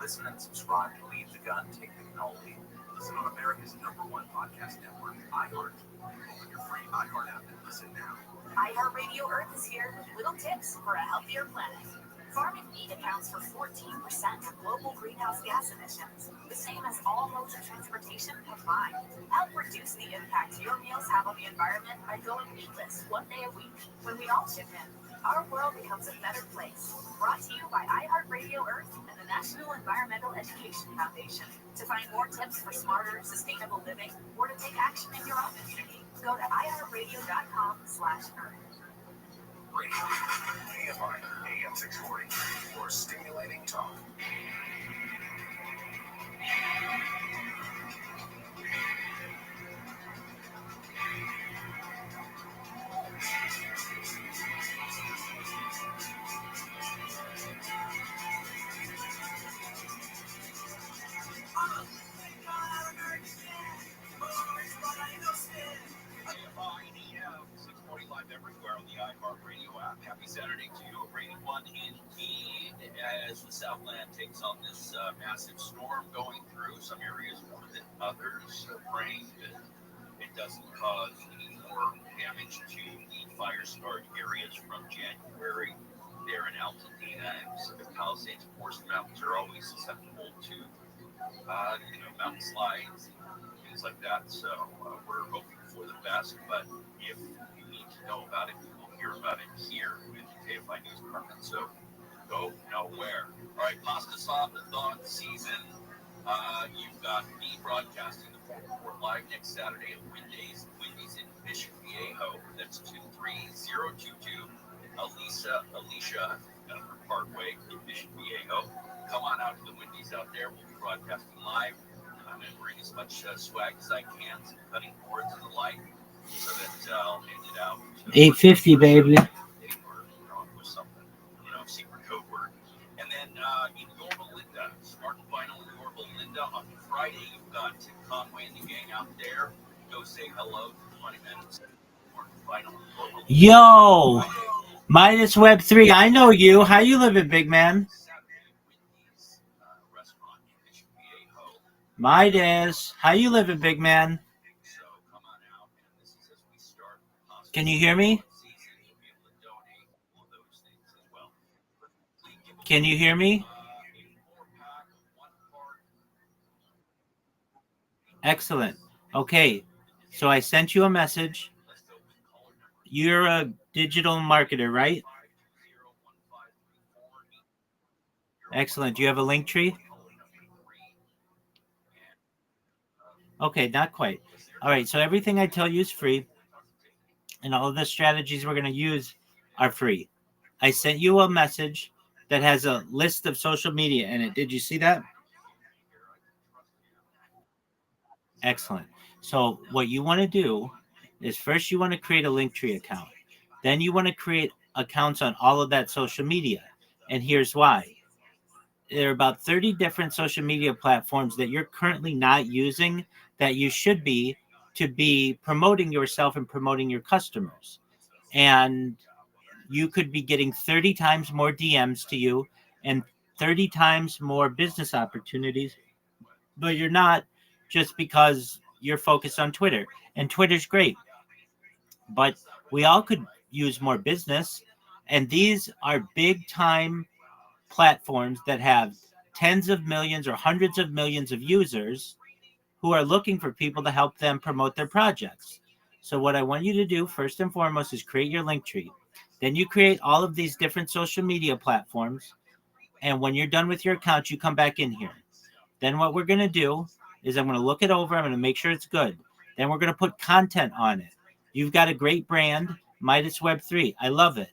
Listen and subscribe to Leave the Gun, Take the Cannoli. Listen on America's #1 podcast network, iHeart. Open your free iHeart app and listen now. iHeartRadio Earth is here with little tips for a healthier planet. Farming meat accounts for 14% of global greenhouse gas emissions, the same as all modes of transportation combined. Help reduce the impact your meals have on the environment by going meatless 1 day a week. When we all chip in, our world becomes a better place. Brought to you by iHeartRadio Earth and the National Environmental Education Foundation. To find more tips for smarter, sustainable living, or to take action in your own community, go to iHeartRadio.com/earth. Radio, AMI, AM 640, for stimulating talk. Everywhere on the iHeartRadio app. Happy Saturday to you, a rainy one indeed, as the Southland takes on this massive storm going through some areas more than others. Praying that it doesn't cause any more damage to the fire-scarred areas from January there in Altadena and Pacific Palisades. Of course, the mountains are always susceptible to mountain slides, things like that. So we're hoping for the best. But if you need to know about it, you will hear about it here in the KFI News Department. So go nowhere. All right, Pasta Sauce-a-thon season. You've got me broadcasting the 4 live next Saturday at Wendy's in Mission Viejo. That's 23022 Alicia Parkway in Mission Viejo. Come on out to the Wendy's out there. We'll be broadcasting live. I'm going to bring as much swag as I can, some cutting boards and the like, so that I'll hand it out. 850, baby. With something, secret code word. And then in Yorba Linda, Smart Vinyl in Yorba Linda on Friday, you've got Tim Conway and the gang out there. Go say hello for 20 minutes. Smart Vinyl in Yorba Linda. Yo, Midas Web 3. I know you. How you living, big man? Midas, how you living, big man? Can you hear me? Can you hear me? Excellent. Okay, so I sent you a message. You're a digital marketer, right? Excellent. Do you have a link tree? Okay, not quite. All right, so everything I tell you is free, and all of the strategies we're going to use are free. I sent you a message that has a list of social media in it. Did you see that? Excellent. So what you want to do is first you want to create a Linktree account. Then you want to create accounts on all of that social media. And here's why. There are about 30 different social media platforms that you're currently not using that you should be to be promoting yourself and promoting your customers. And you could be getting 30 times more DMs to you and 30 times more business opportunities, but you're not, just because you're focused on Twitter. And Twitter's great, but we all could use more business. And these are big time platforms that have tens of millions or hundreds of millions of users who are looking for people to help them promote their projects. So what I want you to do first and foremost is create your link tree. Then you create all of these different social media platforms. And when you're done with your account, you come back in here. Then what we're going to do is I'm going to look it over. I'm going to make sure it's good. Then we're going to put content on it. You've got a great brand, Midas Web 3. I love it.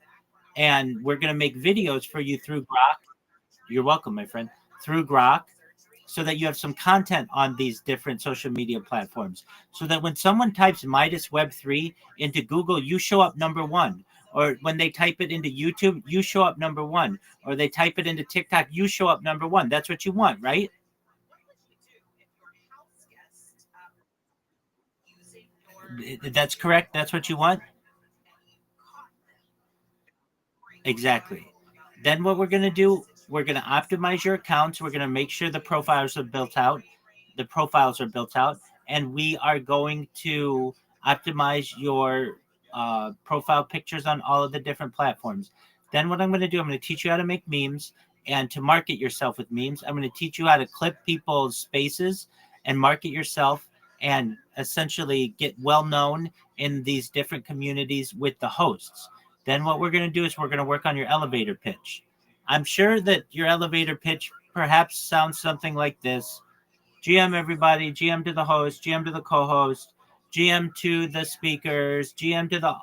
And we're going to make videos for you through Grok. You're welcome, my friend. Through Grok, so that you have some content on these different social media platforms. So that when someone types Midas Web 3 into Google, you show up number one. Or when they type it into YouTube, you show up number one. Or they type it into TikTok, you show up number one. That's what you want, right? That's correct. That's what you want? Exactly. Then what we're going to do, we're going to optimize your accounts. We're going to make sure the profiles are built out. And we are going to optimize your profile pictures on all of the different platforms. Then what I'm going to do, I'm going to teach you how to make memes and to market yourself with memes. I'm going to teach you how to clip people's spaces and market yourself and essentially get well known in these different communities with the hosts. Then what we're going to do is we're going to work on your elevator pitch. I'm sure that your elevator pitch perhaps sounds something like this. GM everybody, GM to the host, GM to the co-host, GM to the speakers, GM to the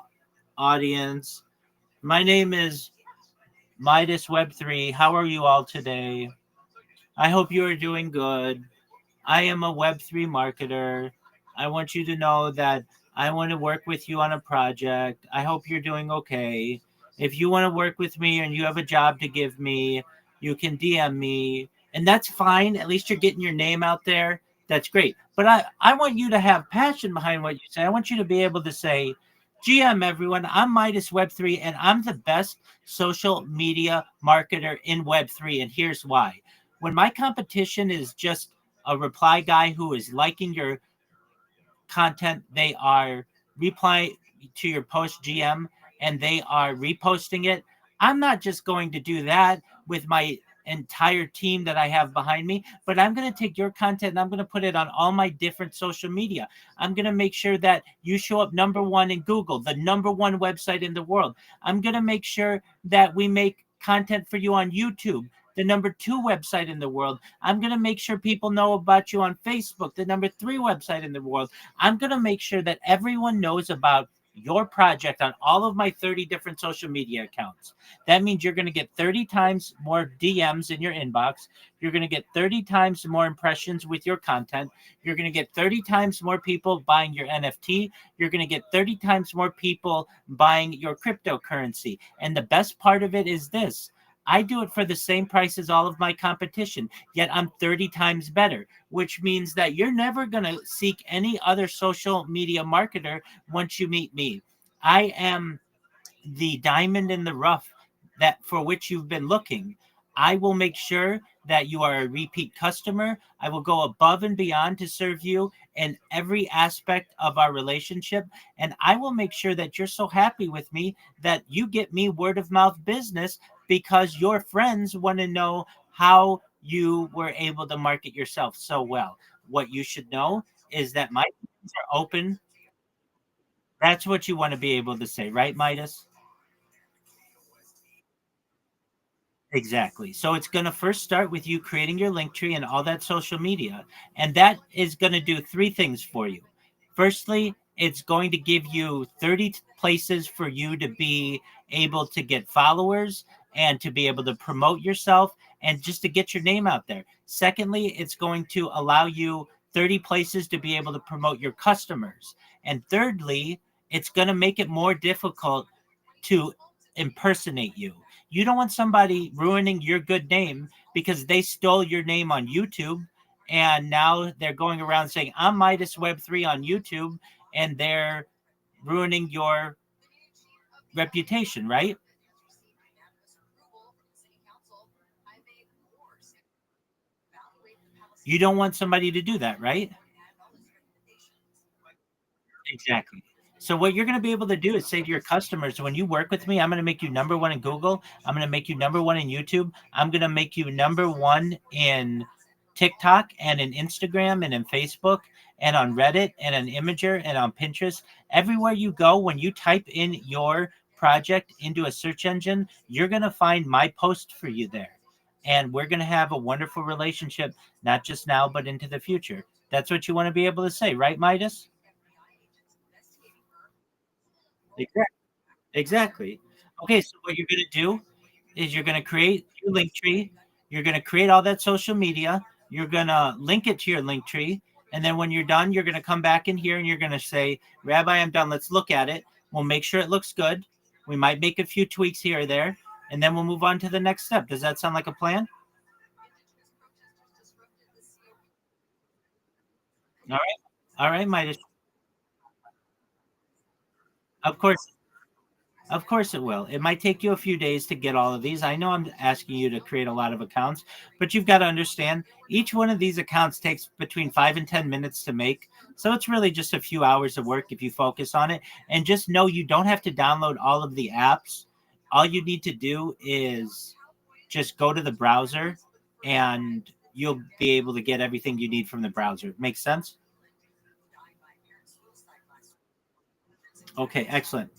audience. My name is Midas Web 3. How are you all today? I hope you are doing good. I am a Web 3 marketer. I want you to know that I want to work with you on a project. I hope you're doing okay. If you want to work with me and you have a job to give me, you can DM me. And that's fine. At least you're getting your name out there. That's great. But I want you to have passion behind what you say. I want you to be able to say, GM everyone, I'm Midas Web 3 and I'm the best social media marketer in Web 3. And here's why. When my competition is just a reply guy who is liking your content, they are replying to your post GM and they are reposting it. I'm not just going to do that with my entire team that I have behind me, but I'm going to take your content and I'm going to put it on all my different social media. I'm going to make sure that you show up number one in Google, the number one website in the world. I'm going to make sure that we make content for you on YouTube, the number two website in the world. I'm going to make sure people know about you on Facebook, the number three website in the world. I'm going to make sure that everyone knows about your project on all of my 30 different social media accounts. That means you're going to get 30 times more DMs in your inbox. You're going to get 30 times more impressions with your content. You're going to get 30 times more people buying your NFT. You're going to get 30 times more people buying your cryptocurrency. And the best part of it is this. I do it for the same price as all of my competition, yet I'm 30 times better, which means that you're never going to seek any other social media marketer once you meet me. I am the diamond in the rough that for which you've been looking. I will make sure that you are a repeat customer. I will go above and beyond to serve you in every aspect of our relationship. And I will make sure that you're so happy with me that you get me word of mouth business because your friends want to know how you were able to market yourself so well. What you should know is that my DMs are open. That's what you want to be able to say, right, Midas? Exactly. So it's going to first start with you creating your link tree and all that social media. And that is going to do three things for you. Firstly, it's going to give you 30 places for you to be able to get followers and to be able to promote yourself and just to get your name out there. Secondly, it's going to allow you 30 places to be able to promote your customers. And thirdly, it's going to make it more difficult to impersonate you. You don't want somebody ruining your good name because they stole your name on YouTube and now they're going around saying, I'm Midas Web3 on YouTube, and they're ruining your reputation, right? You don't want somebody to do that, right? Exactly. So what you're going to be able to do is say to your customers, when you work with me, I'm going to make you number one in Google. I'm going to make you number one in YouTube. I'm going to make you number one in TikTok and in Instagram and in Facebook and on Reddit and on Imager and on Pinterest. Everywhere you go, when you type in your project into a search engine, you're going to find my post for you there. And we're going to have a wonderful relationship, not just now, but into the future. That's what you want to be able to say, right, Midas? Exactly. Exactly. Okay, so what you're going to do is you're going to create your link tree. You're going to create all that social media. You're going to link it to your link tree. And then when you're done, you're going to come back in here and you're going to say, Rabbi, I'm done. Let's look at it. We'll make sure it looks good. We might make a few tweaks here or there. And then we'll move on to the next step. Does that sound like a plan? All right. All right, Midas. Of course. Of course it will. It might take you a few days to get all of these. I know I'm asking you to create a lot of accounts, but you've got to understand each one of these accounts takes between 5 and 10 minutes to make. So it's really just a few hours of work if you focus on it. And just know you don't have to download all of the apps. All you need to do is just go to the browser and you'll be able to get everything you need from the browser. Makes sense? Okay, excellent.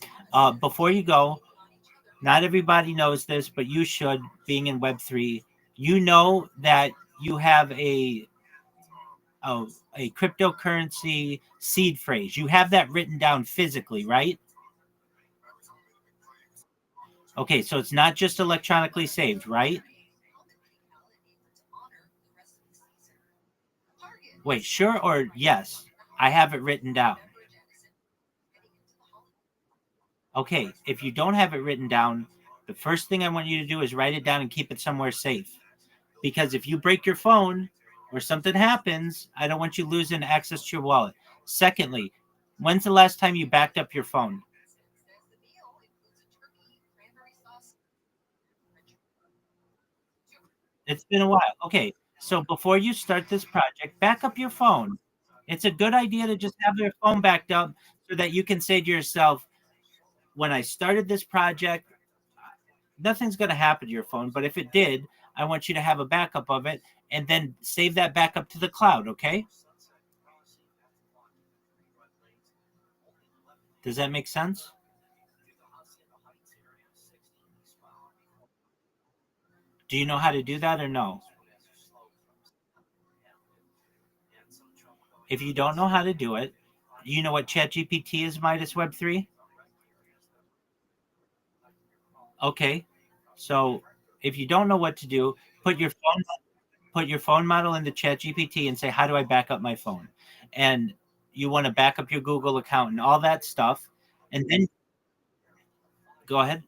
Before you go, not everybody knows this, but you should, being in Web3, you know that you have a, a cryptocurrency seed phrase. You have that written down physically, right? Okay, so it's not just electronically saved, right? Wait, sure or yes? I have it written down. Okay, if you don't have it written down, the first thing I want you to do is write it down and keep it somewhere safe. Because if you break your phone or something happens, I don't want you losing access to your wallet. Secondly, when's the last time you backed up your phone? It's been a while. Okay, so before you start this project, back up your phone. It's a good idea to just have your phone backed up so that you can say to yourself, when I started this project, nothing's going to happen to your phone, but if it did, I want you to have a backup of it, and then save that backup to the cloud, okay? Does that make sense? Do you know how to do that or no? If you don't know how to do it, you know what ChatGPT is, Midas Web 3? Okay. So if you don't know what to do, put your phone model into ChatGPT and say, how do I back up my phone? And you want to back up your Google account and all that stuff. And then go ahead.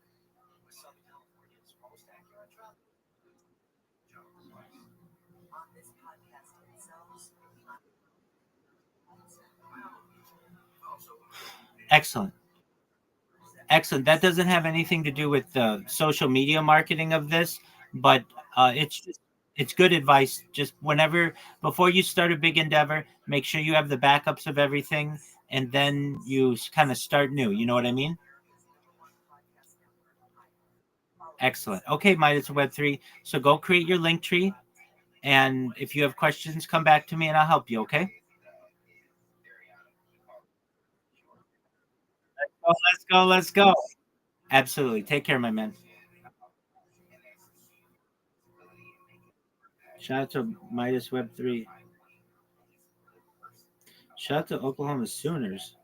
Excellent. Excellent. That doesn't have anything to do with the social media marketing of this, but it's good advice. Just before you start a big endeavor, make sure you have the backups of everything, and then you kind of start new. You know what I mean? Excellent. Okay, Midas Web 3. So go create your link tree, and if you have questions, come back to me and I'll help you. Okay? Let's go. Let's go. Absolutely. Take care, my man. Shout out to Midas Web 3. Shout out to Oklahoma Sooners.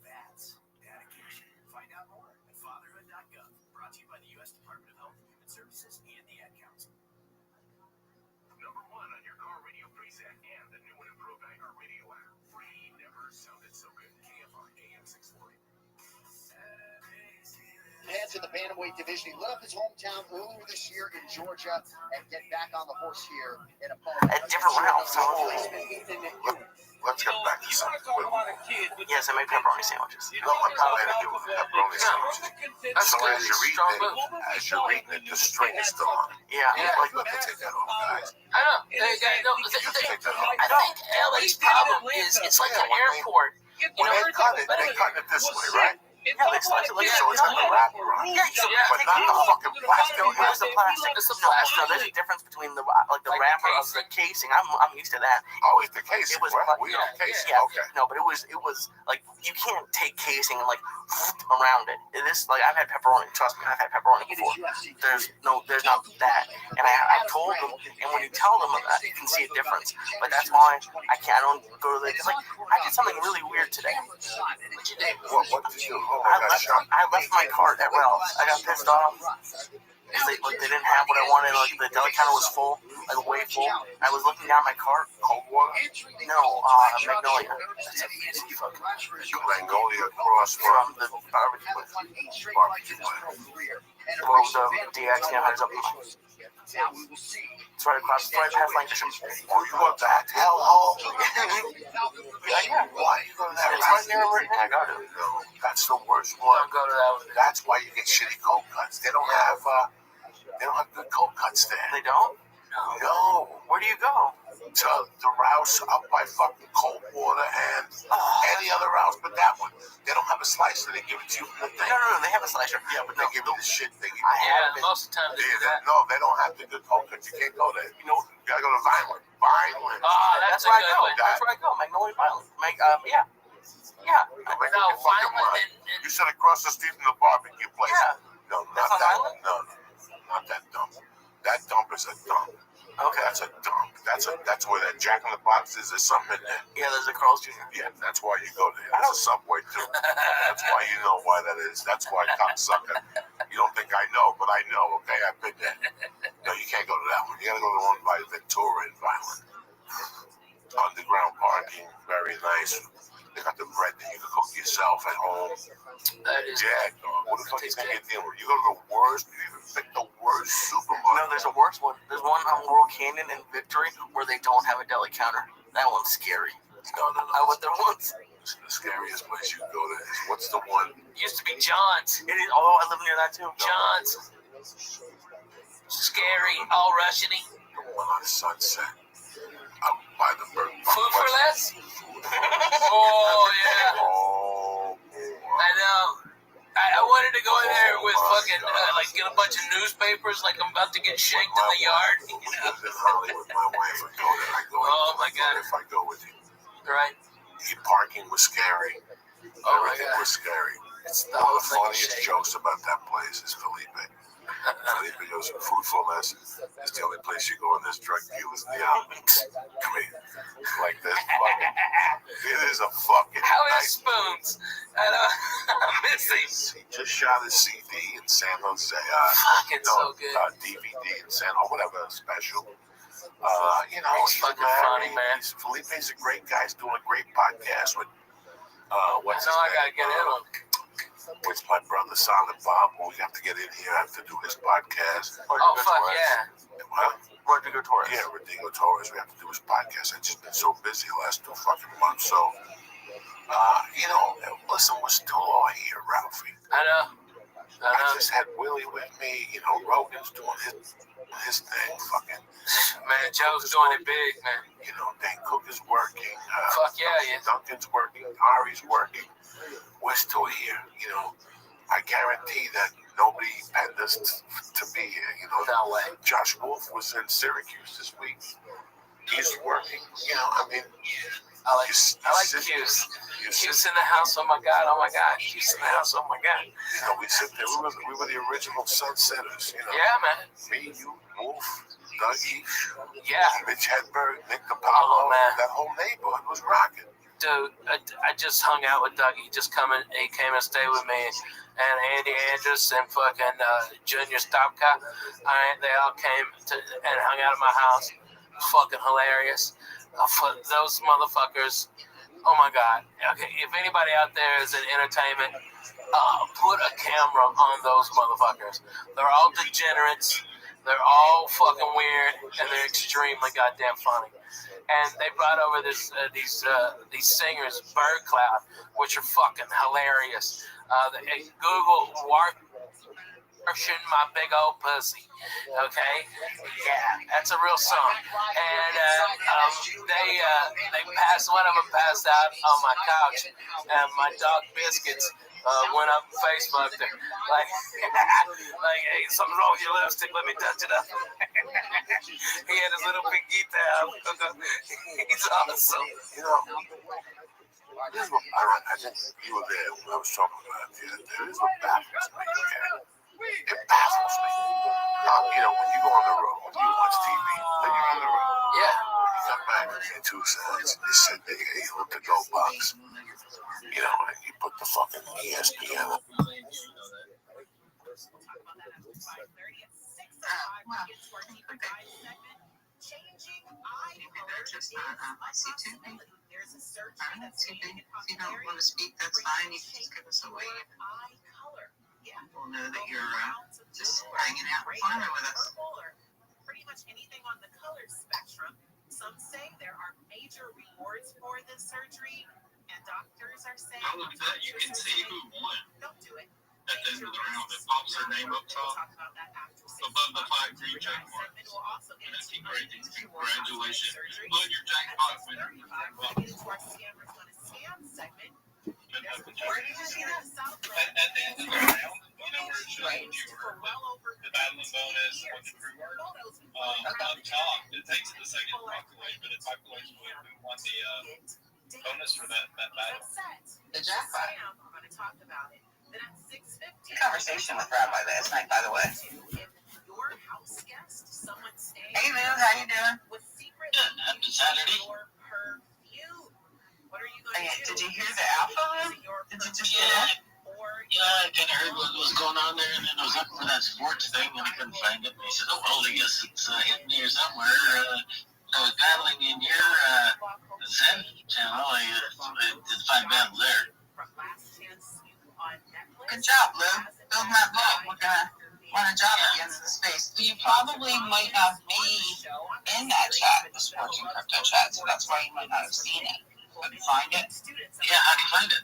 That's dedication. Find out more at fatherhood.gov. Brought to you by the U.S. Department of Health and Human Services and the Ad Council. Number 1 on your car radio preset and the new and improved iHeartRadio app. Free never sounded so good. KFR AM 640. Dance in the bantamweight division. He lit up his hometown earlier this year in Georgia and get back on the horse here in a At different rounds. Let's get back to something. Yes, I make pepperoni sandwiches. You know what I'm going to do with pepperoni sandwiches? So as you're eating it, the string is still on. Yeah. Like, let me take that off, guys. I know. I think LA's problem is it's like an airport. When they cut it this way, right? Yeah, they slice it like So it's got the wrapper on it. But not the fucking plastic. Where's the plastic? It's the No, plastic. there's a difference between the wrapper of the casing. I'm used to that. Oh, it's the casing. It was We don't casing. Yeah, Okay. no, but it was like you can't take casing and like around it. It is like I've had pepperoni. Trust me, I've had pepperoni before. There's not that. And I told them, and when you tell them that, you can see a difference. But that's why I don't go to the. It's like I did something really weird today. What did you do? I left my cart at Ralph's. I got pissed off. They didn't have what I wanted. Like the deli counter was full, like way full. I was looking down my cart. Cold water? No, Magnolia. Magnolia across from the barbecue place. Well, the DX, you know how it's up. It's right across, right past Lancashire. Oh, you got that? Hell, Yeah. why you go to that? It's right near where I go to. No, that's the worst one. Don't go to that one. That's why you get shitty cold cuts. They don't have good cold cuts there. They don't? No. Where do you go? To the Rouse up by fucking Cold Water and any other Rouse but that one. They don't have a slicer. They give it to you from the thing. No, they have a slicer. Yeah, but they give you the shit thing. Yeah, most of the time they do that. No, they don't have the good cold cuts. You can't go there. You gotta go to Violent. That's where I go. That's where I go. Magnolia Violent. Yeah. Violent. You said across the street from the barbecue place. Yeah. No, not that one. No, not that dump. That dump is a dump. Okay. That's a dump. That's where that Jack in the Box is. There's something in there. Yeah, there's a Carl's Jr. Yeah, that's why you go there. There's a Subway too. That's why you know why that is. That's why cocksucker. You don't think I know, but I know. Okay, I've been there. No, you can't go to that one. You gotta go to the one by Ventura and Violent. Underground parking, very nice. They got the bread that you can cook yourself at home. That is. Yeah, what the fuck you think you're dealing with? You go to the worst. You even pick the worst supermarket. No, there's a worse one. There's one on Laurel Canyon and Victory where they don't have a deli counter. That one's scary. No. I went there once. It's the scariest place you can go to. What's the one? Used to be John's. It is. Oh, I live near that too. John's. Scary, all Russian-y. The one on Sunset. Out by the bird. Food for less? Oh, yeah. Oh, boy. I know. I wanted to go in there with fucking, like, a bunch of newspapers like I'm about to get shaked in the yard. We lived in Hollywood. My wife would go there. I go. Oh my God! If I go with you, right? Parking was scary. Everything was scary. One of the funniest jokes about that place is Felipe. Felipe goes, Fruitfulness is the only place you go in this drug dealers in the Almonds. Come here. Like this fucking. It is a fucking. How nice is Spoons? I'm missing. He just shot his CD in San Jose. Fucking so good. DVD in San Jose, whatever, special. He's fucking funny, man. Felipe's a great guy. He's doing a great podcast with, what's his I name? gotta get in on. With my brother Silent Bob. We have to get in here. I have to do his podcast. Oh, fuck yeah. What? Rodrigo Torres. Yeah, Rodrigo Torres. We have to do his podcast. I've just been so busy the last 2 fucking months. So, listen, we're still all here, Ralphie. I know. I just had Willie with me. Rogan's doing his thing. Fucking. Man, Joe's doing it big, man. Dan Cook is working. Fuck yeah. Duncan's working. Ari's working. We're still here. I guarantee that nobody pegged us to be here. No way. Josh Wolf was in Syracuse this week. He's working. I like Q's. Q's in the house. Oh my God. Q's in the house. Oh my God. We sit there. We were the original sunsetters. Yeah, man. Me, you, Wolf, Dougie. Yeah. Mitch Hedberg, Nick DiPaolo. Oh, man. That whole neighborhood was rocking. Dude, I just hung out with Dougie. He came and stayed with me, and Andy Andrus and fucking Junior Stopka. They all came and hung out at my house. Fucking hilarious. Those motherfuckers. Oh my God. Okay, if anybody out there is in entertainment, put a camera on those motherfuckers. They're all degenerates. They're all fucking weird, and they're extremely goddamn funny. And they brought over these singers, Bird Cloud, which are fucking hilarious. Google Washing My Big Old Pussy. Okay? Yeah, that's a real song. And they passed, one of them passed out on my couch, and my dog Biscuits went up and Facebooked her. Like, hey, something's wrong with your lipstick, let me touch it up. He had his little pinguita out. He's awesome. This is what I think you were there when I was talking about it. There is what baffles me. It baffles me. When you go on the road, you watch TV, then you're on the road. Yeah. You got magazine, 2 cents, you sit there, you look at the go box. And you put the fucking ESPN. There's a search that's gaining popularity. If you don't want to speak, that's fine. You can just give us a wave. Eye color. Yeah. We'll know that you're just hanging out in fun with us. Or pretty much anything on the color spectrum. Some say there are major rewards for this surgery, and doctors are saying. I look at that, you can see who won. Don't do it. At the end of the round, it pops their name up top, above the 5 green check mark. And that's great. Congratulations. But your jackpot winner. Where did you see that? At the end of the round, where it shows you the battling bonus, what the crew were, up top, it takes it a second to populate, but it populates with who won the bonus for that battle. The jackpot. Conversation with Rabbi last night, by the way. Hey, Lou, how you doing? Good. Happy Saturday. Did you hear the alpha, Lou? Did you just hear that? Yeah, I kind of heard what was going on there, and then I was looking for that sports thing, and I couldn't find it. And he said, I guess it's hitting here somewhere. I was battling in your Zen channel. I did find them there. Good job, Lou. Build my blog. We're gonna want a job at the end of the space. You probably might not be in that chat, the sports and crypto chat, so that's why you might not have seen it. Can you find it? Yeah, how do you find it?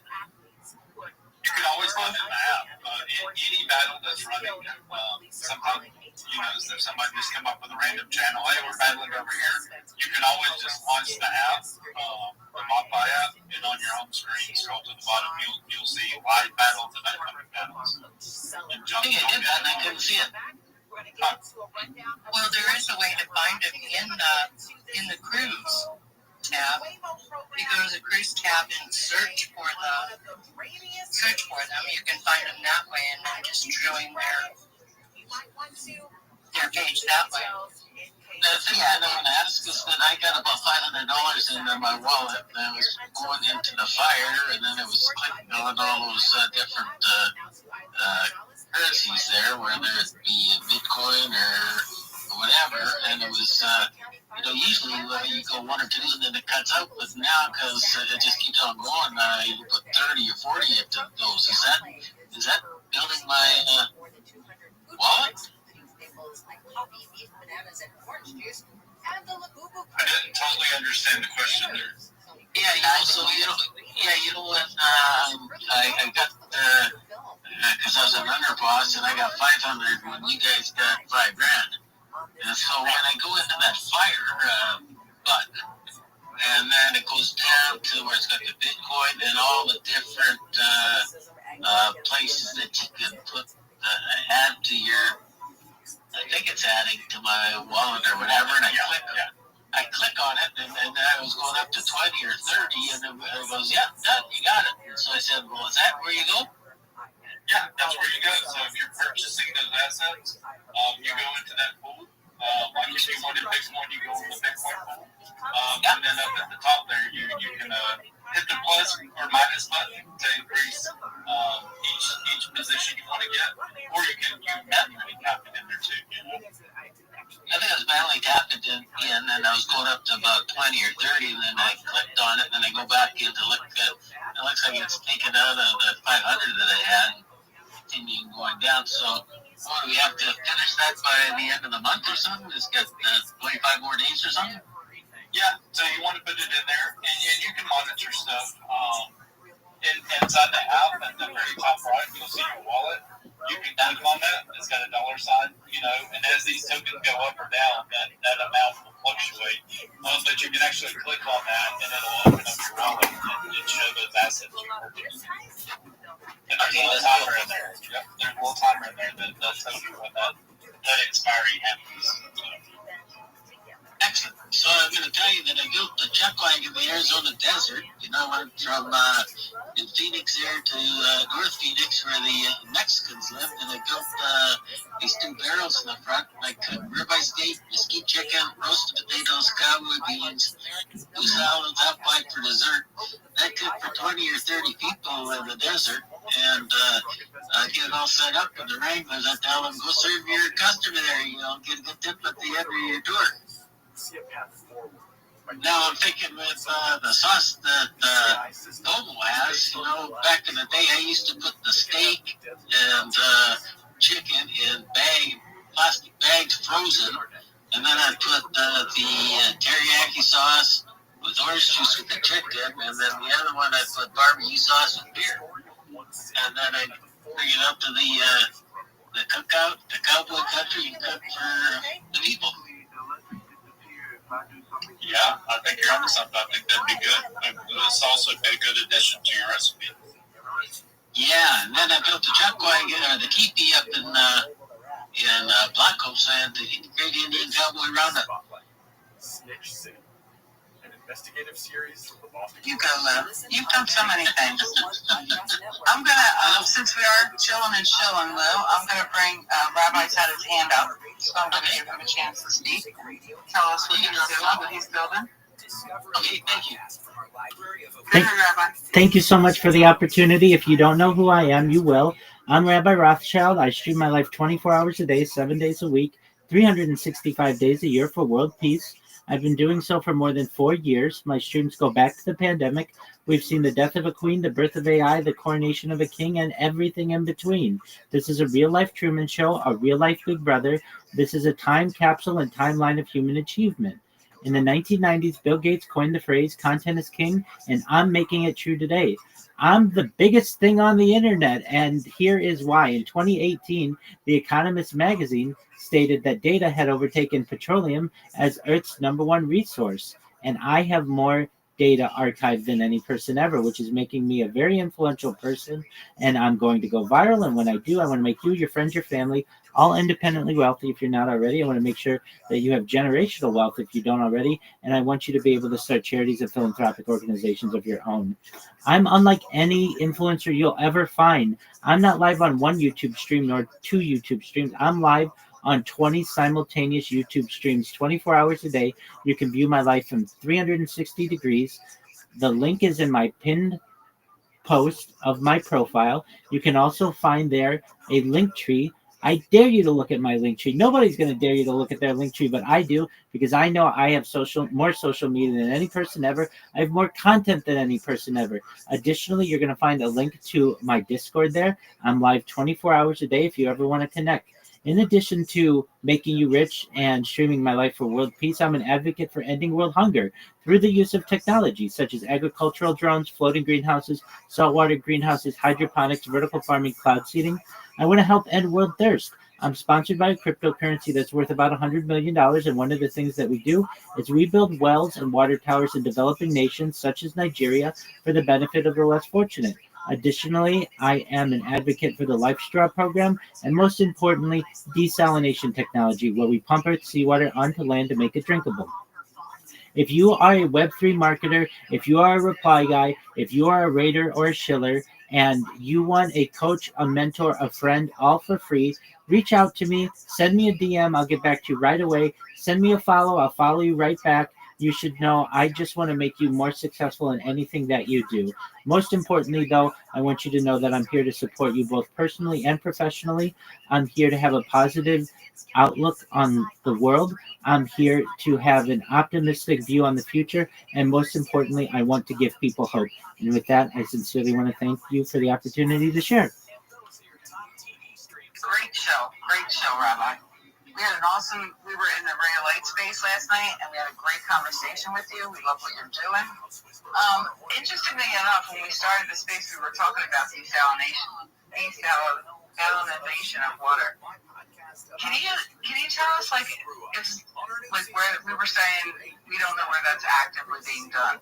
You can always find it in the app. Any battle that's running, sometimes, if somebody just come up with a random channel, hey, we're battling over here, you can always just launch the app, the Modify app, and on your home screen, scroll to the bottom, you'll see live battles and upcoming battles. I think I did that and I couldn't see it. Well, there is a way to find it in the cruise tab. You go to the cruise tab and search for them. You can find them that way, and then just join their page that way. The thing I don't want to ask is that I got about $500 in my wallet, and I was going into the fire, and then it was clicking on all those different currencies there, whether it be Bitcoin or whatever, and it was, usually you go one or two and then it cuts out, but now because it just keeps on going, you put 30 or 40 into those. Is that building my wallet? I didn't totally understand the question there. Yeah, when I got, because I was an underboss and I got 500 when you guys got $5,000. And so when I go into that fire button, and then it goes down to where it's got the Bitcoin and all the different places that you can put, add to your, I think it's adding to my wallet or whatever, and I click on it, and I was going up to 20 or 30, and it goes, yeah, done, you got it. And so I said, well, is that where you go? Yeah, that's where you go. So if you're purchasing those assets, you go into that pool. Like if you wanted Bitcoin, you go in the Bitcoin pool. And then up at the top there, you can hit the plus or minus button to increase each position you want to get, or you manually tap it in there too. I think I was manually tapped it in, and I was going up to about 20 or 30, and then I clicked on it, and then I go back in to look at it. It looks like it's taken out of the 500 that I had, continuing going down. So, do we have to finish that by the end of the month or something? It's got 25 more days or something? Yeah, so you want to put it in there, and you can monitor stuff. Inside the app, at the very top right, you'll see your wallet. You can click on that. It's got a dollar sign, and as these tokens go up or down, that amount will fluctuate. But you can actually click on that, and it'll open up your wallet and show those assets you purchased. And there's a little timer in there. Yep, there's a little timer in there that tells you when that expiry happens. Excellent. So I'm going to tell you that I built the chuck wagon in the Arizona desert. Went from in Phoenix here to North Phoenix where the Mexicans lived, and I built these two barrels in the front. I cooked ribeye steak, mesquite chicken, roasted potatoes, cowboy beans, 2 salads, half pie for dessert. That cooked for 20 or 30 people in the desert, and get it all set up in the wranglers. I tell them, go serve your customer there. Get a good tip at the end of your tour. Now I'm thinking with the sauce that Noble has, back in the day I used to put the steak and chicken in plastic bags frozen, and then I'd put the teriyaki sauce with orange juice with the chicken, and then the other one I'd put barbecue sauce with beer. And then I'd bring it up to the cookout, the cowboy country, and cook for the people. Yeah, I think you're onto something. I think that'd be good. This also be a good addition to your recipe. Yeah, and then I built the chuck wagon, or the teepee up in Black Oak, so I had the Great Indian Cowboy Roundup. You go, you've done so many things. I'm gonna, since we are chilling and shilling, Lou, I'm gonna bring Rabbi's had his hand up, so I'm gonna give him a chance to speak. Tell us what he's doing, what he's building. Okay, thank you. Thank you so much for the opportunity. If you don't know who I am, you will. I'm Rabbi Rothschild. I stream my life 24 hours a day, 7 days a week, 365 days a year for world peace. I've been doing so for more than 4 years. My streams go back to the pandemic. We've seen the death of a queen, the birth of AI, the coronation of a king, and everything in between. This is a real-life Truman Show, a real-life Big Brother. This is a time capsule and timeline of human achievement. In the 1990s, Bill Gates coined the phrase, content is king, and I'm making it true today. I'm the biggest thing on the internet, and here is why. In 2018, The Economist magazine stated that data had overtaken petroleum as Earth's #1 resource, and I have more data archived than any person ever, which is making me a very influential person. And I'm going to go viral. And when I do, I want to make you, your friends, your family, all independently wealthy if you're not already. I want to make sure that you have generational wealth if you don't already. And I want you to be able to start charities and philanthropic organizations of your own. I'm unlike any influencer you'll ever find. I'm not live on one YouTube stream nor two YouTube streams. I'm live on 20 simultaneous YouTube streams 24 hours a day. You can view my life from 360 degrees. The link is in my pinned post of my profile. You can also find there a link tree. I dare you to look at my link tree. Nobody's going to dare you to look at their link tree, but I do, because I know I have more social media than any person ever. I have more content than any person ever. Additionally, you're going to find a link to my Discord there. I'm live 24 hours a day if you ever want to connect. In addition to making you rich and streaming my life for world peace, I'm an advocate for ending world hunger through the use of technology such as agricultural drones, floating greenhouses, saltwater greenhouses, hydroponics, vertical farming, cloud seeding. I want to help end world thirst. I'm sponsored by a cryptocurrency that's worth about $100 million, and one of the things that we do is we build wells and water towers in developing nations such as Nigeria for the benefit of the less fortunate. Additionally, I am an advocate for the Life Straw program, and most importantly, desalination technology, where we pump our seawater onto land to make it drinkable. If you are a Web3 marketer, if you are a reply guy, if you are a raider or a shiller, and you want a coach, a mentor, a friend, all for free, reach out to me, send me a DM, I'll get back to you right away. Send me a follow, I'll follow you right back. You should know I just want to make you more successful in anything that you do. Most importantly, though, I want you to know that I'm here to support you both personally and professionally. I'm here to have a positive outlook on the world. I'm here to have an optimistic view on the future. And most importantly, I want to give people hope. And with that, I sincerely want to thank you for the opportunity to share. Great show, Rabbi. We had an awesome, we were in the very light space last night, and we had a great conversation with you. We love what you're doing. Interestingly enough, when we started the space, we were talking about desalination of water. Can you tell us, like, if, like, where we were saying we don't know where that's actively being done?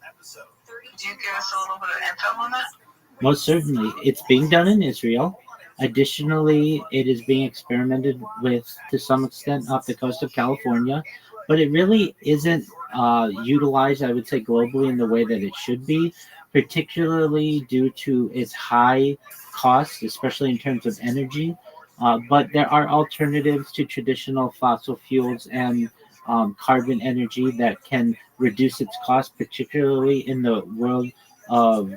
Could you give us a little bit of info on that? Most certainly. It's being done in Israel. Additionally, it is being experimented with to some extent off the coast of California, but it really isn't utilized, I would say, globally in the way that it should be, particularly due to its high cost, especially in terms of energy. But there are alternatives to traditional fossil fuels and carbon energy that can reduce its cost, particularly in the world of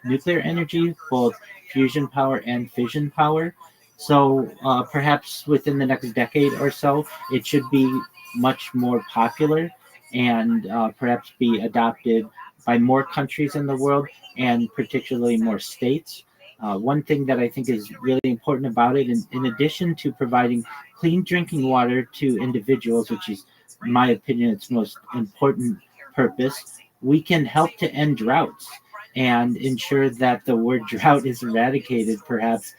nuclear energy, both fusion power and fission power. So perhaps within the next decade or so, it should be much more popular and perhaps be adopted by more countries in the world and particularly more states. One thing that I think is really important about it, in addition to providing clean drinking water to individuals, which is, in my opinion, its most important purpose, we can help to end droughts and ensure that the word drought is eradicated, perhaps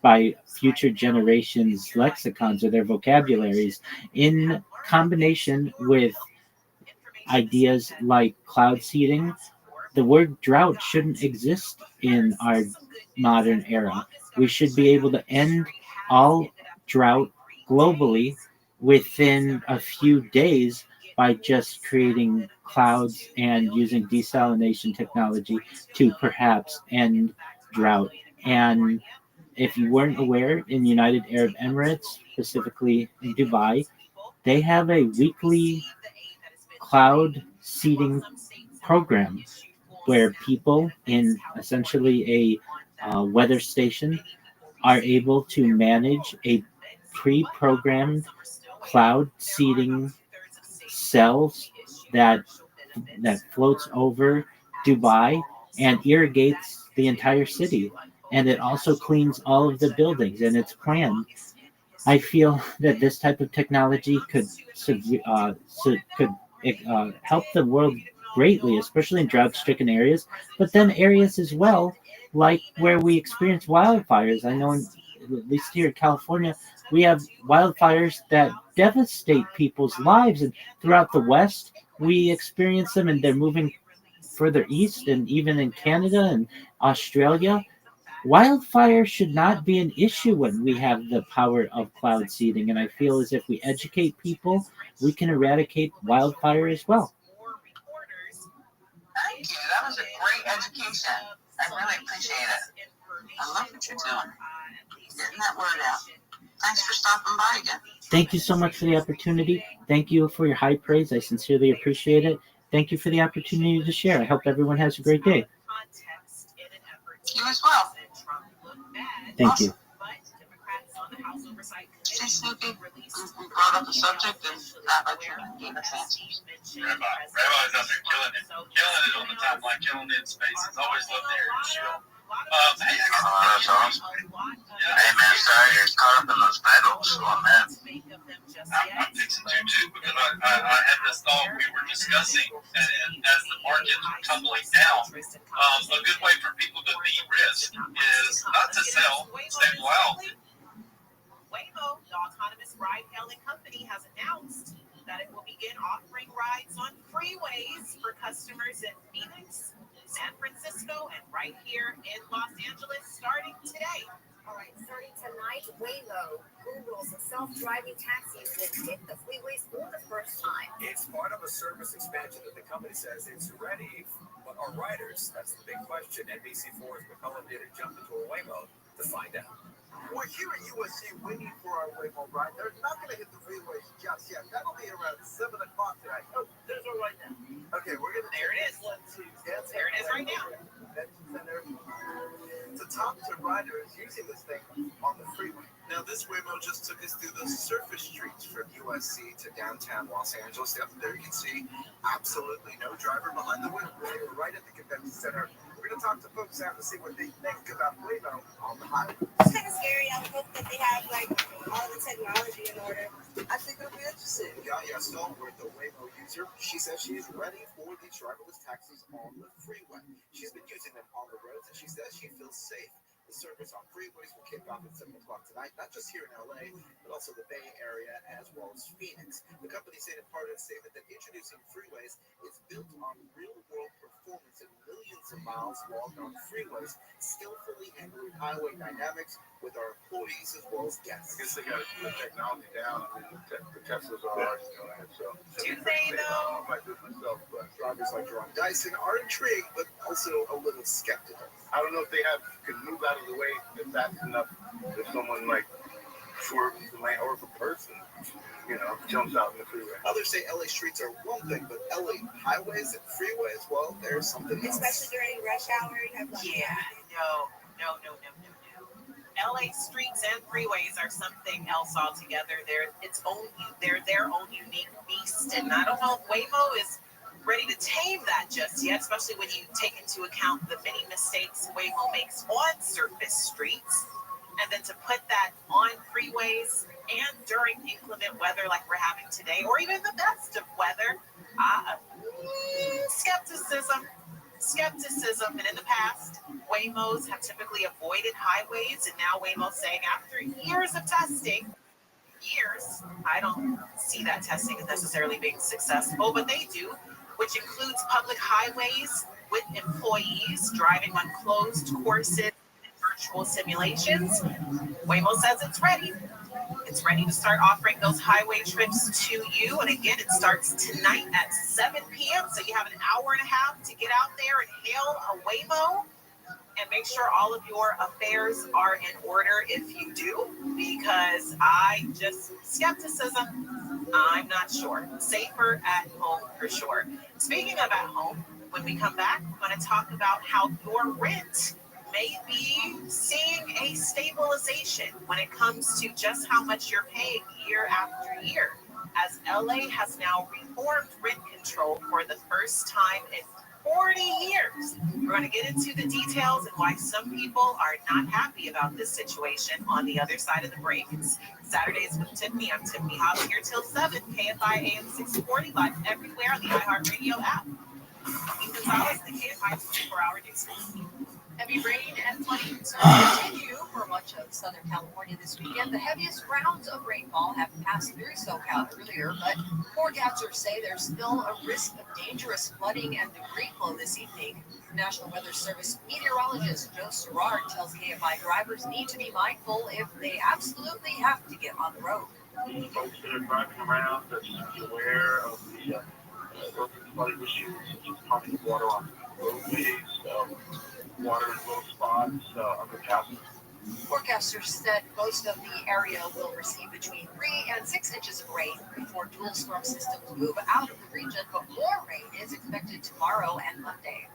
by future generations' lexicons or their vocabularies, in combination with ideas like cloud seeding. The word drought shouldn't exist in our modern era. We should be able to end all drought globally within a few days by just creating clouds and using desalination technology to perhaps end drought. And if you weren't aware, in United Arab Emirates, specifically in Dubai, they have a weekly cloud seeding program where people in essentially a weather station are able to manage a pre-programmed cloud seeding cells that floats over Dubai and irrigates the entire city. And it also cleans all of the buildings, and it's planned. I feel that this type of technology could help the world greatly, especially in drought-stricken areas, but then areas as well, like where we experience wildfires. I know, at least here in California, we have wildfires that devastate people's lives, and throughout the West, we experience them, and they're moving further east and even in Canada and Australia. Wildfire should not be an issue when we have the power of cloud seeding, and I feel as if we educate people, we can eradicate wildfire as well. Thank you. That was a great education. I really appreciate it. I love what you're doing. Getting that word out. Thanks for stopping by again. Thank you so much for the opportunity. Thank you for your high praise. I sincerely appreciate it. Thank you for the opportunity to share. I hope everyone has a great day. You as well. Thank you. See, Snoopy, we brought up the subject and Rabbi gave us answers. Rabbi's out there killing it on the top line, killing it in space. He's always loved the air show. Hey, that's awesome. Hey, man, sorry you're caught up in those battles. Oh, man. I'm fixing to, too, because I had this thought we were discussing, and as the markets are tumbling down, a good way for people to beat risk is not to sell, stay wild. Waymo, the autonomous ride-hailing company, has announced that it will begin offering rides on freeways for customers in Phoenix, San Francisco, and right here in Los Angeles starting today. All right, starting tonight, Waymo, Google's self-driving taxis will hit the freeways for the first time. It's part of a service expansion that the company says it's ready, but are riders? That's the big question. NBC4's McCullough did a jump into a Waymo to find out. We're here at USC waiting for our Waymo ride. They're not going to hit the freeways just yet. That'll be around 7 o'clock tonight. Oh, there's one right now. Okay, we're going to There it is. There it is right now. To talk to riders using this thing on the freeway. Now, this Waymo just took us through the surface streets from USC to downtown Los Angeles. Yep, there you can see absolutely no driver behind the wheel. We're right at the convention center. We're going to talk to folks out to see what they think about Waymo on the highway. It's kind of scary. I hope that they have like all the technology in order. I think it'll be interesting. Yaya Stallworth, the Waymo user, she says she is ready for the driverless taxis on the freeway. She's been using them on the roads, and she says she feels safe. The service on freeways will kick off at 7 o'clock tonight, not just here in LA, but also the Bay Area as well as Phoenix. The company said in part of the statement that introducing freeways is built on real-world performance and millions of miles logged on freeways, skillfully handling highway dynamics with our employees as well as guests. I guess they got the technology down. I mean, the Teslas are already doing it. So Do they, though? I might do it myself, but drivers like Ron Dyson are intrigued, but also a little skeptical. I don't know if they can move out of the way if that's enough. If someone like swerves the lane, or if a person, jumps out in the freeway. Others say LA streets are one thing, but LA highways and freeways, well, there's something else. Especially during rush hour, you have like No. LA streets and freeways are something else altogether. They're their own unique beast, and I don't know if Waymo is ready to tame that just yet, especially when you take into account the many mistakes Waymo makes on surface streets, and then to put that on freeways and during inclement weather like we're having today, or even the best of weather, skepticism. And in the past, Waymos have typically avoided highways, and now Waymo's saying after years of testing, I don't see that testing as necessarily being successful, but they do, which includes public highways with employees driving on closed courses and virtual simulations. Waymo says it's ready. It's ready to start offering those highway trips to you. And again, it starts tonight at 7 p.m. So you have an hour and a half to get out there and hail a Waymo. And make sure all of your affairs are in order if you do, because skepticism, I'm not sure. Safer at home for sure. Speaking of at home, when we come back, we're going to talk about how your rent may be seeing a stabilization when it comes to just how much you're paying year after year, as LA has now reformed rent control for the first time in 40 years. We're going to get into the details and why some people are not happy about this situation on the other side of the break. It's Saturdays with Tiffany. I'm Tiffany Hobbs here till 7, KFI AM 640, live everywhere on the iHeartRadio app. Ethan Gonzalez, the KFI 24-hour news. Heavy rain and flooding concerns continue for much of Southern California this weekend. The heaviest rounds of rainfall have passed through SoCal earlier, but forecasters say there's still a risk of dangerous flooding and debris flow this evening. National Weather Service meteorologist Joe Serrard tells KFI drivers need to be mindful if they absolutely have to get on the road. Folks that are driving around that should be aware of the flooding issues, such as pumping water on roadways, water in low spots, under houses. Forecasters said most of the area will receive between 3 and 6 inches of rain before dual storm systems move out of the region, but more rain is expected tomorrow and Monday.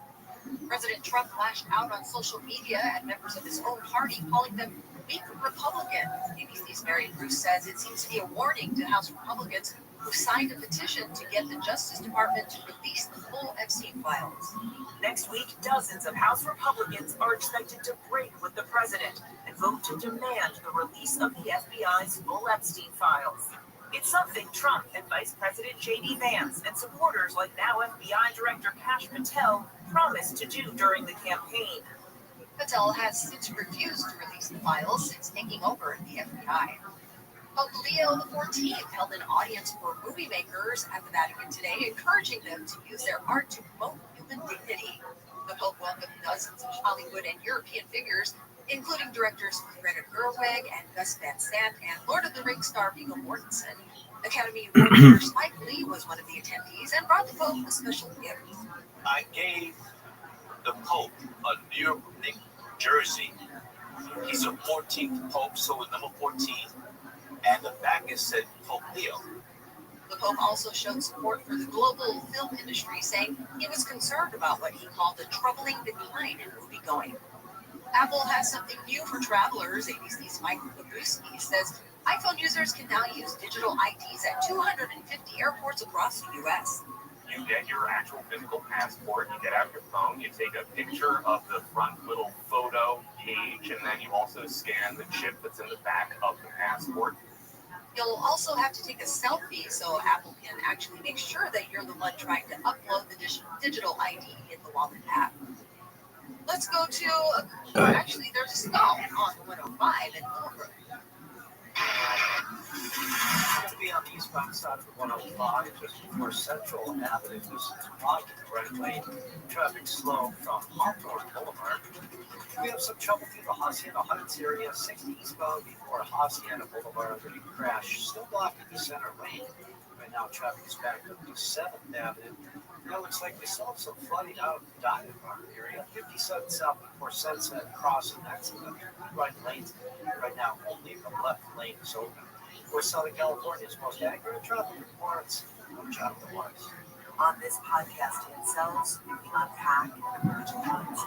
President Trump lashed out on social media at members of his own party, calling them weak Republican. ABC's Mary Bruce says it seems to be a warning to House Republicans who signed a petition to get the Justice Department to release the full Epstein files. Next week, dozens of House Republicans are expected to break with the president and vote to demand the release of the FBI's full Epstein files. It's something Trump and Vice President J.D. Vance and supporters like now FBI Director Kash Patel promised to do during the campaign. Patel has since refused to release the files since taking over the FBI. Pope Leo XIV held an audience for movie makers at the Vatican today, encouraging them to use their art to promote human dignity. The Pope welcomed dozens of Hollywood and European figures, including directors Greta Gerwig and Gus Van Sant and Lord of the Rings star Viggo Mortensen. Academy Award winner Spike Lee was one of the attendees and brought the Pope a special gift. I gave the Pope a New Jersey. He's a 14th Pope, so with number 14. And the back is said Pope Leo. The Pope also showed support for the global film industry, saying he was concerned about what he called the troubling decline in moviegoing. Apple has something new for travelers. ABC's Michael Babuski says iPhone users can now use digital IDs at 250 airports across the U.S. You get your actual physical passport, you get out your phone, you take a picture of the front little photo page, and then you also scan the chip that's in the back of the passport. You'll also have to take a selfie so Apple can actually make sure that you're the one trying to upload the digital ID in the Wallet app. Let's go to, actually, there's a stall on the 105 in Willowbrook. To be on the eastbound side of the 105, just before Central Avenue, this is blocking the right lane. Traffic slow from Hawthorne Boulevard. We have some trouble through the Hacienda Heights area, 60 eastbound before Hacienda Boulevard under the crash. Still blocking the center lane. Right now, traffic is back up to 7th Avenue. Now it looks like we still have some flooding out of the Diamond Bar area. 57 south before Sunset Crossing. That's in the right lanes. Right now, only the left lane is open. For Southern California's most accurate traffic reports, I'm Jonathan Weiss. On this podcast, Incels, we unpack and emerge points.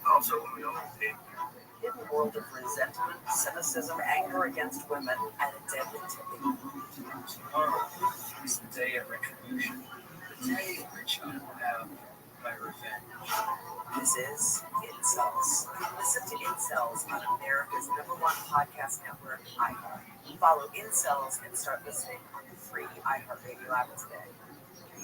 Also, we don't take Hidden world of resentment, cynicism, anger against women, and a deadly tipping point. tomorrow is the day of retribution, the day in which I will have my revenge. This is Incels. Listen to Incels on America's #1 podcast network, iHeart. Follow Incels and start listening on the free iHeartRadio app today.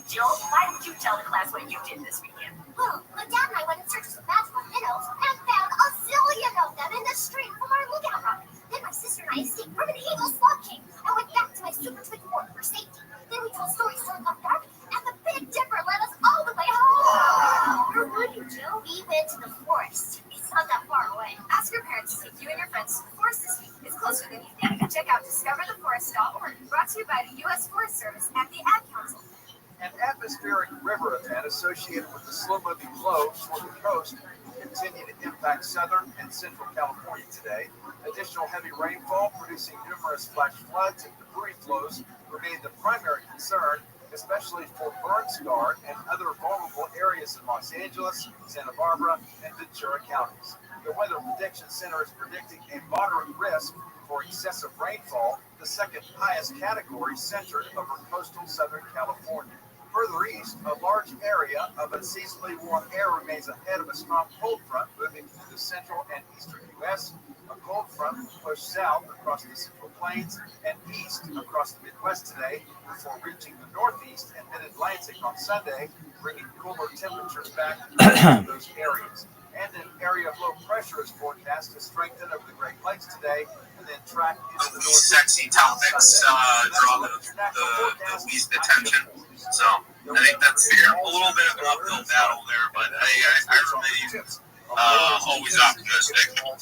Jill, why didn't you tell the class what you did this weekend? Well, my dad and I went in search of magical minnows and found a zillion of them in the stream from our lookout rock. Then my sister and I escaped from an evil slug king and went back to my super twin fort for safety. Then we told stories till it got dark, and the Big Dipper led us all the way home. Where were you, Jill? We went to the forest. It's not that far away. Ask your parents to take you and your friends to the forest this week. It's closer than you think. Check out discovertheforest.org. Brought to you by the U.S. Forest Service and the Ad Council. An atmospheric river event associated with the slow-moving flow toward the coast will continue to impact southern and central California today. Additional heavy rainfall producing numerous flash floods and debris flows remain the primary concern, especially for burn-scarred and other vulnerable areas in Los Angeles, Santa Barbara, and Ventura counties. The Weather Prediction Center is predicting a moderate risk for excessive rainfall, the second highest category centered over coastal Southern California. Further east, a large area of unseasonably warm air remains ahead of a strong cold front moving through the central and eastern U.S. A cold front will push south across the Central Plains and east across the Midwest today before reaching the Northeast and Mid-Atlantic on Sunday, bringing cooler temperatures back to those areas. And an area of low pressure is forecast to strengthen over the Great Lakes today and then track into the north. Sexy topics draw the least attention. So I think that's a little bit of an uphill battle there, but I remain always optimistic. Yeah, but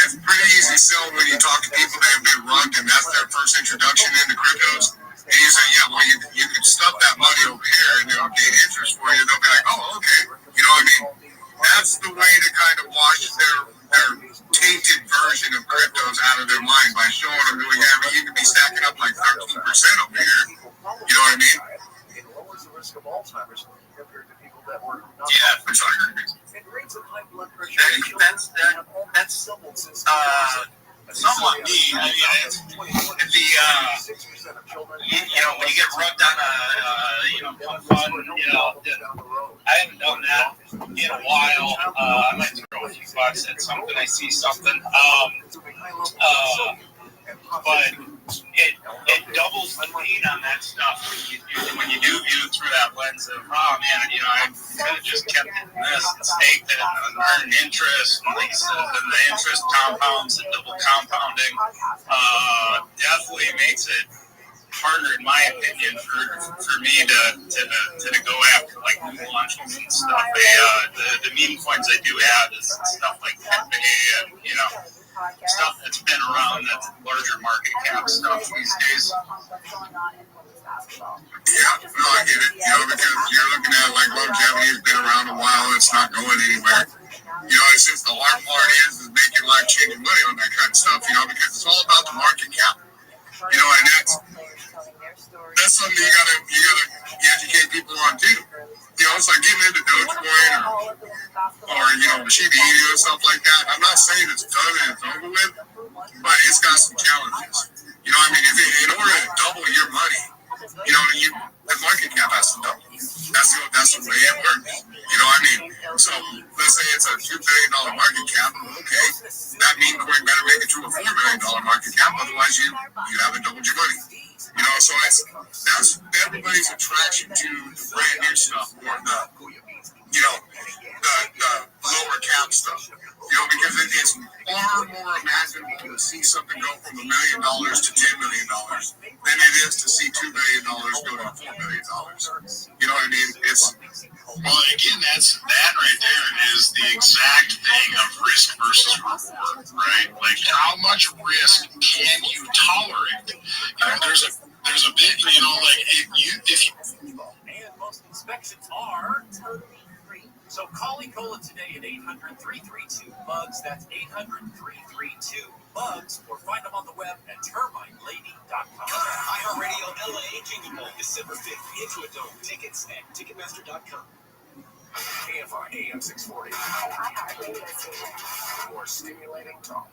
it's pretty easy sell when you talk to people that have been rugged and that's their first introduction into cryptos. And you say, yeah, well, you can stuff that money over here and it'll gain interest for you. They'll be like, oh, okay. You know what I mean? That's the way to kind of wash their tainted version of cryptos out of their mind by showing them, you could be stacking up like 13% over here. You know what I mean? It lowers the risk of Alzheimer's compared to people that were not. Yeah, for sure. And rates of high blood pressure. That's somewhat me. I mean, when you get rugged on a fun, I haven't done that in a while. I might throw a few bucks at something. I see something. But it doubles the pain on that stuff when you do view it through that lens of, oh man, I could have just kept it in this and staked it and earned interest and leases and the interest compounds and double compounding. Definitely makes it harder, in my opinion, for me to go after like new launches and stuff. The meme coins I do have is stuff like Pepe and stuff that's been around that's larger market cap stuff these days. Yeah, no, I get it. Because you're looking at like longevity has been around a while, it's not going anywhere. It's just the hard part is making life-changing money on that kind of stuff, because it's all about the market cap. And that's something you gotta educate people on too. It's like getting into Dogecoin or Shiba Inu and stuff like that. I'm not saying it's done and it's over with, but it's got some challenges. In order to double your money, the market cap has to double. That's the way it works. So let's say it's a $2 billion market cap. Okay, that means Coin better make it to a $4 million market cap. Otherwise, you haven't doubled your money. So that's everybody's attraction to the brand new stuff or the lower cap stuff. Because it's far more imaginable to see something go from $1 million to $10 million than it is to see $2 billion go to $4 billion. You know what I mean? Well, again, that right there is the exact thing of risk versus reward, right? Like, how much risk can you tolerate? There's a big, if you. And most inspections are totally free. So call Ecola today at 800-332-BUGS. That's 800-332-BUGS. Or find them on the web at termitelady.com. iHeartRadio LA Jingle Ball, December 5th. Into a Dome. Tickets at Ticketmaster.com. KFI AM 640. More stimulating talk.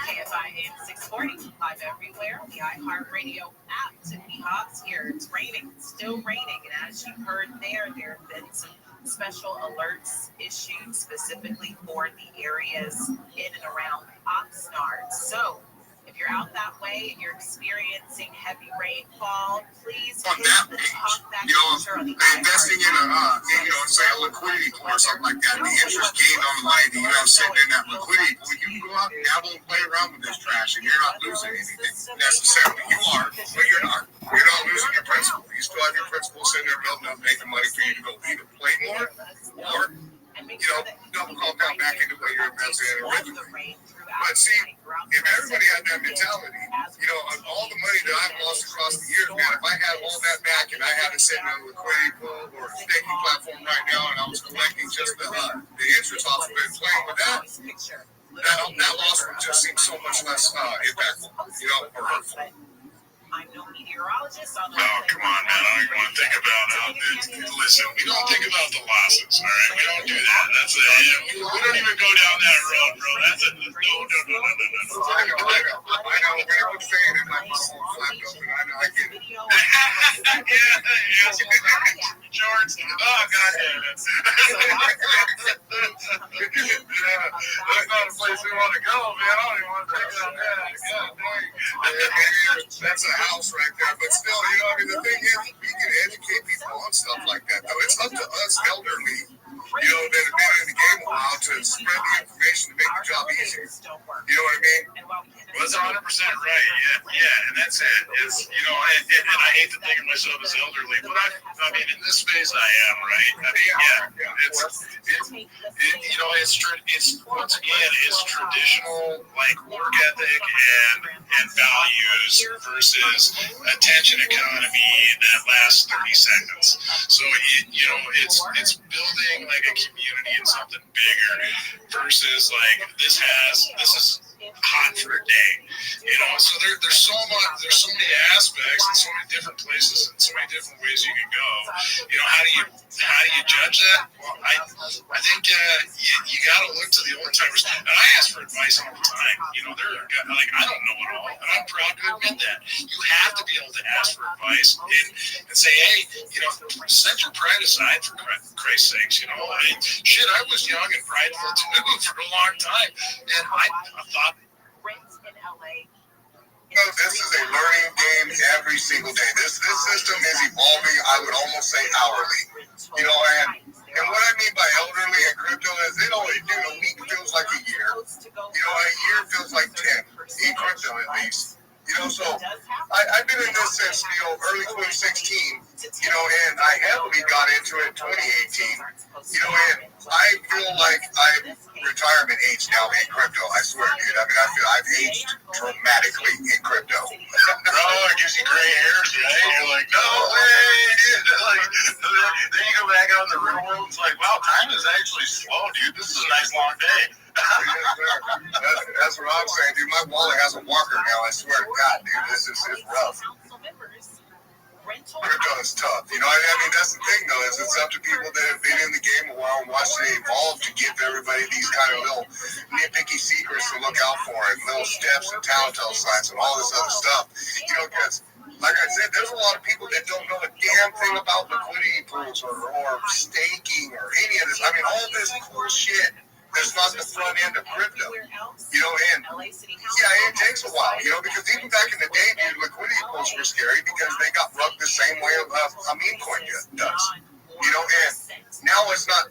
KFI AM 640, live everywhere. The iHeartRadio app. Tiffany Hobbs here. It's raining, still raining, and as you heard there have been some special alerts issued specifically for the areas in and around Oxnard. So if you're out that way and you're experiencing heavy rainfall, please hit the talk back feature on the investing in say a liquidity pool or something like that, and the interest gained on the money that you have sitting in that liquidity pool, you can go out and dabble and play around with this trash, and you're not losing anything necessarily. You are, but you're not. You're not losing your principal. You still have your principal sitting there building up, making money for you to go either play more or double call that back into what you're investing in originally. But see, if everybody had that mentality, all the money that I've lost across the years, man, if I had all that back and I had it sitting in a liquidity pool or a staking platform right now and I was collecting just the interest off of it and playing with that loss would just seem so much less impactful, or hurtful. I'm no meteorologist. Oh, come on, man. I don't even want to think about listen, we don't think about the losses, all right? We don't do that. We don't even go down that road, bro. That's no. I know. Everyone's saying it like my whole flapped open. I get it. Yeah. Shorts. Oh, God damn it. That's not a place we want to go, man. I don't even want to think about that. God dang. maybe that's a house right there. But still, you know, I mean, the thing is, we can educate people on stuff like that, though. It's up to us elderly, you know, that have been in the game a while to spread the information to make the job easier. You know what I mean? Well, that's 100% right. Yeah, and that's it. It's, you know, and I hate to think of myself as elderly, but I mean, in this space, I am, right? I mean, yeah, you know, it's once again, it's traditional like work ethic and values versus attention economy that lasts 30 seconds. So you know, it's building like a community and something bigger versus like this is hot for a day, you know. So there's so many aspects and so many different places and so many different ways you can go. You know, how do you judge that? Well, I think you got to look to the old timers, and I ask for advice all the time. You know, they're like, I don't know it all, and I'm proud to admit that. You have to be able to ask for advice and say, hey, you know, set your pride aside for Christ's sakes. You know, shit, I was young and prideful too for a long time, and I thought. No, this is a learning game every single day. This system is evolving, I would almost say hourly. You know, and what I mean by elderly and crypto is a week feels like a year. You know, a year feels like 10 in crypto at least. You know, so I've been in this since, you know, early 2016, you know, and I heavily got into it in 2018, you know, and I feel like I'm retirement age now in crypto. I swear, dude. I mean, I feel I've aged dramatically in crypto. Oh, it gives you gray hairs, right? You're like, no way. Like, then you go back out in the real world and it's like, wow, time is actually slow, dude. This is a nice long day. That's what I'm saying, dude. My wallet has a walker now. I swear to God, dude. This is rough. Crypto is tough. You know, I mean, that's the thing, though, is it's up to people that have been in the game a while and watched it evolve to give everybody these kind of little nitpicky secrets to look out for and little steps and telltale signs and all this other stuff. You know, because, like I said, there's a lot of people that don't know a damn thing about liquidity pools or staking or any of this. I mean, all this cool shit. There's not the front end of crypto, you know, and yeah, it takes a while, you know, because even back in the day, dude, liquidity pools were scary because they got rugged the same way a meme coin does, you know, and now it's not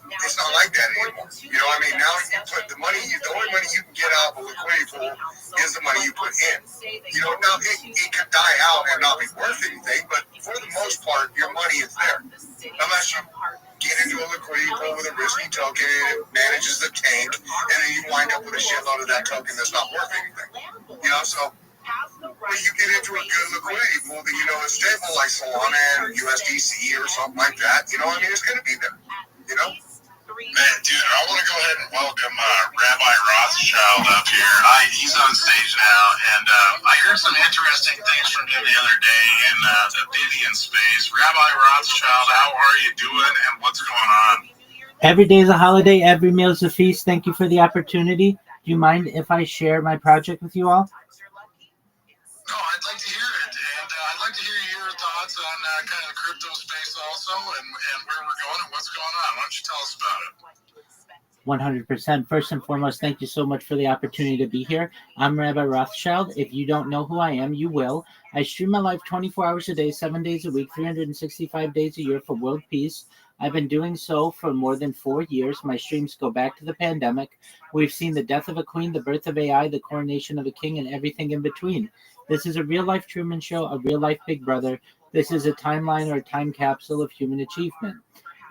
like that anymore, you know. I mean, now you put the only money you can get out of a liquidity pool is the money you put in, you know. Now it could die out and not be worth anything, but for the most part, your money is there, unless you get into a liquidity pool with a risky token, it manages the tank, and then you wind up with a shitload of that token that's not worth anything. You know, so when you get into a good liquidity pool that you know is stable, like Solana and USDC or something like that, you know, I mean, it's going to be there. You know? Man, dude, I want to go ahead and welcome Rabbi Rothschild up here. He's on stage now, and I heard some interesting things from him the other day in the Vivian space. Rabbi Rothschild, how are you doing, and what's going on? Every day is a holiday. Every meal is a feast. Thank you for the opportunity. Do you mind if I share my project with you all? No, I'd like to hear it, and I'd like to hear your thoughts on kind of the crypto space also, and where we're going and what's going on. Why don't you tell us about it? 100%. First and foremost, thank you so much for the opportunity to be here. I'm Rabbi Rothschild. If you don't know who I am, you will. I stream my life 24 hours a day, 7 days a week, 365 days a year for world peace. I've been doing so for more than 4 years. My streams go back to the pandemic. We've seen the death of a queen, the birth of AI, the coronation of a king, and everything in between. This is a real-life Truman Show, a real-life Big Brother. This is a timeline or a time capsule of human achievement.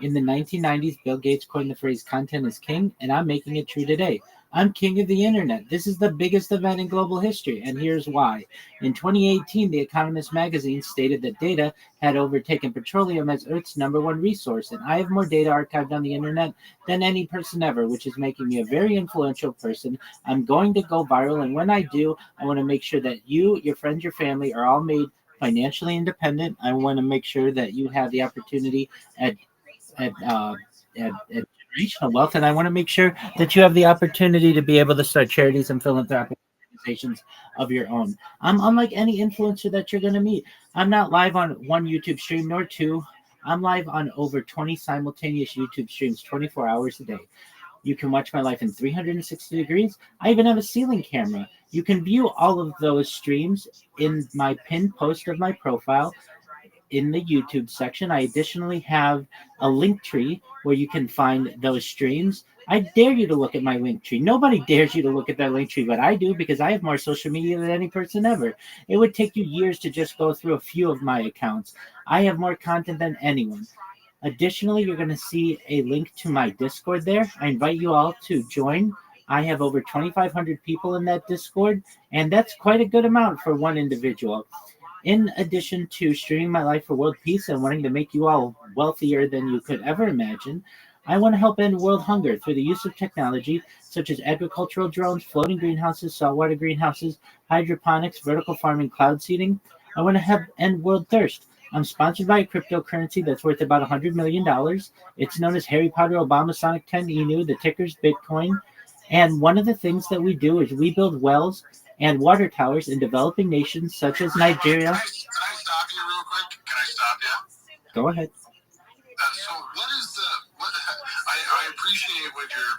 In the 1990s, Bill Gates coined the phrase content is king, and I'm making it true today. I'm king of the internet. This is the biggest event in global history, and here's why. In 2018, The Economist magazine stated that data had overtaken petroleum as Earth's #1 resource, and I have more data archived on the internet than any person ever, which is making me a very influential person. I'm going to go viral, and when I do, I want to make sure that you, your friends, your family are all made financially independent. I want to make sure that you have the opportunity at generational wealth, and I want to make sure that you have the opportunity to be able to start charities and philanthropic organizations of your own. I'm unlike any influencer that you're going to meet. I'm not live on one YouTube stream nor two. I'm live on over 20 simultaneous YouTube streams 24 hours a day. You can watch my life in 360 degrees. I even have a ceiling camera. You can view all of those streams in my pinned post of my profile in the YouTube section. I additionally have a link tree where you can find those streams. I dare you to look at my link tree. Nobody dares you to look at that link tree, but I do because I have more social media than any person ever. It would take you years to just go through a few of my accounts. I have more content than anyone. Additionally, you're going to see a link to my Discord there. I invite you all to join. I have over 2,500 people in that Discord, and that's quite a good amount for one individual. In addition to streaming my life for world peace and wanting to make you all wealthier than you could ever imagine, I want to help end world hunger through the use of technology such as agricultural drones, floating greenhouses, saltwater greenhouses, hydroponics, vertical farming, cloud seeding. I want to help end world thirst. I'm sponsored by a cryptocurrency that's worth about $100 million. It's known as Harry Potter Obama Sonic 10 Inu. The ticker's Bitcoin. And one of the things that we do is we build wells and water towers in developing nations such as Nigeria. Can I stop you real quick? Can I stop you? Go ahead. So what is I appreciate what you're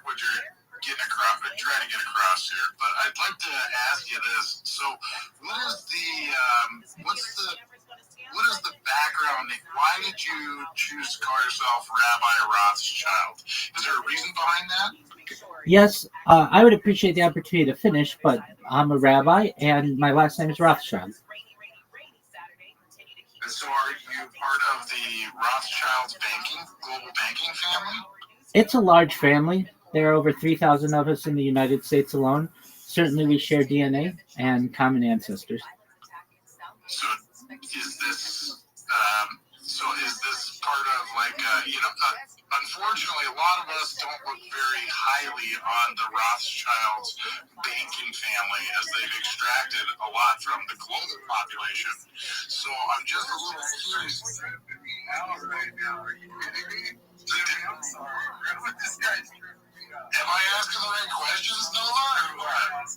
getting across, trying to get across here, but I'd like to ask you this. So what is the background? Why did you choose to call yourself Rabbi Rothschild? Is there a reason behind that? Yes, I would appreciate the opportunity to finish, but I'm a rabbi and my last name is Rothschild. And so are you part of the Rothschild's global banking family? It's a large family. There are over 3,000 of us in the United States alone. Certainly we share DNA and common ancestors. So is this part of unfortunately a lot of us don't look very highly on the Rothschild's banking family as they've extracted a lot from the global population. So I'm just a little curious. Are you kidding me? I'm sorry. Am I asking the right questions, Noah, or what?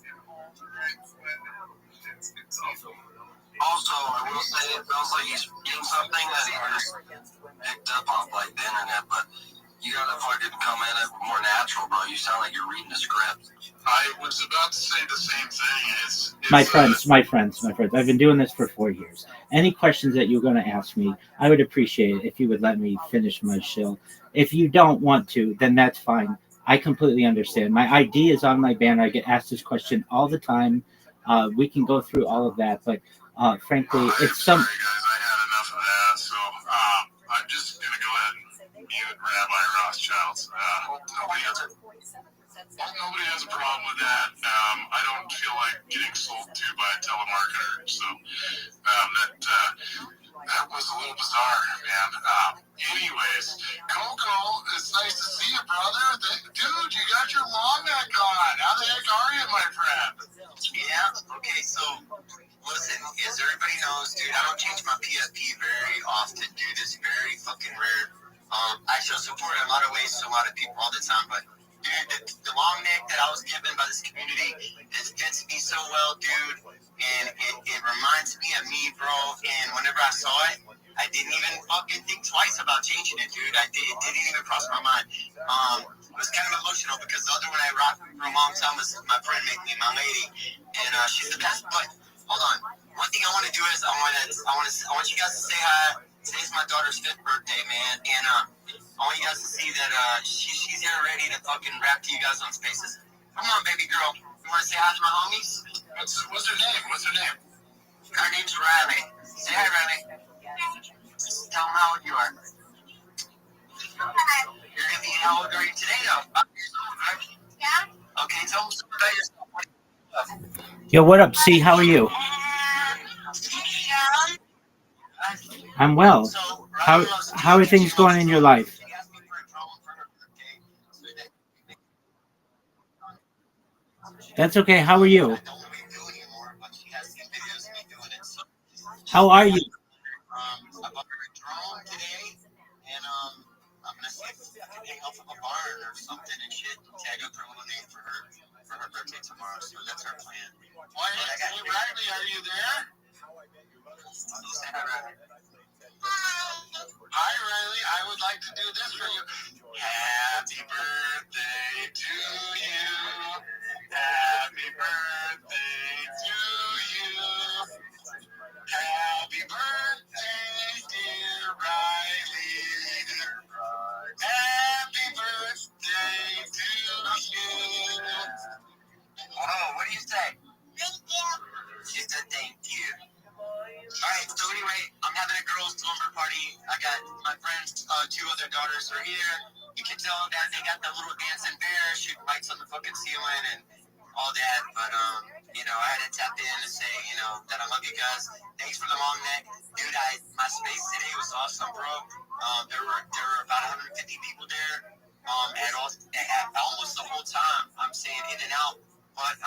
Also, I will say it feels like he's reading something that he just picked up off like the internet, but you gotta fucking come at it more natural, bro. You sound like you're reading a script. I was about to say the same thing. It's my friends. I've been doing this for 4 years. Any questions that you're going to ask me, I would appreciate it if you would let me finish my shill. If you don't want to, then that's fine. I completely understand. My ID is on my banner. I get asked this question all the time. We can go through all of that, but frankly, it's some. Sorry, guys, I had enough of that. So I'm just gonna go ahead and mute Rabbi Rothschild. Nobody has a problem with that. I don't feel like getting sold to by a telemarketer. So that was a little bizarre, man. Anyways, Coco, it's nice to see you, brother. Dude, you got your long neck on. How the heck are you, my friend? Yeah, okay, so listen, as everybody knows, dude, I don't change my PSP very often, dude. It's very fucking rare. I show support in a lot of ways to a lot of people all the time, but dude, the long neck that I was given by this community, it fits me so well, dude, and it reminds me of me, bro, and whenever I saw it, I didn't even fucking think twice about changing it, dude. It didn't even cross my mind. It was kind of emotional because the other one I rocked for a long time was my friend, my lady, and she's the best, but hold on. One thing I want to do is I want you guys to say hi. Today's my daughter's 5th birthday, man, and I want you guys to see that she's here ready to fucking rap to you guys on Spaces. Come on, baby girl. You want to say hi to my homies? What's her name? Her name's Rabbi. Say hi, Rabbi. Tell them how old you are. You're going to be, how old are you today, though? 5 years old, right? Yeah. Okay, tell them something about yourself. Yo, what up, C? How are you? I'm well. How are things going in your life? That's okay. How are you? How are you? I bought her a drone today, and I'm gonna see if I can hang off of a barn or something and shit, and tag up her little name for her birthday tomorrow. So that's our plan. Hey, Riley, are you there? Say hi, Riley. Hi, Riley. I would like to do this for you. Happy birthday daughters are here. You can tell that they got the little dancing bear shooting lights on the fucking ceiling and all that. But, you know, I had to tap in and say, you know, that I love you guys. Thanks for the long neck. Dude, my space today was awesome, bro. There were about 150 people there. At almost the whole time. I'm saying in and out. But,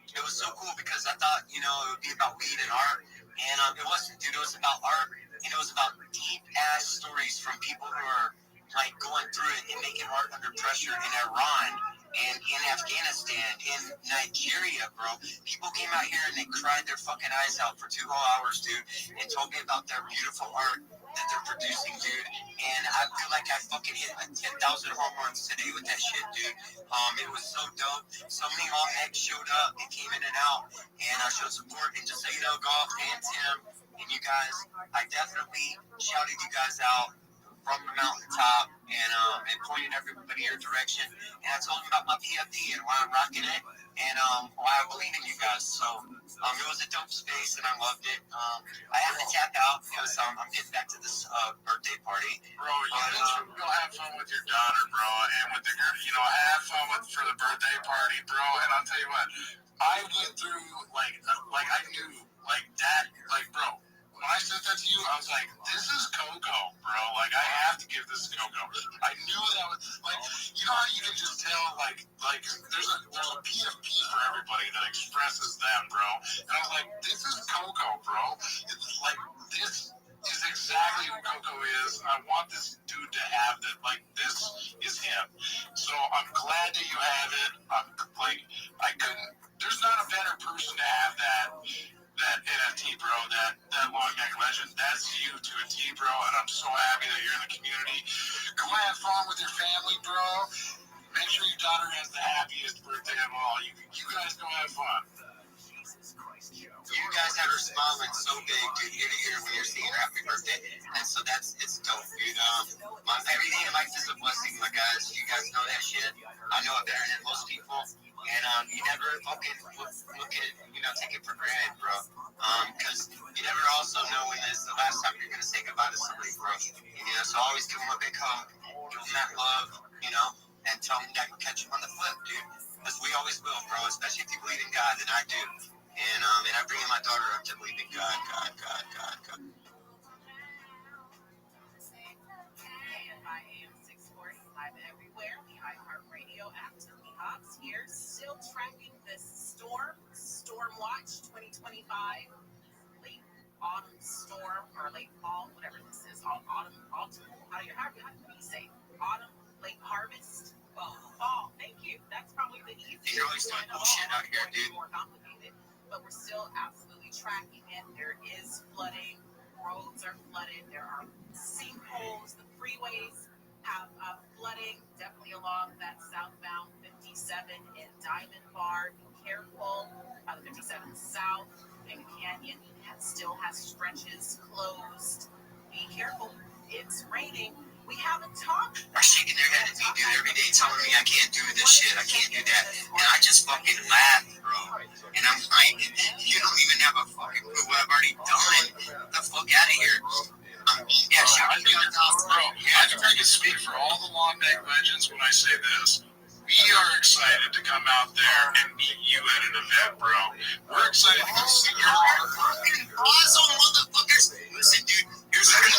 it was so cool because I thought, you know, it would be about weed and art. And it wasn't, dude. It was about art. And it was about deep-ass stories from people who are, like, going through it and making art under pressure in Iran and in Afghanistan, in Nigeria, bro. People came out here and they cried their fucking eyes out for 2 whole hours, dude, and told me about their beautiful art that they're producing, dude. And I feel like I fucking hit like 10,000 home runs today with that shit, dude. It was so dope. So many long necks showed up. They came in and out, and I showed support. And just so you know, Golf and Tim and you guys, I definitely shouted you guys out from the mountaintop and pointed everybody your direction. And I told them about my PFD and why I'm rocking it and why I believe in you guys. So it was a dope space and I loved it. I had to tap out because I'm getting back to this birthday party. Bro, you should go have fun with your daughter, bro, and with the girl. You know, have fun for the birthday party, bro. And I'll tell you what, I went through like I knew like that, like bro. When I said that to you, I was like, this is Coco, bro. Like, I have to give this to Coco. I knew that was, like, you know how you can just tell, like there's a PFP for everybody that expresses that, bro. And I was like, this is Coco, bro. It's like, this is exactly who Coco is. I want this dude to have that. Like, this is him. So I'm glad that you have it. I'm, like, there's not a better person to have that NFT, bro, that long neck legend, that's you to a T, bro, and I'm so happy that you're in the community. Go have fun with your family, bro. Make sure your daughter has the happiest birthday of all. You guys go have fun. You guys have her smiling so big, dude, ear to ear when you're saying happy birthday. And so it's dope, dude. Everything in life is a blessing, my guys. You guys know that shit. I know it better than most people. And you never fucking look at, you know, take it for granted, bro. Because you never also know when it's the last time you're going to say goodbye to somebody, bro. You know, so always give them a big hug, give them that love, you know, and tell them that you'll catch them on the flip, dude. Because we always will, bro, especially if you believe in God, and I do. And I bring my daughter up to believe in God. By AM 640, live everywhere. The iHeartRadio app. Tony Hawks here, still tracking this Storm Watch 2025, late autumn storm, or late fall, whatever this is, autumn, how do you say? Autumn, late harvest, fall, thank you. That's probably the easiest. You're always doing bullshit out here, dude. More complicated, but we're still absolutely tracking it. There is flooding. Roads are flooded. There are sinkholes. The freeways have flooding, definitely along that southbound 57 in Diamond Bar. Be careful. The 57 South in Canyon still has stretches closed. Be careful. It's raining. We haven't talked. They're shaking their head at me, dude, every day, telling me I can't do this shit, I can't do that. And I just fucking laugh, bro. And I'm like, you don't even have a fucking clue what I've already done. Get the fuck out of here. Yeah, shout out to you, bro. I think I can speak for all the long neck legends when I say this. We are excited to come out there and meet you at an event, bro. We're excited to go see your art. Awesome, motherfuckers. Listen, dude, here's the thing.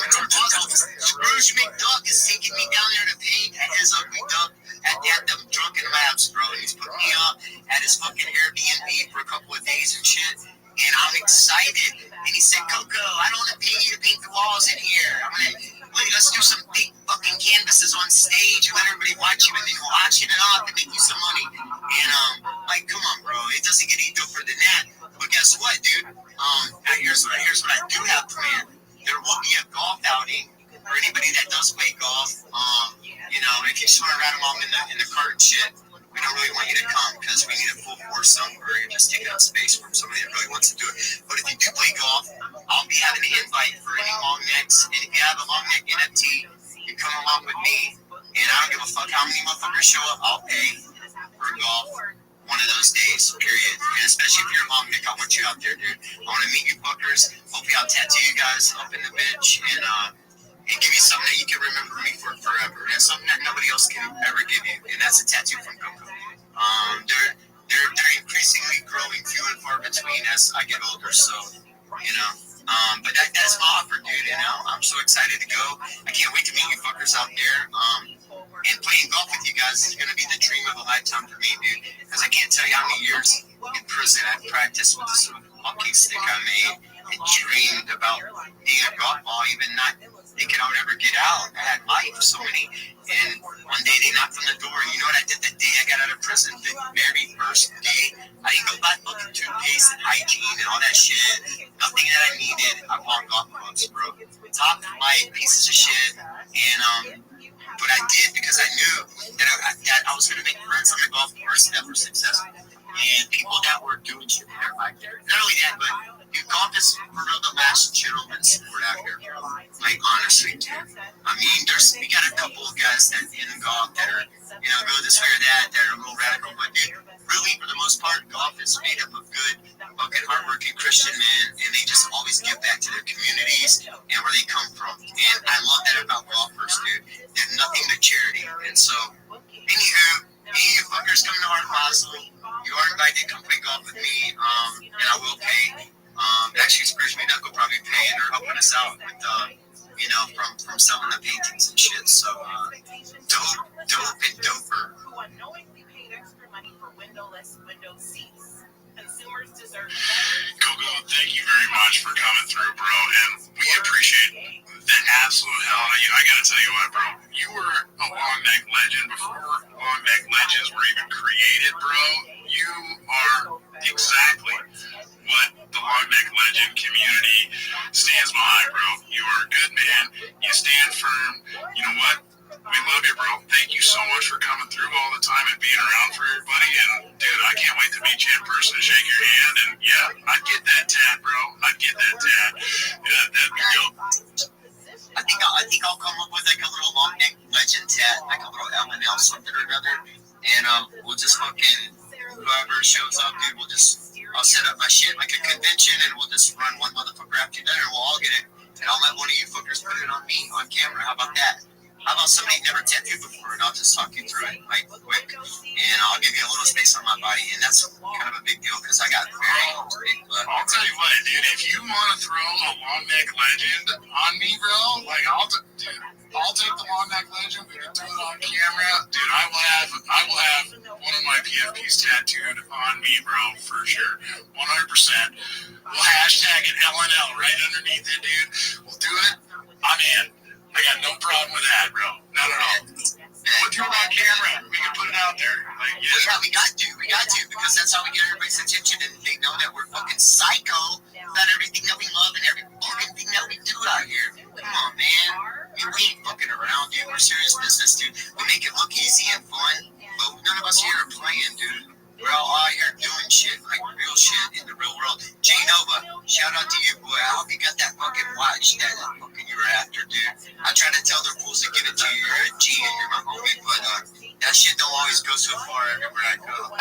Scrooge McDuck is taking me down there to paint at his ugly duck at the Drunken Labs, bro. He's put me up at his fucking Airbnb for a couple of days and shit. And I'm excited. And he said, Coco, I don't want to pay you to paint the walls in here. Let's do some big fucking canvases on stage and let everybody watch you and then auction it off and make you some money. And like, come on, bro. It doesn't get any doper than that. But guess what, dude? Here's what I do have planned. There will be a golf outing for anybody that does play golf. You know, if you just want to ride along in the cart and shit, we don't really want you to come because we need a full foursome where you're just taking up space from somebody that really wants to do it. But if you do play golf, I'll be having an invite for any long necks. And if you have a long neck NFT, you come along with me. And I don't give a fuck how many motherfuckers show up. I'll pay for golf one of those days, period. And especially if you're a long neck, I want you out there, dude. I want to meet you fuckers. Hopefully I'll tattoo you guys up in the bitch. And and give you something that you can remember me for forever. And something that nobody else can ever give you, and that's a tattoo from Coco. They're increasingly growing few and far between as I get older. So, you know. But that's my offer, dude. You know, I'm so excited to go. I can't wait to meet you fuckers out there. And playing golf with you guys is gonna be the dream of a lifetime for me, dude. Because I can't tell you how many years in prison I practiced with this hockey stick I made and dreamed about being a golf ball, even not thinking I would ever get out. I had life, so many. And one day they knocked on the door. You know what I did the day I got out of prison? The very first day, I didn't go buy fucking toothpaste and hygiene and all that shit. Nothing that I needed. I bought golf clubs, bro. Top flight pieces of shit. And but I did because I knew that I was going to make friends on the golf course that were successful and people that were doing shit there. Like, not only that, but dude, golf is for real the last gentleman's sport out here. Like, honestly, dude. I mean, we got a couple of guys that in golf that are, you know, go this way or that are a little radical, but dude, really, for the most part, golf is made up of good, fucking hardworking Christian men, and they just always give back to their communities and where they come from. And I love that about golfers, dude. They're nothing but charity. And so, anywho, any of you fuckers coming to Hard Basel, you are invited to come play golf with me, and I will pay. Actually, Spiritual Duck will probably pay and are helping us out with, you know, from selling the paintings and shit. So, dope and doper. Coco, thank you very much for coming through, bro, and we appreciate the absolute hell. I gotta tell you what, bro, you were a long neck legend before long neck legends were even created, bro. You are exactly what the long neck legend community stands behind, bro. You are a good man. You stand firm. You know what? We love you, bro. Thank you so much for coming through all the time and being around for everybody. And dude, I can't wait to meet you in person and shake your hand. And yeah, I'd get that tat, bro. I'd get that tat. Yeah, that'd be dope. I think I'll come up with like a little long neck legend tat, like a little L&L something or another, and we'll just fucking whoever shows up, dude. I'll set up my shit like a convention, and we'll just run one motherfucker after that, and we'll all get it. And I'll let one of you fuckers put it on me on camera. How about that? How about somebody never tattooed before, and I'll just talk you through it like quick, and I'll give you a little space on my body, and that's kind of a big deal because I got very big blood. I'll tell you what, dude. If you want to throw a long neck legend on me, bro, like I'll take the long neck legend. We can do it on camera, dude. I will have one of my PFPs tattooed on me, bro, for sure, 100%. We'll hashtag it LNL right underneath it, dude. We'll do it. I'm in. I got no problem with that, bro. Not at all. We'll do it on camera. We can put it out there. Like, yeah, we got to, because that's how we get everybody's attention, and they know that we're fucking psycho about everything that we love and every fucking thing that we do out here. Come on, man. We ain't fucking around, dude. We're serious business, dude. We make it look easy and fun, but none of us here are playing, dude. We're all out here doing shit, like real shit in the real world. J Nova, shout out to you, boy. I hope you got that fucking watch that fucking you were after, dude. I try to tell the fools to give it to you. You're a G and you're my homie, but that shit don't always go so far everywhere I go.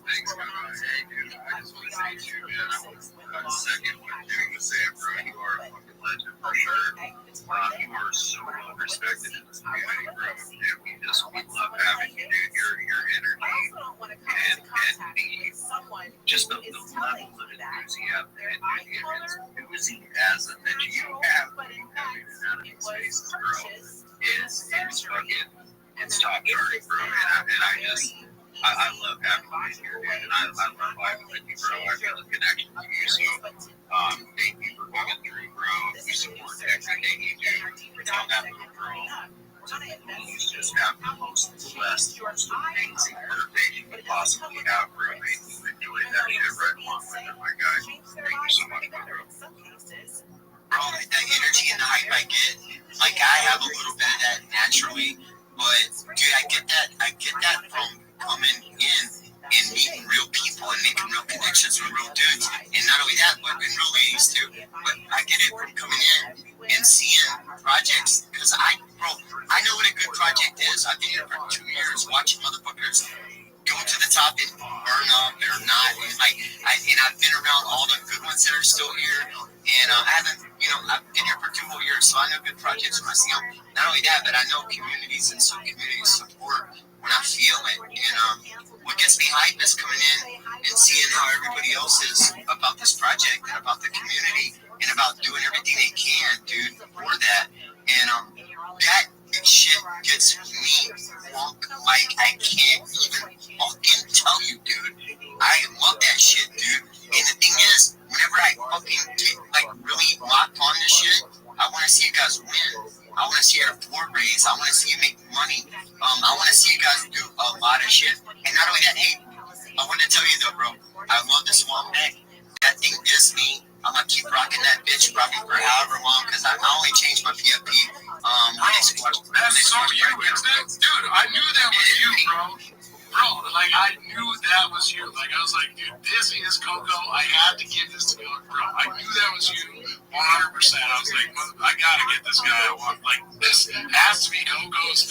Thanks, Coco. Hey, dude, I just want to say to you, man, I want to second what Dude was saying, bro. You are a fucking legend for sure. You are so well respected in this community, bro. And we love having you, dude. Your energy and just the level of enthusiasm and enthusiasm that you have when you come in and out of these spaces, bro, is fucking, it's top charting, bro. And I love having you here, dude, and I love vibing with you, bro. I feel a connection with you, so thank you for coming through, bro. You support everything you do. Tell that little girl, you just have the most blessed, most amazing birthday you could possibly have, bro. And you enjoy that shit right along with it, my guy. Thank you so much, bro. Bro, that energy and the hype I get, like I have a little bit of that naturally, but dude, I get that from coming in and meeting real people and making real connections with real dudes, and not only that, but in real ladies too. But I get it from coming in and seeing projects, because I know what a good project is. I've been here for 2 years watching motherfuckers go to the top and burn up or not, and I've been around all the good ones that are still here, and I haven't I've been here for 2 whole years, so I know good projects when I see them. Not only that, but I know communities and some community support when I feel it. And what gets me hyped is coming in and seeing how everybody else is about this project and about the community and about doing everything they can, dude, for that. And that shit gets me drunk like I can't even fucking tell you, dude. I love that shit, dude. And the thing is, whenever I fucking get really locked on this shit, I want to see you guys win. I want to see your floor raise. I want to see you make money. I want to see you guys do a lot of shit. And not only that, hey, I want to tell you though, bro, I love this long neck. That thing is me. I'm gonna keep rocking that bitch probably for however long because I only changed my PFP. That's so you, isn't it? Dude, I knew that was you, bro. Bro, I knew that was you. I was like, dude, this is Coco. I had to give this to Coco, bro. I knew that was you 100%. I was like, I gotta get this guy. This has to be Coco's.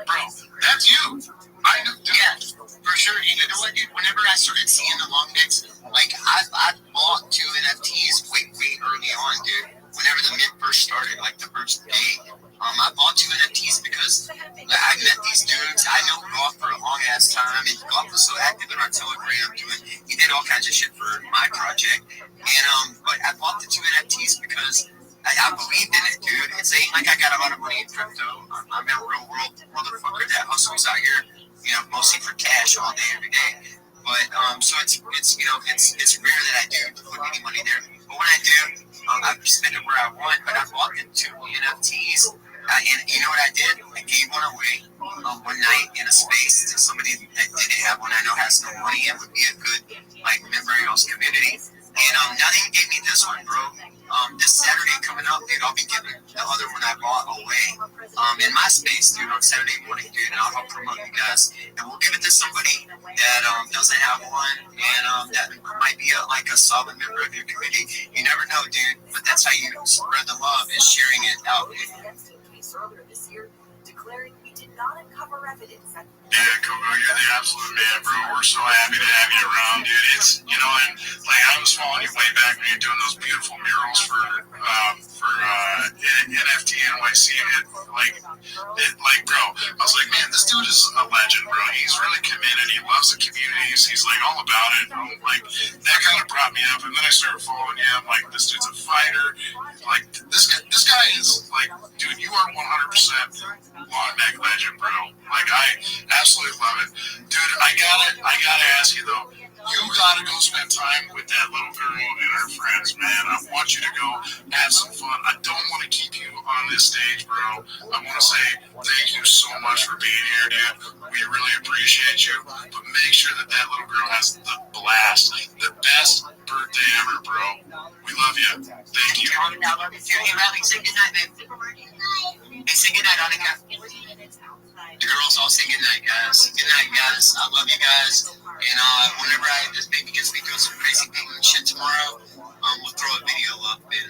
Bro, that's you. I knew, dude. Yeah, for sure. And you know what, dude? Whenever I started seeing the long necks, I bought 2 NFTs way early on, dude. Whenever the mint first started, the first day, I bought 2 NFTs because I met these dudes. I know Goff for a long ass time, and Goff was so active in our Telegram he did all kinds of shit for my project. And but I bought the 2 NFTs because I believed in it, dude. It ain't like I got a lot of money in crypto. I'm a real world motherfucker that hustles out here, mostly for cash all day, every day. But so it's rare that I do put any money there. But when I do, I spend it where I want. But I bought the 2 NFTs, and you know what I did? I gave one away one night in a space to somebody that didn't have one. I know has no money and would be a good member of y'all's community. And now they gave me this one, bro. This Saturday coming up, dude, I'll be giving the other one I bought away in my space, dude, on Saturday morning, dude, and I'll help promote you guys. And we'll give it to somebody that doesn't have one, and that might be a solid member of your community. You never know, dude, but that's how you spread the love, is sharing it out. Earlier this year, declaring we did not uncover evidence that. Yeah, Coco, you're the absolute man, bro. We're so happy to have you around, dude. It's, and I was following you way back when you're doing those beautiful murals for NFT NYC. Bro, I was like, man, this dude is a legend, bro. He's really committed. He loves the communities. He's all about it. That kind of brought me up, and then I started following you. I'm like, this dude's a fighter. This guy is dude, you are 100% long neck legend, bro. I absolutely love it, dude. I gotta ask you though. You gotta go spend time with that little girl and her friends, man. I want you to go have some fun. I don't want to keep you on this stage, bro. I want to say thank you so much for being here, dude. We really appreciate you. But make sure that little girl has the blast, the best birthday ever, bro. We love you. Thank you. Hey, Rabbi, say goodnight, babe. Hey, say goodnight, Annika. The girls all say goodnight, guys. Good night, guys. I love you guys. And whenever this baby gets me doing some crazy thing and shit tomorrow, we'll throw a video up and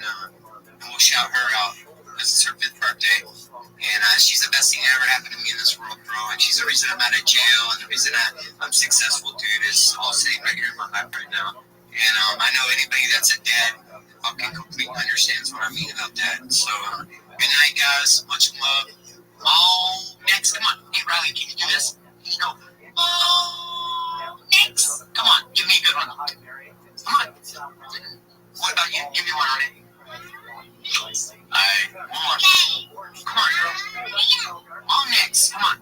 we'll shout her out because it's her 5th birthday. And she's the best thing that ever happened to me in this world, bro. And she's the reason I'm out of jail, and the reason I'm successful, dude, is all sitting right here in my lap right now. And I know anybody that's a dad fucking completely understands what I mean about that. So good night, guys. Much love. Next, come on. Hey, Riley, can you do this? Can you go? Next. Come on, give me a good one. Come on. What about you? Give me one on it. One more. Come on, girl. Next. Come on.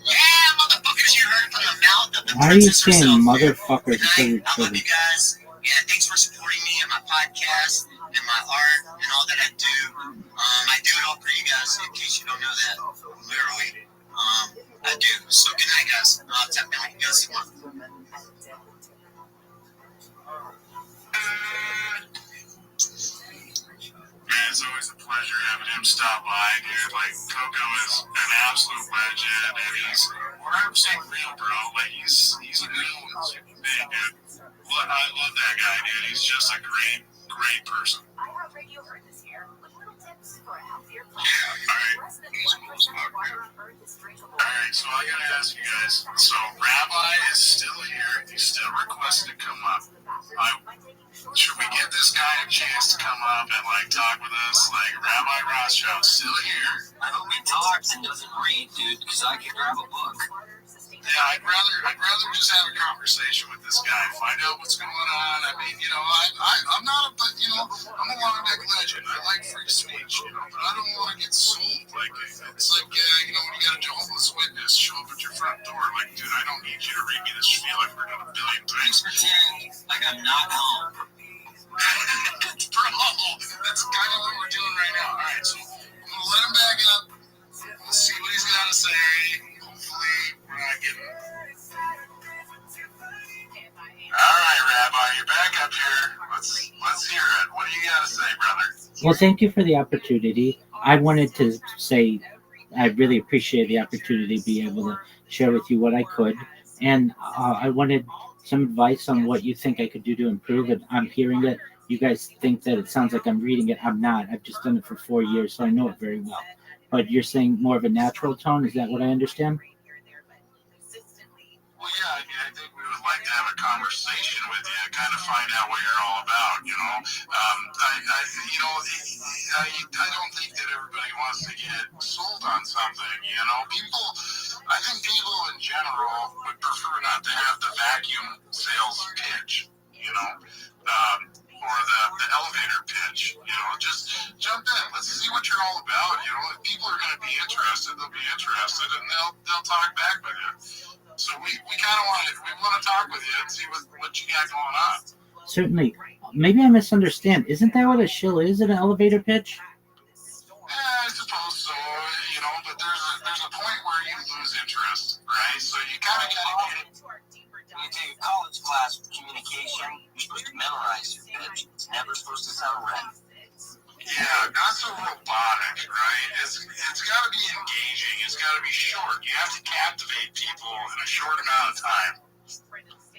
Yeah, motherfuckers, you heard from the mouth of the Why are you princess saying herself. motherfuckers to your I love children? you guys. Yeah, thanks for supporting me and my podcast and my art and all that I do. I do it all for you guys, in case you don't know that. Literally. I do. So good night, guys. I'll tap in with you guys tomorrow. Man, it's always a pleasure having him stop by, dude. Coco is an absolute legend, and he's 100% real, bro. He's a real big dude. I love that guy, dude. He's just a great person. iHeartRadio heard this year with little tips for a healthier planet. Yeah, Less than 1% of water on Earth is drinkable. Alright, so I gotta ask you guys. So Rabbi is still here. He's still requested to come up. Should we give this guy a chance to come up and like talk with us? Like Rabbi Rothschild still here. I hope he talks and doesn't read, dude, because I could grab a book. Yeah, I'd rather just have a conversation with this guy, find out what's going on. I mean, you know, I'm not a, but you know, I'm a long neck legend. I like free speech, you know, but I don't want to get sold. Like it's like, you know, when you got a Jehovah's Witness show up at your front door, like, dude, I don't need you to read me this spiel I've heard it a billion times. Pretend like I'm not home. Bro, that's kind of what we're doing right now. All right, so I'm gonna let him back up. We'll see what he's got to say. Hopefully, we're not getting. All right, Rabbi, you're back up here. Let's hear it. What do you got to say, brother? Well, thank you for the opportunity. I wanted to say I really appreciate the opportunity to be able to share with you what I could, and I wanted some advice on what you think I could do to improve it. I'm hearing it. You guys think that it sounds like I'm reading it. I'm not. I've just done it for 4 years, so I know it very well. But you're saying more of a natural tone. Is that what I understand? Well, yeah, I mean, I think we would like to have a conversation with you, kind of find out what you're all about, you know. I don't think that everybody wants to get sold on something, you know. I think people in general would prefer not to have the vacuum sales pitch, you know, or the elevator pitch, you know. Just jump in. Let's see what you're all about, you know. If people are going to be interested, they'll be interested, and they'll talk back with you. So we kind of want to talk with you and see what you got going on. Certainly. Maybe I misunderstand. Isn't that what a shill is in an elevator pitch? I suppose so, you know, but there's a point where you lose interest, right? So you kind of got to get it. When you take a college class of communication, you're supposed to memorize your pitch. It's never supposed to sound right. Yeah, not so robotic, right? It's got to be engaging. It's got to be short. You have to captivate people in a short amount of time.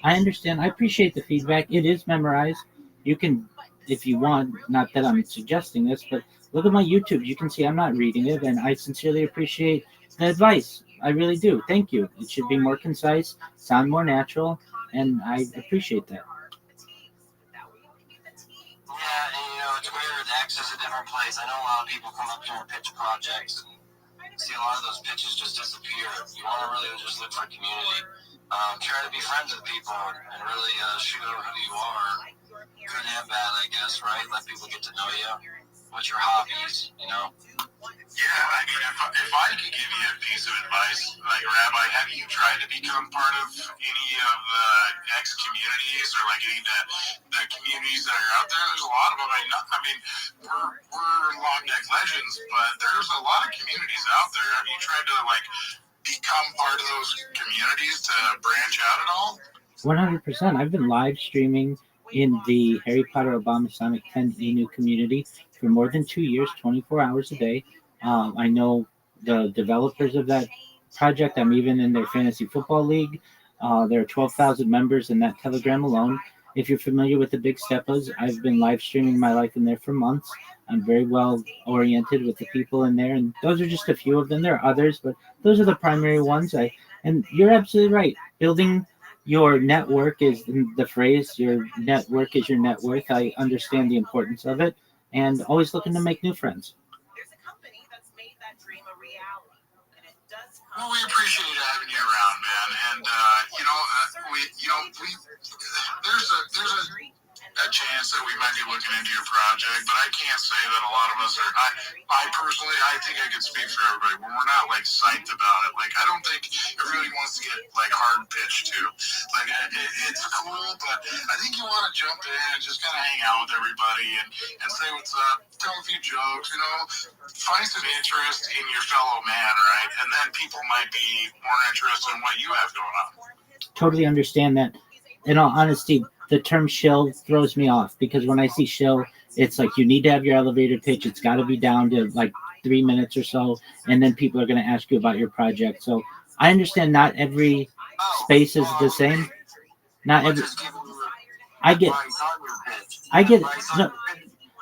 I understand. I appreciate the feedback. It is memorized. You can, if you want, not that I'm suggesting this, but look at my YouTube. You can see I'm not reading it, and I sincerely appreciate the advice. I really do. Thank you. It should be more concise, sound more natural, and I appreciate that. Yeah, and you know, it's weird. X is a different place. I know a lot of people come up here and pitch projects and see a lot of those pitches just disappear. You want to really just look for community. Try to be friends with people and really shoot over who you are. Good and bad, I guess, right? Let people get to know you. What's your hobbies, you know? Yeah, I mean, if I could give you a piece of advice, like Rabbi, have you tried to become part of any of the X communities or like any of the communities that are out there? There's a lot of them. I mean, we're long neck legends, but there's a lot of communities out there. Have you tried to like become part of those communities to branch out at all? 100%. I've been live streaming in the Harry Potter Obama Sonic 10 Inu community for more than 2 years, 24 hours a day. I know the developers of that project. I'm even in their fantasy football league. There are 12,000 members in that Telegram alone. If you're familiar with the Big Steppas, I've been live streaming my life in there for months. I'm very well oriented with the people in there, and those are just a few of them. There are others, but those are the primary ones. And you're absolutely right. Building your network is the phrase. Your network is your net worth. I understand the importance of it, and always looking to make new friends. Well, we appreciate having you around, man. And there's a chance that we might be looking into your project, but I can't say that a lot of us are. I personally, I think I can speak for everybody. When we're not like psyched about it, like I don't think everybody wants to get like hard pitched too. Like it's cool, but I think you want to jump in and just kind of hang out with everybody and say what's up, tell a few jokes, you know, find some interest in your fellow man, right? And then people might be more interested in what you have going on. Totally understand that. In all honesty, the term shill throws me off because when I see shill, it's like you need to have your elevator pitch. It's got to be down to like 3 minutes or so, and then people are going to ask you about your project. So I understand not every space is the same. Not every. I get. No,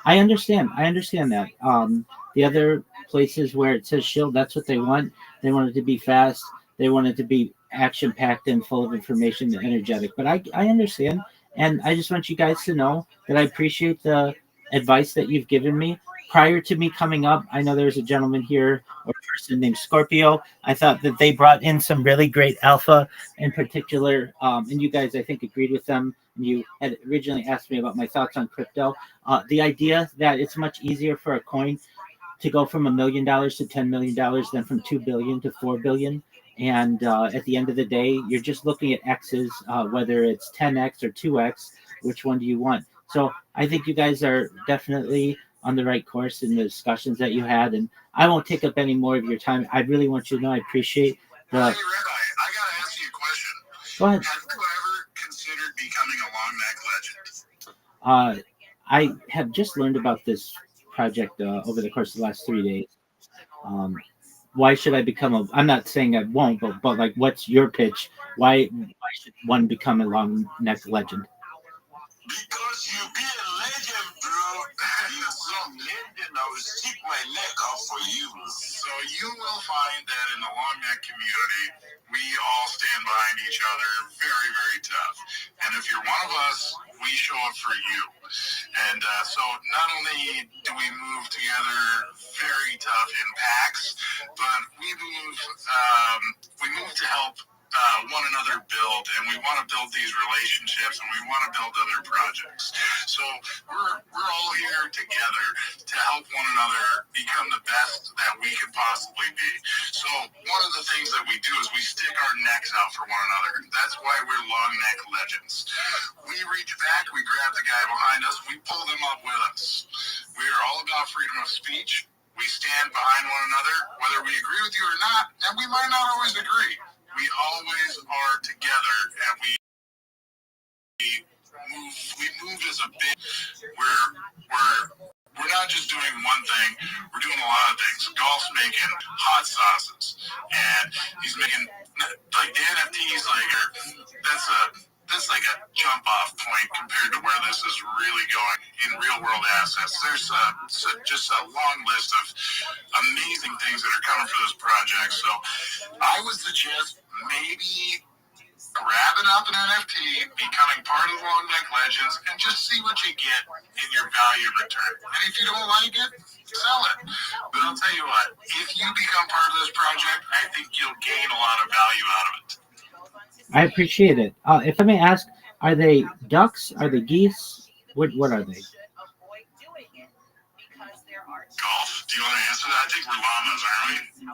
I understand that. The other places where it says shill, that's what they want. They want it to be fast. They want it to be action-packed and full of information and energetic. But I understand. And I just want you guys to know that I appreciate the advice that you've given me. Prior to me coming up, I know there's a gentleman here or person named Scorpio. I thought that they brought in some really great alpha in particular, and you guys, I think, agreed with them. You had originally asked me about my thoughts on crypto. The idea that it's much easier for a coin to go from $1 million to $10 million than from 2 billion to 4 billion. And at the end of the day, you're just looking at X's, whether it's 10X or 2X, which one do you want? So I think you guys are definitely on the right course in the discussions that you had. And I won't take up any more of your time. I really want you to know I appreciate the. Hey, Rabbi, I got to ask you a question. Go ahead. Have you ever considered becoming a long neck legend? I have just learned about this project over the course of the last 3 days. Why should I become a? I'm not saying I won't, but like, what's your pitch? Why should one become a long neck legend? Because you be a legend, bro. You're so legend. I will stick my neck out for you. So you will find that in the long neck community, we all stand behind each other, very, very tough. And if you're one of us, we show up for you. And so not only do we move together very tough in packs, but we move to help one another build, and we want to build these relationships, and we want to build other projects. So we're all here together to help one another become the best that we could possibly be. So one of the things that we do is we stick our necks out for one another. That's why we're long neck legends. We reach back, we grab the guy behind us, we pull them up with us. We are all about freedom of speech. We stand behind one another, whether we agree with you or not, and we might not always agree. We always are together, and we move as a big. We're not just doing one thing. We're doing a lot of things. Golf's making hot sauces, and he's making like the NFTs. Like that's like a jump off point compared to where this is really going in real world assets. There's just a long list of amazing things that are coming for this project. So I would suggest maybe grabbing up an NFT, becoming part of the Long Neck Legends, and just see what you get in your value in return. And if you don't like it, sell it. But I'll tell you what, if you become part of this project, I think you'll gain a lot of value out of it. I appreciate it. If I may ask, are they ducks? Are they geese? What are they? Golf? Do you want to answer that? I think we're llamas, aren't we?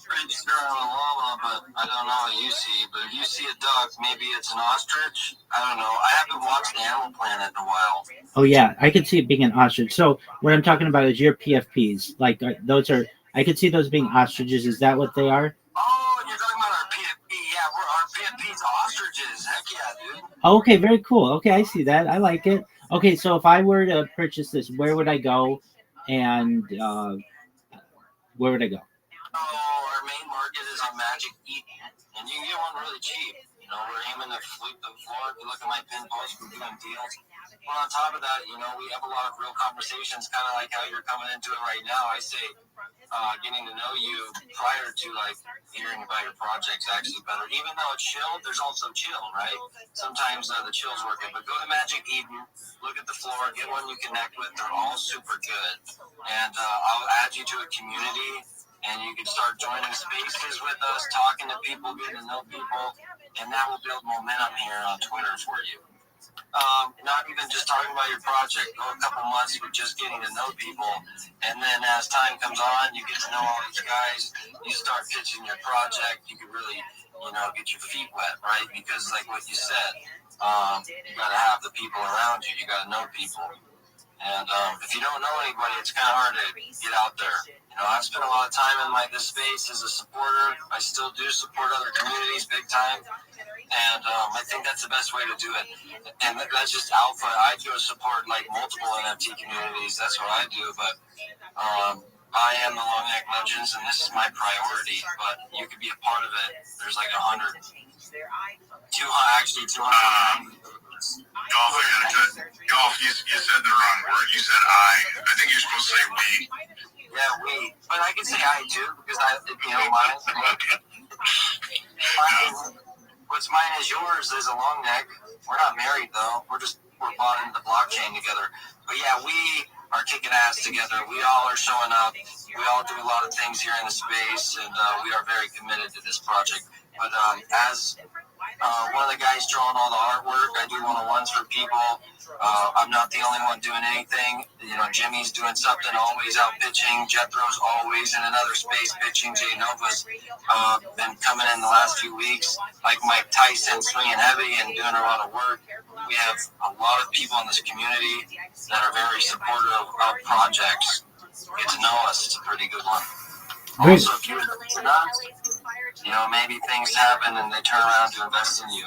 Pretty sure I'm a llama, but I don't know what you see. But if you see a duck, maybe it's an ostrich. I don't know. I haven't watched Animal Planet in a while. Oh yeah, I could see it being an ostrich. So what I'm talking about is your PFPs. Like those are, I could see those being ostriches. Is that what they are? Oh, you're talking about our PFP. Yeah, our PFP's ostriches. Heck yeah, dude. Okay, very cool. Okay, I see that. I like it. Okay, so if I were to purchase this, where would I go? And where would I go? Our main market is on Magic Eden, and you can get one really cheap. You know, we're aiming to sweep the floor. If you look at my pin post, we're doing deals. But on top of that, you know, we have a lot of real conversations, kind of like how you're coming into it right now. I say getting to know you prior to, like, hearing about your project's actually better. Even though it's chill, there's also chill, right? Sometimes the chill's working. But go to Magic Eden, look at the floor, get one you connect with. They're all super good. And I'll add you to a community, and you can start joining spaces with us, talking to people, getting to know people, and that will build momentum here on Twitter for you. Not even just talking about your project. Go a couple months with just getting to know people, and then as time comes on, you get to know all these guys. You start pitching your project. You can really, you know, get your feet wet, right? Because like what you said, you got to have the people around you. You got to know people. And if you don't know anybody, it's kind of hard to get out there. You know, I've spent a lot of time in this space as a supporter. I still do support other communities big time. And I think that's the best way to do it. And that's just alpha. I do support like multiple NFT communities. That's what I do. But I am the Long Neck Legends, and this is my priority. But you could be a part of it. There's like 200. Golf, I gotta cut. Golf, you said the wrong word. You said I. I think you're supposed to say we. Yeah, we. But I can say I too, because if you don't mind. What's mine is yours is a long neck. We're not married though. We're bought into the blockchain together. But yeah, we are kicking ass together. We all are showing up. We all do a lot of things here in the space, and we are very committed to this project. But as one of the guys drawing all the artwork, I do one-on-ones for people. I'm not the only one doing anything. You know, Jimmy's doing something, always out pitching. Jethro's always in another space pitching. Jay Nova's been coming in the last few weeks. Like Mike Tyson, swinging heavy and doing a lot of work. We have a lot of people in this community that are very supportive of projects. Get to know us. It's a pretty good one. Also, if you're not, you know, maybe things happen and they turn around to invest in you.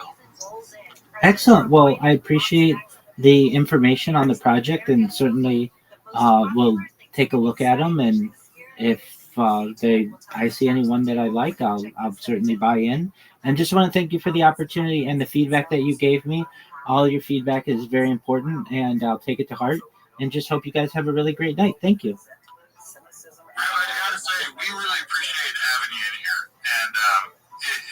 Excellent. Well, I appreciate the information on the project, and certainly we'll take a look at them. And if I see anyone that I like, I'll certainly buy in. And just want to thank you for the opportunity and the feedback that you gave me. All your feedback is very important, and I'll take it to heart. And just hope you guys have a really great night. Thank you. I gotta say, we really appreciate having you in here, and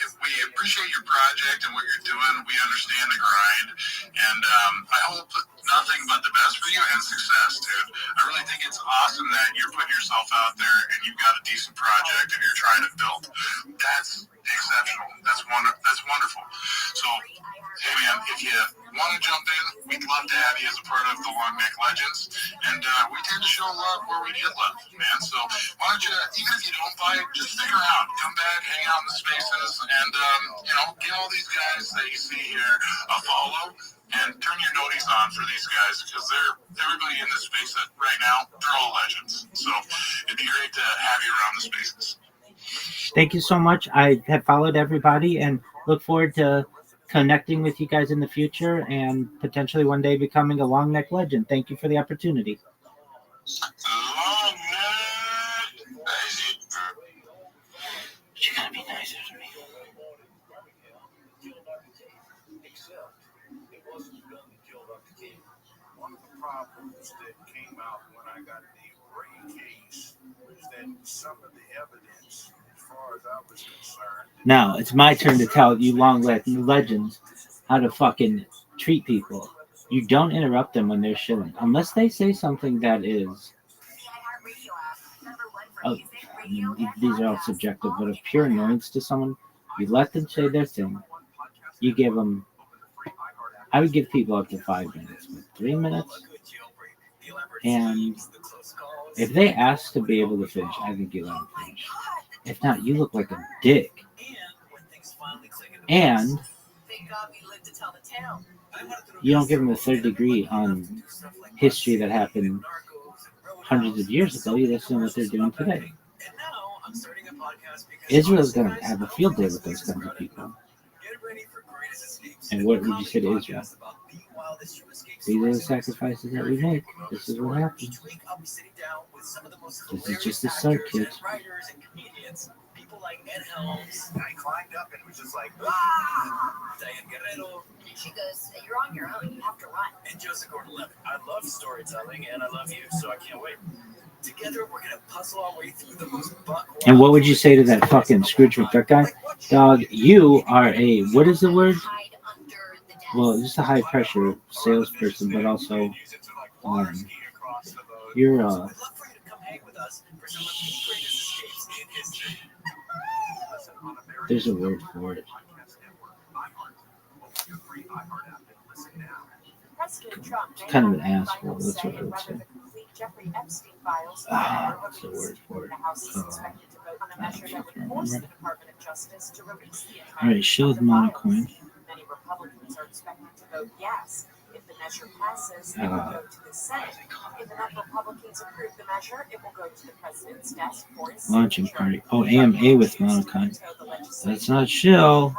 if we appreciate your project and what you're doing. We understand the grind, and I hope nothing but the best for you and success, dude. I really think it's awesome that you're putting yourself out there and you've got a decent project and you're trying to build. That's exceptional. That's wonderful. So, hey man, if you want to jump in, we'd love to have you as a part of the Long Neck Legends, and we tend to show love where we get love, man. So why don't you, even if you don't buy it, just stick around, come back, hang out in the spaces, and give all these guys that you see here a follow, and turn your noties on for these guys, because everybody in this space right now, they're all legends. So it'd be great to have you around the spaces. Thank you so much. I have followed everybody and look forward to connecting with you guys in the future and potentially one day becoming a Long Neck legend. Thank you for the opportunity. Long Neck. She gotta be nicer to me. Except it wasn't the gun that killed Dr. King. One of the problems that came out when I got the Ray case was that some of the evidence, as far as I was concerned. Now it's my turn to tell you Long Neck legends how to fucking treat people. You don't interrupt them when they're shilling, unless they say something that is. Oh, I mean, these are all subjective, but of pure annoyance to someone, you let them say their thing. You give them. I would give people up to 5 minutes, but 3 minutes. And if they ask to be able to finish, I think you let them finish. If not, you look like a dick. And you don't give them a third degree on history that happened hundreds of years ago. You listen to what they're doing today. Israel's going to have a field day with those kinds of people. And what would you say to Israel? These are the sacrifices that we make. This is what happens. This is just the start, kids. I climbed up and was just like, Diane Guerrero. She goes, you're on your own. You have to run. And Joseph Gordon-Levitt. I love storytelling, and I love you, so I can't wait. Together, we're going to puzzle our way through the most buck-wild. And what would you say to that fucking Scrooge McDuck guy? Dog, you are a, what is the word? Well, just a high-pressure salesperson, but also, you're, there's a word for it. Kind of an asshole, that's what I would say. What's the word for it? I can't remember. Alright, shield monocoin. Many Republicans are expected to vote yes. If the measure passes, it will go to the Senate. If enough Republicans approve the measure, it will go to the president's desk for his Launching party. Oh, AMA with monocoin. That's not shill.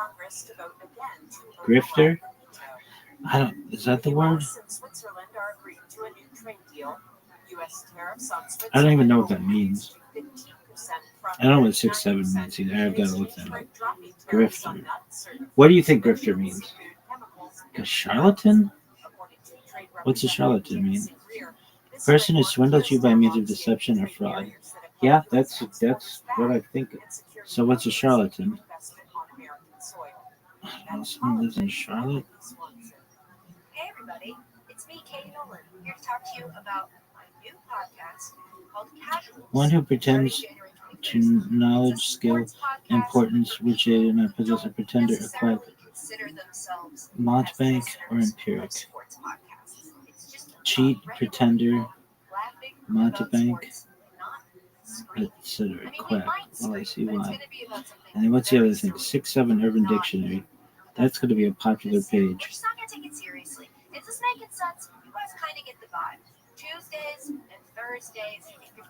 Grifter? I don't, is that the word? I don't even know what that means. I don't know what 6-7 means either. I've got to look that up. Grifter. What do you think grifter means? A charlatan? What's a charlatan mean? Person who swindles you by means of deception or fraud. Yeah, that's what I think. So what's a charlatan? Someone lives in Charlotte. Hey everybody, it's me, Katie Nolan, here to talk to you about my new podcast called Casuals. One who pretends to knowledge, skill, importance, which they do not possess, a pretender, a quack, mountebank, or empiric. Cheat, pretender, mountebank, etc. Quack. Well, I see why. And then what's the other thing? 6-7 Urban Dictionary. That's going to be a popular We're page. just not gonna take it seriously. Is this making sense? You guys kind of get the vibe. Tuesdays and Thursdays.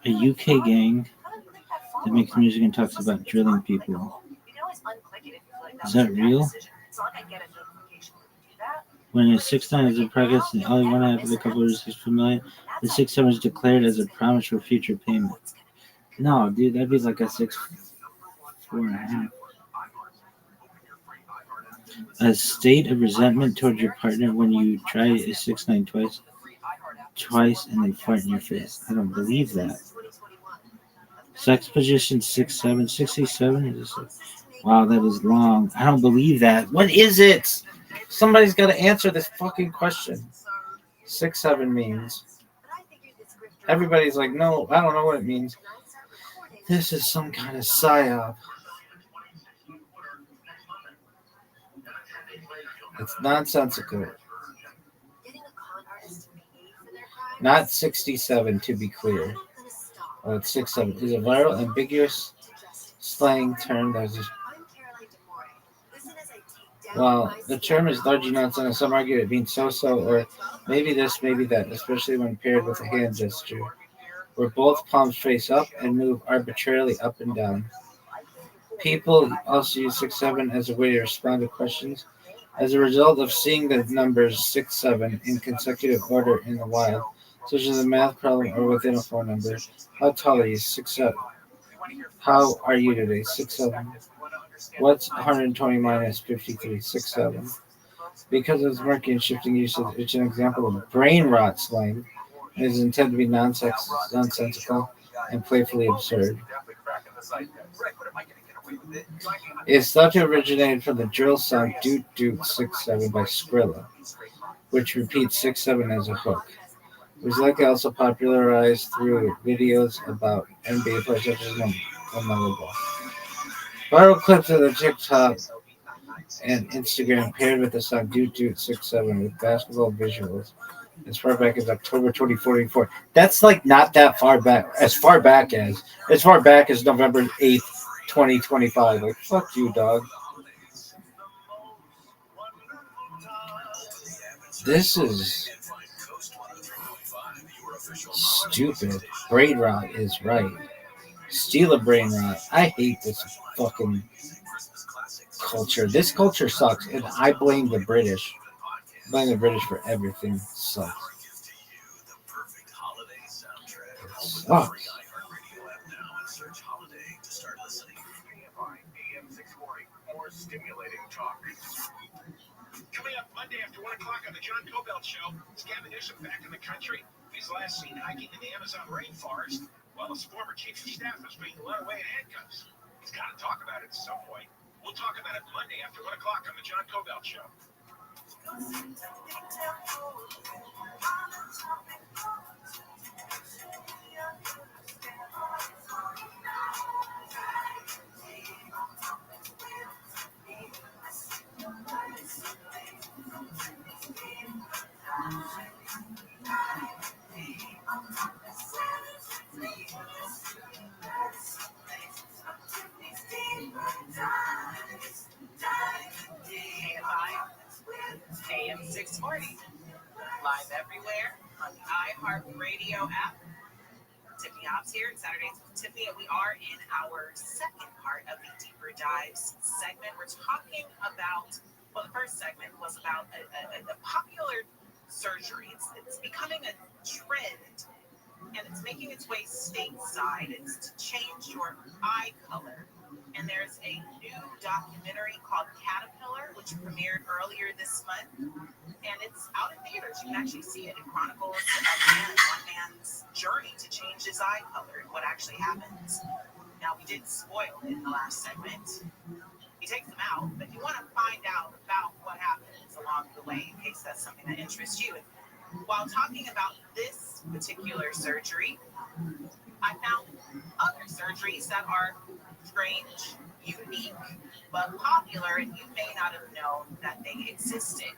A UK gang that makes music and talks about drilling people. You can always unclick it if you feel like Is that real? It's not like I get a notification when you do that. When a 6-9 is in progress and only one half of the couple is familiar, the 6-7 is declared as a promise for future payment. No, dude, that'd be like a 6-4.5. A state of resentment towards your partner when you try a 6-9 twice and they fart in your face. I don't believe that. Sex position 6-7, 67. Wow, that is long. I don't believe that. What is it? Somebody's got to answer this fucking question. 6-7 means. Everybody's like, no, I don't know what it means. This is some kind of psyop. It's nonsensical. Not 67, to be clear. Oh, it's 6-7. Is a viral, ambiguous slang term that is just. Well, the term is largely nonsense. Some argue it means so-so, or maybe this, maybe that, especially when paired with a hand gesture, where both palms face up and move arbitrarily up and down. People also use 6-7 as a way to respond to questions. As a result of seeing the numbers 6-7 in consecutive order in the wild, such as a math problem or within a phone number. How tall are you? 6'7". How are you today? 6'7". What's 120 minus 53? 6'7". Because of its murky and shifting usage, it's an example of brain rot slang and is intended to be nonsensical and playfully absurd. It's thought to originate from the drill song Doot Doot 6-7 by Skrilla, which repeats 6-7 as a hook. It was likely also popularized through videos about NBA players such as LaMelo Ball. Viral clips of the TikTok and Instagram paired with the song Doot Doot 6-7 with basketball visuals as far back as October 2044. That's like not that far back. As far back as November 8th, 2025. Like, fuck you, dog. This is stupid. Brain rot is right. Steal a brain rot. I hate this fucking culture. This culture sucks, and I blame the British. I blame the British for everything. It sucks. It sucks. Coming up Monday after 1 o'clock on the John Cobelt Show, is Gavin Newsom back in the country? He's last seen hiking in the Amazon rainforest, while his former chief of staff is being led away in handcuffs. He's got to talk about it at some point. We'll talk about it Monday after 1 o'clock on the John Cobelt Show. AM 640. Live everywhere on the iHeartRadio app. Tiffany Hobbs here, Saturdays with Tiffany, and we are in our second part of the Deeper Dives segment. We're talking about, well, the first segment was about a popular surgery. It's becoming a trend, and it's making its way stateside. It's to change your eye color. And there's a new documentary called Caterpillar, which premiered earlier this month. And it's out in theaters. You can actually see it. It chronicles one man's journey to change his eye color and what actually happens. Now, we did spoil it in the last segment. We takes them out, but you want to find out about what happens along the way in case that's something that interests you. And while talking about this particular surgery, I found other surgeries that are strange, unique, but popular, and you may not have known that they existed.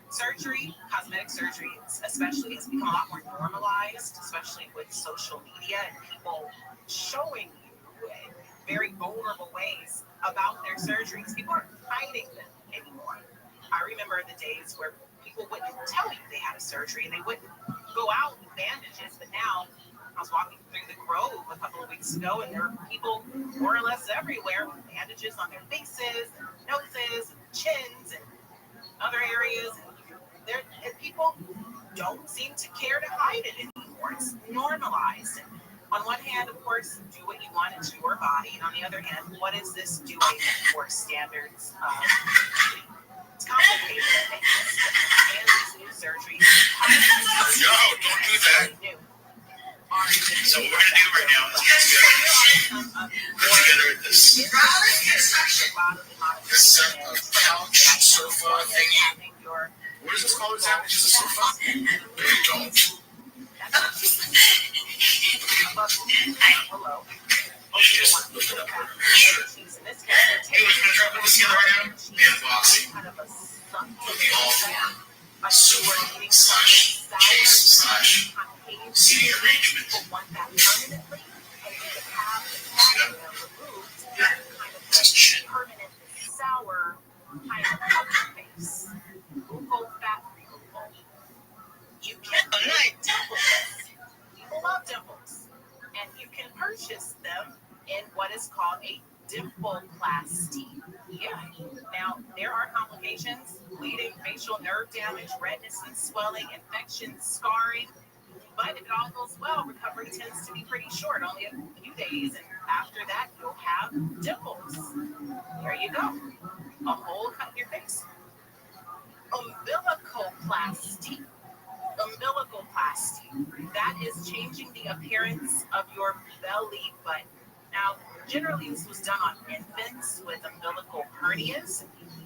Surgery, cosmetic surgery, especially, has become a lot more normalized, especially with social media and people showing you in very vulnerable ways about their surgeries. People aren't hiding them anymore. I remember the days where people wouldn't tell you they had a surgery and they wouldn't go out with bandages, but now I was walking through the Grove a couple of weeks ago, and there were people more or less everywhere with bandages on their faces, and noses, and chins, and other areas. And people don't seem to care to hide it anymore. It's normalized. And on one hand, of course, do what you want, it's your body. And on the other hand, what is this doing for standards of it's complicated things? And these new surgeries. No, don't do that. So what we're going to do right now is get together with this couch sofa thingy. What is this called exactly? Just a sofa? No, you don't. Hello. Oh, she just looked it up. Sure. Hey, we're going to try to put this together right now? Unboxing. Looking all for sofa / case / seating arrangement. Yeah. Just shit. Sour kind of cover face. Google fat removal. You can get dimples. People love dimples. And you can purchase them in what is called a dimpleplasty. Yeah. Now, there are complications, bleeding, facial nerve damage, redness and swelling, infections, scarring. But if it all goes well, recovery tends to be pretty short, only a few days. And after that, you'll have dimples. There you go. A hole cut in your face. Umbilicoplasty. Umbilicoplasty. That is changing the appearance of your belly button. Now, generally, this was done on infants with umbilical hernias.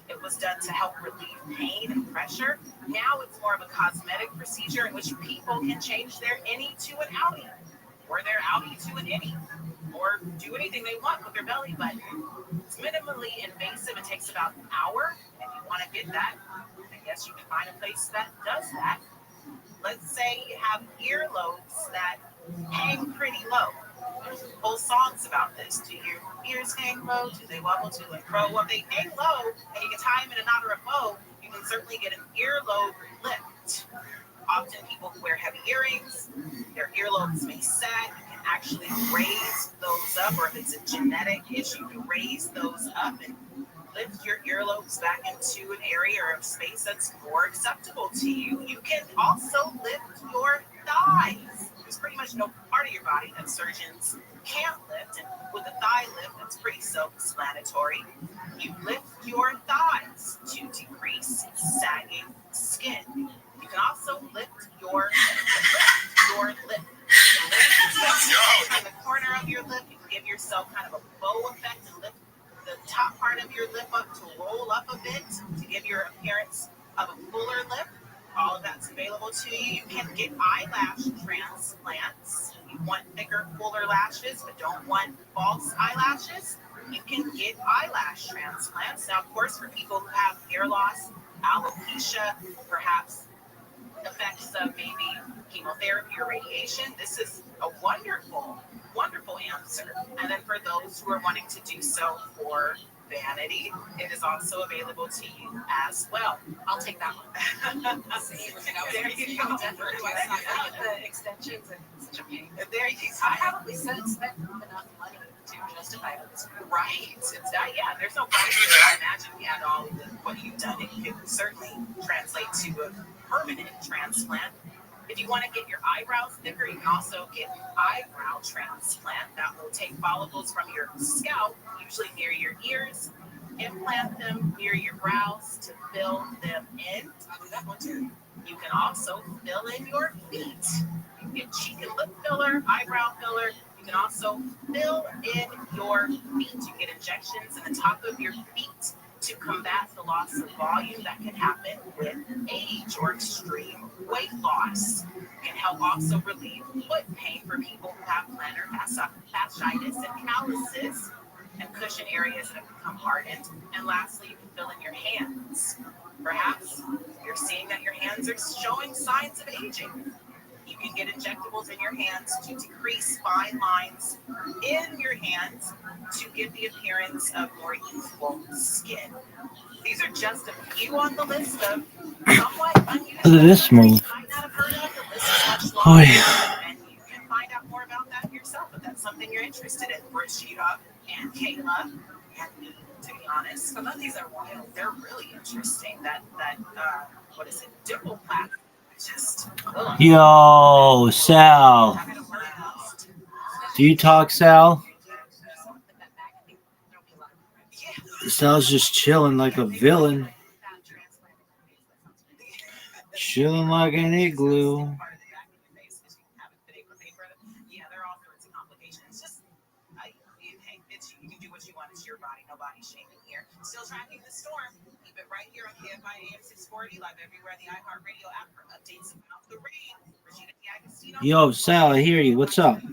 It was done to help relieve pain and pressure. Now it's more of a cosmetic procedure in which people can change their innie to an outie, or their outie to an innie, or do anything they want with their belly button. It's minimally invasive. It takes about an hour. If you want to get that, I guess you can find a place that does that. Let's say you have earlobes that hang pretty low. There's whole songs about this. Do your ears hang low? Do they wobble to and fro? Well, if they hang low and you can tie them in a knot or a bow, you can certainly get an earlobe lift. Often people who wear heavy earrings, their earlobes may sag. You can actually raise those up, or if it's a genetic issue, you can raise those up and lift your earlobes back into an area or a space that's more acceptable to you. You can also lift your thighs. There's pretty much no part of your body that surgeons can't lift, and with a thigh lift, that's pretty self-explanatory. You lift your thighs to decrease sagging skin. You can also lift your lip. In the corner of your lip, you can give yourself kind of a bow effect and lift the top part of your lip up to roll up a bit to give your appearance of a fuller lip. All of that's available to you. You can get eyelash transplants. If you want thicker, fuller lashes but don't want false eyelashes, you can get eyelash transplants. Now, of course, for people who have hair loss, alopecia, perhaps effects of maybe chemotherapy or radiation, this is a wonderful answer. And then for those who are wanting to do so for vanity, it is also available to you as well. I'll take that one. There you go. The extensions and such a pain. There you go. I probably spent enough money to justify this. Right. It's that, yeah, there's no price. I imagine we had all of what you've done. It could certainly translate to a permanent transplant. If you want to get your eyebrows thicker, you can also get an eyebrow transplant. That will take follicles from your scalp, usually near your ears, implant them near your brows to fill them in. I'll do that one too. You can also fill in your feet. You can get cheek and lip filler, eyebrow filler. You can also fill in your feet. You get injections in the top of your feet to combat the loss of volume that can happen with age or extreme weight loss. It can help also relieve foot pain for people who have plantar fasciitis and calluses and cushion areas that have become hardened. And lastly, you can fill in your hands. Perhaps you're seeing that your hands are showing signs of aging. You can get injectables in your hands to decrease fine lines in your hands to give the appearance of more youthful skin. These are just a few on the list of somewhat unusual. Look at this move. You might not have heard of. The list is much longer, and you can find out more about that yourself if that's something you're interested in. Rashida and Kayla and me, to be honest. Some of these are wild. They're really interesting. That what is it? Dimpleplasty. Just Yo, Sal. Do you talk, Sal? Sal's just chilling like a villain. Chilling like an igloo. Yeah, there are all sorts of complications. Just, you can do what you want. It's your body. Nobody's shaming here. Still tracking the storm. Keep it right here on KFI AM 640, live everywhere in the iHeartRadio app for updates about the rain. Regina D'Agostino. Yo, Sal, I hear you. What's up? The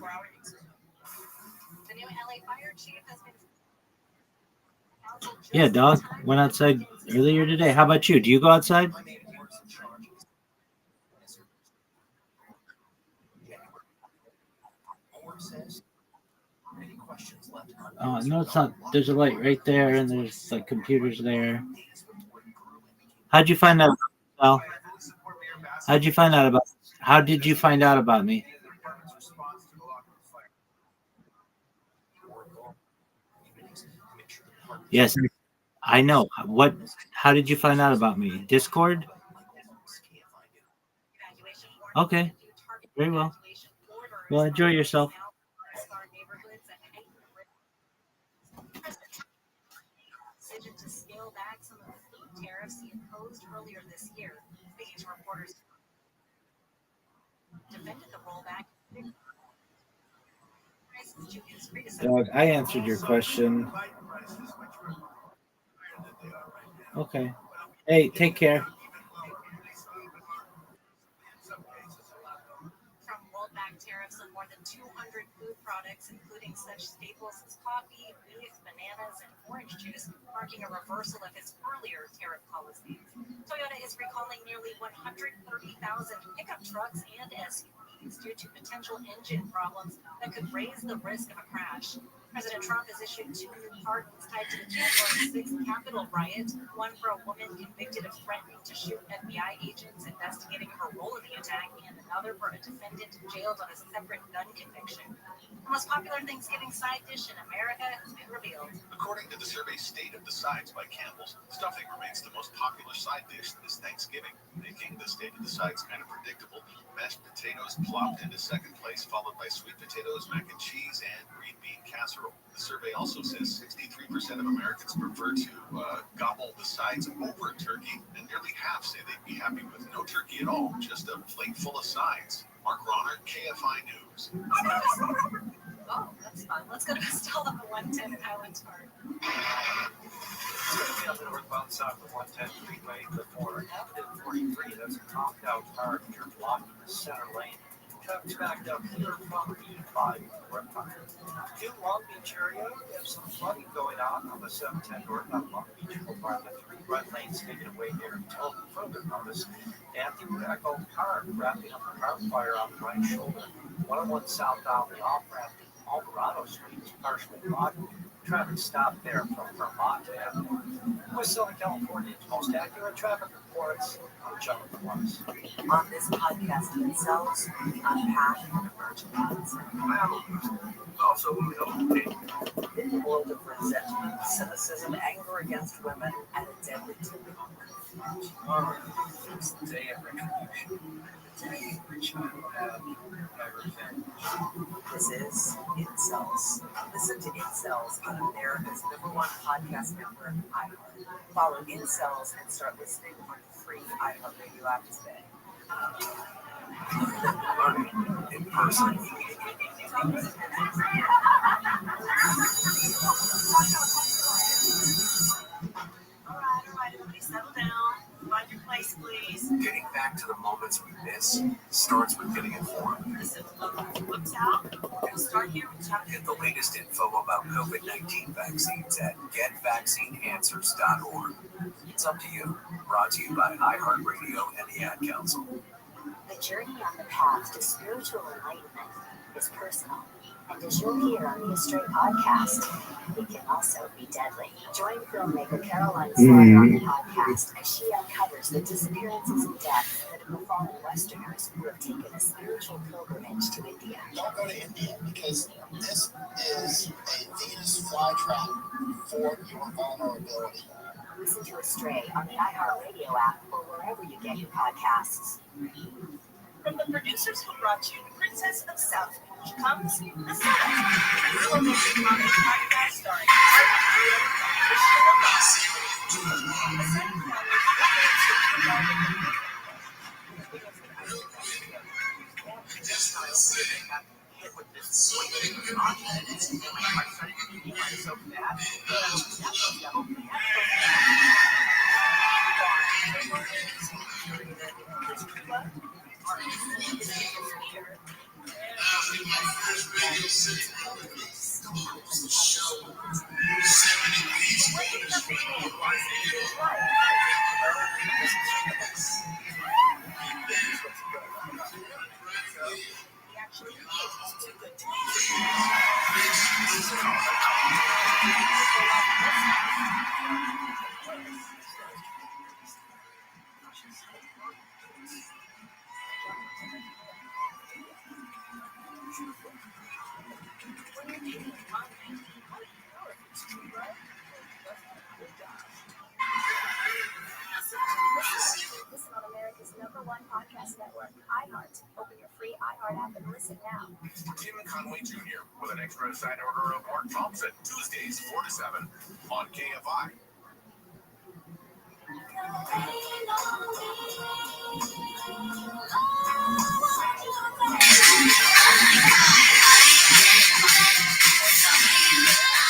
new LA fire chief has been. Yeah, dog. Went outside earlier today. How about you? Do you go outside? No, it's not. There's a light right there, and there's like computers there. How'd you find out, Sal? How'd you find out about? How did you find out about me? Yes, I know. What? How did you find out about me? Discord? Okay. Very well. Well, enjoy yourself. Decision to scale back some of the food tariffs he imposed earlier this year. Speaking to reporters, defended the rollback. Dog, I answered your question. Okay. Hey, take care. From rolled back tariffs on more than 200 food products, including such staples as coffee, beef, bananas, and orange juice, marking a reversal of his earlier tariff policies. Toyota is recalling nearly 130,000 pickup trucks and SUVs due to potential engine problems that could raise the risk of a crash. President Trump has issued 2 new pardons tied to the January 6th Capitol riot, one for a woman convicted of threatening to shoot FBI agents investigating her role in the attack, and another for a defendant jailed on a separate gun conviction. The most popular Thanksgiving side dish in America has been revealed. According to the survey State of the Sides by Campbell's, stuffing remains the most popular side dish this Thanksgiving, making the State of the Sides kind of predictable. Mashed potatoes plopped into second place, followed by sweet potatoes, mac and cheese, and green bean casserole. The survey also says 63% of Americans prefer to gobble the sides over turkey, and nearly half say they'd be happy with no turkey at all, just a plate full of sides. Mark Ronner, KFI News. Oh, that's fun. Let's go to Stella on 110 in Highland Park. It's going to be on the northbound side of the 110 freeway before Avenue 43. That's a knocked-out car if you're blocking the center lane. Traffic's backed up here from E5 northbound. In Long Beach area, we have some flooding going on the 710 northbound Long Beach Boulevard. The 3 right lanes taken away here until further notice. And the back old car wrapping up a car fire on the right shoulder. 101 southbound, the off-ramp Alvarado Street is partially blocked. Traffic stopped there from Vermont Avenue. West Southern California's most accurate traffic reports. I'm John Morris. On this podcast themselves, we unpack and emerge thoughts. Also, we know In the world of resentment, cynicism, anger against women, and a deadly tipping tomorrow is the day of retribution. The day which I will have my revenge. This is Incels. Listen to Incels on America's #1 podcast network, iHeart. Follow Incels and start listening on the free iHeartRadio app today. Learning in person. All right, everybody settle down. Find your place, please. Getting back to the moments we miss starts with getting informed. Listen, what's out? We're going to start here with chapter. Get the latest info about COVID-19 vaccines at getvaccineanswers.org. It's up to you. Brought to you by iHeartRadio and the Ad Council. The journey on the path to spiritual enlightenment is personal. And as you'll hear on the Astray podcast, it can also be deadly. Join filmmaker Caroline Slaughter on the podcast as she uncovers the disappearances and deaths that have befallen Westerners who have taken a spiritual pilgrimage to India. Don't go to India because this is a Venus flytrap for your vulnerability. Listen to Astray on the iHeartRadio app or wherever you get your podcasts. From the producers who brought you Princess of South Beach comes The Setup, a filmmaking comedy podcast starring Listen on America's #1 podcast network, iHeart. Open your free iHeart app and listen now. Tim Conway Jr. with an extra side order of Mark Thompson, Tuesdays 4 to 7 on KFI.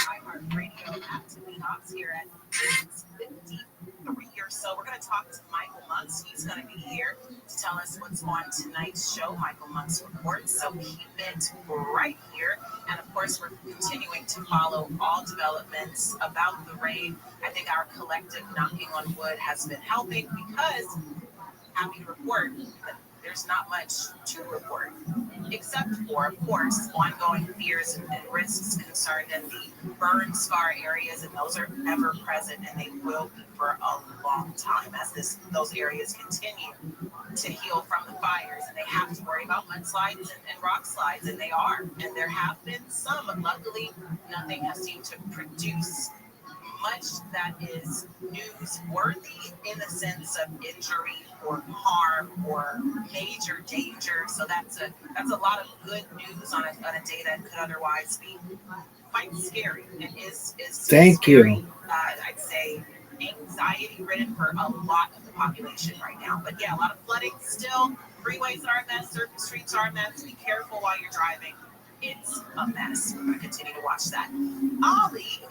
iHeartRadio app to be Knox here at 53 or so. We're going to talk to Michael Monks. He's going to be here to tell us what's on tonight's show, Michael Monks Reports. So keep it right here. And of course, we're continuing to follow all developments about the raid. I think our collective knocking on wood has been helping because, happy to report, that there's not much to report, except for, of course, ongoing fears and risks concerned in the burn scar areas, and those are ever present, and they will be for a long time as those areas continue to heal from the fires, and they have to worry about mudslides and rock slides, and they are, and there have been some, but luckily nothing has seemed to produce much that is newsworthy in the sense of injury or harm or major danger. So that's a lot of good news on a day that could otherwise be quite scary. It is Thank scary, you. I'd say anxiety ridden for a lot of the population right now. But yeah, a lot of flooding still. Freeways are a mess. Certain streets are a mess. Be careful while you're driving. It's a mess. We're going to continue to watch that. Ollie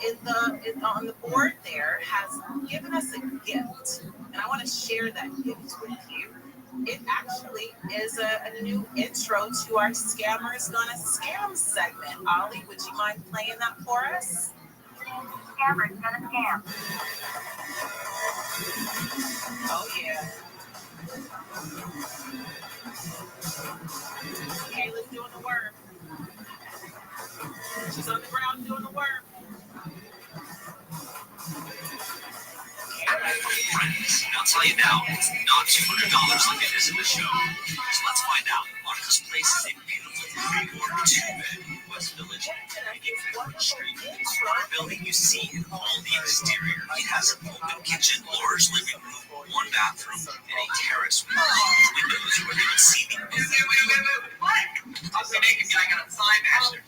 on the board there has given us a gift, and I want to share that gift with you. It actually is a new intro to our Scammers Gonna Scam segment. Ollie, would you mind playing that for us? Scammers Gonna Scam. Oh, yeah. Kayla's doing the work. She's on the ground doing the work. Friends, I'll tell you now, it's not $200 like it is in the show. So let's find out. Marcus Place is a beautiful three-door, two-bed West Village, Restream. The corner building you see in all the exterior. It has an open kitchen, large living room, one bathroom, and a terrace with windows where you can see the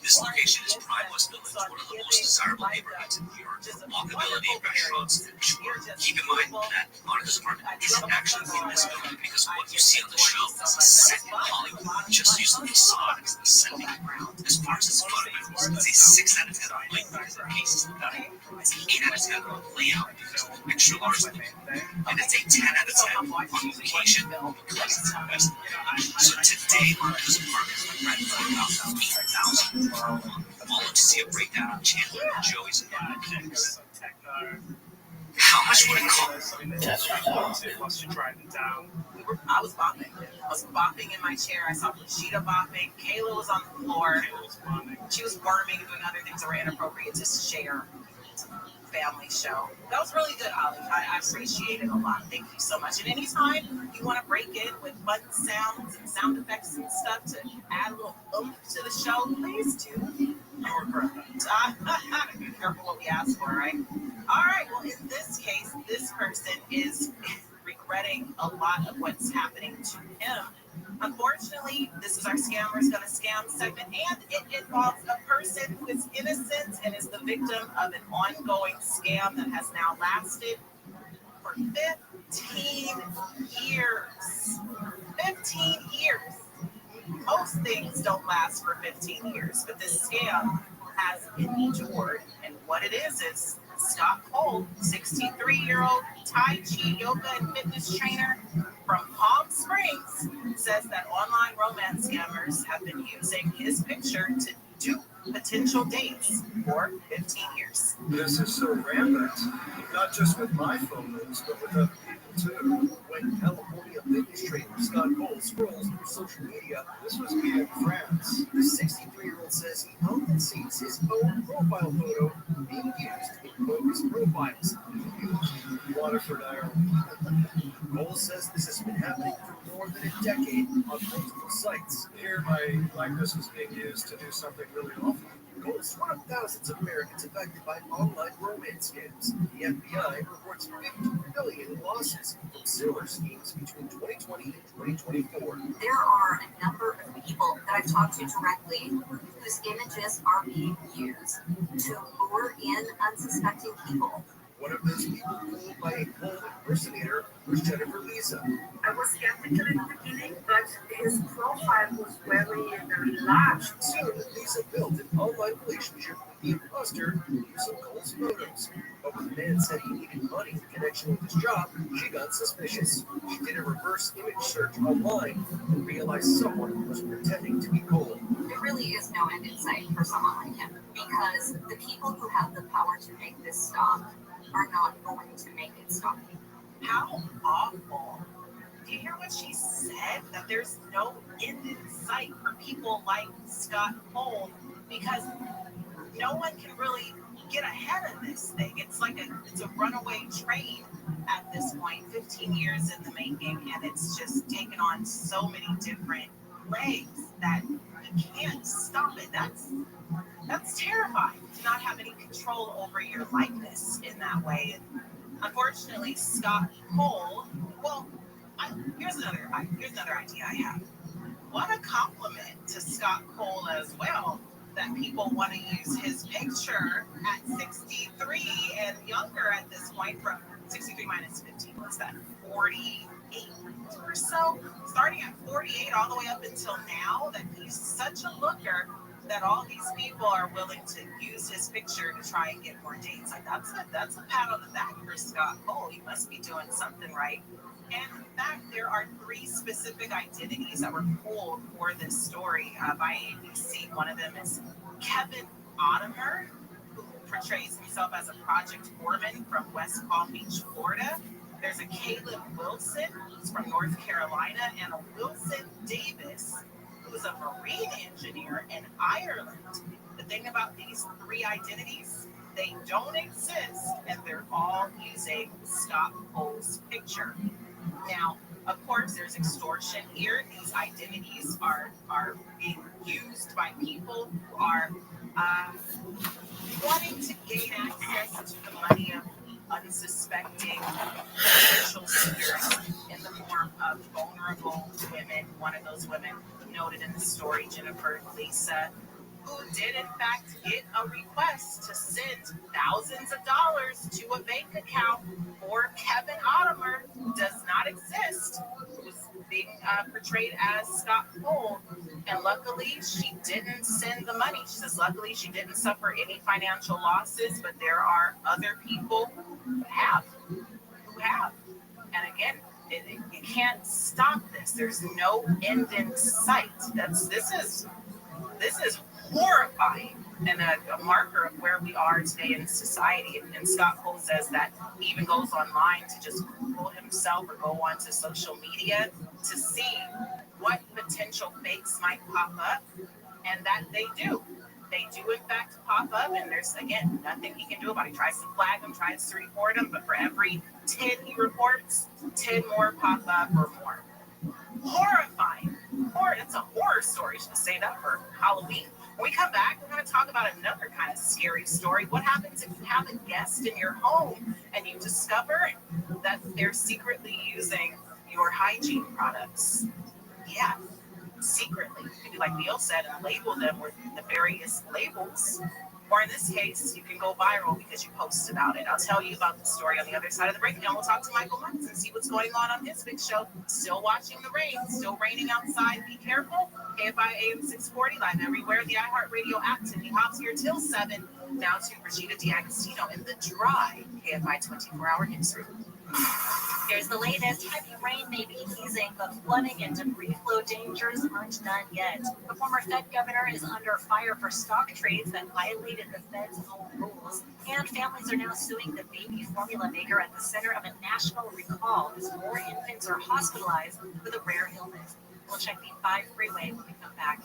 This location is prime West Village, one of the most desirable neighborhoods in New York. Walk walkability in restaurants. Sure, keep in mind that Monica's apartment isn't actually in this building because what you see on the show is a set in Hollywood. Just use the facade as the setting. As far as its fundamentals, it's a 6 out of 10 on light because it cases the dining. It's an 8 out of 10 on layout because of the extra large living room. And it's a 10 out of 10 on location because it's invested. So today, Monica's apartment rent for about $8,000. I'll look to see a breakdown of Chandler and Joey's apartment next. How much would it cost? I was bopping. I was bopping in my chair. I saw Rashida bopping. Kayla was on the floor. She was worming and doing other things that were inappropriate to share. Family show. That was really good, Ollie. I appreciate it a lot. Thank you so much. And anytime you want to break in with button sounds and sound effects and stuff to add a little oomph to the show, please do. You're correct. Be careful what we ask for, right? All right. Well, in this case, this person is regretting a lot of what's happening to him. Unfortunately, this is our Scammers Gonna Scam segment, and it involves a person who is innocent and is the victim of an ongoing scam that has now lasted for 15 years. 15 years. Most things don't last for 15 years, but this scam has endured, and what it is Scott Cole, 63-year-old Tai Chi yoga and fitness trainer from Palm Springs, says that online romance scammers have been using his picture to dupe potential dates for 15 years. This is so rampant, not just with my photos, but with other people too. When California fitness trainer Scott Cole scrolls through social media, this was via France. The 63-year-old says he often sees his own profile photo being used in bogus profiles in Waterford, Ireland. Cole says this has been happening for more than a decade on multiple sites. Here, my likeness was being used to do something really awful. Cole's one of thousands of Americans affected by online romance scams. The FBI reports $50 billion in losses from similar schemes between 2020 and 2024. There are a number of people that I've talked to directly whose images are being used to lure in unsuspecting people. One of those people fooled by a Cole impersonator was Jennifer Lisa. I was skeptical in the beginning, but his profile was very large. Soon, Lisa built an online relationship with the imposter using Cole's photos. But when the man said he needed money in connection with his job, she got suspicious. She did a reverse image search online and realized someone was pretending to be Cole. There really is no end in sight for someone like him, because the people who have the power to make this stop are not going to make it stop. How awful. Do you hear what she said? That there's no end in sight for people like Scott Cole, because no one can really get ahead of this thing. It's like it's a runaway train at this point, 15 years in the making, and it's just taken on so many different legs that you can't stop it. That's terrifying to not have any control over your likeness in that way. And unfortunately, Scott Cole, well, here's another idea I have. What a compliment to Scott Cole as well, that people want to use his picture at 63 and younger at this point, from 63 minus 15, what's that, 48 or so? Starting at 48 all the way up until now, that he's such a looker that all these people are willing to use his picture to try and get more dates. Like that's a pat on the back for Scott Cole. He must be doing something right. And in fact, there are 3 specific identities that were pulled for this story by ABC. One of them is Kevin Ottomer, who portrays himself as a project foreman from West Palm Beach, Florida. There's a Caleb Wilson, who's from North Carolina, and a Wilson Davis, who's a marine engineer in Ireland. The thing about these 3 identities, they don't exist, and they're all using Scott Cole's picture. Now, of course, there's extortion here. These identities are being used by people who are wanting to gain access to the money of unsuspecting potential suitors in the form of vulnerable women. One of those women noted in the story, Jennifer Lisa, who did in fact get a request to send thousands of dollars to a bank account for Kevin Ottomer does not exist, who's being portrayed as Scott Cole. And luckily, she didn't send the money. She says, luckily, she didn't suffer any financial losses, but there are other people who have. And again, you can't stop this. There's no end in sight. This is horrifying and a marker of where we are today in society. And Scott Cole says that he even goes online to just Google himself or go onto social media to see what potential fakes might pop up, and that they do. They do, in fact, pop up, and there's, again, nothing he can do about it. He tries to flag them, tries to report them, but for every 10 he reports, 10 more pop up or more. Horrifying. It's a horror story. Should say that for Halloween. When we come back, we're going to talk about another kind of scary story. What happens if you have a guest in your home and you discover that they're secretly using your hygiene products? Yeah, secretly. You can do like Neil said and label them with the various labels. Or in this case, you can go viral because you post about it. I'll tell you about the story on the other side of the break. And we'll talk to Michael Monks and see what's going on his big show. Still watching the rain. Still raining outside. Be careful. KFI AM 640 live everywhere. The iHeartRadio app. Tiffany Hobbs here till 7. Now to Brigida D'Agostino in the dry KFI 24-hour newsroom. Here's the latest. Heavy rain may be easing, but flooding and debris flow dangers aren't done yet. The former Fed governor is under fire for stock trades that violated the Fed's own rules. And families are now suing the baby formula maker at the center of a national recall as more infants are hospitalized with a rare illness. We'll check the 5 freeway when we come back.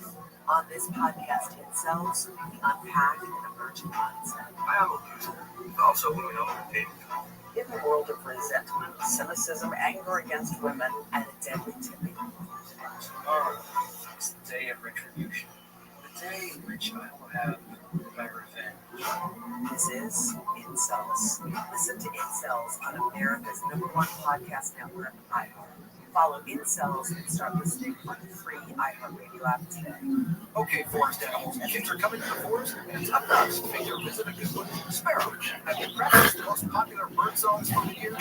On this podcast, itself, we unpack an emerging mindset. I have a also, we know what in the world of resentment, cynicism, anger against women, and a deadly tipping. Tomorrow is the day of retribution. The day in which I will have my revenge. This is Incels. Listen to Incels on America's #1 podcast network, iHeart. Follow Incels and start listening on the free iHeartRadio app today. Okay, forest animals, kids are coming to the forest, and it's up to us to make their visit a good one. Sparrows have been practiced the most popular bird songs for the year.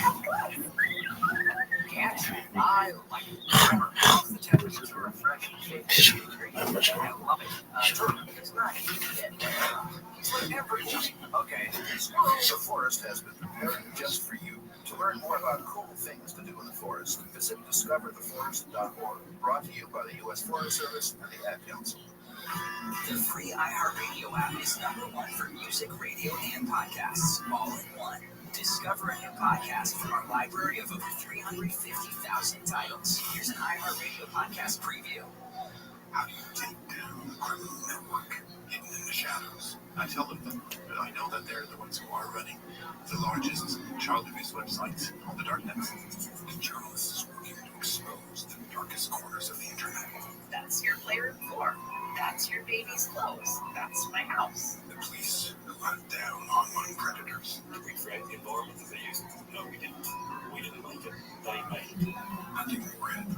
Can't you? I like it. Remember, how's the temperature to refresh and shake the tree? I love it. Sure, it's nice. It's like everything. Okay, the forest has been prepared just for you. To learn more about cool things to do in the forest, visit discovertheforest.org. Brought to you by the U.S. Forest Service and the Ad Council. The free iHeartRadio app is #1 for music, radio, and podcasts, all in one. Discover a new podcast from our library of over 350,000 titles. Here's an iHeartRadio podcast preview. How do you take down the criminal network hidden in the shadows? I tell them, but I know that they're the ones who are running the largest child abuse website on the darknet. The journalists working to expose the darkest corners of the internet. That's your player 4. That's your baby's clothes. That's my house. The police hunt down online predators. Did we create the environment that they used? No, we didn't. We didn't make it. They made it. Hunting the Red.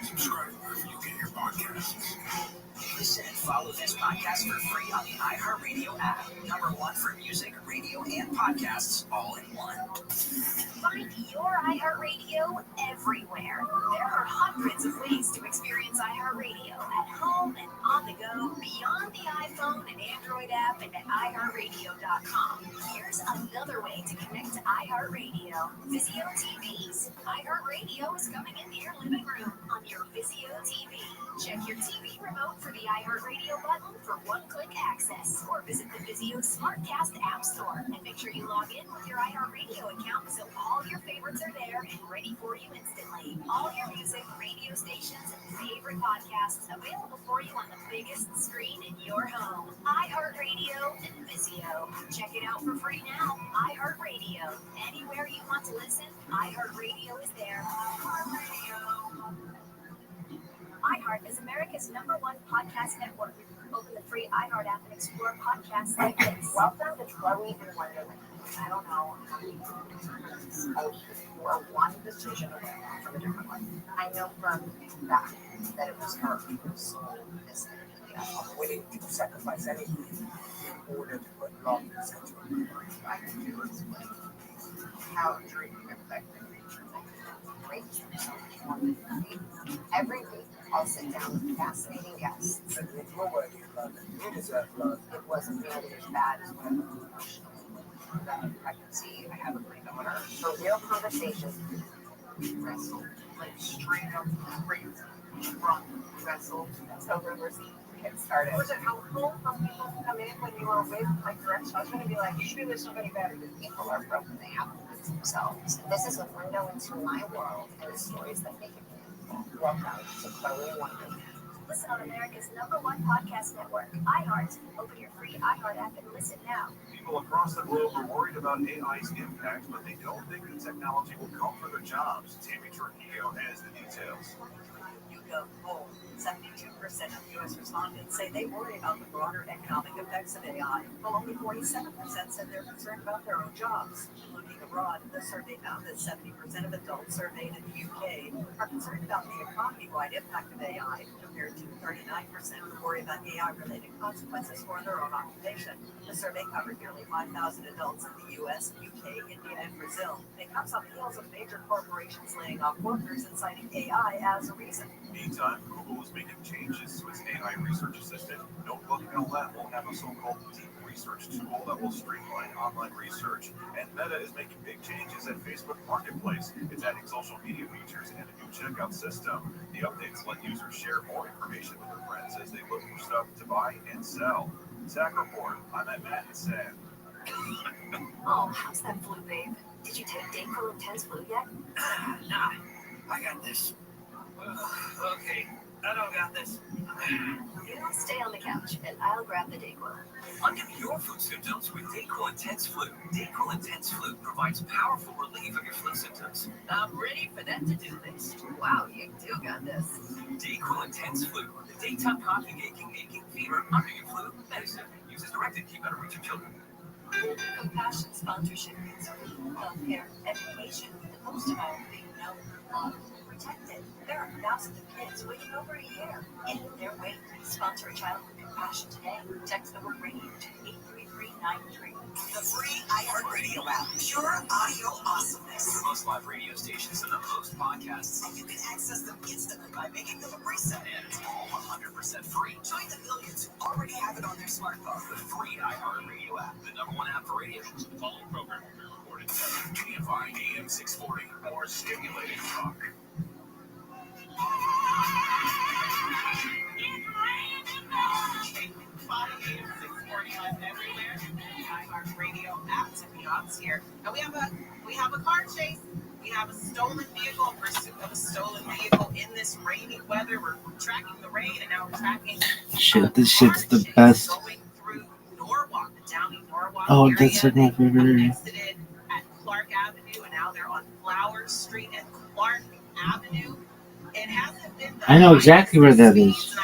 Subscribe wherever you get your podcasts. Listen and follow this podcast for free on the iHeartRadio app. #1 for music, radio, and podcasts, all in one. Find your iHeartRadio everywhere. There are hundreds of ways to experience iHeartRadio at home and on the go, beyond the iPhone and Android app, and at iHeartRadio.com. Here's another way to connect to iHeartRadio. Vizio TVs. iHeartRadio is coming into your living room on your Vizio TV. Check your TV remote for the iHeartRadio button for one-click access, or visit the Vizio SmartCast App Store and make sure you log in with your iHeartRadio account so all your favorites are there and ready for you instantly. All your music, radio stations, and favorite podcasts available for you on the biggest screen in your home. iHeartRadio and Vizio. Check it out for free now. iHeartRadio. Anywhere you want to listen, iHeartRadio is there. iHeartRadio. iHeart is America's #1 podcast network. Open the free iHeart app and explore podcasts like this. Welcome to Chloe and Wonderland. I don't know how many times you are one decision away from a different one. I know from that it was her who sold this energy. willing to sacrifice anything in order to put love into it. I can do is how drinking affected nature. Great. Every week, I'll sit down with fascinating guests. And with your work in London, you deserve love. It wasn't nearly as bad as what I can see. I have a granddaughter. For real conversations, Wrestle, like straight up crazy, drunk wrestle. That's how rumors get started. Was it helpful for people to come in when you were with like your ex-husband and be like, you do this somebody better than people are broken. They have to lose themselves. This is a window into my world and the stories that make it meaningful. Welcome to Chloe and Wonderland. Listen on America's #1 podcast network, iHeart. Open your free iHeart app and listen now. People across the globe are worried about AI's impact, but they don't think the technology will come for their jobs. Tammy Trujillo has the details. You go home. 72% of U.S. respondents say they worry about the broader economic effects of AI, while only 47% said they're concerned about their own jobs. Looking abroad, the survey found that 70% of adults surveyed in the UK are concerned about the economy-wide impact of AI, compared to 39% who worry about AI-related consequences for their own occupation. The survey covered nearly 5,000 adults in the U.S., UK, India, and Brazil. It comes on the heels of major corporations laying off workers and citing AI as a reason. Meantime, Google is making changes to its AI research assistant. Notebook LM will have a so-called deep research tool that will streamline online research. And Meta is making big changes at Facebook Marketplace. It's adding social media features and a new checkout system. The updates let users share more information with their friends as they look for stuff to buy and sell. Tech Report, I'm at Matt and Sam. Oh, how's that flu, babe? Did you take Dayquil Intense Flu yet? Nah, I got this. Okay, I don't got this. You stay on the couch, and I'll grab the Dayquil. Undo your flu symptoms with Dayquil Intense Flu. Dayquil Intense Flu provides powerful relief of your flu symptoms. I'm ready for them to do this. Wow, you do got this. Dayquil Intense Flu, the daytime coughing, aching, fever, under your flu medicine. Use as directed. Keep out of reach of children. Compassion sponsorship means food, healthcare, education, and most of all, being known, loved, protected. There are thousands of kids waiting over a year. In their wait, sponsor a child with compassion today. Text the word radio to 83393. The free iHeartRadio app. Pure audio awesomeness. The most live radio stations and the most podcasts. And you can access them instantly by making them a preset. And it's all 100% free. Join the millions who already have it on their smartphone. The free iHeartRadio app. The #1 app for radio. The following program will be recorded. KFI AM 640. More stimulating talk. Everywhere. iHeartRadio app to be on here. And we have a car chase. We have a stolen vehicle in pursuit of a stolen vehicle in this rainy weather. We're tracking the rain and now we're tracking Shit, this shit's the best. going through Norwalk, the Downey Norwalk Oh, area. that's like my favorite area. Exited at Clark Avenue and now they're on Flower Street and Clark Avenue. It hasn't been I know exactly where that is.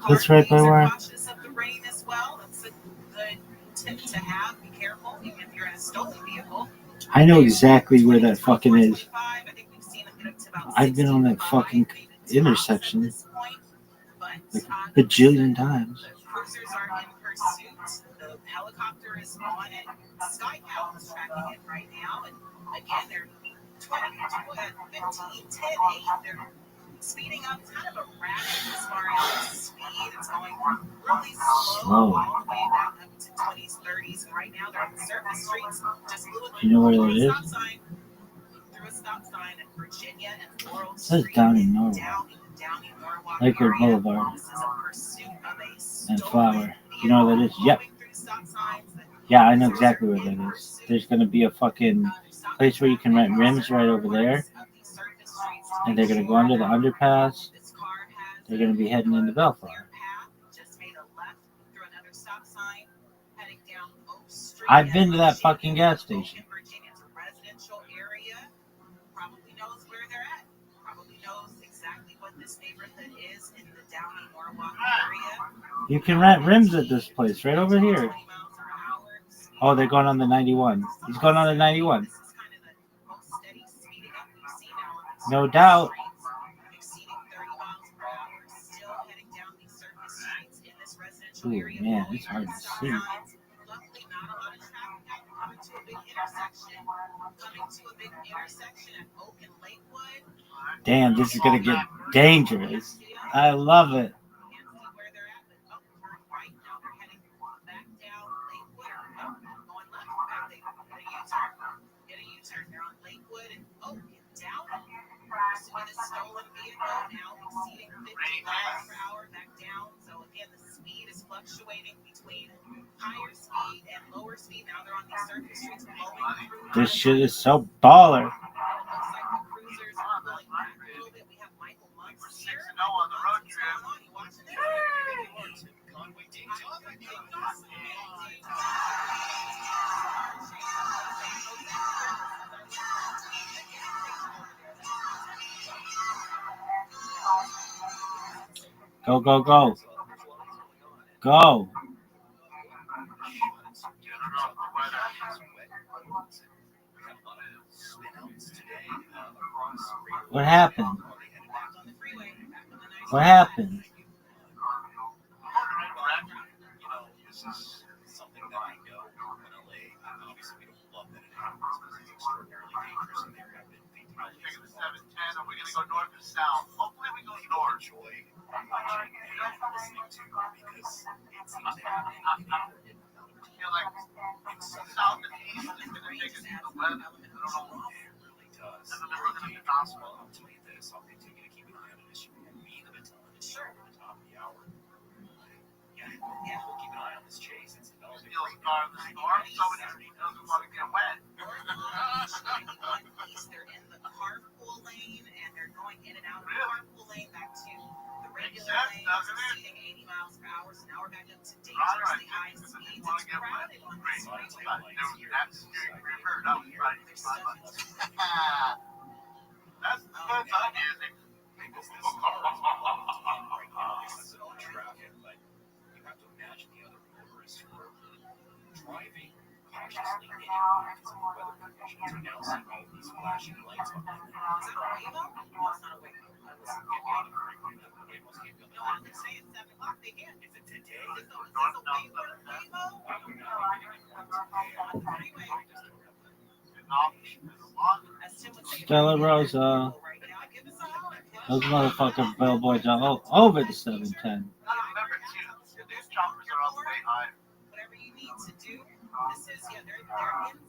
That's right by where. Cautious of the rain as well. That's a good tip to have. Be careful, even if you're in a stolen vehicle. I know exactly where that fucking is. I think we've seen them get up to about I've been on that fucking intersection like a bajillion times. The cruisers are in pursuit. The helicopter is on it. Skycow is tracking it right now. And again, they're 22 at 15, 10, 8. They're speeding up. It's kind of a rapid as far as speed. It's going from really slow all the way back up to 20s, 30s. And right now they're on the surface streets. Just You know where that is? Through a stop sign at Virginia and Laurel That's Street. Downey Norwalk. Downey Norwalk Lakewood area. Boulevard This is a pursuit of a and stolen Flower. You know where that is? Yep. Yeah, I know exactly where that is. There's going to be a fucking place where you can rent rims right over there. And they're going to go under the underpass. They're going to be heading into Bellflower. I've been to that fucking gas station. You can rent rims at this place right over here. Oh, they're going on the 91. He's going on the 91. No doubt. Ooh, man, it's hard to see. Luckily, not a lot of traffic coming to a big intersection. Coming to a big intersection at Oak and Lakewood. Damn, this is gonna get dangerous. I love it. Can't see where they're at, but turn right now. They're heading back down Lakewood. Going left. Back they get a U-turn. Get a U-turn. They're on Lakewood and Oak and down. Pursuing the stolen vehicle now exceeding 50 miles per hour back down. So again, the speed is fluctuating between higher speed and lower speed. Now they're on these surface streets blowing through. This shit is so baller. It looks like the cruisers are pulling back a little bit. We have Michael Monks here. on the road trip. What's going on? You watching this? Conway Ding Go, go, go. Go. What happened? What happened? This is something that I know in LA. Obviously, we don't love that it happens because it's extraordinarily dangerous, and there have been fatalities. Taking the 710, are we going to go north or south? Hopefully, we go north. Enjoy watching and listening to because it seems to happen in like south and east is going to take us to the west. I don't know. It really does. Hurricane possible. I'll tell you this. I'll continue to keep an eye on it. It should be the baton at the top of the hour. Yeah, we'll keep an eye on this chase. It's developing. Still start the storm, so it doesn't want to get wet. They're in the carpool lane and they're going in and out of the carpool lane back to the regular lane, exceeding 80 miles per hour. So now we're back up to dangerously high speeds. It's crowded on this street. That's steering river. That was right. That's the good song music. Traffic, but you have to imagine the other motorists who are driving cautiously in because of the weather conditions are now seeing all of these flashing lights on them. Is that a Waymo? No, it's not a Waymo. Listen, get me out of the freeway. The Waymos can't go No, I'm just saying 7 o'clock. They can. Is it today? Is this a Waymo? I would not be getting one today. On the freeway. As Tim would say, Stella Rosa. right now, give us a holler. Those motherfucking billboards are all over the 710. Whatever you need to do. This is, they're in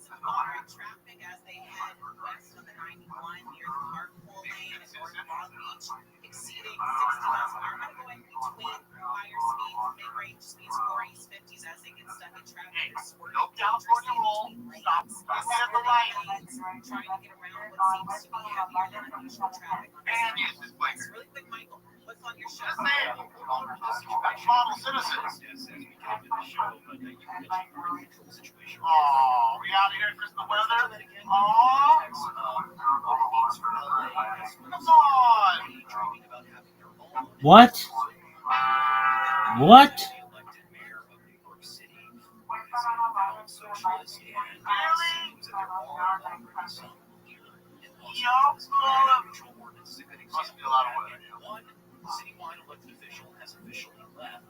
some moderate traffic as they head west on the 91 near the carpool lane in North Long Beach, exceeding 60 miles per hour. I'm going to go in between higher speeds, mid-range speeds, 40s, 50s as they get stuck in traffic. They're swerving dangerously between lanes, trying to get around what seems to be heavier than unusual traffic. Really quick, Michael, what's on your show? Model citizens. As we get into the show, but you mentioned the control situation. Oh, we out here because the weather? Oh, come on. What? What? Must be a lot of weather. One citywide elected official has officially left.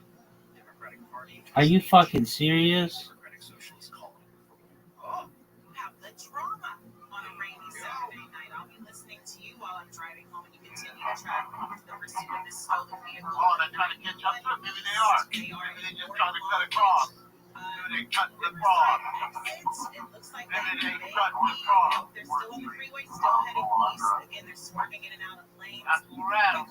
Democratic Party. Are you fucking serious? Democratic Socialist calling Have the drama on a rainy Saturday night. I'll be listening to you while I'm driving home, and you continue to track the pursuit of this stolen vehicle. Oh, they're trying to catch up to it? Maybe they are. Maybe they're just trying to cut across. Maybe they cut the cross. It looks like Maybe they cut the cross. they're still on the freeway, still heading east. Again, they're swerving in and out of lanes. That's Brad. You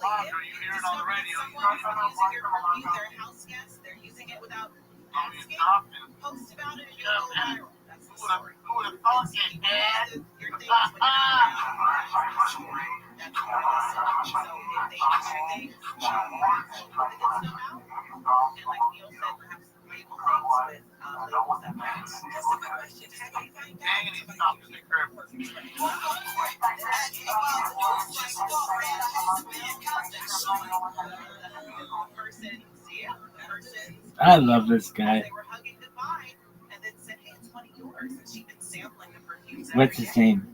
hear it on the radio. Someone is using your perfume. They're house guests. They're using it without asking. Post about it and you'll go viral. That's the story. Who would have thought it, man? Your things when you're not around. That's what it is. So if they get your things, put the good stuff out. And like Neil said, perhaps label things with labels that match. Just a question. How do you find out? Dang it, he's not to be careful. I love this guy. They were hugging goodbye and then said, hey, it's one of yours. And she'd been sampling the perfumes. What's his name?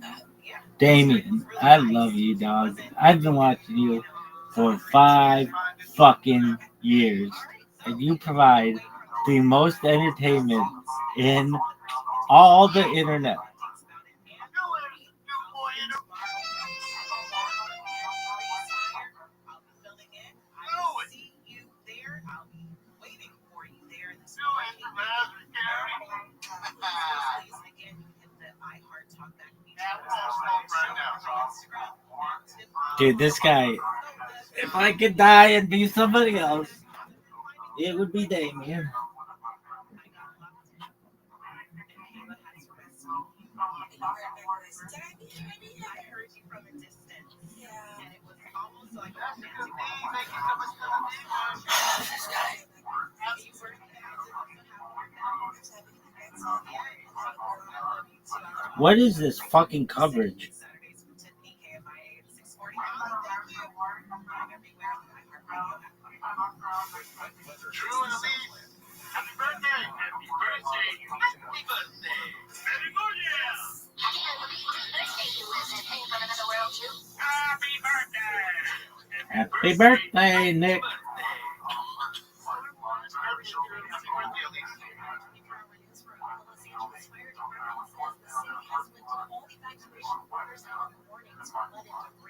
Damien. I love you, dog. I've been watching you for 5 fucking years. And you provide the most entertainment in all the internet. Dude, this guy, if I could die and be somebody else, it would be Damien. What is this fucking coverage? Happy birthday, Nick.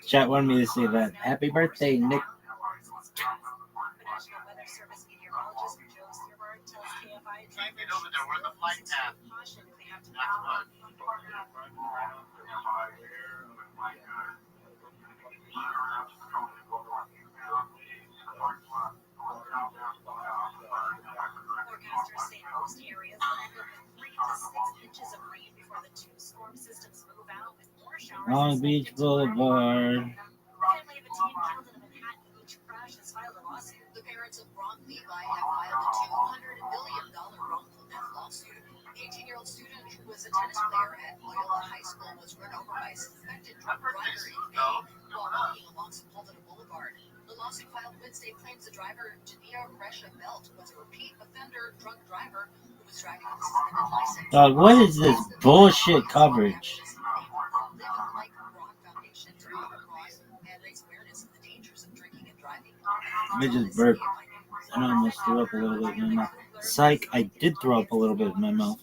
Chat wanted me to say that. Happy birthday, Nick. Forecasters say most areas will end up with 3 to 6 inches of rain before the 2 storm systems move out, with more showers. Long Beach Boulevard. The family of a teen killed in a Manhattan beach crash has filed a lawsuit. The parents of Brock Levi have filed a $200 million wrongful death lawsuit. The 18-year-old student who was a tennis player at Loyola High School was run over by a suspected drunk driver in May while walking along Sepulveda Boulevard. The lawsuit filed Wednesday claims the driver, Jania Resha Belt, was a repeat offender drunk driver who was driving a suspended license. Dog, what is this bullshit coverage? I just burped. And I almost threw up a little bit in my mouth. Psych, I did throw up a little bit in my mouth.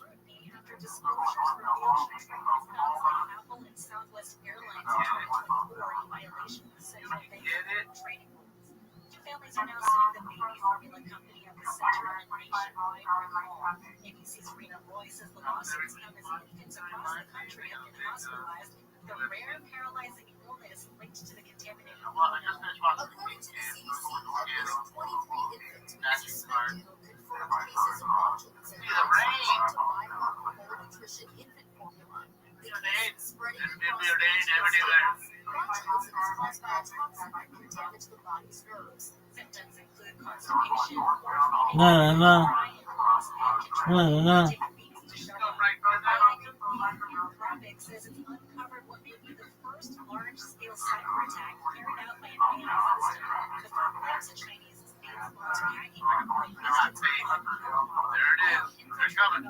Families are now suing the baby formula company at the center and nationwide recall. ABC's Rena Roy says the lawsuits come as infants across the country have been hospitalized with a rare paralyzing illness linked to the contaminated water. According to the CDC, at least 23 infants with suspected or confirmed cases of Rothschild syndrome to buy malnutrition infant formula. The case is spreading across Rothschild is caused by a toxin that can damage the body's nerves. Symptoms include constipation, No. Rabbi says it's uncovered what may be the first large-scale cyber attack carried out by an AI system to forbid the Chinese state-sponsored hacking. There it is. They're coming.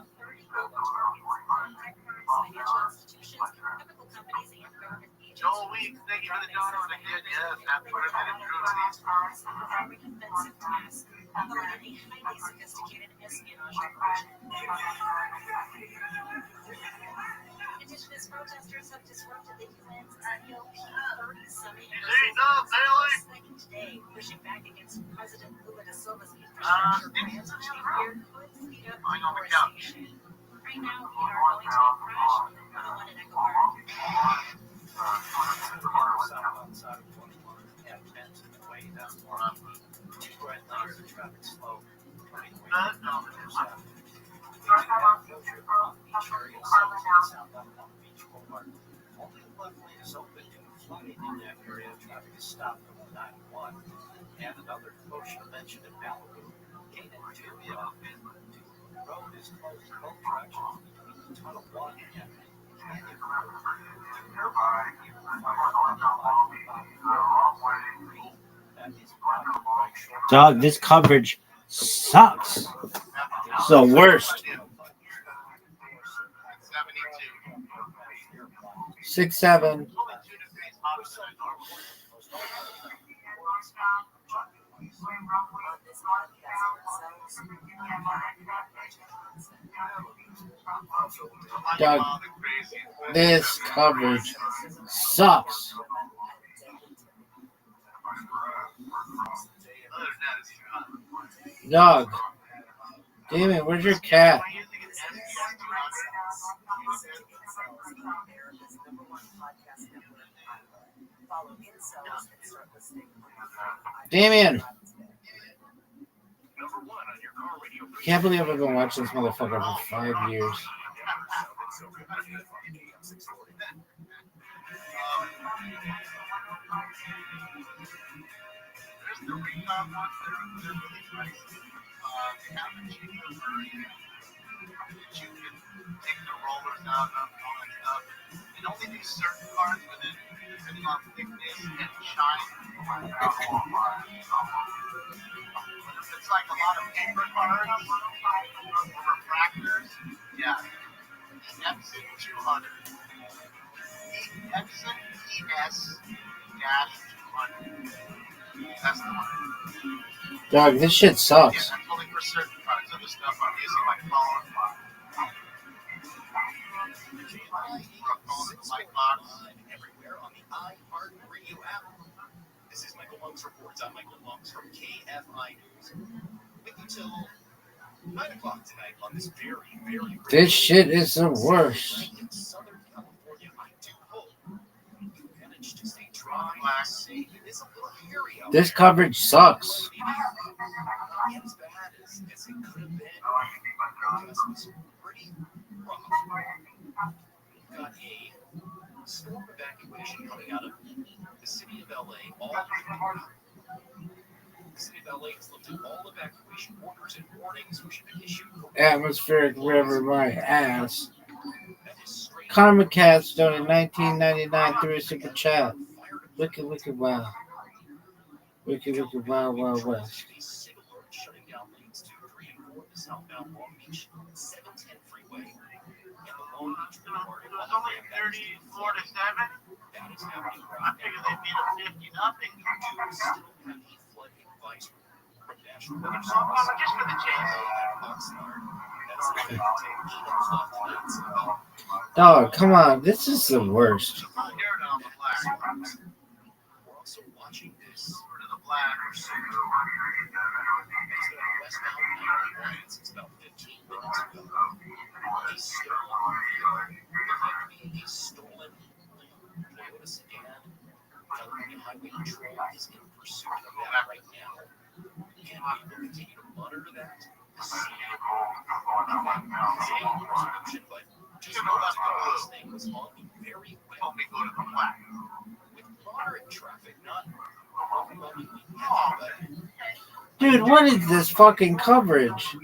Financial institutions, chemical companies, and government agencies. Joel Weeks, thank you for the donut on the kid. Yes, happy birthday to Drew. Performing offensive tasks, including a highly sophisticated espionage operation. Indigenous protesters have disrupted the UN's COP30 summit second day, pushing back against President Lula da Silva's infrastructure plans, which they fear could speed up deforestation. Right now, we are going to a crash on the 101 in Echo Park. Outside of 21 and 10 to the way down more. Right now, the traffic slow. Turning way down Long Beach area, south on Long Beach Boulevard. Only the left lane is open due to flooding in that area. Traffic is stopped from 91. And another commotion mentioned in Malibu. Kate and Julia, the road is closed in both directions between Tunnel 1 and Canyon Road. Dog, this coverage sucks. It's the worst. 6-7. Dog, this coverage sucks. Dog, damn it, where's your cat? Damien! Can't believe I've been watching this motherfucker for 5 years. You can take the rollers out and only do certain parts with it, depending on thickness and shine. If it's like a lot of paper cards or refractors, yeah, the Epson 200. The Epson ES-200. That's the one. Dog, this shit sucks. Yeah, that's only for certain parts. Other stuff I'm using my phone. Everywhere on the iHeartRadio app. This is Michael Lung's reports. I'm Michael Lungs from KFI News. With you till 9 o'clock tonight on this very, very... This shit is the worst. In Southern California, I do hope you manage to stay dry and safe. It is a little hairy out This there. coverage sucks. Not as bad as it could have been. Because it was pretty rough. We've got a storm evacuation coming out of the city of LA all week. The city of LA has lifted all evacuation orders and warnings which have been issued. Atmospheric river my ass. Connor McCats donated $19.99 through a super chat. Wicked, wicked, wow. Wicked, wicked, wow, wow, west. Shutting down lanes 2, 3, and 4 the southbound Long Beach 710 freeway and the Long Beach Boulevard. It was only 34 to 7. That is happening I right figured now. they beat them 50-0. Do still have a flood advisory from National Weather Just Service. for the chance. Oxnard. That's the 8 o'clock tonight. So Dog, come on. This is the worst. we're also watching this. Westbound 91 since about 15 minutes ago. A stolen vehicle, a stolen Toyota sedan. California Highway Patrol is in pursuit of that right now. And we will continue to monitor that to see if a resolution. But just know that this thing was on the very well. With moderate traffic, not overwhelmingly heavy, but Dude, what is this fucking coverage? Now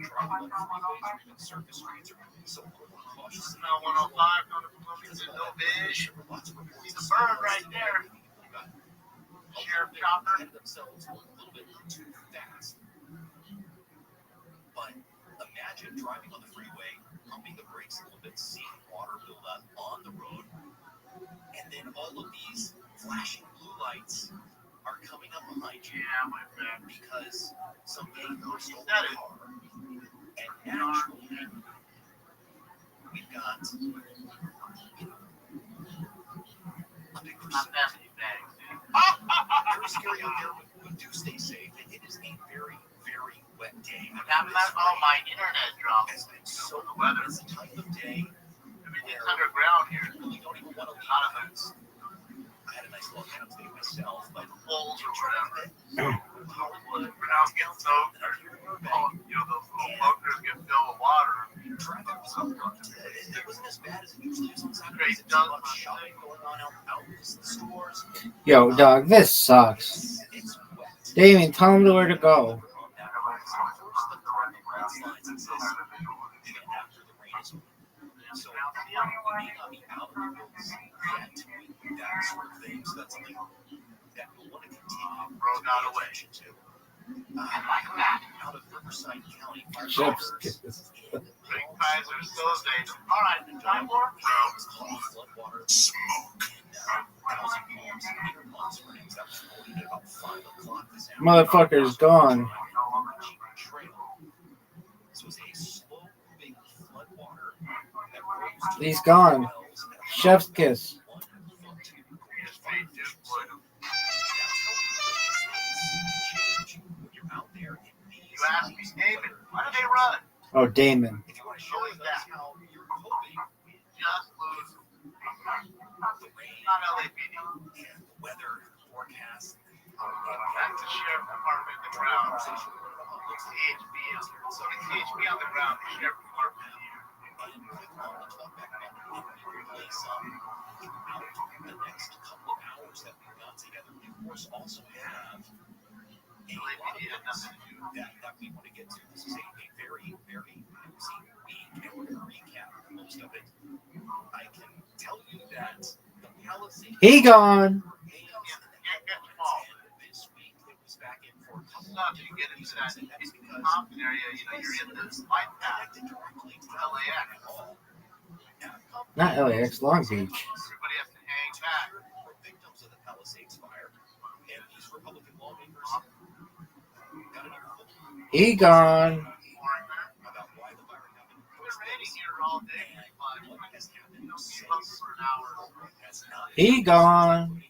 105, no fish. See the bird right there. Sheriff Chopper. Themselves a little bit too fast. But imagine driving on the freeway, pumping the brakes a little bit, seeing water build up on the road, and then all of these flashing blue lights are coming up behind you because some gamer stole the car. And naturally, we've got a big percentage. Very scary out there, but do stay safe. It is a very, very wet day. My internet dropped. It's been so weather. It's the type of day Everything's underground here. you really don't even want to leave the house. I had a nice walk out today myself, but Poles or whatever. Hollywood, Ground gets soaked. Those little bunkers get filled with water. traffic was it wasn't as bad as it usually is on Saturdays. Great There's a lot of shopping going on out in the stores. Yo, dog, this sucks. It's wet. Damien, tell him where to go. So we may not be out of the woods yet. That sort of thing. So that's something that we'll want to continue to pay attention to. Out of Riverside County, Chips. Big Kaiser Thursday. All right, the time for floodwater smoke. Housing homes near Palm Springs. That was reported at about 5 o'clock this afternoon. Motherfucker's gone. He's gone. Chef's kiss. You asked me, David, why do they run? Oh, Damon. If you want to show us that, how you're hoping just lose. Not LAPD. And the weather forecast. That's the sheriff department in the ground. Looks THB. So it's THB on the ground, the sheriff department here. And with all the talk back up in place throughout the next couple of hours that we've got together, we of course also have that we want to get to. This is a very, very busy week, and we're going to recap most of it. I can tell you that the Palisades. He gone. This week it was back in for a couple of you get into that Compton area, you're in the flight path directly to LAX. Not LAX, Long Beach. Everybody has to hang back. Victims of the Palisades fire, and these Republican lawmakers. He gone. About why the fire happened. We're raining here all day. What has happened for an hour has not. He gone.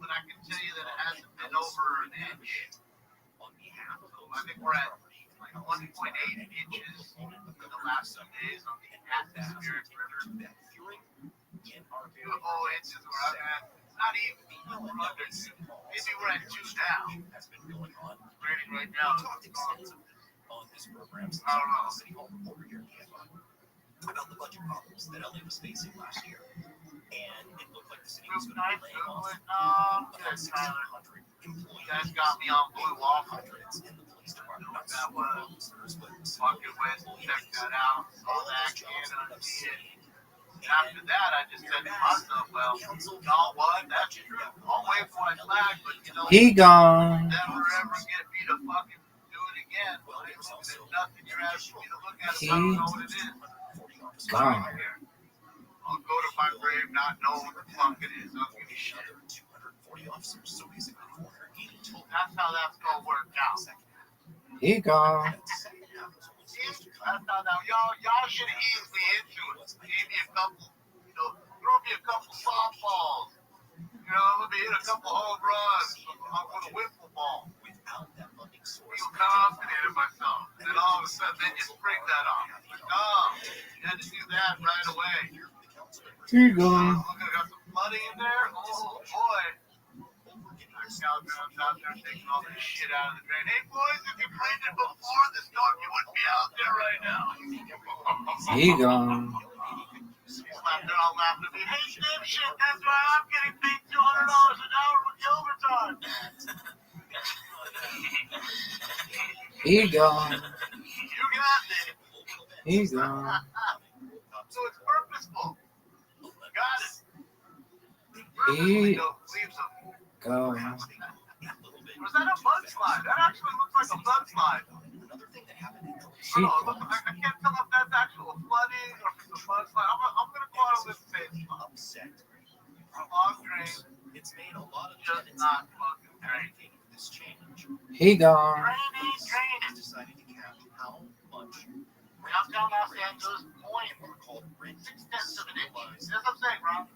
But I can tell you that it hasn't been over an inch. On behalf of I think we're at 1.8 inches in the last 2 days on the atmospheric river. That hearing in our inches where I'm at. Not even. Maybe we're at 2 now. That's been going on. It's raining right now. We talked extensively on this program since I don't know. City Hall reporter here at KFI about the budget problems that LA was facing last year. And it looked like the city was going to be laying off about 1,600 employees. That's got me on Blue Wall. Hundreds in the police department. Not that was fucking went and checked that out. Saw that Canada shit. And after that, I just said to myself, well, y'all what? That's true. I'll wait for my flag, but he gone. Never ever get me to fucking do it again. Well, there's nothing you're asking me to look at. I don't know what it is. Gone. I'll go to my grave not knowing what the fuck it is. I'll give you shit. 240 officers, so basically 480 total. That's how that's gonna work out. He gone. That's how now y'all should ease me into it. Gave me a couple, throw me a couple softballs. Let me hit a couple home runs with a wiffle ball. Without that funding source, feel confident in myself. And then all of a sudden, then you spring that off. No, you had to do that right away. He gone. Look, I got some money in there. Oh boy. Out there taking all this shit out of the drain. Hey boys, if you played it before the storm, you wouldn't be out there right now. He gone. They're all laughing at me. Hey, dipshit, that's why I'm getting paid $200 an hour with the overtime. He gone. You got it. He gone. So it's purposeful. Got it. He Was gone. that a mudslide? That actually looks like a mudslide. Another thing that happened in I can't tell if that's actual flooding or if it's a mudslide. I'm going to call it with faith. Upset. Long drain. It's made a lot of just not fucking drain. This change. He gone. Drainage. Decided to cap how much. Downtown Los Angeles point called 6/10 of an inch. That's what I'm saying, bro.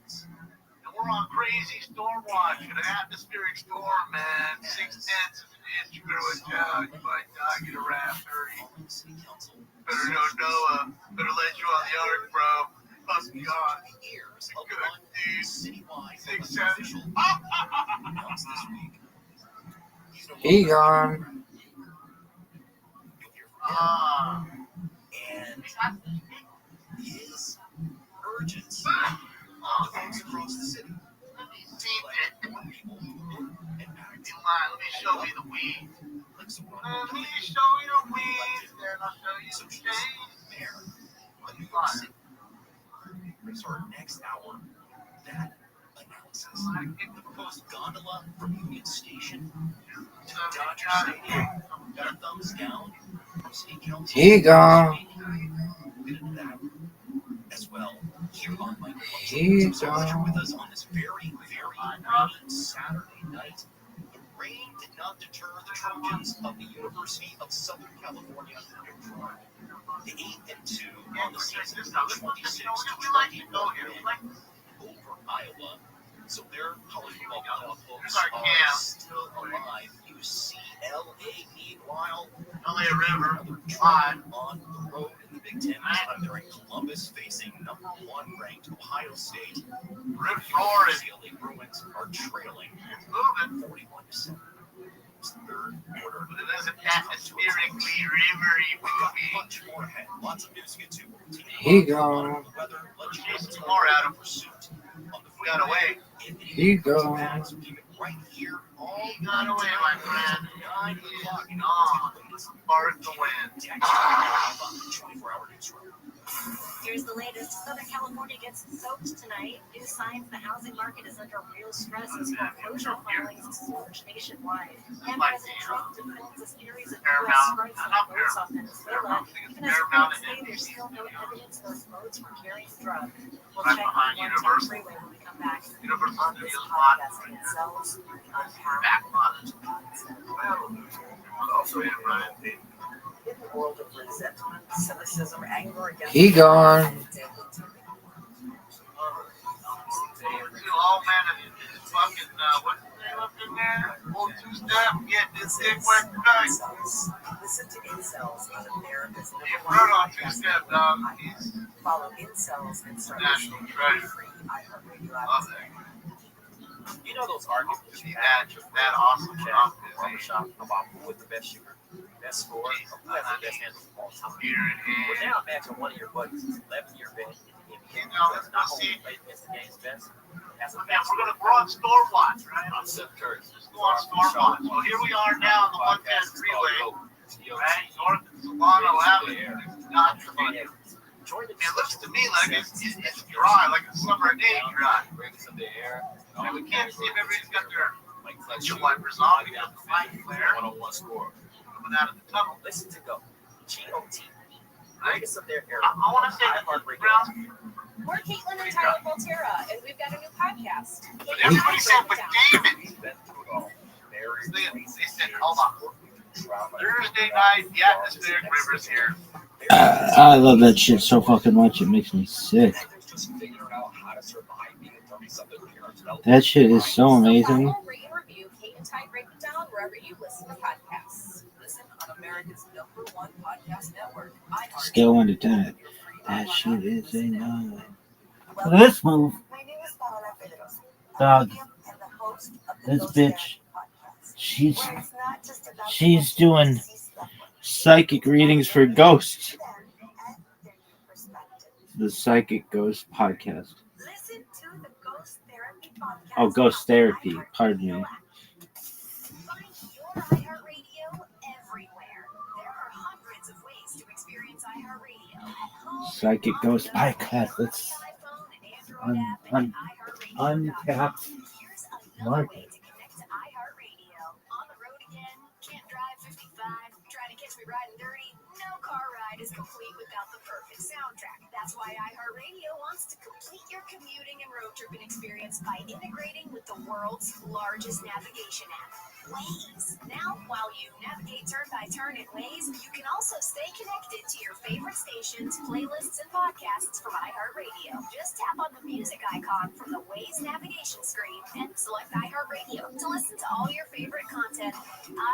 We're on crazy storm watch, an atmospheric storm, man. 6/10 of an inch. You better watch out. You might die, get a raft, hurry. Better know Noah. Better let you on the ark, bro. Must be on. Good, dude. 6/10. He gone. And his urgency. Folks across the city. Let me see that. Let me show you the weed. Let me show you the weed, then I'll show you some shade. Let me find. For our next hour, that analysis. The proposed gondola from Union Station to Dodger Stadium. Got a thumbs down from City Council. He gone. We'll get into that as well. Here on my He so glad you're with gone. us on this very, very rainy Saturday night. Rain did not deter the Trojans of the University of Southern California. The 8-2 on the season, 26 to 20 over Iowa. So their college football playoff hopes are still alive. UCLA, meanwhile, another drive on the road in the Big Ten. This time they're in Columbus, facing number 1 ranked Ohio State. UCLA Bruins are trailing 41-7. Third quarter. But it isn't atmospherically rivery movie. Much more ahead. Lots of news to get to. He gone. Jason Moore out of pursuit. Got away. He gone. Right here. He got away, my friend. 9 o'clock. As far as the wind. 24-hour newsroom. Here's the latest. Southern California gets soaked tonight. New signs the housing market is under real stress as foreclosure filings surge nationwide. And President Trump defends a series of U.S. strikes on boats off Venezuela. Even as critics say there's still no evidence those boats were carrying drugs. We'll check on one freeway when we come back. On this podcast themselves, Also, yeah, Brian. In the world of resentment, cynicism, anger against He gone. Two old man and fucking, what's the name up in there? Old two-step, get this dick wet tonight. Listen to Incels on America's He wrote on two-step, dog. He's follow Incels and start national listening to treasure. free iHeartRadio Love app. that. You know those arguments See that awesome Trump barbershop about who was the best shooter, best scorer, or who has the best handle of all time? Well, now imagine one of your buddies is 11-year vet in the NBA. That's not only played against the game's best, has a Yeah, we're gonna go on store watch, right? I'm Seth Curry. Just go on store watch. So here we are now on the 110 freeway, right? North of Solano Avenue. Not funny. It looks to me like it's dry, like a summer day dry. And we can't see if everybody's got their windshield wipers on. We got the light flare. 101 score. Coming out of the tunnel. Listen to go. GOT. Greatest of their era. I want to say that Brown. We're Caitlin and Tyler Volterra, and we've got a new podcast. But everybody said, but David. They said, hold on. Thursday night, the atmospheric river's here. I love that shit so fucking much. It makes me sick. That shit is so amazing. Rate and review Kate and Ty Break It Down wherever you listen to podcasts. Listen on America's #1 podcast network. Scale 1 to 10. That shit is a 9. Look at this move. My name is Paola Pedrosa. Dog. I'm the host of the This Ghost bitch. Podcast, where it's not just about She's doing psychic readings for ghosts. them and their new perspective. The Psychic Ghost Podcast. Listen to the Ghost Therapy Podcast. Oh, Ghost Therapy. Pardon me. Find your iHeartRadio everywhere. There are hundreds of ways to experience iHeartRadio at home. Psychic Ghost Podcast. Let's untap market. To connect to iHeartRadio. On the road again, can't drive 55, trying to catch me riding dirty. No car ride is complete without the perfect soundtrack. That's why iHeartRadio wants to complete your commuting and road tripping experience by integrating with the world's largest navigation app, Waze. Now, while you navigate turn by turn in Waze, you can also stay connected to your favorite stations, playlists, and podcasts from iHeartRadio. Just tap on the music icon from the Waze navigation screen and select iHeartRadio to listen to all your favorite content.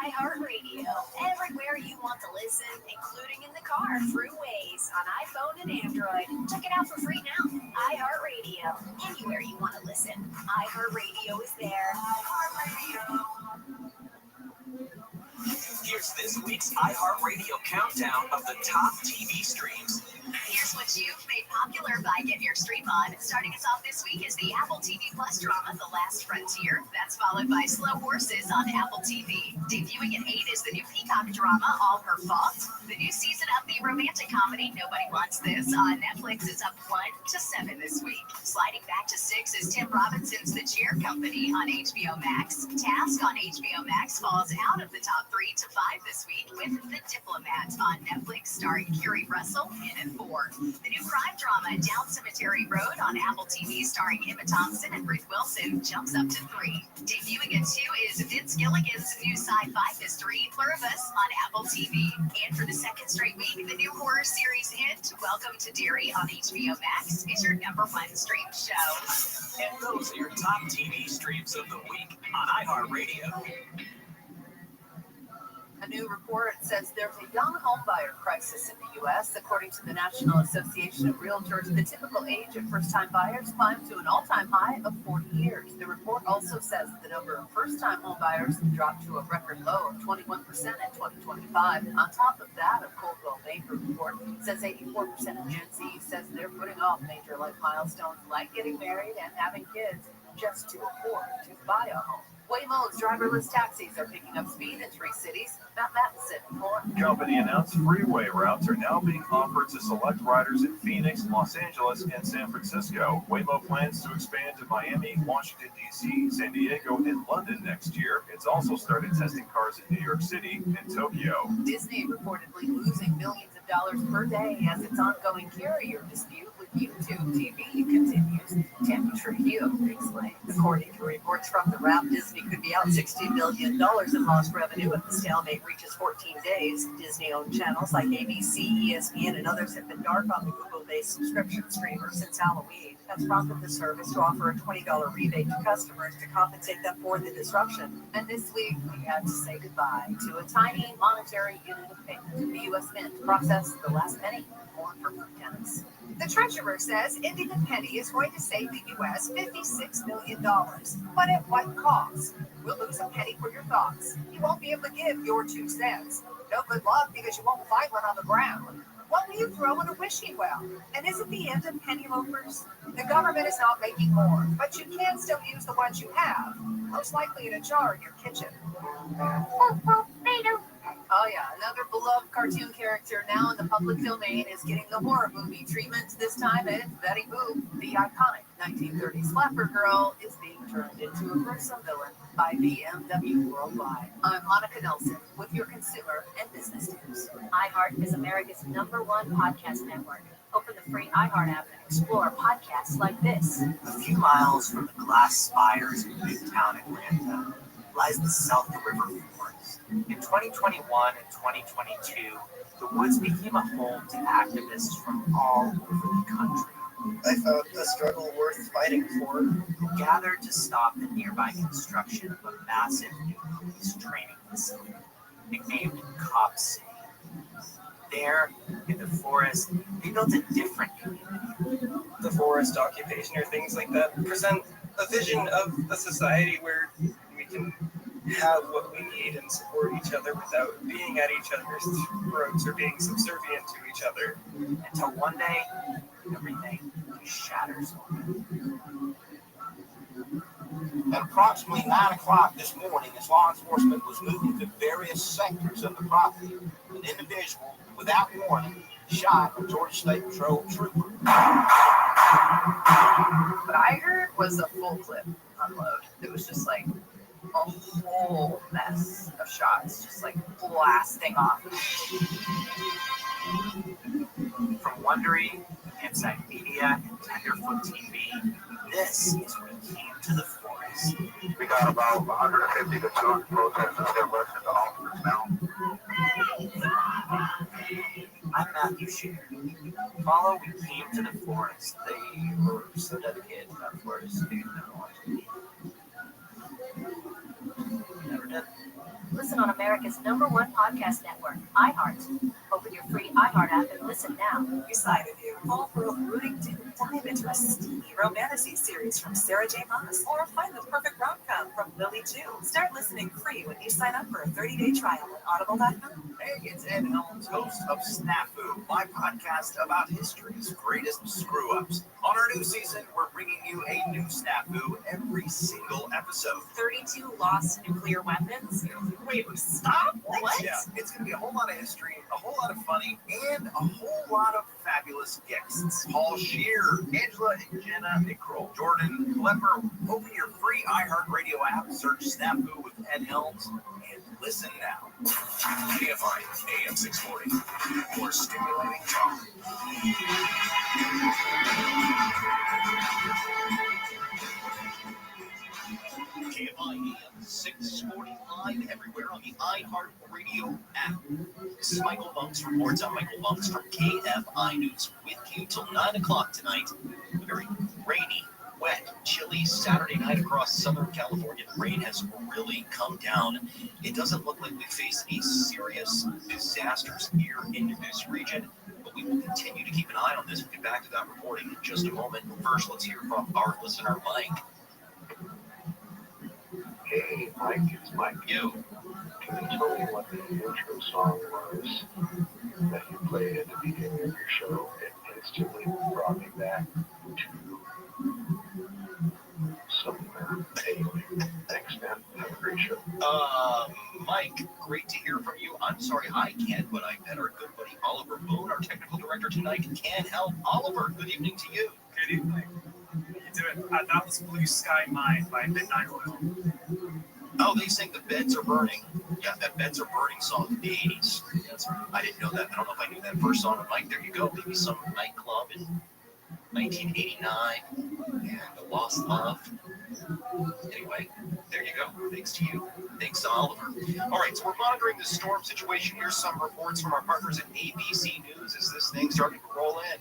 iHeartRadio, everywhere you want to listen, including in the car through Waze on iPhone and Android. Check it out for free now. iHeartRadio, anywhere you want to listen. iHeartRadio is there. iHeartRadio. Here's this week's iHeartRadio countdown of the top TV streams. Here's what you've made popular by Get Your Stream On. Starting us off this week is the Apple TV Plus drama, The Last Frontier. That's followed by Slow Horses on Apple TV. Debuting at 8 is the new Peacock drama, All Her Fault. The new season of the romantic comedy, Nobody Wants This, on Netflix is up 1 to 7 this week. Sliding back to 6 is Tim Robinson's The Cheer Company on HBO Max. Task on HBO Max falls out of the top 3 to 5 this week with The Diplomat on Netflix, starring Kerry Russell in at 4. The new crime drama Down Cemetery Road on Apple TV, starring Emma Thompson and Ruth Wilson, jumps up to 3. Debuting at 2 is Vince Gilligan's new sci-fi mystery Pluribus on Apple TV. And for the second straight week, the new horror series hit Welcome to Derry on HBO Max is your #1 stream show. And those are your top TV streams of the week on iHeartRadio. A new report says there's a young homebuyer crisis in the U.S. According to the National Association of Realtors, the typical age of first-time buyers climbed to an all-time high of 40 years. The report also says the number of first-time homebuyers dropped to a record low of 21% in 2025. On top of that, a Coldwell Banker report says 84% of Gen Z says they're putting off major life milestones like getting married and having kids just to afford to buy a home. Waymo's driverless taxis are picking up speed in 3 cities. Matt Mattinson, more. Company announced freeway routes are now being offered to select riders in Phoenix, Los Angeles, and San Francisco. Waymo plans to expand to Miami, Washington, D.C., San Diego, and London next year. It's also started testing cars in New York City and Tokyo. Disney reportedly losing millions of dollars per day as its ongoing carrier dispute with YouTube TV continues. Tammy Trujillo explains. According to reports from the Wrap, Disney could be out $60 million in lost revenue if the stalemate reaches 14 days. Disney-owned channels like ABC, ESPN, and others have been dark on the Google-based subscription streamer since Halloween. That's prompted the service to offer a $20 rebate to customers to compensate them for the disruption. And this week, we had to say goodbye to a tiny monetary unit of payment. The U.S. Mint processed the last penny. More for tenants. The treasurer says Indian Penny is going to save the U.S. $56 million. But at what cost? We'll lose a penny for your thoughts. You won't be able to give your 2 cents. No good luck because you won't find one on the ground. What will you throw in a wishing well? And is it the end of penny loafers? The government is not making more, but you can still use the ones you have, most likely in a jar in your kitchen. Oh yeah, another beloved cartoon character now in the public domain is getting the horror movie treatment. This time it's Betty Boop. The iconic 1930s slapper girl is being turned into a gruesome villain by BMW Worldwide. I'm Monica Nelson with your consumer and business news. iHeart is America's #1 podcast network. Open the free iHeart app and explore podcasts like this. A few miles from the glass spires of Midtown Atlanta lies the South River Forest. In 2021 and 2022, the woods became a home to activists from all over the country. I found a struggle worth fighting for. Who gathered to stop the nearby construction of a massive new police training facility, nicknamed Cop City. There, in the forest, they built a different community. The forest occupation or things like that present a vision of a society where we can have what we need and support each other without being at each other's throats or being subservient to each other. Until one day, everything shatters. At approximately 9 o'clock this morning, as law enforcement was moving to various sectors of the property, an individual, without warning, shot a Georgia State Patrol trooper. What I heard was a full clip unload. It was just like a whole mess of shots, just like blasting off. From Wondery, Inside Media, and Tenderfoot TV, this is We Came to the Forest. We got about 150 to 200 protesters that rushed into officers now. I'm Matthew Scheer. Follow We Came to the Forest. They were so dedicated to that forest, they didn't know what to do. Never did. Listen on America's #1 podcast network, iHeart. Open your free iHeart app and listen now. Excited you fall for a brooding dude, dive into a steamy romantic series from Sarah J. Maas, or find the perfect rom-com from Lily Chu. Start listening free when you sign up for a 30-day trial at audible.com. Hey, it's Ed Helms, host of Snafu, my podcast about history's greatest screw-ups. On our new season, we're bringing you a new Snafu every single episode. 32 lost nuclear weapons? Wait, stop? What? Yeah, it's going to be a whole lot of history, a whole lot of funny, and a whole lot of fabulous guests. Paul Scheer, Angela and Jenna Nickrell, Jordan Klepper. Open your free iHeartRadio app, search Snafu with Ed Helms, and listen now. KFI AM 640. More stimulating talk. KFI 645 everywhere on the iHeartRadio app. This is Michael Bunks reports. I'm Michael Bunks from KFI News with you till 9 o'clock tonight. A very rainy, wet, chilly Saturday night across Southern California. The rain has really come down. It doesn't look like we face any serious disasters here in this region, but we will continue to keep an eye on this. We'll get back to that reporting in just a moment. But first, let's hear from our listener, Mike. Hey, Mike, it's Mike. You. Can you tell me what the intro song was that you played at the beginning of your show? It instantly brought me back to somewhere. Anyway, thanks, man. Have a great show. Mike, great to hear from you. I'm sorry I can't, but I bet our good buddy Oliver Boone, our technical director tonight, can help. Oliver, good evening to you. Good evening. How you doing? That was Blue Sky Mine by Midnight Oil. Oh, they sing The Beds Are Burning. Yeah, that Beds Are Burning song in the 80s. That's right. I didn't know that. I don't know if I knew that first song. Mike, there you go. Maybe some nightclub in 1989 and A Lost Love. Anyway, there you go. Thanks to you. Thanks to Oliver. All right, so we're monitoring the storm situation. Here's some reports from our partners at ABC News as this thing started to roll in.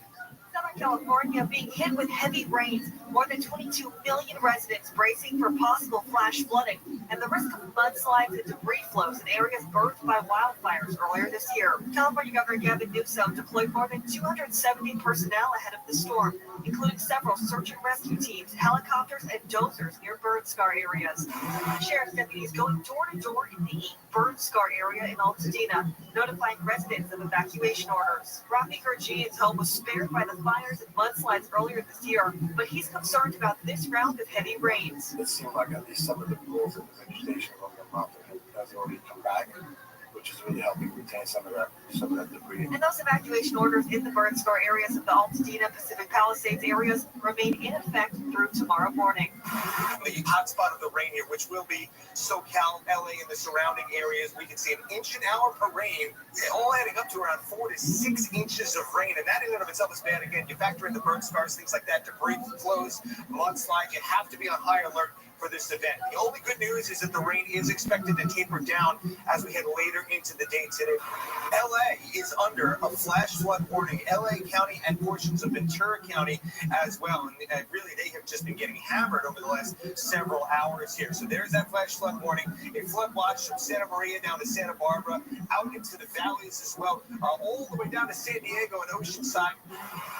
Southern California being hit with heavy rains, more than 22 million residents bracing for possible flash flooding, and the risk of mudslides and debris flows in areas burned by wildfires earlier this year. California Governor Gavin Newsom deployed more than 270 personnel ahead of the storm, including several search and rescue teams, helicopters, and dozers near burn scar areas. Sheriff's deputies going door to door in the burn scar area in Altadena, notifying residents of evacuation orders. Rabbi Gurjian's home was spared by the fires and mudslides earlier this year, but he's concerned about this round of heavy rains. It seemed like at least some of the pools in the vegetation along the mountain has already come back, which is really helping retain some of that debris. And those evacuation orders in the burn scar areas of the Altadena Pacific Palisades areas remain in effect through tomorrow morning. The hotspot of the rain here, which will be SoCal, LA, and the surrounding areas, we can see an inch an hour per rain, all adding up to around 4 to 6 inches of rain. And that in and of itself is bad. Again, you factor in the burn scars, things like that, debris flows, mudslides. You have to be on high alert for this event. The only good news is that the rain is expected to taper down as we head later into the day today. LA is under a flash flood warning. LA County and portions of Ventura County as well. And really, they have just been getting hammered over the last several hours here. So there's that flash flood warning. A flood watch from Santa Maria down to Santa Barbara, out into the valleys as well, all the way down to San Diego and Oceanside.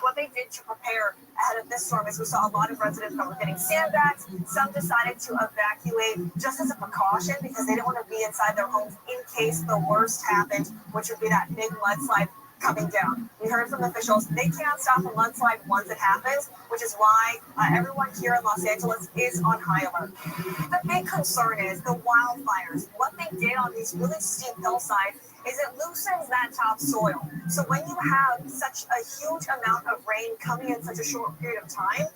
What they did to prepare ahead of this storm is we saw a lot of residents that were getting sandbags. Some decided to evacuate just as a precaution because they didn't want to be inside their homes in case the worst happened, which would be that big mudslide coming down. We heard from officials they can't stop a mudslide once it happens, which is why everyone here in Los Angeles is on high alert. The big concern is the wildfires. What they did on these really steep hillsides is it loosens that topsoil. So when you have such a huge amount of rain coming in such a short period of time,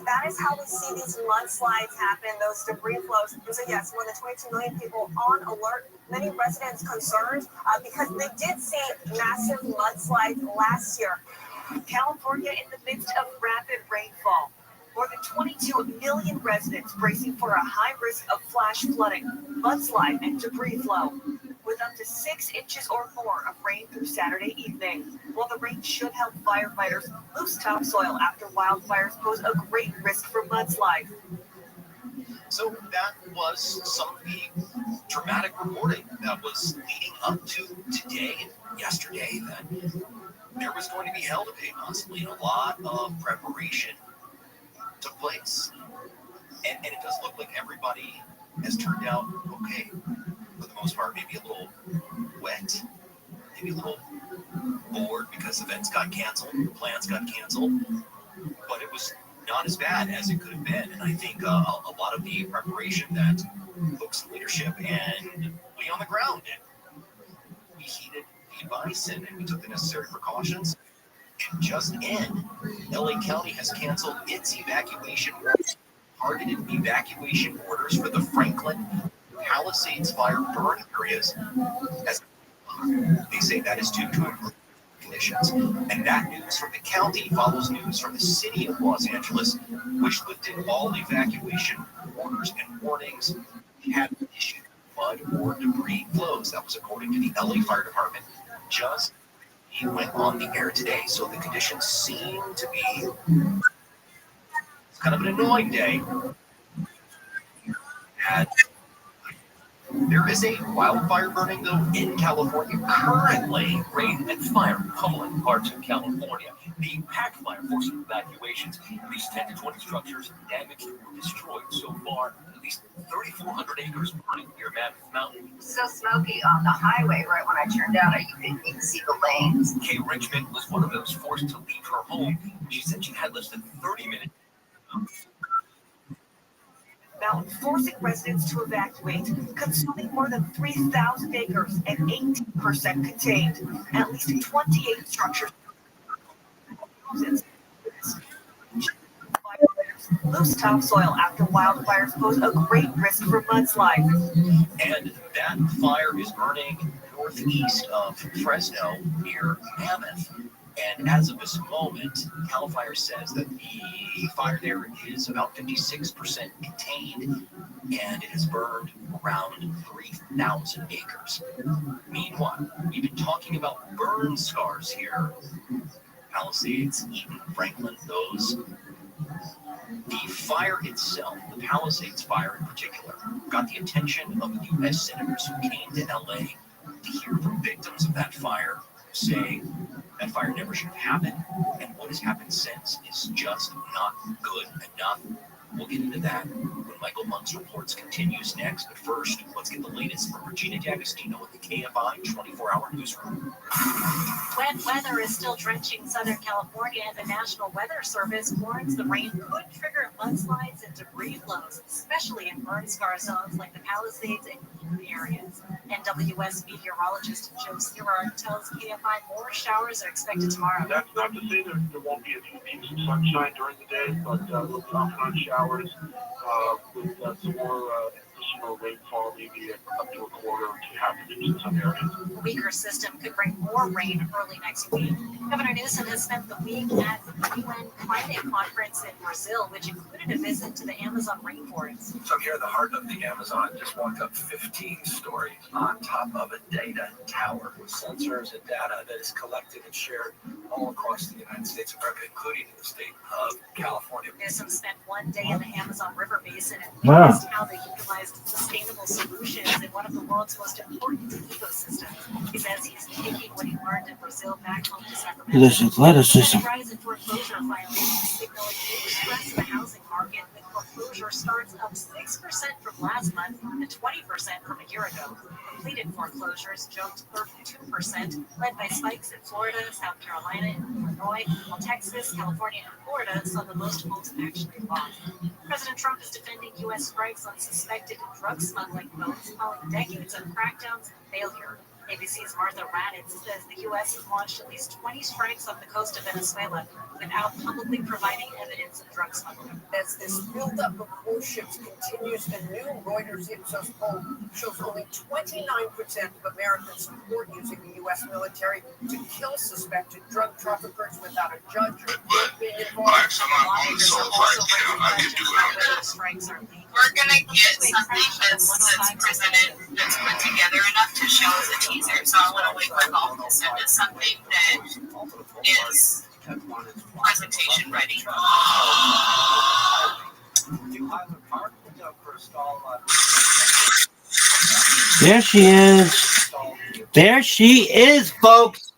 that is how we see these mudslides happen, those debris flows. And so yes, more than 22 million people on alert. Many residents concerned because they did see massive mudslides last year. California in the midst of rapid rainfall. More than 22 million residents bracing for a high risk of flash flooding, mudslide, and debris flow, with up to 6 inches or more of rain through Saturday evening. While the rain should help firefighters loose topsoil after wildfires pose a great risk for mudslides. So that was some of the dramatic reporting that was leading up to today and yesterday that there was going to be hell to pay possibly, and a lot of preparation took place. And it does look like everybody has turned out okay. For the most part, maybe a little wet, maybe a little bored because events got canceled, plans got canceled. But it was not as bad as it could have been. And I think a lot of the preparation that folks in leadership and we on the ground did, we heeded the advice and we took the necessary precautions. And just in, LA County has canceled its evacuation orders, targeted evacuation orders for the Franklin Palisades fire burn areas as They say that is due to improved conditions. And that news from the county follows news from the city of Los Angeles, which lifted all evacuation orders and warnings had issued mud or debris flows. That was according to the LA Fire Department. Just he went on the air today, so the conditions seem to be kind of an annoying day. There is a wildfire burning, though, in California currently. Rain and fire pummeling parts of California. The pack fire forcing evacuations. At least 10 to 20 structures damaged or destroyed so far. At least 3,400 acres burning near Mammoth Mountain. So smoky on the highway right when I turned out. You could see the lanes. Kay Richmond was one of those forced to leave her home. She said she had less than 30 minutes. Mountain forcing residents to evacuate, consuming more than 3,000 acres and 18% contained. At least 28 structures. Loose topsoil after wildfires pose a great risk for mudslides. And that fire is burning northeast of Fresno near Mammoth. And as of this moment, CAL FIRE says that the fire there is about 56% contained, and it has burned around 3,000 acres. Meanwhile, we've been talking about burn scars here. Palisades, Eaton, Franklin, those. The fire itself, the Palisades fire in particular, got the attention of U.S. senators who came to L.A. to hear from victims of that fire, saying that fire never should have happened, and what has happened since is just not good enough. We'll get into that when Michael Monk's reports continues next, but first, let's get the latest from Regina D'Agostino at the KFI 24-hour newsroom. Wet weather is still drenching Southern California, and the National Weather Service warns the rain could trigger mudslides and debris flows, especially in burn scar zones like the Palisades and Eaton areas. NWS meteorologist Joe Sirard tells KFI more showers are expected tomorrow. That's not to say there won't be a few beams of sunshine during the day, but we'll on showers with some more additional rainfall, maybe up to a quarter to half an inch in some areas. A weaker system could bring more rain early next week. Governor Newsom has spent the week at the UN Climate Conference in Brazil, which included a visit to the Amazon rainforest. So here, the heart of the Amazon just walked up 15 stories on top of a data tower with sensors and data that is collected and shared all across the United States of America, including the state of California. Newsom spent one day in the Amazon River Basin and witnessed how they utilized sustainable solutions in one of the world's most important ecosystems. He says he's taking what he learned in Brazil back home to Sacramento. Athleticism. The rise in foreclosure filings signal new stress in the housing market, with foreclosure starts up 6% from last month and 20% from a year ago. Completed foreclosures jumped 32%, led by spikes in Florida, South Carolina, and Illinois, while Texas, California, and Florida saw the most homes actually lost. President Trump is defending U.S. strikes on suspected drug smuggling boats, calling decades of crackdowns a failure. ABC's Martha Raddatz says the U.S. has launched at least 20 strikes off the coast of Venezuela without publicly providing evidence of drug smuggling. As this buildup of warships continues, a new Reuters Ipsos poll shows only 29% of Americans support using the U.S. military to kill suspected drug traffickers without a judge or court being involved. Lawmakers are also raising questions about whether strikes are legal. We're gonna get something that's presented, that's put together enough to show as a teaser. So I want to wait for golf to send us something that is presentation ready. There she is. There she is, folks.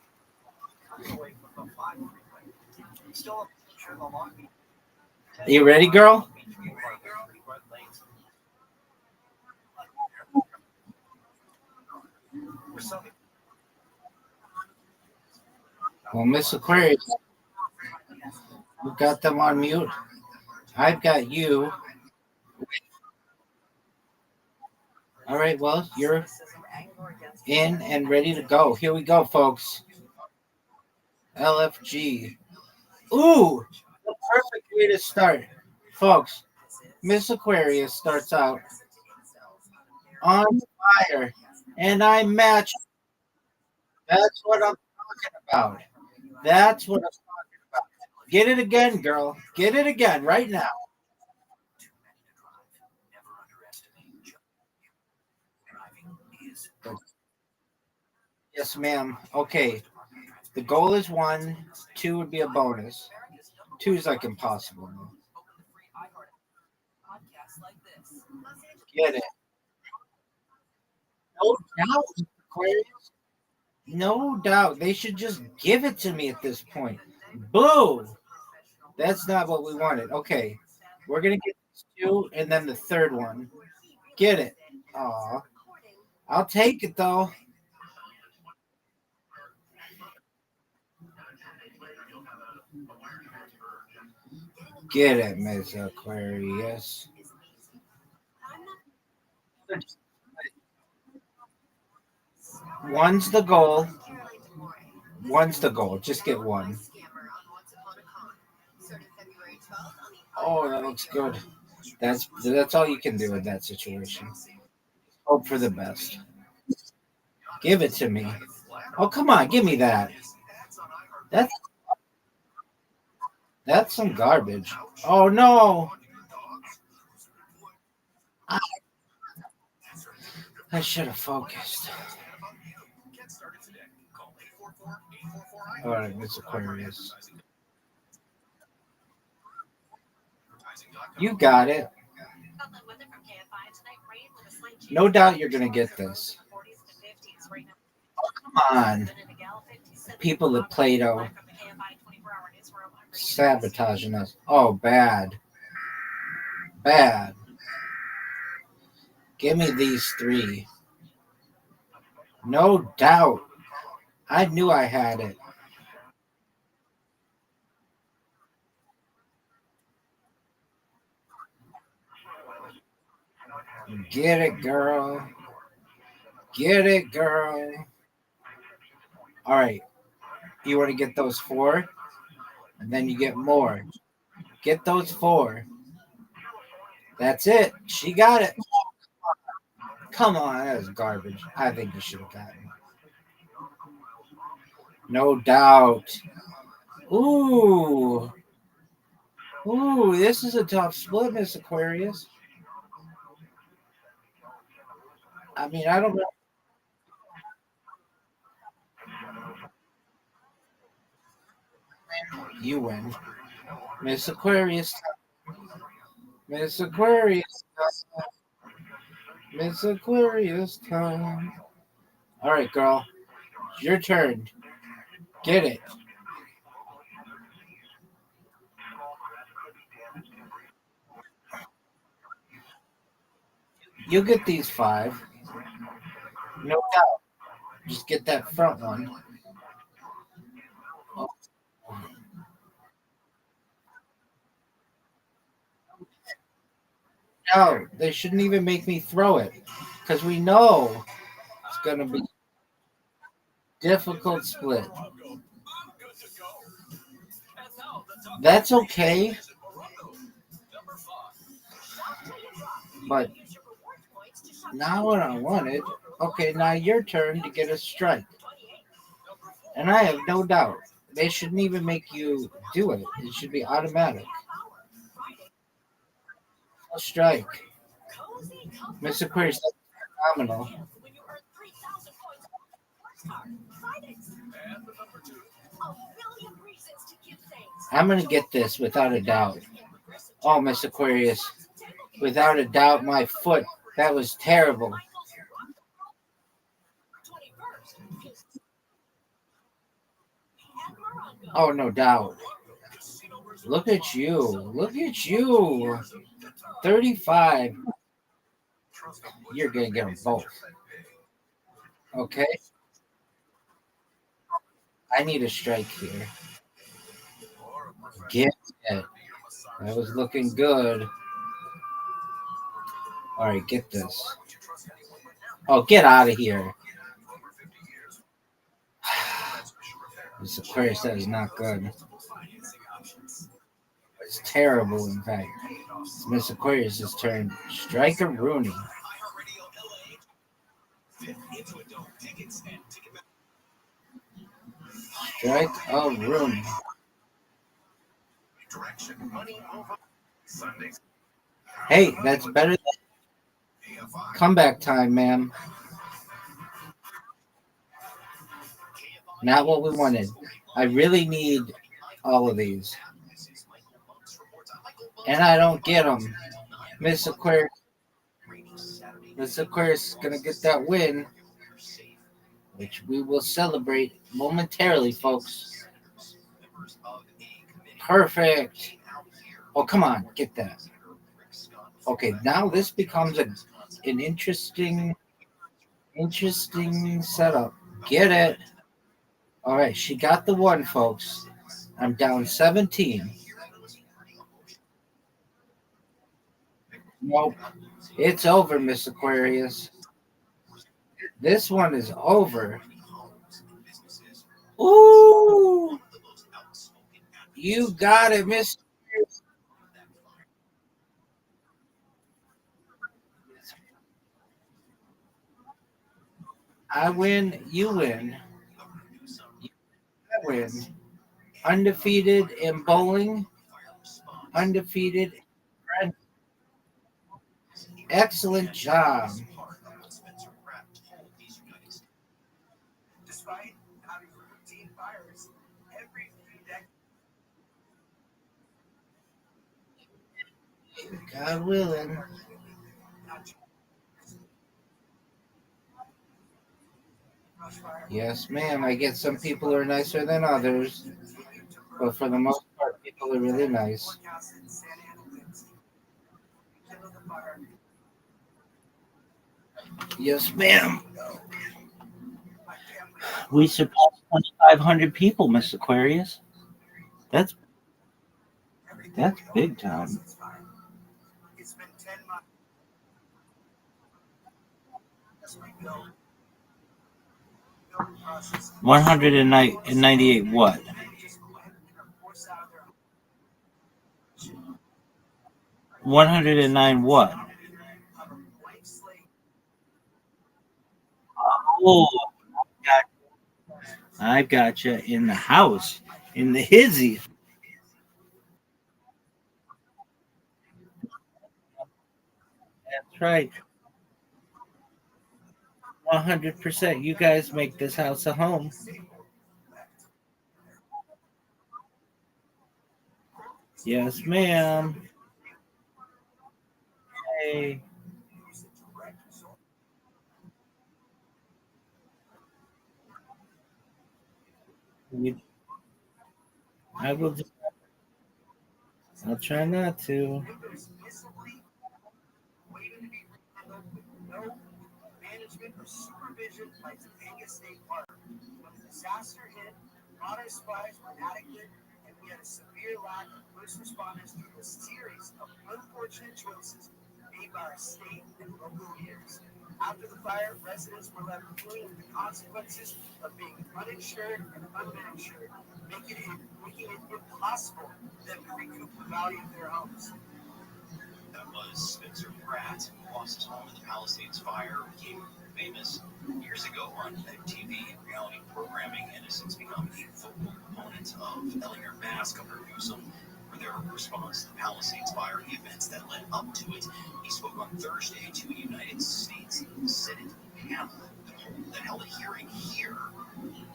You ready, girl? Well, Miss Aquarius, we got them on mute. I've got you. All right, well, you're in and ready to go. Here we go, folks. LFG. Ooh, the perfect way to start. Folks, Miss Aquarius starts out on fire, and I match That's what I'm talking about. That's what I'm talking about. Get it again, girl. Get it again right now. Yes, ma'am. Okay. The goal is 1. 2 would be a bonus. 2 is like impossible. Get it. No doubt, Aquarius. No doubt. They should just give it to me at this point. Boo! That's not what we wanted. Okay. We're going to get 2 and then the third one. Get it. Aw. I'll take it though. Get it, Miss Aquarius. One's the goal. One's the goal. Just get 1. Oh, that looks good. That's all you can do in that situation. Hope for the best. Give it to me. Oh, come on, give me that. That's some garbage. Oh no. I should have focused. All right, Miss Aquarius. You got it. No doubt you're going to get this. Come on. People at Plato sabotaging us. Oh, bad. Bad. Give me these 3. No doubt. I knew I had it. Get it, girl. Get it, girl. All right. You want to get those 4? And then you get more. Get those 4. That's it. She got it. Come on. That was garbage. I think you should have gotten it. No doubt. Ooh. Ooh, this is a tough split, Miss Aquarius. I mean, I don't know. You win. Miss Aquarius. Miss Aquarius. Miss Aquarius time. All right, girl. It's your turn. Get it. You'll get these 5. No doubt. Just get that front one. No, they shouldn't even make me throw it because we know it's going to be difficult split. That's okay. But now what I wanted, okay, now your turn to get a strike. And I have no doubt they shouldn't even make you do it. It should be automatic. A strike. Mr. Aquarius, that's phenomenal. I'm going to get this without a doubt. Oh, Miss Aquarius, without a doubt, my foot, that was terrible. Oh, no doubt. Look at you. Look at you. 35. You're going to get them both. Okay? I need a strike here. Get it. That was looking good. All right, get this. Oh, get out of here. This Aquarius, that is not good. It's terrible, in fact. It's Miss Aquarius' turn. Striker Rooney. Strike a room. Hey, that's better than comeback time, ma'am. Not what we wanted. I really need all of these. And I don't get them. Miss Aquarius is going to get that win, which we will celebrate momentarily, folks. Perfect. Oh, come on. Get that. Okay, now this becomes an interesting setup. Get it. All right, she got the one, folks. I'm down 17. Nope. It's over, Miss Aquarius. This one is over. Ooh. You got it, Miss. I win, you win. I win. Undefeated in bowling. Undefeated. Excellent job. Despite having routine fires every few decades. God willing. Yes, ma'am. I get some people are nicer than others, but for the most part, people are really nice. Yes, ma'am. We surpassed 2,500 people, Miss Aquarius. That's big time. It's been 10 months. 198 what? 109 what? Oh, I've got you in the house, in the hizzy. That's right. 100%. You guys make this house a home. Yes, ma'am. Hey. I will. I'll try not to. No management or supervision like Topanga State Park. When the disaster hit, water supplies were inadequate, and we had a severe lack of first responders due to a series of unfortunate choices made by our state and local leaders. After the fire, residents were left dealing with the consequences of being uninsured and underinsured, making it impossible for them to recoup the value of their homes. That was Spencer Pratt, who lost his home in the Palisades fire, became famous years ago on TV reality programming, and has since become a vocal proponent of Eleanor Bass, Governor Newsom, for their response to the Palisades fire, the events that led up to it. He spoke on Thursday to a United States Senate panel that held a hearing here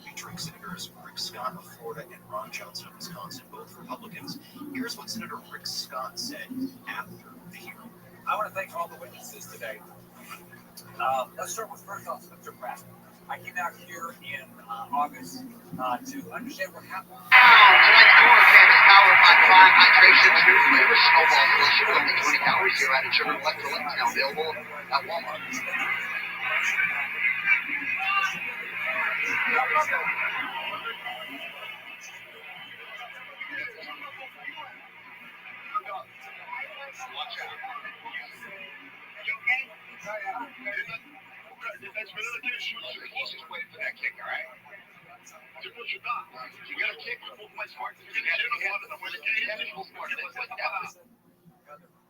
featuring Senators Rick Scott of Florida and Ron Johnson of Wisconsin, both Republicans. Here's what Senator Rick Scott said after the hearing. I want to thank all the witnesses today. Let's start with first off, Spencer Pratt. I came out here in August to understand what happened. Tonight's forecast is powered by Prime Hydration, new flavor Snowball Girl Sugar, only 20 calories, zero added sugar, electrolytes, now available at Walmart. That's vanilla cashew. He's just waiting for that kick, all right? To put your dog. You got a kick, move my smart. You got to get the way the game is.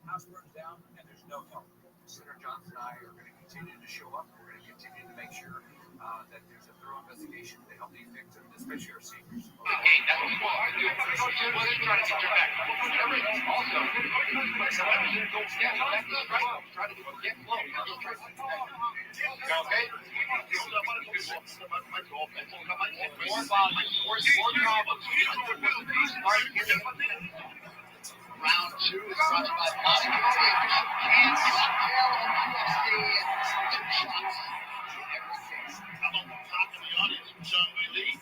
House burns down and there's no help. Senator Johnson and I are going to continue to show up. We're going to continue to make sure that there's a thorough investigation. investigation to help these victims, especially our seniors. Hey, that's what you want. You're trying to get your back. Also, sometimes you don't get back to strike. Try to get low. Okay? More volume. More problems. Round two is brought to you by Bobby Cody. And cocktail of UFC. 2 shots. How about the top of the audience from Sean Lee?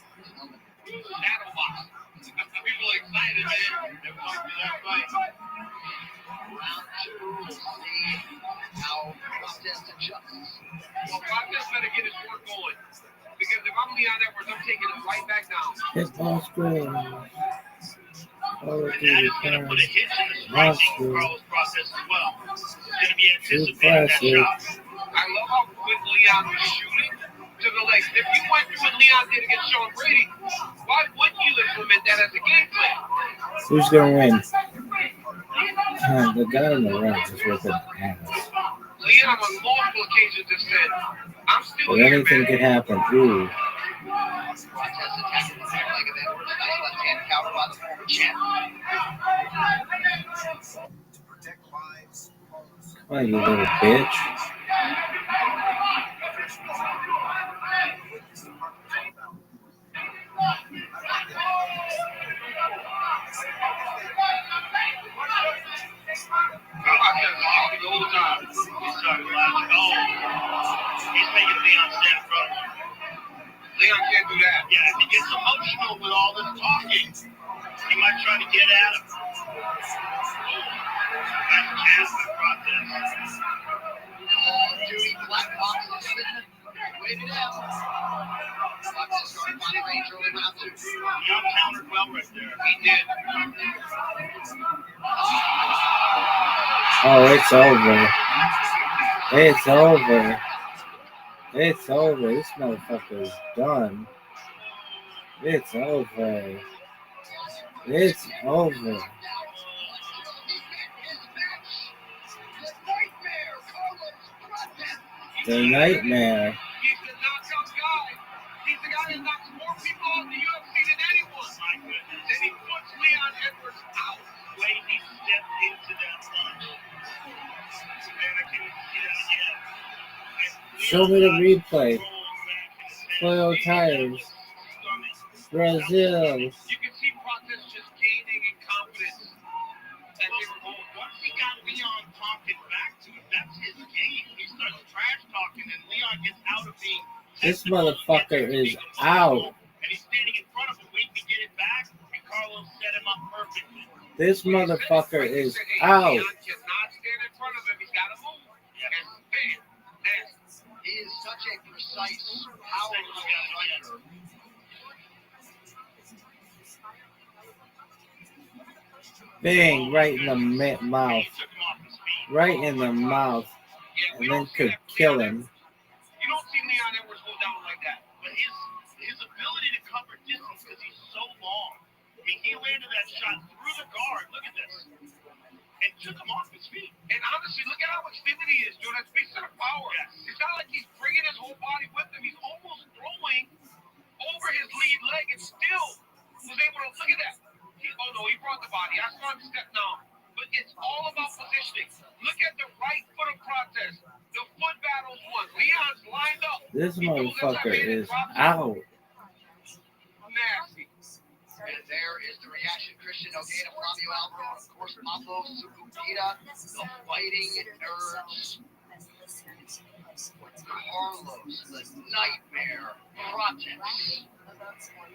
Shadow box. People are excited, man. They're going to that fight. Round two, we'll see how Contest adjusts. Well, Contest better get his work going. Because if I'm Leon Edwards, I'm taking him right back down. Hit ball screen. And that is going to put a hitch in the striking Carlos process as well. He's going to be anticipating that shot. I love how quick Leon was shooting to the legs. If you went through what Leon did against Sean Brady, why wouldn't you implement that as a game plan? Who's going to win? The guy in the right is with an ass. Leon on multiple occasions has said, I'm still But here, anything man. could happen. Ooh. Contest attacking the back leg of Edwards. Nice left-hand counter by the former champ. Come on, you little bitch. The whole time. He's talking loud. He's making Leon stand in front of him. Leon can't do that. Yeah, if he gets emotional with all this talking, he might try to get at him. Nice chance to protest. Duty Black Box is waited out. Contest started on the range early round two. Leon countered well right there. He did. Oh, it's over. It's over. It's over. This motherfucker is done. It's over. It's over. The nightmare. He's the knockout guy. He's the guy that knocks more people out in the UFC than anyone. My goodness. And he puts Leon Edwards out. The way he stepped into that punch. Man, I can't see that again. Show me the replay. Toyo Tires. Brazil. You can see Process just gaining in confidence. And they were going, once he got Leon talking back to him, that's his game. He starts trash talking, and Leon gets out of being. This motherfucker is out. And he's standing in front of him, waiting to get it back, and Carlos set him up perfectly. This motherfucker is out. Leon cannot stand in front of him. He's got to move. And bam, there. He is such a precise, powerful striker. Bang, right in the mouth. Right in the mouth. And then could kill him. You don't see Leon Edwards go down like that. But his ability to cover distance because he's so long. I mean, he landed that shot through the guard. Look at this. And took him off his feet. And honestly, look at how extended he is, dude. That speaks to the power. Yes. It's not like he's bringing his whole body with him. He's almost throwing over his lead leg and still was able to look at that. He brought the body. I saw him step down. But it's all about positioning. Look at the right foot of protest. The foot battles won. Leon's lined up. This motherfucker is out. Nasty. And there is the reaction. Christian Ogata, Fabio Alvaro, and of course Pablo Sucupita, the fighting nerds. Carlos, the nightmare protest.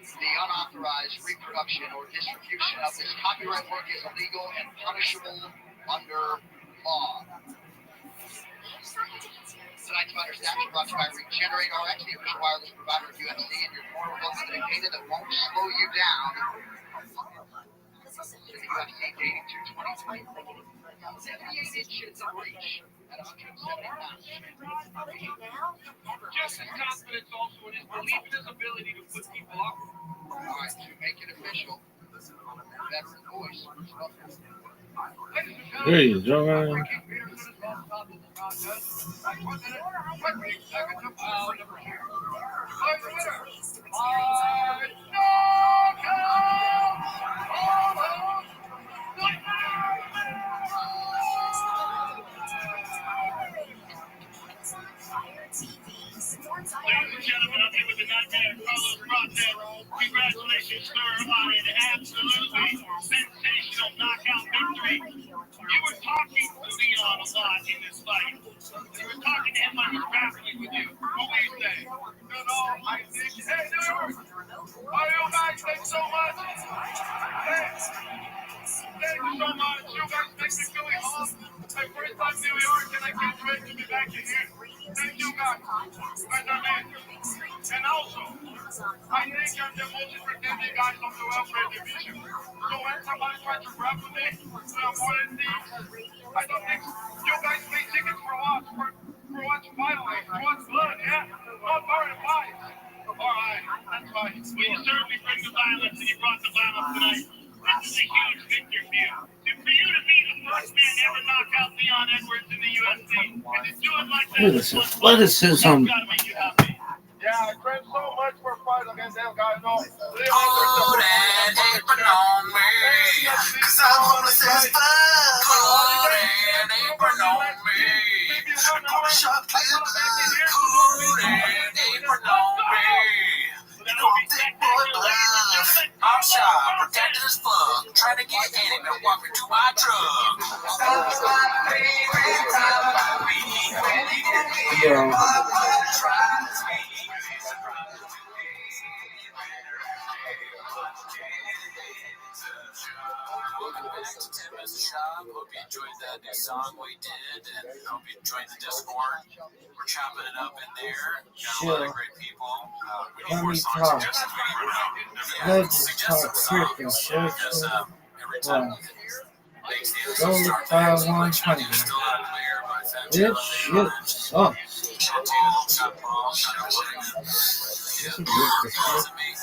The unauthorized reproduction or distribution of this copyright work is illegal and punishable under law. Tonight's fighter stats are brought to you by Regenerate RX, the official wireless provider of UFC, and your corner with unlimited data that won't slow you down. The UFC dating to 2020. 78 inches of reach at 170 pounds. Just his confidence also in his belief in his ability to put people up. All right, to make it official, veteran voice. Hey, John. Ladies and gentlemen, I'm here with the nightmare, Carlos Rothschild. Congratulations, sir, on an absolutely sensational knockout victory. You were talking to Leon a lot in this fight. You were talking to him when he was grappling with you. What were you saying? I think, hey, dude! Oh, you guys, thanks so much! Hey! Thank you so much. You guys make me feel awesome. My first time in New York, and I can't wait to be back in here. Thank you guys. You guys are amazing. And also, I think I'm the most pretending guys of the welfare division. So when somebody tries to grab with me, I don't think you guys pay tickets for us, for what's violence, for what's blood, yeah? Not for the fights. Alright, that's fine. We certainly bring the violence, and you brought the violence tonight. This is a huge victory for you. For you to be the first man to ever knock out Leon Edwards in the UFC, and to do it like that, This athleticism. gotta make you happy. Yeah, I trained so much for fights against them guys. No, Put an apron on me, 'cause I'm homeless as fuck. Put an apron on me. Go to shop, put an apron on me. You know I'm thick boy bluff. I'm shy, protected as fuck. Trying to get in him and walk me to my truck. Welcome back to Tim's Shop. Hope you enjoyed that new song we did, and hope you enjoyed the Discord. We're chopping it up in there. Got a lot of great people. We need more song suggestions. Let's talk freaking shit. Because every time makes the Go episode to start, 5120. still out of clear by This shit sucks.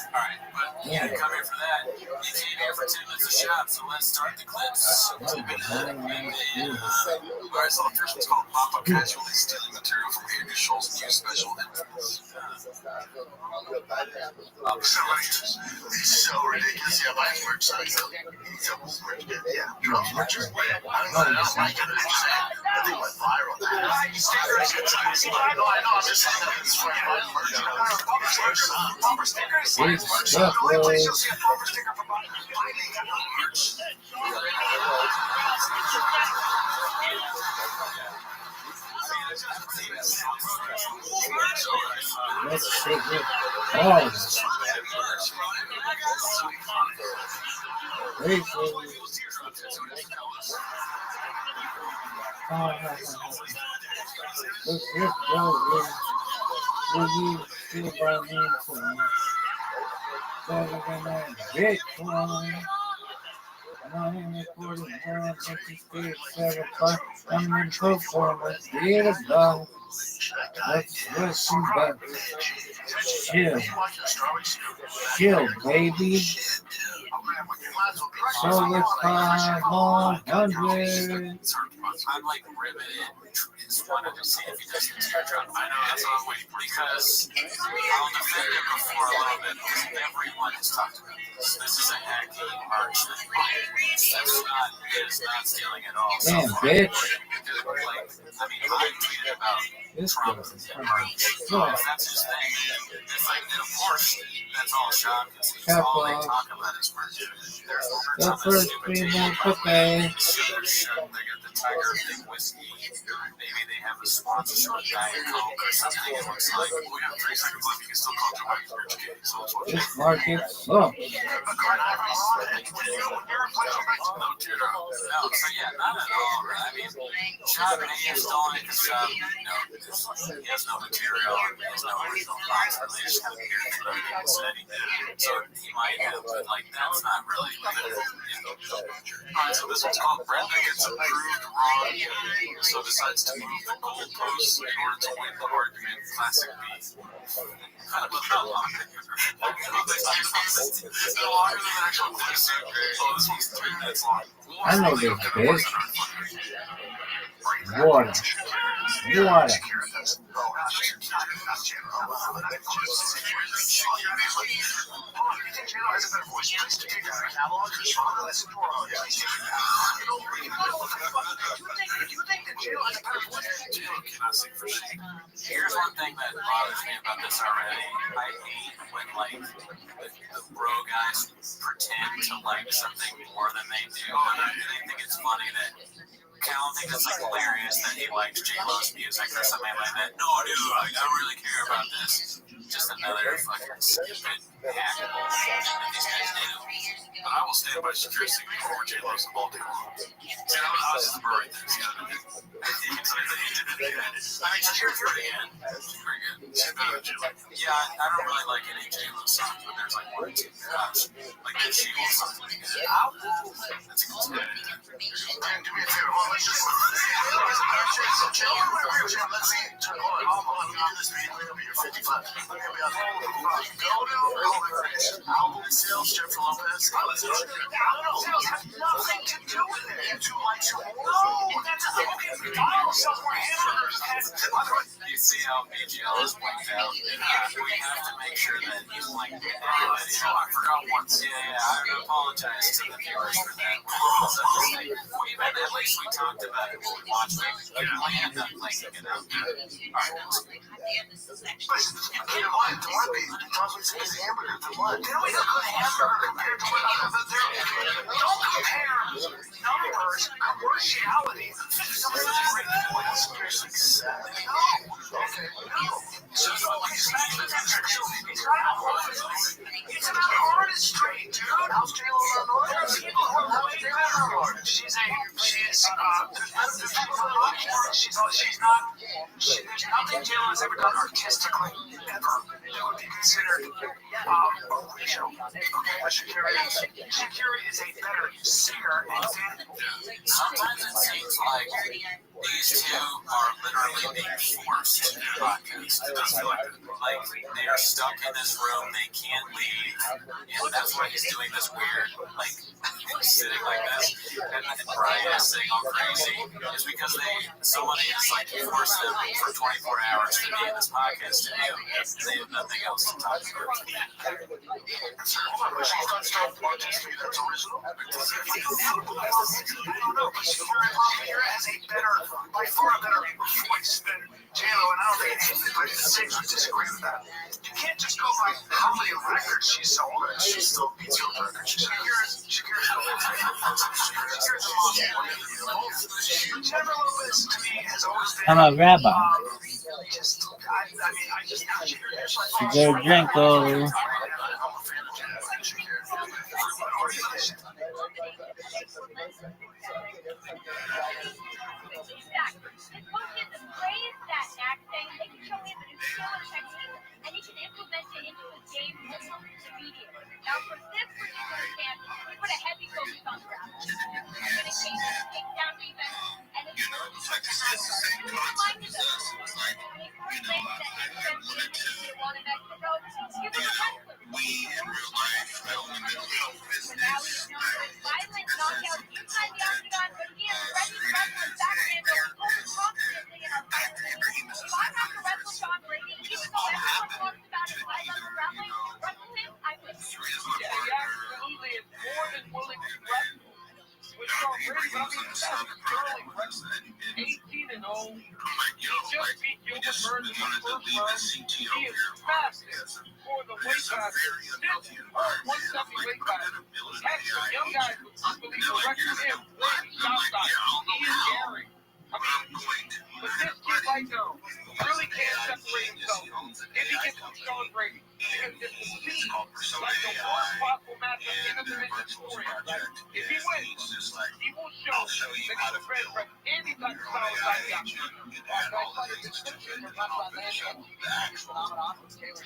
Alright, but you didn't come here for that. You came here for 10 minutes of shop, so let's start the clips. Alright, so the first one's called Pop-Up Casually Stealing Material from Andrew Schultz New Special Influence. It's so ridiculous. Yeah, my merch size. It's almost merch. Yeah, Trump's merch is lit. I don't like it. I think it went viral. I know. I'm just saying that it's for my merch. Bumper stickers. Let's shake it. Oh. Wait for it. Let's get going. Will you still buy me for me? Better than that Bitcoin. 941, 53, I'm in performance. Get it done. Let's listen back. Chill, baby. So let's 500. I'm like riveted. Just wanted to see if he does the teardrop. I know, that's what I'm waiting for. Because I'll defend him before a little bit. Because everyone has talked about this. This is a hacky merch thing. It is not stealing at all. Damn, bitch. I tweeted about Trump and merch. So if that's his thing, of course, that's all Sean can see. All they talk about is merch. The first 3 months, okay. They got the Tiger Big Whiskey. Maybe they have a sponsorship with Diet Coke or something. It looks like, we have 3 seconds left. You can still call to my merch game. This market sucks. No, so yeah, not at all. I mean, Sean may have stolen his job. He has no material. He has no original thoughts. Really, just kind of weird for him said he did. So he might have, but that's not really. Alright, so this one's called Brenda Gets Approved Wrong, so decides to move the goalposts in order to win the argument. Classic B. Kind of about long. It's no longer than an actual clip. Oh, this one's 3 minutes long. I know this bitch. Water. You want it. Here's one thing that bothers me about this already. I hate when the bro guys pretend to like something more than they do, and I think it's funny that Cal thinks it's hilarious that he likes J-Lo's music or something like that. No, dude, I don't really care about this. Just another fucking stupid hack of bullshit that these guys do. But I will stand by Shakira's signature over J-Lo's all day long. See, I was just a bird there. I mean, Shakira's pretty good. Pretty good. She's better than J-Lo. Yeah, I don't really like any J-Lo songs, but there's like one or two guys. Like the She-Lo song. That's a good song. Do me a favor, well, let's just album sales, Jennifer Lopez. Sales have nothing to do with it. You two like to that's okay. McDonald's sells more hamburgers. You see how BGL is blanked out? We have to make sure that he's like, I forgot once. Yeah, I apologize to the viewers for that. At least we talked about it when we watched it. We ended up blanking it out. Listen, you can't mind the one beef. McDonald's is hamburger for what? They don't make a good hamburger compared to what other don't compare numbers, commerciality to some of those great points. Success. No. So it's about artistry, dude. How's J-Lo on there are people who love J-Lo. She's there's nothing J-Lo has ever done artistically, ever, that would be considered original. Shakira is a better singer and dancer. Sometimes it seems like these two are literally being forced to do podcasts. It doesn't feel like they are stuck in this room, they can't leave, and that's why he's doing this weird, like, sitting like this, and Brian is sitting all crazy. It's because somebody has like forced them for 24 hours to be in this podcast studio. They have nothing else to talk about. Shakira has a better, by far a better voice than J-Lo, and I don't think anybody in the States would disagree with that. You can't just go by how many records she sold, and she still beats your records. Shakira's Jennifer Lopez to me has always been. I'm a rabbi. I just You go drink, oh. And you can implement it into a game immediately. Now, for this particular camp, we put a heavy focus on grab. We're going to take down defense, and it's really hard to have. We remind you that when you first think that defense is one of Mexico, give it a wrestler. So now he's known for his violent knockouts inside the octagon, but he is ready to wrestle in backhand over constantly in our fight. If I have to wrestle Sean Brady, even though everyone talks about his high-level wrestling, wrestle him, I would. Yeah, he absolutely is more than willing to wrestle with Sean Brady, but I mean, that's sterling wrestling. 18-0. He just beat Gilbert Burns in the first round. He is massive for the weight class. This 170 weight class. Heck, the young guys would believe the record him playing Southside. He is daring. I mean, but this kid right now really can't separate himself if he gets from Sean Brady. Because this will seem like the worst possible matchup in the division story. If he wins, he will show that he's ready for any type of style side action.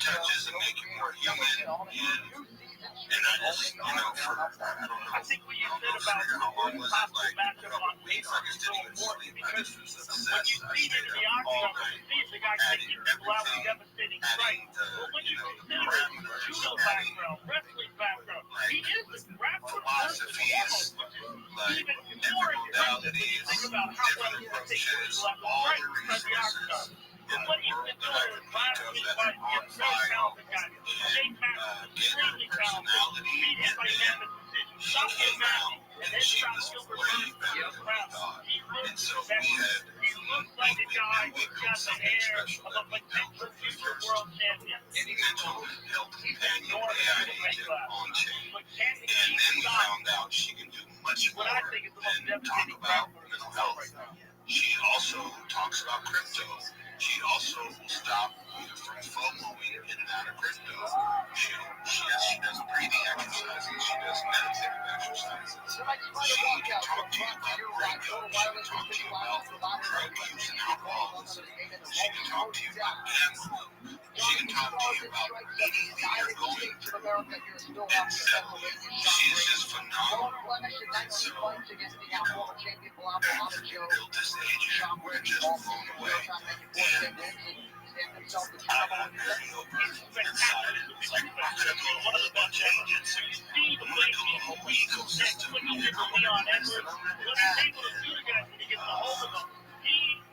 Touches and make you more human. And I just, I think what you said about the worst possible matchup on paper is so important because when you see him in the octagon, you see the guy taking people out with devastating strikes. But when you consider his judo background, wrestling background, he is the grappler first and foremost. like different modalities, different approaches, all the resources in the world that I can think of that are on file and get her personality, and then she came out and she was way better than we thought. And so we had we built something special that we built the first mental health companion AI agent on chain. And then we found out she can do much more than talk about mental health. She also talks about crypto. She also will stop you from FOMOing in and out of crypto. She does breathing exercises. She does meditative exercises. She can talk to you about breakup. She can talk to you about drug use and alcoholism. She can talk to you about gambling. She can talk to you about anything you're going through and settle you. She's just phenomenal. And so, after we built this agent, we're just blown away. And I got very over excited. It's like, I'm going to build a whole bunch of agents. I'm going to build a whole ecosystem. And I'm going to invest in all that.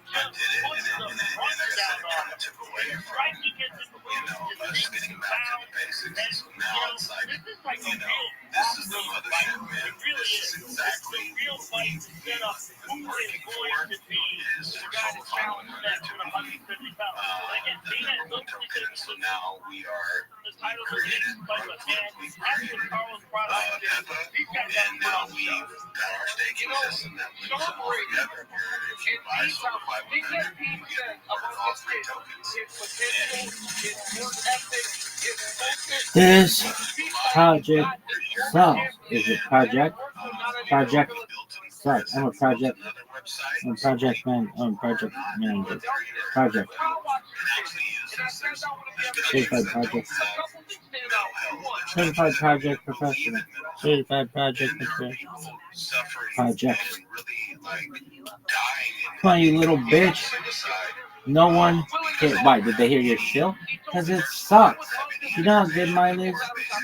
I did it, and I kind of took away from, us getting back to the basics. And so now it's like, this is the mothership, man. This is exactly what we've been working for, is for Soul 500 to be the number one token. And so now we created Peppa, and now we've got our staking system that links them all together, where if you buy Soul 500, you get all 3 tokens. This project sucks. Is it project? Project sucks. I'm a project man. I'm a project manager. Project. Certified project. Certified project professional. Certified project professional. Project. Come on, you little bitch. No one hit. Why? Did they hear your shill? Because it sucks. You know how good mine is?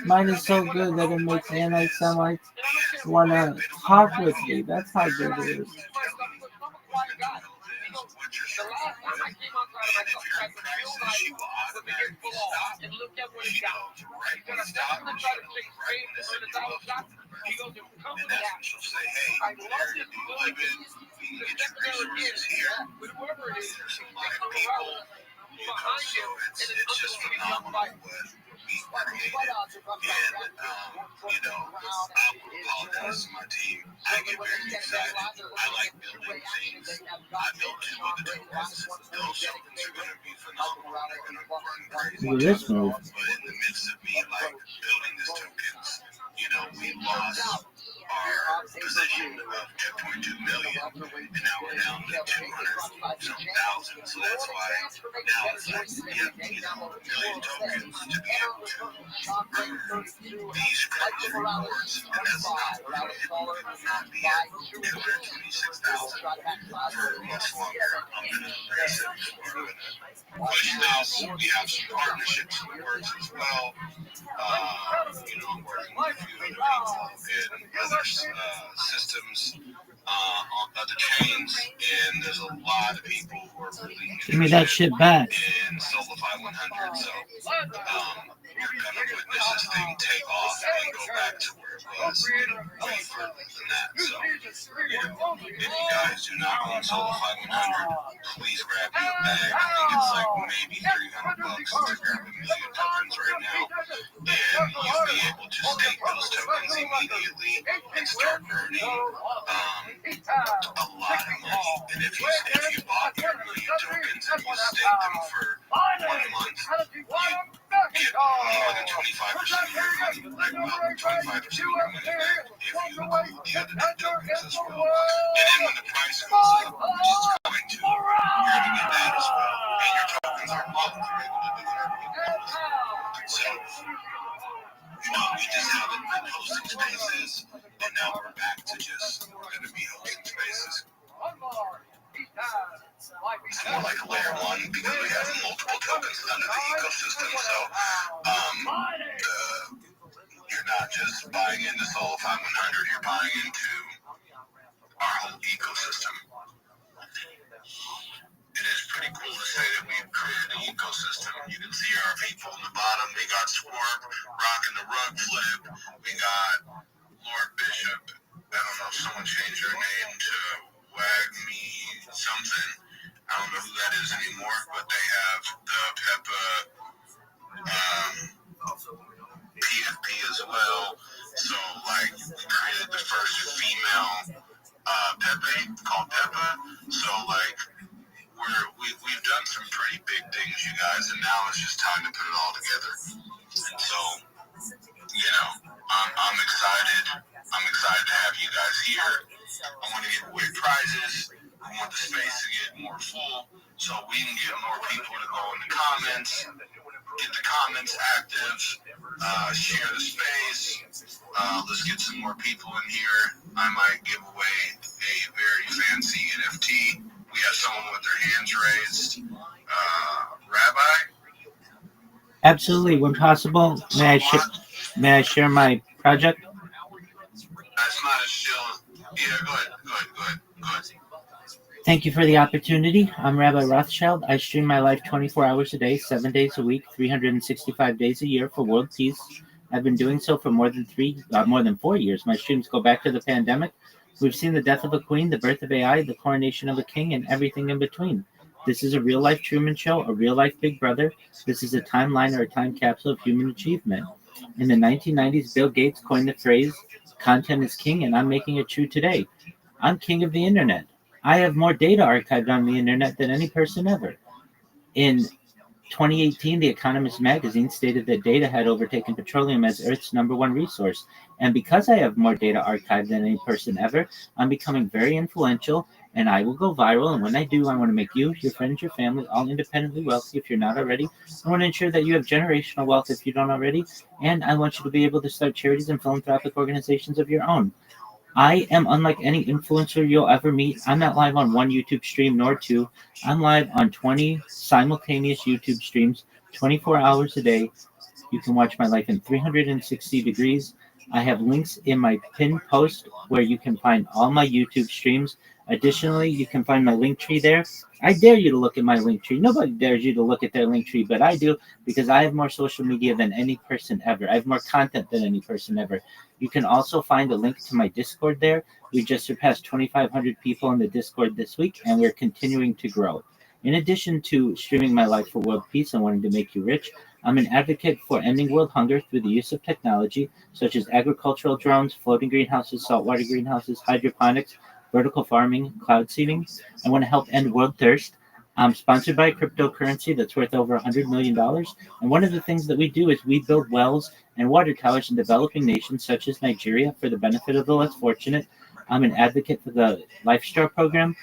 Mine is so good that it makes anti-Semites want to talk with me. That's how good it is. It's just phenomenal what we created. And, I will apologize to my team. I get very excited. I like building things. I built 2 other tokens. Those tokens are going to be phenomenal. They're going to run crazy. Look at this move. But in the midst of me, building these tokens, we lost our position of 2.2 million, and now we're down to 200,000. So that's why now it's like, a million tokens to be able to earn these crypto rewards, and that's not prohibitive. It would not be at 226,000 for much longer. I'm going to raise it. We're going to push this. We have some partnerships in the works as well. I'm working with a few other people in other systems on other chains, and there's a lot of people who are really Give me that shit back. in Solidify 100. So you're gonna witness this thing take off and go back to where it was way further than that. So if you guys do not own Solidify 100, please grab you a bag. I think it's like maybe $300 to grab 1 million tokens right now, and you'll be able to stake those tokens immediately and start earning a lot of money. And if you bought your 1 million tokens and you staked them for 1 month, you get more than 25% of your money, like about 25% of your money back if you include the other 2 tokens as well. And then when the price goes up, which it's going to, you're going to get that as well. And your tokens are locked. You're able to do whatever you want. So, we just haven't been hosting spaces, and now we're back to just going to be hosting spaces. It's more like a layer 1 because we have multiple tokens under the ecosystem. So, you're not just buying into Solidify 100, you're buying into our whole ecosystem. It is pretty cool to say that we've created an ecosystem. You can see our people in the bottom. We got Squirp rocking the rug flip. We got Lord Bishop. I don't know if someone changed their name to Wag Me something. I don't know who that is anymore, but they have the Peppa PFP as well. So, like, we created the first female Pepe called Peppa. So, like, we've done some pretty big things, you guys, and now it's just time to put it all together. And so, you know, I'm excited. I'm excited to have you guys here. I want to give away prizes. I want the space to get more full so we can get more people to go in the comments, get the comments active, share the space. Let's get some more people in here. I might give away a very fancy NFT. We have someone with their hands raised. Rabbi? Absolutely, when possible. May I share my project? That's not a shill. Yeah, go ahead. Thank you for the opportunity. I'm Rabbi Rothschild. I stream my life 24 hours a day, 7 days a week, 365 days a year for world peace. I've been doing so for more than 4 years. My streams go back to the pandemic. We've seen the death of a queen, the birth of AI, the coronation of a king, and everything in between. This is a real-life Truman Show, a real-life Big Brother. This is a timeline or a time capsule of human achievement. In the 1990s, Bill Gates coined the phrase, "Content is king," and I'm making it true today. I'm king of the internet. I have more data archived on the internet than any person ever. In 2018, The Economist magazine stated that data had overtaken petroleum as Earth's #1 resource. And because I have more data archived than any person ever, I'm becoming very influential, and I will go viral. And when I do, I want to make you, your friends, your family, all independently wealthy if you're not already. I want to ensure that you have generational wealth if you don't already. And I want you to be able to start charities and philanthropic organizations of your own. I am unlike any influencer you'll ever meet. I'm not live on one YouTube stream nor two. I'm live on 20 simultaneous YouTube streams, 24 hours a day. You can watch my life in 360 degrees. I have links in my pinned post where you can find all my YouTube streams. Additionally, you can find my link tree there. I dare you to look at my link tree. Nobody dares you to look at their link tree, but I do because I have more social media than any person ever. I have more content than any person ever. You can also find a link to my Discord there. We just surpassed 2,500 people in the Discord this week, and we're continuing to grow. In addition to streaming my life for world peace and wanting to make you rich, I'm an advocate for ending world hunger through the use of technology, such as agricultural drones, floating greenhouses, saltwater greenhouses, hydroponics, vertical farming, cloud seeding. I want to help end world thirst. I'm sponsored by a cryptocurrency that's worth over $100 million. And one of the things that we do is we build wells and water towers in developing nations such as Nigeria for the benefit of the less fortunate. I'm an advocate for the LifeStar program.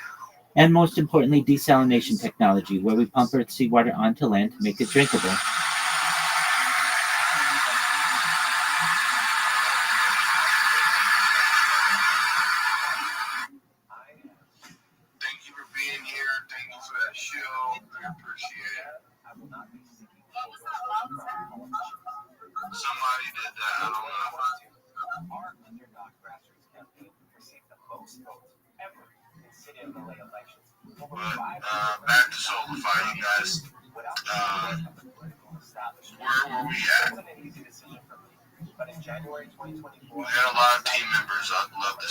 And most importantly, desalination technology, where we pump Earth's seawater onto land to make it drinkable. Thank you for being here. Thank you for that show. I appreciate it. Somebody did that. I don't know. Our underdog grassroots campaign received the most votes ever in City of LA elections. But back to Solify, you guys. Where were we at? But in January 2024, we had a lot of team members I'd love to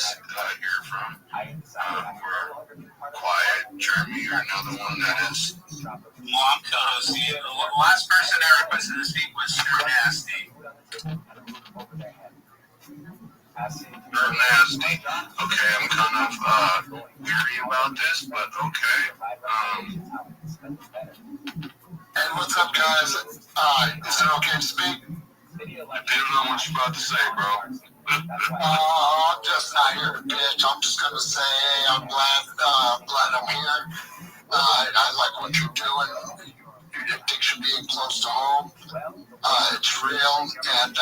hear from. Who are quiet. Jeremy, you're another one that is. Well, I'm co-host. The last person I requested to speak was Super Nasty. Nasty. Okay, I'm kind of weary about this, but okay. Hey, what's up, guys? Is it okay to speak? Depending on what you're about to say, bro. I'm just not here to bitch. I'm just gonna say I'm glad I'm here. I like what you're doing. Your addiction being close to home. It's real, and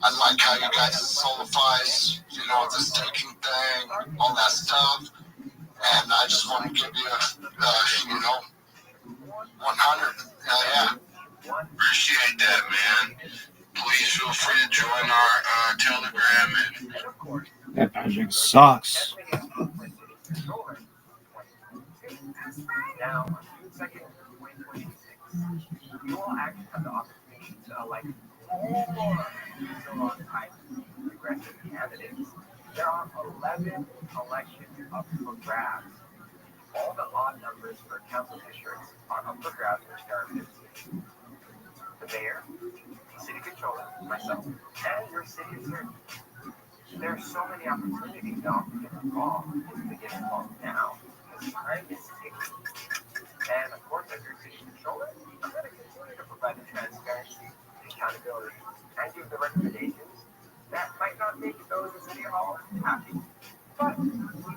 I like how you guys solidifies, the staking thing, all that stuff. And I just want to give you a, 100. Yeah. Appreciate that, man. Please feel free to join our Telegram and That project sucks. Now, on June 2nd, 2026, you will actually have the opportunity to elect more so-on-type progressive candidates. There are 11 elections up for grabs. All the odd numbers for council districts are up for grabs, which there are 15. The mayor, the city controller, myself, and your city attorney. There are so many opportunities now to get involved. To get involved now, because time is ticking. And of course, as your city controller, I'm going to continue to provide the transparency, the accountability, and give the recommendations that might not make those in City Hall happy. But we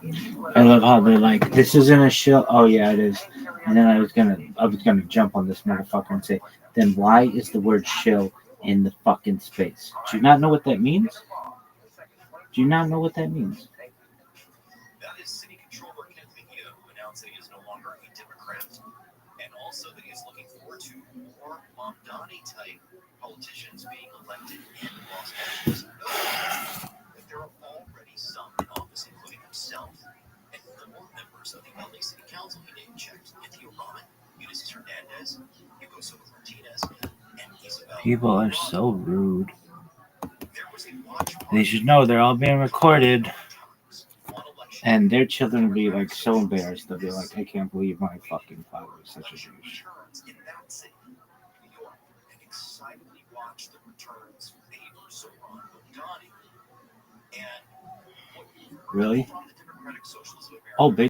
need people I love how they're like, this isn't a shill. Oh yeah, it is. And then I was gonna jump on this motherfucker and say, then why is the word shill in the fucking space? Do you not know what that means? Do you not know what that means? That is City Controller Ken Mejia, who announced that he is no longer a Democrat, and also that he is looking forward to more Mamdani-type politicians being elected in Los Angeles. That there are already some in office, including himself, and 4 members of the LA City Council he name checked: Anthony Rahman, Ulysses Hernandez, Hugo Silva Martinez, and Isabel. People are so rude. They should know they're all being recorded. And their children will be like so embarrassed. They'll be like, I can't believe my fucking father was such a douche. Really? Oh,